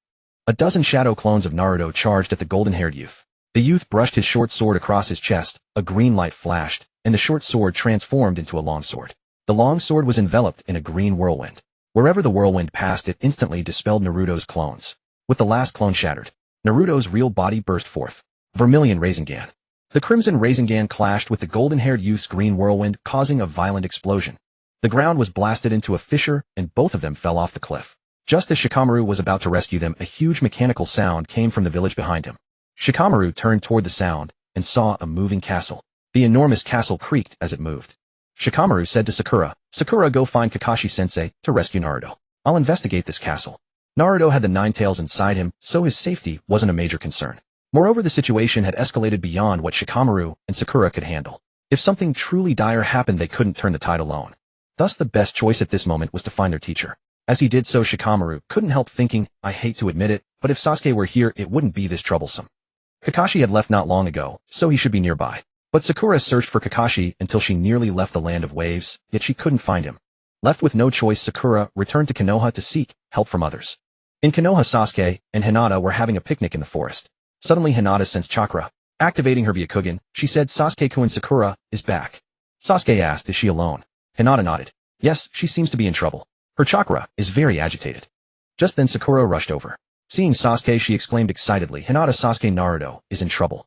A: A dozen shadow clones of Naruto charged at the golden-haired youth. The youth brushed his short sword across his chest, a green light flashed, and the short sword transformed into a long sword. The long sword was enveloped in a green whirlwind. Wherever the whirlwind passed, it instantly dispelled Naruto's clones. With the last clone shattered, Naruto's real body burst forth. Vermilion Rasengan. The crimson Rasengan clashed with the golden-haired youth's green whirlwind, causing a violent explosion. The ground was blasted into a fissure, and both of them fell off the cliff. Just as Shikamaru was about to rescue them, a huge mechanical sound came from the village behind him. Shikamaru turned toward the sound and saw a moving castle. The enormous castle creaked as it moved. Shikamaru said to Sakura, "Sakura, go find Kakashi-sensei to rescue Naruto. I'll investigate this castle." Naruto had the nine tails inside him, so his safety wasn't a major concern. Moreover, the situation had escalated beyond what Shikamaru and Sakura could handle. If something truly dire happened, they couldn't turn the tide alone. Thus, the best choice at this moment was to find their teacher. As he did so, Shikamaru couldn't help thinking, "I hate to admit it, but if Sasuke were here, it wouldn't be this troublesome." Kakashi had left not long ago, so he should be nearby. But Sakura searched for Kakashi until she nearly left the land of waves, yet she couldn't find him. Left with no choice, Sakura returned to Konoha to seek help from others. In Konoha, Sasuke and Hinata were having a picnic in the forest. Suddenly, Hinata sensed chakra. Activating her Byakugan, she said, "Sasuke-kun, Sakura is back." Sasuke asked, "Is she alone?" Hinata nodded. "Yes, she seems to be in trouble. Her chakra is very agitated." Just then Sakura rushed over. Seeing Sasuke, she exclaimed excitedly, "Hinata, Sasuke, Naruto is in trouble."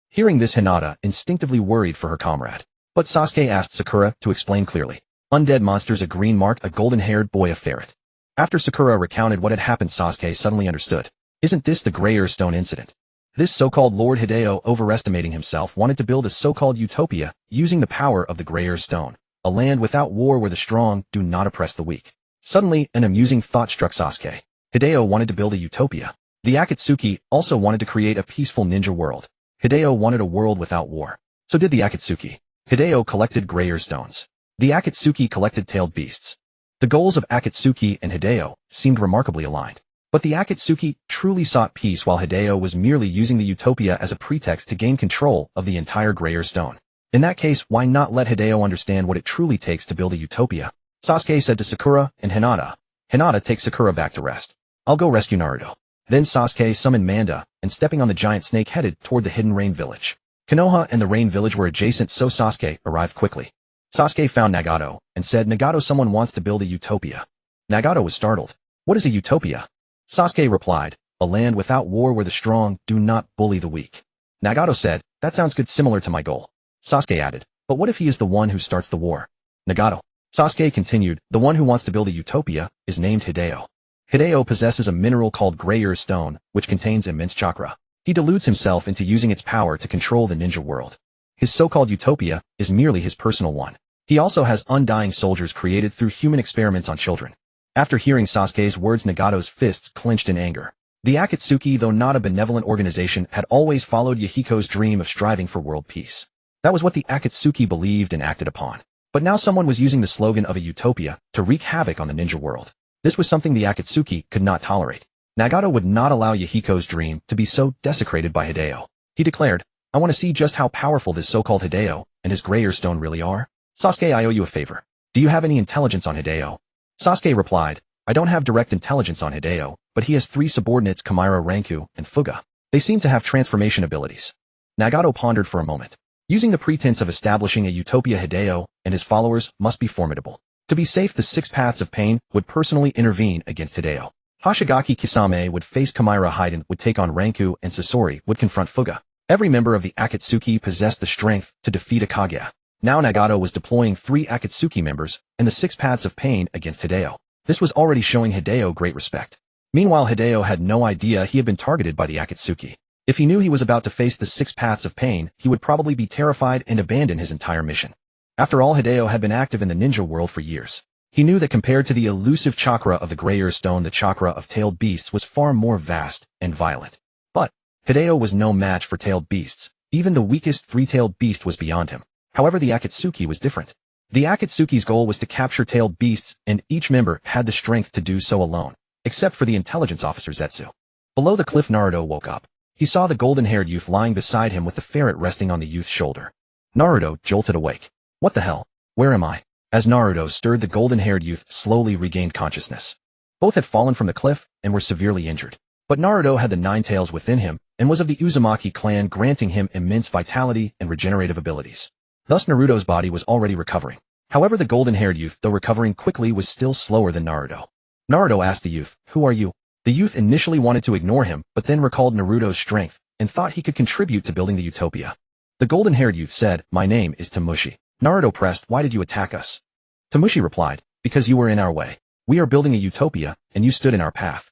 A: Hearing this, Hinata instinctively worried for her comrade. But Sasuke asked Sakura to explain clearly. "Undead monsters, a green mark, a golden-haired boy, a ferret." After Sakura recounted what had happened, Sasuke suddenly understood. Isn't this the Gray Earth Stone incident? This so-called Lord Hideo, overestimating himself, wanted to build a so-called utopia using the power of the Gray Earth Stone, a land without war where the strong do not oppress the weak. Suddenly, an amusing thought struck Sasuke. Hideo wanted to build a utopia. The Akatsuki also wanted to create a peaceful ninja world. Hideo wanted a world without war. So did the Akatsuki. Hideo collected Gray Earth Stones. The Akatsuki collected tailed beasts. The goals of Akatsuki and Hideo seemed remarkably aligned. But the Akatsuki truly sought peace, while Hideo was merely using the utopia as a pretext to gain control of the entire Gray Earth Stone. In that case, why not let Hideo understand what it truly takes to build a utopia? Sasuke said to Sakura and Hinata, "Hinata, take Sakura back to rest. I'll go rescue Naruto." Then Sasuke summoned Manda, and stepping on the giant snake headed toward the hidden rain village. Konoha and the rain village were adjacent, so Sasuke arrived quickly. Sasuke found Nagato, and said, "Nagato, someone wants to build a utopia." Nagato was startled. "What is a utopia?" Sasuke replied, "A land without war where the strong do not bully the weak." Nagato said, "That sounds good, similar to my goal." Sasuke added, "But what if he is the one who starts the war?" Nagato. Sasuke continued, "The one who wants to build a utopia is named Hideo. Hideo possesses a mineral called Gray Earth Stone, which contains immense chakra. He deludes himself into using its power to control the ninja world. His so-called utopia is merely his personal one. He also has undying soldiers created through human experiments on children." After hearing Sasuke's words, Nagato's fists clenched in anger. The Akatsuki, though not a benevolent organization, had always followed Yahiko's dream of striving for world peace. That was what the Akatsuki believed and acted upon. But now someone was using the slogan of a utopia to wreak havoc on the ninja world. This was something the Akatsuki could not tolerate. Nagato would not allow Yahiko's dream to be so desecrated by Hideo. He declared, "I want to see just how powerful this so-called Hideo and his Gray Earth Stone really are. Sasuke, I owe you a favor. Do you have any intelligence on Hideo?" Sasuke replied, "I don't have direct intelligence on Hideo, but he has three subordinates, Kamairo, Ranku, and Fuga. They seem to have transformation abilities." Nagato pondered for a moment. Using the pretense of establishing a utopia, Hideo and his followers must be formidable. To be safe, the Six Paths of Pain would personally intervene against Hideo. Hoshigaki Kisame would face Kamairo, Haiden would take on Ranku, and Sasori would confront Fuga. Every member of the Akatsuki possessed the strength to defeat a Kage. Now Nagato was deploying 3 Akatsuki members and the Six Paths of Pain against Hideo. This was already showing Hideo great respect. Meanwhile, Hideo had no idea he had been targeted by the Akatsuki. If he knew he was about to face the Six Paths of Pain, he would probably be terrified and abandon his entire mission. After all, Hideo had been active in the ninja world for years. He knew that compared to the elusive chakra of the Gray Earth Stone, the chakra of tailed beasts was far more vast and violent. But Hideo was no match for tailed beasts. Even the weakest three-tailed beast was beyond him. However, the Akatsuki was different. The Akatsuki's goal was to capture tailed beasts, and each member had the strength to do so alone, except for the intelligence officer Zetsu. Below the cliff, Naruto woke up. He saw the golden-haired youth lying beside him with the ferret resting on the youth's shoulder. Naruto jolted awake. What the hell? Where am I? As Naruto stirred, the golden-haired youth slowly regained consciousness. Both had fallen from the cliff and were severely injured. But Naruto had the nine tails within him and was of the Uzumaki clan, granting him immense vitality and regenerative abilities. Thus Naruto's body was already recovering. However, the golden-haired youth, though recovering quickly, was still slower than Naruto. Naruto asked the youth, "Who are you?" The youth initially wanted to ignore him, but then recalled Naruto's strength and thought he could contribute to building the utopia. The golden-haired youth said, "My name is Tamushi." Naruto pressed, "Why did you attack us?" Tamushi replied, "Because you were in our way. We are building a utopia, and you stood in our path."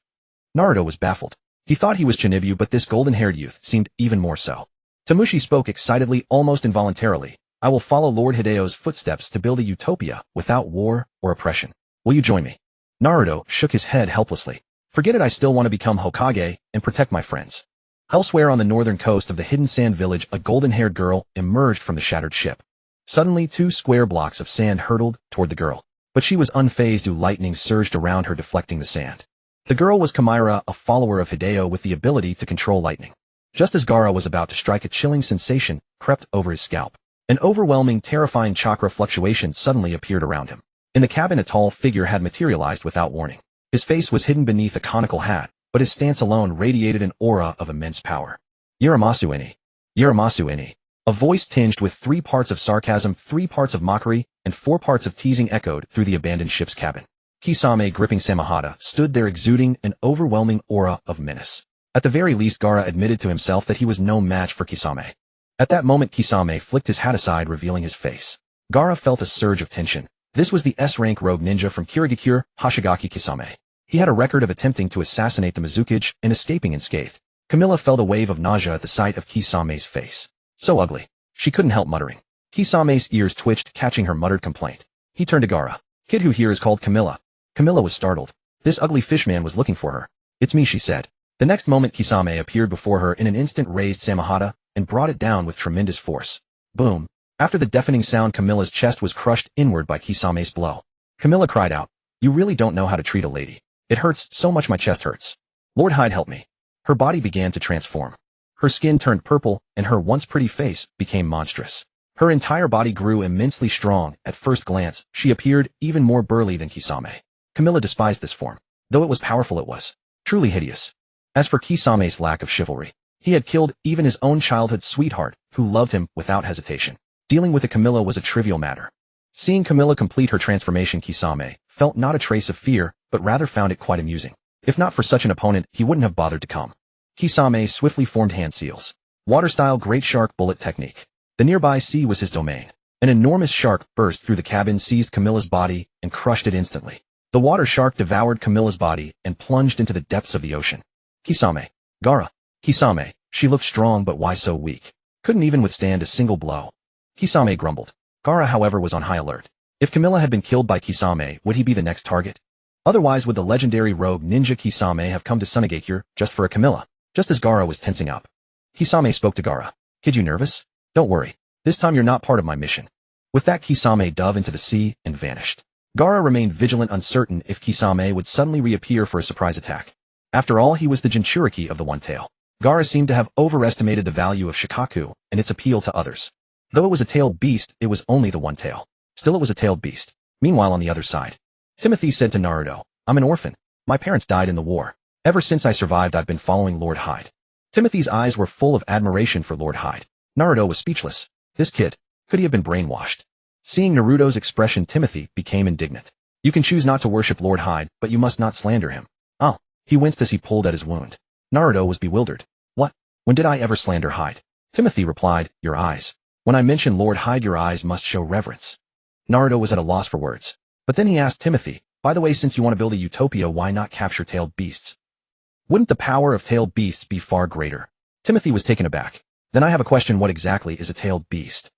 A: Naruto was baffled. He thought he was Shinibu, but this golden-haired youth seemed even more so. Tamushi spoke excitedly, almost involuntarily. "I will follow Lord Hideo's footsteps to build a utopia without war or oppression. Will you join me?" Naruto shook his head helplessly. "Forget it, I still want to become Hokage and protect my friends." Elsewhere on the northern coast of the hidden sand village, a golden-haired girl emerged from the shattered ship. Suddenly, 2 square blocks of sand hurtled toward the girl, but she was unfazed as lightning surged around her, deflecting the sand. The girl was Chimera, a follower of Hideo with the ability to control lightning. Just as Gaara was about to strike, a chilling sensation crept over his scalp. An overwhelming, terrifying chakra fluctuation suddenly appeared around him. In the cabin, a tall figure had materialized without warning. His face was hidden beneath a conical hat, but his stance alone radiated an aura of immense power. "Yuramasu Ini. Yuramasu Ini." A voice tinged with 3 parts of sarcasm, 3 parts of mockery, and 4 parts of teasing echoed through the abandoned ship's cabin. Kisame, gripping Samehada, stood there exuding an overwhelming aura of menace. At the very least, Gaara admitted to himself that he was no match for Kisame. At that moment, Kisame flicked his hat aside, revealing his face. Gaara felt a surge of tension. This was the S-rank rogue ninja from Kirigakure, Hoshigaki Kisame. He had a record of attempting to assassinate the Mizukage and escaping unscathed. Camilla felt a wave of nausea at the sight of Kisame's face. So ugly. She couldn't help muttering. Kisame's ears twitched, catching her muttered complaint. He turned to Gaara. "Kid who here is called Camilla." Camilla was startled. This ugly fishman was looking for her. "It's me," she said. The next moment, Kisame appeared before her in an instant, raised Samehada, and brought it down with tremendous force. Boom. After the deafening sound, Camilla's chest was crushed inward by Kisame's blow. Camilla cried out, "You really don't know how to treat a lady. It hurts so much, my chest hurts. Lord Hyde, help me." Her body began to transform. Her skin turned purple, and her once pretty face became monstrous. Her entire body grew immensely strong. At first glance, she appeared even more burly than Kisame. Camilla despised this form. Though it was powerful, it was truly hideous. As for Kisame's lack of chivalry, he had killed even his own childhood sweetheart, who loved him without hesitation. Dealing with a Camilla was a trivial matter. Seeing Camilla complete her transformation, Kisame felt not a trace of fear, but rather found it quite amusing. If not for such an opponent, he wouldn't have bothered to come. Kisame swiftly formed hand seals. Water-style great shark bullet technique. The nearby sea was his domain. An enormous shark burst through the cabin, seized Camilla's body, and crushed it instantly. The water shark devoured Camilla's body and plunged into the depths of the ocean. Kisame. Gaara. Kisame. She looked strong, but why so weak? Couldn't even withstand a single blow. Kisame grumbled. Gaara, however, was on high alert. If Camilla had been killed by Kisame, would he be the next target? Otherwise, would the legendary rogue ninja Kisame have come to Mangekyō just for a Camilla? Just as Gaara was tensing up, Kisame spoke to Gaara. "Kid, you nervous? Don't worry. This time you're not part of my mission." With that, Kisame dove into the sea and vanished. Gaara remained vigilant, uncertain if Kisame would suddenly reappear for a surprise attack. After all, he was the Jinchuriki of the One Tail. Gaara seemed to have overestimated the value of Shikaku and its appeal to others. Though it was a tailed beast, it was only the one tail. Still, it was a tailed beast. Meanwhile, on the other side, Timothy said to Naruto, "I'm an orphan. My parents died in the war. Ever since I survived, I've been following Lord Hyde." Timothy's eyes were full of admiration for Lord Hyde. Naruto was speechless. This kid, could he have been brainwashed? Seeing Naruto's expression, Timothy became indignant. "You can choose not to worship Lord Hyde, but you must not slander him." "Oh." He winced as he pulled at his wound. Naruto was bewildered. "What? When did I ever slander Hyde?" Timothy replied, "Your eyes. When I mention Lord Hyde, your eyes must show reverence." Naruto was at a loss for words. But then he asked Timothy, "By the way, since you want to build a utopia, why not capture tailed beasts? Wouldn't the power of tailed beasts be far greater?" Timothy was taken aback. "Then I have a question. What exactly is a tailed beast?"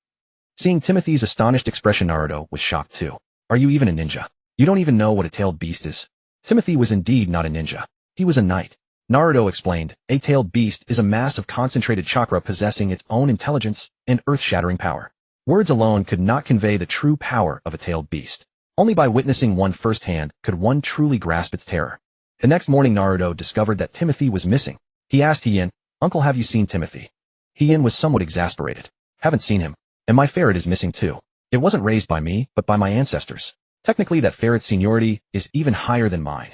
A: Seeing Timothy's astonished expression, Naruto was shocked too. "Are you even a ninja? You don't even know what a tailed beast is?" Timothy was indeed not a ninja. He was a knight. Naruto explained, "A tailed beast is a mass of concentrated chakra possessing its own intelligence and earth-shattering power." Words alone could not convey the true power of a tailed beast. Only by witnessing one firsthand could one truly grasp its terror. The next morning, Naruto discovered that Timothy was missing. He asked Hien, "Uncle, have you seen Timothy?" Hien was somewhat exasperated. "Haven't seen him. And my ferret is missing too." It wasn't raised by me, but by my ancestors. Technically that ferret's seniority is even higher than mine.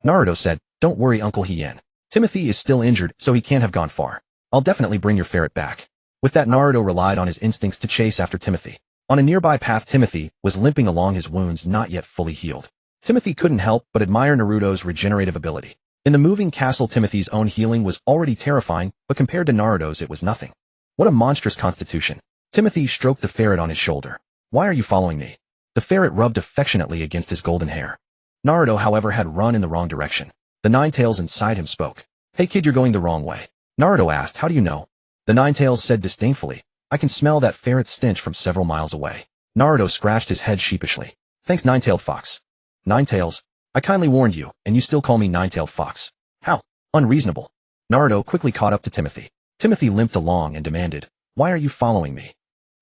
A: Naruto said, don't worry Uncle Hien. Timothy is still injured, so he can't have gone far. I'll definitely bring your ferret back. With that Naruto relied on his instincts to chase after Timothy. On a nearby path Timothy was limping along, his wounds not yet fully healed. Timothy couldn't help but admire Naruto's regenerative ability. In the moving castle Timothy's own healing was already terrifying, but compared to Naruto's it was nothing. What a monstrous constitution. Timothy stroked the ferret on his shoulder. Why are you following me? The ferret rubbed affectionately against his golden hair. Naruto, however, had run in the wrong direction. The Ninetales inside him spoke. Hey kid, you're going the wrong way. Naruto asked, how do you know? The Ninetales said disdainfully, I can smell that ferret's stench from several miles away. Naruto scratched his head sheepishly. Thanks, Nine-Tailed Fox. Ninetales, I kindly warned you, and you still call me Nine-Tailed Fox. How? Unreasonable. Naruto quickly caught up to Timothy. Timothy limped along and demanded, why are you following me?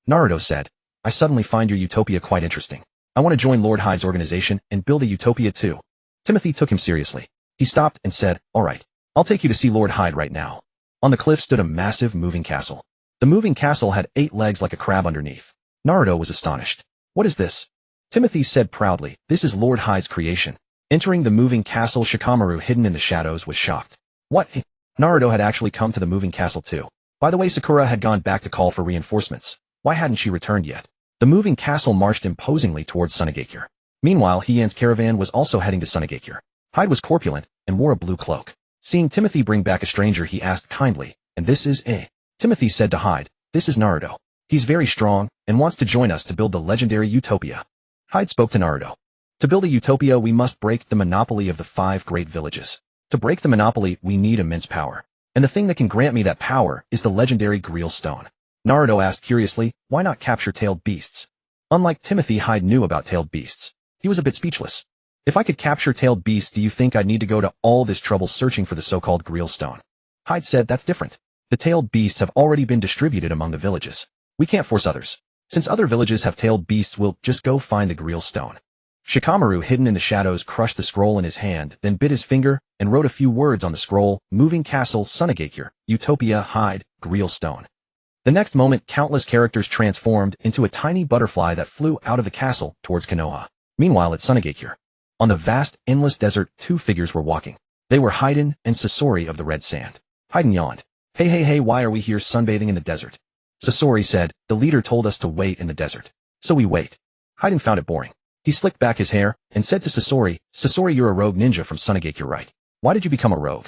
A: Naruto said, I suddenly find your utopia quite interesting. I want to join Lord Hyde's organization and build a utopia too. Timothy took him seriously. He stopped and said, all right, I'll take you to see Lord Hyde right now. On the cliff stood a massive moving castle. The moving castle had 8 legs like a crab underneath. Naruto was astonished. What is this? Timothy said proudly, this is Lord Hyde's creation. Entering the moving castle, Shikamaru, hidden in the shadows, was shocked. What? Naruto had actually come to the moving castle too. By the way, Sakura had gone back to call for reinforcements. Why hadn't she returned yet? The moving castle marched imposingly towards Sunagakure. Meanwhile, Hien's caravan was also heading to Sunagakure. Hyde was corpulent and wore a blue cloak. Seeing Timothy bring back a stranger, he asked kindly, and this is a? Timothy said to Hyde, this is Naruto. He's very strong and wants to join us to build the legendary utopia. Hyde spoke to Naruto. To build a utopia, we must break the monopoly of the 5 great villages. To break the monopoly, we need immense power. And the thing that can grant me that power is the legendary Grial Stone. Naruto asked curiously, why not capture tailed beasts? Unlike Timothy, Hyde knew about tailed beasts. He was a bit speechless. If I could capture tailed beasts, do you think I'd need to go to all this trouble searching for the so-called Grial Stone? Hyde said, that's different. The tailed beasts have already been distributed among the villages. We can't force others. Since other villages have tailed beasts, we'll just go find the Grial Stone. Shikamaru, hidden in the shadows, crushed the scroll in his hand, then bit his finger and wrote a few words on the scroll: Moving Castle, Sunagakure, Utopia, Hyde, Grial Stone. The next moment, countless characters transformed into a tiny butterfly that flew out of the castle towards Konoha. Meanwhile, at Sunagakure, on the vast, endless desert, 2 figures were walking. They were Hyden and Sasori of the red sand. Hyden yawned. Hey, why are we here sunbathing in the desert? Sasori said, the leader told us to wait in the desert. So we wait. Hyden found it boring. He slicked back his hair and said to Sasori, you're a rogue ninja from Sunagakure, right? Why did you become a rogue?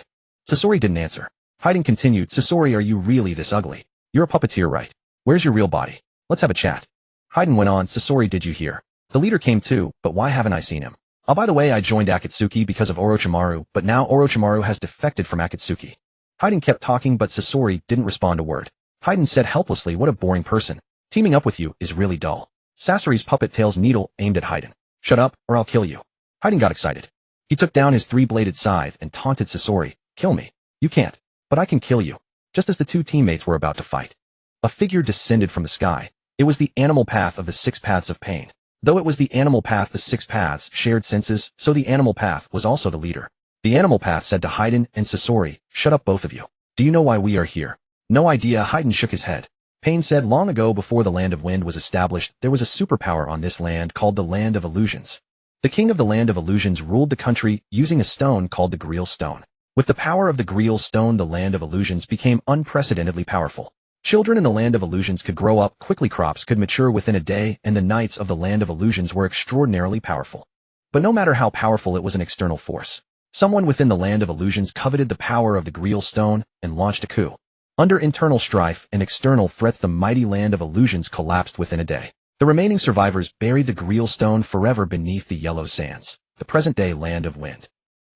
A: Sasori didn't answer. Hyden continued, Sasori, are you really this ugly? You're a puppeteer, right? Where's your real body? Let's have a chat. Hyden went on, Sasori, did you hear? The leader came too, but why haven't I seen him? Oh, by the way, I joined Akatsuki because of Orochimaru, but now Orochimaru has defected from Akatsuki. Hyden kept talking, but Sasori didn't respond a word. Hyden said helplessly, what a boring person. Teaming up with you is really dull. Sasori's puppet tail's needle aimed at Hyden. Shut up, or I'll kill you. Hyden got excited. He took down his 3-bladed scythe and taunted Sasori, kill me. You can't. But I can kill you. Just as the 2 teammates were about to fight, a figure descended from the sky. It was the animal path of the 6 paths of pain. Though it was the animal path, the 6 paths shared senses, so the animal path was also the leader. The animal path said to Hyden and Sasori, shut up both of you. Do you know why we are here? No idea. Hyden shook his head. Pain said, long ago, before the Land of Wind was established, there was a superpower on this land called the Land of Illusions. The king of the Land of Illusions ruled the country using a stone called the Grial Stone. With the power of the Grial Stone, the Land of Illusions became unprecedentedly powerful. Children in the Land of Illusions could grow up quickly, crops could mature within a day, and the knights of the Land of Illusions were extraordinarily powerful. But no matter how powerful, it was an external force. Someone within the Land of Illusions coveted the power of the Grial Stone and launched a coup. Under internal strife and external threats, the mighty Land of Illusions collapsed within a day. The remaining survivors buried the Grial Stone forever beneath the yellow sands, the present-day Land of Wind.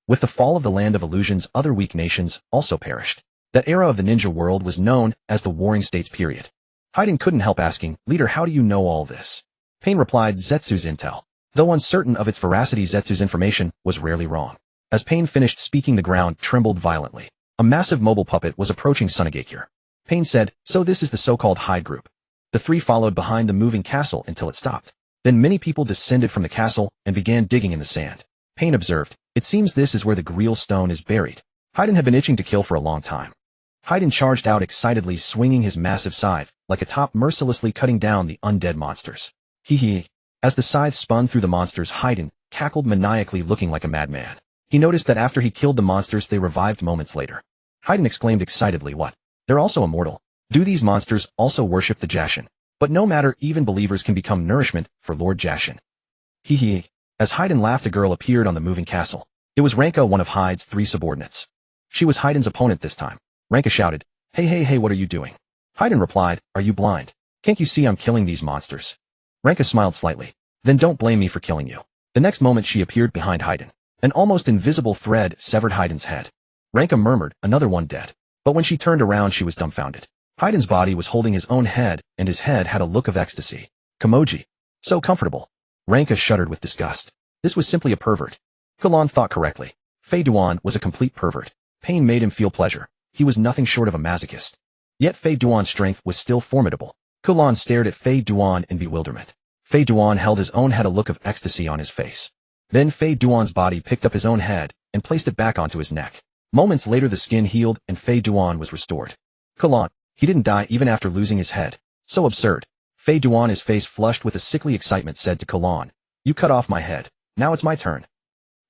A: With the fall of the Land of Illusions, other weak nations also perished. That era of the ninja world was known as the Warring States period. Hyden couldn't help asking, leader, how do you know all this? Pain replied, Zetsu's intel. Though uncertain of its veracity, Zetsu's information was rarely wrong. As Pain finished speaking, the ground trembled violently. A massive mobile puppet was approaching Sunagakure. Pain said, so this is the so-called Hyde group. The 3 followed behind the moving castle until it stopped. Then many people descended from the castle and began digging in the sand. Pain observed, it seems this is where the Grial Stone is buried. Hyden had been itching to kill for a long time. Hyden charged out excitedly, swinging his massive scythe like a top, mercilessly cutting down the undead monsters. Hee hee. As the scythe spun through the monsters, Haiden cackled maniacally, looking like a madman. He noticed that after he killed the monsters, they revived moments later. Haiden exclaimed excitedly, what? They're also immortal. Do these monsters also worship the Jashin? But no matter, even believers can become nourishment for Lord Jashin. Hee hee. As Haiden laughed, a girl appeared on the moving castle. It was Ranka, one of Hyde's 3 subordinates. She was Haiden's opponent this time. Ranka shouted, hey hey hey, what are you doing? Haiden replied, are you blind? Can't you see I'm killing these monsters? Ranka smiled slightly. Then don't blame me for killing you. The next moment she appeared behind Haiden. An almost invisible thread severed Haiden's head. Ranka murmured, another one dead. But when she turned around, she was dumbfounded. Haiden's body was holding his own head, and his head had a look of ecstasy. Kimoji. So comfortable. Ranka shuddered with disgust. This was simply a pervert. Kulon thought correctly. Fei Duan was a complete pervert. Pain made him feel pleasure. He was nothing short of a masochist. Yet Fei Duan's strength was still formidable. Kulon stared at Fei Duan in bewilderment. Fei Duan held his own head, a look of ecstasy on his face. Then Fei Duan's body picked up his own head and placed it back onto his neck. Moments later, the skin healed and Fei Duan was restored. Kulon. He didn't die even after losing his head. So absurd. Fei Duan, his face flushed with a sickly excitement, said to Kulon, you cut off my head. Now it's my turn.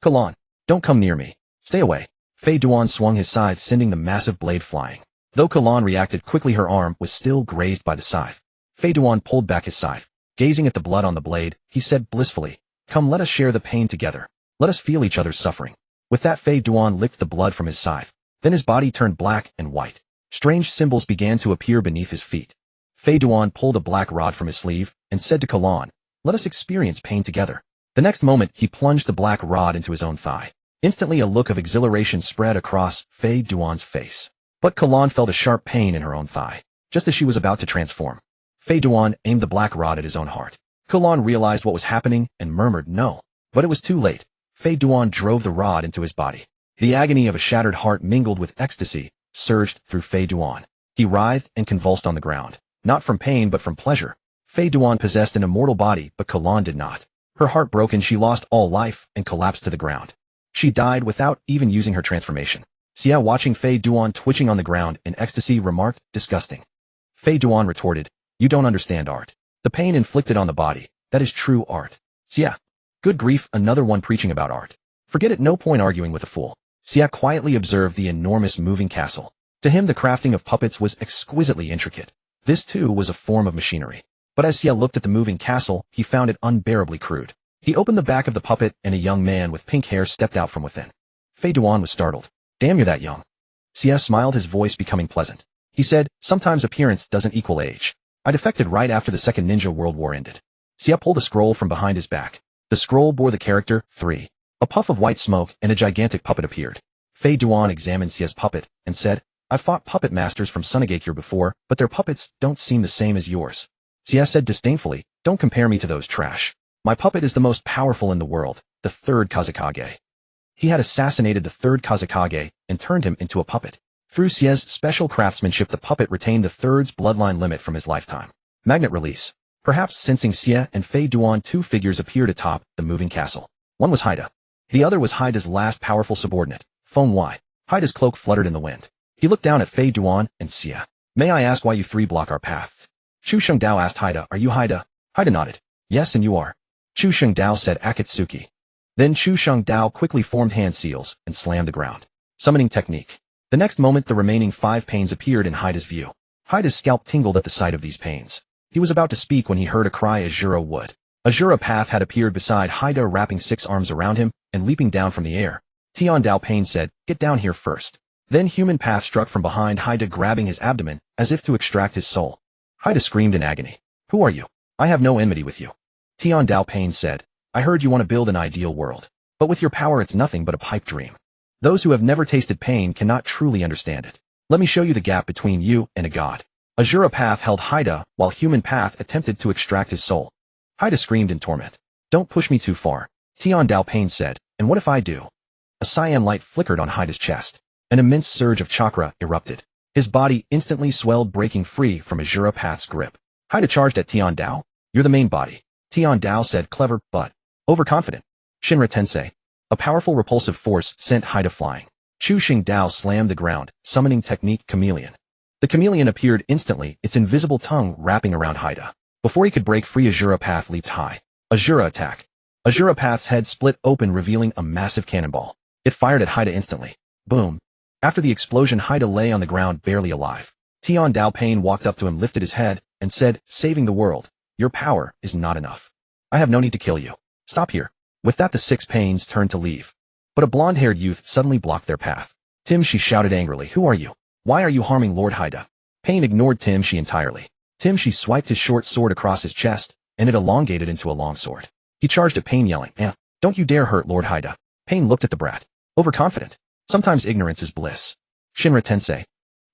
A: Kulon. Don't come near me. Stay away. Fei Duan swung his scythe, sending the massive blade flying. Though Kulon reacted quickly, her arm was still grazed by the scythe. Fei Duan pulled back his scythe. Gazing at the blood on the blade, he said blissfully, come, let us share the pain together. Let us feel each other's suffering. With that, Fei Duan licked the blood from his scythe. Then his body turned black and white. Strange symbols began to appear beneath his feet. Fei Duan pulled a black rod from his sleeve and said to Kulon, let us experience pain together. The next moment, he plunged the black rod into his own thigh. Instantly, a look of exhilaration spread across Fei Duan's face. But Kulon felt a sharp pain in her own thigh, just as she was about to transform. Fei Duan aimed the black rod at his own heart. Kulon realized what was happening and murmured no. But it was too late. Fei Duan drove the rod into his body. The agony of a shattered heart mingled with ecstasy surged through Fei Duan. He writhed and convulsed on the ground, not from pain but from pleasure. Fei Duan possessed an immortal body, but Kulon did not. Her heart broken, she lost all life and collapsed to the ground. She died without even using her transformation. Xia, watching Fei Duan twitching on the ground in ecstasy, remarked, disgusting. Fei Duan retorted, you don't understand art. The pain inflicted on the body, that is true art. Xia. Good grief, another one preaching about art. Forget it, no point arguing with a fool. Xia quietly observed the enormous moving castle. To him, the crafting of puppets was exquisitely intricate. This too was a form of machinery. But as Xia looked at the moving castle, he found it unbearably crude. He opened the back of the puppet and a young man with pink hair stepped out from within. Fei Duan was startled. Damn, you're that young. Xia smiled, his voice becoming pleasant. He said, sometimes appearance doesn't equal age. I defected right after the Second Ninja World War ended. Xia pulled a scroll from behind his back. The scroll bore the character 3. A puff of white smoke and a gigantic puppet appeared. Fei Duan examined Xia's puppet and said, I've fought puppet masters from Mangekyō before, but their puppets don't seem the same as yours. Xia said disdainfully, don't compare me to those trash. My puppet is the most powerful in the world, the 3rd Kazekage. He had assassinated the 3rd Kazekage and turned him into a puppet. Through Xia's special craftsmanship, the puppet retained the 3rd's bloodline limit from his lifetime. Magnet release. Perhaps sensing Xia and Fei Duan, 2 figures appeared atop the moving castle. One was Haida. The other was Haida's last powerful subordinate, Feng Wei. Haida's cloak fluttered in the wind. He looked down at Fei Duan and Xia. May I ask why you 3 block our path? Chu Shengdao asked Haida, are you Haida? Haida nodded. Yes, and you are. Chu Shengdao said Akatsuki. Then Chu Shengdao quickly formed hand seals and slammed the ground. Summoning technique. The next moment, the remaining 5 panes appeared in Haida's view. Haida's scalp tingled at the sight of these panes. He was about to speak when he heard a cry Azura would. Azura Path had appeared beside Haida, wrapping 6 arms around him and leaping down from the air. Tian Dao Pain said, get down here first. Then Human Path struck from behind Haida, grabbing his abdomen as if to extract his soul. Haida screamed in agony. Who are you? I have no enmity with you. Tian Dao Pain said, I heard you want to build an ideal world. But with your power, it's nothing but a pipe dream. Those who have never tasted pain cannot truly understand it. Let me show you the gap between you and a god. Azura Path held Haida while Human Path attempted to extract his soul. Haida screamed in torment. Don't push me too far. Tian Dao Pain said, and what if I do? A cyan light flickered on Haida's chest. An immense surge of chakra erupted. His body instantly swelled, breaking free from Azura Path's grip. Haida charged at Tian Dao. You're the main body. Tian Dao said, clever, but overconfident. Shinra Tensei. A powerful repulsive force sent Haida flying. Chu Shengdao slammed the ground, summoning technique Chameleon. The chameleon appeared instantly, its invisible tongue wrapping around Haida. Before he could break free, Azura Path leaped high. Azura attack. Azura Path's head split open, revealing a massive cannonball. It fired at Haida instantly. Boom. After the explosion, Haida lay on the ground barely alive. Tian Dao Pain walked up to him, lifted his head, and said, "Saving the world. Your power is not enough. I have no need to kill you. Stop here." With that, the six Pains turned to leave. But a blonde-haired youth suddenly blocked their path. "Tim," she shouted angrily. "Who are you? Why are you harming Lord Haida?" Pain ignored Tim Shi entirely. Tim Shi swiped his short sword across his chest, and it elongated into a long sword. He charged at Pain, yelling, "Don't you dare hurt Lord Haida." Pain looked at the brat. Overconfident. Sometimes ignorance is bliss. Shinra Tensei.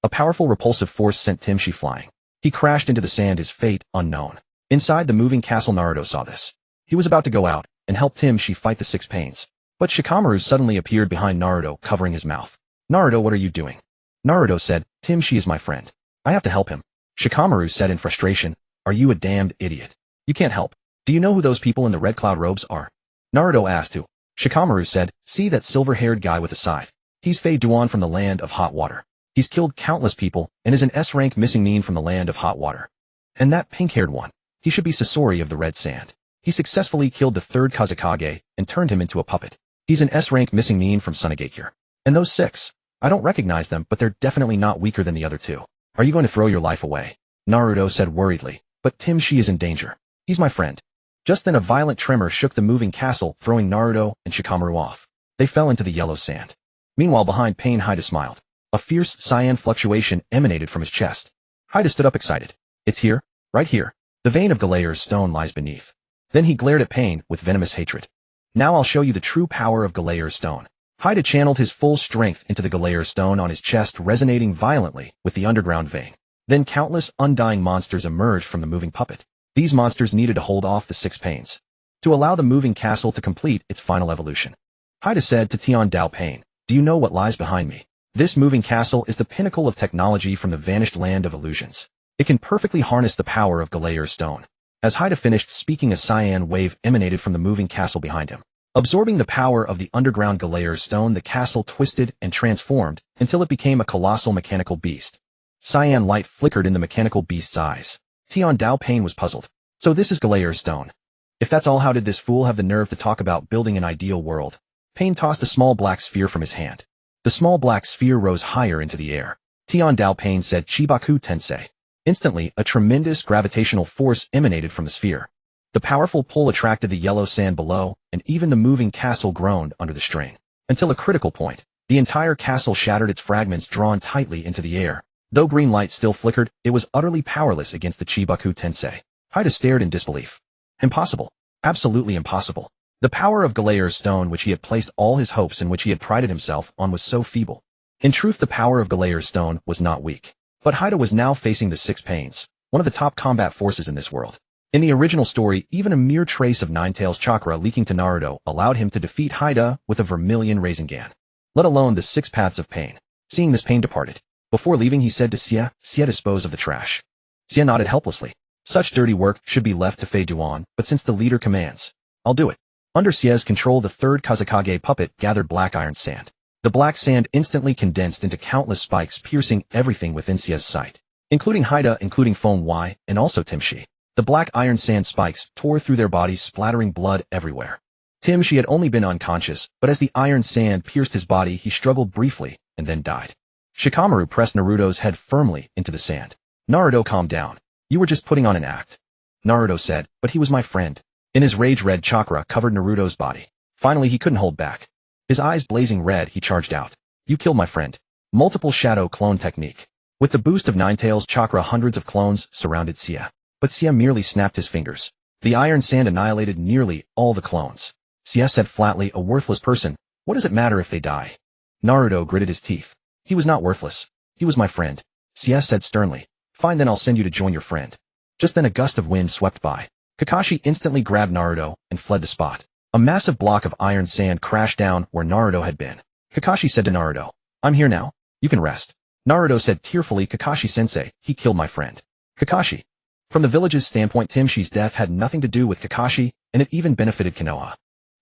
A: A powerful repulsive force sent Tim Shi flying. He crashed into the sand, his fate unknown. Inside the moving castle, Naruto saw this. He was about to go out and help Tim Shi fight the six Pains. But Shikamaru suddenly appeared behind Naruto, covering his mouth. "Naruto, what are you doing?" Naruto said, "Tim Shi is my friend. I have to help him." Shikamaru said in frustration, "Are you a damned idiot? You can't help. Do you know who those people in the red cloud robes are?" Naruto asked who. Shikamaru said, "See that silver-haired guy with a scythe? He's Fei Duan from the land of hot water. He's killed countless people and is an S-rank missing mean from the land of hot water. And that pink-haired one, he should be Sasori of the red sand. He successfully killed the third Kazekage and turned him into a puppet. He's an S-rank missing mean from Sunagakure. And those six, I don't recognize them, but they're definitely not weaker than the other two. Are you going to throw your life away?" Naruto said worriedly, "But Tim Shi is in danger. He's my friend." Just then a violent tremor shook the moving castle, throwing Naruto and Shikamaru off. They fell into the yellow sand. Meanwhile, behind Pain, Haida smiled. A fierce cyan fluctuation emanated from his chest. Haida stood up excited. "It's here, right here. The vein of Galeier's stone lies beneath." Then he glared at Pain with venomous hatred. "Now I'll show you the true power of Galeier's stone." Haida channeled his full strength into the Galeier's stone on his chest, resonating violently with the underground vein. Then countless undying monsters emerged from the moving puppet. These monsters needed to hold off the six Pains to allow the moving castle to complete its final evolution. Haida said to Tian Dao Pain, "Do you know what lies behind me? This moving castle is the pinnacle of technology from the vanished land of illusions. It can perfectly harness the power of Galeier's stone." As Haida finished speaking, a cyan wave emanated from the moving castle behind him. Absorbing the power of the underground Galeier's stone, the castle twisted and transformed until it became a colossal mechanical beast. Cyan light flickered in the mechanical beast's eyes. Tian Dao Pain was puzzled. "So this is Galeier's stone. If that's all, how did this fool have the nerve to talk about building an ideal world?" Pain tossed a small black sphere from his hand. The small black sphere rose higher into the air. Tian Dao Pain said, "Chibaku Tensei." Instantly, a tremendous gravitational force emanated from the sphere. The powerful pull attracted the yellow sand below, and even the moving castle groaned under the strain. Until a critical point, the entire castle shattered, its fragments drawn tightly into the air. Though green light still flickered, it was utterly powerless against the Chibaku Tensei. Haida stared in disbelief. Impossible. Absolutely impossible. The power of Galeier's stone, which he had placed all his hopes and which he had prided himself on, was so feeble. In truth, the power of Galeier's stone was not weak. But Haida was now facing the six Pains, one of the top combat forces in this world. In the original story, even a mere trace of Ninetales chakra leaking to Naruto allowed him to defeat Haida with a vermilion Rasengan. Let alone the six paths of pain. Seeing this, Pain departed. Before leaving, he said to Xie, "Dispose of the trash." Xie nodded helplessly. Such dirty work should be left to Fei Duan, but since the leader commands, I'll do it. Under Xie's control, the third Kazekage puppet gathered black iron sand. The black sand instantly condensed into countless spikes, piercing everything within Xie's sight, including Haida, including Foam Y, and also Tim Shi. The black iron sand spikes tore through their bodies, splattering blood everywhere. Tim Shi had only been unconscious, but as the iron sand pierced his body, he struggled briefly and then died. Shikamaru pressed Naruto's head firmly into the sand. "Naruto, calm down. You were just putting on an act." Naruto said, "But he was my friend." In his rage, red chakra covered Naruto's body. Finally, he couldn't hold back. His eyes blazing red, he charged out. "You killed my friend." Multiple shadow clone technique. With the boost of Ninetales chakra, hundreds of clones surrounded Xie. But Xie merely snapped his fingers. The iron sand annihilated nearly all the clones. Xie said flatly, "A worthless person. What does it matter if they die?" Naruto gritted his teeth. "He was not worthless. He was my friend." Xie said sternly, "Fine, then I'll send you to join your friend." Just then a gust of wind swept by. Kakashi instantly grabbed Naruto and fled the spot. A massive block of iron sand crashed down where Naruto had been. Kakashi said to Naruto, "I'm here now. You can rest." Naruto said tearfully, "Kakashi-sensei, he killed my friend." Kakashi. From the village's standpoint, Tim Shi's death had nothing to do with Kakashi, and it even benefited Konoha.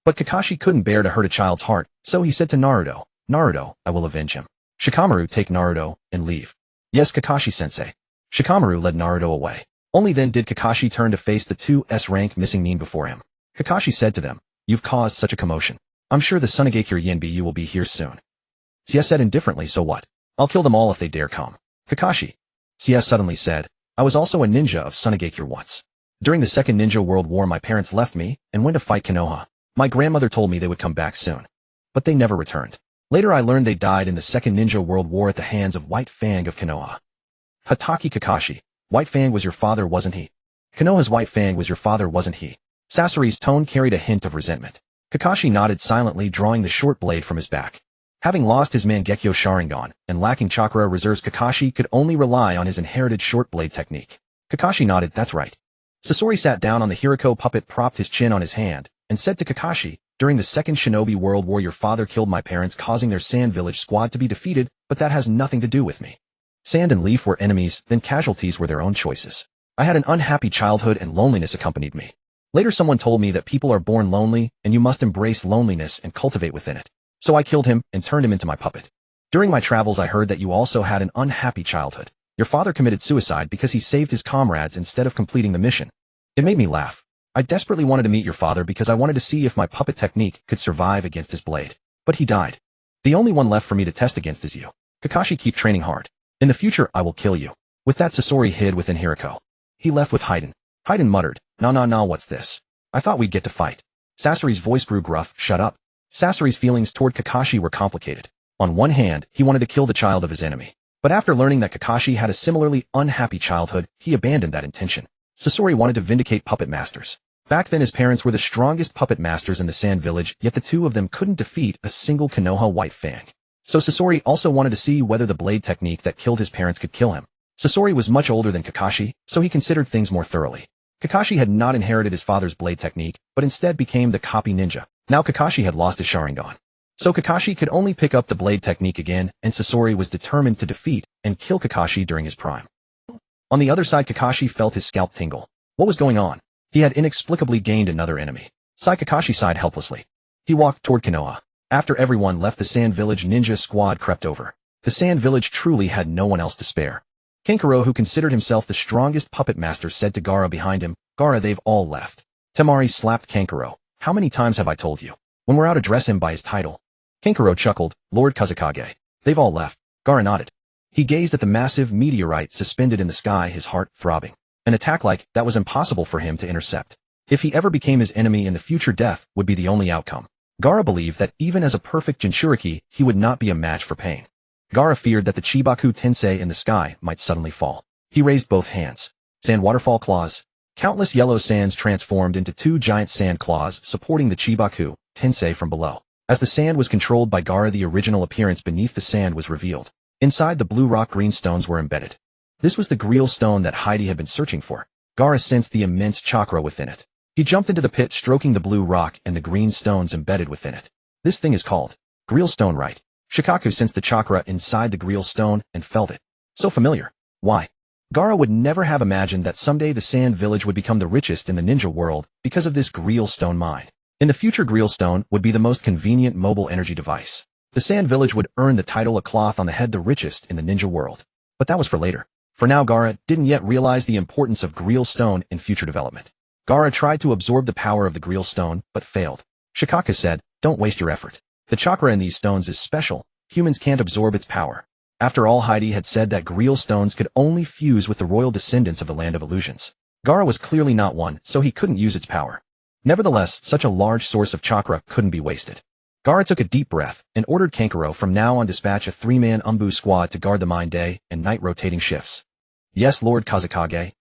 A: But Kakashi couldn't bear to hurt a child's heart, so he said to Naruto, "Naruto, I will avenge him." Shikamaru, take Naruto and leave. "Yes, Kakashi-sensei." Shikamaru led Naruto away. Only then did Kakashi turn to face the two S-rank missing nin before him. Kakashi said to them, "You've caused such a commotion. I'm sure the Sunigakure Yinbi will be here soon." CS said indifferently, "So what? I'll kill them all if they dare come." Kakashi. CS suddenly said, "I was also a ninja of Sunigakure once. During the Second Ninja World War my parents left me and went to fight Konoha. My grandmother told me they would come back soon. But they never returned. Later I learned they died in the Second Ninja World War at the hands of White Fang of Konoha." Hatake Kakashi. White Fang was your father, wasn't he? Konoha's White Fang was your father, wasn't he? Sasori's tone carried a hint of resentment. Kakashi nodded silently, drawing the short blade from his back. Having lost his Mangekyō Sharingan and lacking chakra reserves, Kakashi could only rely on his inherited short blade technique. Kakashi nodded, "That's right." Sasori sat down on the Hiriko puppet, propped his chin on his hand, and said to Kakashi, "During the Second Shinobi World War your father killed my parents, causing their Sand Village squad to be defeated, but that has nothing to do with me. Sand and Leaf were enemies, then casualties were their own choices. I had an unhappy childhood and loneliness accompanied me. Later someone told me that people are born lonely and you must embrace loneliness and cultivate within it. So I killed him and turned him into my puppet. During my travels I heard that you also had an unhappy childhood. Your father committed suicide because he saved his comrades instead of completing the mission. It made me laugh. I desperately wanted to meet your father because I wanted to see if my puppet technique could survive against his blade. But he died. The only one left for me to test against is you. Kakashi, keep training hard. In the future I will kill you." With that Sasori hid within Hiriko. He left with Haiden. Haiden muttered, Nah, what's this? I thought we'd get to fight." Sasori's voice grew gruff, "Shut up." Sasori's feelings toward Kakashi were complicated. On one hand, he wanted to kill the child of his enemy. But after learning that Kakashi had a similarly unhappy childhood, he abandoned that intention. Sasori wanted to vindicate puppet masters. Back then his parents were the strongest puppet masters in the Sand Village, yet the two of them couldn't defeat a single Konoha White Fang. So Sasori also wanted to see whether the blade technique that killed his parents could kill him. Sasori was much older than Kakashi, so he considered things more thoroughly. Kakashi had not inherited his father's blade technique, but instead became the copy ninja. Now Kakashi had lost his Sharingan. So Kakashi could only pick up the blade technique again, and Sasori was determined to defeat and kill Kakashi during his prime. On the other side, Kakashi felt his scalp tingle. What was going on? He had inexplicably gained another enemy. Kakashi sighed helplessly. He walked toward Konoha. After everyone left, the Sand Village ninja squad crept over. The Sand Village truly had no one else to spare. Kenkaro, who considered himself the strongest puppet master, said to Gaara behind him, "Gaara, they've all left." Temari slapped Kenkaro. "How many times have I told you? When we're out, address him by his title." Kenkaro chuckled, "Lord Kazekage. They've all left." Gaara nodded. He gazed at the massive meteorite suspended in the sky, his heart throbbing. An attack like that was impossible for him to intercept. If he ever became his enemy in the future, death would be the only outcome. Gaara believed that even as a perfect Jinchuriki, he would not be a match for pain. Gaara feared that the Chibaku Tensei in the sky might suddenly fall. He raised both hands. Sand waterfall claws. Countless yellow sands transformed into two giant sand claws supporting the Chibaku Tensei from below. As the sand was controlled by Gaara, the original appearance beneath the sand was revealed. Inside the blue rock, green stones were embedded. This was the Grial stone that Heidi had been searching for. Gaara sensed the immense chakra within it. He jumped into the pit, stroking the blue rock and the green stones embedded within it. This thing is called Grial stone, right? Shikaku sensed the chakra inside the Grial stone and felt it. So familiar. Why? Gaara would never have imagined that someday the Sand Village would become the richest in the ninja world because of this Grial stone mine. In the future, Grial stone would be the most convenient mobile energy device. The Sand Village would earn the title, a cloth on the head, the richest in the ninja world. But that was for later. For now, Gaara didn't yet realize the importance of Grial stone in future development. Gaara tried to absorb the power of the Grial stone, but failed. Shikaku said, "Don't waste your effort. The chakra in these stones is special. Humans can't absorb its power." After all, Heidi had said that Grial stones could only fuse with the royal descendants of the Land of Illusions. Gaara was clearly not one, so he couldn't use its power. Nevertheless, such a large source of chakra couldn't be wasted. Gaara took a deep breath and ordered Kenkaro from now on dispatch a 3-man Umbu squad to guard the mine day and night rotating shifts. "Yes, Lord Kazekage."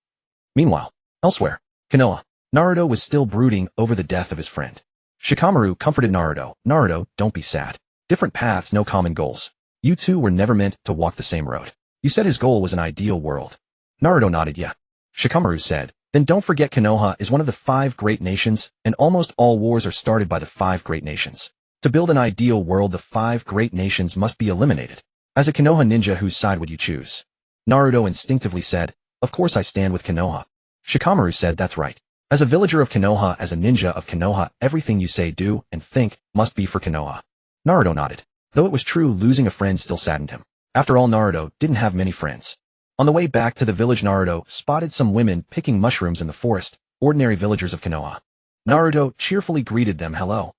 A: Meanwhile, elsewhere, Konoha. Naruto was still brooding over the death of his friend. Shikamaru comforted Naruto. "Naruto, don't be sad. Different paths, no common goals. You two were never meant to walk the same road. You said his goal was an ideal world." Naruto nodded, "Yeah." Shikamaru said, "Then don't forget Konoha is one of the 5 great nations, and almost all wars are started by the 5 great nations. To build an ideal world, the 5 great nations must be eliminated. As a Konoha ninja, whose side would you choose?" Naruto instinctively said, "Of course I stand with Konoha." Shikamaru said, "That's right. As a villager of Konoha, as a ninja of Konoha, everything you say, do, and think must be for Konoha." Naruto nodded. Though it was true, losing a friend still saddened him. After all, Naruto didn't have many friends. On the way back to the village, Naruto spotted some women picking mushrooms in the forest, ordinary villagers of Konoha. Naruto cheerfully greeted them hello.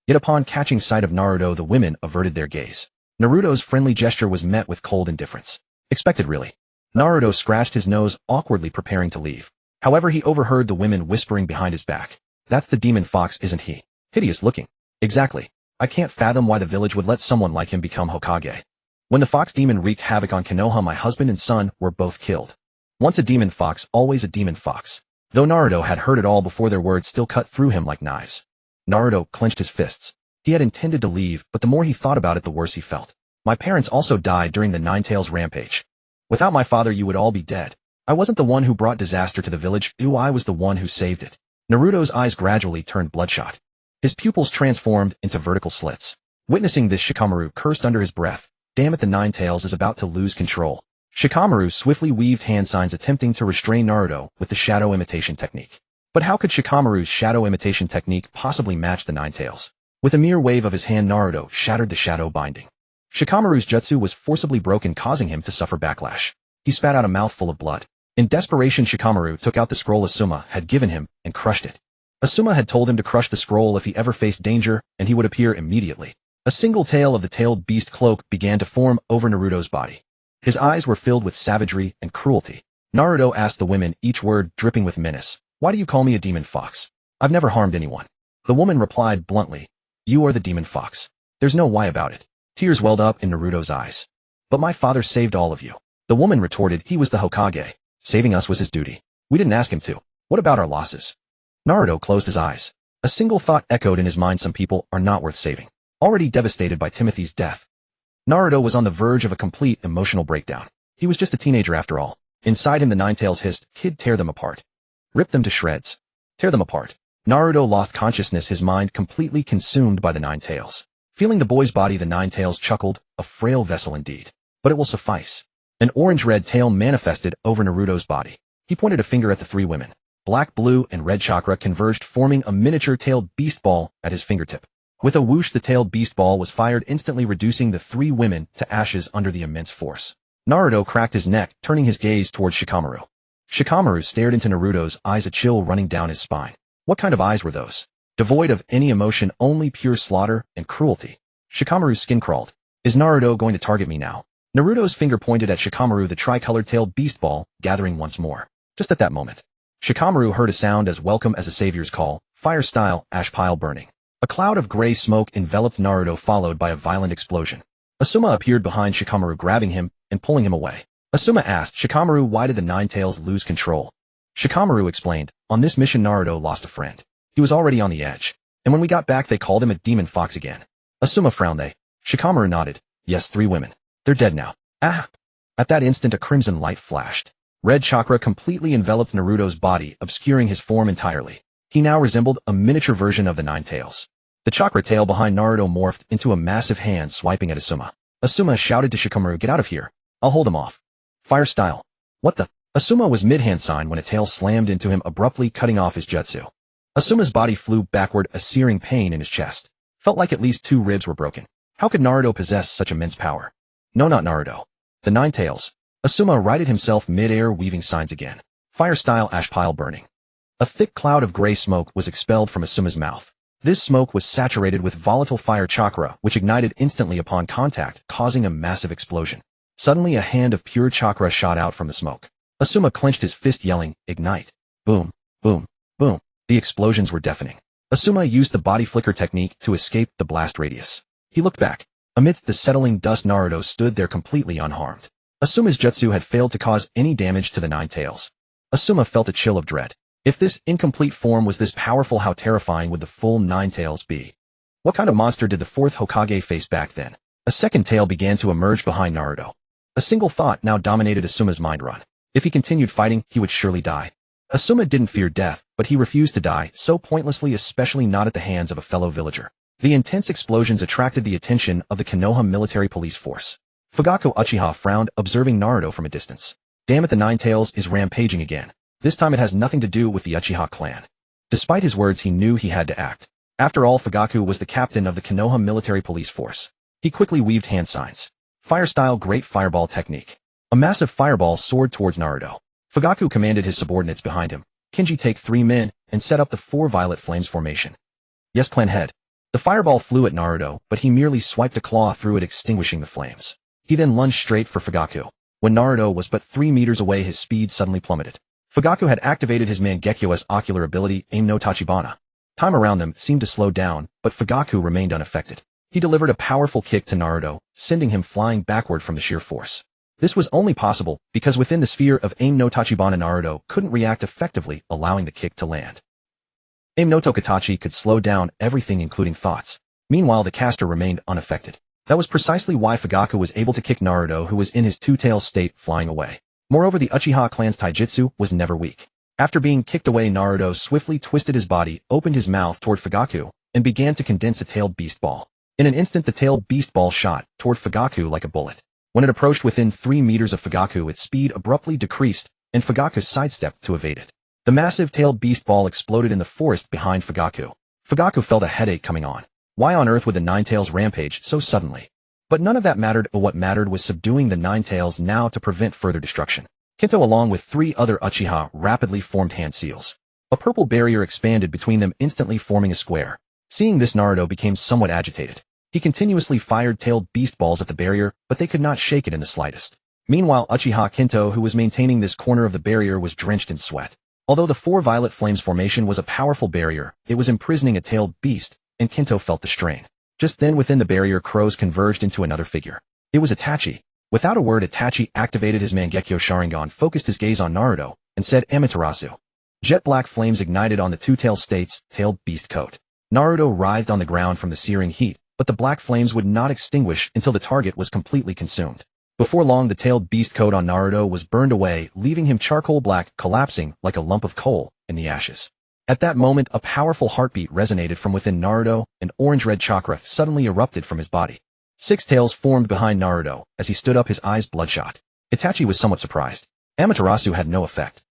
A: Yet upon catching sight of Naruto, the women averted their gaze. Naruto's friendly gesture was met with cold indifference. Expected, really. Naruto scratched his nose, awkwardly preparing to leave. However, he overheard the women whispering behind his back. That's the demon fox, isn't he? Hideous looking. Exactly. I can't fathom why the village would let someone like him become Hokage. When the fox demon wreaked havoc on Konoha, my husband and son were both killed. Once a demon fox, always a demon fox. Though Naruto had heard it all before, their words still cut through him like knives. Naruto clenched his fists. He had intended to leave, but the more he thought about it, the worse he felt. My parents also died during the Nine-Tails rampage. Without my father, you would all be dead. I wasn't the one who brought disaster to the village. I was the one who saved it. Naruto's eyes gradually turned bloodshot. His pupils transformed into vertical slits. Witnessing this, Shikamaru cursed under his breath. Damn it, the Nine-Tails is about to lose control. Shikamaru swiftly weaved hand signs attempting to restrain Naruto with the shadow imitation technique. But how could Shikamaru's shadow imitation technique possibly match the Nine-Tails? With a mere wave of his hand, Naruto shattered the shadow binding. Shikamaru's jutsu was forcibly broken, causing him to suffer backlash. He spat out a mouthful of blood. In desperation, Shikamaru took out the scroll Asuma had given him and crushed it. Asuma had told him to crush the scroll if he ever faced danger, and he would appear immediately. A single tail of the tailed beast cloak began to form over Naruto's body. His eyes were filled with savagery and cruelty. Naruto asked the women, each word dripping with menace, "Why do you call me a demon fox? I've never harmed anyone." The woman replied bluntly, "You are the demon fox. There's no why about it." Tears welled up in Naruto's eyes. "But my father saved all of you." The woman retorted, "He was the Hokage. Saving us was his duty. We didn't ask him to. What about our losses?" Naruto closed his eyes. A single thought echoed in his mind: some people are not worth saving. Already devastated by Timothy's death, Naruto was on the verge of a complete emotional breakdown. He was just a teenager after all. Inside him, the Nine-Tails hissed, "Kid, tear them apart. Rip them to shreds. Tear them apart." Naruto lost consciousness, his mind completely consumed by the Nine-Tails. Feeling the boy's body, the Nine-Tails chuckled, "A frail vessel indeed. But it will suffice." An orange-red tail manifested over Naruto's body. He pointed a finger at the three women. Black, blue, and red chakra converged, forming a miniature tailed beast ball at his fingertip. With a whoosh, the tailed beast ball was fired, instantly reducing the three women to ashes under the immense force. Naruto cracked his neck, turning his gaze towards Shikamaru. Shikamaru stared into Naruto's eyes, a chill running down his spine. What kind of eyes were those? Devoid of any emotion, only pure slaughter and cruelty. Shikamaru's skin crawled. Is Naruto going to target me now? Naruto's finger pointed at Shikamaru, the tricolored tailed beast ball, gathering once more. Just at that moment, Shikamaru heard a sound as welcome as a savior's call, fire style, ash pile burning. A cloud of gray smoke enveloped Naruto, followed by a violent explosion. Asuma appeared behind Shikamaru, grabbing him and pulling him away. Asuma asked Shikamaru, "Why did the Nine-Tails lose control?" Shikamaru explained, "On this mission, Naruto lost a friend. He was already on the edge. And when we got back, they called him a demon fox again." Asuma frowned. Shikamaru nodded. "Yes, three women. They're dead now." Ah! At that instant, a crimson light flashed. Red chakra completely enveloped Naruto's body, obscuring his form entirely. He now resembled a miniature version of the Nine-Tails. The chakra tail behind Naruto morphed into a massive hand swiping at Asuma. Asuma shouted to Shikamaru, "Get out of here. I'll hold him off." Fire style. What the? Asuma was mid-hand sign when a tail slammed into him, abruptly cutting off his jutsu. Asuma's body flew backward, a searing pain in his chest. Felt like at least 2 ribs were broken. How could Naruto possess such immense power? No, not Naruto. The Nine-Tails. Asuma righted himself mid-air, weaving signs again. Fire style, ash pile burning. A thick cloud of gray smoke was expelled from Asuma's mouth. This smoke was saturated with volatile fire chakra, which ignited instantly upon contact, causing a massive explosion. Suddenly, a hand of pure chakra shot out from the smoke. Asuma clenched his fist, yelling, "Ignite!" Boom, boom, boom. The explosions were deafening. Asuma used the body flicker technique to escape the blast radius. He looked back. Amidst the settling dust, Naruto stood there completely unharmed. Asuma's jutsu had failed to cause any damage to the Nine-Tails. Asuma felt a chill of dread. If this incomplete form was this powerful, how terrifying would the full Nine-Tails be? What kind of monster did the 4th Hokage face back then? A second tail began to emerge behind Naruto. A single thought now dominated Asuma's mind: run. If he continued fighting, he would surely die. Asuma didn't fear death, but he refused to die so pointlessly, especially not at the hands of a fellow villager. The intense explosions attracted the attention of the Konoha military police force. Fugaku Uchiha frowned, observing Naruto from a distance. Damn it, the Nine-Tails is rampaging again. This time it has nothing to do with the Uchiha clan. Despite his words, he knew he had to act. After all, Fugaku was the captain of the Konoha military police force. He quickly weaved hand signs. Fire style, great fireball technique. A massive fireball soared towards Naruto. Fugaku commanded his subordinates behind him. Kinji, take 3 men and set up the 4 violet flames formation. Yes, clan head. The fireball flew at Naruto, but he merely swiped a claw through it, extinguishing the flames. He then lunged straight for Fugaku. When Naruto was but 3 meters away, his speed suddenly plummeted. Fugaku had activated his Mangekyō's ocular ability, Aim no Tachibana. Time around them seemed to slow down, but Fugaku remained unaffected. He delivered a powerful kick to Naruto, sending him flying backward from the sheer force. This was only possible because within the sphere of Aim no Tachibana, Naruto couldn't react effectively, allowing the kick to land. Aim no Tokatachi could slow down everything, including thoughts. Meanwhile, the caster remained unaffected. That was precisely why Fugaku was able to kick Naruto, who was in his two-tail state, flying away. Moreover, the Uchiha clan's taijutsu was never weak. After being kicked away, Naruto swiftly twisted his body, opened his mouth toward Fugaku, and began to condense a tailed beast ball. In an instant, the tailed beast ball shot toward Fugaku like a bullet. When it approached within 3 meters of Fugaku, its speed abruptly decreased, and Fugaku sidestepped to evade it. The massive tailed beast ball exploded in the forest behind Fugaku. Fugaku felt a headache coming on. Why on earth would the Nine Tails rampage so suddenly? But none of that mattered. What mattered was subduing the Nine Tails now to prevent further destruction. Kinto, along with 3 other Uchiha, rapidly formed hand seals. A purple barrier expanded between them, instantly forming a square. Seeing this, Naruto became somewhat agitated. He continuously fired tailed beast balls at the barrier, but they could not shake it in the slightest. Meanwhile, Uchiha Kinto, who was maintaining this corner of the barrier, was drenched in sweat. Although the 4 violet flames formation was a powerful barrier, it was imprisoning a tailed beast, and Kinto felt the strain. Just then, within the barrier, crows converged into another figure. It was Itachi. Without a word, Itachi activated his Mangekyō Sharingan, focused his gaze on Naruto, and said, Amaterasu. Jet black flames ignited on the two-tailed state's tailed beast coat. Naruto writhed on the ground from the searing heat, but the black flames would not extinguish until the target was completely consumed. Before long, the tailed beast coat on Naruto was burned away, leaving him charcoal black, collapsing like a lump of coal in the ashes. At that moment, a powerful heartbeat resonated from within Naruto, and orange-red chakra suddenly erupted from his body. 6 tails formed behind Naruto as he stood up, his eyes bloodshot. Itachi was somewhat surprised. Amaterasu had no effect.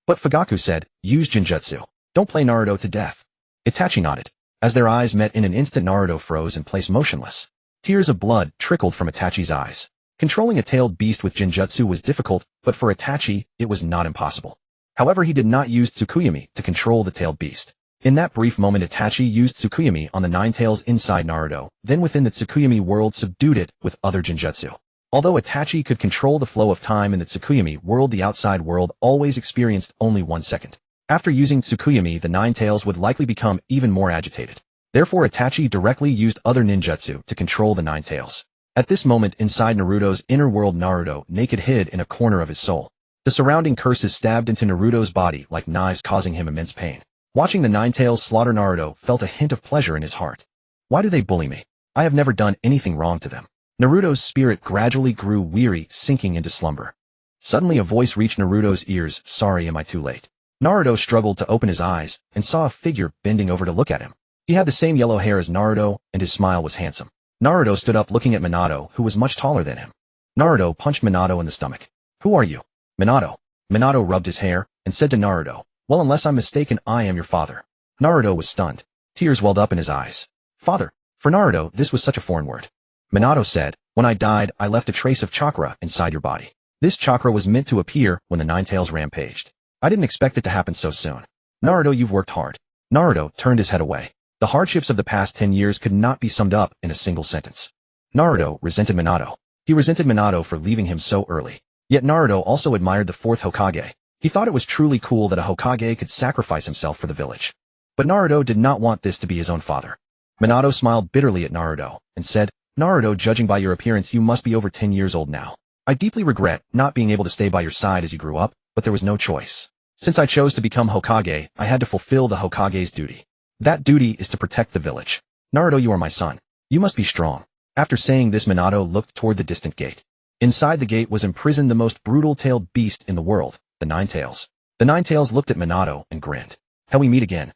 A: But Fugaku said, use Genjutsu. Don't play Naruto to death. Itachi nodded. As their eyes met in an instant, Naruto froze in place, motionless. Tears of blood trickled from Itachi's eyes. Controlling a tailed beast with Genjutsu was difficult, but for Itachi, it was not impossible. However, he did not use Tsukuyomi to control the tailed beast. In that brief moment, Itachi used Tsukuyomi on the 9 tails inside Naruto, then within the Tsukuyomi world subdued it with other Genjutsu. Although Itachi could control the flow of time in the Tsukuyomi world, the outside world always experienced only 1 second. After using Tsukuyomi, the 9 tails would likely become even more agitated. Therefore, Itachi directly used other ninjutsu to control the 9 tails. At this moment, inside Naruto's inner world, Naruto naked hid in a corner of his soul. The surrounding curses stabbed into Naruto's body like knives, causing him immense pain. Watching the 9 tails slaughter Naruto felt a hint of pleasure in his heart. Why do they bully me? I have never done anything wrong to them. Naruto's spirit gradually grew weary, sinking into slumber. Suddenly a voice reached Naruto's ears, sorry, am I too late? Naruto struggled to open his eyes and saw a figure bending over to look at him. He had the same yellow hair as Naruto, and his smile was handsome. Naruto stood up, looking at Minato, who was much taller than him. Naruto punched Minato in the stomach. Who are you? Minato. Minato rubbed his hair and said to Naruto, well, unless I'm mistaken, I am your father. Naruto was stunned. Tears welled up in his eyes. Father. For Naruto, this was such a foreign word. Minato said, when I died, I left a trace of chakra inside your body. This chakra was meant to appear when the 9 tails rampaged. I didn't expect it to happen so soon. Naruto, you've worked hard. Naruto turned his head away. The hardships of the past 10 years could not be summed up in a single sentence. Naruto resented Minato. He resented Minato for leaving him so early. Yet Naruto also admired the 4th Hokage. He thought it was truly cool that a Hokage could sacrifice himself for the village. But Naruto did not want this to be his own father. Minato smiled bitterly at Naruto and said, Naruto, judging by your appearance, you must be over 10 years old now. I deeply regret not being able to stay by your side as you grew up, but there was no choice. Since I chose to become Hokage, I had to fulfill the Hokage's duty. That duty is to protect the village. Naruto, you are my son. You must be strong. After saying this, Minato looked toward the distant gate. Inside the gate was imprisoned the most brutal-tailed beast in the world, the 9 tails. The 9 tails looked at Minato and grinned. Shall we meet again?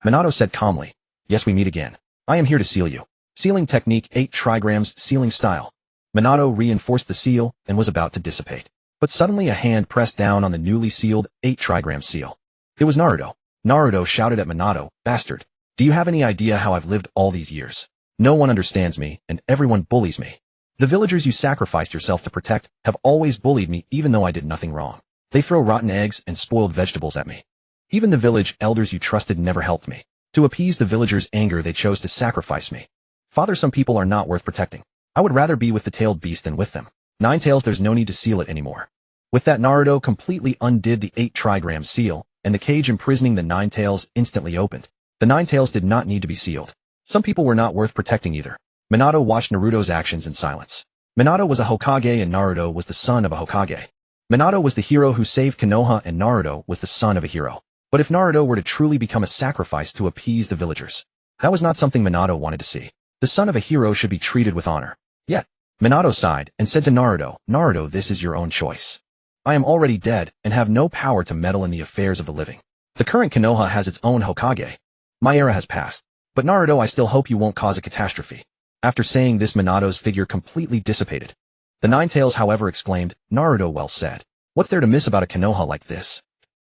A: Minato said calmly, yes, we meet again. I am here to seal you. Sealing technique 8 trigrams sealing style. Minato reinforced the seal and was about to dissipate. But suddenly a hand pressed down on the newly sealed 8 trigram seal. It was Naruto. Naruto shouted at Minato, bastard. Do you have any idea how I've lived all these years? No one understands me, and everyone bullies me. The villagers you sacrificed yourself to protect have always bullied me even though I did nothing wrong. They throw rotten eggs and spoiled vegetables at me. Even the village elders you trusted never helped me. To appease the villagers' anger, they chose to sacrifice me. Father, some people are not worth protecting. I would rather be with the tailed beast than with them. Ninetales, there's no need to seal it anymore. With that, Naruto completely undid the 8 trigram seal, and the cage imprisoning the Ninetales instantly opened. The Ninetales did not need to be sealed. Some people were not worth protecting either. Minato watched Naruto's actions in silence. Minato was a Hokage and Naruto was the son of a Hokage. Minato was the hero who saved Konoha and Naruto was the son of a hero. But if Naruto were to truly become a sacrifice to appease the villagers, that was not something Minato wanted to see. The son of a hero should be treated with honor. Yet, Minato sighed and said to Naruto, Naruto, this is your own choice. I am already dead and have no power to meddle in the affairs of the living. The current Konoha has its own Hokage. My era has passed. But Naruto, I still hope you won't cause a catastrophe. After saying this, Minato's figure completely dissipated. The Ninetales, however, exclaimed, Naruto, well said. What's there to miss about a Konoha like this?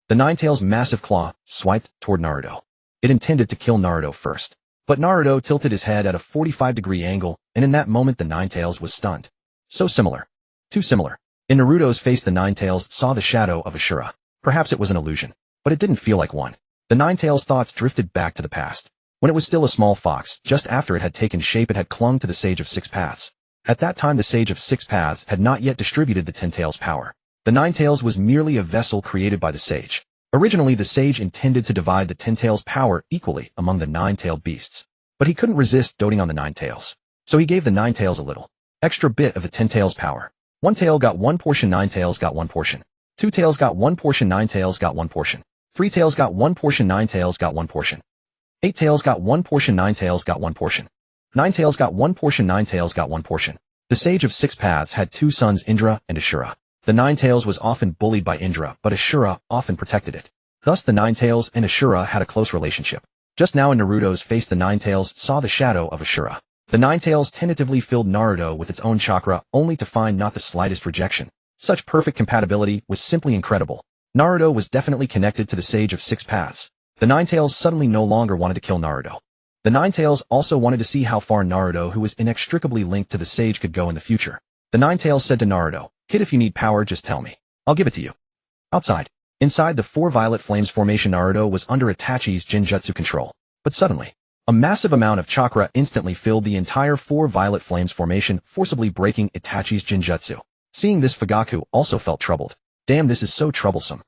A: The Ninetales' massive claw swiped toward Naruto. It intended to kill Naruto first. But Naruto tilted his head at a 45-degree angle, and in that moment the Ninetales was stunned. So similar. Too similar. In Naruto's face the Ninetales saw the shadow of Ashura. Perhaps it was an illusion, but it didn't feel like one. The Ninetales' thoughts drifted back to the past. When it was still a small fox, just after it had taken shape it had clung to the Sage of Six Paths. At that time the Sage of Six Paths had not yet distributed the Ten Tails power. The Ninetales was merely a vessel created by the Sage. Originally the Sage intended to divide the Ten Tails power equally among the nine-tailed beasts. But he couldn't resist doting on the Ninetales. So he gave the Ninetales a little extra bit of the Ten Tails power. One tail got one portion, Ninetales got one portion. Two tails got one portion, Ninetales got one portion. Three tails got one portion, Ninetales got one portion. 8 tails got one portion, 9 tails got one portion. 9 tails got one portion, 9 tails got one portion. The Sage of Six Paths had 2 sons, Indra and Ashura. The Nine Tails was often bullied by Indra, but Ashura often protected it. Thus the Nine Tails and Ashura had a close relationship. Just now in Naruto's face the Nine Tails saw the shadow of Ashura. The Nine Tails tentatively filled Naruto with its own chakra, only to find not the slightest rejection. Such perfect compatibility was simply incredible. Naruto was definitely connected to the Sage of Six Paths. The Ninetales suddenly no longer wanted to kill Naruto. The Ninetales also wanted to see how far Naruto, who was inextricably linked to the Sage, could go in the future. The Ninetales said to Naruto, Kid, if you need power, just tell me. I'll give it to you. Outside. Inside the 4 Violet Flames formation, Naruto was under Itachi's Jinjutsu control. But suddenly, a massive amount of chakra instantly filled the entire 4 Violet Flames formation, forcibly breaking Itachi's Jinjutsu. Seeing this, Fugaku also felt troubled. Damn, this is so troublesome.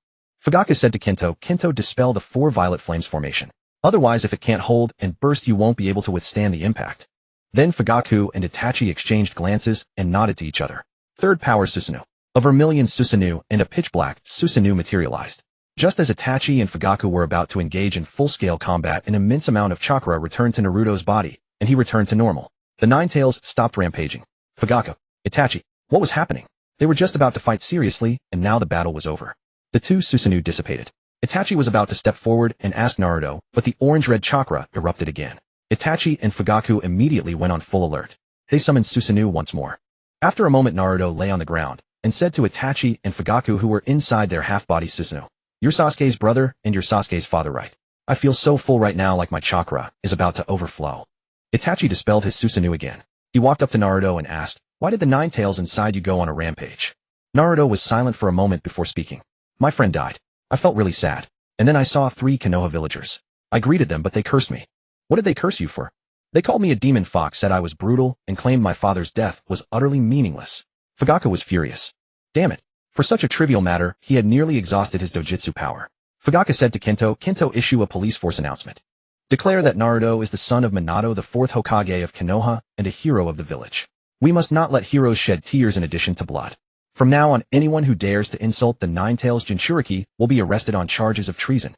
A: Fugaku said to Kento, Kento, dispel the 4 Violet Flames formation. Otherwise, if it can't hold and burst, you won't be able to withstand the impact. Then Fugaku and Itachi exchanged glances and nodded to each other. Third power Susanoo. A vermilion Susanoo and a pitch-black Susanoo materialized. Just as Itachi and Fugaku were about to engage in full-scale combat, an immense amount of chakra returned to Naruto's body, and he returned to normal. The Ninetales stopped rampaging. Fugaku, Itachi, what was happening? They were just about to fight seriously, and now the battle was over. The 2 Susanoo dissipated. Itachi was about to step forward and ask Naruto, but the orange-red chakra erupted again. Itachi and Fugaku immediately went on full alert. They summoned Susanoo once more. After a moment, Naruto lay on the ground and said to Itachi and Fugaku, who were inside their half-body Susanoo, You're Sasuke's brother and you're Sasuke's father, right? I feel so full right now, like my chakra is about to overflow. Itachi dispelled his Susanoo again. He walked up to Naruto and asked, Why did the Ninetales inside you go on a rampage? Naruto was silent for a moment before speaking. My friend died. I felt really sad. And then I saw 3 Konoha villagers. I greeted them, but they cursed me. What did they curse you for? They called me a demon fox, said I was brutal, and claimed my father's death was utterly meaningless. Fugaku was furious. Damn it. For such a trivial matter, he had nearly exhausted his dojutsu power. Fugaku said to Kento, Kento, issue a police force announcement. Declare that Naruto is the son of Minato, the 4th Hokage of Konoha, and a hero of the village. We must not let heroes shed tears in addition to blood. From now on, anyone who dares to insult the Ninetales Jinchuriki will be arrested on charges of treason.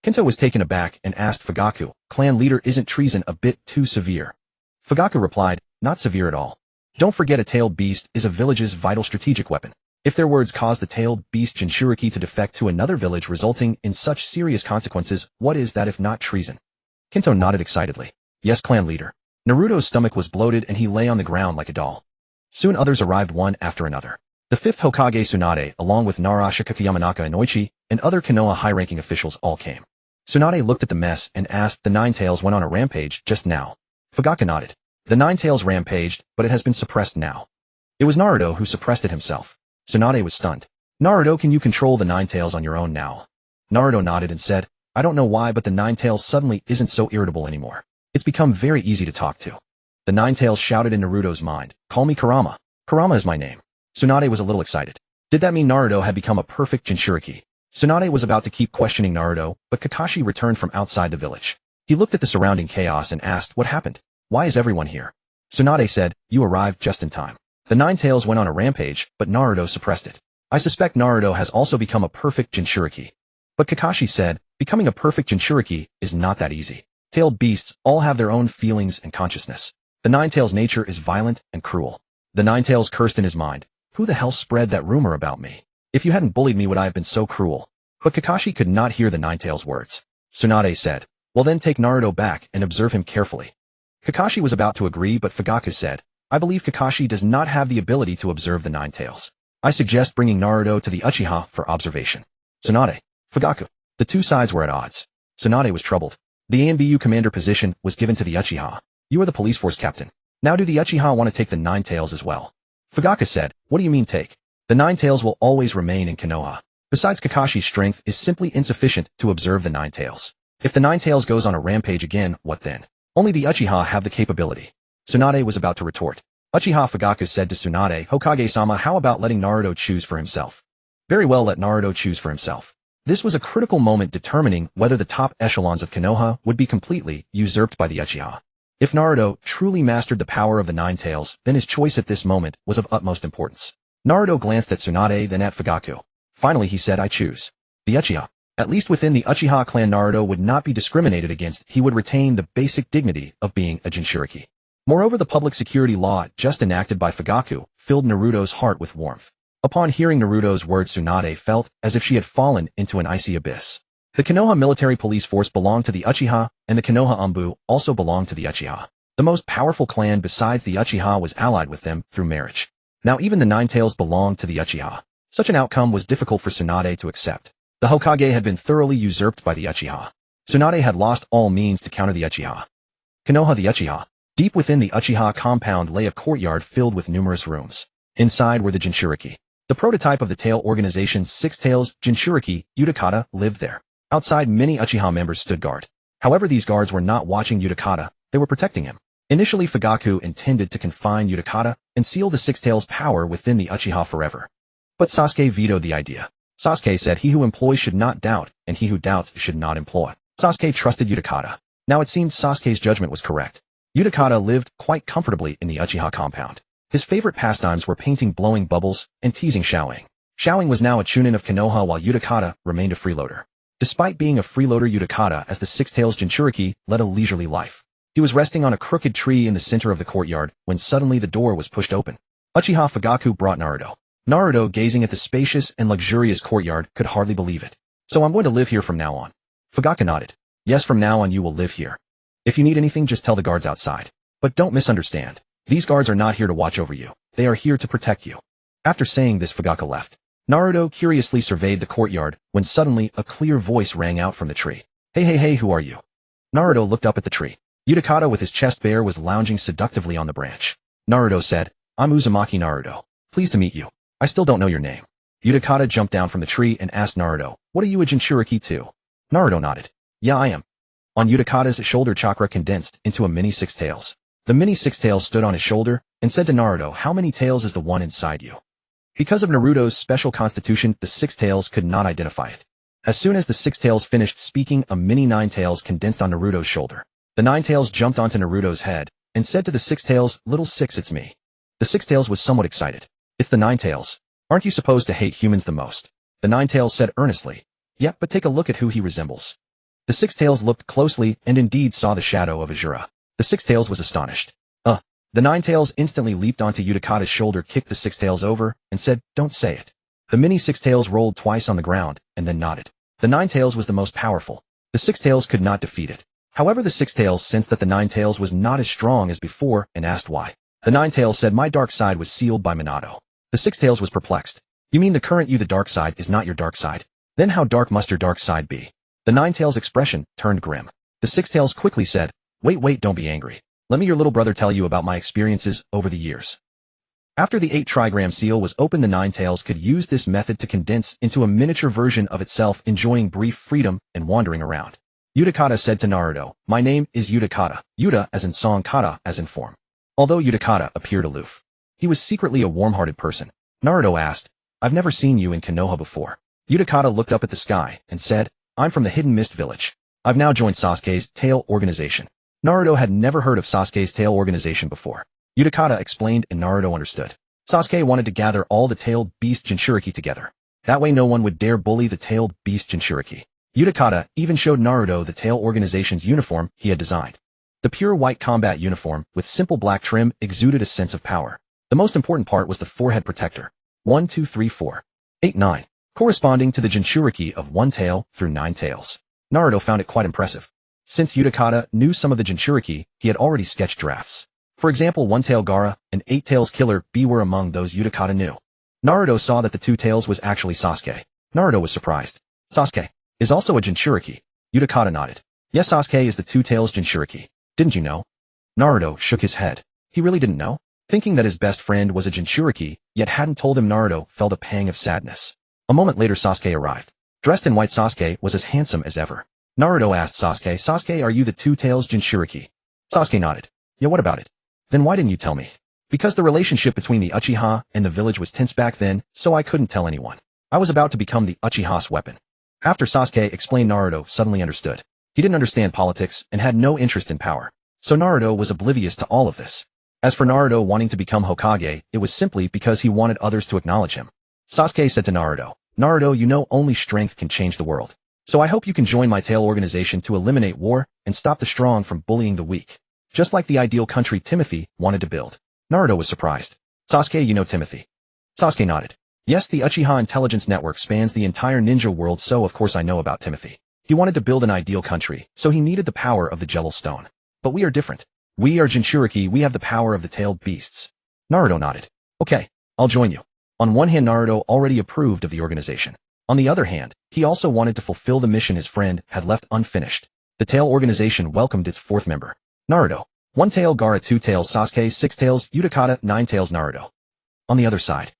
A: Kento was taken aback and asked Fugaku, Clan leader, isn't treason a bit too severe? Fugaku replied, Not severe at all. Don't forget, a tailed beast is a village's vital strategic weapon. If their words cause the tailed beast Jinchuriki to defect to another village, resulting in such serious consequences, what is that if not treason? Kento nodded excitedly. Yes, clan leader. Naruto's stomach was bloated and he lay on the ground like a doll. Soon others arrived one after another. The 5th Hokage Tsunade, along with Narashika Yamanaka and Oichi, and other Konoha high-ranking officials all came. Tsunade looked at the mess and asked, The Ninetales went on a rampage just now. Fugaku nodded. The Ninetales rampaged, but it has been suppressed now. It was Naruto who suppressed it himself. Tsunade was stunned. Naruto, can you control the Nine Tails on your own now? Naruto nodded and said, I don't know why, but the Nine Tails suddenly isn't so irritable anymore. It's become very easy to talk to. The Nine Tails shouted in Naruto's mind, call me Kurama. Kurama is my name. Tsunade was a little excited. Did that mean Naruto had become a perfect Jinchuriki? Tsunade was about to keep questioning Naruto, but Kakashi returned from outside the village. He looked at the surrounding chaos and asked, what happened? Why is everyone here? Tsunade said, you arrived just in time. The Nine Tails went on a rampage, but Naruto suppressed it. I suspect Naruto has also become a perfect Jinchuriki. But Kakashi said, becoming a perfect Jinchuriki is not that easy. Tailed beasts all have their own feelings and consciousness. The Nine Tails' nature is violent and cruel. The Nine Tails cursed in his mind. Who the hell spread that rumor about me? If you hadn't bullied me, would I have been so cruel? But Kakashi could not hear the Nine Tails' words. Tsunade said, well then take Naruto back and observe him carefully. Kakashi was about to agree, but Fugaku said, I believe Kakashi does not have the ability to observe the Nine Tails. I suggest bringing Naruto to the Uchiha for observation. Tsunade, Fugaku. The two sides were at odds. Tsunade was troubled. The ANBU commander position was given to the Uchiha. You are the police force captain. Now do the Uchiha want to take the Nine Tails as well? Fugaku said, what do you mean take? The Nine Tails will always remain in Konoha. Besides, Kakashi's strength is simply insufficient to observe the Nine Tails. If the Nine Tails goes on a rampage again, what then? Only the Uchiha have the capability. Tsunade was about to retort. Uchiha Fugaku said to Tsunade, Hokage-sama, how about letting Naruto choose for himself? Very well, let Naruto choose for himself. This was a critical moment determining whether the top echelons of Konoha would be completely usurped by the Uchiha. If Naruto truly mastered the power of the Nine Tails, then his choice at this moment was of utmost importance. Naruto glanced at Tsunade, then at Fugaku. Finally he said, I choose the Uchiha. At least within the Uchiha clan, Naruto would not be discriminated against. He would retain the basic dignity of being a Jinchuriki. Moreover, the public security law just enacted by Fugaku filled Naruto's heart with warmth. Upon hearing Naruto's words, Tsunade felt as if she had fallen into an icy abyss. The Konoha military police force belonged to the Uchiha, and the Konoha Anbu also belonged to the Uchiha. The most powerful clan besides the Uchiha was allied with them through marriage. Now even the Nine Tails belonged to the Uchiha. Such an outcome was difficult for Tsunade to accept. The Hokage had been thoroughly usurped by the Uchiha. Tsunade had lost all means to counter the Uchiha. Konoha the Uchiha. Deep within the Uchiha compound lay a courtyard filled with numerous rooms. Inside were the Jinchuriki. The prototype of the tail organization's Six Tails, Jinchuriki, Utakata, lived there. Outside, many Uchiha members stood guard. However, these guards were not watching Utakata, they were protecting him. Initially, Fugaku intended to confine Utakata and seal the Six Tails' power within the Uchiha forever. But Sasuke vetoed the idea. Sasuke said he who employs should not doubt, and he who doubts should not employ. Sasuke trusted Utakata. Now it seemed Sasuke's judgment was correct. Utakata lived quite comfortably in the Uchiha compound. His favorite pastimes were painting blowing bubbles and teasing Xiaoing. Xiaoing was now a chunin of Konoha while Utakata remained a freeloader. Despite being a freeloader, Utakata, as the Six Tails Jinchuriki, led a leisurely life. He was resting on a crooked tree in the center of the courtyard when suddenly the door was pushed open. Uchiha Fugaku brought Naruto. Naruto, gazing at the spacious and luxurious courtyard, could hardly believe it. So I'm going to live here from now on. Fugaku nodded. Yes, from now on you will live here. If you need anything, just tell the guards outside. But don't misunderstand. These guards are not here to watch over you. They are here to protect you. After saying this, Fugaku left. Naruto curiously surveyed the courtyard when suddenly a clear voice rang out from the tree. Hey, who are you? Naruto looked up at the tree. Utakata with his chest bare was lounging seductively on the branch. Naruto said, I'm Uzumaki Naruto. Pleased to meet you. I still don't know your name. Utakata jumped down from the tree and asked Naruto, what are you a Jinchuriki too? Naruto nodded. Yeah, I am. On Utakata's shoulder, chakra condensed into a mini Six Tails. The mini Six Tails stood on his shoulder and said to Naruto, how many tails is the one inside you? Because of Naruto's special constitution, the Six Tails could not identify it. As soon as the Six Tails finished speaking, a mini Nine Tails condensed on Naruto's shoulder. The Nine Tails jumped onto Naruto's head and said to the Six Tails, little Six, it's me. The Six Tails was somewhat excited. It's the Nine Tails. Aren't you supposed to hate humans the most? The Nine Tails said earnestly. Yeah, but take a look at who he resembles. The Six Tails looked closely and indeed saw the shadow of Ajura. The Six Tails was astonished. The Nine Tails instantly leaped onto Utakata's shoulder, kicked the Six Tails over, and said, don't say it. The mini Six Tails rolled twice on the ground, and then nodded. The Nine Tails was the most powerful. The Six Tails could not defeat it. However, the Six Tails sensed that the Nine Tails was not as strong as before and asked why. The Nine Tails said, my dark side was sealed by Minato. The Six Tails was perplexed. You mean the current you, the dark side, is not your dark side? Then how dark must your dark side be? The Nine Tails' expression turned grim. The Six Tails quickly said, wait, don't be angry. Let me, your little brother, tell you about my experiences over the years. After the 8-trigram seal was opened, the Nine Tails could use this method to condense into a miniature version of itself, enjoying brief freedom and wandering around. Utakata said to Naruto, "My name is Utakata, Yuta as in song, kata as in form." Although Utakata appeared aloof, he was secretly a warm-hearted person. Naruto asked, "I've never seen you in Konoha before." Utakata looked up at the sky and said, "I'm from the Hidden Mist Village. I've now joined Sasuke's Tail Organization." Naruto had never heard of Sasuke's Tail Organization before. Utakata explained and Naruto understood. Sasuke wanted to gather all the tailed beast Jinchuriki together. That way no one would dare bully the tailed beast Jinchuriki. Utakata even showed Naruto the Tail Organization's uniform he had designed. The pure white combat uniform, with simple black trim, exuded a sense of power. The most important part was the forehead protector. 1, 2, 3, 4, 8, 9, corresponding to the Jinchuriki of 1 tail through 9 tails. Naruto found it quite impressive. Since Utakata knew some of the Jinchuriki, he had already sketched drafts. For example, 1-tail Gaara and 8 tails Killer Bee were among those Utakata knew. Naruto saw that the 2 tails was actually Sasuke. Naruto was surprised. Sasuke is also a Jinchuriki. Utakata nodded. Yes, Sasuke is the 2 tails Jinchuriki. Didn't you know? Naruto shook his head. He really didn't know? Thinking that his best friend was a Jinchuriki, yet hadn't told him, Naruto felt a pang of sadness. A moment later, Sasuke arrived. Dressed in white, Sasuke was as handsome as ever. Naruto asked Sasuke, "Sasuke, are you the 2 tails Jinchuriki?" Sasuke nodded. "Yeah, what about it?" "Then why didn't you tell me?" "Because the relationship between the Uchiha and the village was tense back then, so I couldn't tell anyone. I was about to become the Uchiha's weapon." After Sasuke explained, Naruto suddenly understood. He didn't understand politics and had no interest in power. So Naruto was oblivious to all of this. As for Naruto wanting to become Hokage, it was simply because he wanted others to acknowledge him. Sasuke said to Naruto, "Naruto, you know only strength can change the world. So I hope you can join my tail organization to eliminate war and stop the strong from bullying the weak. Just like the ideal country Timothy wanted to build." Naruto was surprised. "Sasuke, you know Timothy?" Sasuke nodded. "Yes, the Uchiha intelligence network spans the entire ninja world, so of course I know about Timothy. He wanted to build an ideal country, so he needed the power of the Jewel Stone. But we are different. We are Jinchuriki, we have the power of the tailed beasts." Naruto nodded. "Okay, I'll join you." On one hand, Naruto already approved of the organization. On the other hand, he also wanted to fulfill the mission his friend had left unfinished. The tail organization welcomed its 4th member. Naruto. 1 tail Gaara, 2 tails Sasuke, 6 tails Utakata, 9 tails Naruto. On the other side,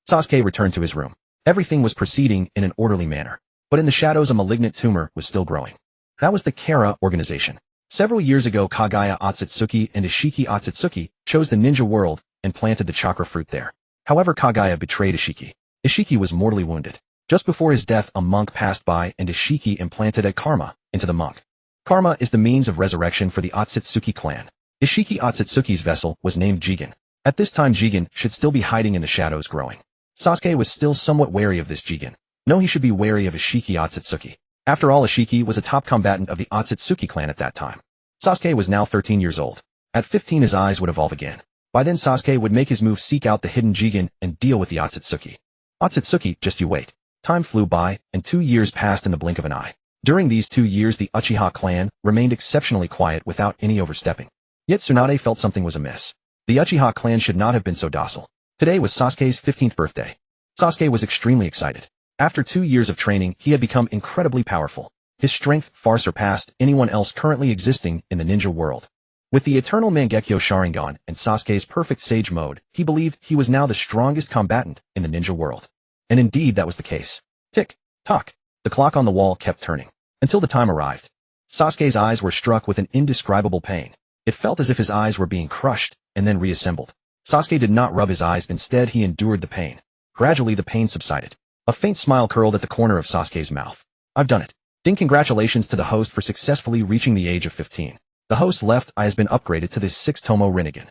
A: Sasuke returned to his room. Everything was proceeding in an orderly manner. But in the shadows, a malignant tumor was still growing. That was the Kara organization. Several years ago, Kagaya Otsutsuki and Ishiki Otsutsuki chose the ninja world and planted the chakra fruit there. However, Kagaya betrayed Ishiki. Ishiki was mortally wounded. Just before his death, a monk passed by and Ishiki implanted a karma into the monk. Karma is the means of resurrection for the Otsutsuki clan. Ishiki Otsutsuki's vessel was named Jigen. At this time, Jigen should still be hiding in the shadows growing. Sasuke was still somewhat wary of this Jigen. No, he should be wary of Ishiki Otsutsuki. After all, Ishiki was a top combatant of the Otsutsuki clan at that time. Sasuke was now 13 years old. At 15, his eyes would evolve again. By then, Sasuke would make his move, seek out the hidden Jigen, and deal with the Otsutsuki. Otsutsuki, just you wait. Time flew by, and 2 years passed in the blink of an eye. During these 2 years, the Uchiha clan remained exceptionally quiet without any overstepping. Yet Tsunade felt something was amiss. The Uchiha clan should not have been so docile. Today was Sasuke's 15th birthday. Sasuke was extremely excited. After 2 years of training, he had become incredibly powerful. His strength far surpassed anyone else currently existing in the ninja world. With the eternal Mangekyō Sharingan and Sasuke's perfect sage mode, he believed he was now the strongest combatant in the ninja world. And indeed that was the case. Tick, tock. The clock on the wall kept turning. Until the time arrived. Sasuke's eyes were struck with an indescribable pain. It felt as if his eyes were being crushed and then reassembled. Sasuke did not rub his eyes, instead he endured the pain. Gradually the pain subsided. A faint smile curled at the corner of Sasuke's mouth. "I've done it. Ding, congratulations to the host for successfully reaching the age of 15. The host left eye has been upgraded to this 6-Tomoe Rinnegan."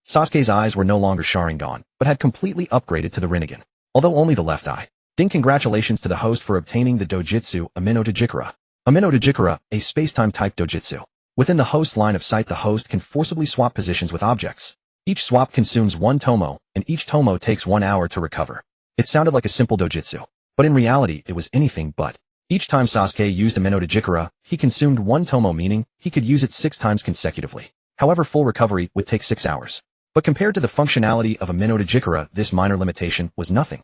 A: Sasuke's eyes were no longer Sharingan, but had completely upgraded to the Rinnegan. Although only the left eye. "Ding, congratulations to the host for obtaining the dojutsu Amino Dojikara." Amino Dojikara, a space-time type dojutsu. Within the host's line of sight, the host can forcibly swap positions with objects. Each swap consumes 1 tomo, and each tomo takes 1 hour to recover. It sounded like a simple dojutsu, but in reality it was anything but. Each time Sasuke used Amino Dojikara, he consumed 1 tomo, meaning he could use it 6 times consecutively. However, full recovery would take 6 hours. But compared to the functionality of Amino Dojikara, this minor limitation was nothing.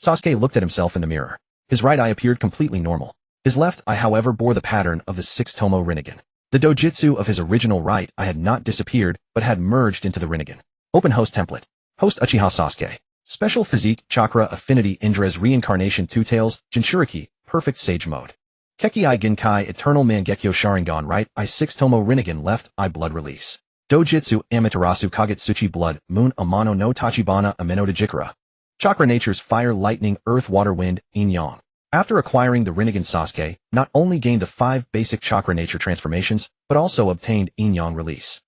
A: Sasuke looked at himself in the mirror. His right eye appeared completely normal. His left eye, however, bore the pattern of the 6-Tomoe Rinnegan. The dojutsu of his original right eye had not disappeared, but had merged into the Rinnegan. Open host template. Host Uchiha Sasuke. Special Physique, Chakra, Affinity, Indra's Reincarnation, Two Tails, Jinchuriki, Perfect Sage Mode. Kekkei Genkai, Eternal Mangekyō Sharingan right, I6-Tomoe Rinnegan left, I Blood Release. Dojutsu, Amaterasu Kagetsuchi Blood, Moon, Amano no Tachibana, Ameno de Jikara. Chakra Natures Fire, Lightning, Earth, Water, Wind, Yin-Yang. After acquiring the Rinnegan, Sasuke not only gained the 5 basic chakra nature transformations, but also obtained Yin-Yang release.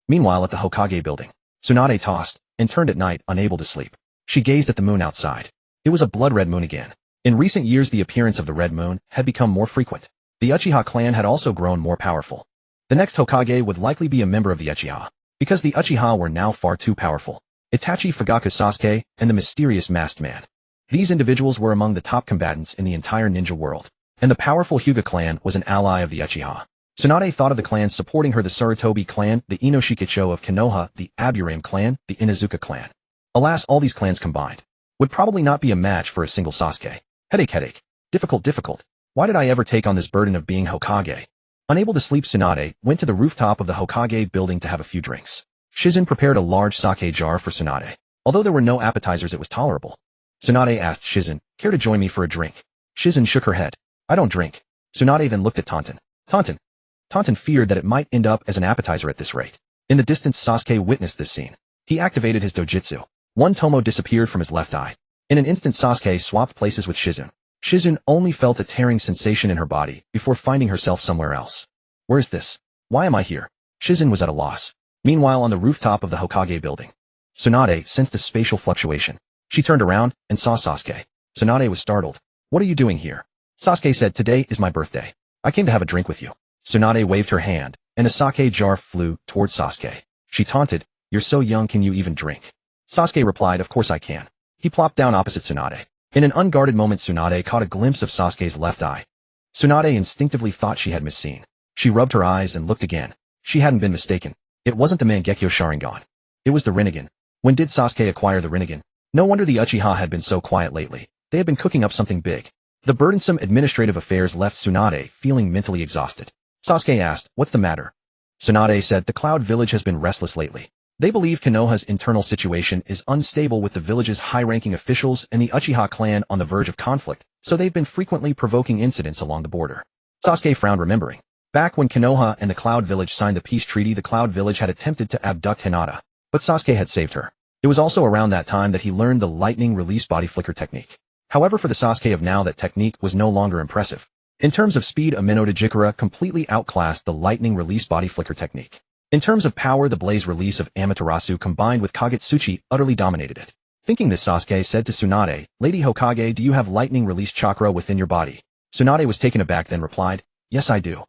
A: Meanwhile at the Hokage building, Tsunade tossed and turned at night, unable to sleep. She gazed at the moon outside. It was a blood-red moon again. In recent years the appearance of the red moon had become more frequent. The Uchiha clan had also grown more powerful. The next Hokage would likely be a member of the Uchiha, because the Uchiha were now far too powerful. Itachi, Fugaku, Sasuke, and the mysterious masked man. These individuals were among the top combatants in the entire ninja world, and the powerful Hyuga clan was an ally of the Uchiha. Tsunade thought of the clans supporting her: the Sarutobi clan, the Inoshikaicho of Konoha, the Aburame clan, the Inazuka clan. Alas, all these clans combined would probably not be a match for a single Sasuke. Headache. Difficult. Why did I ever take on this burden of being Hokage? Unable to sleep, Tsunade went to the rooftop of the Hokage building to have a few drinks. Shizen prepared a large sake jar for Tsunade. Although there were no appetizers, it was tolerable. Tsunade asked Shizen, care to join me for a drink? Shizen shook her head. I don't drink. Tsunade then looked at Taunton. Taunton feared that it might end up as an appetizer at this rate. In the distance, Sasuke witnessed this scene. He activated his dojutsu. One Tomoe disappeared from his left eye. In an instant, Sasuke swapped places with Shizen. Shizen only felt a tearing sensation in her body before finding herself somewhere else. Where is this? Why am I here? Shizen was at a loss. Meanwhile, on the rooftop of the Hokage building, Tsunade sensed a spatial fluctuation. She turned around and saw Sasuke. Tsunade was startled. What are you doing here? Sasuke said, today is my birthday. I came to have a drink with you. Tsunade waved her hand, and a sake jar flew towards Sasuke. She taunted, you're so young, can you even drink? Sasuke replied, of course I can. He plopped down opposite Tsunade. In an unguarded moment, Tsunade caught a glimpse of Sasuke's left eye. Tsunade instinctively thought she had misseen. She rubbed her eyes and looked again. She hadn't been mistaken. It wasn't the Mangekyō Sharingan. It was the Rinnegan. When did Sasuke acquire the Rinnegan? No wonder the Uchiha had been so quiet lately. They had been cooking up something big. The burdensome administrative affairs left Tsunade feeling mentally exhausted. Sasuke asked, what's the matter? Tsunade said, the Cloud Village has been restless lately. They believe Konoha's internal situation is unstable with the village's high-ranking officials and the Uchiha clan on the verge of conflict, so they've been frequently provoking incidents along the border. Sasuke frowned, remembering. Back when Konoha and the Cloud Village signed the peace treaty, the Cloud Village had attempted to abduct Hinata, but Sasuke had saved her. It was also around that time that he learned the lightning release body flicker technique. However, for the Sasuke of now, that technique was no longer impressive. In terms of speed, Ameno de Jikara completely outclassed the lightning release body flicker technique. In terms of power, the blaze release of Amaterasu combined with Kagetsuchi utterly dominated it. Thinking this, Sasuke said to Tsunade, Lady Hokage, do you have lightning release chakra within your body? Tsunade was taken aback, then replied, yes I do.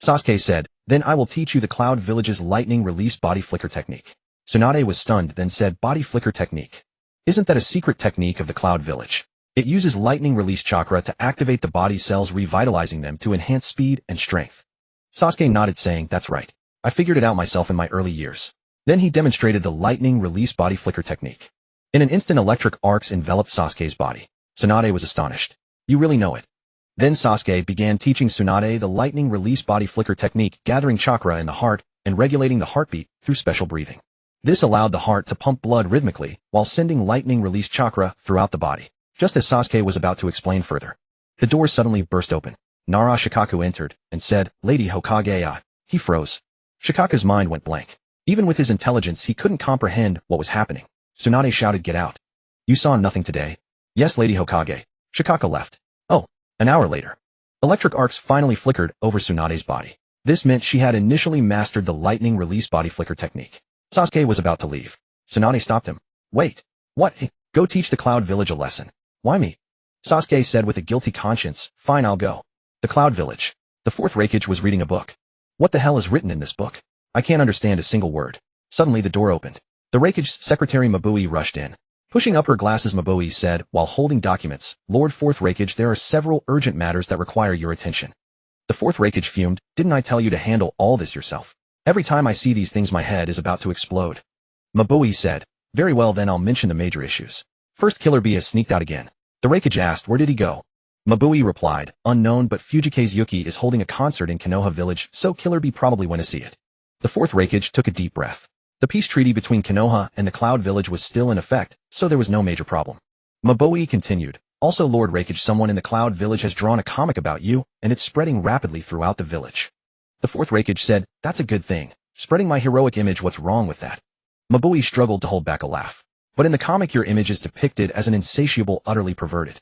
A: Sasuke said, then I will teach you the Cloud Village's lightning release body flicker technique. Tsunade was stunned, then said, body flicker technique? Isn't that a secret technique of the Cloud Village? It uses lightning release chakra to activate the body cells, revitalizing them to enhance speed and strength. Sasuke nodded, saying, that's right. I figured it out myself in my early years. Then he demonstrated the lightning release body flicker technique. In an instant, electric arcs enveloped Sasuke's body. Tsunade was astonished. You really know it. Then Sasuke began teaching Tsunade the lightning release body flicker technique, gathering chakra in the heart and regulating the heartbeat through special breathing. This allowed the heart to pump blood rhythmically while sending lightning release chakra throughout the body. Just as Sasuke was about to explain further, the door suddenly burst open. Nara Shikaku entered and said, Lady Hokage. He froze. Shikaku's mind went blank. Even with his intelligence, he couldn't comprehend what was happening. Tsunade shouted, get out. You saw nothing today? Yes, Lady Hokage. Shikaku left. Oh, an hour later. Electric arcs finally flickered over Tsunade's body. This meant she had initially mastered the lightning release body flicker technique. Sasuke was about to leave. Tsunade stopped him. Wait. What? Go teach the Cloud Village a lesson. Why me? Sasuke said with a guilty conscience. Fine, I'll go. The Cloud Village. The fourth Raikage was reading a book. What the hell is written in this book? I can't understand a single word. Suddenly the door opened. The Raikage's secretary Mabui rushed in. Pushing up her glasses, Mabui said, while holding documents, Lord Fourth Raikage, there are several urgent matters that require your attention. The fourth Raikage fumed. Didn't I tell you to handle all this yourself? Every time I see these things, my head is about to explode. Mabui said, very well, then I'll mention the major issues. First, Killer Bee has sneaked out again. The Raikage asked, where did he go? Mabui replied, unknown, but Fujike's Yuki is holding a concert in Konoha Village, so Killer Bee probably went to see it. The fourth Raikage took a deep breath. The peace treaty between Konoha and the Cloud Village was still in effect, so there was no major problem. Maboe continued. Also, Lord Reikage, someone in the Cloud Village has drawn a comic about you, and it's spreading rapidly throughout the village. The fourth Reikage said, that's a good thing. Spreading my heroic image, what's wrong with that? Maboe struggled to hold back a laugh. But in the comic your image is depicted as an insatiable, utterly perverted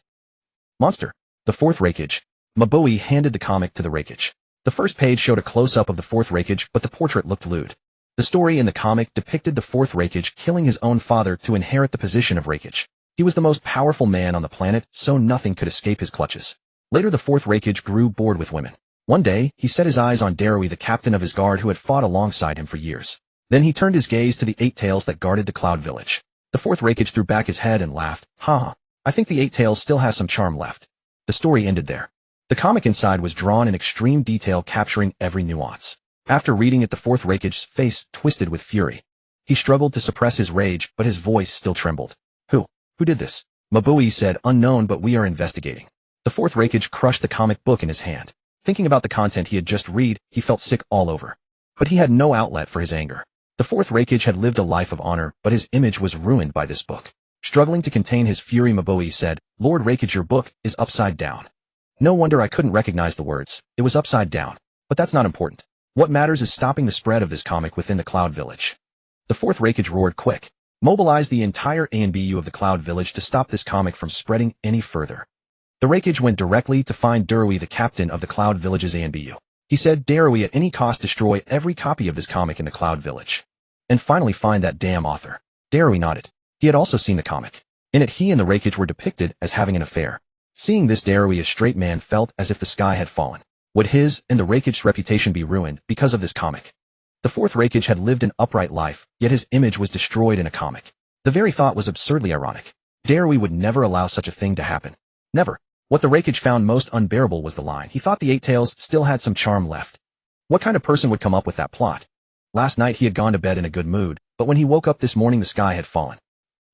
A: monster. The fourth Reikage. Maboe handed the comic to the Reikage. The first page showed a close-up of the fourth Reikage, but the portrait looked lewd. The story in the comic depicted the fourth Reikage killing his own father to inherit the position of Reikage. He was the most powerful man on the planet, so nothing could escape his clutches. Later the fourth Reikage grew bored with women. One day, he set his eyes on Darui, the captain of his guard who had fought alongside him for years. Then he turned his gaze to the 8 tails that guarded the Cloud Village. The fourth Reikage threw back his head and laughed. Haha, I think the 8 tails still has some charm left. The story ended there. The comic inside was drawn in extreme detail, capturing every nuance. After reading it, the fourth Reikage's face twisted with fury. He struggled to suppress his rage, but his voice still trembled. Who did this? Maboe said, unknown, but we are investigating. The fourth Reikage crushed the comic book in his hand. Thinking about the content he had just read, he felt sick all over. But he had no outlet for his anger. The fourth Reikage had lived a life of honor, but his image was ruined by this book. Struggling to contain his fury, Maboe said, Lord Reikage, your book is upside down. No wonder I couldn't recognize the words. It was upside down. But that's not important. What matters is stopping the spread of this comic within the Cloud Village. The fourth Reikage roared, quick. Mobilize the entire ANBU of the Cloud Village to stop this comic from spreading any further. The Reikage went directly to find Darui, the captain of the Cloud Village's ANBU. He said, Darui, at any cost destroy every copy of this comic in the Cloud Village. And finally find that damn author. Darui nodded. He had also seen the comic. In it he and the Reikage were depicted as having an affair. Seeing this, Darui, a straight man, felt as if the sky had fallen. Would his and the Reikage's reputation be ruined because of this comic? The fourth Reikage had lived an upright life, yet his image was destroyed in a comic. The very thought was absurdly ironic. Darui would never allow such a thing to happen. Never. What the Reikage found most unbearable was the line. He thought the 8 tails still had some charm left. What kind of person would come up with that plot? Last night he had gone to bed in a good mood, but when he woke up this morning the sky had fallen.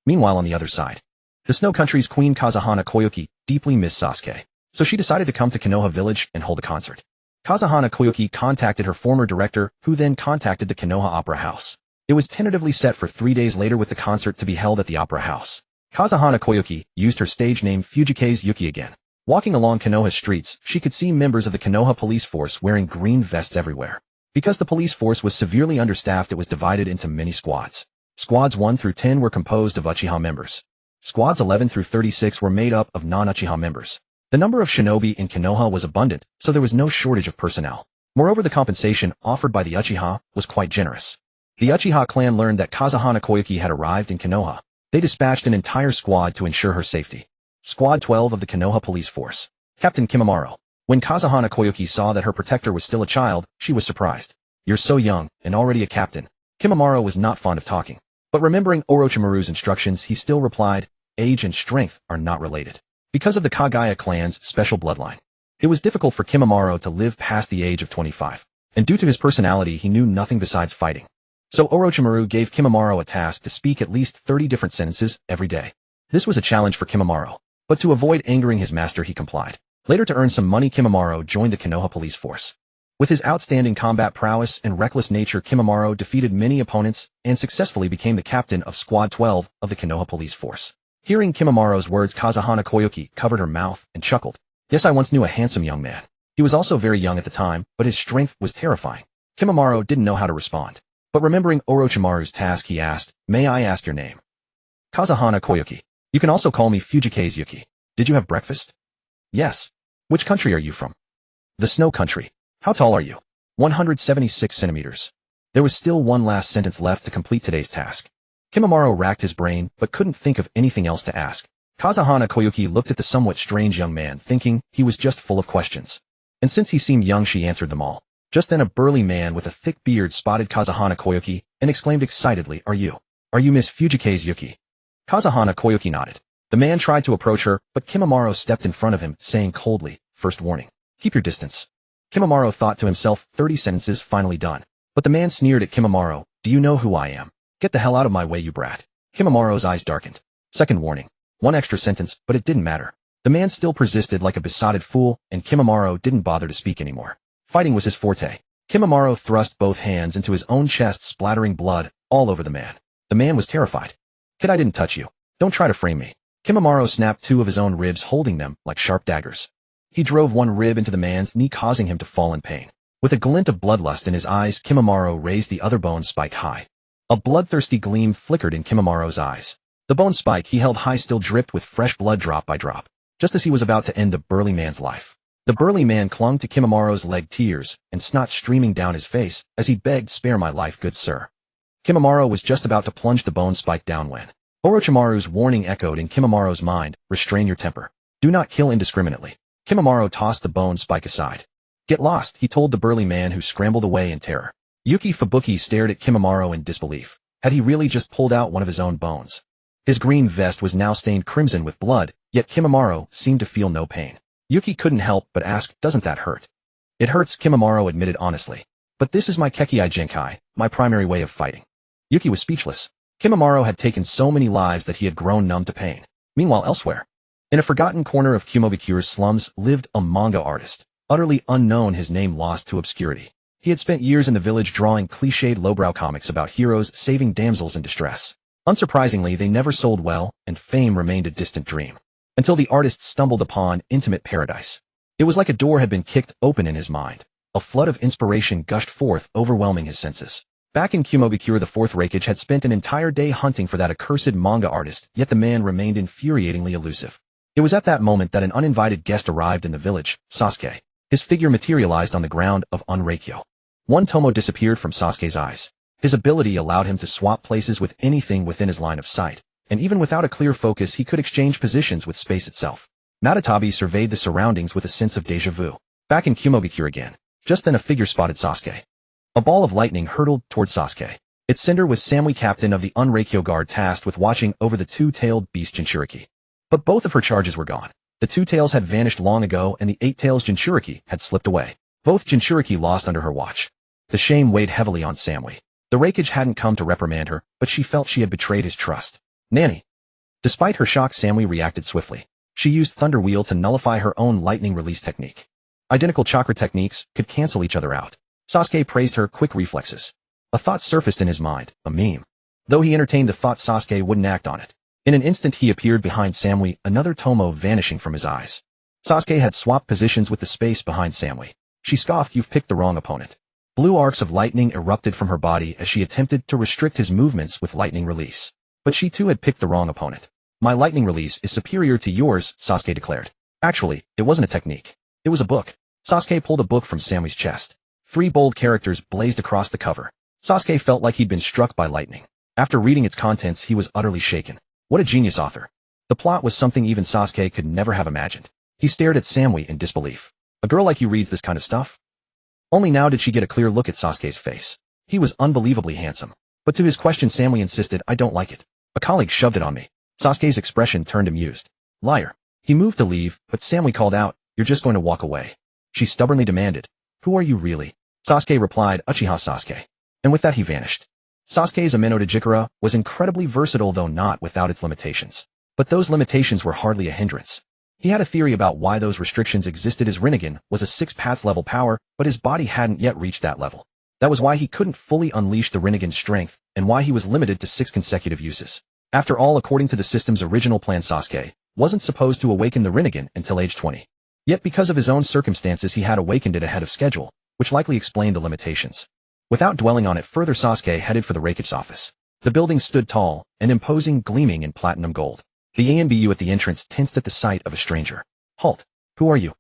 A: Meanwhile, on the other side, the Snow Country's Queen Kazahana Koyuki deeply missed Sasuke, so she decided to come to Konoha Village and hold a concert. Kazahana Koyuki contacted her former director, who then contacted the Konoha Opera House. It was tentatively set for 3 days later with the concert to be held at the Opera House. Kazahana Koyuki used her stage name Fujike's Yuki again. Walking along Konoha's streets, she could see members of the Konoha police force wearing green vests everywhere. Because the police force was severely understaffed, it was divided into many squads. Squads 1 through 10 were composed of Uchiha members. Squads 11 through 36 were made up of non-Uchiha members. The number of shinobi in Konoha was abundant, so there was no shortage of personnel. Moreover, the compensation offered by the Uchiha was quite generous. The Uchiha clan learned that Kazahana Koyuki had arrived in Konoha. They dispatched an entire squad to ensure her safety. Squad 12 of the Konoha police force. Captain Kimimaro. When Kazahana Koyuki saw that her protector was still a child, she was surprised. You're so young, and already a captain. Kimimaro was not fond of talking. But remembering Orochimaru's instructions, he still replied, age and strength are not related. Because of the Kagaya clan's special bloodline, it was difficult for Kimimaro to live past the age of 25. And due to his personality, he knew nothing besides fighting. So Orochimaru gave Kimimaro a task to speak at least 30 different sentences every day. This was a challenge for Kimimaro. But to avoid angering his master, he complied. Later, to earn some money, Kimimaro joined the Konoha police force. With his outstanding combat prowess and reckless nature, Kimimaro defeated many opponents and successfully became the captain of Squad 12 of the Konoha police force. Hearing Kimimaro's words, Kazahana Koyuki covered her mouth and chuckled. Yes, I once knew a handsome young man. He was also very young at the time, but his strength was terrifying. Kimimaro didn't know how to respond. But remembering Orochimaru's task, he asked, may I ask your name? Kazahana Koyuki. You can also call me Fujike's Yuki. Did you have breakfast? Yes. Which country are you from? The Snow Country. How tall are you? 176 centimeters. There was still one last sentence left to complete today's task. Kimimaro racked his brain, but couldn't think of anything else to ask. Kazahana Koyuki looked at the somewhat strange young man, thinking he was just full of questions. And since he seemed young, she answered them all. Just then a burly man with a thick beard spotted Kazahana Koyuki and exclaimed excitedly, Are you Miss Fujike's Yuki? Kazahana Koyuki nodded. The man tried to approach her, but Kimimaro stepped in front of him, saying coldly, First warning. Keep your distance. Kimimaro thought to himself, 30 sentences finally done. But the man sneered at Kimimaro, Do you know who I am? Get the hell out of my way, you brat. Kimimaro's eyes darkened. Second warning. One extra sentence, but it didn't matter. The man still persisted like a besotted fool, and Kimimaro didn't bother to speak anymore. Fighting was his forte. Kimimaro thrust both hands into his own chest, splattering blood all over the man. The man was terrified. Kid, I didn't touch you. Don't try to frame me. Kimimaro snapped two of his own ribs, holding them like sharp daggers. He drove one rib into the man's knee, causing him to fall in pain. With a glint of bloodlust in his eyes, Kimimaro raised the other bone spike high. A bloodthirsty gleam flickered in Kimimaro's eyes. The bone spike he held high still dripped with fresh blood drop by drop, just as he was about to end the burly man's life. The burly man clung to Kimimaro's leg, tears and snot streaming down his face as he begged, "Spare my life, good sir." Kimimaro was just about to plunge the bone spike down when Orochimaru's warning echoed in Kimimaro's mind, "Restrain your temper. Do not kill indiscriminately." Kimimaro tossed the bone spike aside. "Get lost," he told the burly man, who scrambled away in terror. Yuki Fubuki stared at Kimimaro in disbelief. Had he really just pulled out one of his own bones? His green vest was now stained crimson with blood, yet Kimimaro seemed to feel no pain. Yuki couldn't help but ask, "Doesn't that hurt?" "It hurts," Kimimaro admitted honestly. "But this is my Kekkei Genkai, my primary way of fighting." Yuki was speechless. Kimimaro had taken so many lives that he had grown numb to pain. Meanwhile, elsewhere, in a forgotten corner of Kumobikyu's slums, lived a manga artist, utterly unknown, his name lost to obscurity. He had spent years in the village drawing cliched lowbrow comics about heroes saving damsels in distress. Unsurprisingly, they never sold well, and fame remained a distant dream. Until the artist stumbled upon Intimate Paradise. It was like a door had been kicked open in his mind. A flood of inspiration gushed forth, overwhelming his senses. Back in Kumobikure, the fourth Reikage had spent an entire day hunting for that accursed manga artist, yet the man remained infuriatingly elusive. It was at that moment that an uninvited guest arrived in the village, Sasuke. His figure materialized on the ground of Mangekyō. One tomo disappeared from Sasuke's eyes. His ability allowed him to swap places with anything within his line of sight, and even without a clear focus he could exchange positions with space itself. Matatabi surveyed the surroundings with a sense of déjà vu. Back in Kumobikure again. Just then a figure spotted Sasuke. A ball of lightning hurtled toward Sasuke. Its sender was Samui, captain of the Unreikyo guard tasked with watching over the two-tailed beast Jinchuriki. But both of her charges were gone. The two tails had vanished long ago and the eight tails Jinchuriki had slipped away. Both Jinchuriki lost under her watch. The shame weighed heavily on Samui. The Reikage hadn't come to reprimand her, but she felt she had betrayed his trust. "Nanny." Despite her shock, Samui reacted swiftly. She used Thunder Wheel to nullify her own lightning release technique. Identical chakra techniques could cancel each other out. Sasuke praised her quick reflexes. A thought surfaced in his mind, a meme. Though he entertained the thought, Sasuke wouldn't act on it. In an instant he appeared behind Samui, another tomo vanishing from his eyes. Sasuke had swapped positions with the space behind Samui. She scoffed, "You've picked the wrong opponent." Blue arcs of lightning erupted from her body as she attempted to restrict his movements with lightning release. But she too had picked the wrong opponent. "My lightning release is superior to yours," Sasuke declared. Actually, it wasn't a technique. It was a book. Sasuke pulled a book from Samui's chest. 3 bold characters blazed across the cover. Sasuke felt like he'd been struck by lightning. After reading its contents, he was utterly shaken. What a genius author. The plot was something even Sasuke could never have imagined. He stared at Samui in disbelief. A girl like you reads this kind of stuff? Only now did she get a clear look at Sasuke's face. He was unbelievably handsome. But to his question, Samui insisted, "I don't like it. A colleague shoved it on me." Sasuke's expression turned amused. "Liar." He moved to leave, but Samui called out, "You're just going to walk away." She stubbornly demanded, "Who are you really?" Sasuke replied, "Uchiha Sasuke." And with that he vanished. Sasuke's Ameno Dojikara was incredibly versatile, though not without its limitations. But those limitations were hardly a hindrance. He had a theory about why those restrictions existed. His Rinnegan was a 6th level power, but his body hadn't yet reached that level. That was why he couldn't fully unleash the Rinnegan's strength, and why he was limited to 6 consecutive uses. After all, according to the system's original plan, Sasuke wasn't supposed to awaken the Rinnegan until age 20. Yet because of his own circumstances he had awakened it ahead of schedule, which likely explained the limitations. Without dwelling on it further, Sasuke headed for the Reikage's office. The building stood tall and imposing, gleaming in platinum gold. The ANBU at the entrance tensed at the sight of a stranger. "Halt! Who are you?"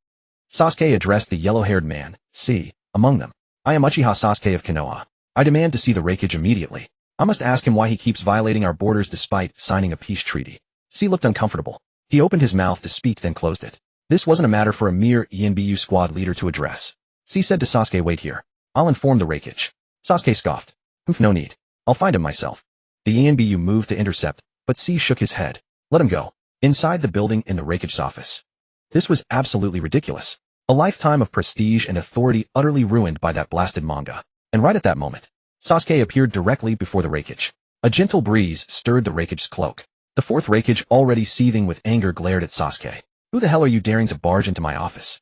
A: Sasuke addressed the yellow-haired man, C, among them. "I am Uchiha Sasuke of Konoha. I demand to see the Reikage immediately. I must ask him why he keeps violating our borders despite signing a peace treaty." C looked uncomfortable. He opened his mouth to speak, then closed it. This wasn't a matter for a mere ENBU squad leader to address. C said to Sasuke, "Wait here. I'll inform the Reikage." Sasuke scoffed. "No need. I'll find him myself." The ENBU moved to intercept, but C shook his head. "Let him go." Inside the building in the Reikage's office. This was absolutely ridiculous. A lifetime of prestige and authority utterly ruined by that blasted manga. And right at that moment, Sasuke appeared directly before the Reikage. A gentle breeze stirred the Reikage's cloak. The 4th Reikage, already seething with anger, glared at Sasuke. "Who the hell are you daring to barge into my office?"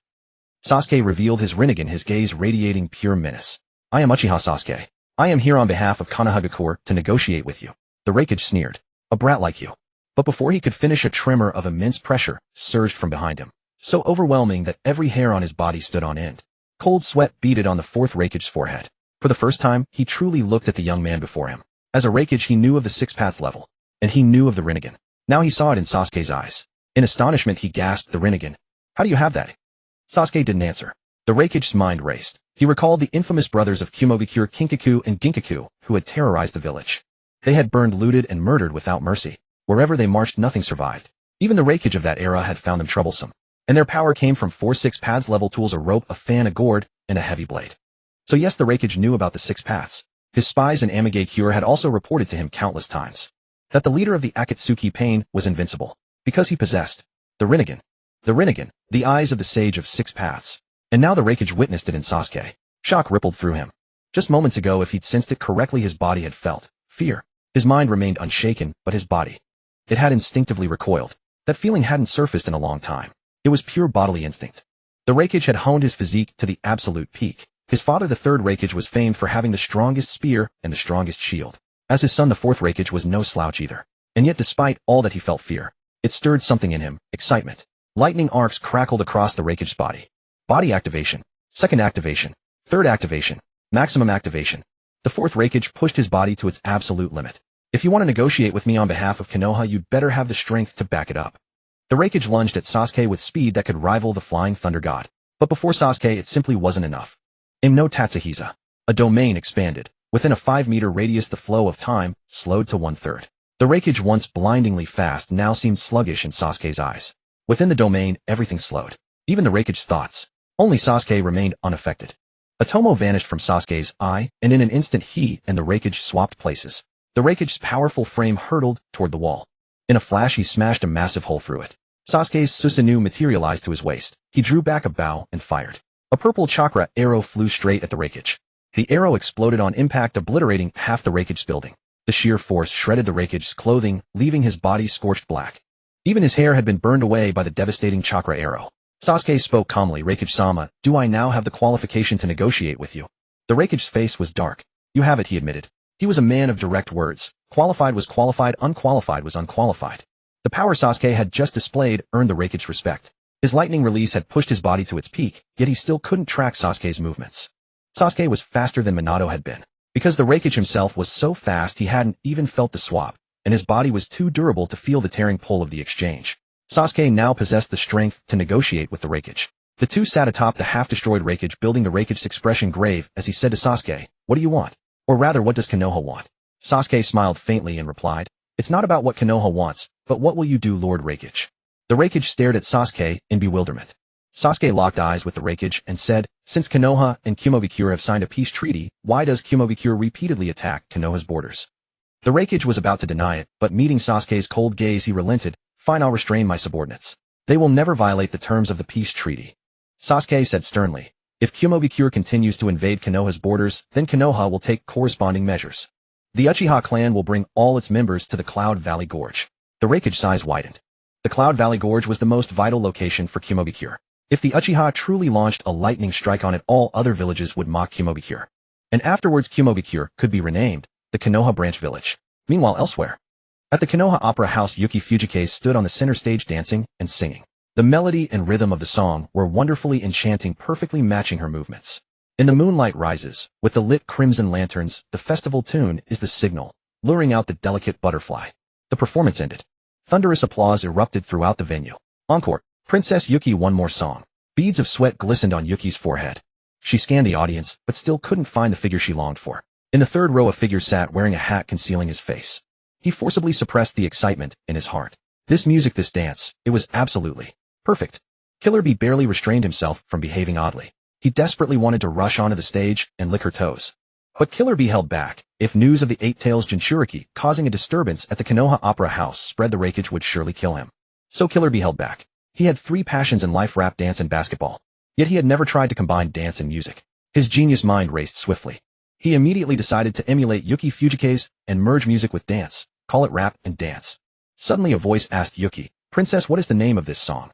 A: Sasuke revealed his Rinnegan, his gaze radiating pure menace. "I am Uchiha Sasuke. I am here on behalf of Konohagakure to negotiate with you. The Reikage sneered. A brat like you. But before he could finish, a tremor of immense pressure surged from behind him, so overwhelming that every hair on his body stood on end. Cold sweat beaded on the fourth Reikage's forehead. For the first time, he truly looked at the young man before him. As a Reikage, he knew of the Six Paths level, and he knew of the Rinnegan. Now he saw it in Sasuke's eyes. In astonishment, he gasped, "The Rinnegan? How do you have that?" Sasuke didn't answer. The Reikage's mind raced. He recalled the infamous brothers of Kumogakure, Kinkaku, and Ginkaku, who had terrorized the village. They had burned, looted, and murdered without mercy. Wherever they marched, nothing survived. Even the Reikage of that era had found them troublesome. And their power came from 4 Six Paths level tools: a rope, a fan, a gourd, and a heavy blade. So yes, the Reikage knew about the Six Paths. His spies in Mangekyō had also reported to him countless times that the leader of the Akatsuki Pain was invincible, because he possessed the Rinnegan. The Rinnegan, the eyes of the Sage of Six Paths. And now the Reikage witnessed it in Sasuke. Shock rippled through him. Just moments ago, if he'd sensed it correctly, his body had felt fear. His mind remained unshaken, but his body, it had instinctively recoiled. That feeling hadn't surfaced in a long time. It was pure bodily instinct. The Reikage had honed his physique to the absolute peak. His father, the third Reikage, was famed for having the strongest spear and the strongest shield. As his son, the fourth Reikage, was no slouch either. And yet, despite all that, he felt fear. It stirred something in him, excitement. Lightning arcs crackled across the Reikage's body. Body activation. Second activation. Third activation. Maximum activation. The fourth Reikage pushed his body to its absolute limit. If you want to negotiate with me on behalf of Konoha, you'd better have the strength to back it up. The Reikage lunged at Sasuke with speed that could rival the flying thunder god. But before Sasuke, it simply wasn't enough. No Tatsuhisa. A domain expanded. Within a 5-meter radius, the flow of time slowed to 1/3. The Reikage, once blindingly fast, now seemed sluggish in Sasuke's eyes. Within the domain, everything slowed. Even the Reikage's thoughts. Only Sasuke remained unaffected. A Tomoe vanished from Sasuke's eye, and in an instant he and the Reikage swapped places. The Reikage's powerful frame hurtled toward the wall. In a flash, he smashed a massive hole through it. Sasuke's Susanoo materialized to his waist. He drew back a bow and fired. A purple chakra arrow flew straight at the Reikage. The arrow exploded on impact, obliterating half the Reikage's building. The sheer force shredded the Reikage's clothing, leaving his body scorched black. Even his hair had been burned away by the devastating chakra arrow. Sasuke spoke calmly. "Reikage-sama, do I now have the qualification to negotiate with you?" The Reikage's face was dark. "You have it," he admitted. He was a man of direct words. Qualified was qualified, unqualified was unqualified. The power Sasuke had just displayed earned the Reikage's respect. His lightning release had pushed his body to its peak, yet he still couldn't track Sasuke's movements. Sasuke was faster than Minato had been. Because the Reikage himself was so fast, he hadn't even felt the swap, and his body was too durable to feel the tearing pull of the exchange. Sasuke now possessed the strength to negotiate with the Reikage. The two sat atop the half-destroyed Reikage, building the Reikage's expression grave as he said to Sasuke, "What do you want? Or rather, what does Konoha want?" Sasuke smiled faintly and replied, "It's not about what Konoha wants, but what will you do, Lord Reikage?" The Reikage stared at Sasuke in bewilderment. Sasuke locked eyes with the Reikage and said, "Since Konoha and Kumogakure have signed a peace treaty, why does Kumogakure repeatedly attack Konoha's borders?" The Reikage was about to deny it, but meeting Sasuke's cold gaze, he relented. "Fine, I'll restrain my subordinates. They will never violate the terms of the peace treaty." Sasuke said sternly, "If Kumogakure continues to invade Konoha's borders, then Konoha will take corresponding measures. The Uchiha clan will bring all its members to the Cloud Valley Gorge." The Reikage's eyes widened. The Cloud Valley Gorge was the most vital location for Kumogakure. If the Uchiha truly launched a lightning strike on it, all other villages would mock Kumogakure. And afterwards, Kumogakure could be renamed the Konoha Branch Village. Meanwhile, elsewhere, at the Konoha Opera House, Yuki Fujikase stood on the center stage dancing and singing. The melody and rhythm of the song were wonderfully enchanting, perfectly matching her movements. In the moonlight rises, with the lit crimson lanterns, the festival tune is the signal, luring out the delicate butterfly. The performance ended. Thunderous applause erupted throughout the venue. Encore. Princess Yuki, one more song. Beads of sweat glistened on Yuki's forehead. She scanned the audience, but still couldn't find the figure she longed for. In the third row, a figure sat wearing a hat concealing his face. He forcibly suppressed the excitement in his heart. This music, this dance, it was absolutely perfect. Killer Bee barely restrained himself from behaving oddly. He desperately wanted to rush onto the stage and lick her toes. But Killer Bee held back. If news of the Eight Tails Jinchuriki causing a disturbance at the Konoha Opera House spread, the Reikage would surely kill him. So Killer Bee held back. He had 3 passions in life: rap, dance, and basketball. Yet he had never tried to combine dance and music. His genius mind raced swiftly. He immediately decided to emulate Yuki Fujikase and merge music with dance, call it rap and dance. Suddenly a voice asked Yuki, "Princess, what is the name of this song?"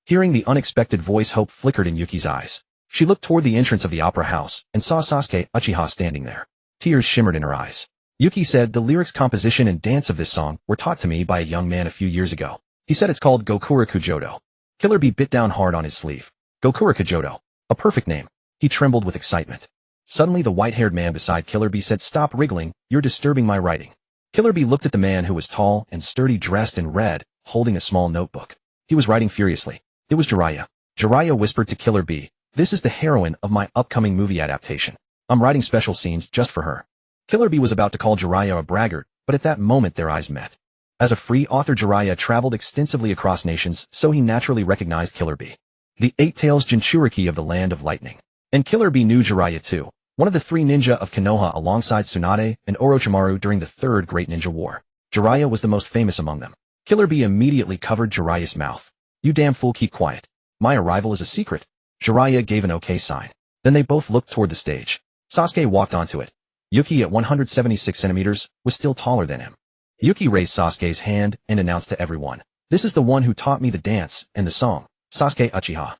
A: Hearing the unexpected voice, hope flickered in Yuki's eyes. She looked toward the entrance of the opera house and saw Sasuke Uchiha standing there. Tears shimmered in her eyes. Yuki said the lyrics, composition, and dance of this song were taught to me by a young man a few years ago. He said it's called Gokuraku Jodo. Killer Bee bit down hard on his sleeve. Gokuraku Jodo. A perfect name. He trembled with excitement. Suddenly the white-haired man beside Killer Bee said, "Stop wriggling, you're disturbing my writing." Killer Bee looked at the man who was tall and sturdy, dressed in red, holding a small notebook. He was writing furiously. It was Jiraiya. Jiraiya whispered to Killer Bee, "This is the heroine of my upcoming movie adaptation. I'm writing special scenes just for her." Killer Bee was about to call Jiraiya a braggart, but at that moment their eyes met. As a free author, Jiraiya traveled extensively across nations, so he naturally recognized Killer Bee. The Eight Tails Jinchuriki of the Land of Lightning. And Killer Bee knew Jiraiya too, one of the three ninja of Konoha alongside Tsunade and Orochimaru during the Third Great Ninja War. Jiraiya was the most famous among them. Killer Bee immediately covered Jiraiya's mouth. "You damn fool, keep quiet. My arrival is a secret." Jiraiya gave an okay sign. Then they both looked toward the stage. Sasuke walked onto it. Yuki, at 176 centimeters, was still taller than him. Yuki raised Sasuke's hand and announced to everyone, "This is the one who taught me the dance and the song, Sasuke Uchiha."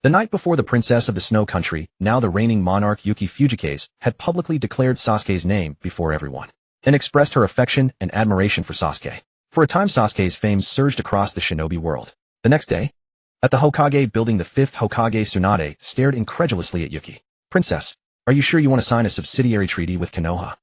A: The night before, the princess of the Snow Country, now the reigning monarch Yuki Fujikase, had publicly declared Sasuke's name before everyone, and expressed her affection and admiration for Sasuke. For a time, Sasuke's fame surged across the shinobi world. The next day, at the Hokage building, the fifth Hokage Tsunade stared incredulously at Yuki. "Princess, are you sure you want to sign a subsidiary treaty with Konoha?"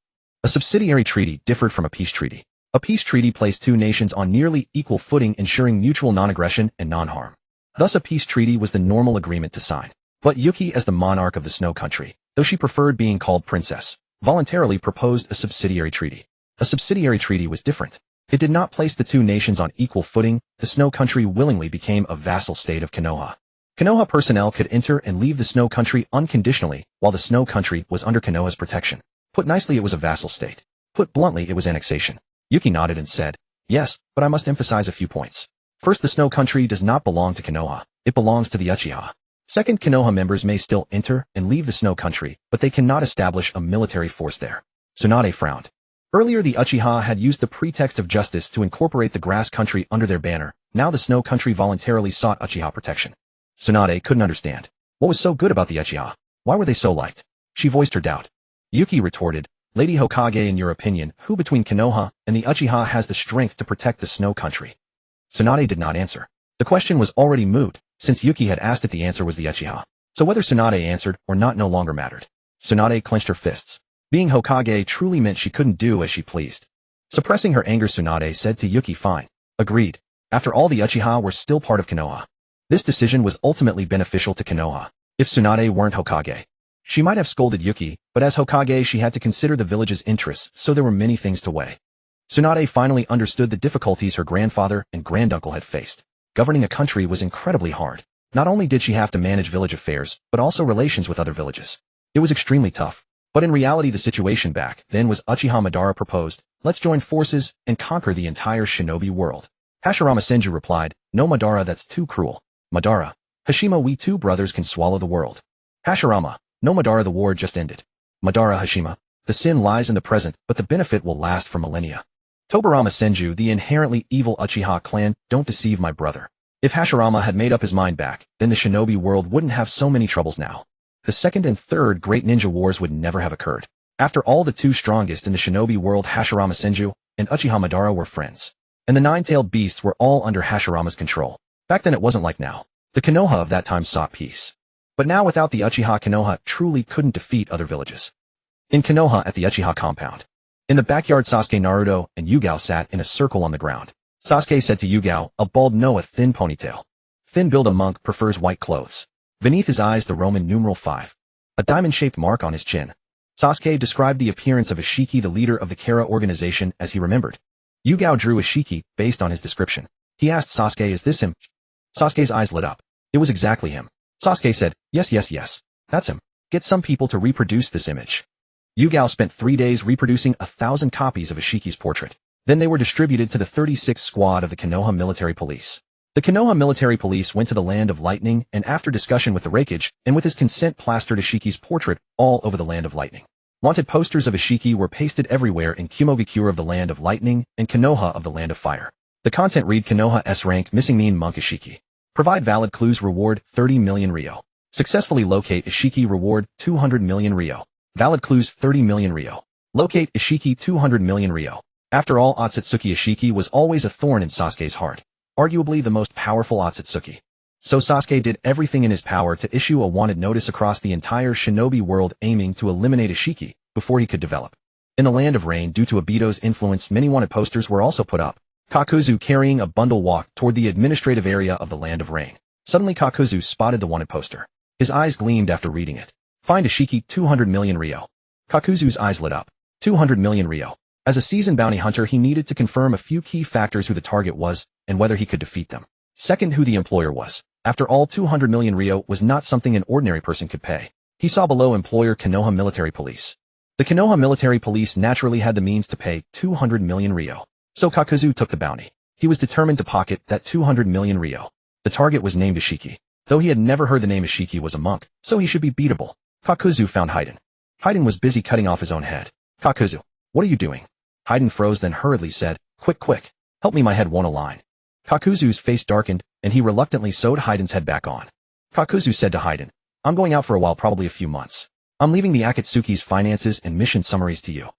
A: A subsidiary treaty differed from a peace treaty. A peace treaty placed two nations on nearly equal footing, ensuring mutual non-aggression and non-harm. Thus, a peace treaty was the normal agreement to sign. But Yuki, as the monarch of the Snow Country, though she preferred being called princess, voluntarily proposed a subsidiary treaty. A subsidiary treaty was different. It did not place the two nations on equal footing. The Snow Country willingly became a vassal state of Konoha. Konoha personnel could enter and leave the Snow Country unconditionally, while the Snow Country was under Konoha's protection. Put nicely, it was a vassal state. Put bluntly, it was annexation. Yuki nodded and said, "Yes, but I must emphasize a few points. First, the Snow Country does not belong to Konoha. It belongs to the Uchiha. Second, Konoha members may still enter and leave the Snow Country, but they cannot establish a military force there." Tsunade frowned. Earlier, the Uchiha had used the pretext of justice to incorporate the Grass Country under their banner. Now the Snow Country voluntarily sought Uchiha protection. Tsunade couldn't understand. What was so good about the Uchiha? Why were they so liked? She voiced her doubt. Yuki retorted, "Lady Hokage, in your opinion, who between Konoha and the Uchiha has the strength to protect the Snow Country?" Tsunade did not answer. The question was already moot, since Yuki had asked it. The answer was the Uchiha. So whether Tsunade answered or not no longer mattered. Tsunade clenched her fists. Being Hokage truly meant she couldn't do as she pleased. Suppressing her anger, Tsunade said to Yuki, "Fine. Agreed." After all, the Uchiha were still part of Konoha. This decision was ultimately beneficial to Konoha. If Tsunade weren't Hokage, she might have scolded Yuki, but as Hokage she had to consider the village's interests, so there were many things to weigh. Tsunade finally understood the difficulties her grandfather and granduncle had faced. Governing a country was incredibly hard. Not only did she have to manage village affairs, but also relations with other villages. It was extremely tough. But in reality, the situation back then was Uchiha Madara proposed, "Let's join forces and conquer the entire shinobi world." Hashirama Senju replied, "No, Madara, that's too cruel." Madara, "Hashima, we two brothers can swallow the world." Hashirama, "No, Madara, the war just ended." Madara, Hashima, "The sin lies in the present, but the benefit will last for millennia." Tobarama Senju, "The inherently evil Uchiha clan, don't deceive my brother." If Hashirama had made up his mind back, then the shinobi world wouldn't have so many troubles now. The Second and Third Great Ninja Wars would never have occurred. After all, the two strongest in the shinobi world, Hashirama Senju and Uchiha Madara, were friends. And the nine-tailed beasts were all under Hashirama's control. Back then it wasn't like now. The Konoha of that time sought peace. But now without the Uchiha, Konoha truly couldn't defeat other villages. In Konoha, at the Uchiha compound. In the backyard, Sasuke, Naruto, and Yugao sat in a circle on the ground. Sasuke said to Yugao, "A bald no, a thin ponytail. Thin build, a monk prefers white clothes." Beneath his eyes, the Roman numeral 5. A diamond-shaped mark on his chin. Sasuke described the appearance of Ishiki, the leader of the Kara organization, as he remembered. Yugao drew Ishiki based on his description. He asked Sasuke, "Is this him?" Sasuke's eyes lit up. It was exactly him. Sasuke said, yes, that's him. Get some people to reproduce this image." Yugao spent 3 days reproducing 1,000 copies of Ishiki's portrait. Then they were distributed to the 36th Squad of the Konoha Military Police. The Konoha Military Police went to the Land of Lightning and, after discussion with the Raikage, and with his consent, plastered Ishiki's portrait all over the Land of Lightning. Wanted posters of Ishiki were pasted everywhere in Kumogakure of the Land of Lightning and Konoha of the Land of Fire. The content read, "Konoha S rank missing mean monk Ishiki. Provide valid clues, reward 30 million Ryo. Successfully locate Ishiki, reward 200 million Ryo." Valid clues 30 million Ryo. Locate Ishiki 200 million Ryo. After all, Otsutsuki Ishiki was always a thorn in Sasuke's heart. Arguably the most powerful Otsutsuki. So Sasuke did everything in his power to issue a wanted notice across the entire shinobi world aiming to eliminate Ishiki before he could develop. In the Land of Rain, due to Obito's influence, many wanted posters were also put up. Kakuzu, carrying a bundle, walked toward the administrative area of the Land of Rain. Suddenly Kakuzu spotted the wanted poster. His eyes gleamed after reading it. Find Ishiki 200 million Ryo. Kakuzu's eyes lit up. 200 million Ryo. As a seasoned bounty hunter, he needed to confirm a few key factors: who the target was and whether he could defeat them. Second, who the employer was. After all, 200 million Ryo was not something an ordinary person could pay. He saw below employer Konoha Military Police. The Konoha Military Police naturally had the means to pay 200 million Ryo. So Kakuzu took the bounty. He was determined to pocket that 200 million Ryo. The target was named Ishiki. Though he had never heard the name, Ishiki was a monk, so he should be beatable. Kakuzu found Haiden. Haiden was busy cutting off his own head. Kakuzu, what are you doing? Haiden froze, then hurriedly said, quick, help me, my head won't align. Kakuzu's face darkened, and he reluctantly sewed Haiden's head back on. Kakuzu said to Haiden, I'm going out for a while, probably a few months. I'm leaving the Akatsuki's finances and mission summaries to you.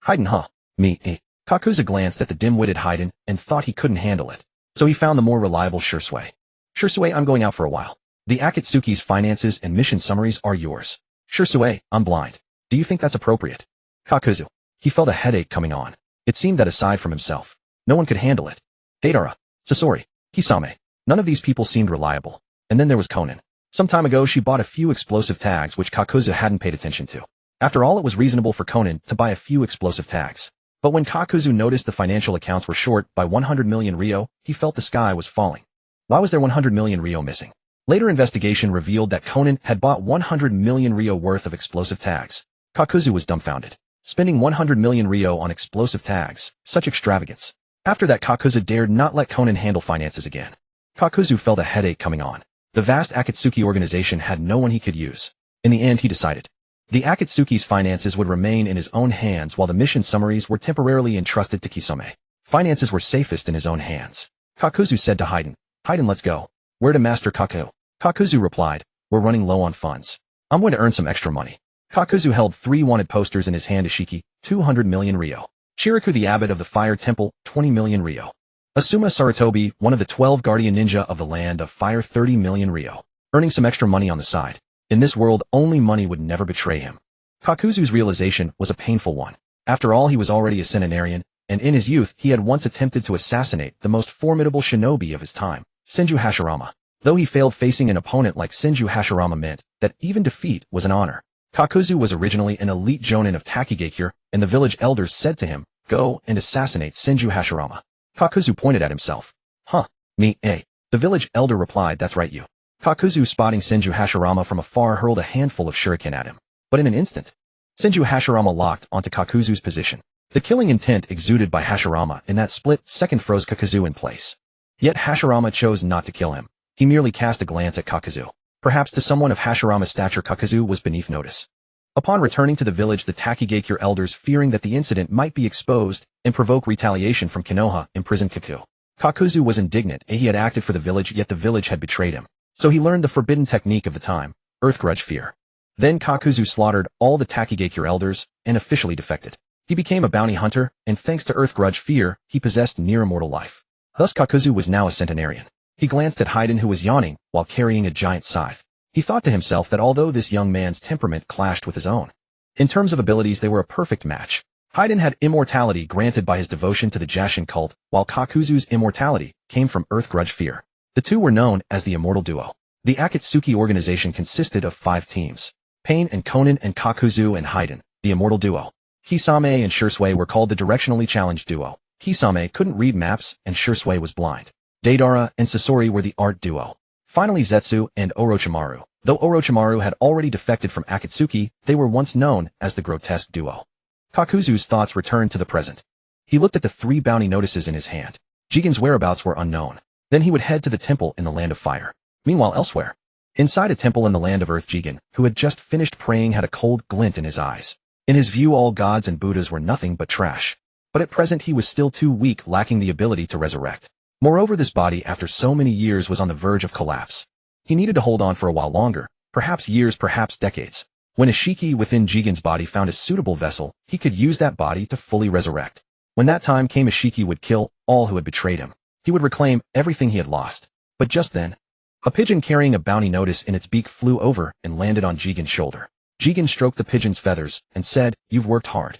A: Haiden, huh? Me, eh? Kakuzu glanced at the dim-witted Haiden and thought he couldn't handle it. So he found the more reliable Shursui. Shursui, I'm going out for a while. The Akatsuki's finances and mission summaries are yours. Shursui, I'm blind. Do you think that's appropriate? Kakuzu. He felt a headache coming on. It seemed that aside from himself, no one could handle it. Deidara, Sasori, Kisame. None of these people seemed reliable. And then there was Konan. Some time ago she bought a few explosive tags which Kakuzu hadn't paid attention to. After all, it was reasonable for Konan to buy a few explosive tags. But when Kakuzu noticed the financial accounts were short by 100 million Ryo, he felt the sky was falling. Why was there 100 million Ryo missing? Later investigation revealed that Konan had bought 100 million Ryo worth of explosive tags. Kakuzu was dumbfounded. Spending 100 million Ryo on explosive tags, such extravagance. After that, Kakuzu dared not let Konan handle finances again. Kakuzu felt a headache coming on. The vast Akatsuki organization had no one he could use. In the end, he decided. The Akatsuki's finances would remain in his own hands while the mission summaries were temporarily entrusted to Kisame. Finances were safest in his own hands. Kakuzu said to Haiden, Haiden, let's go. Where to, Master Kaku? Kakuzu replied, we're running low on funds. I'm going to earn some extra money. Kakuzu held 3 wanted posters in his hand. Ishiki, 200 million Ryo. Shiriku the Abbot of the Fire Temple, 20 million Ryo. Asuma Sarutobi, one of the 12 guardian ninja of the Land of Fire, 30 million Ryo. Earning some extra money on the side. In this world, only money would never betray him. Kakuzu's realization was a painful one. After all, he was already a centenarian, and in his youth he had once attempted to assassinate the most formidable shinobi of his time, Senju Hashirama. Though he failed, facing an opponent like Senju Hashirama meant that even defeat was an honor. Kakuzu was originally an elite jonin of Takigakure, and the village elders said to him, go and assassinate Senju Hashirama. Kakuzu pointed at himself. Huh, me, eh? The village elder replied, that's right, you. Kakuzu, spotting Senju Hashirama from afar, hurled a handful of shuriken at him. But in an instant, Senju Hashirama locked onto Kakuzu's position. The killing intent exuded by Hashirama in that split second froze Kakuzu in place. Yet Hashirama chose not to kill him. He merely cast a glance at Kakuzu. Perhaps to someone of Hashirama's stature, Kakuzu was beneath notice. Upon returning to the village, the Takigakure elders, fearing that the incident might be exposed and provoke retaliation from Konoha, imprisoned Kaku. Kakuzu was indignant. He had acted for the village, yet the village had betrayed him. So he learned the forbidden technique of the time, Earth Grudge Fear. Then Kakuzu slaughtered all the Takigakure elders and officially defected. He became a bounty hunter, and thanks to Earth Grudge Fear, he possessed near immortal life. Thus Kakuzu was now a centenarian. He glanced at Haiden, who was yawning while carrying a giant scythe. He thought to himself that although this young man's temperament clashed with his own, in terms of abilities they were a perfect match. Haiden had immortality granted by his devotion to the Jashin cult, while Kakuzu's immortality came from Earth Grudge Fear. The two were known as the Immortal Duo. The Akatsuki organization consisted of 5 teams. Pain and Konan and Kakuzu and Haiden, the Immortal Duo. Kisame and Shursui were called the Directionally Challenged Duo. Kisame couldn't read maps and Shursui was blind. Deidara and Sasori were the Art Duo. Finally, Zetsu and Orochimaru. Though Orochimaru had already defected from Akatsuki, they were once known as the Grotesque Duo. Kakuzu's thoughts returned to the present. He looked at the 3 bounty notices in his hand. Jigen's whereabouts were unknown. Then he would head to the temple in the Land of Fire. Meanwhile, elsewhere, inside a temple in the Land of Earth, Jigen, who had just finished praying, had a cold glint in his eyes. In his view, all gods and Buddhas were nothing but trash. But at present he was still too weak, lacking the ability to resurrect. Moreover, this body, after so many years, was on the verge of collapse. He needed to hold on for a while longer, perhaps years, perhaps decades. When Ishiki within Jigen's body found a suitable vessel, he could use that body to fully resurrect. When that time came, Ishiki would kill all who had betrayed him. He would reclaim everything he had lost. But just then, a pigeon carrying a bounty notice in its beak flew over and landed on Jigen's shoulder. Jigen stroked the pigeon's feathers and said, "You've worked hard."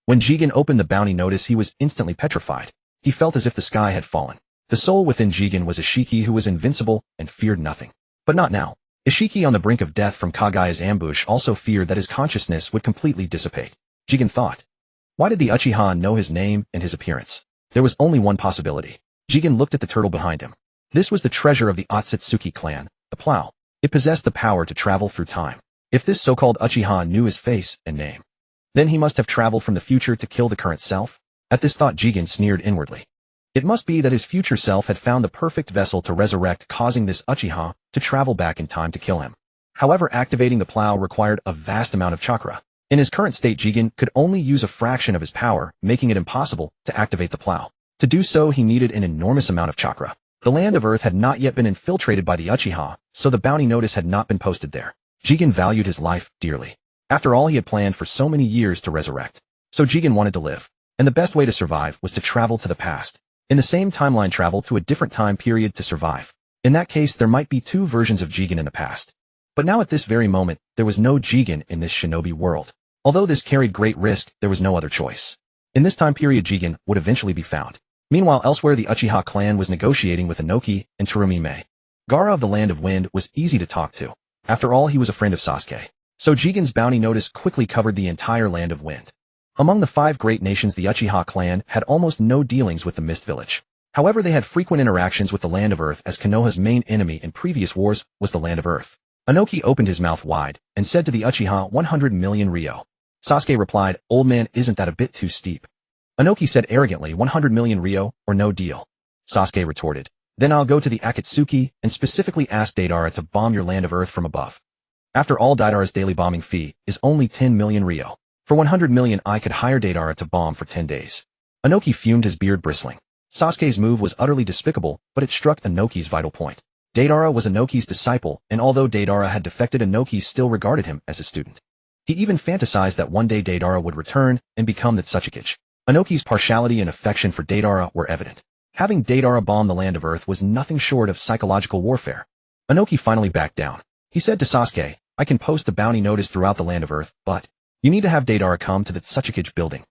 A: When Jigen opened the bounty notice, he was instantly petrified. He felt as if the sky had fallen. The soul within Jigen was Ishiki, who was invincible and feared nothing. But not now. Ishiki, on the brink of death from Kagai's ambush, also feared that his consciousness would completely dissipate. Jigen thought, why did the Uchiha know his name and his appearance? There was only one possibility. Jigen looked at the turtle behind him. This was the treasure of the Otsutsuki clan, the plow. It possessed the power to travel through time. If this so-called Uchiha knew his face and name, then he must have traveled from the future to kill the current self. At this thought, Jigen sneered inwardly. It must be that his future self had found the perfect vessel to resurrect, causing this Uchiha to travel back in time to kill him. However, activating the plow required a vast amount of chakra. In his current state, Jigen could only use a fraction of his power, making it impossible to activate the plow. To do so, he needed an enormous amount of chakra. The land of Earth had not yet been infiltrated by the Uchiha, so the bounty notice had not been posted there. Jigen valued his life dearly. After all, he had planned for so many years to resurrect. So Jigen wanted to live. And the best way to survive was to travel to the past. In the same timeline, travel to a different time period to survive. In that case, there might be two versions of Jigen in the past. But now at this very moment, there was no Jigen in this shinobi world. Although this carried great risk, there was no other choice. In this time period, Jigen would eventually be found. Meanwhile, elsewhere, the Uchiha clan was negotiating with Inoki and Tsurumi Mei. Gaara of the Land of Wind was easy to talk to. After all, he was a friend of Sasuke. So Jigen's bounty notice quickly covered the entire Land of Wind. Among the 5 great nations, the Uchiha clan had almost no dealings with the Mist Village. However, they had frequent interactions with the Land of Earth, as Konoha's main enemy in previous wars was the Land of Earth. Inoki opened his mouth wide and said to the Uchiha, 100 million ryo. Sasuke replied, "Old man, isn't that a bit too steep?" Inoki said arrogantly, 100 million ryo, or no deal. Sasuke retorted, "Then I'll go to the Akatsuki and specifically ask Deidara to bomb your Land of Earth from above." After all, Deidara's daily bombing fee is only 10 million ryo. For 100 million, I could hire Deidara to bomb for 10 days. Inoki fumed, his beard bristling. Sasuke's move was utterly despicable, but it struck Inoki's vital point. Deidara was Inoki's disciple, and although Deidara had defected, Inoki still regarded him as a student. He even fantasized that one day Deidara would return and become the Tsuchikage. Inoki's partiality and affection for Deidara were evident. Having Deidara bomb the Land of Earth was nothing short of psychological warfare. Inoki finally backed down. He said to Sasuke, "I can post the bounty notice throughout the Land of Earth, but you need to have Deidara come to the Tsuchikage building."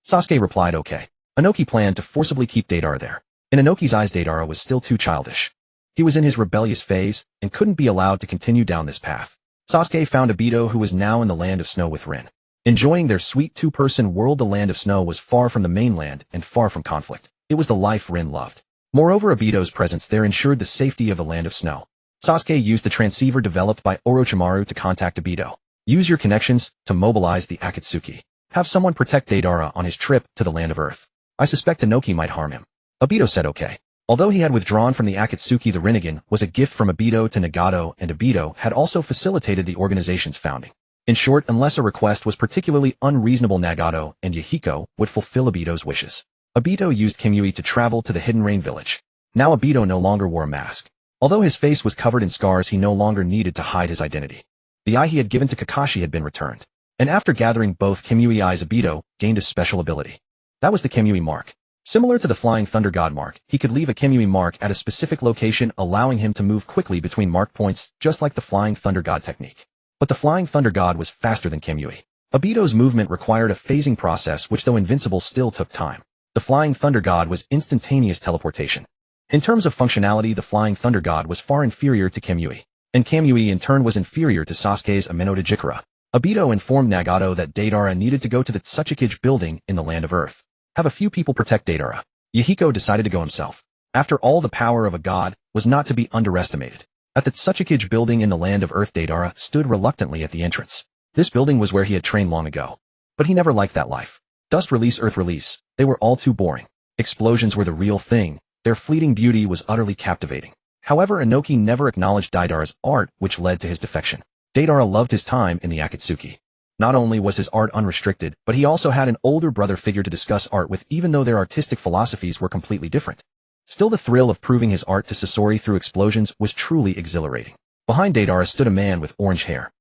A: Sasuke replied, "Okay." Inoki planned to forcibly keep Deidara there. In Inoki's eyes, Deidara was still too childish. He was in his rebellious phase and couldn't be allowed to continue down this path. Sasuke found Obito, who was now in the Land of Snow with Rin. Enjoying their sweet two-person world, the Land of Snow was far from the mainland and far from conflict. It was the life Rin loved. Moreover, Obito's presence there ensured the safety of the Land of Snow. Sasuke used the transceiver developed by Orochimaru to contact Obito. Use your connections to mobilize the Akatsuki. Have someone protect Deidara on his trip to the Land of Earth. I suspect Inoki might harm him. Obito said okay. Although he had withdrawn from the Akatsuki, the Rinnegan was a gift from Obito to Nagato, and Obito had also facilitated the organization's founding. In short, unless a request was particularly unreasonable, Nagato and Yahiko would fulfill Obito's wishes. Obito used Kimui to travel to the Hidden Rain village. Now Obito no longer wore a mask. Although his face was covered in scars, he no longer needed to hide his identity. The eye he had given to Kakashi had been returned. And after gathering both Kimui eyes, Obito gained a special ability. That was the Kimui mark. Similar to the Flying Thunder God mark, he could leave a Kimui mark at a specific location, allowing him to move quickly between mark points, just like the Flying Thunder God technique. But the Flying Thunder God was faster than Kimui. Obito's movement required a phasing process, which, though invincible, still took time. The Flying Thunder God was instantaneous teleportation. In terms of functionality, the Flying Thunder God was far inferior to Kimui. And Kimui in turn was inferior to Sasuke's Amino Jikara. Obito informed Nagato that Deidara needed to go to the Tsuchikage building in the Land of Earth. Have a few people protect Deidara. Yahiko decided to go himself. After all, the power of a god was not to be underestimated. At the Tsuchikage building in the Land of Earth, Deidara stood reluctantly at the entrance. This building was where he had trained long ago. But he never liked that life. Dust release, earth release, they were all too boring. Explosions were the real thing. Their fleeting beauty was utterly captivating. However, Inoki never acknowledged Deidara's art, which led to his defection. Deidara loved his time in the Akatsuki. Not only was his art unrestricted, but he also had an older brother figure to discuss art with, even though their artistic philosophies were completely different. Still, the thrill of proving his art to Sasori through explosions was truly exhilarating. Behind Deidara stood a man with orange hair.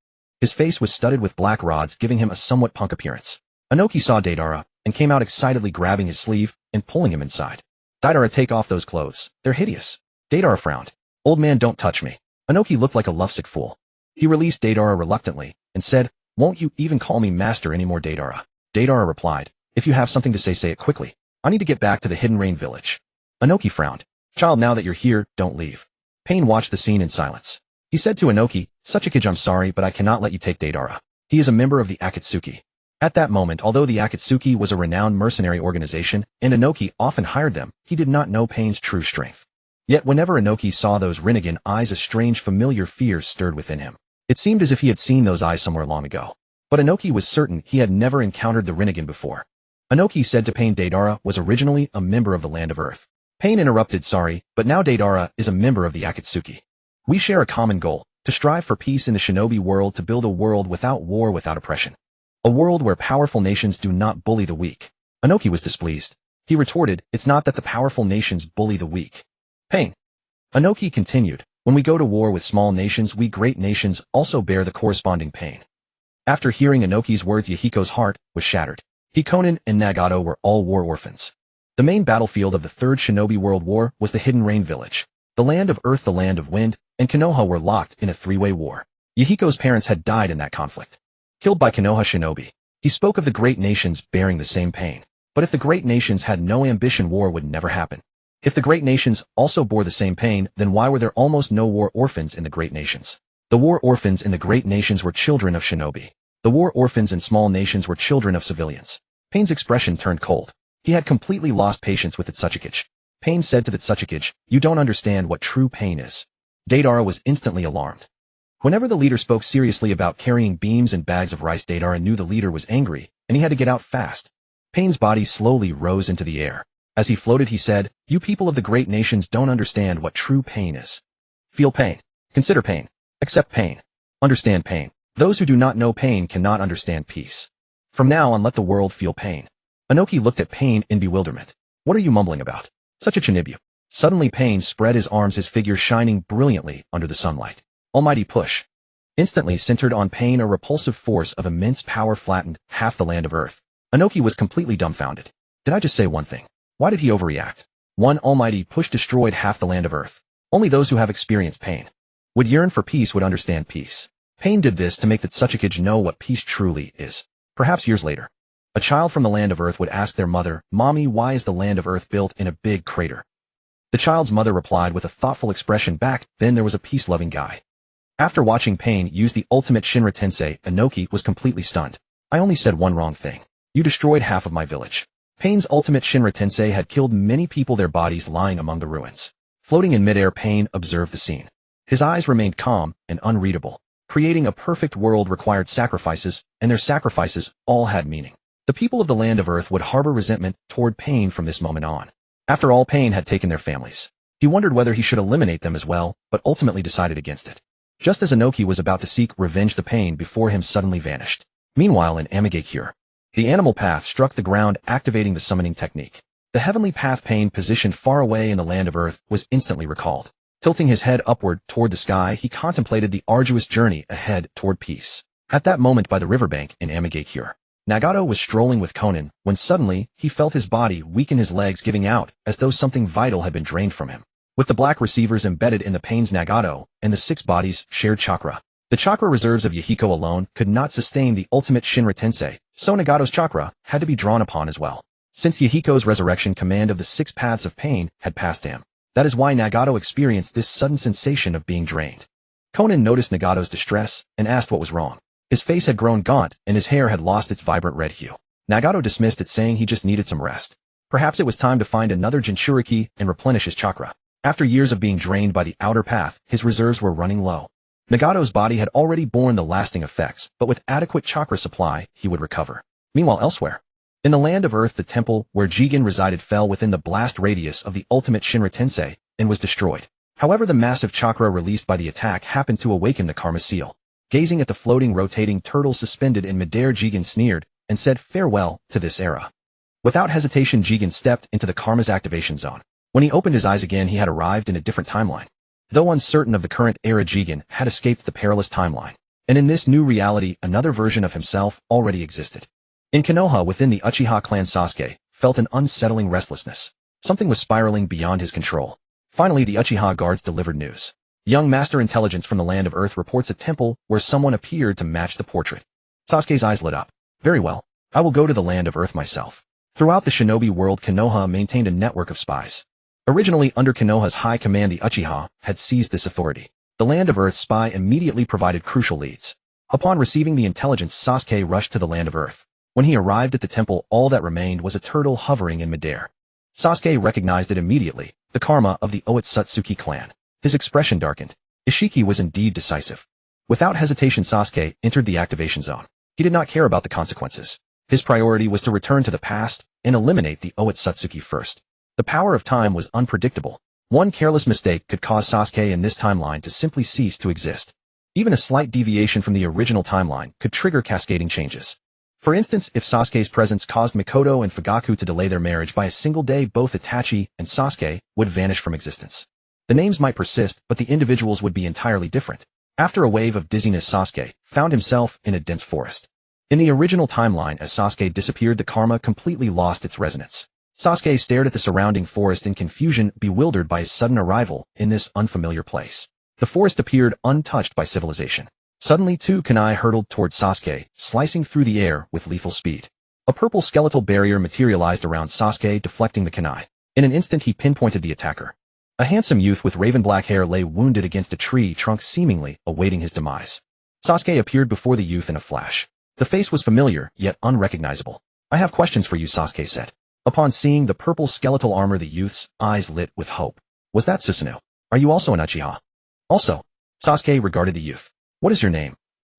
A: His face was studded with black rods, giving him a somewhat punk appearance. Inoki saw Deidara and came out excitedly, grabbing his sleeve and pulling him inside. Deidara, take off those clothes. They're hideous. Deidara frowned. Old man, don't touch me. Inoki looked like a lovesick fool. He released Deidara reluctantly and said, won't you even call me master anymore, Deidara? Deidara replied, if you have something to say it quickly. I need to get back to the Hidden Rain village. Inoki frowned. Child, now that you're here, don't leave. Pain watched the scene in silence. He said to Inoki, Tsuchikage, I'm sorry, but I cannot let you take Deidara. He is a member of the Akatsuki. At that moment, although the Akatsuki was a renowned mercenary organization, and Inoki often hired them, he did not know Pain's true strength. Yet whenever Inoki saw those Rinnegan eyes, a strange familiar fear stirred within him. It seemed as if he had seen those eyes somewhere long ago. But Inoki was certain he had never encountered the Rinnegan before. Inoki said to Pain, Deidara was originally a member of the Land of Earth. Pain interrupted, sorry, but now Deidara is a member of the Akatsuki. We share a common goal, to strive for peace in the shinobi world, to build a world without war, without oppression. A world where powerful nations do not bully the weak. Inoki was displeased. He retorted, it's not that the powerful nations bully the weak. Pain. Inoki continued, when we go to war with small nations, we great nations also bear the corresponding pain. After hearing Inoki's words, Yahiko's heart was shattered. Konin and Nagato were all war orphans. The main battlefield of the Third Shinobi World War was the Hidden Rain village. The Land of Earth, the Land of Wind, and Konoha were locked in a three-way war. Yahiko's parents had died in that conflict. Killed by Konoha shinobi. He spoke of the great nations bearing the same pain. But if the great nations had no ambition, war would never happen. If the great nations also bore the same pain, then why were there almost no war orphans in the great nations? The war orphans in the great nations were children of shinobi. The war orphans in small nations were children of civilians. Pain's expression turned cold. He had completely lost patience with the Tsuchikage. Pain said to the Tsuchikage, you don't understand what true pain is. Deidara was instantly alarmed. Whenever the leader spoke seriously about carrying beams and bags of rice, Deidara knew the leader was angry, and he had to get out fast. Pain's body slowly rose into the air. As he floated, he said, you people of the great nations don't understand what true pain is. Feel pain. Consider pain. Accept pain. Understand pain. Those who do not know pain cannot understand peace. From now on, let the world feel pain. Inoki looked at Pain in bewilderment. What are you mumbling about? Such a Chinibu. Suddenly Pain spread his arms, his figure shining brilliantly under the sunlight. Almighty push. Instantly centered on Pain, a repulsive force of immense power flattened half the Land of Earth. Inoki was completely dumbfounded. Did I just say one thing? Why did he overreact? One almighty push destroyed half the Land of Earth. Only those who have experienced pain, would yearn for peace, would understand peace. Pain did this to make the Tsuchikage know what peace truly is. Perhaps years later, a child from the Land of Earth would ask their mother, Mommy, why is the Land of Earth built in a big crater? The child's mother replied with a thoughtful expression, back then there was a peace-loving guy. After watching Pain use the ultimate Shinra Tensei, Inoki was completely stunned. I only said one wrong thing. You destroyed half of my village. Pain's ultimate Shinra Tensei had killed many people, their bodies lying among the ruins. Floating in midair, Pain observed the scene. His eyes remained calm and unreadable. Creating a perfect world required sacrifices, and their sacrifices all had meaning. The people of the Land of Earth would harbor resentment toward Pain from this moment on. After all, Pain had taken their families. He wondered whether he should eliminate them as well, but ultimately decided against it. Just as Inoki was about to seek revenge, the Pain before him suddenly vanished. Meanwhile, in Mangekyō, the animal path struck the ground, activating the summoning technique. The heavenly path Pain, positioned far away in the Land of Earth, was instantly recalled. Tilting his head upward toward the sky, he contemplated the arduous journey ahead toward peace. At that moment, by the riverbank in Mangekyō, Nagato was strolling with Konin, when suddenly he felt his body weaken, his legs giving out, as though something vital had been drained from him. With the black receivers embedded in the Pain's Nagato, and the 6 bodies shared chakra, the chakra reserves of Yahiko alone could not sustain the ultimate Shinra Tensei, so Nagato's chakra had to be drawn upon as well. Since Yahiko's resurrection, command of the 6 paths of Pain had passed to him. That is why Nagato experienced this sudden sensation of being drained. Konin noticed Nagato's distress and asked what was wrong. His face had grown gaunt and his hair had lost its vibrant red hue. Nagato dismissed it, saying he just needed some rest. Perhaps it was time to find another Jinchuriki and replenish his chakra. After years of being drained by the outer path, his reserves were running low. Nagato's body had already borne the lasting effects, but with adequate chakra supply, he would recover. Meanwhile, elsewhere, in the Land of Earth, the temple where Jigen resided fell within the blast radius of the ultimate Shinra Tensei and was destroyed. However, the massive chakra released by the attack happened to awaken the Karma Seal. Gazing at the floating, rotating turtle suspended in midair, Jigen sneered and said farewell to this era. Without hesitation, Jigen stepped into the Karma's activation zone. When he opened his eyes again, he had arrived in a different timeline. Though uncertain of the current era, Jigen had escaped the perilous timeline. And in this new reality, another version of himself already existed. In Konoha, within the Uchiha clan, Sasuke felt an unsettling restlessness. Something was spiraling beyond his control. Finally, the Uchiha guards delivered news. Young Master Intelligence from the land of Earth reports a temple where someone appeared to match the portrait. Sasuke's eyes lit up. Very well. I will go to the land of Earth myself. Throughout the shinobi world, Konoha maintained a network of spies. Originally under Konoha's high command, the Uchiha had seized this authority. The land of Earth spy immediately provided crucial leads. Upon receiving the intelligence, Sasuke rushed to the land of Earth. When he arrived at the temple, all that remained was a turtle hovering in midair. Sasuke recognized it immediately, the karma of the Otsutsuki clan. His expression darkened. Ishiki was indeed decisive. Without hesitation, Sasuke entered the activation zone. He did not care about the consequences. His priority was to return to the past and eliminate the Otsutsuki first. The power of time was unpredictable. One careless mistake could cause Sasuke in this timeline to simply cease to exist. Even a slight deviation from the original timeline could trigger cascading changes. For instance, if Sasuke's presence caused Mikoto and Fugaku to delay their marriage by a single day, both Itachi and Sasuke would vanish from existence. The names might persist, but the individuals would be entirely different. After a wave of dizziness, Sasuke found himself in a dense forest. In the original timeline, as Sasuke disappeared, the karma completely lost its resonance. Sasuke stared at the surrounding forest in confusion, bewildered by his sudden arrival in this unfamiliar place. The forest appeared untouched by civilization. Suddenly, two kunai hurtled towards Sasuke, slicing through the air with lethal speed. A purple skeletal barrier materialized around Sasuke, deflecting the kunai. In an instant, he pinpointed the attacker. A handsome youth with raven black hair lay wounded against a tree trunk, seemingly awaiting his demise. Sasuke appeared before the youth in a flash. The face was familiar, yet unrecognizable. I have questions for you, Sasuke said. Upon seeing the purple skeletal armor, the youth's eyes lit with hope. Was that Susanoo? Are you also an Uchiha? Also, Sasuke regarded the youth. What is your name?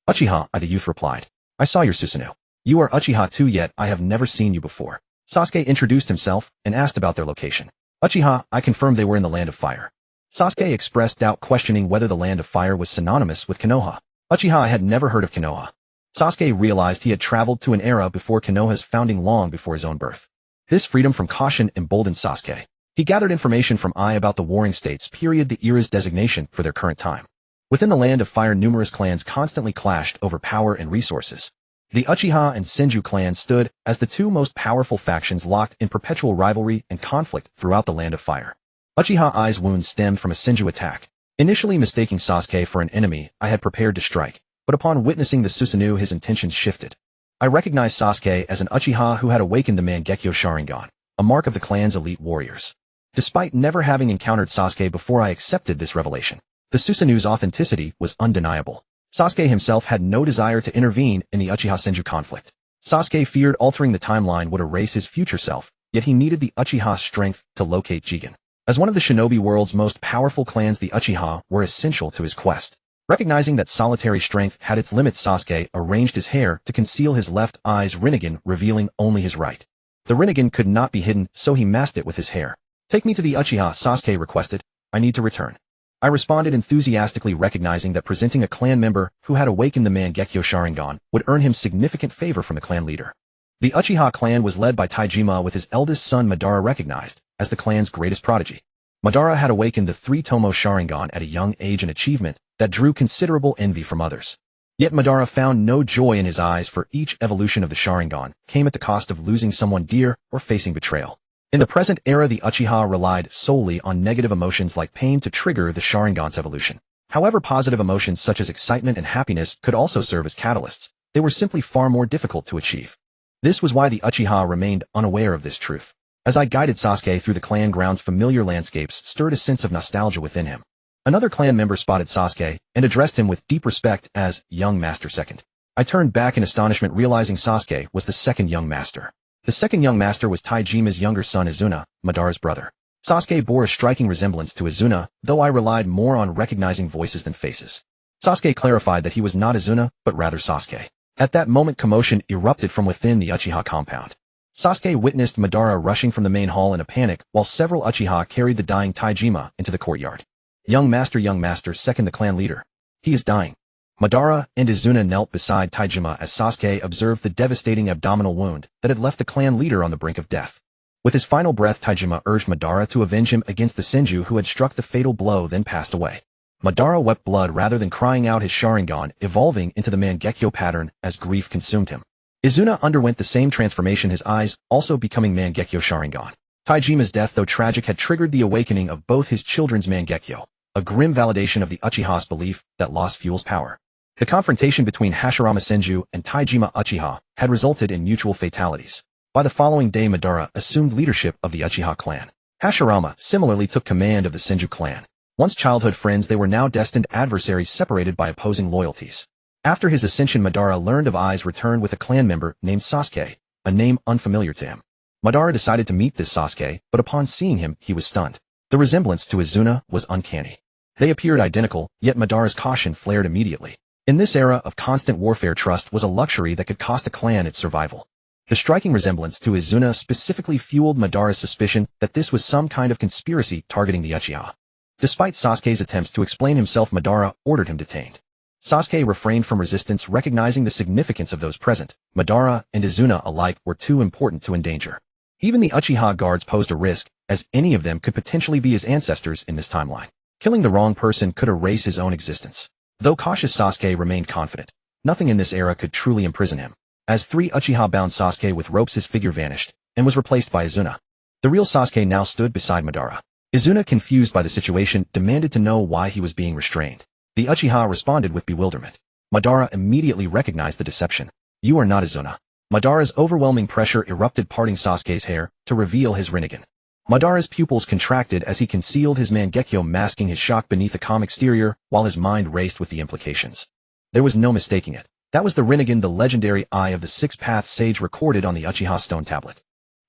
A: Uchiha, the youth replied. I saw your Susanoo. You are Uchiha too, yet I have never seen you before. Sasuke introduced himself and asked about their location. Uchiha, I confirmed they were in the land of fire. Sasuke expressed doubt, questioning whether the land of fire was synonymous with Konoha. Uchiha had never heard of Konoha. Sasuke realized he had traveled to an era before Konoha's founding, long before his own birth. This freedom from caution emboldened Sasuke. He gathered information from Ai about the warring states, period, the era's designation for their current time. Within the land of fire, numerous clans constantly clashed over power and resources. The Uchiha and Senju clans stood as the two most powerful factions, locked in perpetual rivalry and conflict throughout the land of fire. Uchiha Ai's wounds stemmed from a Senju attack. Initially mistaking Sasuke for an enemy, I had prepared to strike, but upon witnessing the Susanoo, his intentions shifted. I recognized Sasuke as an Uchiha who had awakened the Mangekyō Sharingan, a mark of the clan's elite warriors. Despite never having encountered Sasuke before, I accepted this revelation. The Susanoo's authenticity was undeniable. Sasuke himself had no desire to intervene in the Uchiha-Senju conflict. Sasuke feared altering the timeline would erase his future self, yet he needed the Uchiha strength to locate Jigen. As one of the shinobi world's most powerful clans, the Uchiha were essential to his quest. Recognizing that solitary strength had its limits, Sasuke arranged his hair to conceal his left eye's Rinnegan, revealing only his right. The Rinnegan could not be hidden, so he masked it with his hair. Take me to the Uchiha, Sasuke requested. I need to return. I responded enthusiastically, recognizing that presenting a clan member who had awakened the Mangekyō Sharingan would earn him significant favor from the clan leader. The Uchiha clan was led by Taijima, with his eldest son Madara recognized as the clan's greatest prodigy. Madara had awakened the Three-Tomoe Sharingan at a young age, an achievement that drew considerable envy from others. Yet Madara found no joy in his eyes, for each evolution of the Sharingan came at the cost of losing someone dear or facing betrayal. In the present era, the Uchiha relied solely on negative emotions like pain to trigger the Sharingan's evolution. However, positive emotions such as excitement and happiness could also serve as catalysts. They were simply far more difficult to achieve. This was why the Uchiha remained unaware of this truth. As I guided Sasuke through the clan grounds, familiar landscapes stirred a sense of nostalgia within him. Another clan member spotted Sasuke and addressed him with deep respect as Young Master Second. I turned back in astonishment, realizing Sasuke was the second young master. The second young master was Taijima's younger son Izuna, Madara's brother. Sasuke bore a striking resemblance to Izuna, though I relied more on recognizing voices than faces. Sasuke clarified that he was not Izuna, but rather Sasuke. At that moment, commotion erupted from within the Uchiha compound. Sasuke witnessed Madara rushing from the main hall in a panic, while several Uchiha carried the dying Taijima into the courtyard. Young master, second, the clan leader. He is dying. Madara and Izuna knelt beside Taijima as Sasuke observed the devastating abdominal wound that had left the clan leader on the brink of death. With his final breath, Taijima urged Madara to avenge him against the Senju who had struck the fatal blow, then passed away. Madara wept blood rather than crying out his Sharingan, evolving into the Mangekyō pattern as grief consumed him. Izuna underwent the same transformation, his eyes also becoming Mangekyō Sharingan. Taijima's death, though tragic, had triggered the awakening of both his children's Mangekyō, a grim validation of the Uchiha's belief that loss fuels power. The confrontation between Hashirama Senju and Taijima Uchiha had resulted in mutual fatalities. By the following day, Madara assumed leadership of the Uchiha clan. Hashirama similarly took command of the Senju clan. Once childhood friends, they were now destined adversaries separated by opposing loyalties. After his ascension, Madara learned of Ai's return with a clan member named Sasuke, a name unfamiliar to him. Madara decided to meet this Sasuke, but upon seeing him, he was stunned. The resemblance to Izuna was uncanny. They appeared identical, yet Madara's caution flared immediately. In this era of constant warfare, trust was a luxury that could cost a clan its survival. The striking resemblance to Izuna specifically fueled Madara's suspicion that this was some kind of conspiracy targeting the Uchiha. Despite Sasuke's attempts to explain himself, Madara ordered him detained. Sasuke refrained from resistance, recognizing the significance of those present. Madara and Izuna alike were too important to endanger. Even the Uchiha guards posed a risk, as any of them could potentially be his ancestors in this timeline. Killing the wrong person could erase his own existence. Though cautious, Sasuke remained confident. Nothing in this era could truly imprison him. As 3 Uchiha bound Sasuke with ropes, his figure vanished, and was replaced by Izuna. The real Sasuke now stood beside Madara. Izuna, confused by the situation, demanded to know why he was being restrained. The Uchiha responded with bewilderment. Madara immediately recognized the deception. "You are not Izuna." Madara's overwhelming pressure erupted, parting Sasuke's hair to reveal his Rinnegan. Madara's pupils contracted as he concealed his Mangekyō, masking his shock beneath a calm exterior, while his mind raced with the implications. There was no mistaking it. That was the Rinnegan, the legendary eye of the Six-Path Sage recorded on the Uchiha stone tablet.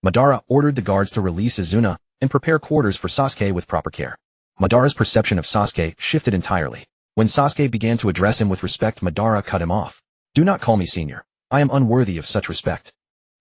A: Madara ordered the guards to release Izuna and prepare quarters for Sasuke with proper care. Madara's perception of Sasuke shifted entirely. When Sasuke began to address him with respect, Madara cut him off. "Do not call me senior. I am unworthy of such respect.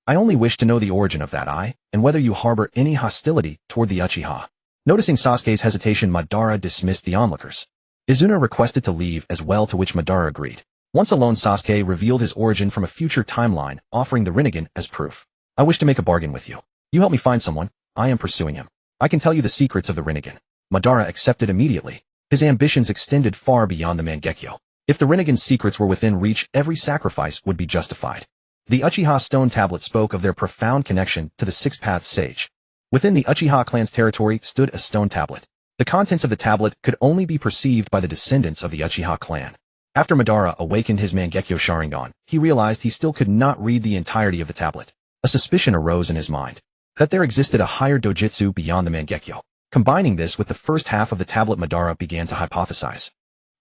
A: I only wish to know the origin of that eye, and whether you harbor any hostility toward the Uchiha." Noticing Sasuke's hesitation, Madara dismissed the onlookers. Izuna requested to leave as well, to which Madara agreed. Once alone, Sasuke revealed his origin from a future timeline, offering the Rinnegan as proof. "I wish to make a bargain with you. You help me find someone. I am pursuing him. I can tell you the secrets of the Rinnegan." Madara accepted immediately. His ambitions extended far beyond the Mangekyō. If the Rinnegan's secrets were within reach, every sacrifice would be justified. The Uchiha stone tablet spoke of their profound connection to the Six-Path Sage. Within the Uchiha clan's territory stood a stone tablet. The contents of the tablet could only be perceived by the descendants of the Uchiha clan. After Madara awakened his Mangekyō Sharingan, he realized he still could not read the entirety of the tablet. A suspicion arose in his mind that there existed a higher dojutsu beyond the Mangekyō. Combining this with the first half of the tablet, Madara began to hypothesize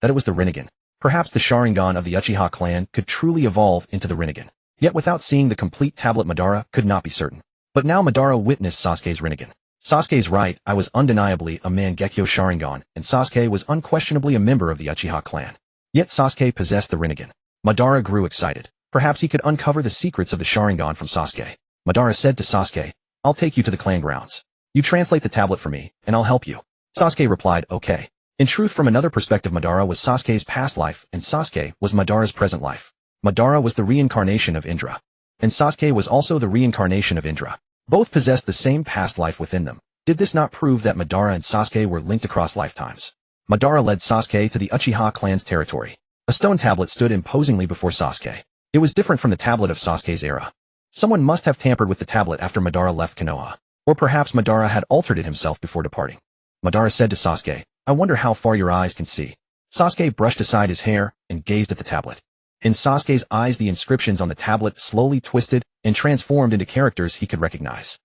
A: that it was the Rinnegan. Perhaps the Sharingan of the Uchiha clan could truly evolve into the Rinnegan. Yet without seeing the complete tablet, Madara could not be certain. But now Madara witnessed Sasuke's Rinnegan. Sasuke's right eye was undeniably a Mangekyō Sharingan, and Sasuke was unquestionably a member of the Uchiha clan. Yet Sasuke possessed the Rinnegan. Madara grew excited. Perhaps he could uncover the secrets of the Sharingan from Sasuke. Madara said to Sasuke, "I'll take you to the clan grounds. You translate the tablet for me, and I'll help you." Sasuke replied, "Okay." In truth, from another perspective, Madara was Sasuke's past life, and Sasuke was Madara's present life. Madara was the reincarnation of Indra, and Sasuke was also the reincarnation of Indra. Both possessed the same past life within them. Did this not prove that Madara and Sasuke were linked across lifetimes? Madara led Sasuke to the Uchiha clan's territory. A stone tablet stood imposingly before Sasuke. It was different from the tablet of Sasuke's era. Someone must have tampered with the tablet after Madara left Konoha. Or perhaps Madara had altered it himself before departing. Madara said to Sasuke, "I wonder how far your eyes can see." Sasuke brushed aside his hair and gazed at the tablet. In Sasuke's eyes, the inscriptions on the tablet slowly twisted and transformed into characters he could recognize.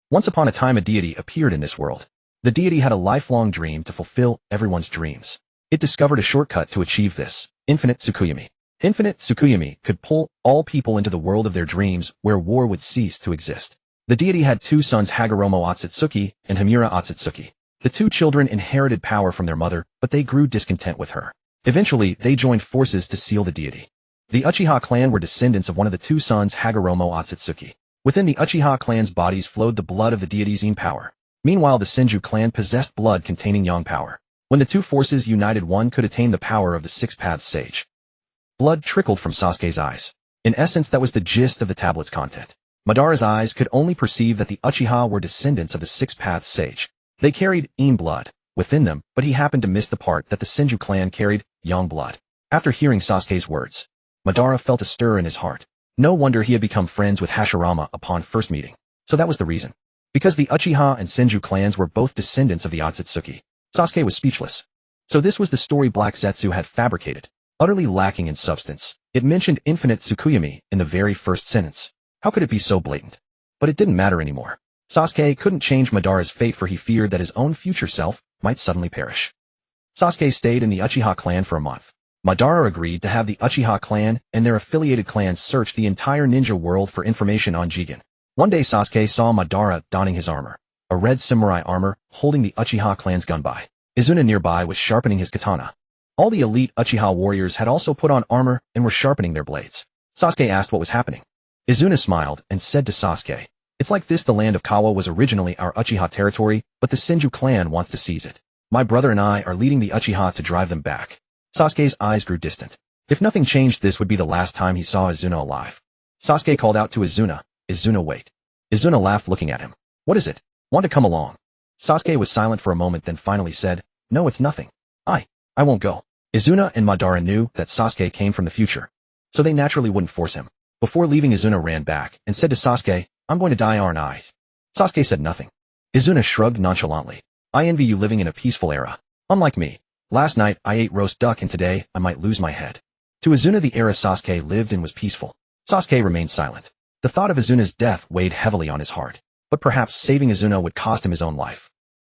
A: Once upon a time, a deity appeared in this world. The deity had a lifelong dream to fulfill everyone's dreams. It discovered a shortcut to achieve this: Infinite Tsukuyomi. Infinite Tsukuyomi could pull all people into the world of their dreams, where war would cease to exist. The deity had 2 sons, Hagoromo Otsutsuki and Himura Otsutsuki. The 2 children inherited power from their mother, but they grew discontent with her. Eventually, they joined forces to seal the deity. The Uchiha clan were descendants of one of the 2 sons, Hagoromo Otsutsuki. Within the Uchiha clan's bodies flowed the blood of the deity's Yin power. Meanwhile, the Senju clan possessed blood containing Yang power. When the 2 forces united, one could attain the power of the Six-Path Sage. Blood trickled from Sasuke's eyes. In essence, that was the gist of the tablet's content. Madara's eyes could only perceive that the Uchiha were descendants of the Six-Path Sage. They carried Yin blood, within them, but he happened to miss the part that the Senju clan carried young blood. After hearing Sasuke's words, Madara felt a stir in his heart. No wonder he had become friends with Hashirama upon first meeting. So that was the reason. Because the Uchiha and Senju clans were both descendants of the Otsutsuki. Sasuke was speechless. So this was the story Black Zetsu had fabricated. Utterly lacking in substance, it mentioned infinite Tsukuyomi in the very first sentence. How could it be so blatant? But it didn't matter anymore. Sasuke couldn't change Madara's fate, for he feared that his own future self might suddenly perish. Sasuke stayed in the Uchiha clan for a month. Madara agreed to have the Uchiha clan and their affiliated clans search the entire ninja world for information on Jigen. One day Sasuke saw Madara donning his armor, a red samurai armor, holding the Uchiha clan's gunbai. Izuna nearby was sharpening his katana. All the elite Uchiha warriors had also put on armor and were sharpening their blades. Sasuke asked what was happening. Izuna smiled and said to Sasuke, "It's like this: the land of Kawa was originally our Uchiha territory, but the Senju clan wants to seize it. My brother and I are leading the Uchiha to drive them back." Sasuke's eyes grew distant. If nothing changed, this would be the last time he saw Izuna alive. Sasuke called out to Izuna, "Izuna, wait." Izuna laughed, looking at him. "What is it? Want to come along?" Sasuke was silent for a moment, then finally said, "No, it's nothing. I won't go." Izuna and Madara knew that Sasuke came from the future, so they naturally wouldn't force him. Before leaving, Izuna ran back and said to Sasuke, "I'm going to die, aren't I?" Sasuke said nothing. Izuna shrugged nonchalantly. "I envy you living in a peaceful era. Unlike me. Last night I ate roast duck and today I might lose my head." To Izuna, the era Sasuke lived in was peaceful. Sasuke remained silent. The thought of Izuna's death weighed heavily on his heart, but perhaps saving Izuna would cost him his own life.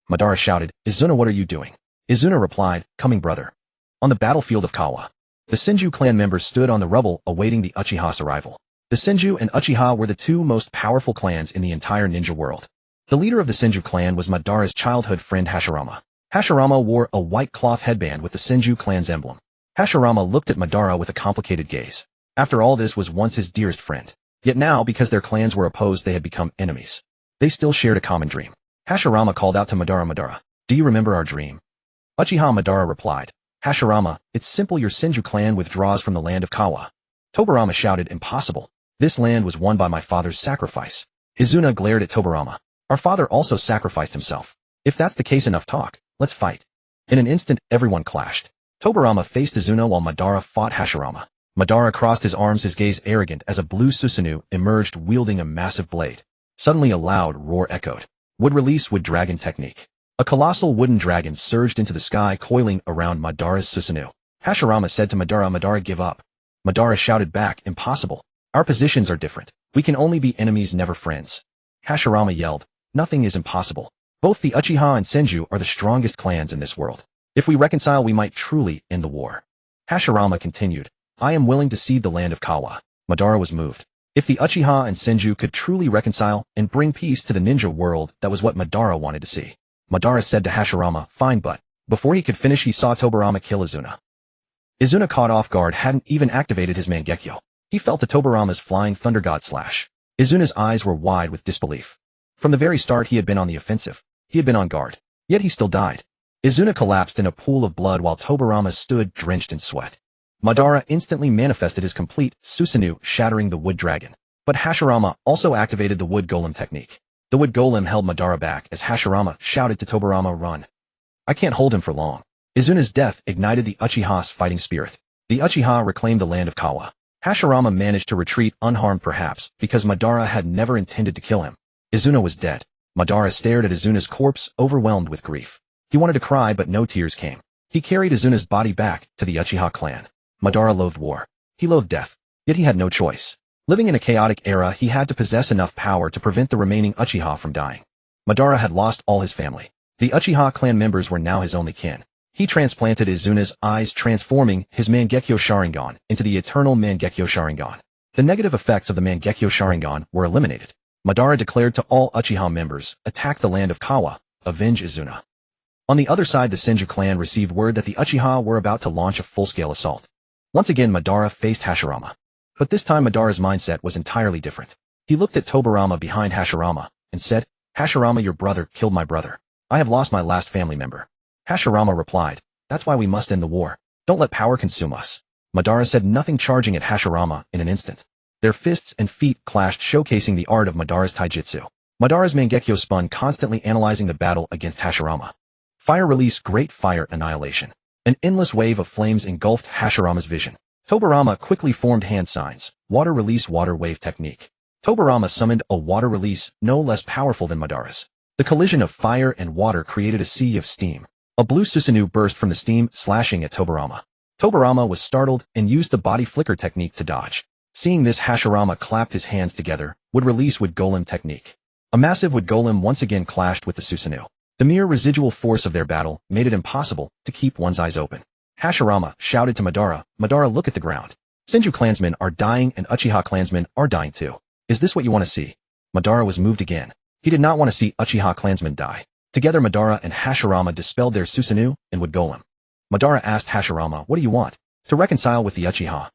A: Madara shouted, "Izuna, what are you doing?" Izuna replied, "Coming, brother." On the battlefield of Kawa, the Senju clan members stood on the rubble awaiting the Uchiha's arrival. The Senju and Uchiha were the two most powerful clans in the entire ninja world. The leader of the Senju clan was Madara's childhood friend Hashirama. Hashirama wore a white cloth headband with the Senju clan's emblem. Hashirama looked at Madara with a complicated gaze. After all, this was once his dearest friend. Yet now, because their clans were opposed, they had become enemies. They still shared a common dream. Hashirama called out to Madara, "Madara, do you remember our dream?" Uchiha Madara replied, "Hashirama, it's simple. Your Senju clan withdraws from the land of Kawa." Tobarama shouted, "Impossible. This land was won by my father's sacrifice." Izuna glared at Tobarama. "Our father also sacrificed himself. If that's the case, enough talk. Let's fight." In an instant, everyone clashed. Tobarama faced Izuna while Madara fought Hashirama. Madara crossed his arms, his gaze arrogant, as a blue Susanoo emerged wielding a massive blade. Suddenly a loud roar echoed. Wood release, wood dragon technique. A colossal wooden dragon surged into the sky, coiling around Madara's Susanoo. Hashirama said to Madara, "Madara, give up." Madara shouted back, "Impossible. Our positions are different. We can only be enemies, never friends." Hashirama yelled, "Nothing is impossible. Both the Uchiha and Senju are the strongest clans in this world. If we reconcile, we might truly end the war." Hashirama continued, "I am willing to cede the land of Kawa." Madara was moved. If the Uchiha and Senju could truly reconcile and bring peace to the ninja world, that was what Madara wanted to see. Madara said to Hashirama, "Fine, but..." Before he could finish, he saw Tobarama kill Izuna. Izuna, caught off guard, hadn't even activated his Mangekyō. He fell to Tobarama's flying thunder god slash. Izuna's eyes were wide with disbelief. From the very start, he had been on the offensive. He had been on guard. Yet he still died. Izuna collapsed in a pool of blood while Tobarama stood drenched in sweat. Madara instantly manifested his complete Susanoo, shattering the wood dragon. But Hashirama also activated the wood golem technique. The wood golem held Madara back as Hashirama shouted to Tobarama, "Run. I can't hold him for long." Izuna's death ignited the Uchiha's fighting spirit. The Uchiha reclaimed the land of Kawa. Hashirama managed to retreat unharmed, perhaps because Madara had never intended to kill him. Izuna was dead. Madara stared at Izuna's corpse, overwhelmed with grief. He wanted to cry, but no tears came. He carried Izuna's body back to the Uchiha clan. Madara loathed war. He loathed death. Yet he had no choice. Living in a chaotic era, he had to possess enough power to prevent the remaining Uchiha from dying. Madara had lost all his family. The Uchiha clan members were now his only kin. He transplanted Izuna's eyes, transforming his Mangekyō Sharingan into the eternal Mangekyō Sharingan. The negative effects of the Mangekyō Sharingan were eliminated. Madara declared to all Uchiha members, "Attack the land of Kawa, avenge Izuna." On the other side, the Senju clan received word that the Uchiha were about to launch a full-scale assault. Once again, Madara faced Hashirama. But this time Madara's mindset was entirely different. He looked at Tobarama behind Hashirama and said, "Hashirama, your brother killed my brother. I have lost my last family member." Hashirama replied, "That's why we must end the war. Don't let power consume us." Madara said nothing, charging at Hashirama in an instant. Their fists and feet clashed, showcasing the art of Madara's taijutsu. Madara's Mangekyō spun, constantly analyzing the battle against Hashirama. Fire release, great fire annihilation. An endless wave of flames engulfed Hashirama's vision. Tobirama quickly formed hand signs. Water release, water wave technique. Tobirama summoned a water release no less powerful than Madara's. The collision of fire and water created a sea of steam. A blue Susanoo burst from the steam, slashing at Tobirama. Tobirama was startled and used the body flicker technique to dodge. Seeing this, Hashirama clapped his hands together. Would release wood golem technique. A massive wood golem once again clashed with the Susanoo. The mere residual force of their battle made it impossible to keep one's eyes open. Hashirama shouted to Madara, "Madara, look at the ground. Senju clansmen are dying and Uchiha clansmen are dying too. Is this what you want to see?" Madara was moved again. He did not want to see Uchiha clansmen die. Together Madara and Hashirama dispelled their Susanoo and wood golem. Madara asked Hashirama, "What do you want? To reconcile with the Uchiha?"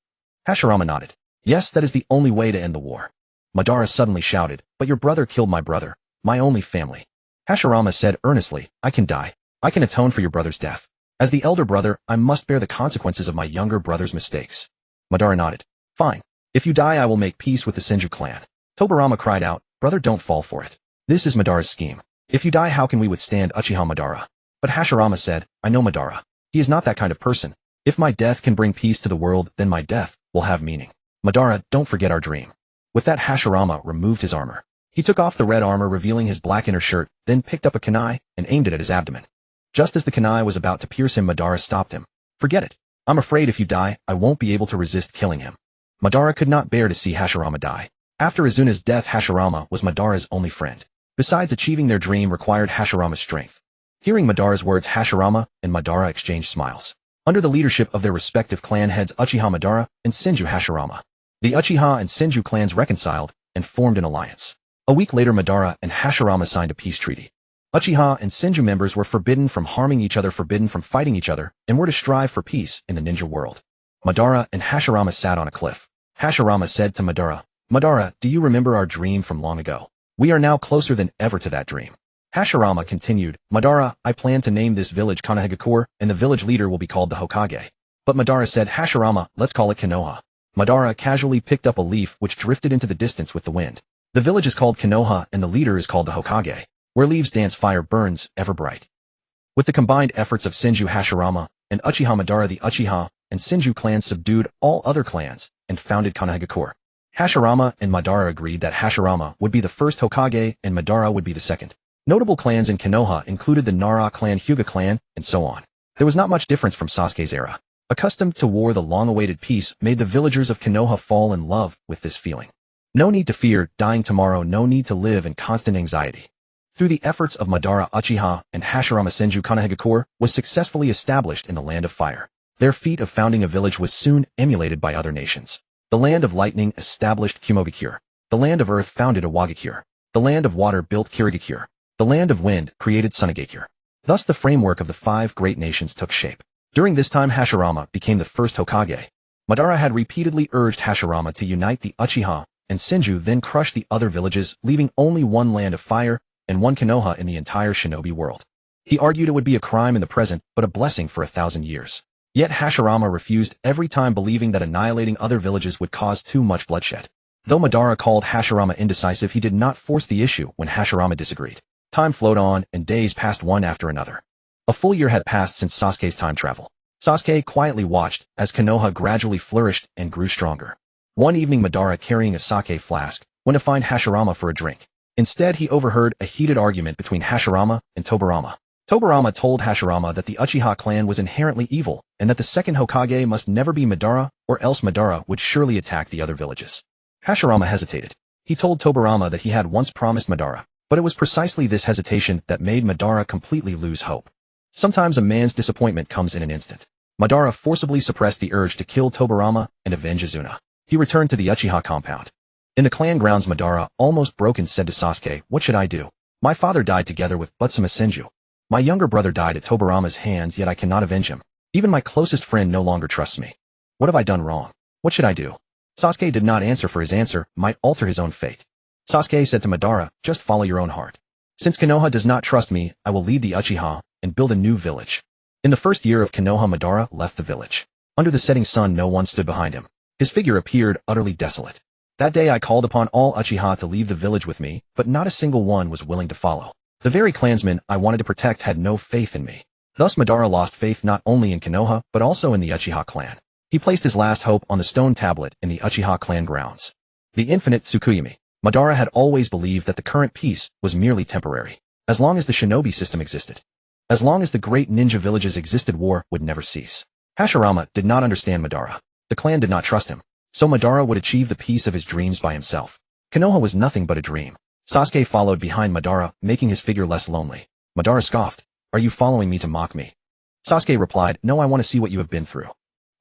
A: Hashirama nodded. "Yes, that is the only way to end the war." Madara suddenly shouted, "But your brother killed my brother, my only family." Hashirama said earnestly, "I can die. I can atone for your brother's death. As the elder brother, I must bear the consequences of my younger brother's mistakes." Madara nodded. "Fine. If you die, I will make peace with the Senju clan." Tobirama cried out, "Brother, don't fall for it. This is Madara's scheme. If you die, how can we withstand Uchiha Madara?" But Hashirama said, "I know Madara. He is not that kind of person. If my death can bring peace to the world, then my death will have meaning. Madara, don't forget our dream." With that, Hashirama removed his armor. He took off the red armor, revealing his black inner shirt, then picked up a kunai and aimed it at his abdomen. Just as the kunai was about to pierce him, Madara stopped him. "Forget it. I'm afraid if you die, I won't be able to resist killing him." Madara could not bear to see Hashirama die. After Izuna's death, Hashirama was Madara's only friend. Besides, achieving their dream required Hashirama's strength. Hearing Madara's words, Hashirama and Madara exchanged smiles. Under the leadership of their respective clan heads Uchiha Madara and Senju Hashirama, the Uchiha and Senju clans reconciled and formed an alliance. A week later, Madara and Hashirama signed a peace treaty. Uchiha and Senju members were forbidden from harming each other, forbidden from fighting each other, and were to strive for peace in the ninja world. Madara and Hashirama sat on a cliff. Hashirama said to Madara, "Madara, do you remember our dream from long ago? We are now closer than ever to that dream." Hashirama continued, "Madara, I plan to name this village Konohagakure, and the village leader will be called the Hokage." But Madara said, "Hashirama, let's call it Konoha." Madara casually picked up a leaf which drifted into the distance with the wind. The village is called Konoha and the leader is called the Hokage. Where leaves dance, fire burns, ever bright. With the combined efforts of Senju Hashirama and Uchiha Madara, the Uchiha and Senju clans subdued all other clans and founded Konohagakure. Hashirama and Madara agreed that Hashirama would be the first Hokage and Madara would be the second. Notable clans in Konoha included the Nara clan, Hyuga clan, and so on. There was not much difference from Sasuke's era. Accustomed to war, the long-awaited peace made the villagers of Konoha fall in love with this feeling. No need to fear dying tomorrow, no need to live in constant anxiety. Through the efforts of Madara, Uchiha, and Hashirama, Senju Konohagakure was successfully established in the Land of Fire. Their feat of founding a village was soon emulated by other nations. The Land of Lightning established Kumogakure. The Land of Earth founded Awagakure. The Land of Water built Kirigakure. The Land of Wind created Sunagakure. Thus the framework of the 5 great nations took shape. During this time, Hashirama became the first Hokage. Madara had repeatedly urged Hashirama to unite the Uchiha, and Senju then crushed the other villages, leaving only one Land of Fire and one Konoha in the entire shinobi world. He argued it would be a crime in the present, but a blessing for 1,000 years. Yet Hashirama refused every time, believing that annihilating other villages would cause too much bloodshed. Though Madara called Hashirama indecisive, he did not force the issue when Hashirama disagreed. Time flowed on, and days passed one after another. A full year had passed since Sasuke's time travel. Sasuke quietly watched as Konoha gradually flourished and grew stronger. One evening, Madara, carrying a sake flask, went to find Hashirama for a drink. Instead, he overheard a heated argument between Hashirama and Tobirama. Tobirama told Hashirama that the Uchiha clan was inherently evil, and that the second Hokage must never be Madara, or else Madara would surely attack the other villages. Hashirama hesitated. He told Tobirama that he had once promised Madara, but it was precisely this hesitation that made Madara completely lose hope. Sometimes a man's disappointment comes in an instant. Madara forcibly suppressed the urge to kill Tobirama and avenge Izuna. He returned to the Uchiha compound. In the clan grounds, Madara, almost broken, said to Sasuke, "What should I do? My father died together with Butsuma Senju. My younger brother died at Tobirama's hands, yet I cannot avenge him. Even my closest friend no longer trusts me. What have I done wrong? What should I do?" Sasuke did not answer, for his answer might alter his own fate. Sasuke said to Madara, "Just follow your own heart. Since Konoha does not trust me, I will lead the Uchiha and build a new village." In the first year of Konoha, Madara left the village. Under the setting sun, no one stood behind him. His figure appeared utterly desolate. "That day I called upon all Uchiha to leave the village with me, but not a single one was willing to follow. The very clansmen I wanted to protect had no faith in me. Thus Madara lost faith not only in Konoha, but also in the Uchiha clan. He placed his last hope on the stone tablet in the Uchiha clan grounds. The infinite Tsukuyami. Madara had always believed that the current peace was merely temporary. As long as the shinobi system existed. As long as the great ninja villages existed, war would never cease. Hashirama did not understand Madara. The clan did not trust him. So Madara would achieve the peace of his dreams by himself. Konoha was nothing but a dream. Sasuke followed behind Madara, making his figure less lonely. Madara scoffed. Are you following me to mock me? Sasuke replied, no, I want to see what you have been through.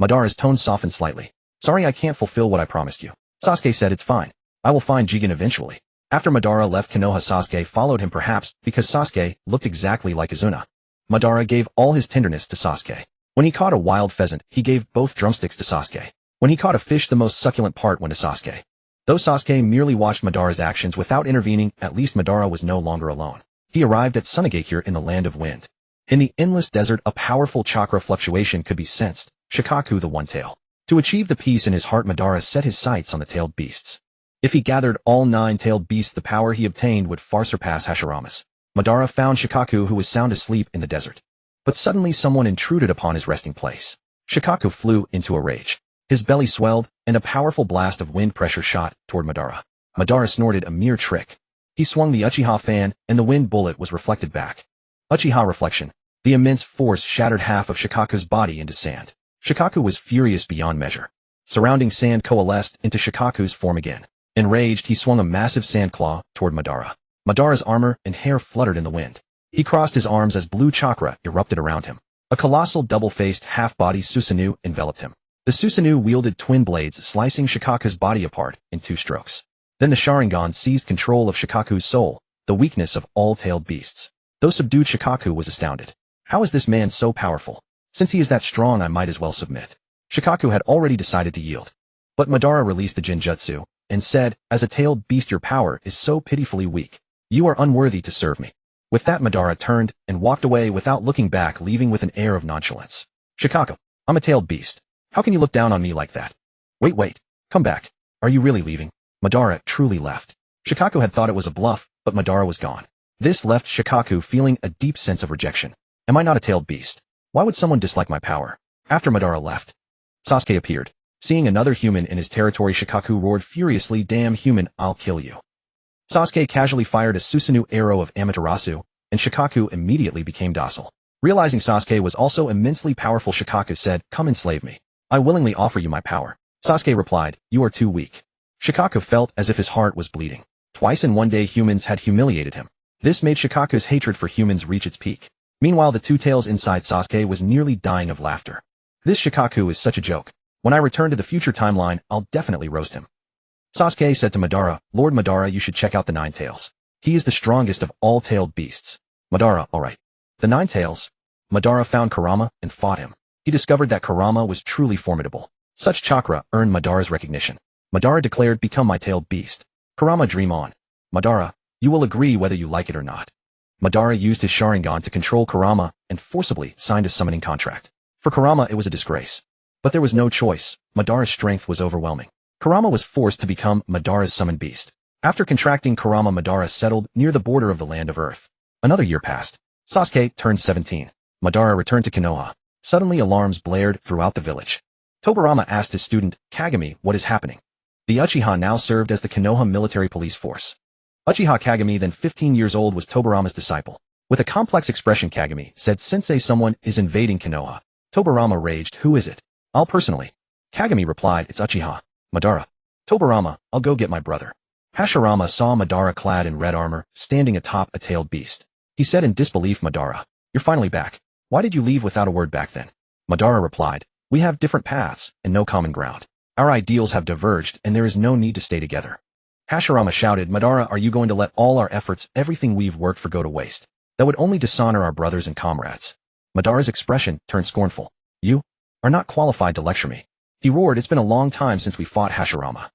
A: Madara's tone softened slightly. Sorry, I can't fulfill what I promised you. Sasuke said, it's fine. I will find Jigen eventually. After Madara left Konoha, Sasuke followed him, perhaps because Sasuke looked exactly like Izuna. Madara gave all his tenderness to Sasuke. When he caught a wild pheasant, he gave both drumsticks to Sasuke. When he caught a fish, the most succulent part went to Sasuke. Though Sasuke merely watched Madara's actions without intervening, at least Madara was no longer alone. He arrived at Sunagakure in the land of wind. In the endless desert, a powerful chakra fluctuation could be sensed. Shikaku the One-Tail. To achieve the peace in his heart, Madara set his sights on the tailed beasts. If he gathered all 9 tailed beasts, the power he obtained would far surpass Hashirama's. Madara found Shikaku, who was sound asleep in the desert. But suddenly someone intruded upon his resting place. Shikaku flew into a rage. His belly swelled, and a powerful blast of wind pressure shot toward Madara. Madara snorted, a mere trick. He swung the Uchiha fan, and the wind bullet was reflected back. Uchiha reflection. The immense force shattered half of Shikaku's body into sand. Shikaku was furious beyond measure. Surrounding sand coalesced into Shikaku's form again. Enraged, he swung a massive sand claw toward Madara. Madara's armor and hair fluttered in the wind. He crossed his arms as blue chakra erupted around him. A colossal double-faced half-body Susanoo enveloped him. The Susanoo wielded twin blades, slicing Shikaku's body apart in 2 strokes. Then the Sharingan seized control of Shikaku's soul, the weakness of all tailed beasts. Though subdued, Shikaku was astounded. How is this man so powerful? Since he is that strong, I might as well submit. Shikaku had already decided to yield. But Madara released the Genjutsu, and said, as a tailed beast, your power is so pitifully weak. You are unworthy to serve me. With that, Madara turned and walked away without looking back, leaving with an air of nonchalance. Shikaku, I'm a tailed beast. How can you look down on me like that? Wait. Come back. Are you really leaving? Madara truly left. Shikaku had thought it was a bluff, but Madara was gone. This left Shikaku feeling a deep sense of rejection. Am I not a tailed beast? Why would someone dislike my power? After Madara left, Sasuke appeared. Seeing another human in his territory, Shikaku roared furiously, damn human, I'll kill you. Sasuke casually fired a Susanoo arrow of Amaterasu, and Shikaku immediately became docile. Realizing Sasuke was also immensely powerful, Shikaku said, come enslave me. I willingly offer you my power. Sasuke replied, you are too weak. Shikaku felt as if his heart was bleeding. Twice in one day humans had humiliated him. This made Shikaku's hatred for humans reach its peak. Meanwhile, the 2 tails inside Sasuke was nearly dying of laughter. This Shikaku is such a joke. When I return to the future timeline, I'll definitely roast him. Sasuke said to Madara, Lord Madara, you should check out the 9 tails. He is the strongest of all tailed beasts. Madara, alright. The 9 tails. Madara found Kurama and fought him. He discovered that Kurama was truly formidable. Such chakra earned Madara's recognition. Madara declared, become my tailed beast. Kurama, dream on. Madara, you will agree whether you like it or not. Madara used his Sharingan to control Kurama and forcibly signed a summoning contract. For Kurama, it was a disgrace. But there was no choice. Madara's strength was overwhelming. Kurama was forced to become Madara's summoned beast. After contracting Kurama, Madara settled near the border of the land of Earth. Another year passed. Sasuke turned 17. Madara returned to Konoha. Suddenly alarms blared throughout the village. Tobirama asked his student, Kagami, what is happening? The Uchiha now served as the Konoha military police force. Uchiha Kagami, then 15 years old, was Tobirama's disciple. With a complex expression, Kagami said, Sensei, someone is invading Konoha. Tobirama raged, who is it? I'll personally. Kagami replied, it's Uchiha. Madara. Tobirama, I'll go get my brother. Hashirama saw Madara clad in red armor, standing atop a tailed beast. He said in disbelief, Madara, you're finally back. Why did you leave without a word back then? Madara replied, we have different paths and no common ground. Our ideals have diverged and there is no need to stay together. Hashirama shouted, Madara, are you going to let all our efforts, everything we've worked for, go to waste? That would only dishonor our brothers and comrades. Madara's expression turned scornful. You are not qualified to lecture me. He roared, it's been a long time since we fought, Hashirama.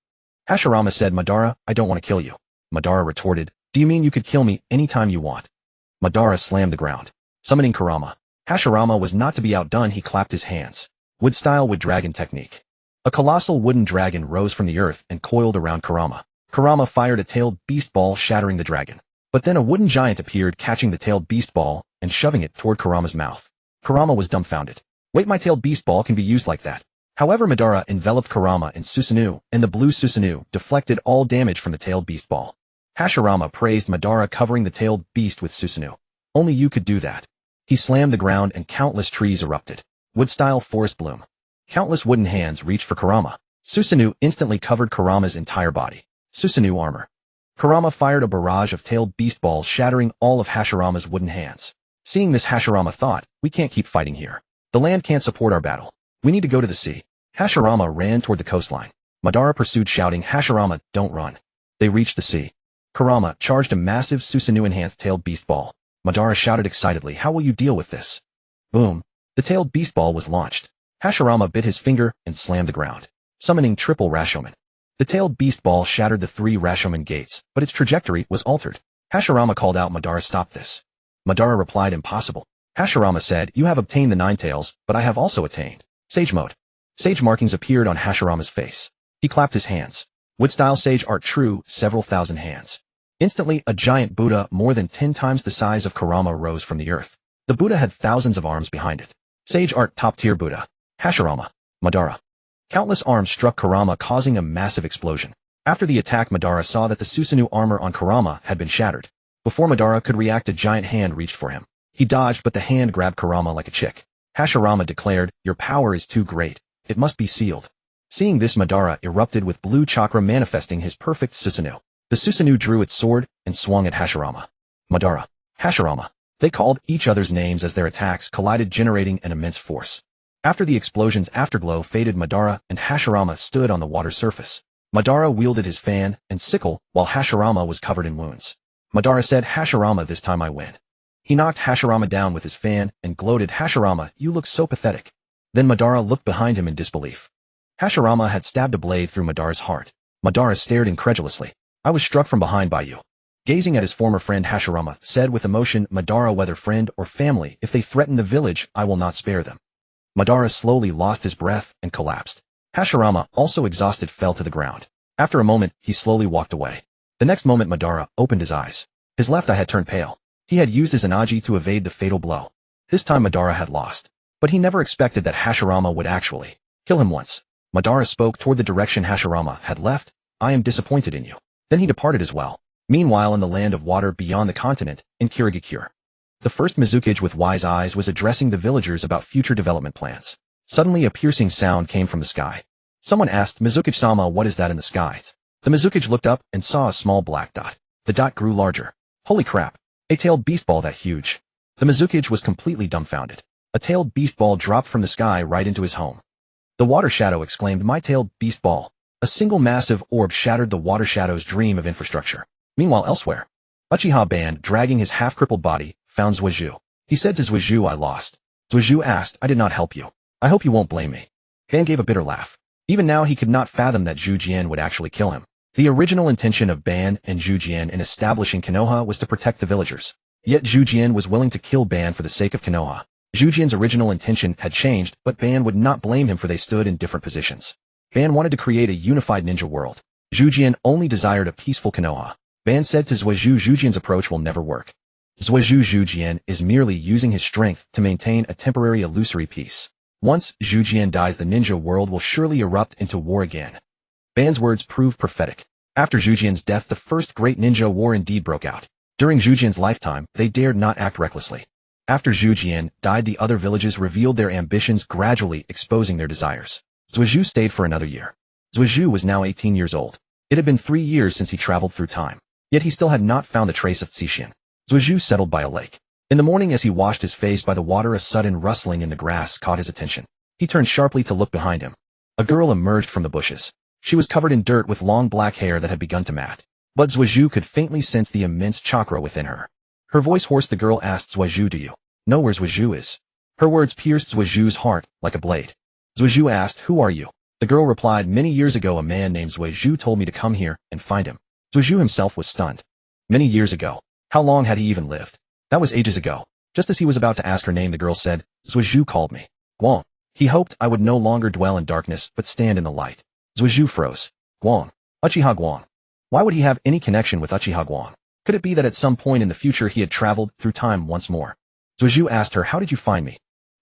A: Hashirama said, Madara, I don't want to kill you. Madara retorted, do you mean you could kill me anytime you want? Madara slammed the ground. Summoning Kurama. Hashirama was not to be outdone. He clapped his hands. Wood style wood dragon technique. A colossal wooden dragon rose from the earth and coiled around Kurama. Kurama fired a tailed beast ball, shattering the dragon. But then a wooden giant appeared, catching the tailed beast ball and shoving it toward Kurama's mouth. Kurama was dumbfounded. Wait, my tailed beast ball can be used like that. However, Madara enveloped Kurama in Susanoo, and the blue Susanoo deflected all damage from the tailed beast ball. Hashirama praised Madara covering the tailed beast with Susanoo. Only you could do that. He slammed the ground and countless trees erupted. Wood-style forest bloom. Countless wooden hands reached for Kurama. Susanoo instantly covered Kurama's entire body. Susanoo armor. Kurama fired a barrage of tailed beast balls, shattering all of Hashirama's wooden hands. Seeing this, Hashirama thought, we can't keep fighting here. The land can't support our battle. We need to go to the sea. Hashirama ran toward the coastline. Madara pursued, shouting, Hashirama, don't run. They reached the sea. Kurama charged a massive Susanoo-enhanced tailed beast ball. Madara shouted excitedly, how will you deal with this? Boom. The tailed beast ball was launched. Hashirama bit his finger and slammed the ground, summoning triple Rashomon. The tailed beast ball shattered the 3 Rashomon gates, but its trajectory was altered. Hashirama called out, Madara, stop this. Madara replied, impossible. Hashirama said, you have obtained the 9 tails, but I have also attained Sage Mode. Sage markings appeared on Hashirama's face. He clapped his hands. Wood-style sage art, true, several thousand hands. Instantly, a giant Buddha more than 10 times the size of Kurama rose from the earth. The Buddha had thousands of arms behind it. Sage art, top-tier Buddha. Hashirama. Madara. Countless arms struck Kurama, causing a massive explosion. After the attack, Madara saw that the Susanoo armor on Kurama had been shattered. Before Madara could react, a giant hand reached for him. He dodged, but the hand grabbed Kurama like a chick. Hashirama declared, your power is too great. It must be sealed. Seeing this, Madara erupted with blue chakra, manifesting his perfect Susanoo. The Susanoo drew its sword and swung at Hashirama. Madara. Hashirama. They called each other's names as their attacks collided, generating an immense force. After the explosion's afterglow faded, Madara and Hashirama stood on the water surface. Madara wielded his fan and sickle, while Hashirama was covered in wounds. Madara said, Hashirama, this time I win. He knocked Hashirama down with his fan and gloated, Hashirama, you look so pathetic. Then Madara looked behind him in disbelief. Hashirama had stabbed a blade through Madara's heart. Madara stared incredulously. I was struck from behind by you. Gazing at his former friend, Hashirama said with emotion, Madara, whether friend or family, if they threaten the village, I will not spare them. Madara slowly lost his breath and collapsed. Hashirama, also exhausted, fell to the ground. After a moment, he slowly walked away. The next moment, Madara opened his eyes. His left eye had turned pale. He had used his Anaji to evade the fatal blow. This time Madara had lost. But he never expected that Hashirama would actually kill him once. Madara spoke toward the direction Hashirama had left. I am disappointed in you. Then he departed as well. Meanwhile, in the land of water beyond the continent, in Kirigakure, the first Mizukage with wise eyes was addressing the villagers about future development plans. Suddenly a piercing sound came from the sky. Someone asked, Mizukage-sama, what is that in the sky? The Mizukage looked up and saw a small black dot. The dot grew larger. Holy crap! A tailed beast ball that huge. The Mizukage was completely dumbfounded. A tailed beast ball dropped from the sky right into his home. The water shadow exclaimed, my tailed beast ball. A single massive orb shattered the water shadow's dream of infrastructure. Meanwhile, elsewhere, Uchiha Band, dragging his half-crippled body, found Zuiju. He said to Zuiju, I lost. Zuiju asked, I did not help you. I hope you won't blame me. Ban gave a bitter laugh. Even now he could not fathom that Zhu Jian would actually kill him. The original intention of Ban and Zhu Jian in establishing Konoha was to protect the villagers. Yet Zhu Jian was willing to kill Ban for the sake of Konoha. Zhu Jian's original intention had changed, but Ban would not blame him, for they stood in different positions. Ban wanted to create a unified ninja world. Zhu Jian only desired a peaceful Konoha. Ban said to Zuiju, Zhu Jian's approach will never work. Zuiju Zhu Jian is merely using his strength to maintain a temporary illusory peace. Once Zhu Jian dies, the ninja world will surely erupt into war again. Ban's words proved prophetic. After Zhu Jian's death, the first great ninja war indeed broke out. During Zhu Jian's lifetime, they dared not act recklessly. After Zhu Jian died, the other villages revealed their ambitions, gradually exposing their desires. Zuiju stayed for another year. Zuiju was now 18 years old. It had been 3 years since he traveled through time. Yet he still had not found a trace of Cixin. Zuiju settled by a lake. In the morning, as he washed his face by the water, a sudden rustling in the grass caught his attention. He turned sharply to look behind him. A girl emerged from the bushes. She was covered in dirt with long black hair that had begun to mat. But Zuiju could faintly sense the immense chakra within her. Her voice hoarse, the girl asked, Zuiju, do you know where Zuiju is? Her words pierced Zuiju's heart like a blade. Zuiju asked, who are you? The girl replied, many years ago a man named Zuiju told me to come here and find him. Zuiju himself was stunned. Many years ago. How long had he even lived? That was ages ago. Just as he was about to ask her name, the girl said, Zuiju called me Guang. He hoped I would no longer dwell in darkness, but stand in the light. Zuiju froze. Guang. Uchiha Guang. Why would he have any connection with Uchiha Guang? Could it be that at some point in the future he had traveled through time once more? Zhuozhu asked her, "How did you find me?"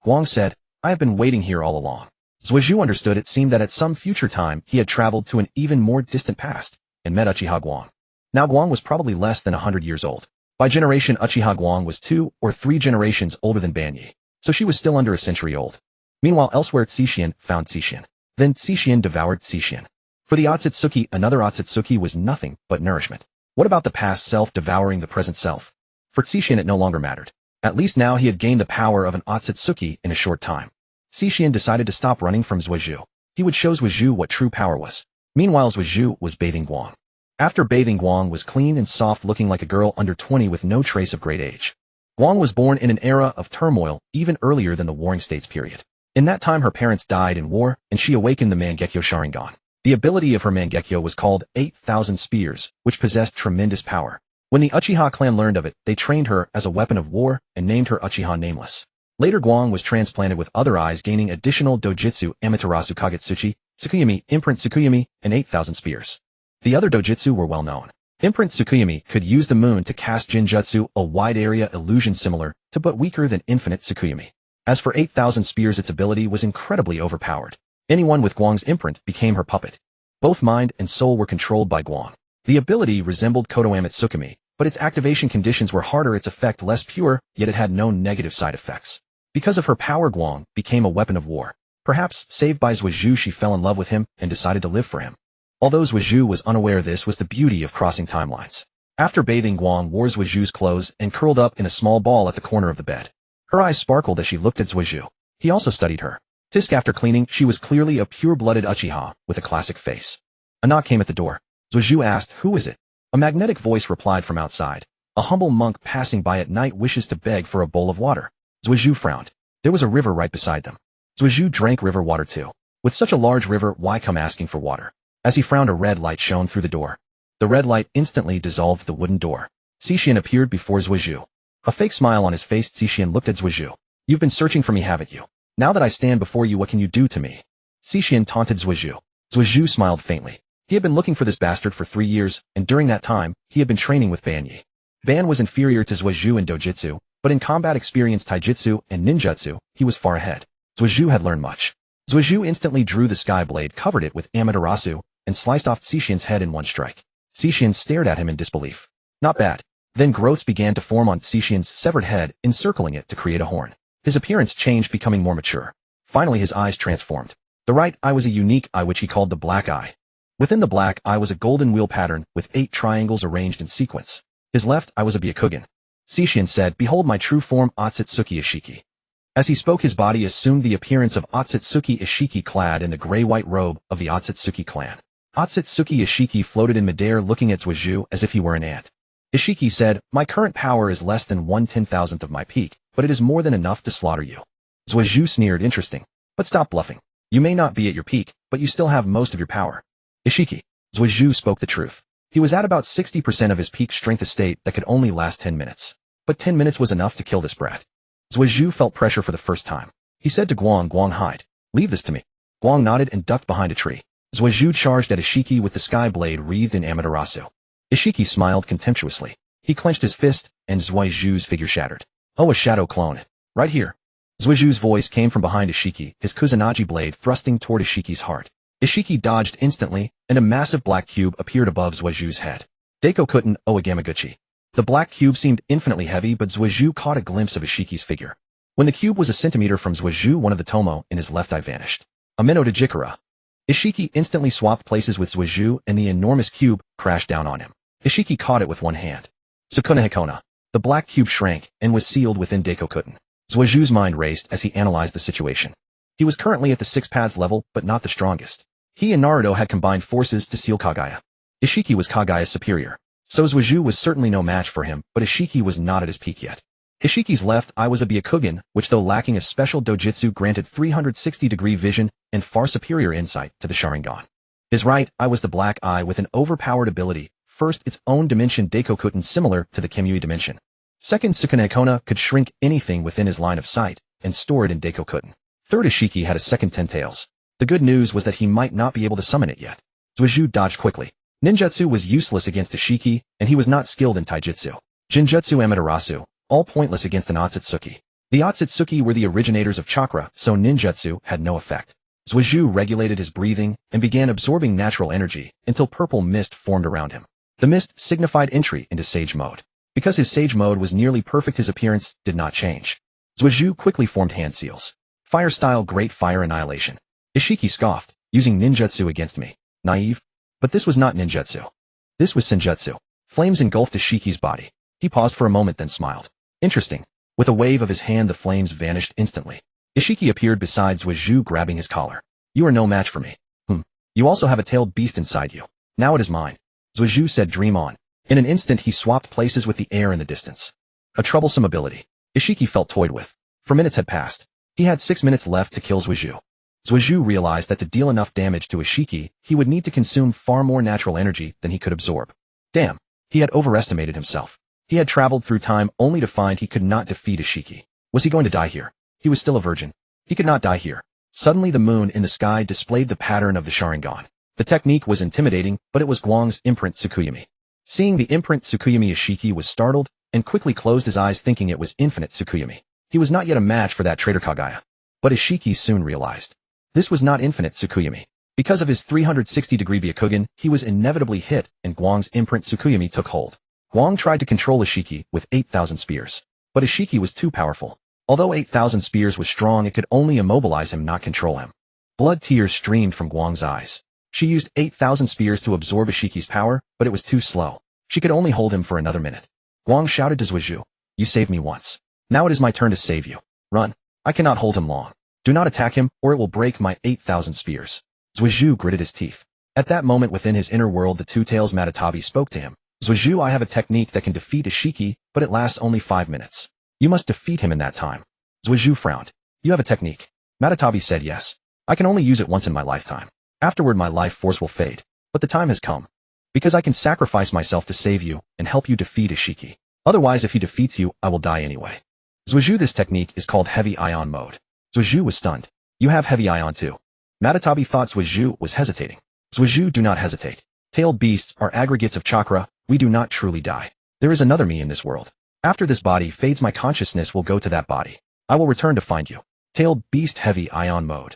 A: Guang said, "I have been waiting here all along." Zhuozhu understood it seemed that at some future time he had traveled to an even more distant past and met Uchiha Guang. Now Guang was probably less than 100 years old. By generation Uchiha Guang was 2 or 3 generations older than Banyi, so she was still under a century old. Meanwhile elsewhere Cixin found Cixin. Then Cixin devoured Cixin. For the Otsutsuki, another Otsutsuki was nothing but nourishment. What about the past self devouring the present self? For Cixin it no longer mattered. At least now he had gained the power of an Otsutsuki in a short time. Cixin decided to stop running from Zhuozhu. He would show Zhuozhu what true power was. Meanwhile Zhuozhu was bathing Guang. After bathing, Guang was clean and soft, looking like a girl under 20 with no trace of great age. Guang was born in an era of turmoil even earlier than the Warring States period. In that time her parents died in war, and she awakened the Mangekyō Sharingan. The ability of her Mangekyō was called 8,000 Spears, which possessed tremendous power. When the Uchiha clan learned of it, they trained her as a weapon of war and named her Uchiha Nameless. Later Guang was transplanted with other eyes, gaining additional dojutsu Amaterasu Kagutsuchi, Tsukuyomi, Imprint Tsukuyomi, and 8,000 Spears. The other dojutsu were well known. Imprint Tsukuyomi could use the moon to cast Jinjutsu, a wide area illusion similar to but weaker than Infinite Tsukuyomi. As for 8,000 Spears, its ability was incredibly overpowered. Anyone with Guang's imprint became her puppet. Both mind and soul were controlled by Guang. The ability resembled Kotoame Tsukumi, but its activation conditions were harder, its effect less pure, yet it had no negative side effects. Because of her power, Guang became a weapon of war. Perhaps, saved by Zhuozhu, she fell in love with him and decided to live for him. Although Zhuozhu was unaware, this was the beauty of crossing timelines. After bathing, Guang wore Zhuozhu's clothes and curled up in a small ball at the corner of the bed. Her eyes sparkled as she looked at Zhuozhu. He also studied her. Tisk after cleaning, she was clearly a pure-blooded Uchiha with a classic face. A knock came at the door. Zhuozhu asked, "Who is it?" A magnetic voice replied from outside. "A humble monk passing by at night wishes to beg for a bowl of water." Zhuozhu frowned. There was a river right beside them. Zhuozhu drank river water too. With such a large river, why come asking for water? As he frowned, a red light shone through the door. The red light instantly dissolved the wooden door. Cixin appeared before Zhuozhu. A fake smile on his face, Cixin looked at Zhuozhu. "You've been searching for me, haven't you? Now that I stand before you, what can you do to me?" Cixin taunted Zhuozhu. Zhuozhu smiled faintly. He had been looking for this bastard for 3 years, and during that time, he had been training with Banyi. Ban was inferior to Zhuozhu in dojutsu, but in combat experience, taijutsu, and ninjutsu, he was far ahead. Zhuozhu had learned much. Zhuozhu instantly drew the sky blade, covered it with Amaterasu, and sliced off Cixin's head in one strike. Cixin stared at him in disbelief. Not bad. Then growths began to form on Cixin's severed head, encircling it to create a horn. His appearance changed, becoming more mature. Finally his eyes transformed. The right eye was a unique eye which he called the black eye. Within the black eye was a golden wheel pattern with 8 triangles arranged in sequence. His left eye was a Byakugan. Cixin said, "Behold my true form, Otsutsuki Ishiki." As he spoke, his body assumed the appearance of Otsutsuki Ishiki, clad in the gray-white robe of the Otsutsuki clan. Otsutsuki Ishiki floated in midair, looking at Zhuozhu as if he were an ant. Ishiki said, "My current power is less than 1/10,000th of my peak, but it is more than enough to slaughter you." Zhuozhu sneered, "Interesting. But stop bluffing. You may not be at your peak, but you still have most of your power." Ishiki. Zhuozhu spoke the truth. He was at about 60% of his peak strength, a state that could only last 10 minutes. But 10 minutes was enough to kill this brat. Zhuozhu felt pressure for the first time. He said to Guang, "Guang, hide. Leave this to me." Guang nodded and ducked behind a tree. Zhuozhu charged at Ishiki with the sky blade wreathed in Amaterasu. Ishiki smiled contemptuously. He clenched his fist, and Zhuozhu's figure shattered. "Oh, a shadow clone. Right here." Zhuozhu's voice came from behind Ishiki, his Kusanagi blade thrusting toward Ishiki's heart. Ishiki dodged instantly, and a massive black cube appeared above Zhuozhu's head. Daikokutten Owagamaguchi. The black cube seemed infinitely heavy, but Zhuozhu caught a glimpse of Ishiki's figure. When the cube was a centimeter from Zhuozhu, one of the Tomoe in his left eye vanished. Ameno de Jikara. Ishiki instantly swapped places with Zhuozhu, and the enormous cube crashed down on him. Ishiki caught it with one hand. Sukuna Hikona. The black cube shrank and was sealed within Daikokutten. Zhuozhu's mind raced as he analyzed the situation. He was currently at the 6 paths level, but not the strongest. He and Naruto had combined forces to seal Kagaya. Ishiki was Kagaya's superior. So Zhuozhu was certainly no match for him, but Ishiki was not at his peak yet. Ishiki's left eye was a Byakugan, which though lacking a special dojutsu granted 360-degree vision and far superior insight to the Sharingan. His right eye was the black eye with an overpowered ability, first its own dimension Daikokutten similar to the Kemui dimension. Second, Sukuna Hikona could shrink anything within his line of sight and store it in Daikokutten. Third, Ishiki had a second 10 tails. The good news was that he might not be able to summon it yet. Zhuozhu dodged quickly. Ninjutsu was useless against Ishiki, and he was not skilled in taijutsu. Jinjutsu Amaterasu, all pointless against an Otsutsuki. The Otsutsuki were the originators of chakra, so ninjutsu had no effect. Zhuozhu regulated his breathing and began absorbing natural energy until purple mist formed around him. The mist signified entry into sage mode. Because his sage mode was nearly perfect, his appearance did not change. Zhuozhu quickly formed hand seals. Fire style Great Fire Annihilation. Ishiki scoffed, using ninjutsu against me. Naive? But this was not ninjutsu. This was senjutsu. Flames engulfed Ishiki's body. He paused for a moment then smiled. Interesting. With a wave of his hand the flames vanished instantly. Ishiki appeared beside Zhuozhu grabbing his collar. You are no match for me. You also have a tailed beast inside you. Now it is mine. Zhuozhu said dream on. In an instant he swapped places with the air in the distance. A troublesome ability. Ishiki felt toyed with. For minutes had passed. He had 6 minutes left to kill Zhuozhu. Zhuozhu realized that to deal enough damage to Ishiki, he would need to consume far more natural energy than he could absorb. Damn. He had overestimated himself. He had traveled through time only to find he could not defeat Ishiki. Was he going to die here? He was still a virgin. He could not die here. Suddenly the moon in the sky displayed the pattern of the Sharingan. The technique was intimidating, but it was Guang's imprint Tsukuyami. Seeing the imprint Tsukuyami, Ishiki was startled and quickly closed his eyes thinking it was infinite Tsukuyami. He was not yet a match for that traitor Kagaya. But Ishiki soon realized. This was not infinite Tsukuyami. Because of his 360-degree Byakugan, he was inevitably hit and Guang's imprint Tsukuyami took hold. Guang tried to control Ishiki with 8,000 spears. But Ishiki was too powerful. Although 8,000 spears was strong, it could only immobilize him, not control him. Blood tears streamed from Guang's eyes. She used 8,000 spears to absorb Ishiki's power, but it was too slow. She could only hold him for another minute. Guang shouted to Zhuozhu, you saved me once. Now it is my turn to save you. Run. I cannot hold him long. Do not attack him, or it will break my 8,000 spears. Zhuozhu gritted his teeth. At that moment within his inner world the two-tails Matatabi spoke to him. Zhuozhu, I have a technique that can defeat Ishiki, but it lasts only 5 minutes. You must defeat him in that time. Zhuozhu frowned. You have a technique. Matatabi said yes. I can only use it once in my lifetime. Afterward my life force will fade. But the time has come. Because I can sacrifice myself to save you and help you defeat Ishiki. Otherwise if he defeats you, I will die anyway. Zhuozhu, this technique is called heavy ion mode. Zhuozhu was stunned. You have heavy ion too. Matatabi thought Zhuozhu was hesitating. Zhuozhu, do not hesitate. Tailed beasts are aggregates of chakra. We do not truly die. There is another me in this world. After this body fades my consciousness will go to that body. I will return to find you. Tailed beast heavy ion mode.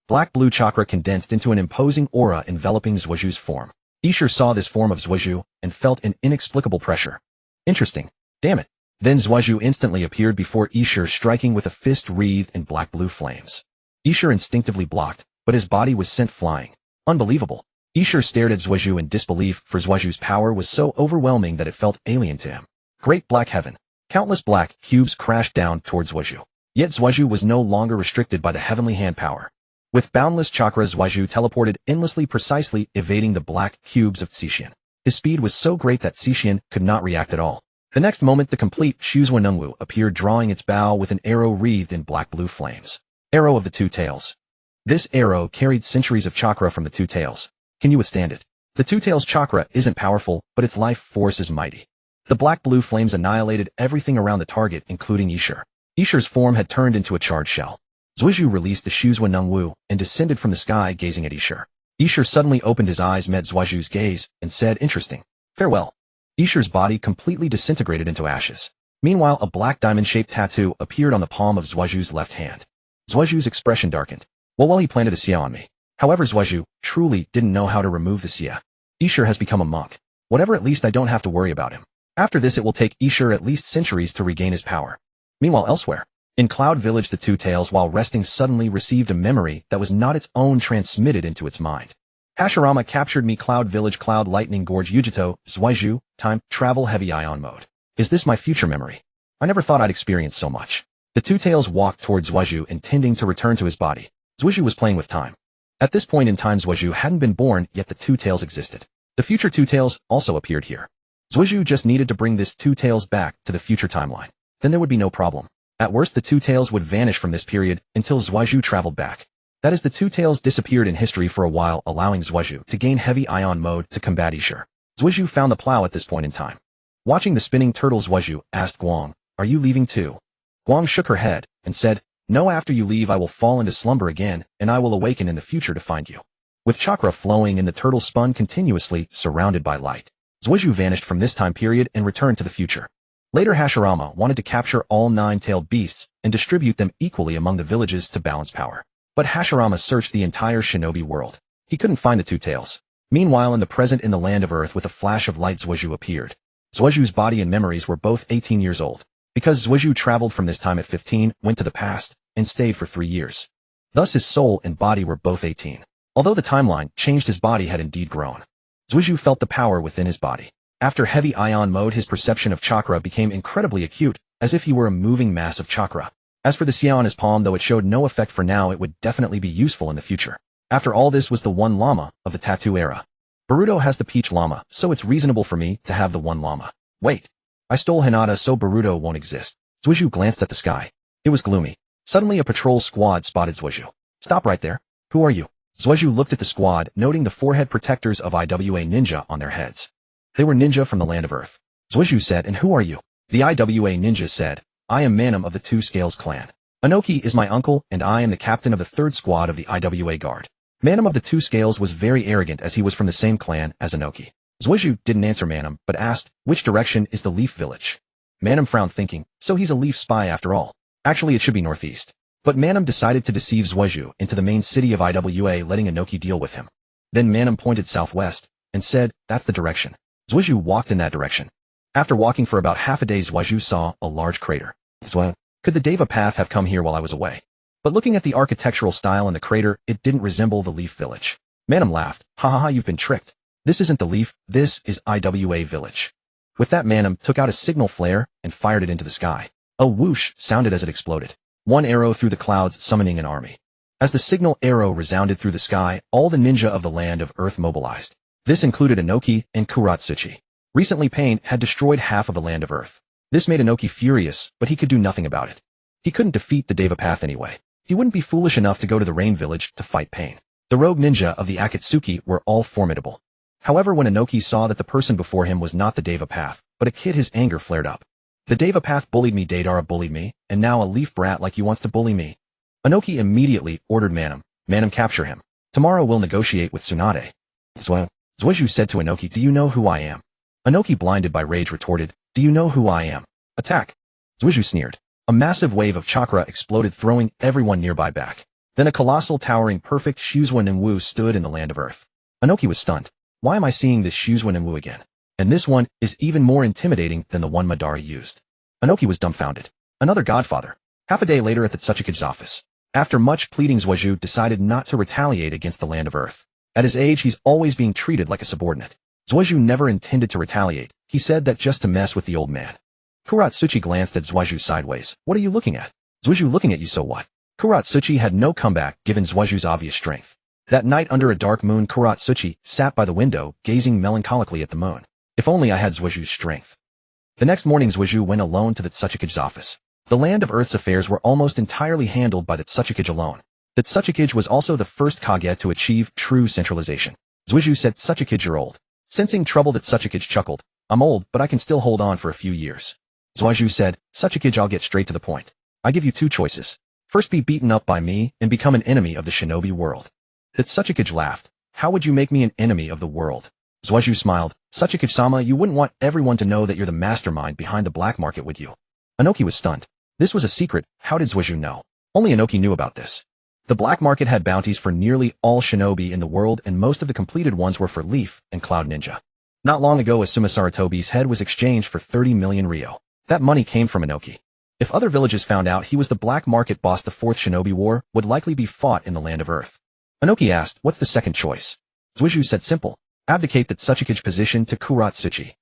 A: Black-blue chakra condensed into an imposing aura enveloping Zhuozhu's form. Isher saw this form of Zhuozhu and felt an inexplicable pressure. Interesting. Damn it. Then Zhuozhu instantly appeared before Isher, striking with a fist wreathed in black-blue flames. Isher instinctively blocked, but his body was sent flying. Unbelievable. Isher stared at Zhuozhu in disbelief, for Zhuozhu's power was so overwhelming that it felt alien to him. Great black heaven. Countless black cubes crashed down towards Zhuozhu. Yet Zhuozhu was no longer restricted by the heavenly hand power. With boundless chakra, Zhuozhu teleported endlessly, precisely evading the black cubes of Cixin. His speed was so great that Cixin could not react at all. The next moment the complete Shuzwanungwu appeared, drawing its bow with an arrow wreathed in black-blue flames. Arrow of the Two Tails. This arrow carried centuries of chakra from the Two Tails. Can you withstand it? The Two Tails chakra isn't powerful, but its life force is mighty. The black-blue flames annihilated everything around the target, including Isher. Isher's form had turned into a charred shell. Zhuozhu released the Shuzwanungwu and descended from the sky, gazing at Isher. Isher suddenly opened his eyes, met Zhuozhu's gaze, and said, interesting. Farewell. Isher's body completely disintegrated into ashes. Meanwhile, a black diamond-shaped tattoo appeared on the palm of Zhuozhu's left hand. Zhuozhu's expression darkened. Well, he planted a xia on me. However, Zhuozhu truly didn't know how to remove the xia. Isher has become a monk. Whatever, at least I don't have to worry about him. After this it will take Isher at least centuries to regain his power. Meanwhile, elsewhere. In Cloud Village, the Two Tails, while resting, suddenly received a memory that was not its own transmitted into its mind. Hashirama captured me. Cloud Village, Cloud Lightning Gorge, Ujito, Zhuozhu, time, travel, heavy ion mode. Is this my future memory? I never thought I'd experience so much. The Two Tails walked towards Zhuozhu, intending to return to his body. Zhuozhu was playing with time. At this point in time Zhuozhu hadn't been born, yet the Two Tails existed. The future Two Tails also appeared here. Zhuozhu just needed to bring this Two Tails back to the future timeline. Then there would be no problem. At worst the Two Tails would vanish from this period until Zhuozhu traveled back. That is, the Two Tails disappeared in history for a while, allowing Zhuozhu to gain heavy ion mode to combat Isher. Zhuozhu found the plow at this point in time. Watching the spinning turtle, Zhuozhu asked Guang, are you leaving too? Guang shook her head and said, no, after you leave I will fall into slumber again, and I will awaken in the future to find you. With chakra flowing and the turtle spun continuously, surrounded by light. Zuozhu vanished from this time period and returned to the future. Later Hashirama wanted to capture all 9-tailed beasts and distribute them equally among the villages to balance power. But Hashirama searched the entire shinobi world. He couldn't find the two tails. Meanwhile, in the present in the land of Earth with a flash of light, Zuozhu appeared. Zuozhu's body and memories were both 18 years old. Because Zuozhu traveled from this time at 15, went to the past, and stayed for 3 years. Thus his soul and body were both 18. Although the timeline changed, his body had indeed grown. Zuozhu felt the power within his body. After heavy ion mode, his perception of chakra became incredibly acute, as if he were a moving mass of chakra. As for the xia on his palm, though it showed no effect for now, it would definitely be useful in the future. After all, this was the one llama of the tattoo era. Boruto has the peach llama, so it's reasonable for me to have the one llama. Wait. I stole Hinata, so Boruto won't exist. Zuozhu glanced at the sky. It was gloomy. Suddenly a patrol squad spotted Zuozhu. Stop right there. Who are you? Zuozhu looked at the squad, noting the forehead protectors of IWA ninja on their heads. They were ninja from the land of Earth. Zuozhu said, and who are you? The IWA ninja said, I am Manam of the Two Scales clan. Anoki is my uncle, and I am the captain of the 3rd squad of the IWA guard. Manam of the Two Scales was very arrogant as he was from the same clan as Anoki. Zuozhu didn't answer Manam, but asked, which direction is the Leaf Village? Manam frowned, thinking, so he's a Leaf spy after all. Actually, it should be northeast. But Manam decided to deceive Zuozhu into the main city of IWA, letting Anoki deal with him. Then Manam pointed southwest and said, that's the direction. Zuozhu walked in that direction. After walking for about half a day, Zuozhu saw a large crater. Could the Deva path have come here while I was away? But looking at the architectural style in the crater, it didn't resemble the Leaf Village. Manam laughed. Ha ha ha, you've been tricked. This isn't the Leaf, this is IWA Village. With that, Manam took out a signal flare and fired it into the sky. A whoosh sounded as it exploded. One arrow through the clouds, summoning an army. As the signal arrow resounded through the sky, all the ninja of the land of Earth mobilized. This included Anoki and Kuratsuchi. Recently, pain had destroyed half of the land of Earth. This made Anoki furious, but he could do nothing about it. He couldn't defeat the Deva path anyway. He wouldn't be foolish enough to go to the Rain Village to fight pain. The rogue ninja of the Akatsuki were all formidable. However, when Anoki saw that the person before him was not the Deva path, but a kid, his anger flared up. The Deva path bullied me, Deidara bullied me, and now a Leaf brat like you wants to bully me. Anoki immediately ordered Manam. Manam, capture him. Tomorrow we'll negotiate with Tsunade. Zuozhu said to Anoki, do you know who I am? Anoki, blinded by rage, retorted, do you know who I am? Attack. Zuozhu sneered. A massive wave of chakra exploded, throwing everyone nearby back. Then a colossal, towering, perfect Shuzuen and Wu stood in the land of Earth. Anoki was stunned. Why am I seeing this Shuzuen and Wu again? And this one is even more intimidating than the one Madara used. Anoki was dumbfounded. Another godfather. Half a day later at the Tsuchikage's office. After much pleading, Zuozhu decided not to retaliate against the land of Earth. At his age, he's always being treated like a subordinate. Zuozhu never intended to retaliate. He said that just to mess with the old man. Kuratsuchi glanced at Zuozhu sideways. What are you looking at? Zuozhu, looking at you, so what? Kuratsuchi had no comeback given Zuozhu's obvious strength. That night under a dark moon, Kuratsuchi sat by the window, gazing melancholically at the moon. If only I had Zuozhu's strength. The next morning, Zuozhu went alone to the Tsuchikage's office. The land of Earth's affairs were almost entirely handled by the Tsuchikage alone. The Tsuchikage was also the first Kage to achieve true centralization. Zuozhu said, Tsuchikage, you're old. Sensing trouble, the Tsuchikage chuckled. I'm old, but I can still hold on for a few years. Zuozhu said, Tsuchikage, I'll get straight to the point. I give you two choices. First, be beaten up by me and become an enemy of the shinobi world. The Tsuchikage laughed. How would you make me an enemy of the world? Zuozhu smiled. Tsuchikage-sama, you wouldn't want everyone to know that you're the mastermind behind the black market, would you? Anoki was stunned. This was a secret. How did Zuozhu know? Only Anoki knew about this. The black market had bounties for nearly all shinobi in the world, and most of the completed ones were for Leaf and Cloud Ninja. Not long ago, Asuma Sarutobi's head was exchanged for 30 million ryo. That money came from Anoki. If other villages found out he was the black market boss, the fourth shinobi war would likely be fought in the land of Earth. Anoki asked, what's the second choice? Zuozhu said, simple. Abdicate the Tsuchikage position to Kuratsuchi.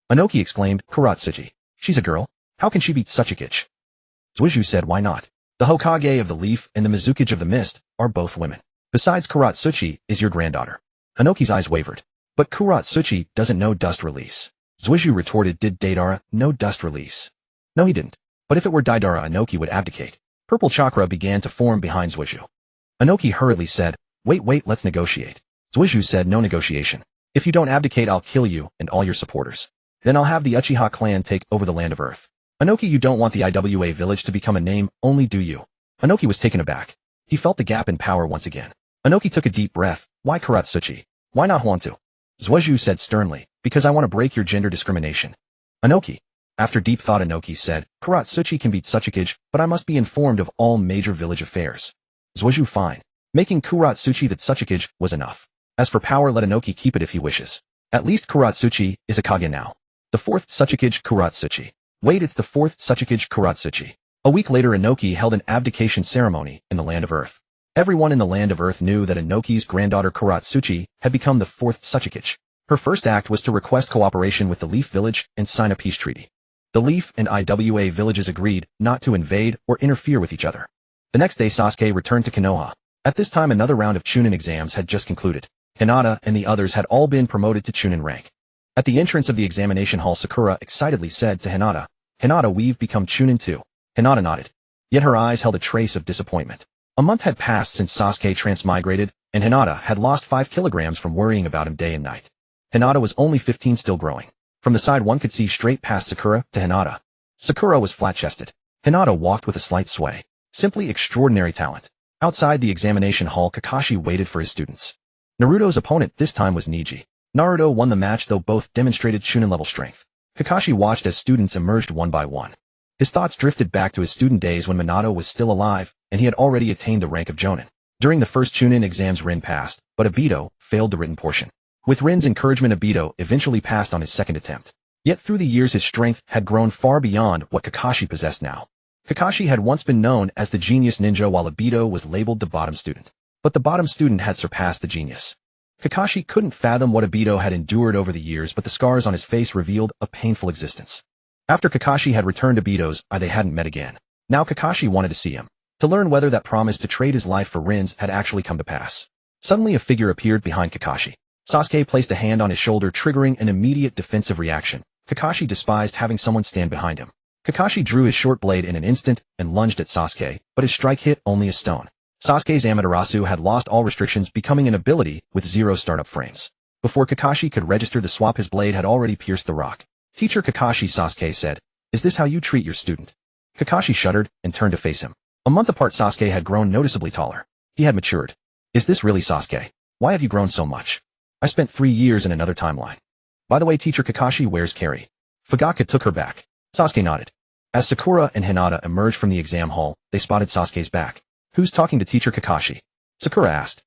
A: Anoki exclaimed, Kuratsuchi. She's a girl. How can she beat Tsuchikage? Zuozhu said, why not? The Hokage of the Leaf and the Mizukage of the Mist are both women. Besides, Kuratsuchi is your granddaughter. Anoki's eyes wavered. But Kuratsuchi doesn't know dust release. Zuozhu retorted, did Deidara know dust release? No, he didn't. But if it were Deidara, Anoki would abdicate. Purple chakra began to form behind Zuozhu. Anoki hurriedly said, wait, let's negotiate. Zuozhu said, no negotiation. If you don't abdicate, I'll kill you and all your supporters. Then I'll have the Uchiha clan take over the land of Earth. Anoki, you don't want the IWA village to become a name, only do you? Anoki was taken aback. He felt the gap in power once again. Inoki took a deep breath. Why Kuratsuchi? Why not Huantu? Zuozhu said sternly, because I want to break your gender discrimination. Inoki. After deep thought, Inoki said, Kuratsuchi can beat Tsuchikage, but I must be informed of all major village affairs. Zuozhu fine. Making Kuratsuchi the Tsuchikage was enough. As for power, let Inoki keep it if he wishes. At least Kuratsuchi is a Kage now. The fourth Tsuchikage Kuratsuchi. Wait, it's the fourth Tsuchikage Kuratsuchi. A week later, Inoki held an abdication ceremony in the Land of Earth. Everyone in the Land of Earth knew that Inoki's granddaughter Kuratsuchi had become the fourth Tsuchikage. Her first act was to request cooperation with the Leaf Village and sign a peace treaty. The Leaf and Iwa villages agreed not to invade or interfere with each other. The next day, Sasuke returned to Konoha. At this time, another round of Chunin exams had just concluded. Hinata and the others had all been promoted to Chunin rank. At the entrance of the examination hall, Sakura excitedly said to Hinata, Hinata, we've become Chunin too. Hinata nodded. Yet her eyes held a trace of disappointment. A month had passed since Sasuke transmigrated, and Hinata had lost 5 kilograms from worrying about him day and night. Hinata was only 15, still growing. From the side, one could see straight past Sakura to Hinata. Sakura was flat-chested. Hinata walked with a slight sway. Simply extraordinary talent. Outside the examination hall, Kakashi waited for his students. Naruto's opponent this time was Neji. Naruto won the match, though both demonstrated Chunin-level strength. Kakashi watched as students emerged one by one. His thoughts drifted back to his student days when Minato was still alive, and he had already attained the rank of Jonin. During the first Chunin exams, Rin passed, but Obito failed the written portion. With Rin's encouragement, Obito eventually passed on his second attempt. Yet through the years, his strength had grown far beyond what Kakashi possessed now. Kakashi had once been known as the genius ninja, while Obito was labeled the bottom student. But the bottom student had surpassed the genius. Kakashi couldn't fathom what Obito had endured over the years, but the scars on his face revealed a painful existence. After Kakashi had returned to Obito's, they hadn't met again. Now Kakashi wanted to see him, to learn whether that promise to trade his life for Rin's had actually come to pass. Suddenly a figure appeared behind Kakashi. Sasuke placed a hand on his shoulder, triggering an immediate defensive reaction. Kakashi despised having someone stand behind him. Kakashi drew his short blade in an instant and lunged at Sasuke, but his strike hit only a stone. Sasuke's Amaterasu had lost all restrictions, becoming an ability with 0 startup frames. Before Kakashi could register the swap, his blade had already pierced the rock. Teacher Kakashi, Sasuke said, is this how you treat your student? Kakashi shuddered and turned to face him. A month apart, Sasuke had grown noticeably taller. He had matured. Is this really Sasuke? Why have you grown so much? I spent 3 years in another timeline. By the way, Teacher Kakashi, where's Carrie? Fugaka took her back. Sasuke nodded. As Sakura and Hinata emerged from the exam hall, they spotted Sasuke's back. Who's talking to Teacher Kakashi? Sakura asked.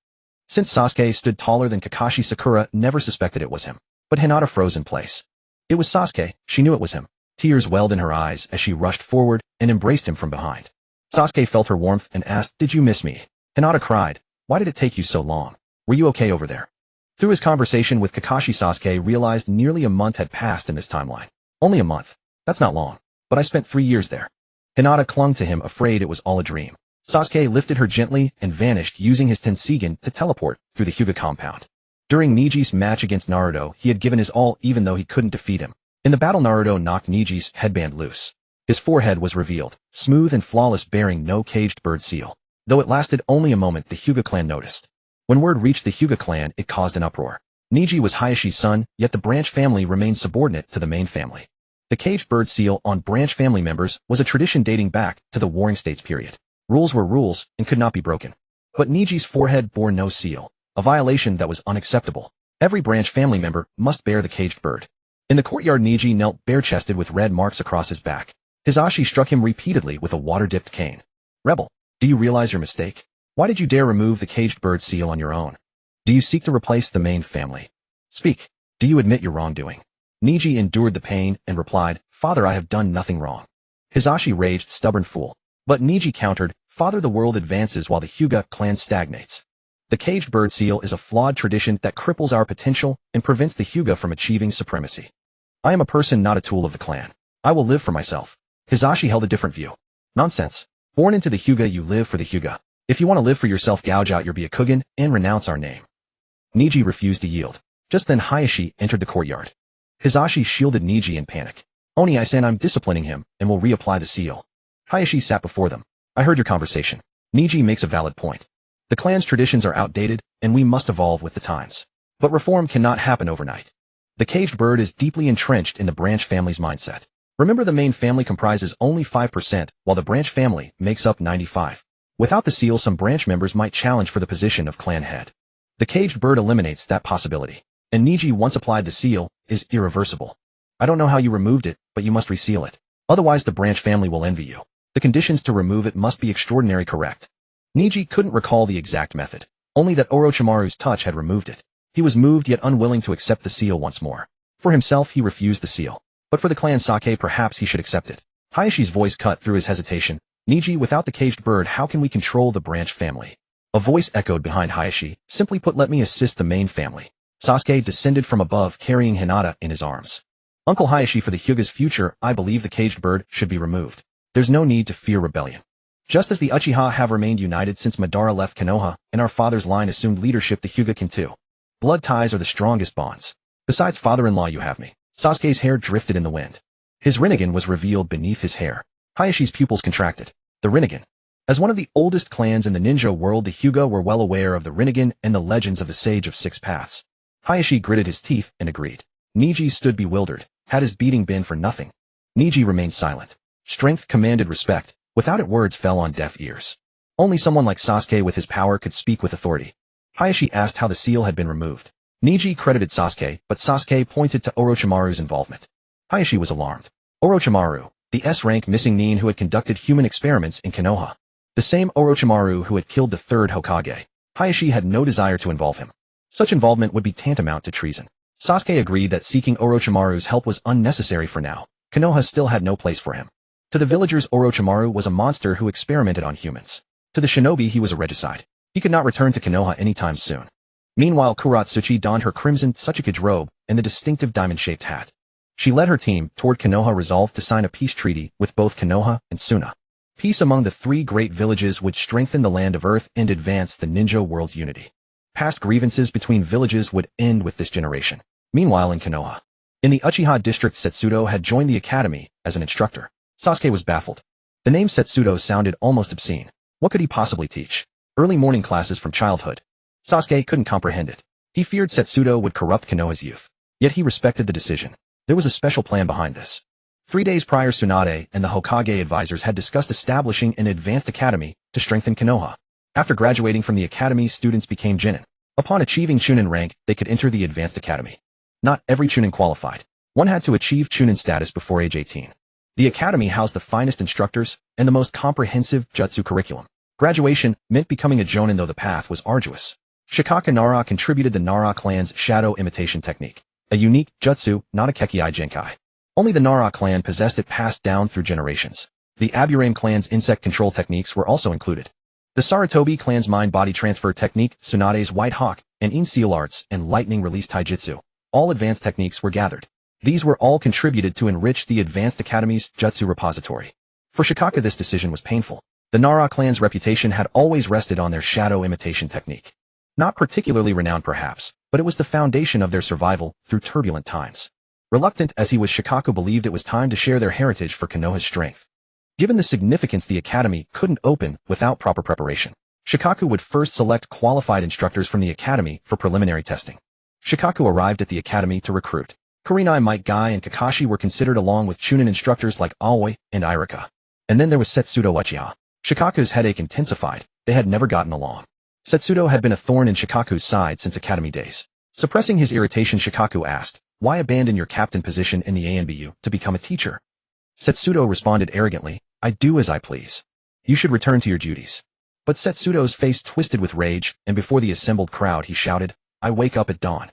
A: Since Sasuke stood taller than Kakashi, Sakura never suspected it was him. But Hinata froze in place. It was Sasuke. She knew it was him. Tears welled in her eyes as she rushed forward and embraced him from behind. Sasuke felt her warmth and asked, did you miss me? Hinata cried. Why did it take you so long? Were you okay over there? Through his conversation with Kakashi, Sasuke realized nearly a month had passed in this timeline. Only a month. That's not long. But I spent 3 years there. Hinata clung to him, afraid it was all a dream. Sasuke lifted her gently and vanished, using his Tenseigan to teleport through the Hyuga compound. During Neji's match against Naruto, he had given his all even though he couldn't defeat him. In the battle, Naruto knocked Neji's headband loose. His forehead was revealed, smooth and flawless, bearing no caged bird seal. Though it lasted only a moment, the Hyuga clan noticed. When word reached the Hyuga clan, it caused an uproar. Neji was Hayashi's son, yet the branch family remained subordinate to the main family. The caged bird seal on branch family members was a tradition dating back to the Warring States period. Rules were rules and could not be broken. But Neji's forehead bore no seal, a violation that was unacceptable. Every branch family member must bear the caged bird. In the courtyard, Neji knelt bare-chested with red marks across his back. Hisashi struck him repeatedly with a water-dipped cane. Rebel, do you realize your mistake? Why did you dare remove the caged bird seal on your own? Do you seek to replace the main family? Speak. Do you admit your wrongdoing? Neji endured the pain and replied, Father, I have done nothing wrong. Hisashi raged, stubborn fool. But Neji countered, Father, the world advances while the Hyuga clan stagnates. The caged bird seal is a flawed tradition that cripples our potential and prevents the Hyuga from achieving supremacy. I am a person, not a tool of the clan. I will live for myself. Hisashi held a different view. Nonsense. Born into the Hyuga, you live for the Hyuga. If you want to live for yourself, gouge out your Byakugan and renounce our name. Neji refused to yield. Just then Hayashi entered the courtyard. Hisashi shielded Neji in panic. Oni, I said I'm disciplining him and will reapply the seal. Hayashi sat before them. I heard your conversation. Neji makes a valid point. The clan's traditions are outdated, and we must evolve with the times. But reform cannot happen overnight. The caged bird is deeply entrenched in the branch family's mindset. Remember, the main family comprises only 5%, while the branch family makes up 95%. Without the seal, some branch members might challenge for the position of clan head. The caged bird eliminates that possibility. And Niji, once applied the seal, is irreversible. I don't know how you removed it, but you must reseal it. Otherwise the branch family will envy you. The conditions to remove it must be extraordinary correct. Niji couldn't recall the exact method, only that Orochimaru's touch had removed it. He was moved yet unwilling to accept the seal once more. For himself he refused the seal, but for the clan Sake perhaps he should accept it. Hayashi's voice cut through his hesitation. Niji, without the caged bird how can we control the branch family? A voice echoed behind Hayashi. Simply put, let me assist the main family. Sasuke descended from above carrying Hinata in his arms. Uncle Hayashi, for the Hyuga's future, I believe the caged bird should be removed. There's no need to fear rebellion. Just as the Uchiha have remained united since Madara left Konoha, and our father's line assumed leadership, the Hyuga can too. Blood ties are the strongest bonds. Besides father-in-law you have me. Sasuke's hair drifted in the wind. His Rinnegan was revealed beneath his hair. Hayashi's pupils contracted. The Rinnegan. As one of the oldest clans in the ninja world, the Hyuga were well aware of the Rinnegan and the legends of the Sage of Six Paths. Hayashi gritted his teeth and agreed. Niji stood bewildered. Had his beating been for nothing? Niji remained silent. Strength commanded respect. Without it, words fell on deaf ears. Only someone like Sasuke with his power could speak with authority. Hayashi asked how the seal had been removed. Niji credited Sasuke, but Sasuke pointed to Orochimaru's involvement. Hayashi was alarmed. Orochimaru, the S-rank missing nin who had conducted human experiments in Konoha. The same Orochimaru who had killed the third Hokage. Hayashi had no desire to involve him. Such involvement would be tantamount to treason. Sasuke agreed that seeking Orochimaru's help was unnecessary for now. Konoha still had no place for him. To the villagers, Orochimaru was a monster who experimented on humans. To the shinobi, he was a regicide. He could not return to Konoha anytime soon. Meanwhile, Kuratsuchi donned her crimson Tsuchikage robe and the distinctive diamond-shaped hat. She led her team toward Konoha, resolved to sign a peace treaty with both Konoha and Suna. Peace among the three great villages would strengthen the land of Earth and advance the ninja world's unity. Past grievances between villages would end with this generation. Meanwhile, in Konoha, in the Uchiha district, Setsudo had joined the academy as an instructor. Sasuke was baffled. The name Setsudo sounded almost obscene. What could he possibly teach? Early morning classes from childhood. Sasuke couldn't comprehend it. He feared Setsudo would corrupt Konoha's youth. Yet he respected the decision. There was a special plan behind this. 3 days prior, Tsunade and the Hokage advisors had discussed establishing an advanced academy to strengthen Konoha. After graduating from the academy, students became Chunin. Upon achieving Chunin rank, they could enter the advanced academy. Not every Chunin qualified. One had to achieve Chunin status before age 18. The academy housed the finest instructors and the most comprehensive jutsu curriculum. Graduation meant becoming a Jonin, though the path was arduous. Shikaka Nara contributed the Nara clan's shadow imitation technique. A unique jutsu, not a Kekkei Genkai. Only the Nara clan possessed it, passed down through generations. The Aburame clan's insect control techniques were also included. The Sarutobi clan's mind-body transfer technique, Tsunade's White Hawk, and In seal arts and lightning release taijutsu. All advanced techniques were gathered. These were all contributed to enrich the Advanced Academy's jutsu repository. For Shikaka, this decision was painful. The Nara clan's reputation had always rested on their shadow imitation technique. Not particularly renowned perhaps, but it was the foundation of their survival through turbulent times. Reluctant as he was, Shikaku believed it was time to share their heritage for Konoha's strength. Given the significance, the academy couldn't open without proper preparation. Shikaku would first select qualified instructors from the academy for preliminary testing. Shikaku arrived at the academy to recruit. Kurenai, Might Guy, and Kakashi were considered along with Chunin instructors like Aoi and Irika. And then there was Setsudo Uchiha. Shikaku's headache intensified. They had never gotten along. Setsudo had been a thorn in Shikaku's side since academy days. Suppressing his irritation, Shikaku asked, "Why abandon your captain position in the ANBU to become a teacher?" Setsudo responded arrogantly, "I do as I please. You should return to your duties." But Setsudo's face twisted with rage, and before the assembled crowd he shouted, "I wake up at dawn.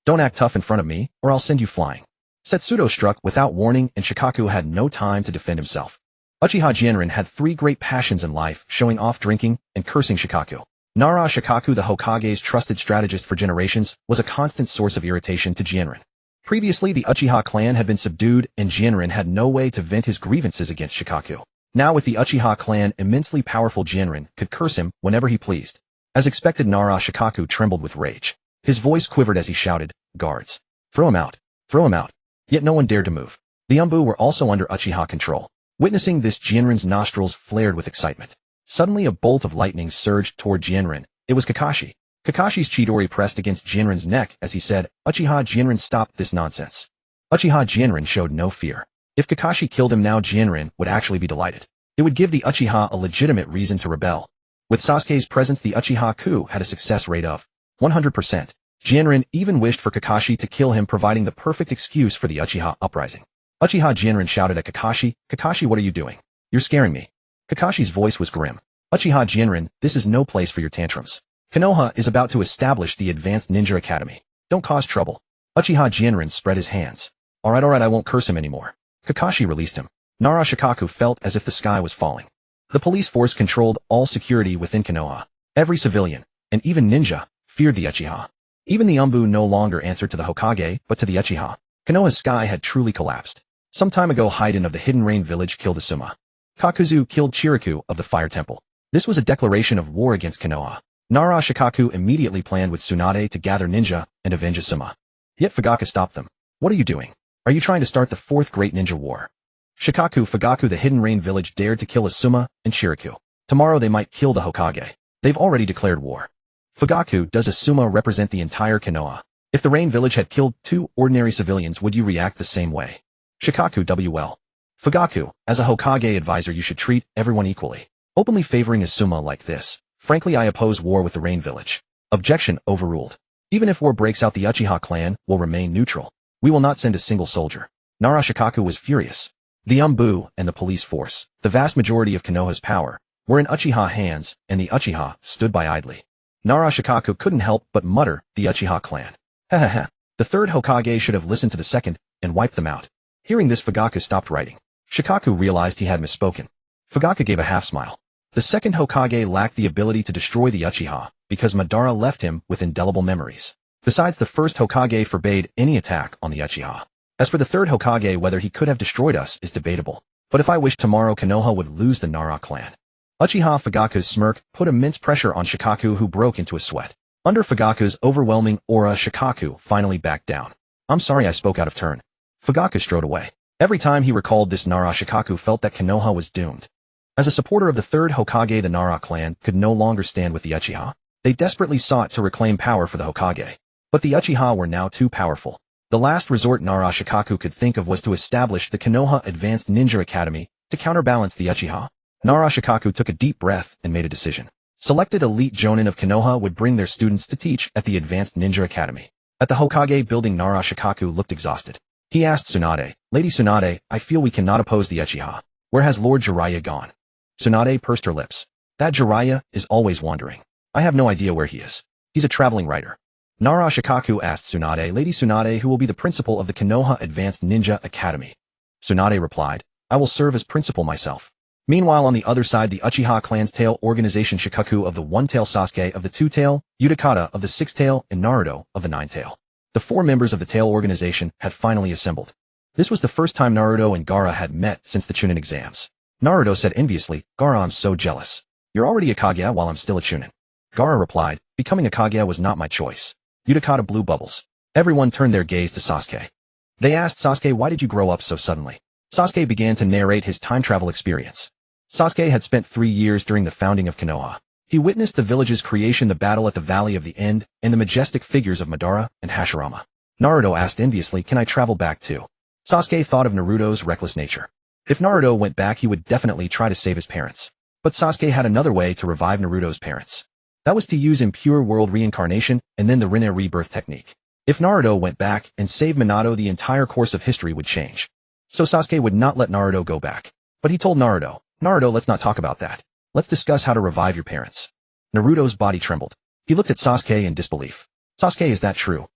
A: Don't act tough in front of me, or I'll send you flying." Setsudo struck without warning, and Shikaku had no time to defend himself. Uchiha Jienrin had 3 great passions in life, showing off, drinking, and cursing Shikaku. Nara Shikaku, the Hokage's trusted strategist for generations, was a constant source of irritation to Jienrin. Previously, the Uchiha clan had been subdued, and Jienrin had no way to vent his grievances against Shikaku. Now with the Uchiha clan immensely powerful, Jienrin could curse him whenever he pleased. As expected, Nara Shikaku trembled with rage. His voice quivered as he shouted, "Guards! Throw him out! Throw him out!" Yet no one dared to move. The Umbu were also under Uchiha control. Witnessing this, Jienrin's nostrils flared with excitement. Suddenly a bolt of lightning surged toward Jienrin. It was Kakashi. Kakashi's Chidori pressed against Jienrin's neck as he said, "Uchiha Jienrin, stop this nonsense." Uchiha Jienrin showed no fear. If Kakashi killed him now, Jienrin would actually be delighted. It would give the Uchiha a legitimate reason to rebel. With Sasuke's presence, the Uchiha coup had a success rate of 100%. Jianren even wished for Kakashi to kill him, providing the perfect excuse for the Uchiha uprising. Uchiha Jianren shouted at Kakashi, "Kakashi, what are you doing? You're scaring me." Kakashi's voice was grim. "Uchiha Jianren, this is no place for your tantrums. Konoha is about to establish the Advanced Ninja Academy. Don't cause trouble." Uchiha Jianren spread his hands. Alright, I won't curse him anymore." Kakashi released him. Nara Shikaku felt as if the sky was falling. The police force controlled all security within Konoha. Every civilian, and even ninja, feared the Uchiha. Even the Umbu no longer answered to the Hokage, but to the Uchiha. Konoha's sky had truly collapsed. Some time ago, Haiden of the Hidden Rain village killed Asuma. Kakuzu killed Chiriku of the Fire Temple. This was a declaration of war against Konoha. Nara Shikaku immediately planned with Tsunade to gather ninja and avenge Asuma. Yet Fugaka stopped them. "What are you doing? Are you trying to start the fourth great ninja war?" Fugaku the Hidden Rain village dared to kill Asuma and Chiriku. Tomorrow they might kill the Hokage. They've already declared war. Fugaku, does Asuma represent the entire Konoha? If the Rain village had killed 2 ordinary civilians, would you react the same way? Shikaku WL. Fugaku, as a Hokage advisor, you should treat everyone equally. Openly favoring Asuma like this. Frankly, I oppose war with the Rain village. Objection overruled. Even if war breaks out, the Uchiha clan will remain neutral. We will not send a single soldier. Nara Shikaku was furious. The Umbu and the police force, the vast majority of Konoha's power, were in Uchiha hands, and the Uchiha stood by idly. Nara Shikaku couldn't help but mutter, "The Uchiha clan. Ha. The third Hokage should have listened to the second and wiped them out." Hearing this, Fugaku stopped writing. Shikaku realized he had misspoken. Fugaku gave a half-smile. The second Hokage lacked the ability to destroy the Uchiha, because Madara left him with indelible memories. Besides, the first Hokage forbade any attack on the Uchiha. As for the third Hokage, whether he could have destroyed us is debatable. But if I wish, tomorrow Konoha would lose the Nara clan. Uchiha Fugaku's smirk put immense pressure on Shikaku, who broke into a sweat. Under Fugaku's overwhelming aura, Shikaku finally backed down. "I'm sorry I spoke out of turn." Fugaku strode away. Every time he recalled this, Nara Shikaku felt that Konoha was doomed. As a supporter of the third Hokage, the Nara clan could no longer stand with the Uchiha. They desperately sought to reclaim power for the Hokage. But the Uchiha were now too powerful. The last resort Nara Shikaku could think of was to establish the Konoha Advanced Ninja Academy to counterbalance the Uchiha. Nara Shikaku took a deep breath and made a decision. Selected elite jonin of Konoha would bring their students to teach at the Advanced Ninja Academy. At the Hokage building, Nara Shikaku looked exhausted. He asked Tsunade, "Lady Tsunade, I feel we cannot oppose the Uchiha. Where has Lord Jiraiya gone?" Tsunade pursed her lips. "That Jiraiya is always wandering. I have no idea where he is. He's a traveling writer." Nara Shikaku asked Tsunade, "Lady Tsunade, who will be the principal of the Konoha Advanced Ninja Academy?" Tsunade replied, "I will serve as principal myself." Meanwhile, on the other side, the Uchiha clan's tail organization, Shikaku of the One-Tail, Sasuke of the Two-Tail, Uchiha of the Six-Tail, and Naruto of the Nine-Tail. The 4 members of the Tail organization had finally assembled. This was the first time Naruto and Gaara had met since the Chunin exams. Naruto said enviously, "Gaara, I'm so jealous. You're already a Kage while I'm still a Chunin." Gaara replied, "Becoming a Kage was not my choice." Uchiha blew bubbles. Everyone turned their gaze to Sasuke. They asked Sasuke, "Why did you grow up so suddenly?" Sasuke began to narrate his time travel experience. Sasuke had spent 3 years during the founding of Konoha. He witnessed the village's creation, the battle at the Valley of the End, and the majestic figures of Madara and Hashirama. Naruto asked enviously, "Can I travel back too?" Sasuke thought of Naruto's reckless nature. If Naruto went back, he would definitely try to save his parents. But Sasuke had another way to revive Naruto's parents. That was to use impure world reincarnation and then the Rinnegan rebirth technique. If Naruto went back and saved Minato, the entire course of history would change. So Sasuke would not let Naruto go back. But he told Naruto, "Naruto, let's not talk about that. Let's discuss how to revive your parents." Naruto's body trembled. He looked at Sasuke in disbelief. "Sasuke, is that true?"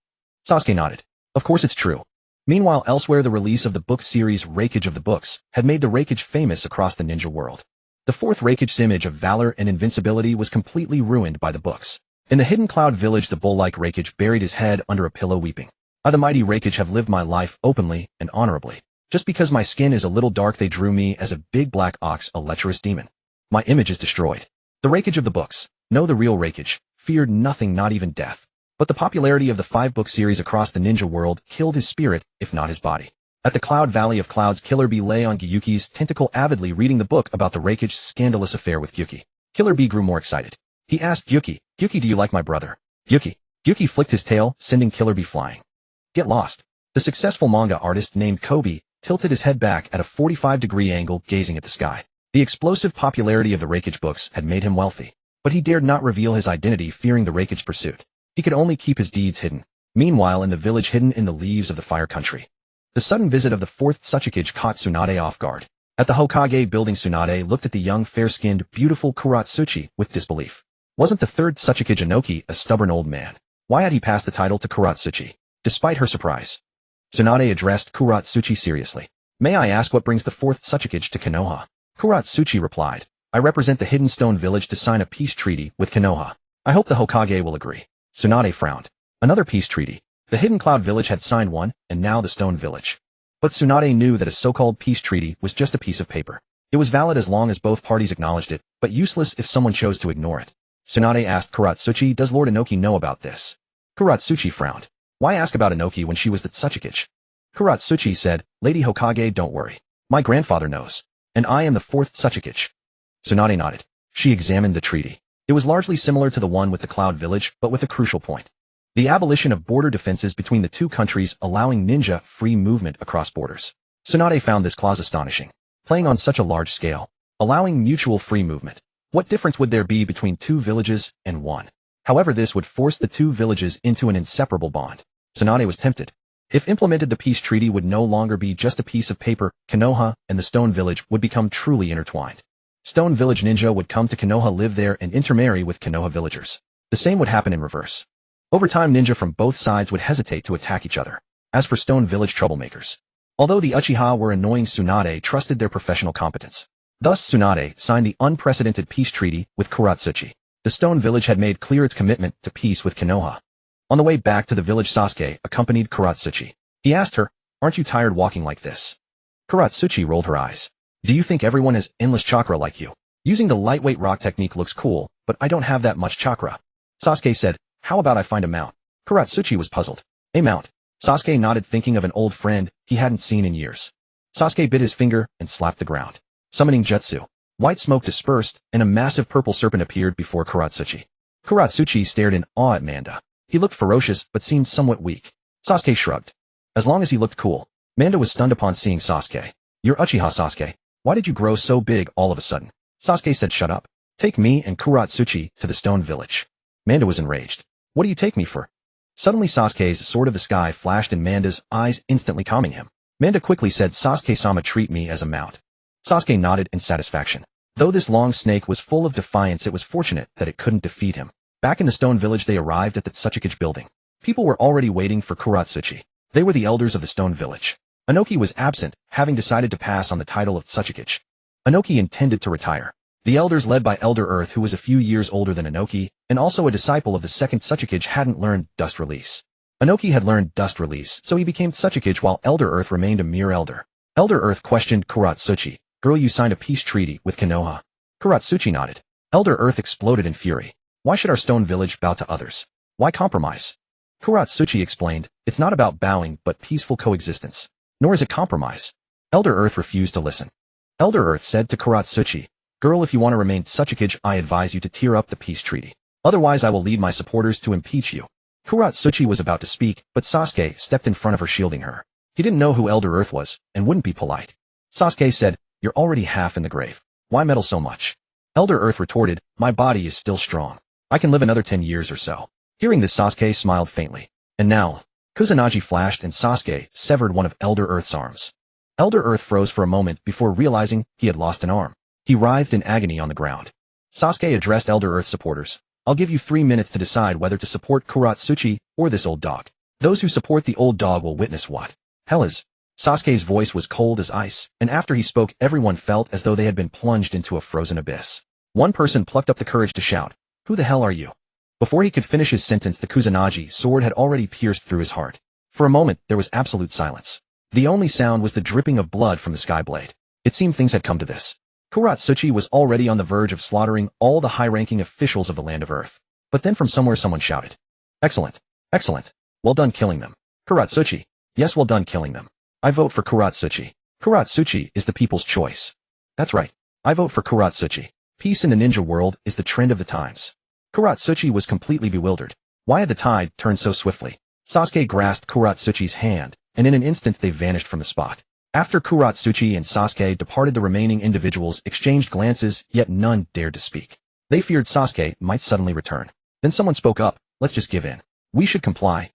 A: Sasuke nodded. "Of course it's true." Meanwhile, elsewhere, the release of the book series Reikage of the Books had made the Reikage famous across the ninja world. The 4th Reikage's image of valor and invincibility was completely ruined by the books. In the Hidden Cloud village, the bull-like Reikage buried his head under a pillow weeping. "I, the mighty Reikage, have lived my life openly and honorably. Just because my skin is a little dark, they drew me as a big black ox, a lecherous demon. My image is destroyed." The Reikage of the books, no, the real Reikage, feared nothing, not even death. But the popularity of the 5-book series across the ninja world killed his spirit, if not his body. At the Cloud Valley of Clouds, Killer Bee lay on Gyuki's tentacle, avidly reading the book about the Reikage's scandalous affair with Gyuki. Killer Bee grew more excited. He asked Gyuki, "Gyuki, do you like my brother?" Gyuki flicked his tail, sending Killer Bee flying. Get lost. The successful manga artist named Kobe tilted his head back at a 45-degree angle, gazing at the sky. The explosive popularity of the Reikage books had made him wealthy. but he dared not reveal his identity fearing the Raikage pursuit. He could only keep his deeds hidden. Meanwhile, in the village hidden in the leaves of the fire country, the sudden visit of the fourth Tsuchikage caught Tsunade off guard. At the Hokage building, Tsunade looked at the young, fair-skinned, beautiful Kuratsuchi with disbelief. Wasn't the third Tsuchikage Inoki a stubborn old man? Why had he passed the title to Kuratsuchi? Despite her surprise, Tsunade addressed Kuratsuchi seriously. May I ask what brings the fourth Tsuchikage to Konoha? Kuratsuchi replied, I represent the Hidden Stone Village to sign a peace treaty with Konoha. I hope the Hokage will agree. Tsunade frowned. Another peace treaty. The Hidden Cloud Village had signed one, and now the Stone Village. But Tsunade knew that a so-called peace treaty was just a piece of paper. It was valid as long as both parties acknowledged it, but useless if someone chose to ignore it. Tsunade asked Kuratsuchi, does Lord Inoki know about this? Kuratsuchi frowned. Why ask about Inoki when she was the Tsuchikage? Kuratsuchi said, Lady Hokage, don't worry. My grandfather knows. And I am the fourth Tsuchikage. Tsunade nodded. She examined the treaty. It was largely similar to the one with the Cloud Village, but with a crucial point. The abolition of border defenses between the two countries, allowing ninja free movement across borders. Tsunade found this clause astonishing. Playing on such a large scale, allowing mutual free movement. What difference would there be between two villages and one? However, this would force the two villages into an inseparable bond. Tsunade was tempted. If implemented, the peace treaty would no longer be just a piece of paper. Konoha and the Stone Village would become truly intertwined. Stone Village ninja would come to Konoha, live there, and intermarry with Konoha villagers. The same would happen in reverse. Over time, ninja from both sides would hesitate to attack each other. As for Stone Village troublemakers, although the Uchiha were annoying, Tsunade trusted their professional competence. Thus, Tsunade signed the unprecedented peace treaty with Kuratsuchi. The Stone Village had made clear its commitment to peace with Konoha. On the way back to the village, Sasuke accompanied Kuratsuchi. He asked her, aren't you tired walking like this? Kuratsuchi rolled her eyes. Do you think everyone has endless chakra like you? Using the lightweight rock technique looks cool, but I don't have that much chakra. Sasuke said, how about I find a mount? Kuratsuchi was puzzled. A mount? Sasuke nodded, thinking of an old friend he hadn't seen in years. Sasuke bit his finger and slapped the ground. Summoning jutsu. White smoke dispersed, and a massive purple serpent appeared before Kuratsuchi. Kuratsuchi stared in awe at Manda. He looked ferocious, but seemed somewhat weak. Sasuke shrugged. As long as he looked cool. Manda was stunned upon seeing Sasuke. You're Uchiha, Sasuke. Why did you grow so big all of a sudden? Sasuke said, shut up. Take me and Kuratsuchi to the Stone Village. Manda was enraged. What do you take me for? Suddenly Sasuke's sword of the sky flashed in Manda's eyes, instantly calming him. Manda quickly said, Sasuke-sama, treat me as a mount. Sasuke nodded in satisfaction. Though this long snake was full of defiance, it was fortunate that it couldn't defeat him. Back in the Stone Village, they arrived at the Tsuchikage building. People were already waiting for Kuratsuchi. They were the elders of the Stone Village. Inoki was absent, having decided to pass on the title of Tsuchikage. Inoki intended to retire. The elders, led by Elder Earth, who was a few years older than Inoki, and also a disciple of the second Tsuchikage, hadn't learned Dust Release. Inoki had learned Dust Release, so he became Tsuchikage while Elder Earth remained a mere elder. Elder Earth questioned Kuratsuchi. Girl, you signed a peace treaty with Konoha. Kuratsuchi nodded. Elder Earth exploded in fury. Why should our Stone Village bow to others? Why compromise? Kuratsuchi explained, it's not about bowing, but peaceful coexistence. Nor is it compromise. Elder Earth refused to listen. Elder Earth said to Kuratsuchi, girl, if you want to remain Tsuchikage, I advise you to tear up the peace treaty. Otherwise, I will lead my supporters to impeach you. Kuratsuchi was about to speak, but Sasuke stepped in front of her, shielding her. He didn't know who Elder Earth was, and wouldn't be polite. Sasuke said, you're already half in the grave. Why meddle so much? Elder Earth retorted, my body is still strong. I can live another 10 years or so. Hearing this, Sasuke smiled faintly. And now, Kusanagi flashed and Sasuke severed one of Elder Earth's arms. Elder Earth froze for a moment before realizing he had lost an arm. He writhed in agony on the ground. Sasuke addressed Elder Earth's supporters. I'll give you 3 minutes to decide whether to support Kuratsuchi or this old dog. Those who support the old dog will witness what hell is. Sasuke's voice was cold as ice, and after he spoke, everyone felt as though they had been plunged into a frozen abyss. One person plucked up the courage to shout, who the hell are you? Before he could finish his sentence, the Kusanagi sword had already pierced through his heart. For a moment, there was absolute silence. The only sound was the dripping of blood from the sky blade. It seemed things had come to this. Kuratsuchi was already on the verge of slaughtering all the high-ranking officials of the Land of Earth. But then from somewhere someone shouted, excellent, excellent, well done killing them. Kuratsuchi, yes, well done killing them. I vote for Kuratsuchi. Kuratsuchi is the people's choice. That's right, I vote for Kuratsuchi. Peace in the ninja world is the trend of the times. Kuratsuchi was completely bewildered. Why had the tide turned so swiftly? Sasuke grasped Kuratsuchi's hand, and in an instant they vanished from the spot. After Kuratsuchi and Sasuke departed, the remaining individuals exchanged glances, yet none dared to speak. They feared Sasuke might suddenly return. Then someone spoke up, let's just give in. We should comply.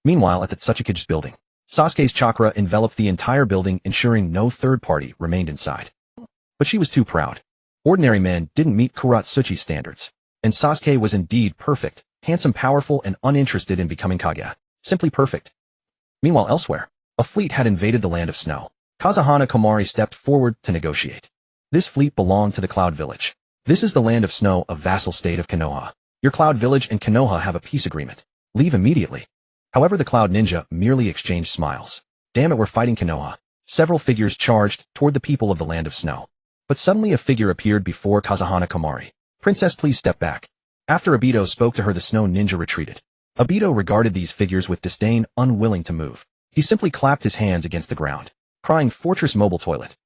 A: Meanwhile, at the Tsuchikage's building, Sasuke's chakra enveloped the entire building, ensuring no third party remained inside. But she was too proud. Ordinary men didn't meet Kuratsuchi's standards. And Sasuke was indeed perfect, handsome, powerful, and uninterested in becoming Kage. Simply perfect. Meanwhile, elsewhere, a fleet had invaded the land of snow. Kazahana Komari stepped forward to negotiate. This fleet belonged to the Cloud Village. This is the land of snow, a vassal state of Konoha. Your Cloud Village and Konoha have a peace agreement. Leave immediately. However, the Cloud Ninja merely exchanged smiles. Damn it, we're fighting Konoha. Several figures charged toward the people of the land of snow. But suddenly a figure appeared before Kazahana Komari. Princess, please step back. After Obito spoke to her, the snow ninja retreated. Obito regarded these figures with disdain, unwilling to move. He simply clapped his hands against the ground, crying Fortress Mobile Toilet.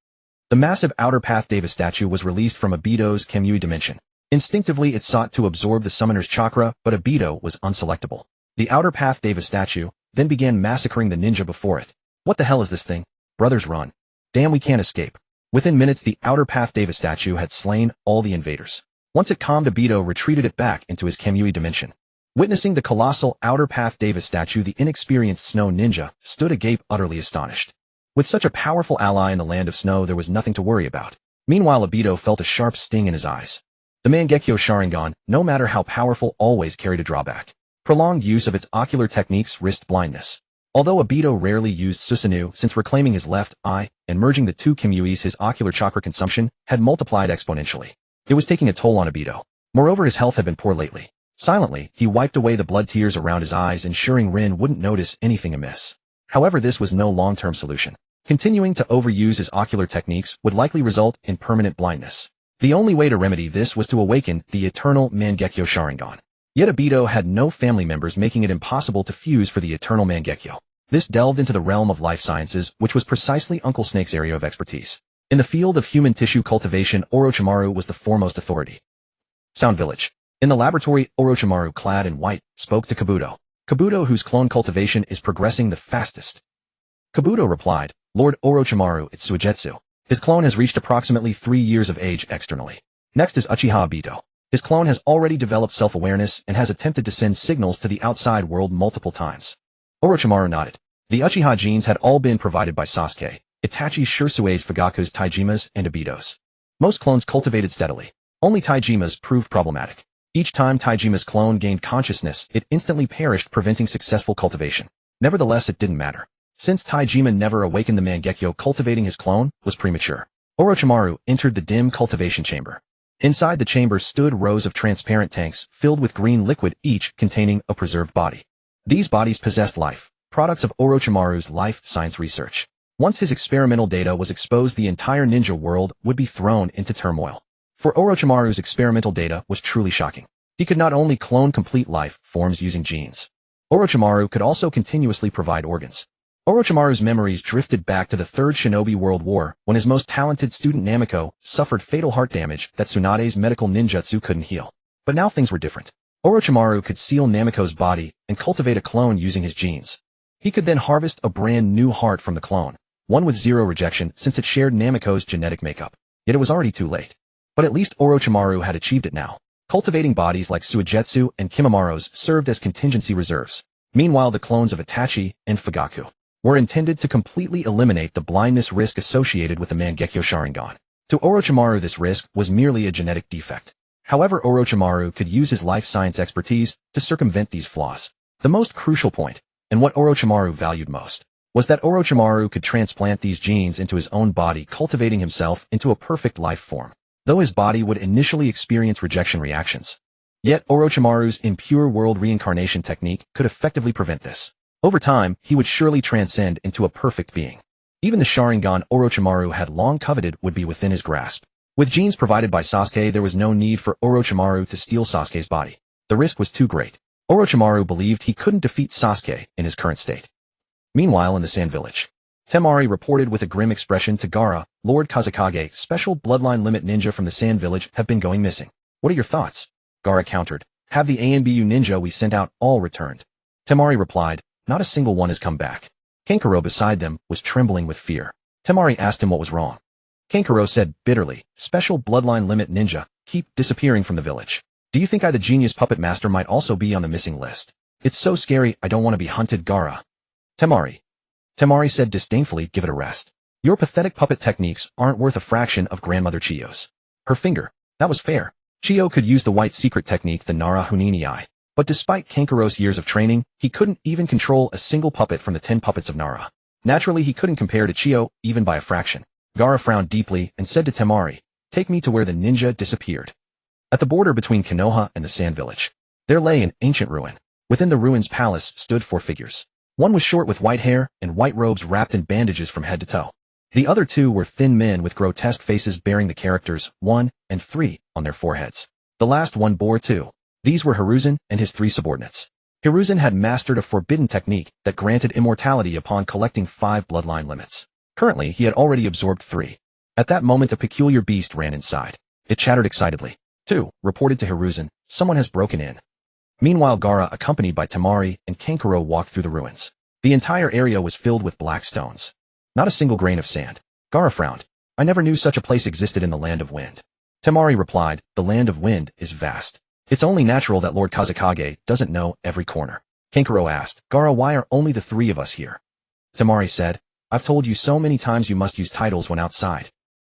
A: The massive Outer Path Deva statue was released from Obito's Kamui dimension. Instinctively, it sought to absorb the summoner's chakra, but Obito was unselectable. The Outer Path Deva statue then began massacring the ninja before it. What the hell is this thing? Brothers, run. Damn, we can't escape. Within minutes, the Outer Path Deva statue had slain all the invaders. Once it calmed, Obito retreated it back into his Kamui dimension. Witnessing the colossal Outer Path Deva statue, the inexperienced snow ninja stood agape, utterly astonished. With such a powerful ally in the land of snow, there was nothing to worry about. Meanwhile, Obito felt a sharp sting in his eyes. The Mangekyō Sharingan, no matter how powerful, always carried a drawback. Prolonged use of its ocular techniques risked blindness. Although Obito rarely used Susanoo, since reclaiming his left eye and merging the two Kimuis, his ocular chakra consumption had multiplied exponentially. It was taking a toll on Obito. Moreover, his health had been poor lately. Silently, he wiped away the blood tears around his eyes, ensuring Rin wouldn't notice anything amiss. However, this was no long-term solution. Continuing to overuse his ocular techniques would likely result in permanent blindness. The only way to remedy this was to awaken the eternal Mangekyō Sharingan. Yet Obito had no family members, making it impossible to fuse for the eternal Mangekyō. This delved into the realm of life sciences, which was precisely Uncle Snake's area of expertise. In the field of human tissue cultivation, Orochimaru was the foremost authority. Sound Village. In the laboratory, Orochimaru, clad in white, spoke to Kabuto. Kabuto, whose clone cultivation is progressing the fastest. Kabuto replied, Lord Orochimaru, it's Suigetsu. His clone has reached approximately 3 years of age externally. Next is Uchiha Obito. His clone has already developed self-awareness and has attempted to send signals to the outside world multiple times. Orochimaru nodded. The Uchiha genes had all been provided by Sasuke, Itachi, Shirsue's, Fugaku's, Taijima's, and Obito's. Most clones cultivated steadily. Only Taijima's proved problematic. Each time Taijima's clone gained consciousness, it instantly perished, preventing successful cultivation. Nevertheless, it didn't matter. Since Taijima never awakened the Mangekyō, cultivating his clone was premature. Orochimaru entered the dim cultivation chamber. Inside the chamber stood rows of transparent tanks filled with green liquid, each containing a preserved body. These bodies possessed life, products of Orochimaru's life science research. Once his experimental data was exposed, the entire ninja world would be thrown into turmoil. For Orochimaru's experimental data was truly shocking. He could not only clone complete life forms using genes. Orochimaru could also continuously provide organs. Orochimaru's memories drifted back to the Third Shinobi World War, when his most talented student Namiko suffered fatal heart damage that Tsunade's medical ninjutsu couldn't heal. But now things were different. Orochimaru could seal Namiko's body and cultivate a clone using his genes. He could then harvest a brand new heart from the clone, one with zero rejection since it shared Namiko's genetic makeup. Yet it was already too late. But at least Orochimaru had achieved it now. Cultivating bodies like Suigetsu and Kimimara's served as contingency reserves. Meanwhile, the clones of Itachi and Fugaku were intended to completely eliminate the blindness risk associated with the Mangekyō Sharingan. To Orochimaru, this risk was merely a genetic defect. However, Orochimaru could use his life science expertise to circumvent these flaws. The most crucial point, and what Orochimaru valued most, was that Orochimaru could transplant these genes into his own body, cultivating himself into a perfect life form. Though his body would initially experience rejection reactions. Yet Orochimaru's impure world reincarnation technique could effectively prevent this. Over time, he would surely transcend into a perfect being. Even the Sharingan Orochimaru had long coveted would be within his grasp. With genes provided by Sasuke, there was no need for Orochimaru to steal Sasuke's body. The risk was too great. Orochimaru believed he couldn't defeat Sasuke in his current state. Meanwhile, in the Sand Village, Temari reported with a grim expression to Gaara, Lord Kazekage, special bloodline limit ninja from the Sand Village have been going missing. What are your thoughts? Gaara countered. Have the ANBU ninja we sent out all returned? Temari replied, not a single one has come back. Kankuro beside them was trembling with fear. Temari asked him what was wrong. Kankuro said bitterly, special bloodline limit ninja, keep disappearing from the village. Do you think I the genius puppet master might also be on the missing list? It's so scary, I don't want to be hunted, Gaara. Temari said disdainfully, give it a rest. Your pathetic puppet techniques aren't worth a fraction of Grandmother Chiyo's. Her finger. That was fair. Chiyo could use the white secret technique, the Nara Hunini Eye. But despite Kankuro's years of training, he couldn't even control a single puppet from the 10 puppets of Nara. Naturally, he couldn't compare to Chiyo, even by a fraction. Gaara frowned deeply and said to Temari, take me to where the ninja disappeared. At the border between Konoha and the Sand Village, there lay an ancient ruin. Within the ruin's palace stood 4 figures. One was short with white hair and white robes wrapped in bandages from head to toe. The other 2 were thin men with grotesque faces bearing the characters 1 and 3 on their foreheads. The last one bore 2. These were Hiruzen and his 3 subordinates. Hiruzen had mastered a forbidden technique that granted immortality upon collecting 5 bloodline limits. Currently, he had already absorbed 3. At that moment, a peculiar beast ran inside. It chattered excitedly. 2, reported to Hiruzen, someone has broken in. Meanwhile, Gaara, accompanied by Temari and Kankuro, walked through the ruins. The entire area was filled with black stones. Not a single grain of sand. Gaara frowned. I never knew such a place existed in the Land of Wind. Temari replied, the Land of Wind is vast. It's only natural that Lord Kazekage doesn't know every corner. Kankuro asked, Gaara, why are only the 3 of us here? Temari said, I've told you so many times you must use titles when outside.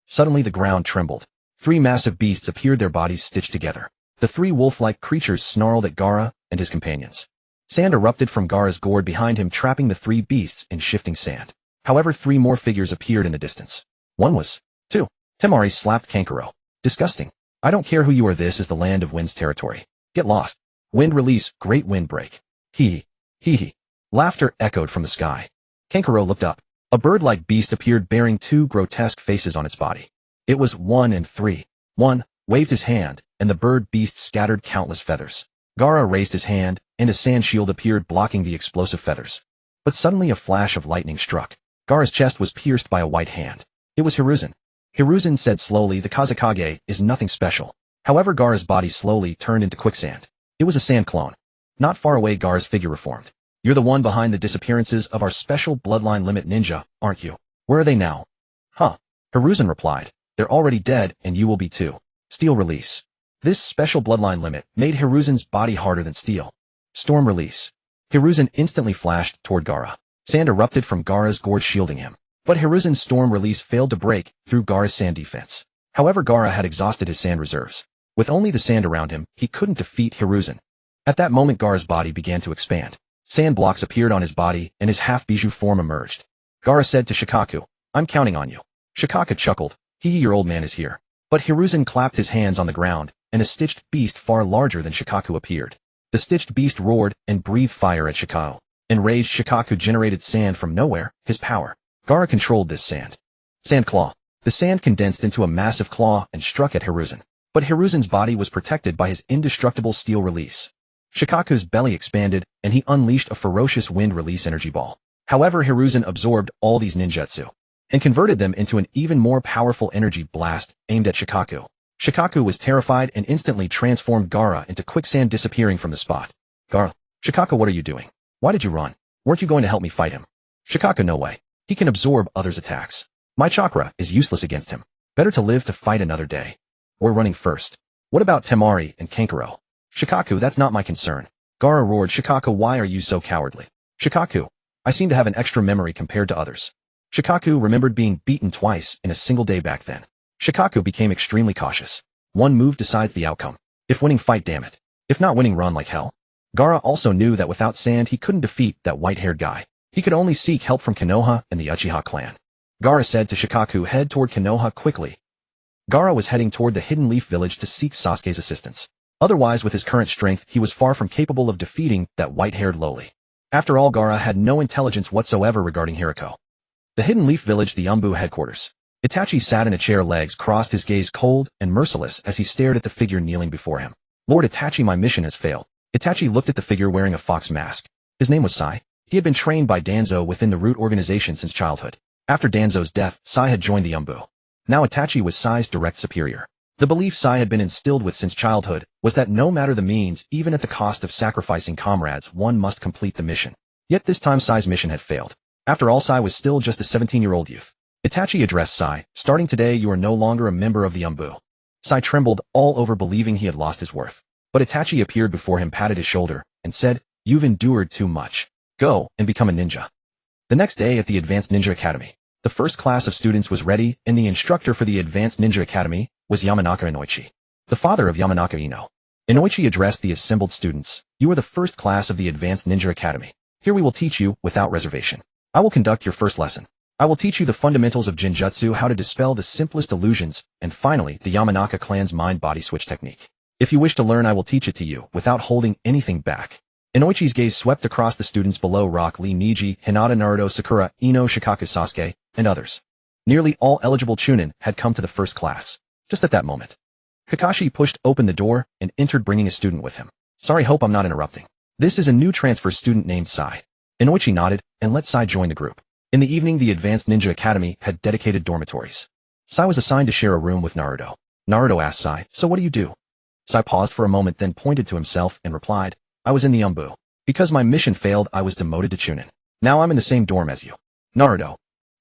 A: Suddenly the ground trembled. 3 massive beasts appeared, their bodies stitched together. The 3 wolf-like creatures snarled at Gaara and his companions. Sand erupted from Gaara's gourd behind him, trapping the 3 beasts in shifting sand. However, 3 more figures appeared in the distance. One was 2. Temari slapped Kankuro. Disgusting. I don't care who you are, this is the Land of Wind's territory. Get lost. Wind release, great wind break. Hee hee. Laughter echoed from the sky. Kankuro looked up. A bird-like beast appeared bearing 2 grotesque faces on its body. It was 1 and 3. 1 waved his hand, and the bird beast scattered countless feathers. Gaara raised his hand, and a sand shield appeared blocking the explosive feathers. But suddenly a flash of lightning struck. Gaara's chest was pierced by a white hand. It was Hiruzen. Hiruzen said slowly, the Kazekage is nothing special. However, Gaara's body slowly turned into quicksand. It was a sand clone. Not far away, Gaara's figure reformed. You're the one behind the disappearances of our special bloodline limit ninja, aren't you? Where are they now? Huh. Hiruzen replied. They're already dead, and you will be too. Steel release. This special bloodline limit made Hiruzen's body harder than steel. Storm release. Hiruzen instantly flashed toward Gaara. Sand erupted from Gaara's gourd, shielding him. But Hiruzen's storm release failed to break through Gaara's sand defense. However, Gaara had exhausted his sand reserves. With only the sand around him, he couldn't defeat Hiruzen. At that moment, Gaara's body began to expand. Sand blocks appeared on his body, and his half-bijou form emerged. Gaara said to Shikaku, I'm counting on you. Shikaku chuckled. Your old man is here. But Hiruzen clapped his hands on the ground, and a stitched beast far larger than Shikaku appeared. The stitched beast roared and breathed fire at Shikaku. Enraged, Shikaku generated sand from nowhere, his power. Gaara controlled this sand. Sand claw. The sand condensed into a massive claw and struck at Hiruzen. But Hiruzen's body was protected by his indestructible steel release. Shikaku's belly expanded, and he unleashed a ferocious wind release energy ball. However, Hiruzen absorbed all these ninjutsu and converted them into an even more powerful energy blast aimed at Shikaku. Shikaku was terrified and instantly transformed Gaara into quicksand, disappearing from the spot. Gaara. Shikaku, what are you doing? Why did you run? Weren't you going to help me fight him? Shikaku, no way. He can absorb others' attacks. My chakra is useless against him. Better to live to fight another day. We're running first. What about Temari and Kankuro? Shikaku, that's not my concern. Gaara roared. Shikaku, why are you so cowardly? Shikaku, I seem to have an extra memory compared to others. Shikaku remembered being beaten twice in a single day back then. Shikaku became extremely cautious. One move decides the outcome. If winning, fight, damn it. If not winning, run like hell. Gaara also knew that without sand he couldn't defeat that white-haired guy. He could only seek help from Konoha and the Uchiha clan. Gaara said to Shikaku, head toward Konoha quickly. Gaara was heading toward the Hidden Leaf Village to seek Sasuke's assistance. Otherwise, with his current strength, he was far from capable of defeating that white-haired lowly. After all, Gaara had no intelligence whatsoever regarding Hiriko. The Hidden Leaf Village, the Umbu headquarters. Itachi sat in a chair, legs crossed, his gaze cold and merciless as he stared at the figure kneeling before him. Lord Itachi, my mission has failed. Itachi looked at the figure wearing a fox mask. His name was Sai. He had been trained by Danzo within the Root organization since childhood. After Danzo's death, Sai had joined the Umbu. Now Itachi was Sai's direct superior. The belief Sai had been instilled with since childhood was that no matter the means, even at the cost of sacrificing comrades, one must complete the mission. Yet this time Sai's mission had failed. After all, Sai was still just a 17-year-old youth. Itachi addressed Sai, starting today you are no longer a member of the Umbu. Sai trembled all over believing he had lost his worth. But Itachi appeared before him, patted his shoulder, and said, you've endured too much. Go and become a ninja. The next day at the Advanced Ninja Academy, the first class of students was ready, and the instructor for the Advanced Ninja Academy was Yamanaka Inoichi, the father of Yamanaka Ino. Inoichi addressed the assembled students, you are the first class of the Advanced Ninja Academy. Here we will teach you, without reservation. I will conduct your first lesson. I will teach you the fundamentals of Genjutsu, how to dispel the simplest illusions, and finally, the Yamanaka clan's mind-body switch technique. If you wish to learn, I will teach it to you, without holding anything back. Inoichi's gaze swept across the students below: Rock Lee, Niji, Hinata, Naruto, Sakura, Ino, Shikaku, Sasuke, and others. Nearly all eligible Chunin had come to the first class. Just at that moment, Kakashi pushed open the door and entered, bringing a student with him. Sorry, hope I'm not interrupting. This is a new transfer student named Sai. Inoichi nodded and let Sai join the group. In the evening, the Advanced Ninja Academy had dedicated dormitories. Sai was assigned to share a room with Naruto. Naruto asked Sai, so what do you do? Sai paused for a moment, then pointed to himself and replied, I was in the Umbu. Because my mission failed, I was demoted to Chunin. Now I'm in the same dorm as you. Naruto.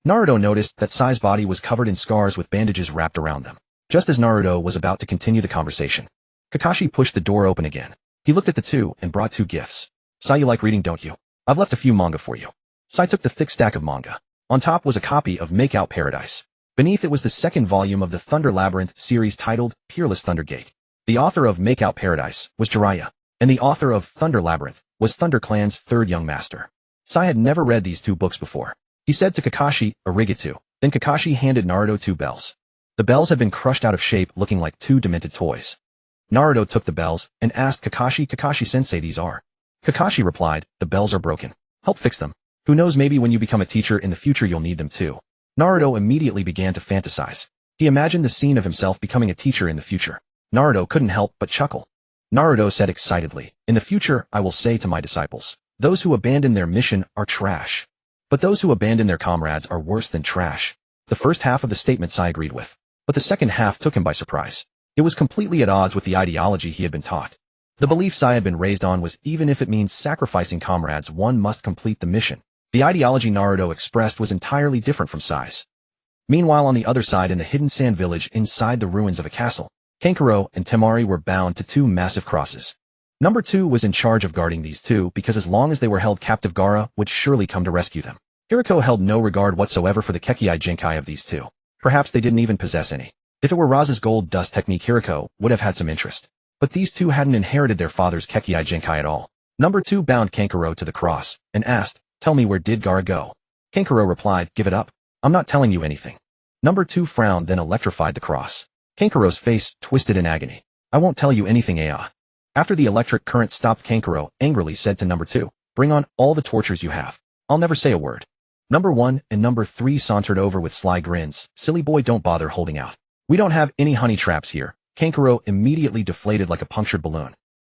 A: Naruto noticed that Sai's body was covered in scars with bandages wrapped around them. Just as Naruto was about to continue the conversation, Kakashi pushed the door open again. He looked at the two and brought two gifts. Sai, you like reading, don't you? I've left a few manga for you. Sai took the thick stack of manga. On top was a copy of Makeout Paradise. Beneath it was the second volume of the Thunder Labyrinth series titled Peerless Thundergate. The author of Makeout Paradise was Jiraiya, and the author of Thunder Labyrinth was Thunder Clan's third young master. Sai had never read these two books before. He said to Kakashi, Arigato. Then Kakashi handed Naruto two bells. The bells had been crushed out of shape, looking like two demented toys. Naruto took the bells and asked Kakashi, Kakashi-sensei, these are? Kakashi replied, the bells are broken. Help fix them. Who knows, maybe when you become a teacher in the future you'll need them too. Naruto immediately began to fantasize. He imagined the scene of himself becoming a teacher in the future. Naruto couldn't help but chuckle. Naruto said excitedly, in the future I will say to my disciples, those who abandon their mission are trash. But those who abandon their comrades are worse than trash. The first half of the statement Sai agreed with, but the second half took him by surprise. It was completely at odds with the ideology he had been taught. The belief Sai had been raised on was even if it means sacrificing comrades, one must complete the mission. The ideology Naruto expressed was entirely different from Sai's. Meanwhile, on the other side, in the hidden sand village inside the ruins of a castle, Kankuro and Temari were bound to two massive crosses. Number 2 was in charge of guarding these two because as long as they were held captive, Gaara would surely come to rescue them. Hiriko held no regard whatsoever for the Kekkei Genkai of these two. Perhaps they didn't even possess any. If it were Raza's gold dust technique, Hiriko would have had some interest. But these two hadn't inherited their father's Kekkei Genkai at all. Number 2 bound Kankuro to the cross and asked, tell me, where did Gaara go? Kankuro replied, give it up. I'm not telling you anything. Number 2 frowned, then electrified the cross. Kankuro's face twisted in agony. I won't tell you anything, Aya. After the electric current stopped, Kankuro angrily said to Number 2, bring on all the tortures you have. I'll never say a word. Number 1 and Number 3 sauntered over with sly grins. Silly boy, don't bother holding out. We don't have any honey traps here. Kankuro immediately deflated like a punctured balloon.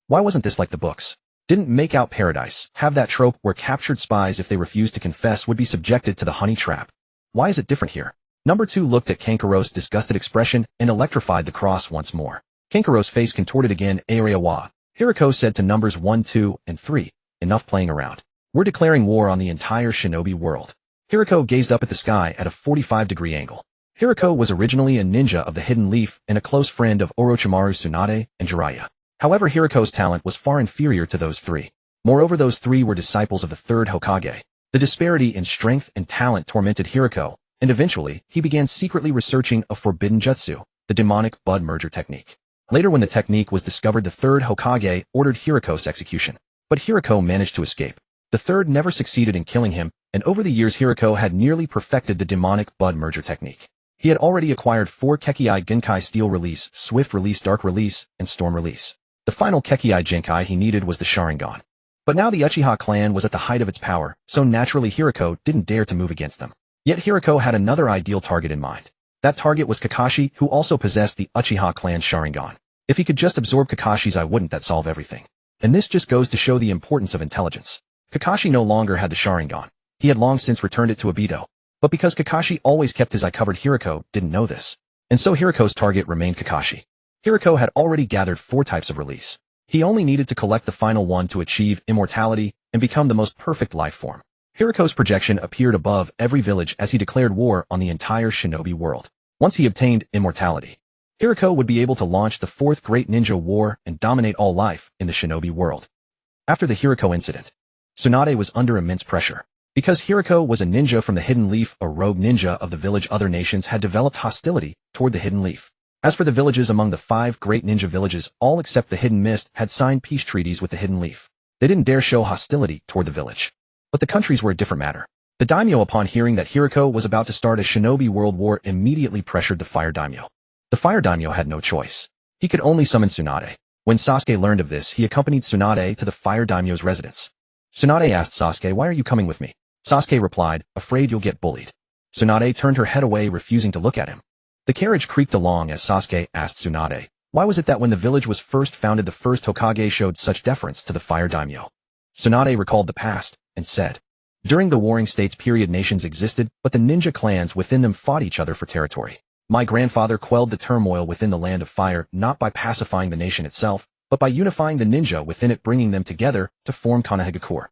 A: Why wasn't this like the books? Didn't Makeout Paradise have that trope where captured spies, if they refused to confess, would be subjected to the honey trap? Why is it different here? Number 2 looked at Kankuro's disgusted expression and electrified the cross once more. Kankuro's face contorted again. Areawa. Hiriko said to Numbers 1, 2, and 3, enough playing around. We're declaring war on the entire shinobi world. Hiriko gazed up at the sky at a 45-degree angle. Hiriko was originally a ninja of the Hidden Leaf and a close friend of Orochimaru, Tsunade, and Jiraiya. However, Hiriko's talent was far inferior to those three. Moreover, those three were disciples of the third Hokage. The disparity in strength and talent tormented Hiriko, and eventually, he began secretly researching a forbidden jutsu, the demonic bud merger technique. Later, when the technique was discovered, the third Hokage ordered Hiriko's execution. But Hiriko managed to escape. The third never succeeded in killing him, and over the years Hiriko had nearly perfected the demonic bud merger technique. He had already acquired 4 Kekkei Genkai: Steel Release, Swift Release, Dark Release, and Storm Release. The final Kekkei Genkai he needed was the Sharingan. But now the Uchiha clan was at the height of its power, so naturally Hiriko didn't dare to move against them. Yet Hiriko had another ideal target in mind. That target was Kakashi, who also possessed the Uchiha clan's Sharingan. If he could just absorb Kakashi's, wouldn't that solve everything? And this just goes to show the importance of intelligence. Kakashi no longer had the Sharingan. He had long since returned it to Obito. But because Kakashi always kept his eye covered, Hiriko didn't know this. And so Hiriko's target remained Kakashi. Hiriko had already gathered 4 types of release. He only needed to collect the final one to achieve immortality and become the most perfect life form. Hiriko's projection appeared above every village as he declared war on the entire shinobi world. Once he obtained immortality, Hiriko would be able to launch the fourth great ninja war and dominate all life in the shinobi world. After the Hiriko incident, Tsunade was under immense pressure. Because Hiriko was a ninja from the Hidden Leaf, a rogue ninja of the village, other nations had developed hostility toward the Hidden Leaf. As for the villages among the 5 great ninja villages, all except the Hidden Mist had signed peace treaties with the Hidden Leaf. They didn't dare show hostility toward the village. But the countries were a different matter. The daimyo, upon hearing that Hiriko was about to start a shinobi world war, immediately pressured the fire daimyo. The fire daimyo had no choice. He could only summon Tsunade. When Sasuke learned of this, he accompanied Tsunade to the fire daimyo's residence. Tsunade asked Sasuke, "Why are you coming with me?" Sasuke replied, "Afraid you'll get bullied." Tsunade turned her head away, refusing to look at him. The carriage creaked along as Sasuke asked Tsunade, "Why was it that when the village was first founded, the first Hokage showed such deference to the fire daimyo?" Tsunade recalled the past and said, "During the Warring States period, nations existed, but the ninja clans within them fought each other for territory. My grandfather quelled the turmoil within the land of fire not by pacifying the nation itself, but by unifying the ninja within it, bringing them together to form Konohagakure.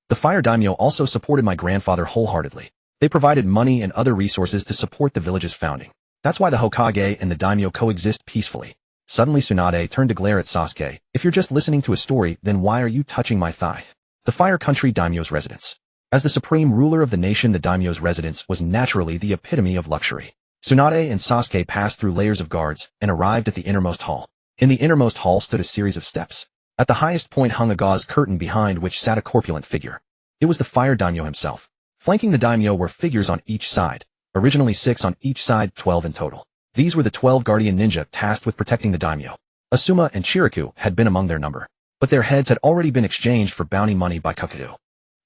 A: The fire daimyo also supported my grandfather wholeheartedly. They provided money and other resources to support the village's founding. That's why the Hokage and the daimyo coexist peacefully." Suddenly Tsunade turned to glare at Sasuke. "If you're just listening to a story, then why are you touching my thigh?" The fire country daimyo's residence. As the supreme ruler of the nation, the daimyo's residence was naturally the epitome of luxury. Tsunade and Sasuke passed through layers of guards and arrived at the innermost hall. In the innermost hall stood a series of steps. At the highest point hung a gauze curtain behind which sat a corpulent figure. It was the fire daimyo himself. Flanking the daimyo were figures on each side, originally 6 on each side, 12 in total. These were the 12 guardian ninja tasked with protecting the daimyo. Asuma and Chiriku had been among their number, but their heads had already been exchanged for bounty money by Kakudo.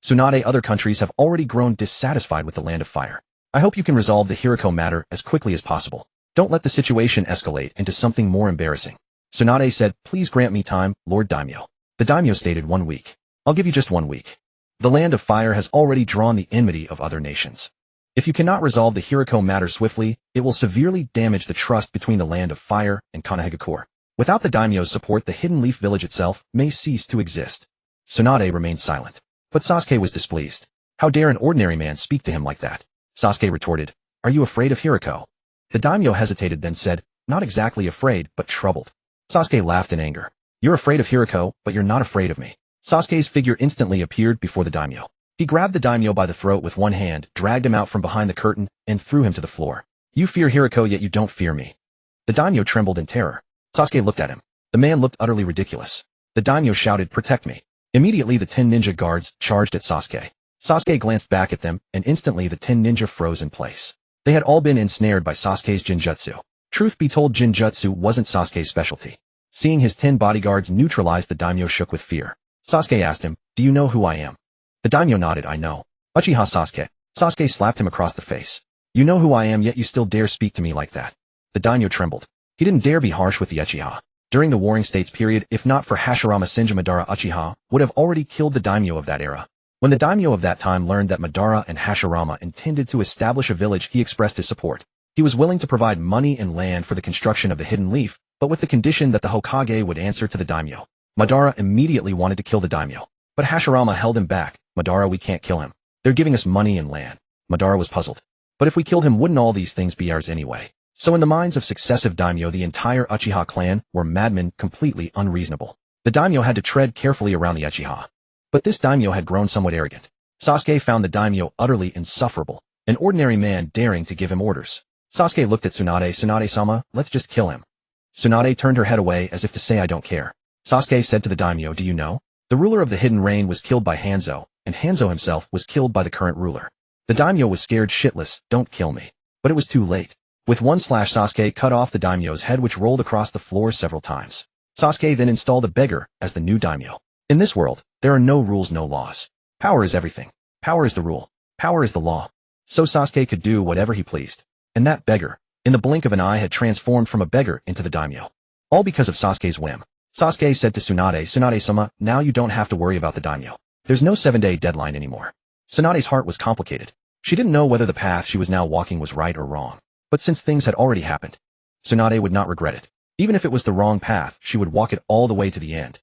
A: Tsunade, other countries have already grown dissatisfied with the land of fire. I hope you can resolve the Hiriko matter as quickly as possible. Don't let the situation escalate into something more embarrassing. Tsunade said, "Please grant me time, Lord Daimyo." The daimyo stated, 1 week. "I'll give you just 1 week. The land of fire has already drawn the enmity of other nations. If you cannot resolve the Hiriko matter swiftly, it will severely damage the trust between the land of fire and Konohagakure. Without the daimyo's support, the Hidden Leaf village itself may cease to exist." Tsunade remained silent. But Sasuke was displeased. How dare an ordinary man speak to him like that? Sasuke retorted, "Are you afraid of Hiriko?" The daimyo hesitated, then said, "Not exactly afraid, but troubled." Sasuke laughed in anger. "You're afraid of Hiriko, but you're not afraid of me." Sasuke's figure instantly appeared before the daimyo. He grabbed the daimyo by the throat with one hand, dragged him out from behind the curtain, and threw him to the floor. "You fear Hiriko, yet you don't fear me." The daimyo trembled in terror. Sasuke looked at him. The man looked utterly ridiculous. The daimyo shouted, "Protect me." Immediately the 10 ninja guards charged at Sasuke. Sasuke glanced back at them, and instantly the 10 ninja froze in place. They had all been ensnared by Sasuke's Jinjutsu. Truth be told, Jinjutsu wasn't Sasuke's specialty. Seeing his 10 bodyguards neutralized, the daimyo shook with fear. Sasuke asked him, "Do you know who I am?" The daimyo nodded, "I know. Uchiha Sasuke." Sasuke slapped him across the face. "You know who I am, yet you still dare speak to me like that." The daimyo trembled. He didn't dare be harsh with the Uchiha. During the Warring States period, if not for Hashirama Senju, Madara Uchiha would have already killed the daimyo of that era. When the daimyo of that time learned that Madara and Hashirama intended to establish a village, he expressed his support. He was willing to provide money and land for the construction of the Hidden Leaf, but with the condition that the Hokage would answer to the daimyo. Madara immediately wanted to kill the daimyo, but Hashirama held him back. "Madara, we can't kill him. They're giving us money and land." Madara was puzzled. But if we killed him, wouldn't all these things be ours anyway? So in the minds of successive daimyo, the entire Uchiha clan were madmen, completely unreasonable. The daimyo had to tread carefully around the Uchiha. But this daimyo had grown somewhat arrogant. Sasuke found the daimyo utterly insufferable, an ordinary man daring to give him orders. Sasuke looked at Tsunade. "Tsunade-sama, let's just kill him." Tsunade turned her head away as if to say, "I don't care." Sasuke said to the daimyo, "Do you know? The ruler of the Hidden Rain was killed by Hanzo, and Hanzo himself was killed by the current ruler." The daimyo was scared shitless. "Don't kill me." But it was too late. With one slash, Sasuke cut off the daimyo's head, which rolled across the floor several times. Sasuke then installed a beggar as the new daimyo. In this world, there are no rules, no laws. Power is everything. Power is the rule. Power is the law. So Sasuke could do whatever he pleased. And that beggar, in the blink of an eye, had transformed from a beggar into the daimyo. All because of Sasuke's whim. Sasuke said to Tsunade, "Tsunade-sama, now you don't have to worry about the daimyo. There's no 7-day deadline anymore." Tsunade's heart was complicated. She didn't know whether the path she was now walking was right or wrong. But since things had already happened, Tsunade would not regret it. Even if it was the wrong path, she would walk it all the way to the end.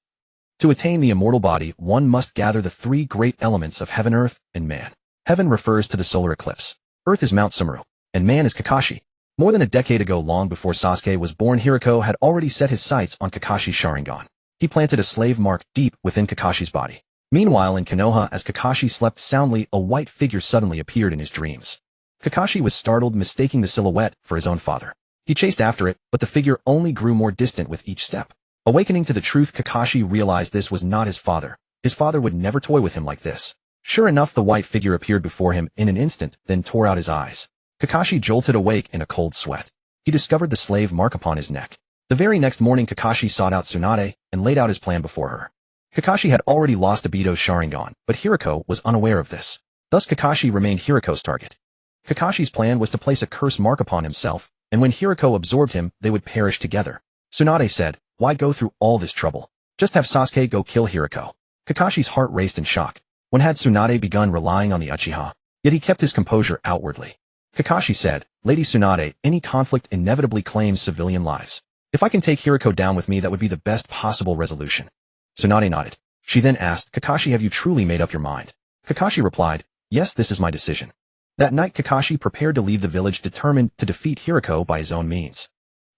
A: To attain the immortal body, one must gather the 3 great elements of heaven, earth, and man. Heaven refers to the solar eclipse. Earth is Mount Sumeru, and man is Kakashi. More than a decade ago, long before Sasuke was born, Hiriko had already set his sights on Kakashi's Sharingan. He planted a slave mark deep within Kakashi's body. Meanwhile, in Konoha, as Kakashi slept soundly, a white figure suddenly appeared in his dreams. Kakashi was startled, mistaking the silhouette for his own father. He chased after it, but the figure only grew more distant with each step. Awakening to the truth, Kakashi realized this was not his father. His father would never toy with him like this. Sure enough, the white figure appeared before him in an instant, then tore out his eyes. Kakashi jolted awake in a cold sweat. He discovered the slave mark upon his neck. The very next morning, Kakashi sought out Tsunade and laid out his plan before her. Kakashi had already lost Obito's Sharingan, but Hiriko was unaware of this. Thus, Kakashi remained Hiriko's target. Kakashi's plan was to place a curse mark upon himself, and when Hiriko absorbed him, they would perish together. Tsunade said, "Why go through all this trouble? Just have Sasuke go kill Hiriko." Kakashi's heart raced in shock. When had Tsunade begun relying on the Uchiha? Yet he kept his composure outwardly. Kakashi said, "Lady Tsunade, any conflict inevitably claims civilian lives. If I can take Hiriko down with me, that would be the best possible resolution." Tsunade nodded. She then asked, "Kakashi, have you truly made up your mind?" Kakashi replied, "Yes, this is my decision." That night, Kakashi prepared to leave the village, determined to defeat Hiriko by his own means.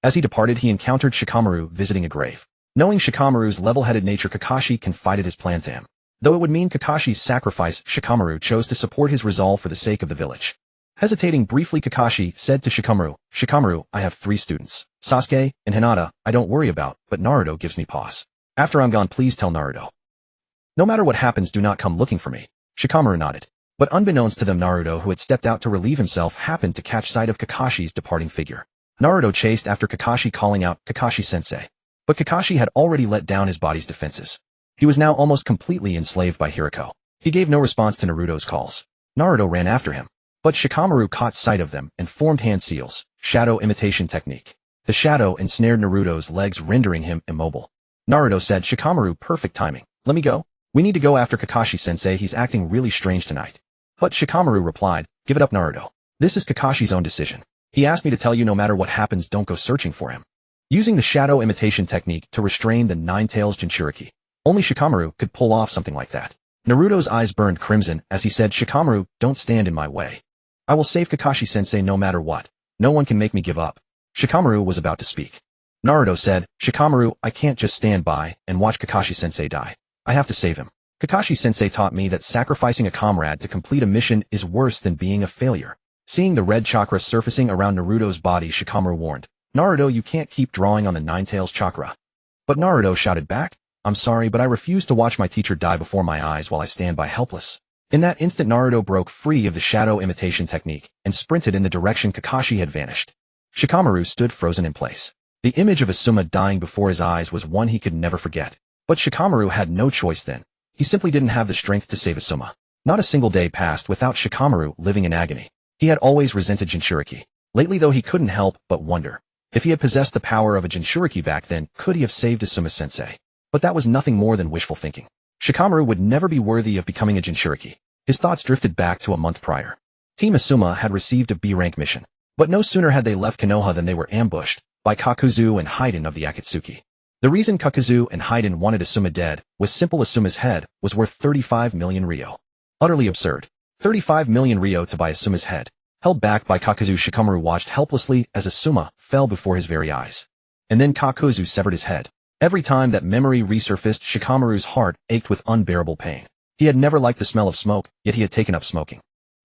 A: As he departed, he encountered Shikamaru visiting a grave. Knowing Shikamaru's level-headed nature, Kakashi confided his plan to him. Though it would mean Kakashi's sacrifice, Shikamaru chose to support his resolve for the sake of the village. Hesitating briefly, Kakashi said to Shikamaru, "Shikamaru, I have 3 students. Sasuke and Hinata, I don't worry about, but Naruto gives me pause. After I'm gone, please tell Naruto. No matter what happens, do not come looking for me." Shikamaru nodded. But unbeknownst to them, Naruto, who had stepped out to relieve himself, happened to catch sight of Kakashi's departing figure. Naruto chased after Kakashi, calling out, "Kakashi-sensei." But Kakashi had already let down his body's defenses. He was now almost completely enslaved by Hiriko. He gave no response to Naruto's calls. Naruto ran after him. But Shikamaru caught sight of them and formed hand seals, shadow imitation technique. The shadow ensnared Naruto's legs, rendering him immobile. Naruto said, "Shikamaru, perfect timing. Let me go. We need to go after Kakashi-sensei. He's acting really strange tonight." But Shikamaru replied, "Give it up, Naruto. This is Kakashi's own decision. He asked me to tell you, no matter what happens, don't go searching for him." Using the shadow imitation technique to restrain the Nine-Tails Jinchuriki, only Shikamaru could pull off something like that. Naruto's eyes burned crimson as he said, "Shikamaru, don't stand in my way. I will save Kakashi-sensei no matter what. No one can make me give up." Shikamaru was about to speak. Naruto said, "Shikamaru, I can't just stand by and watch Kakashi-sensei die. I have to save him. Kakashi-sensei taught me that sacrificing a comrade to complete a mission is worse than being a failure." Seeing the red chakra surfacing around Naruto's body, Shikamaru warned, "Naruto, you can't keep drawing on the Nine-Tails chakra." But Naruto shouted back, "I'm sorry, but I refuse to watch my teacher die before my eyes while I stand by helpless." In that instant, Naruto broke free of the shadow imitation technique and sprinted in the direction Kakashi had vanished. Shikamaru stood frozen in place. The image of Asuma dying before his eyes was one he could never forget. But Shikamaru had no choice then. He simply didn't have the strength to save Asuma. Not a single day passed without Shikamaru living in agony. He had always resented Jinchuriki. Lately, though, he couldn't help but wonder. If he had possessed the power of a Jinchuriki back then, could he have saved Asuma-sensei? But that was nothing more than wishful thinking. Shikamaru would never be worthy of becoming a Jinchuriki. His thoughts drifted back to a month prior. Team Asuma had received a B-rank mission. But no sooner had they left Konoha than they were ambushed by Kakuzu and Haiden of the Akatsuki. The reason Kakuzu and Haiden wanted Asuma dead was simple. Asuma's head was worth 35 million ryo. Utterly absurd. 35 million ryo to buy Asuma's head. Held back by Kakuzu, Shikamaru watched helplessly as Asuma fell before his very eyes. And then Kakuzu severed his head. Every time that memory resurfaced, Shikamaru's heart ached with unbearable pain. He had never liked the smell of smoke, yet he had taken up smoking.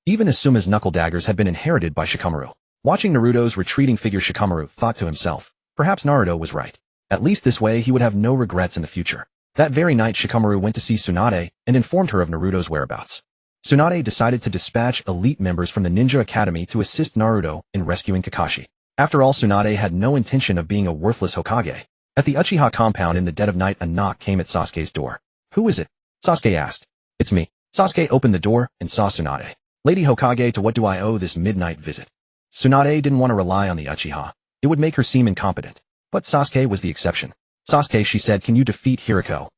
A: Even Asuma's knuckle daggers had been inherited by Shikamaru. Watching Naruto's retreating figure, Shikamaru thought to himself, perhaps Naruto was right. At least this way he would have no regrets in the future. That very night, Shikamaru went to see Tsunade and informed her of Naruto's whereabouts. Tsunade decided to dispatch elite members from the Ninja Academy to assist Naruto in rescuing Kakashi. After all, Tsunade had no intention of being a worthless Hokage. At the Uchiha compound in the dead of night, a knock came at Sasuke's door. "Who is it?" Sasuke asked. "It's me." Sasuke opened the door and saw Tsunade. "Lady Hokage, to what do I owe this midnight visit?" Tsunade didn't want to rely on the Uchiha. It would make her seem incompetent. But Sasuke was the exception. "Sasuke," she said, "can you defeat Hiriko?"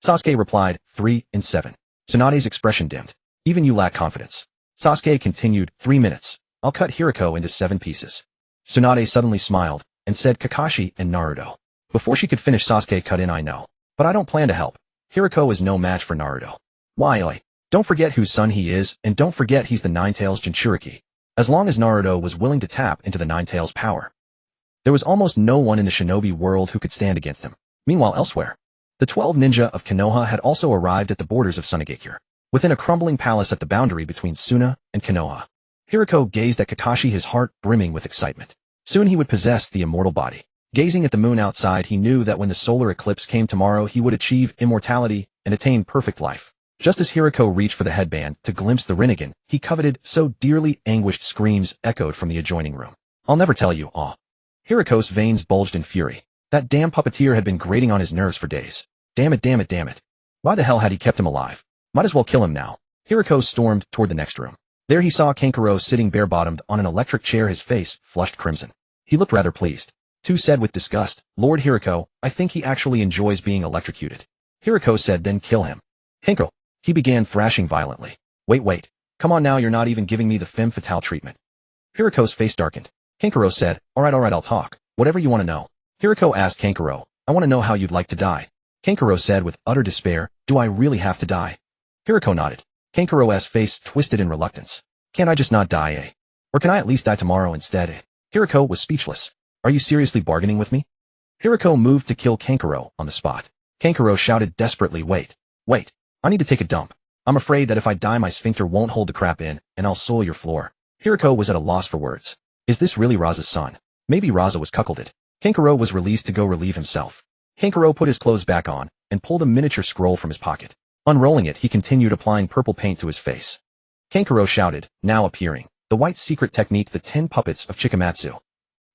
A: Sasuke replied, 3 and 7. Tsunade's expression dimmed. "Even you lack confidence." Sasuke continued, 3 minutes. I'll cut Hiriko into 7 pieces. Tsunade suddenly smiled and said, "Kakashi and Naruto." Before she could finish, Sasuke cut in, "I know. But I don't plan to help. Hiriko is no match for Naruto." "Why, oi?" Don't forget whose son he is, and don't forget he's the Nine-Tails Jinchuriki. As long as Naruto was willing to tap into the Nine-Tails power, there was almost no one in the shinobi world who could stand against him. Meanwhile, elsewhere, the 12 ninja of Konoha had also arrived at the borders of Sunagakure, within a crumbling palace at the boundary between Suna and Konoha. Hiriko gazed at Kakashi, his heart brimming with excitement. Soon he would possess the immortal body. Gazing at the moon outside, he knew that when the solar eclipse came tomorrow, he would achieve immortality and attain perfect life. Just as Hiriko reached for the headband to glimpse the Rinnegan he coveted, so dearly anguished screams echoed from the adjoining room. I'll never tell you, aw. Hiriko's veins bulged in fury. That damn puppeteer had been grating on his nerves for days. Damn it, damn it, damn it. Why the hell had he kept him alive? Might as well kill him now. Hiriko stormed toward the next room. There he saw Kankuro sitting bare-bottomed on an electric chair, his face flushed crimson. He looked rather pleased. Tu said with disgust, Lord Hiriko, I think he actually enjoys being electrocuted. Hiriko said, then kill him. Kankuro. He began thrashing violently. Wait. Come on now, you're not even giving me the femme fatale treatment. Hiriko's face darkened. Kankuro said, alright, I'll talk. Whatever you want to know. Hiriko asked Kankuro, I want to know how you'd like to die. Kankuro said with utter despair, do I really have to die? Hiriko nodded. Kankuro's face twisted in reluctance. Can't I just not die, eh? Or can I at least die tomorrow instead, eh? Hiriko was speechless. Are you seriously bargaining with me? Hiriko moved to kill Kankuro on the spot. Kankuro shouted desperately, wait. I need to take a dump. I'm afraid that if I die my sphincter won't hold the crap in, and I'll soil your floor. Hiriko was at a loss for words. Is this really Raza's son? Maybe Raza was cuckolded. Kankuro was released to go relieve himself. Kankuro put his clothes back on, and pulled a miniature scroll from his pocket. Unrolling it, he continued applying purple paint to his face. Kankuro shouted, now appearing, the white secret technique, the 10 puppets of Chikamatsu.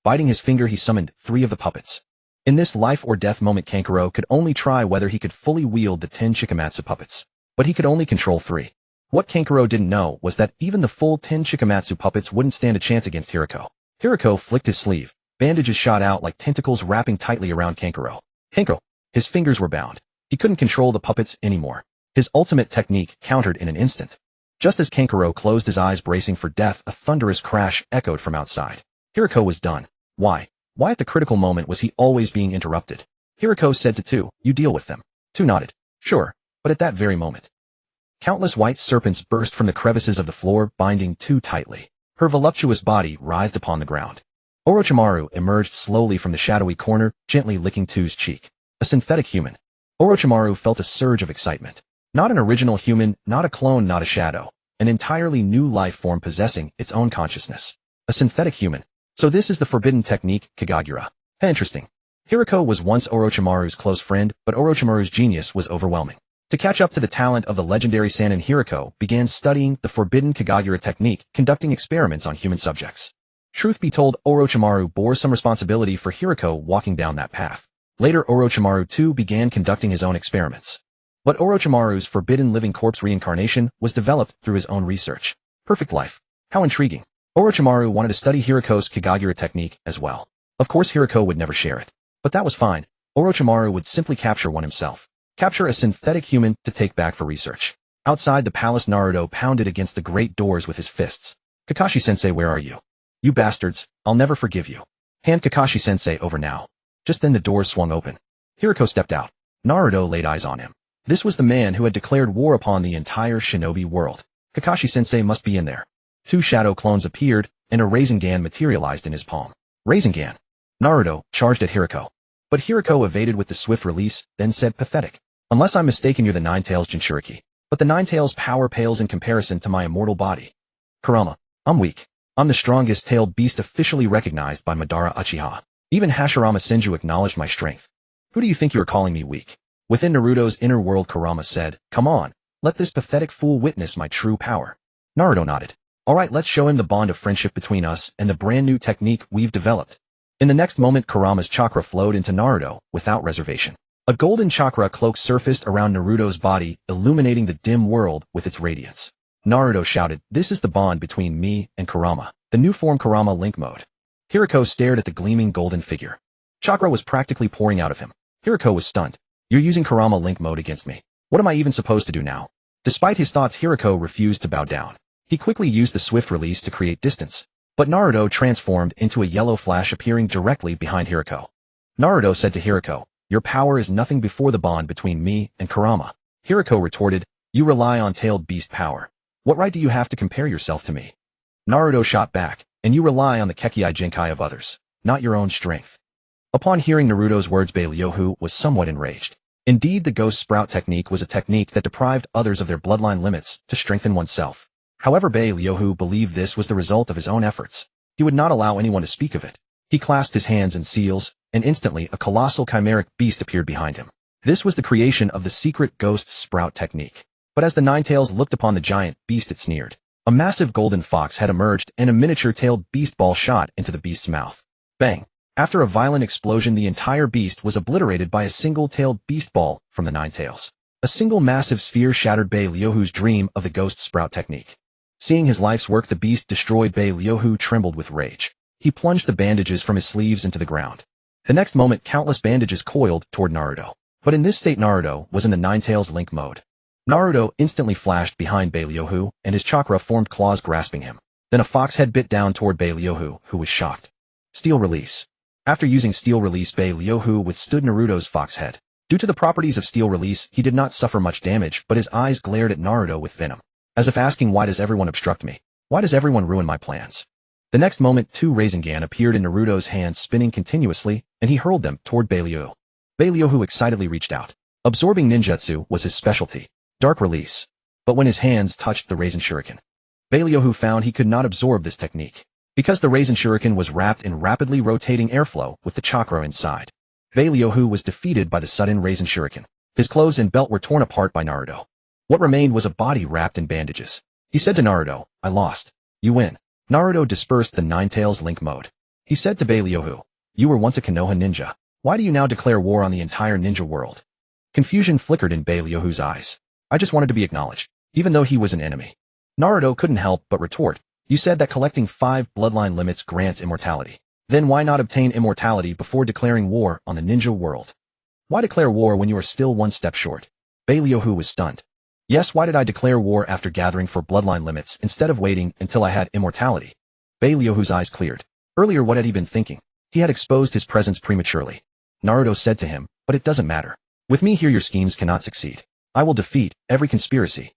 A: Biting his finger, he summoned 3 of the puppets. In this life or death moment, Kankuro could only try whether he could fully wield the 10 Chikamatsu puppets. But he could only control 3. What Kankuro didn't know was that even the full 10 Chikamatsu puppets wouldn't stand a chance against Hiriko. Hiriko flicked his sleeve. Bandages shot out like tentacles wrapping tightly around Kankuro. His fingers were bound. He couldn't control the puppets anymore. His ultimate technique countered in an instant. Just as Kankuro closed his eyes bracing for death, a thunderous crash echoed from outside. Hiriko was done. Why at the critical moment was he always being interrupted? Hiriko said to Tu, you deal with them. Tu nodded. Sure, but at that very moment, countless white serpents burst from the crevices of the floor, binding Tu tightly. Her voluptuous body writhed upon the ground. Orochimaru emerged slowly from the shadowy corner, gently licking Tu's cheek. A synthetic human. Orochimaru felt a surge of excitement. Not an original human, not a clone, not a shadow. An entirely new life form possessing its own consciousness. A synthetic human. So this is the forbidden technique, Kagagura. Interesting. Hiriko was once Orochimaru's close friend, but Orochimaru's genius was overwhelming. To catch up to the talent of the legendary Sannin, Hiriko began studying the forbidden Kagagura technique, conducting experiments on human subjects. Truth be told, Orochimaru bore some responsibility for Hiriko walking down that path. Later, Orochimaru too began conducting his own experiments. But Orochimaru's forbidden living corpse reincarnation was developed through his own research. Perfect life. How intriguing. Orochimaru wanted to study Hiriko's Kagagura technique as well. Of course, Hiriko would never share it. But that was fine. Orochimaru would simply capture one himself. Capture a synthetic human to take back for research. Outside the palace, Naruto pounded against the great doors with his fists. Kakashi-sensei, where are you? You bastards, I'll never forgive you. Hand Kakashi-sensei over now. Just then the doors swung open. Hiriko stepped out. Naruto laid eyes on him. This was the man who had declared war upon the entire shinobi world. Kakashi-sensei must be in there. 2 shadow clones appeared, and a Rasengan materialized in his palm. Rasengan. Naruto charged at Hiriko. But Hiriko evaded with the swift release, then said, pathetic. Unless I'm mistaken, you're the Nine-Tails Jinchuriki. But the Nine-Tails power pales in comparison to my immortal body. Kurama. I'm weak. I'm the strongest tailed beast officially recognized by Madara Uchiha. Even Hashirama Senju acknowledged my strength. Who do you think you are calling me weak? Within Naruto's inner world, Kurama said, come on, let this pathetic fool witness my true power. Naruto nodded. Alright, let's show him the bond of friendship between us and the brand new technique we've developed. In the next moment, Kurama's chakra flowed into Naruto without reservation. A golden chakra cloak surfaced around Naruto's body, illuminating the dim world with its radiance. Naruto shouted, this is the bond between me and Kurama, the new form Kurama Link Mode. Hiriko stared at the gleaming golden figure. Chakra was practically pouring out of him. Hiriko was stunned. You're using Kurama Link Mode against me. What am I even supposed to do now? Despite his thoughts, Hiriko refused to bow down. He quickly used the swift release to create distance. But Naruto transformed into a yellow flash appearing directly behind Hiriko. Naruto said to Hiriko, your power is nothing before the bond between me and Kurama. Hiriko retorted, You rely on tailed beast power. What right do you have to compare yourself to me? Naruto shot back, and you rely on the Kekkei Genkai of others, not your own strength. Upon hearing Naruto's words, Beiryōhu was somewhat enraged. Indeed, the ghost sprout technique was a technique that deprived others of their bloodline limits to strengthen oneself. However, Beiryōhu believed this was the result of his own efforts. He would not allow anyone to speak of it. He clasped his hands in seals, and instantly a colossal chimeric beast appeared behind him. This was the creation of the secret ghost sprout technique. But as the Nine-Tails looked upon the giant beast, it sneered. A massive golden fox had emerged, and a miniature-tailed beast ball shot into the beast's mouth. Bang! After a violent explosion, the entire beast was obliterated by a single-tailed beast ball from the Nine-Tails. A single massive sphere shattered Beiryōhu's dream of the ghost sprout technique. Seeing his life's work, the beast destroyed, Beiryōhu trembled with rage. He plunged the bandages from his sleeves into the ground. The next moment, countless bandages coiled toward Naruto. But in this state, Naruto was in the Nine-Tails Link mode. Naruto instantly flashed behind Beiryōhu, and his chakra formed claws grasping him. Then a fox head bit down toward Beiryōhu, who was shocked. Steel Release. After using Steel Release, Beiryōhu withstood Naruto's fox head. Due to the properties of Steel Release, he did not suffer much damage, but his eyes glared at Naruto with venom, as if asking, why does everyone obstruct me? Why does everyone ruin my plans? The next moment, two Rinnegan appeared in Naruto's hands, spinning continuously, and he hurled them toward Beiryōhu. Beiryōhu excitedly reached out. Absorbing ninjutsu was his specialty. Dark Release. But when his hands touched the Raisin Shuriken, Beiryōhu found he could not absorb this technique, because the Raisin Shuriken was wrapped in rapidly rotating airflow with the chakra inside. Beiryōhu was defeated by the sudden Raisin Shuriken. His clothes and belt were torn apart by Naruto. What remained was a body wrapped in bandages. He said to Naruto, I lost. You win. Naruto dispersed the Nine-Tails Link mode. He said to Beiryōhu, you were once a Konoha ninja. Why do you now declare war on the entire ninja world? Confusion flickered in Beiryōhu's eyes. I just wanted to be acknowledged, even though he was an enemy. Naruto couldn't help but retort. You said that collecting 5 bloodline limits grants immortality. Then why not obtain immortality before declaring war on the ninja world? Why declare war when you are still one step short? Beiryōhu was stunned. Yes, why did I declare war after gathering for bloodline limits instead of waiting until I had immortality? Beiryōhu's eyes cleared. Earlier, what had he been thinking? He had exposed his presence prematurely. Naruto said to him, but it doesn't matter. With me here, your schemes cannot succeed. I will defeat every conspiracy.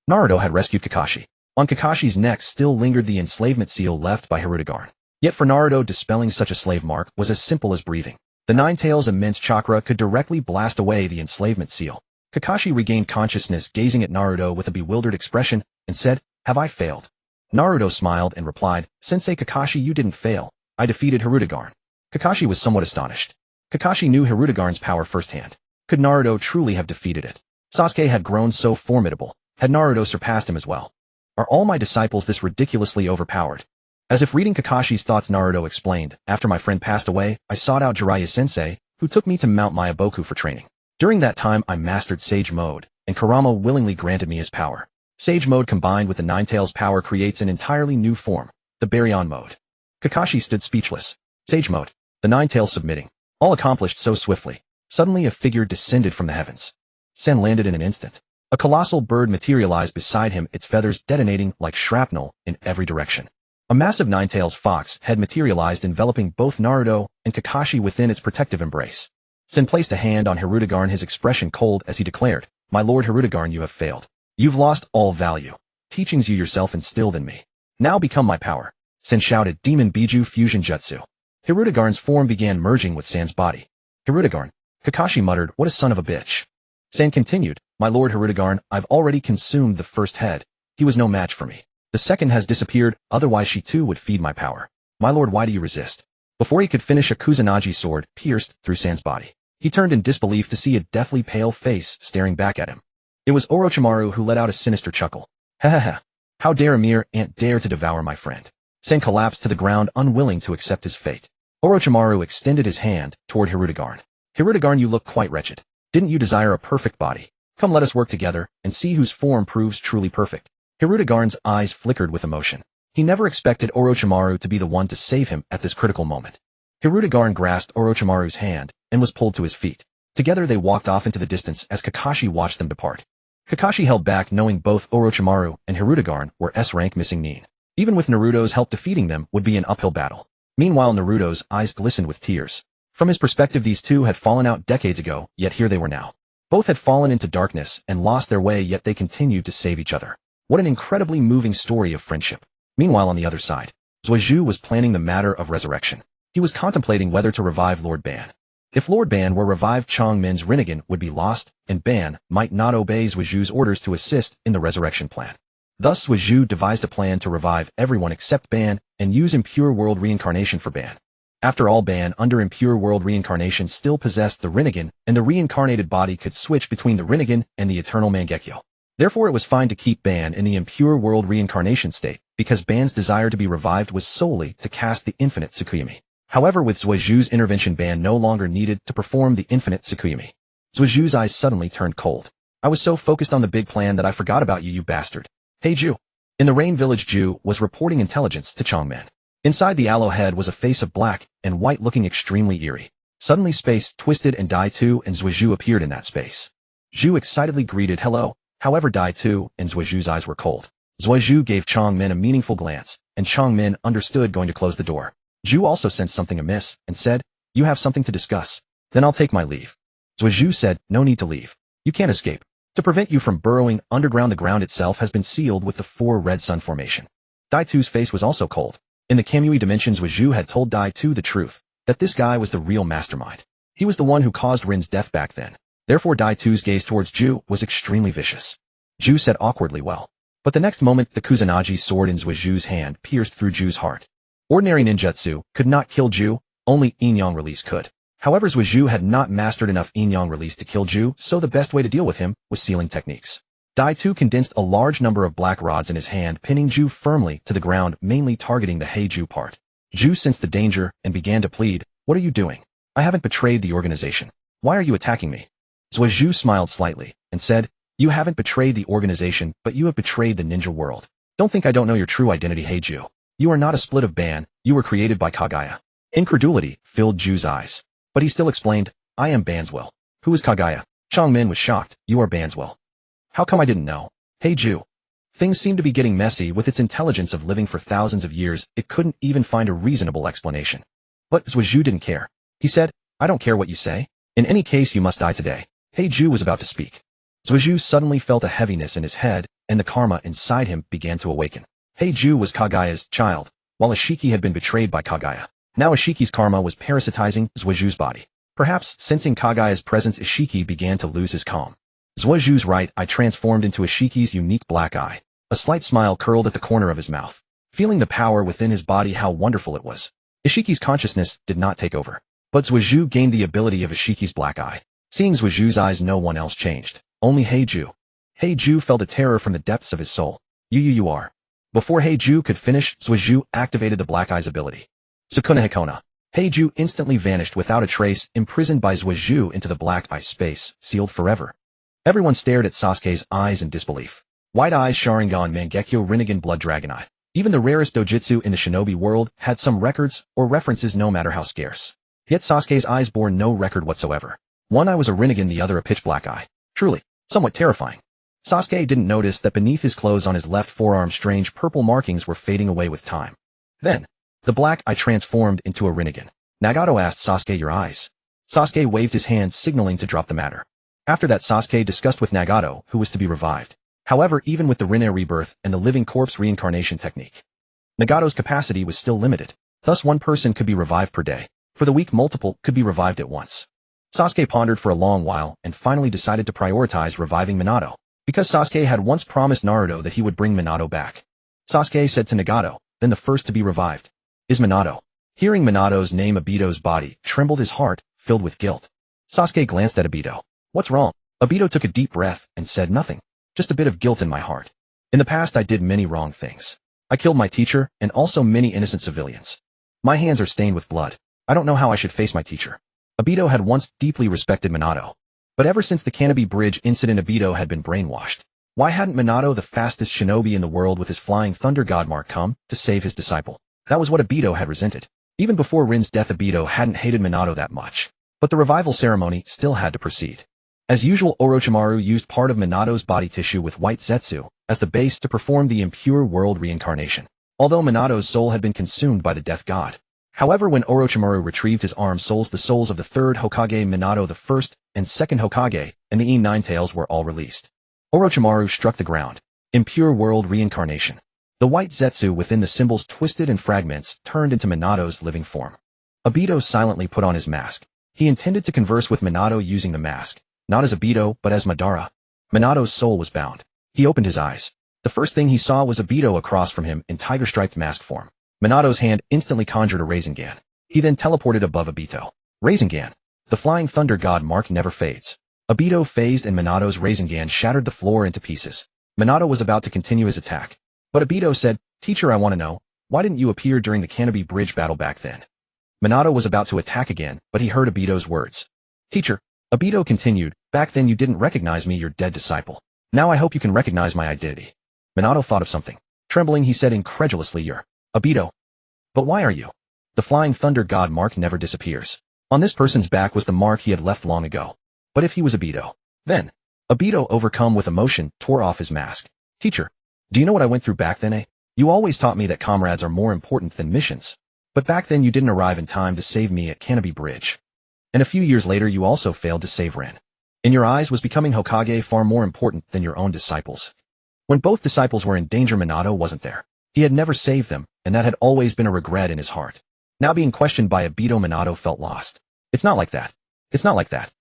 A: Naruto had rescued Kakashi. On Kakashi's neck still lingered the enslavement seal left by Rinnegan. Yet for Naruto, dispelling such a slave mark was as simple as breathing. The Nine-Tails' immense chakra could directly blast away the enslavement seal. Kakashi regained consciousness, gazing at Naruto with a bewildered expression, and said, have I failed? Naruto smiled and replied, Sensei Kakashi, you didn't fail. I defeated Rinnegan. Kakashi was somewhat astonished. Kakashi knew Rinnegan's power firsthand. Could Naruto truly have defeated it? Sasuke had grown so formidable. Had Naruto surpassed him as well? Are all my disciples this ridiculously overpowered? As if reading Kakashi's thoughts, Naruto explained, after my friend passed away, I sought out Jiraiya-sensei, who took me to Mount Myaboku for training. During that time, I mastered Sage Mode, and Kurama willingly granted me his power. Sage Mode combined with the Nine-Tails power creates an entirely new form, the Baryon Mode. Kakashi stood speechless. Sage Mode, the Nine-Tails submitting, all accomplished so swiftly. Suddenly a figure descended from the heavens. Sen landed in an instant. A colossal bird materialized beside him, its feathers detonating like shrapnel in every direction. A massive Nine-Tails fox had materialized, enveloping both Naruto and Kakashi within its protective embrace. Sen placed a hand on Rinnegan, his expression cold as he declared, My lord Rinnegan, you have failed. You've lost all value. Teachings you yourself instilled in me. Now become my power. Sen shouted, Demon Biju Fusion Jutsu. Rinnegan's form began merging with Sen's body. Rinnegan. Kakashi muttered, what a son of a bitch. Sen continued, My lord Rinnegan, I've already consumed the first head. He was no match for me. The second has disappeared, otherwise she too would feed my power. My lord, why do you resist? Before he could finish, a Kusanagi sword pierced through Sen's body. He turned in disbelief to see a deathly pale face staring back at him. It was Orochimaru, who let out a sinister chuckle. Ha ha ha. How dare a mere ant dare to devour my friend? Sen collapsed to the ground, unwilling to accept his fate. Orochimaru extended his hand toward Rinnegan. Rinnegan, you look quite wretched. Didn't you desire a perfect body? Come, let us work together and see whose form proves truly perfect. Rinnegan's eyes flickered with emotion. He never expected Orochimaru to be the one to save him at this critical moment. Rinnegan grasped Orochimaru's hand and was pulled to his feet. Together they walked off into the distance as Kakashi watched them depart. Kakashi held back, knowing both Orochimaru and Rinnegan were S-rank missing Nin. Even with Naruto's help, defeating them would be an uphill battle. Meanwhile, Naruto's eyes glistened with tears. From his perspective, these two had fallen out decades ago, yet here they were now. Both had fallen into darkness and lost their way, yet they continued to save each other. What an incredibly moving story of friendship. Meanwhile, on the other side, Zhuozhu was planning the matter of resurrection. He was contemplating whether to revive Lord Ban. If Lord Ban were revived, Changmin's Rinnegan would be lost, and Ban might not obey Zhuozhu's orders to assist in the resurrection plan. Thus, Zhuozhu devised a plan to revive everyone except Ban and use impure world reincarnation for Ban. After all, Ban under impure world reincarnation still possessed the Rinnegan, and the reincarnated body could switch between the Rinnegan and the eternal Mangekyō. Therefore, it was fine to keep Ban in the impure world reincarnation state, because Ban's desire to be revived was solely to cast the infinite Tsukuyomi. However, with Zhuozhu's intervention, Ban no longer needed to perform the infinite Tsukuyomi. Zhuozhu's eyes suddenly turned cold. I was so focused on the big plan that I forgot about you, you bastard. Hey, Ju. In the Rain Village, Ju was reporting intelligence to Changmin. Inside the aloe head was a face of black and white looking extremely eerie. Suddenly space twisted and Dai-Tu and Zhuozhu appeared in that space. Ju excitedly greeted hello, however Dai-Tu and Zhuozhu's eyes were cold. Zhuozhu gave Changmin a meaningful glance, and Changmin understood going to close the door. Ju also sensed something amiss, and said, you have something to discuss. Then I'll take my leave. Zhuozhu said, no need to leave. You can't escape. To prevent you from burrowing underground, the ground itself has been sealed with the 4 red sun formation. Dai-Tu's face was also cold. In the Kamui dimensions, Zhuozhu had told Dai-Tu the truth, that this guy was the real mastermind. He was the one who caused Rin's death back then. Therefore, Dai-Tu's gaze towards Ju was extremely vicious. Ju said awkwardly, well. But the next moment, the Kusanagi sword in Zhuozhu's hand pierced through Ju's heart. Ordinary ninjutsu could not kill Ju, only yin-yang release could. However, Zhuozhu had not mastered enough yin-yang release to kill Ju, so the best way to deal with him was sealing techniques. Dai-Tu condensed a large number of black rods in his hand, pinning Ju firmly to the ground, mainly targeting the Heiju part. Ju sensed the danger and began to plead, what are you doing? I haven't betrayed the organization. Why are you attacking me? Zhuozhu smiled slightly and said, you haven't betrayed the organization, but you have betrayed the ninja world. Don't think I don't know your true identity, Heiju. You are not a split of Ban, you were created by Kagaya. Incredulity filled Ju's eyes. But he still explained, I am Ban's will. Who is Kagaya? Changmin was shocked, you are Ban's will. How come I didn't know? Hey Ju. Things seem to be getting messy. With its intelligence of living for thousands of years, it couldn't even find a reasonable explanation. But Zhuozhu didn't care. He said, I don't care what you say. In any case, you must die today. Hey Ju was about to speak. Zhuozhu suddenly felt a heaviness in his head, and the karma inside him began to awaken. Hey Ju was Kagaya's child, while Ashiki had been betrayed by Kagaya. Now Ashiki's karma was parasitizing Zhuozhu's body. Perhaps, sensing Kagaya's presence, Ashiki began to lose his calm. Zhuozhu's right eye transformed into Ashiki's unique black eye. A slight smile curled at the corner of his mouth. Feeling the power within his body, how wonderful it was. Ashiki's consciousness did not take over. But Zhuozhu gained the ability of Ashiki's black eye. Seeing Zhuozhu's eyes, no one else changed. Only Heiju. Heiju felt a terror from the depths of his soul. You are. Before Heiju could finish, Zhuozhu activated the black eye's ability. Sukuna Hikona. Heiju instantly vanished without a trace, imprisoned by Zhuozhu into the black eye space, sealed forever. Everyone stared at Sasuke's eyes in disbelief. White eyes, Sharingan, Mangekyō, Rinnegan, Blood Dragon Eye. Even the rarest dojutsu in the shinobi world had some records or references, no matter how scarce. Yet Sasuke's eyes bore no record whatsoever. One eye was a Rinnegan, the other a pitch black eye. Truly, somewhat terrifying. Sasuke didn't notice that beneath his clothes on his left forearm strange purple markings were fading away with time. Then, the black eye transformed into a Rinnegan. Nagato asked Sasuke, your eyes? Sasuke waved his hand, signaling to drop the matter. After that, Sasuke discussed with Nagato who was to be revived. However, even with the Rinne rebirth and the living corpse reincarnation technique, Nagato's capacity was still limited. Thus, one person could be revived per day. For the week, multiple could be revived at once. Sasuke pondered for a long while and finally decided to prioritize reviving Minato, because Sasuke had once promised Naruto that he would bring Minato back. Sasuke said to Nagato, then the first to be revived is Minato. Hearing Minato's name, Obito's body trembled, his heart filled with guilt. Sasuke glanced at Obito. What's wrong? Obito took a deep breath and said, nothing. Just a bit of guilt in my heart. In the past, I did many wrong things. I killed my teacher and also many innocent civilians. My hands are stained with blood. I don't know how I should face my teacher. Obito had once deeply respected Minato. But ever since the Canopy Bridge incident, Obito had been brainwashed. Why hadn't Minato, the fastest shinobi in the world with his flying thunder god mark, come to save his disciple? That was what Obito had resented. Even before Rin's death, Obito hadn't hated Minato that much. But the revival ceremony still had to proceed. As usual, Orochimaru used part of Minato's body tissue with white Zetsu as the base to perform the impure world reincarnation. Although Minato's soul had been consumed by the death god, However, when Orochimaru retrieved his arm souls, the souls of the third Hokage Minato, the first and second Hokage, and the Nine-Tails were all released. Orochimaru struck the ground. Impure world reincarnation. The white Zetsu within the symbols twisted and fragments turned into Minato's living form. Obito silently put on his mask. He intended to converse with Minato using the mask, not as Obito but as Madara. Minato's soul was bound. He opened his eyes. The first thing he saw was Obito across from him in tiger-striped mask form. Minato's hand instantly conjured a Rasengan. He then teleported above Obito. Rasengan. The flying thunder god mark never fades. Obito phased and Minato's Rasengan shattered the floor into pieces. Minato was about to continue his attack. But Obito said, "Teacher, I want to know, why didn't you appear during the Canopy Bridge battle back then?" Minato was about to attack again, but he heard Obito's words. "Teacher," Obito continued, "back then you didn't recognize me, your dead disciple. Now I hope you can recognize my identity." Minato thought of something. Trembling, he said incredulously, "You're Obito. But why are you?" The flying thunder god mark never disappears. On this person's back was the mark he had left long ago. But if he was Obito, then Obito, overcome with emotion, tore off his mask. "Teacher, do you know what I went through back then, eh? You always taught me that comrades are more important than missions. But back then you didn't arrive in time to save me at Canopy Bridge. And a few years later you also failed to save Rin. In your eyes was becoming Hokage far more important than your own disciples. When both disciples were in danger, Minato wasn't there. He had never saved them, and that had always been a regret in his heart. Now being questioned by Obito, Minato felt lost. It's not like that. It's not like that."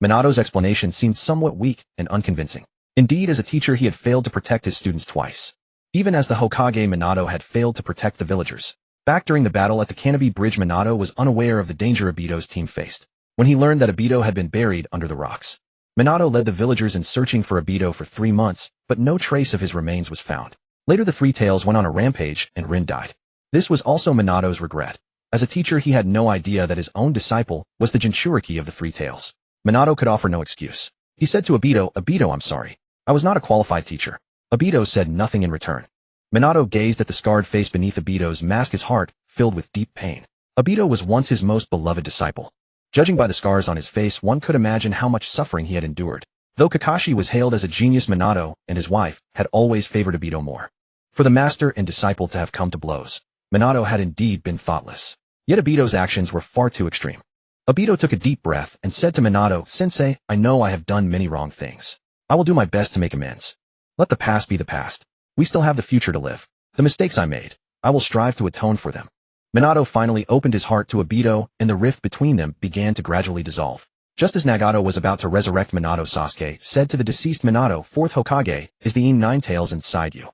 A: Minato's explanation seemed somewhat weak and unconvincing. Indeed, as a teacher he had failed to protect his students twice. Even as the Hokage, Minato had failed to protect the villagers. Back during the battle at the Canopy Bridge, Minato was unaware of the danger Obito's team faced. When he learned that Obito had been buried under the rocks, Minato led the villagers in searching for Obito for 3 months, but no trace of his remains was found. Later the Three-Tails went on a rampage and Rin died. This was also Minato's regret. As a teacher he had no idea that his own disciple was the Jinchuriki of the Three-Tails. Minato could offer no excuse. He said to Obito, "Obito, I'm sorry. I was not a qualified teacher." Obito said nothing in return. Minato gazed at the scarred face beneath Obito's mask, his heart filled with deep pain. Obito was once his most beloved disciple. Judging by the scars on his face, one could imagine how much suffering he had endured. Though Kakashi was hailed as a genius, Minato and his wife had always favored Obito more. For the master and disciple to have come to blows, Minato had indeed been thoughtless. Yet Obito's actions were far too extreme. Obito took a deep breath and said to Minato, "Sensei, I know I have done many wrong things. I will do my best to make amends. Let the past be the past. We still have the future to live. The mistakes I made, I will strive to atone for them." Minato finally opened his heart to Obito, and the rift between them began to gradually dissolve. Just as Nagato was about to resurrect Minato, Sasuke said to the deceased Minato, "Fourth Hokage, is the Nine-Tails inside you?"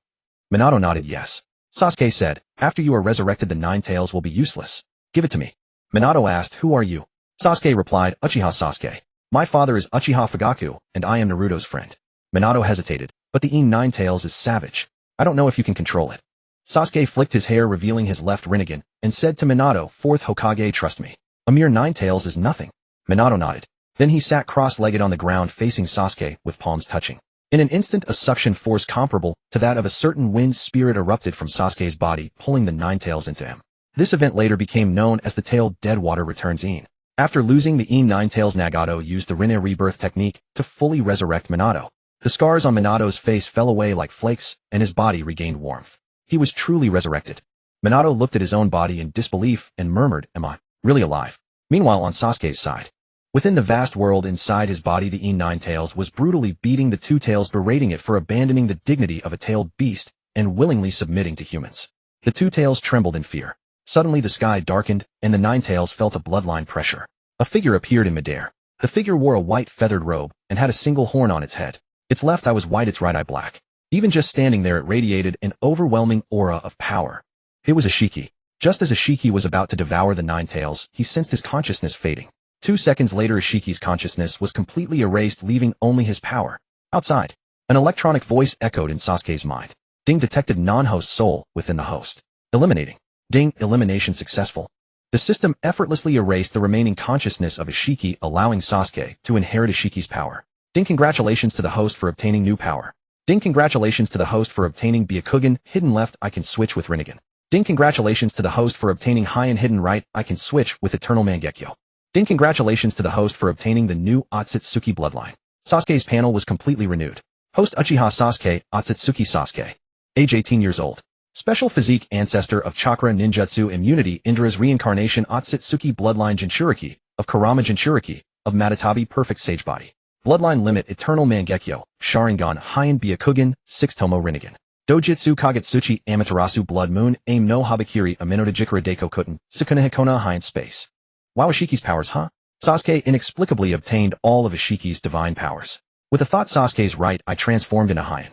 A: Minato nodded yes. Sasuke said, "After you are resurrected, the Nine-Tails will be useless. Give it to me." Minato asked, "Who are you?" Sasuke replied, "Uchiha Sasuke. My father is Uchiha Fugaku, and I am Naruto's friend." Minato hesitated, "But the Nine-Tails is savage. I don't know if you can control it." Sasuke flicked his hair, revealing his left Rinnegan, and said to Minato, "Fourth Hokage, trust me. A mere Nine-Tails is nothing." Minato nodded. Then he sat cross-legged on the ground facing Sasuke, with palms touching. In an instant, a suction force comparable to that of a certain wind spirit erupted from Sasuke's body, pulling the Nine-Tails into him. This event later became known as the Tailed Dead Water Returns In. After losing the Nine-Tails, Nagato used the Rinne rebirth technique to fully resurrect Minato. The scars on Minato's face fell away like flakes, and his body regained warmth. He was truly resurrected. Minato looked at his own body in disbelief and murmured, "Am I really alive?" Meanwhile, on Sasuke's side, within the vast world inside his body, the Nine-Tails was brutally beating the Two-Tails, berating it for abandoning the dignity of a tailed beast and willingly submitting to humans. The Two-Tails trembled in fear. Suddenly the sky darkened, and the Nine-Tails felt a bloodline pressure. A figure appeared in midair. The figure wore a white feathered robe and had a single horn on its head. Its left eye was white, its right eye black. Even just standing there, it radiated an overwhelming aura of power. It was Ishiki. Just as Ishiki was about to devour the Nine-Tails, he sensed his consciousness fading. 2 seconds later, Ishiki's consciousness was completely erased, leaving only his power. Outside, an electronic voice echoed in Sasuke's mind. Ding, detected non-host soul within the host. Eliminating. Ding, elimination successful. The system effortlessly erased the remaining consciousness of Ishiki, allowing Sasuke to inherit Ishiki's power. Ding, congratulations to the host for obtaining new power. Ding, congratulations to the host for obtaining Byakugan, hidden left, I can switch with Rinnegan. Ding, congratulations to the host for obtaining high and hidden right, I can switch with Eternal Mangekyō. Ding, congratulations to the host for obtaining the new Otsutsuki bloodline. Sasuke's panel was completely renewed. Host Uchiha Sasuke, Otsutsuki Sasuke. Age 18 years old. Special physique ancestor of chakra ninjutsu immunity Indra's reincarnation Otsutsuki bloodline Jinchuriki, of Kurama Jinchuriki, of Matatabi perfect sage body. Bloodline limit eternal Mangekyō, Sharingan Heian Byakugan, 6-Tomoe Rinnegan. Dojutsu Kagetsuchi Amaterasu Blood Moon Aim no Habakiri Aminoda Jikara Deiko Kuten, Sukuna Hikona Heian Space. Wow, Ishiki's powers, huh? Sasuke inexplicably obtained all of Ishiki's divine powers. With a thought Sasuke's right eye transformed into Heian.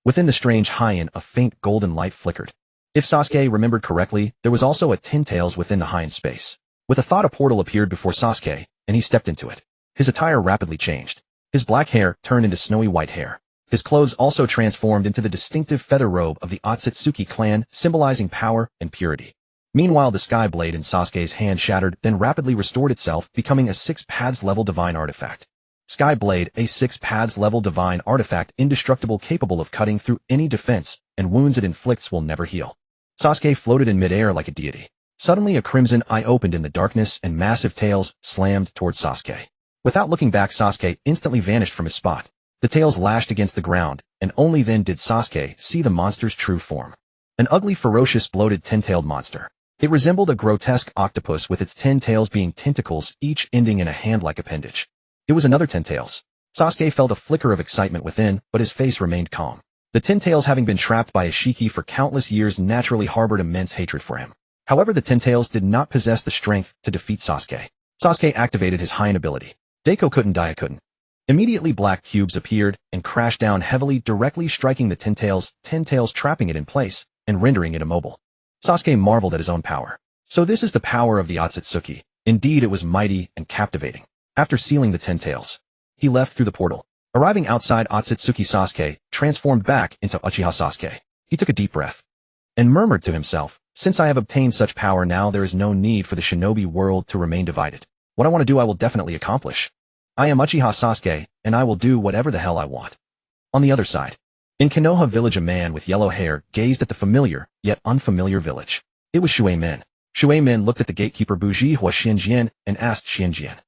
A: Within the strange Heian a faint golden light flickered. If Sasuke remembered correctly, there was also a Ten Tails within the Heian space. With a thought a portal appeared before Sasuke, and he stepped into it. His attire rapidly changed. His black hair turned into snowy white hair. His clothes also transformed into the distinctive feather robe of the Otsutsuki clan, symbolizing power and purity. Meanwhile, the sky blade in Sasuke's hand shattered, then rapidly restored itself, becoming a 6 paths level divine artifact. Sky Blade, a 6 paths level divine artifact indestructible capable of cutting through any defense, and wounds it inflicts will never heal. Sasuke floated in midair like a deity. Suddenly a crimson eye opened in the darkness and massive tails slammed towards Sasuke. Without looking back, Sasuke instantly vanished from his spot. The tails lashed against the ground, and only then did Sasuke see the monster's true form. An ugly, ferocious, bloated, 10-tailed monster. It resembled a grotesque octopus with its 10 tails being tentacles, each ending in a hand-like appendage. It was another 10 tails. Sasuke felt a flicker of excitement within, but his face remained calm. The 10 tails, having been trapped by Ishiki for countless years, naturally harbored immense hatred for him. However, the 10 tails did not possess the strength to defeat Sasuke. Sasuke activated his Heian ability. Deiko Kuten Daikuten. Immediately black cubes appeared and crashed down heavily, directly striking the 10 tails trapping it in place and rendering it immobile. Sasuke marveled at his own power. So this is the power of the Otsutsuki. Indeed, it was mighty and captivating. After sealing the 10 tails, he left through the portal. Arriving outside, Otsutsuki Sasuke transformed back into Uchiha Sasuke. He took a deep breath and murmured to himself, since I have obtained such power now, there is no need for the shinobi world to remain divided. What I want to do I will definitely accomplish. I am Uchiha Sasuke, and I will do whatever the hell I want. On the other side, in Konoha village, a man with yellow hair gazed at the familiar, yet unfamiliar village. It was Shuemin. Shuemin looked at the gatekeeper Bujihua Shinjian and asked Shinjian.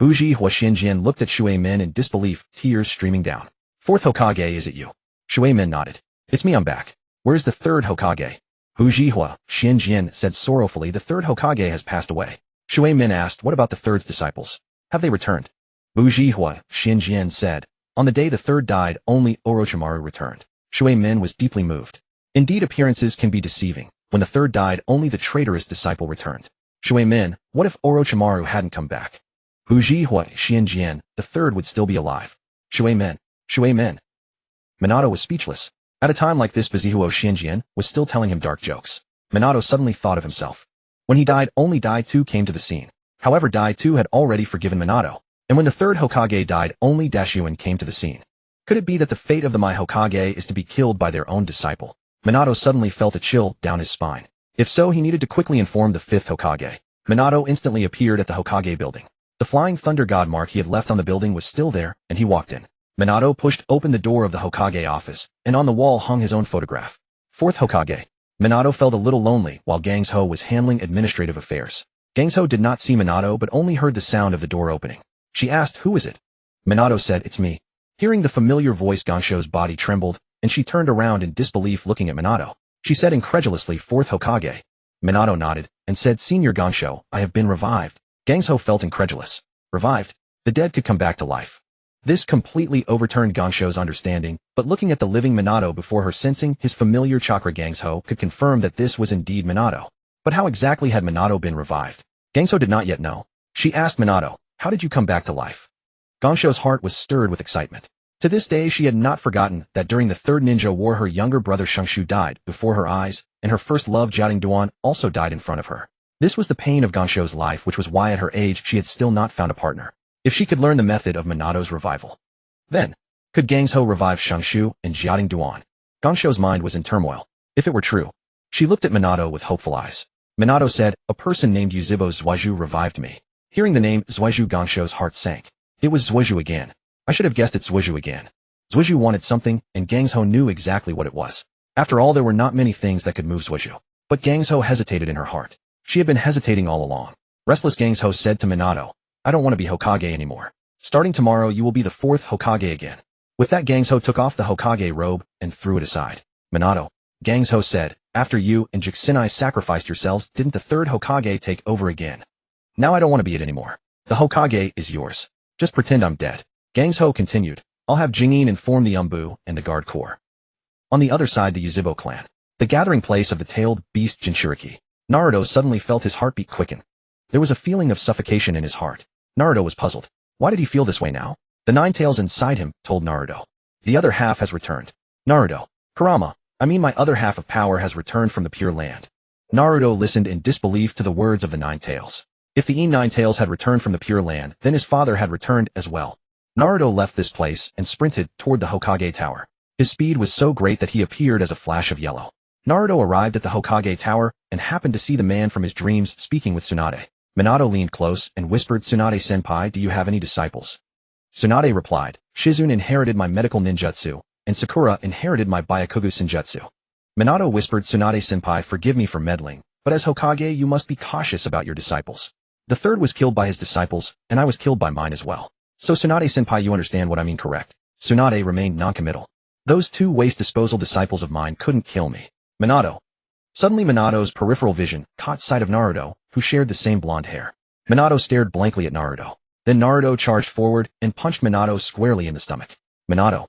A: Bujihua Shinjian looked at Shuemin in disbelief, tears streaming down. Fourth Hokage, is it you? Shuemin nodded. It's me, I'm back. Where's the third Hokage? Bujihua Shinjian said sorrowfully, the third Hokage has passed away. Shuemin asked, what about the third's disciples? Have they returned? Bujihua Shinjian said, on the day the third died, only Orochimaru returned. Shuemin was deeply moved. Indeed, appearances can be deceiving. When the third died, only the traitorous disciple returned. Shuemin, what if Orochimaru hadn't come back? Bujihua Shinjian, the third would still be alive. Shuemin. Minato was speechless. At a time like this, Bujihua Shinjian was still telling him dark jokes. Minato suddenly thought of himself. When he died, only Dai-Tu came to the scene. However, Dai-Tu had already forgiven Minato. And when the third Hokage died, only Dashuin came to the scene. Could it be that the fate of the Mai Hokage is to be killed by their own disciple? Minato suddenly felt a chill down his spine. If so, he needed to quickly inform the fifth Hokage. Minato instantly appeared at the Hokage building. The flying thunder god mark he had left on the building was still there, and he walked in. Minato pushed open the door of the Hokage office, and on the wall hung his own photograph. Fourth Hokage. Minato felt a little lonely while Gangsho was handling administrative affairs. Gangsho did not see Minato but only heard the sound of the door opening. She asked, who is it? Minato said, it's me. Hearing the familiar voice, Gangsho's body trembled, and she turned around in disbelief looking at Minato. She said incredulously, fourth Hokage. Minato nodded, and said, Senior Gangsho, I have been revived. Gangsho felt incredulous. Revived? The dead could come back to life. This completely overturned Gangsho's understanding, but looking at the living Minato before her, sensing his familiar chakra, Gangsho could confirm that this was indeed Minato. But how exactly had Minato been revived? Gangsho did not yet know. She asked Minato, how did you come back to life? Gangsho's heart was stirred with excitement. To this day, she had not forgotten that during the third ninja war, her younger brother Shangshu died before her eyes, and her first love, Jiating Duan, also died in front of her. This was the pain of Gangsho's life, which was why at her age she had still not found a partner. If she could learn the method of Minato's revival, then could Gangsho revive Shangshu and Jiating Duan? Gangsho's mind was in turmoil. If it were true, she looked at Minato with hopeful eyes. Minato said, a person named Yuzhibo Zuaju revived me. Hearing the name Zuaju, Gangsho's heart sank. It was Zuaju again. I should have guessed it's Zuaju again. Zuaju wanted something, and Gangsho knew exactly what it was. After all, there were not many things that could move Zuaju. But Gangsho hesitated in her heart. She had been hesitating all along. Restless Gangsho said to Minato, I don't want to be Hokage anymore. Starting tomorrow, you will be the fourth Hokage again. With that, Gangsho took off the Hokage robe and threw it aside. Minato, Gangsho said, After you and Juxinai sacrificed yourselves, didn't the third Hokage take over again? Now I don't want to be it anymore. The Hokage is yours. Just pretend I'm dead. Gangsho continued. I'll have Jingin inform the Umbu and the Guard Corps. On the other side, the Yuzhibo clan. The gathering place of the tailed beast Jinchuriki. Naruto suddenly felt his heartbeat quicken. There was a feeling of suffocation in his heart. Naruto was puzzled. Why did he feel this way now? The nine tails inside him told Naruto. The other half has returned. Naruto. Kurama, I mean my other half of power has returned from the Pure Land. Naruto listened in disbelief to the words of the nine tails. If the nine tails had returned from the Pure Land, then his father had returned as well. Naruto left this place and sprinted toward the Hokage Tower. His speed was so great that he appeared as a flash of yellow. Naruto arrived at the Hokage Tower and happened to see the man from his dreams speaking with Tsunade. Minato leaned close and whispered, Tsunade-senpai, do you have any disciples? Tsunade replied, Shizune inherited my medical ninjutsu, and Sakura inherited my Byakugan senjutsu. Minato whispered, Tsunade-senpai, forgive me for meddling, but as Hokage you must be cautious about your disciples. The third was killed by his disciples, and I was killed by mine as well. So Tsunade-senpai, you understand what I mean, correct? Tsunade remained noncommittal. Those two waste disposal disciples of mine couldn't kill me. Minato. Suddenly Minato's peripheral vision caught sight of Naruto, who shared the same blonde hair. Minato stared blankly at Naruto. Then Naruto charged forward and punched Minato squarely in the stomach. Minato.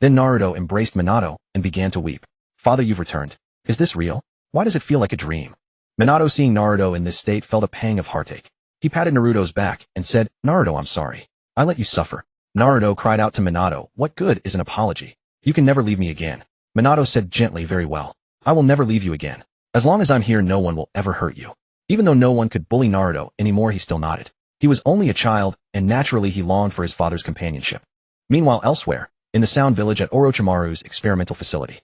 A: Then Naruto embraced Minato and began to weep. Father, you've returned. Is this real? Why does it feel like a dream? Minato, seeing Naruto in this state, felt a pang of heartache. He patted Naruto's back and said, Naruto, I'm sorry. I let you suffer. Naruto cried out to Minato, what good is an apology? You can never leave me again. Minato said gently, very well. I will never leave you again. As long as I'm here, no one will ever hurt you. Even though no one could bully Naruto anymore, he still nodded. He was only a child, and naturally he longed for his father's companionship. Meanwhile, elsewhere, in the Sound Village at Orochimaru's experimental facility.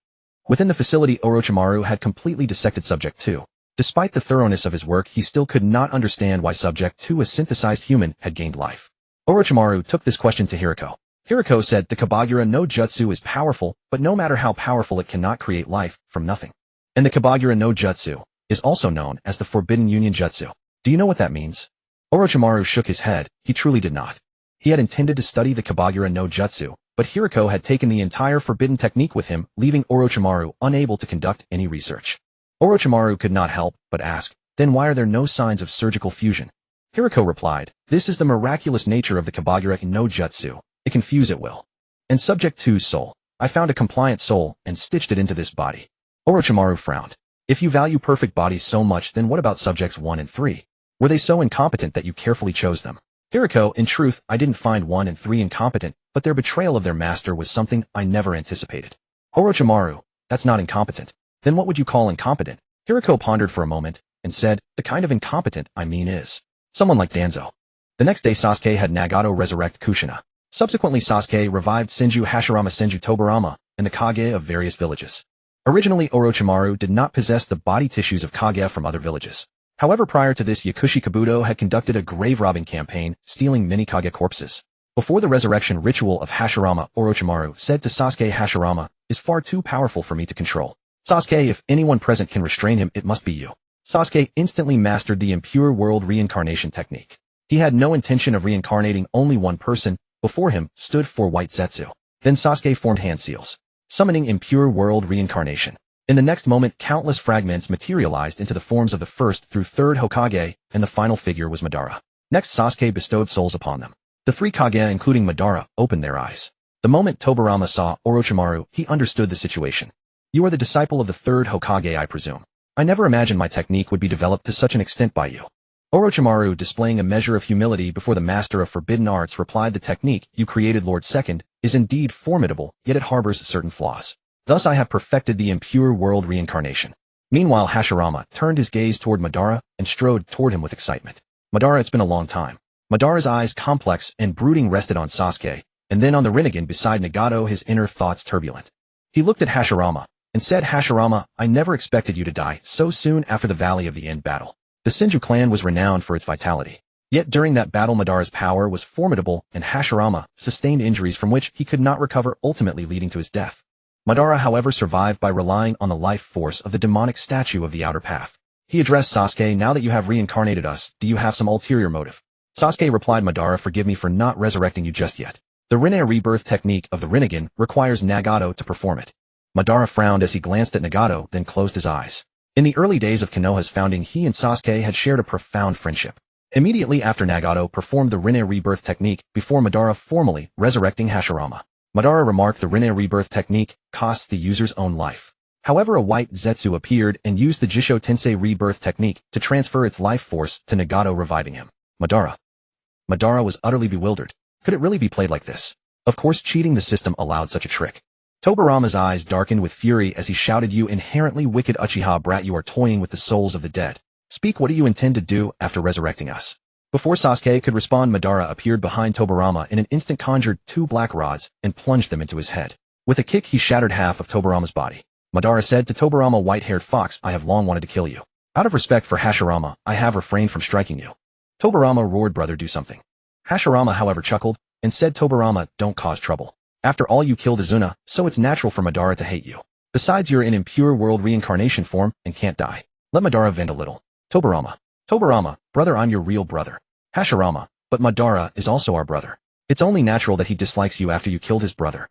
A: Within the facility, Orochimaru had completely dissected Subject 2. Despite the thoroughness of his work, he still could not understand why Subject 2, a synthesized human, had gained life. Orochimaru took this question to Hiriko. Hiriko said, the Kabagura no Jutsu is powerful, but no matter how powerful it cannot create life from nothing. And the Kabagura no Jutsu is also known as the Forbidden Union Jutsu. Do you know what that means? Orochimaru shook his head. He truly did not. He had intended to study the Kabagura no Jutsu, but Hiriko had taken the entire forbidden technique with him, leaving Orochimaru unable to conduct any research. Orochimaru could not help but ask, then why are there no signs of surgical fusion? Hiriko replied, this is the miraculous nature of the Kabagura no Jutsu. It can fuse at will. And Subject 2's soul. I found a compliant soul and stitched it into this body. Orochimaru frowned. If you value perfect bodies so much, then what about Subjects 1 and 3? Were they so incompetent that you carefully chose them? Hiriko, in truth, I didn't find 1 and 3 incompetent, but their betrayal of their master was something I never anticipated. Orochimaru, that's not incompetent. Then what would you call incompetent? Hiriko pondered for a moment and said, the kind of incompetent I mean is someone like Danzo. The next day Sasuke had Nagato resurrect Kushina. Subsequently Sasuke revived Senju Hashirama, Senju Tobirama, and the Kage of various villages. Originally Orochimaru did not possess the body tissues of Kage from other villages. However, prior to this, Yakushi Kabuto had conducted a grave-robbing campaign, stealing many Kage corpses. Before the resurrection ritual of Hashirama, Orochimaru said to Sasuke, Hashirama is far too powerful for me to control. Sasuke, if anyone present can restrain him, it must be you. Sasuke instantly mastered the impure world reincarnation technique. He had no intention of reincarnating only one person. Before him stood 4 white Zetsu. Then Sasuke formed hand seals, summoning impure world reincarnation. In the next moment, countless fragments materialized into the forms of the first through third Hokage, and the final figure was Madara. Next, Sasuke bestowed souls upon them. The 3 Kage, including Madara, opened their eyes. The moment Tobirama saw Orochimaru, he understood the situation. You are the disciple of the third Hokage, I presume. I never imagined my technique would be developed to such an extent by you. Orochimaru, displaying a measure of humility before the master of forbidden arts, replied, the technique you created, Lord Second, is indeed formidable, yet it harbors certain flaws. Thus I have perfected the impure world reincarnation. Meanwhile, Hashirama turned his gaze toward Madara and strode toward him with excitement. Madara, it's been a long time. Madara's eyes, complex and brooding, rested on Sasuke, and then on the Rinnegan beside Nagato, his inner thoughts turbulent. He looked at Hashirama and said, Hashirama, I never expected you to die so soon after the Valley of the End battle. The Senju clan was renowned for its vitality. Yet during that battle Madara's power was formidable and Hashirama sustained injuries from which he could not recover, ultimately leading to his death. Madara, however, survived by relying on the life force of the demonic statue of the Outer Path. He addressed Sasuke, now that you have reincarnated us, do you have some ulterior motive? Sasuke replied, Madara, forgive me for not resurrecting you just yet. The Rinne rebirth technique of the Rinnegan requires Nagato to perform it. Madara frowned as he glanced at Nagato, then closed his eyes. In the early days of Konoha's founding, he and Sasuke had shared a profound friendship. Immediately after Nagato performed the Rinne rebirth technique before Madara formally resurrecting Hashirama. Madara remarked the Rinne rebirth technique costs the user's own life. However, a white Zetsu appeared and used the Jisho Tensei rebirth technique to transfer its life force to Nagato, reviving him. Madara was utterly bewildered. Could it really be played like this? Of course, cheating the system allowed such a trick. Tobarama's eyes darkened with fury as he shouted, "You inherently wicked Uchiha brat, you are toying with the souls of the dead. Speak, what do you intend to do after resurrecting us?" Before Sasuke could respond, Madara appeared behind Tobarama in an instant, conjured 2 black rods, and plunged them into his head. With a kick, he shattered half of Tobarama's body. Madara said to Tobarama, "White-haired fox, I have long wanted to kill you. Out of respect for Hashirama, I have refrained from striking you." Tobarama roared, "Brother, do something." Hashirama, however, chuckled and said, "Tobarama, don't cause trouble. After all, you killed Izuna, so it's natural for Madara to hate you. Besides, you're in impure world reincarnation form and can't die. Let Madara vent a little." Tobarama, brother, I'm your real brother. Hashirama, but Madara is also our brother. It's only natural that he dislikes you after you killed his brother.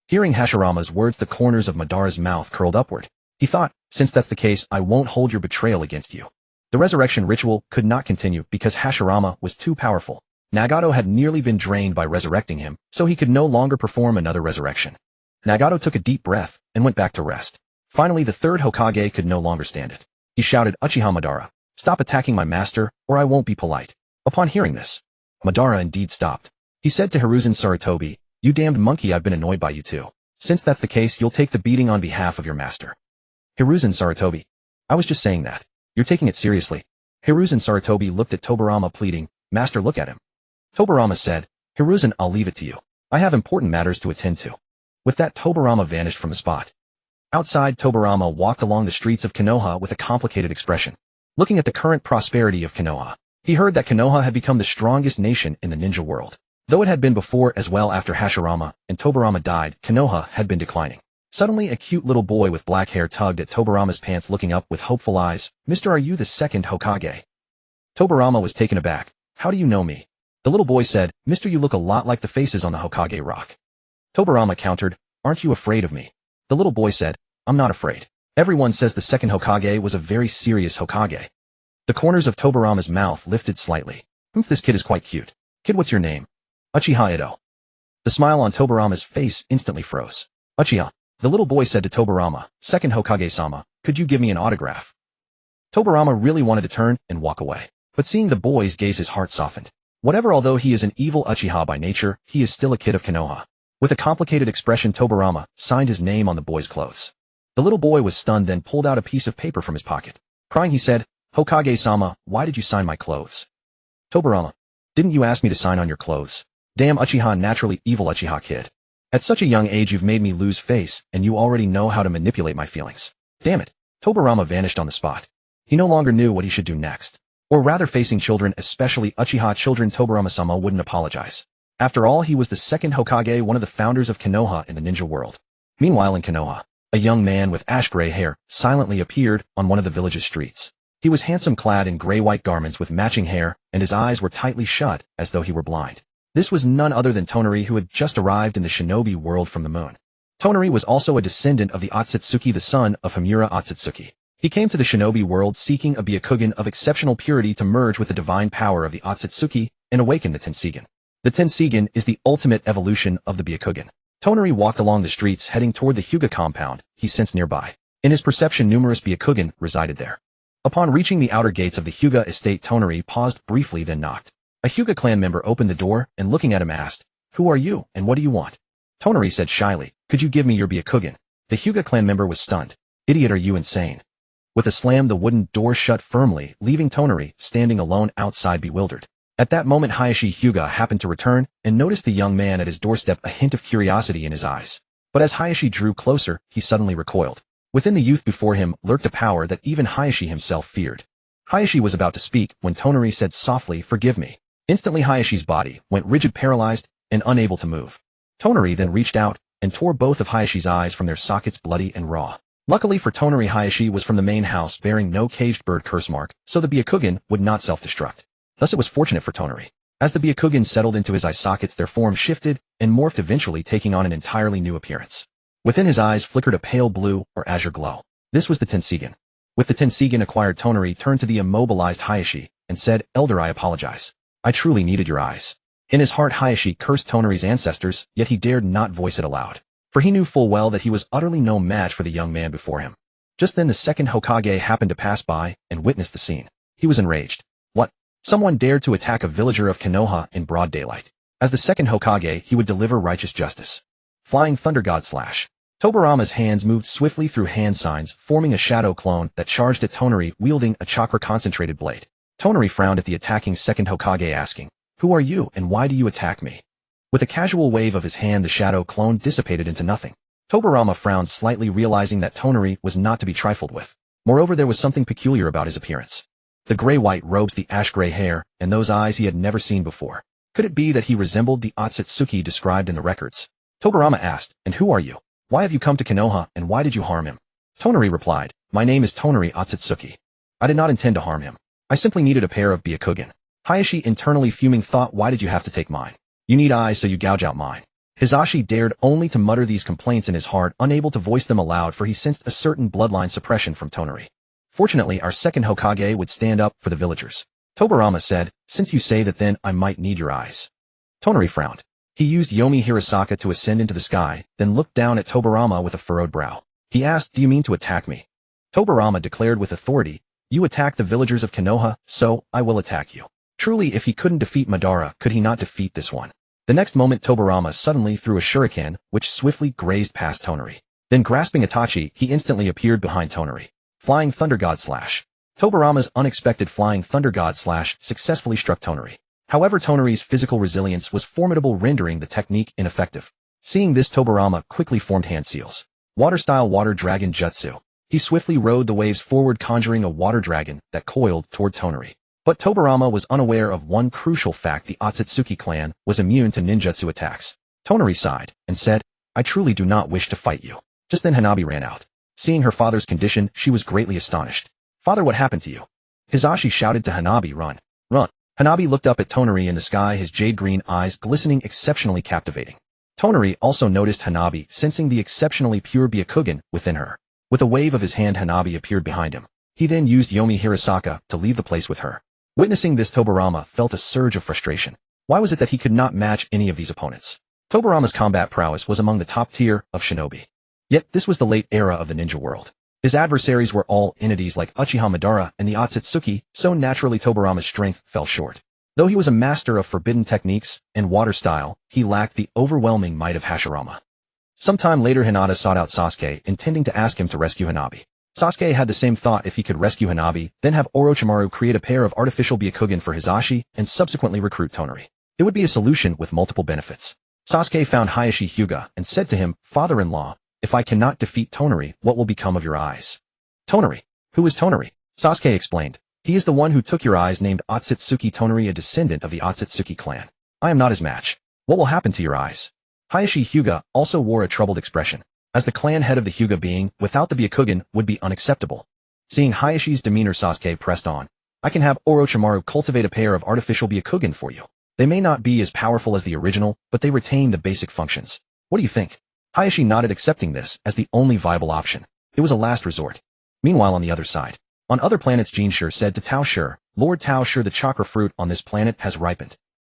A: Hearing Hashirama's words, the corners of Madara's mouth curled upward. He thought, since that's the case, I won't hold your betrayal against you. The resurrection ritual could not continue because Hashirama was too powerful. Nagato had nearly been drained by resurrecting him, so he could no longer perform another resurrection. Nagato took a deep breath and went back to rest. Finally, the third Hokage could no longer stand it. He shouted, "Uchiha Madara, stop attacking my master, or I won't be polite." Upon hearing this, Madara indeed stopped. He said to Hiruzen Sarutobi, "You damned monkey, I've been annoyed by you too. Since that's the case, you'll take the beating on behalf of your master." Hiruzen Sarutobi, "I was just saying that. You're taking it seriously." Hiruzen Sarutobi looked at Tobarama, pleading, "Master, look at him." Tobarama said, "Hiruzen, I'll leave it to you. I have important matters to attend to." With that, Tobarama vanished from the spot. Outside, Tobarama walked along the streets of Konoha with a complicated expression. Looking at the current prosperity of Konoha, he heard that Konoha had become the strongest nation in the ninja world. Though it had been before as well after Hashirama and Tobarama died, Konoha had been declining. Suddenly, a cute little boy with black hair tugged at Tobarama's pants, looking up with hopeful eyes. "Mister, are you the second Hokage?" Tobarama was taken aback. "How do you know me?" The little boy said, "Mister, you look a lot like the faces on the Hokage rock." Tobarama countered, "Aren't you afraid of me?" The little boy said, "I'm not afraid. Everyone says the second Hokage was a very serious Hokage." The corners of Tobarama's mouth lifted slightly. This kid is quite cute. Kid, what's your name?" "Uchiha Ito." The smile on Tobarama's face instantly froze. "Uchiha." The little boy said to Tobarama, "Second Hokage-sama, could you give me an autograph?" Tobarama really wanted to turn and walk away, but seeing the boy's gaze, his heart softened. Whatever, although he is an evil Uchiha by nature, he is still a kid of Konoha. With a complicated expression, Tobarama signed his name on the boy's clothes. The little boy was stunned, then pulled out a piece of paper from his pocket. Crying, he said, "Hokage-sama, why did you sign my clothes?" Tobarama, "Didn't you ask me to sign on your clothes? Damn Uchiha, naturally evil Uchiha kid. At such a young age you've made me lose face, and you already know how to manipulate my feelings. Damn it." Tobarama vanished on the spot. He no longer knew what he should do next. Or rather, facing children, especially Uchiha children, Tobarama-sama wouldn't apologize. After all, he was the second Hokage, one of the founders of Konoha in the ninja world. Meanwhile, in Konoha, a young man with ash-gray hair silently appeared on one of the village's streets. He was handsome, clad in gray-white garments with matching hair, and his eyes were tightly shut as though he were blind. This was none other than Tonari, who had just arrived in the shinobi world from the moon. Tonari was also a descendant of the Otsutsuki, the son of Himura Otsutsuki. He came to the shinobi world seeking a Byakugan of exceptional purity to merge with the divine power of the Otsutsuki and awaken the Tenseigan. The Tenseigan is the ultimate evolution of the Byakugan. Tonari walked along the streets heading toward the Hyuga compound he sensed nearby. In his perception, numerous Byakugan resided there. Upon reaching the outer gates of the Hyuga estate, Tonari paused briefly, then knocked. A Hyuga clan member opened the door and, looking at him, asked, "Who are you and what do you want?" Tonari said shyly, "Could you give me your Byakugan?" The Hyuga clan member was stunned. "Idiot, are you insane?" With a slam, the wooden door shut firmly, leaving Tonari standing alone outside, bewildered. At that moment, Hayashi Hyuga happened to return and noticed the young man at his doorstep, a hint of curiosity in his eyes. But as Hayashi drew closer, he suddenly recoiled. Within the youth before him lurked a power that even Hayashi himself feared. Hayashi was about to speak when Tonari said softly, "Forgive me." Instantly, Hayashi's body went rigid, paralyzed, and unable to move. Tonari then reached out and tore both of Hayashi's eyes from their sockets, bloody and raw. Luckily for Tonari, Hayashi was from the main house, bearing no caged bird curse mark, so the Byakugan would not self-destruct. Thus it was fortunate for Tonari. As the Byakugan settled into his eye sockets, their form shifted and morphed, eventually taking on an entirely new appearance. Within his eyes flickered a pale blue or azure glow. This was the Tensigen. With the Tensigen acquired, Tonari turned to the immobilized Hayashi and said, "Elder, I apologize. I truly needed your eyes." In his heart, Hayashi cursed Tonari's ancestors, yet he dared not voice it aloud, for he knew full well that he was utterly no match for the young man before him. Just then the second Hokage happened to pass by and witnessed the scene. He was enraged. What? Someone dared to attack a villager of Konoha in broad daylight. As the second Hokage, he would deliver righteous justice. Flying Thunder God Slash. Tobarama's hands moved swiftly through hand signs, forming a shadow clone that charged at Tonari, wielding a chakra-concentrated blade. Tonari frowned at the attacking second Hokage, asking, "Who are you and why do you attack me?" With a casual wave of his hand, the shadow clone dissipated into nothing. Tobarama frowned slightly, realizing that Tonari was not to be trifled with. Moreover, there was something peculiar about his appearance. The gray-white robes, the ash-gray hair, and those eyes he had never seen before. Could it be that he resembled the Otsutsuki described in the records? Tobarama asked, "And who are you? Why have you come to Konoha, and why did you harm him?" Tonari replied, "My name is Tonari Otsutsuki. I did not intend to harm him. I simply needed a pair of Byakugan." Hayashi, internally fuming, thought, "Why did you have to take mine? You need eyes, so you gouge out mine." Hizashi dared only to mutter these complaints in his heart, unable to voice them aloud, for he sensed a certain bloodline suppression from Tonari. "Fortunately, our second Hokage would stand up for the villagers." Tobarama said, "Since you say that, then I might need your eyes." Tonari frowned. He used Yomi Hirasaka to ascend into the sky, then looked down at Tobarama with a furrowed brow. He asked, "Do you mean to attack me?" Tobarama declared with authority, "You attack the villagers of Konoha, so I will attack you." Truly, if he couldn't defeat Madara, could he not defeat this one? The next moment, Tobarama suddenly threw a shuriken, which swiftly grazed past Tonari. Then grasping Itachi, he instantly appeared behind Tonari. Flying Thunder God Slash. Tobarama's unexpected Flying Thunder God Slash successfully struck Tonari. However, Tonari's physical resilience was formidable, rendering the technique ineffective. Seeing this, Tobarama quickly formed hand seals. Water-style Water Dragon Jutsu. He swiftly rode the waves forward, conjuring a water dragon that coiled toward Tonari. But Tobarama was unaware of one crucial fact: the Otsutsuki clan was immune to ninjutsu attacks. Tonari sighed and said, "I truly do not wish to fight you." Just then Hanabi ran out. Seeing her father's condition, she was greatly astonished. "Father, what happened to you?" Hizashi shouted to Hanabi, "Run! Run!" Hanabi looked up at Tonari in the sky, his jade-green eyes glistening exceptionally captivating. Tonari also noticed Hanabi, sensing the exceptionally pure Byakugan within her. With a wave of his hand, Hanabi appeared behind him. He then used Yomi Hirasaka to leave the place with her. Witnessing this, Tobarama felt a surge of frustration. Why was it that he could not match any of these opponents? Tobarama's combat prowess was among the top tier of shinobi. Yet this was the late era of the ninja world. His adversaries were all entities like Uchiha, Madara, and the Otsutsuki, so naturally Tobarama's strength fell short. Though he was a master of forbidden techniques and water style, he lacked the overwhelming might of Hashirama. Sometime later, Hinata sought out Sasuke, intending to ask him to rescue Hanabi. Sasuke had the same thought: if he could rescue Hanabi, then have Orochimaru create a pair of artificial Byakugan for Hizashi, and subsequently recruit Tonari. It would be a solution with multiple benefits. Sasuke found Hayashi Hyuga and said to him, "Father-in-law, if I cannot defeat Tonari, what will become of your eyes?" "Tonari? Who is Tonari?" Sasuke explained. "He is the one who took your eyes, named Otsutsuki Tonari, a descendant of the Otsutsuki clan. I am not his match. What will happen to your eyes?" Hayashi Hyuga also wore a troubled expression. As the clan head of the Hyuga, being without the Byakugan would be unacceptable. Seeing Hayashi's demeanor, Sasuke pressed on. "I can have Orochimaru cultivate a pair of artificial Byakugan for you. They may not be as powerful as the original, but they retain the basic functions. What do you think?" Hayashi nodded, accepting this as the only viable option. It was a last resort. Meanwhile, on the other side, on other planets, Jinshi said to Tao Shi, "Lord Tao Shi, the chakra fruit on this planet has ripened."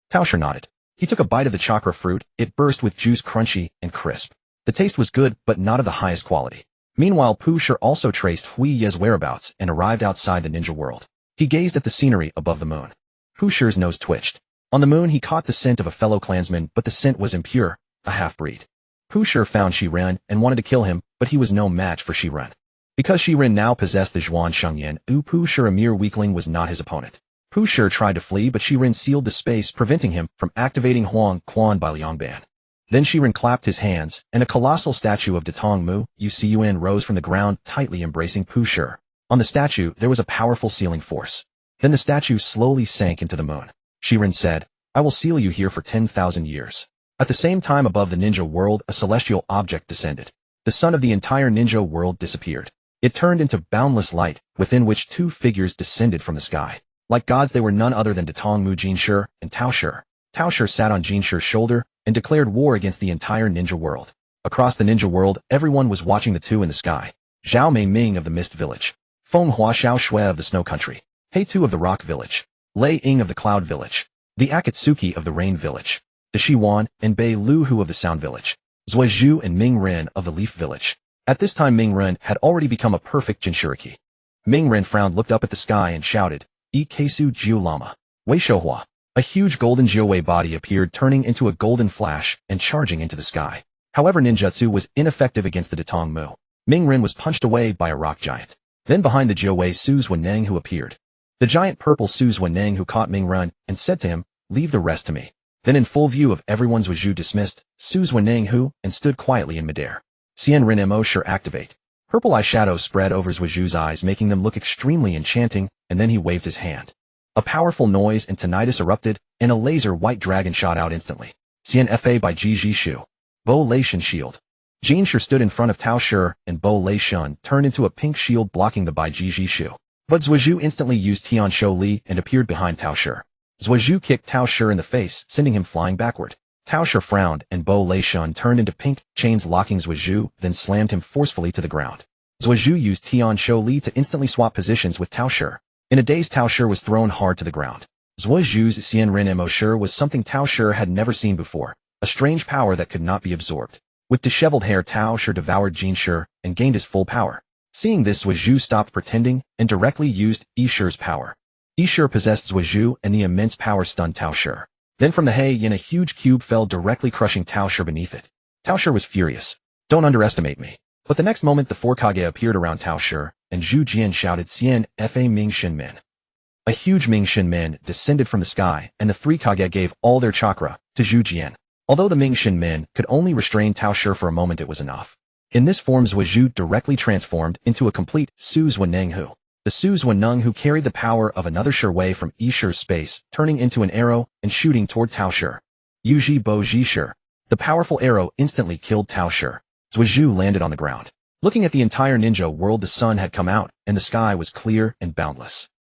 A: Tao Shi nodded. He took a bite of the chakra fruit. It burst with juice, crunchy and crisp. The taste was good, but not of the highest quality. Meanwhile, Pu Shi also traced Hui Ye's whereabouts and arrived outside the ninja world. He gazed at the scenery above the moon. Pu Shi's nose twitched. On the moon, he caught the scent of a fellow clansman, but the scent was impure, a half-breed. Pu Shi found Shiren and wanted to kill him, but he was no match for Shiren. Because Shiren now possessed the Zhuan Shengyan, Pu Shi, a mere weakling, was not his opponent. Pu Shi tried to flee, but Shiren sealed the space, preventing him from activating Huang Quan by Liangban. Then Shiren clapped his hands, and a colossal statue of Datong Mu, Ucun, rose from the ground, tightly embracing Pu Shi. On the statue, there was a powerful sealing force. Then the statue slowly sank into the moon. Shiren said, "I will seal you here for 10,000 years. At the same time, above the ninja world, a celestial object descended. The sun of the entire ninja world disappeared. It turned into boundless light, within which two figures descended from the sky. Like gods, they were none other than Datong Mu, Jinshi, and Tao Shi. Tao Shi sat on Jinshi's shoulder and declared war against the entire ninja world. Across the ninja world, everyone was watching the two in the sky. Zhao Mei Ming of the Mist Village. Feng Hua Xiao Shui of the Snow Country. Hei Tu of the Rock Village. Lei Ying of the Cloud Village. The Akatsuki of the Rain Village. The Shi Wan and Bei Lu Hu of the Sound Village. Zui Zhu and Ming Ren of the Leaf Village. At this time Ming Ren had already become a perfect Jinchuriki. Ming Ren frowned, looked up at the sky and shouted, Ikesu Jiu Lama. Wei Shouhua. A huge golden Jiuwei body appeared, turning into a golden flash and charging into the sky. However, ninjutsu was ineffective against the Datong Mu. Ming Ren was punched away by a rock giant. Then behind the Jiuwei, Su Zhuaneng who appeared. The giant purple Su Zhuaneng who caught Ming Ren and said to him, leave the rest to me. Then in full view of everyone, Zhu Zhu dismissed Su Zhuaneng who and stood quietly in midair. Xian Rin Mo Sure activate. Purple eyeshadow spread over Zhu Zhu's eyes, making them look extremely enchanting, and then he waved his hand. A powerful noise and tinnitus erupted, and a laser white dragon shot out instantly. Xian Fa by Ji Ji Shu. Bo Lei Shen shield. Jin Shi stood in front of Tao Shi, and Bo Lei Shen turned into a pink shield blocking the Bai Ji Ji Shu. But Zhu Zhu instantly used Tian Shou Li and appeared behind Tao Shi. Zhu Zhu kicked Tao Shi in the face, sending him flying backward. Tao Shi frowned, and Bo Lei Shen turned into pink chains locking Zhu Zhu, then slammed him forcefully to the ground. Zhu Zhu used Tian Shou Li to instantly swap positions with Tao Shi. In a daze, Tao Shi was thrown hard to the ground. Zhu Zhu's Xian Rin Mo Shi was something Tao Shi had never seen before, a strange power that could not be absorbed. With disheveled hair, Tao Shi devoured Jin Shi and gained his full power. Seeing this, Zhu Zhu stopped pretending and directly used Yi Shi's power. Yi Shi possessed Zhu Zhu, and the immense power stunned Tao Shi. Then from the Hei Yin, a huge cube fell, directly crushing Tao Shi beneath it. Tao Shi was furious. Don't underestimate me. But the next moment the four Kage appeared around Tao Shi, and Zhu Jian shouted Xian Fa Ming Shen Min. A huge Ming Shen Min descended from the sky, and the three Kage gave all their chakra to Zhu Jian. Although the Ming Shen Min could only restrain Tao Shi for a moment, it was enough. In this form, Zhu Zhu directly transformed into a complete Su Zhuaneng Hu. The Su Zhuaneng Hu carried the power of another Shi Wei from Yi Shi's space, turning into an arrow and shooting toward Tao Shi. Yu Ji Bo Ji Shi. The powerful arrow instantly killed Tao Shi. Zhu Zhu landed on the ground. Looking at the entire ninja world, the sun had come out, and the sky was clear and boundless.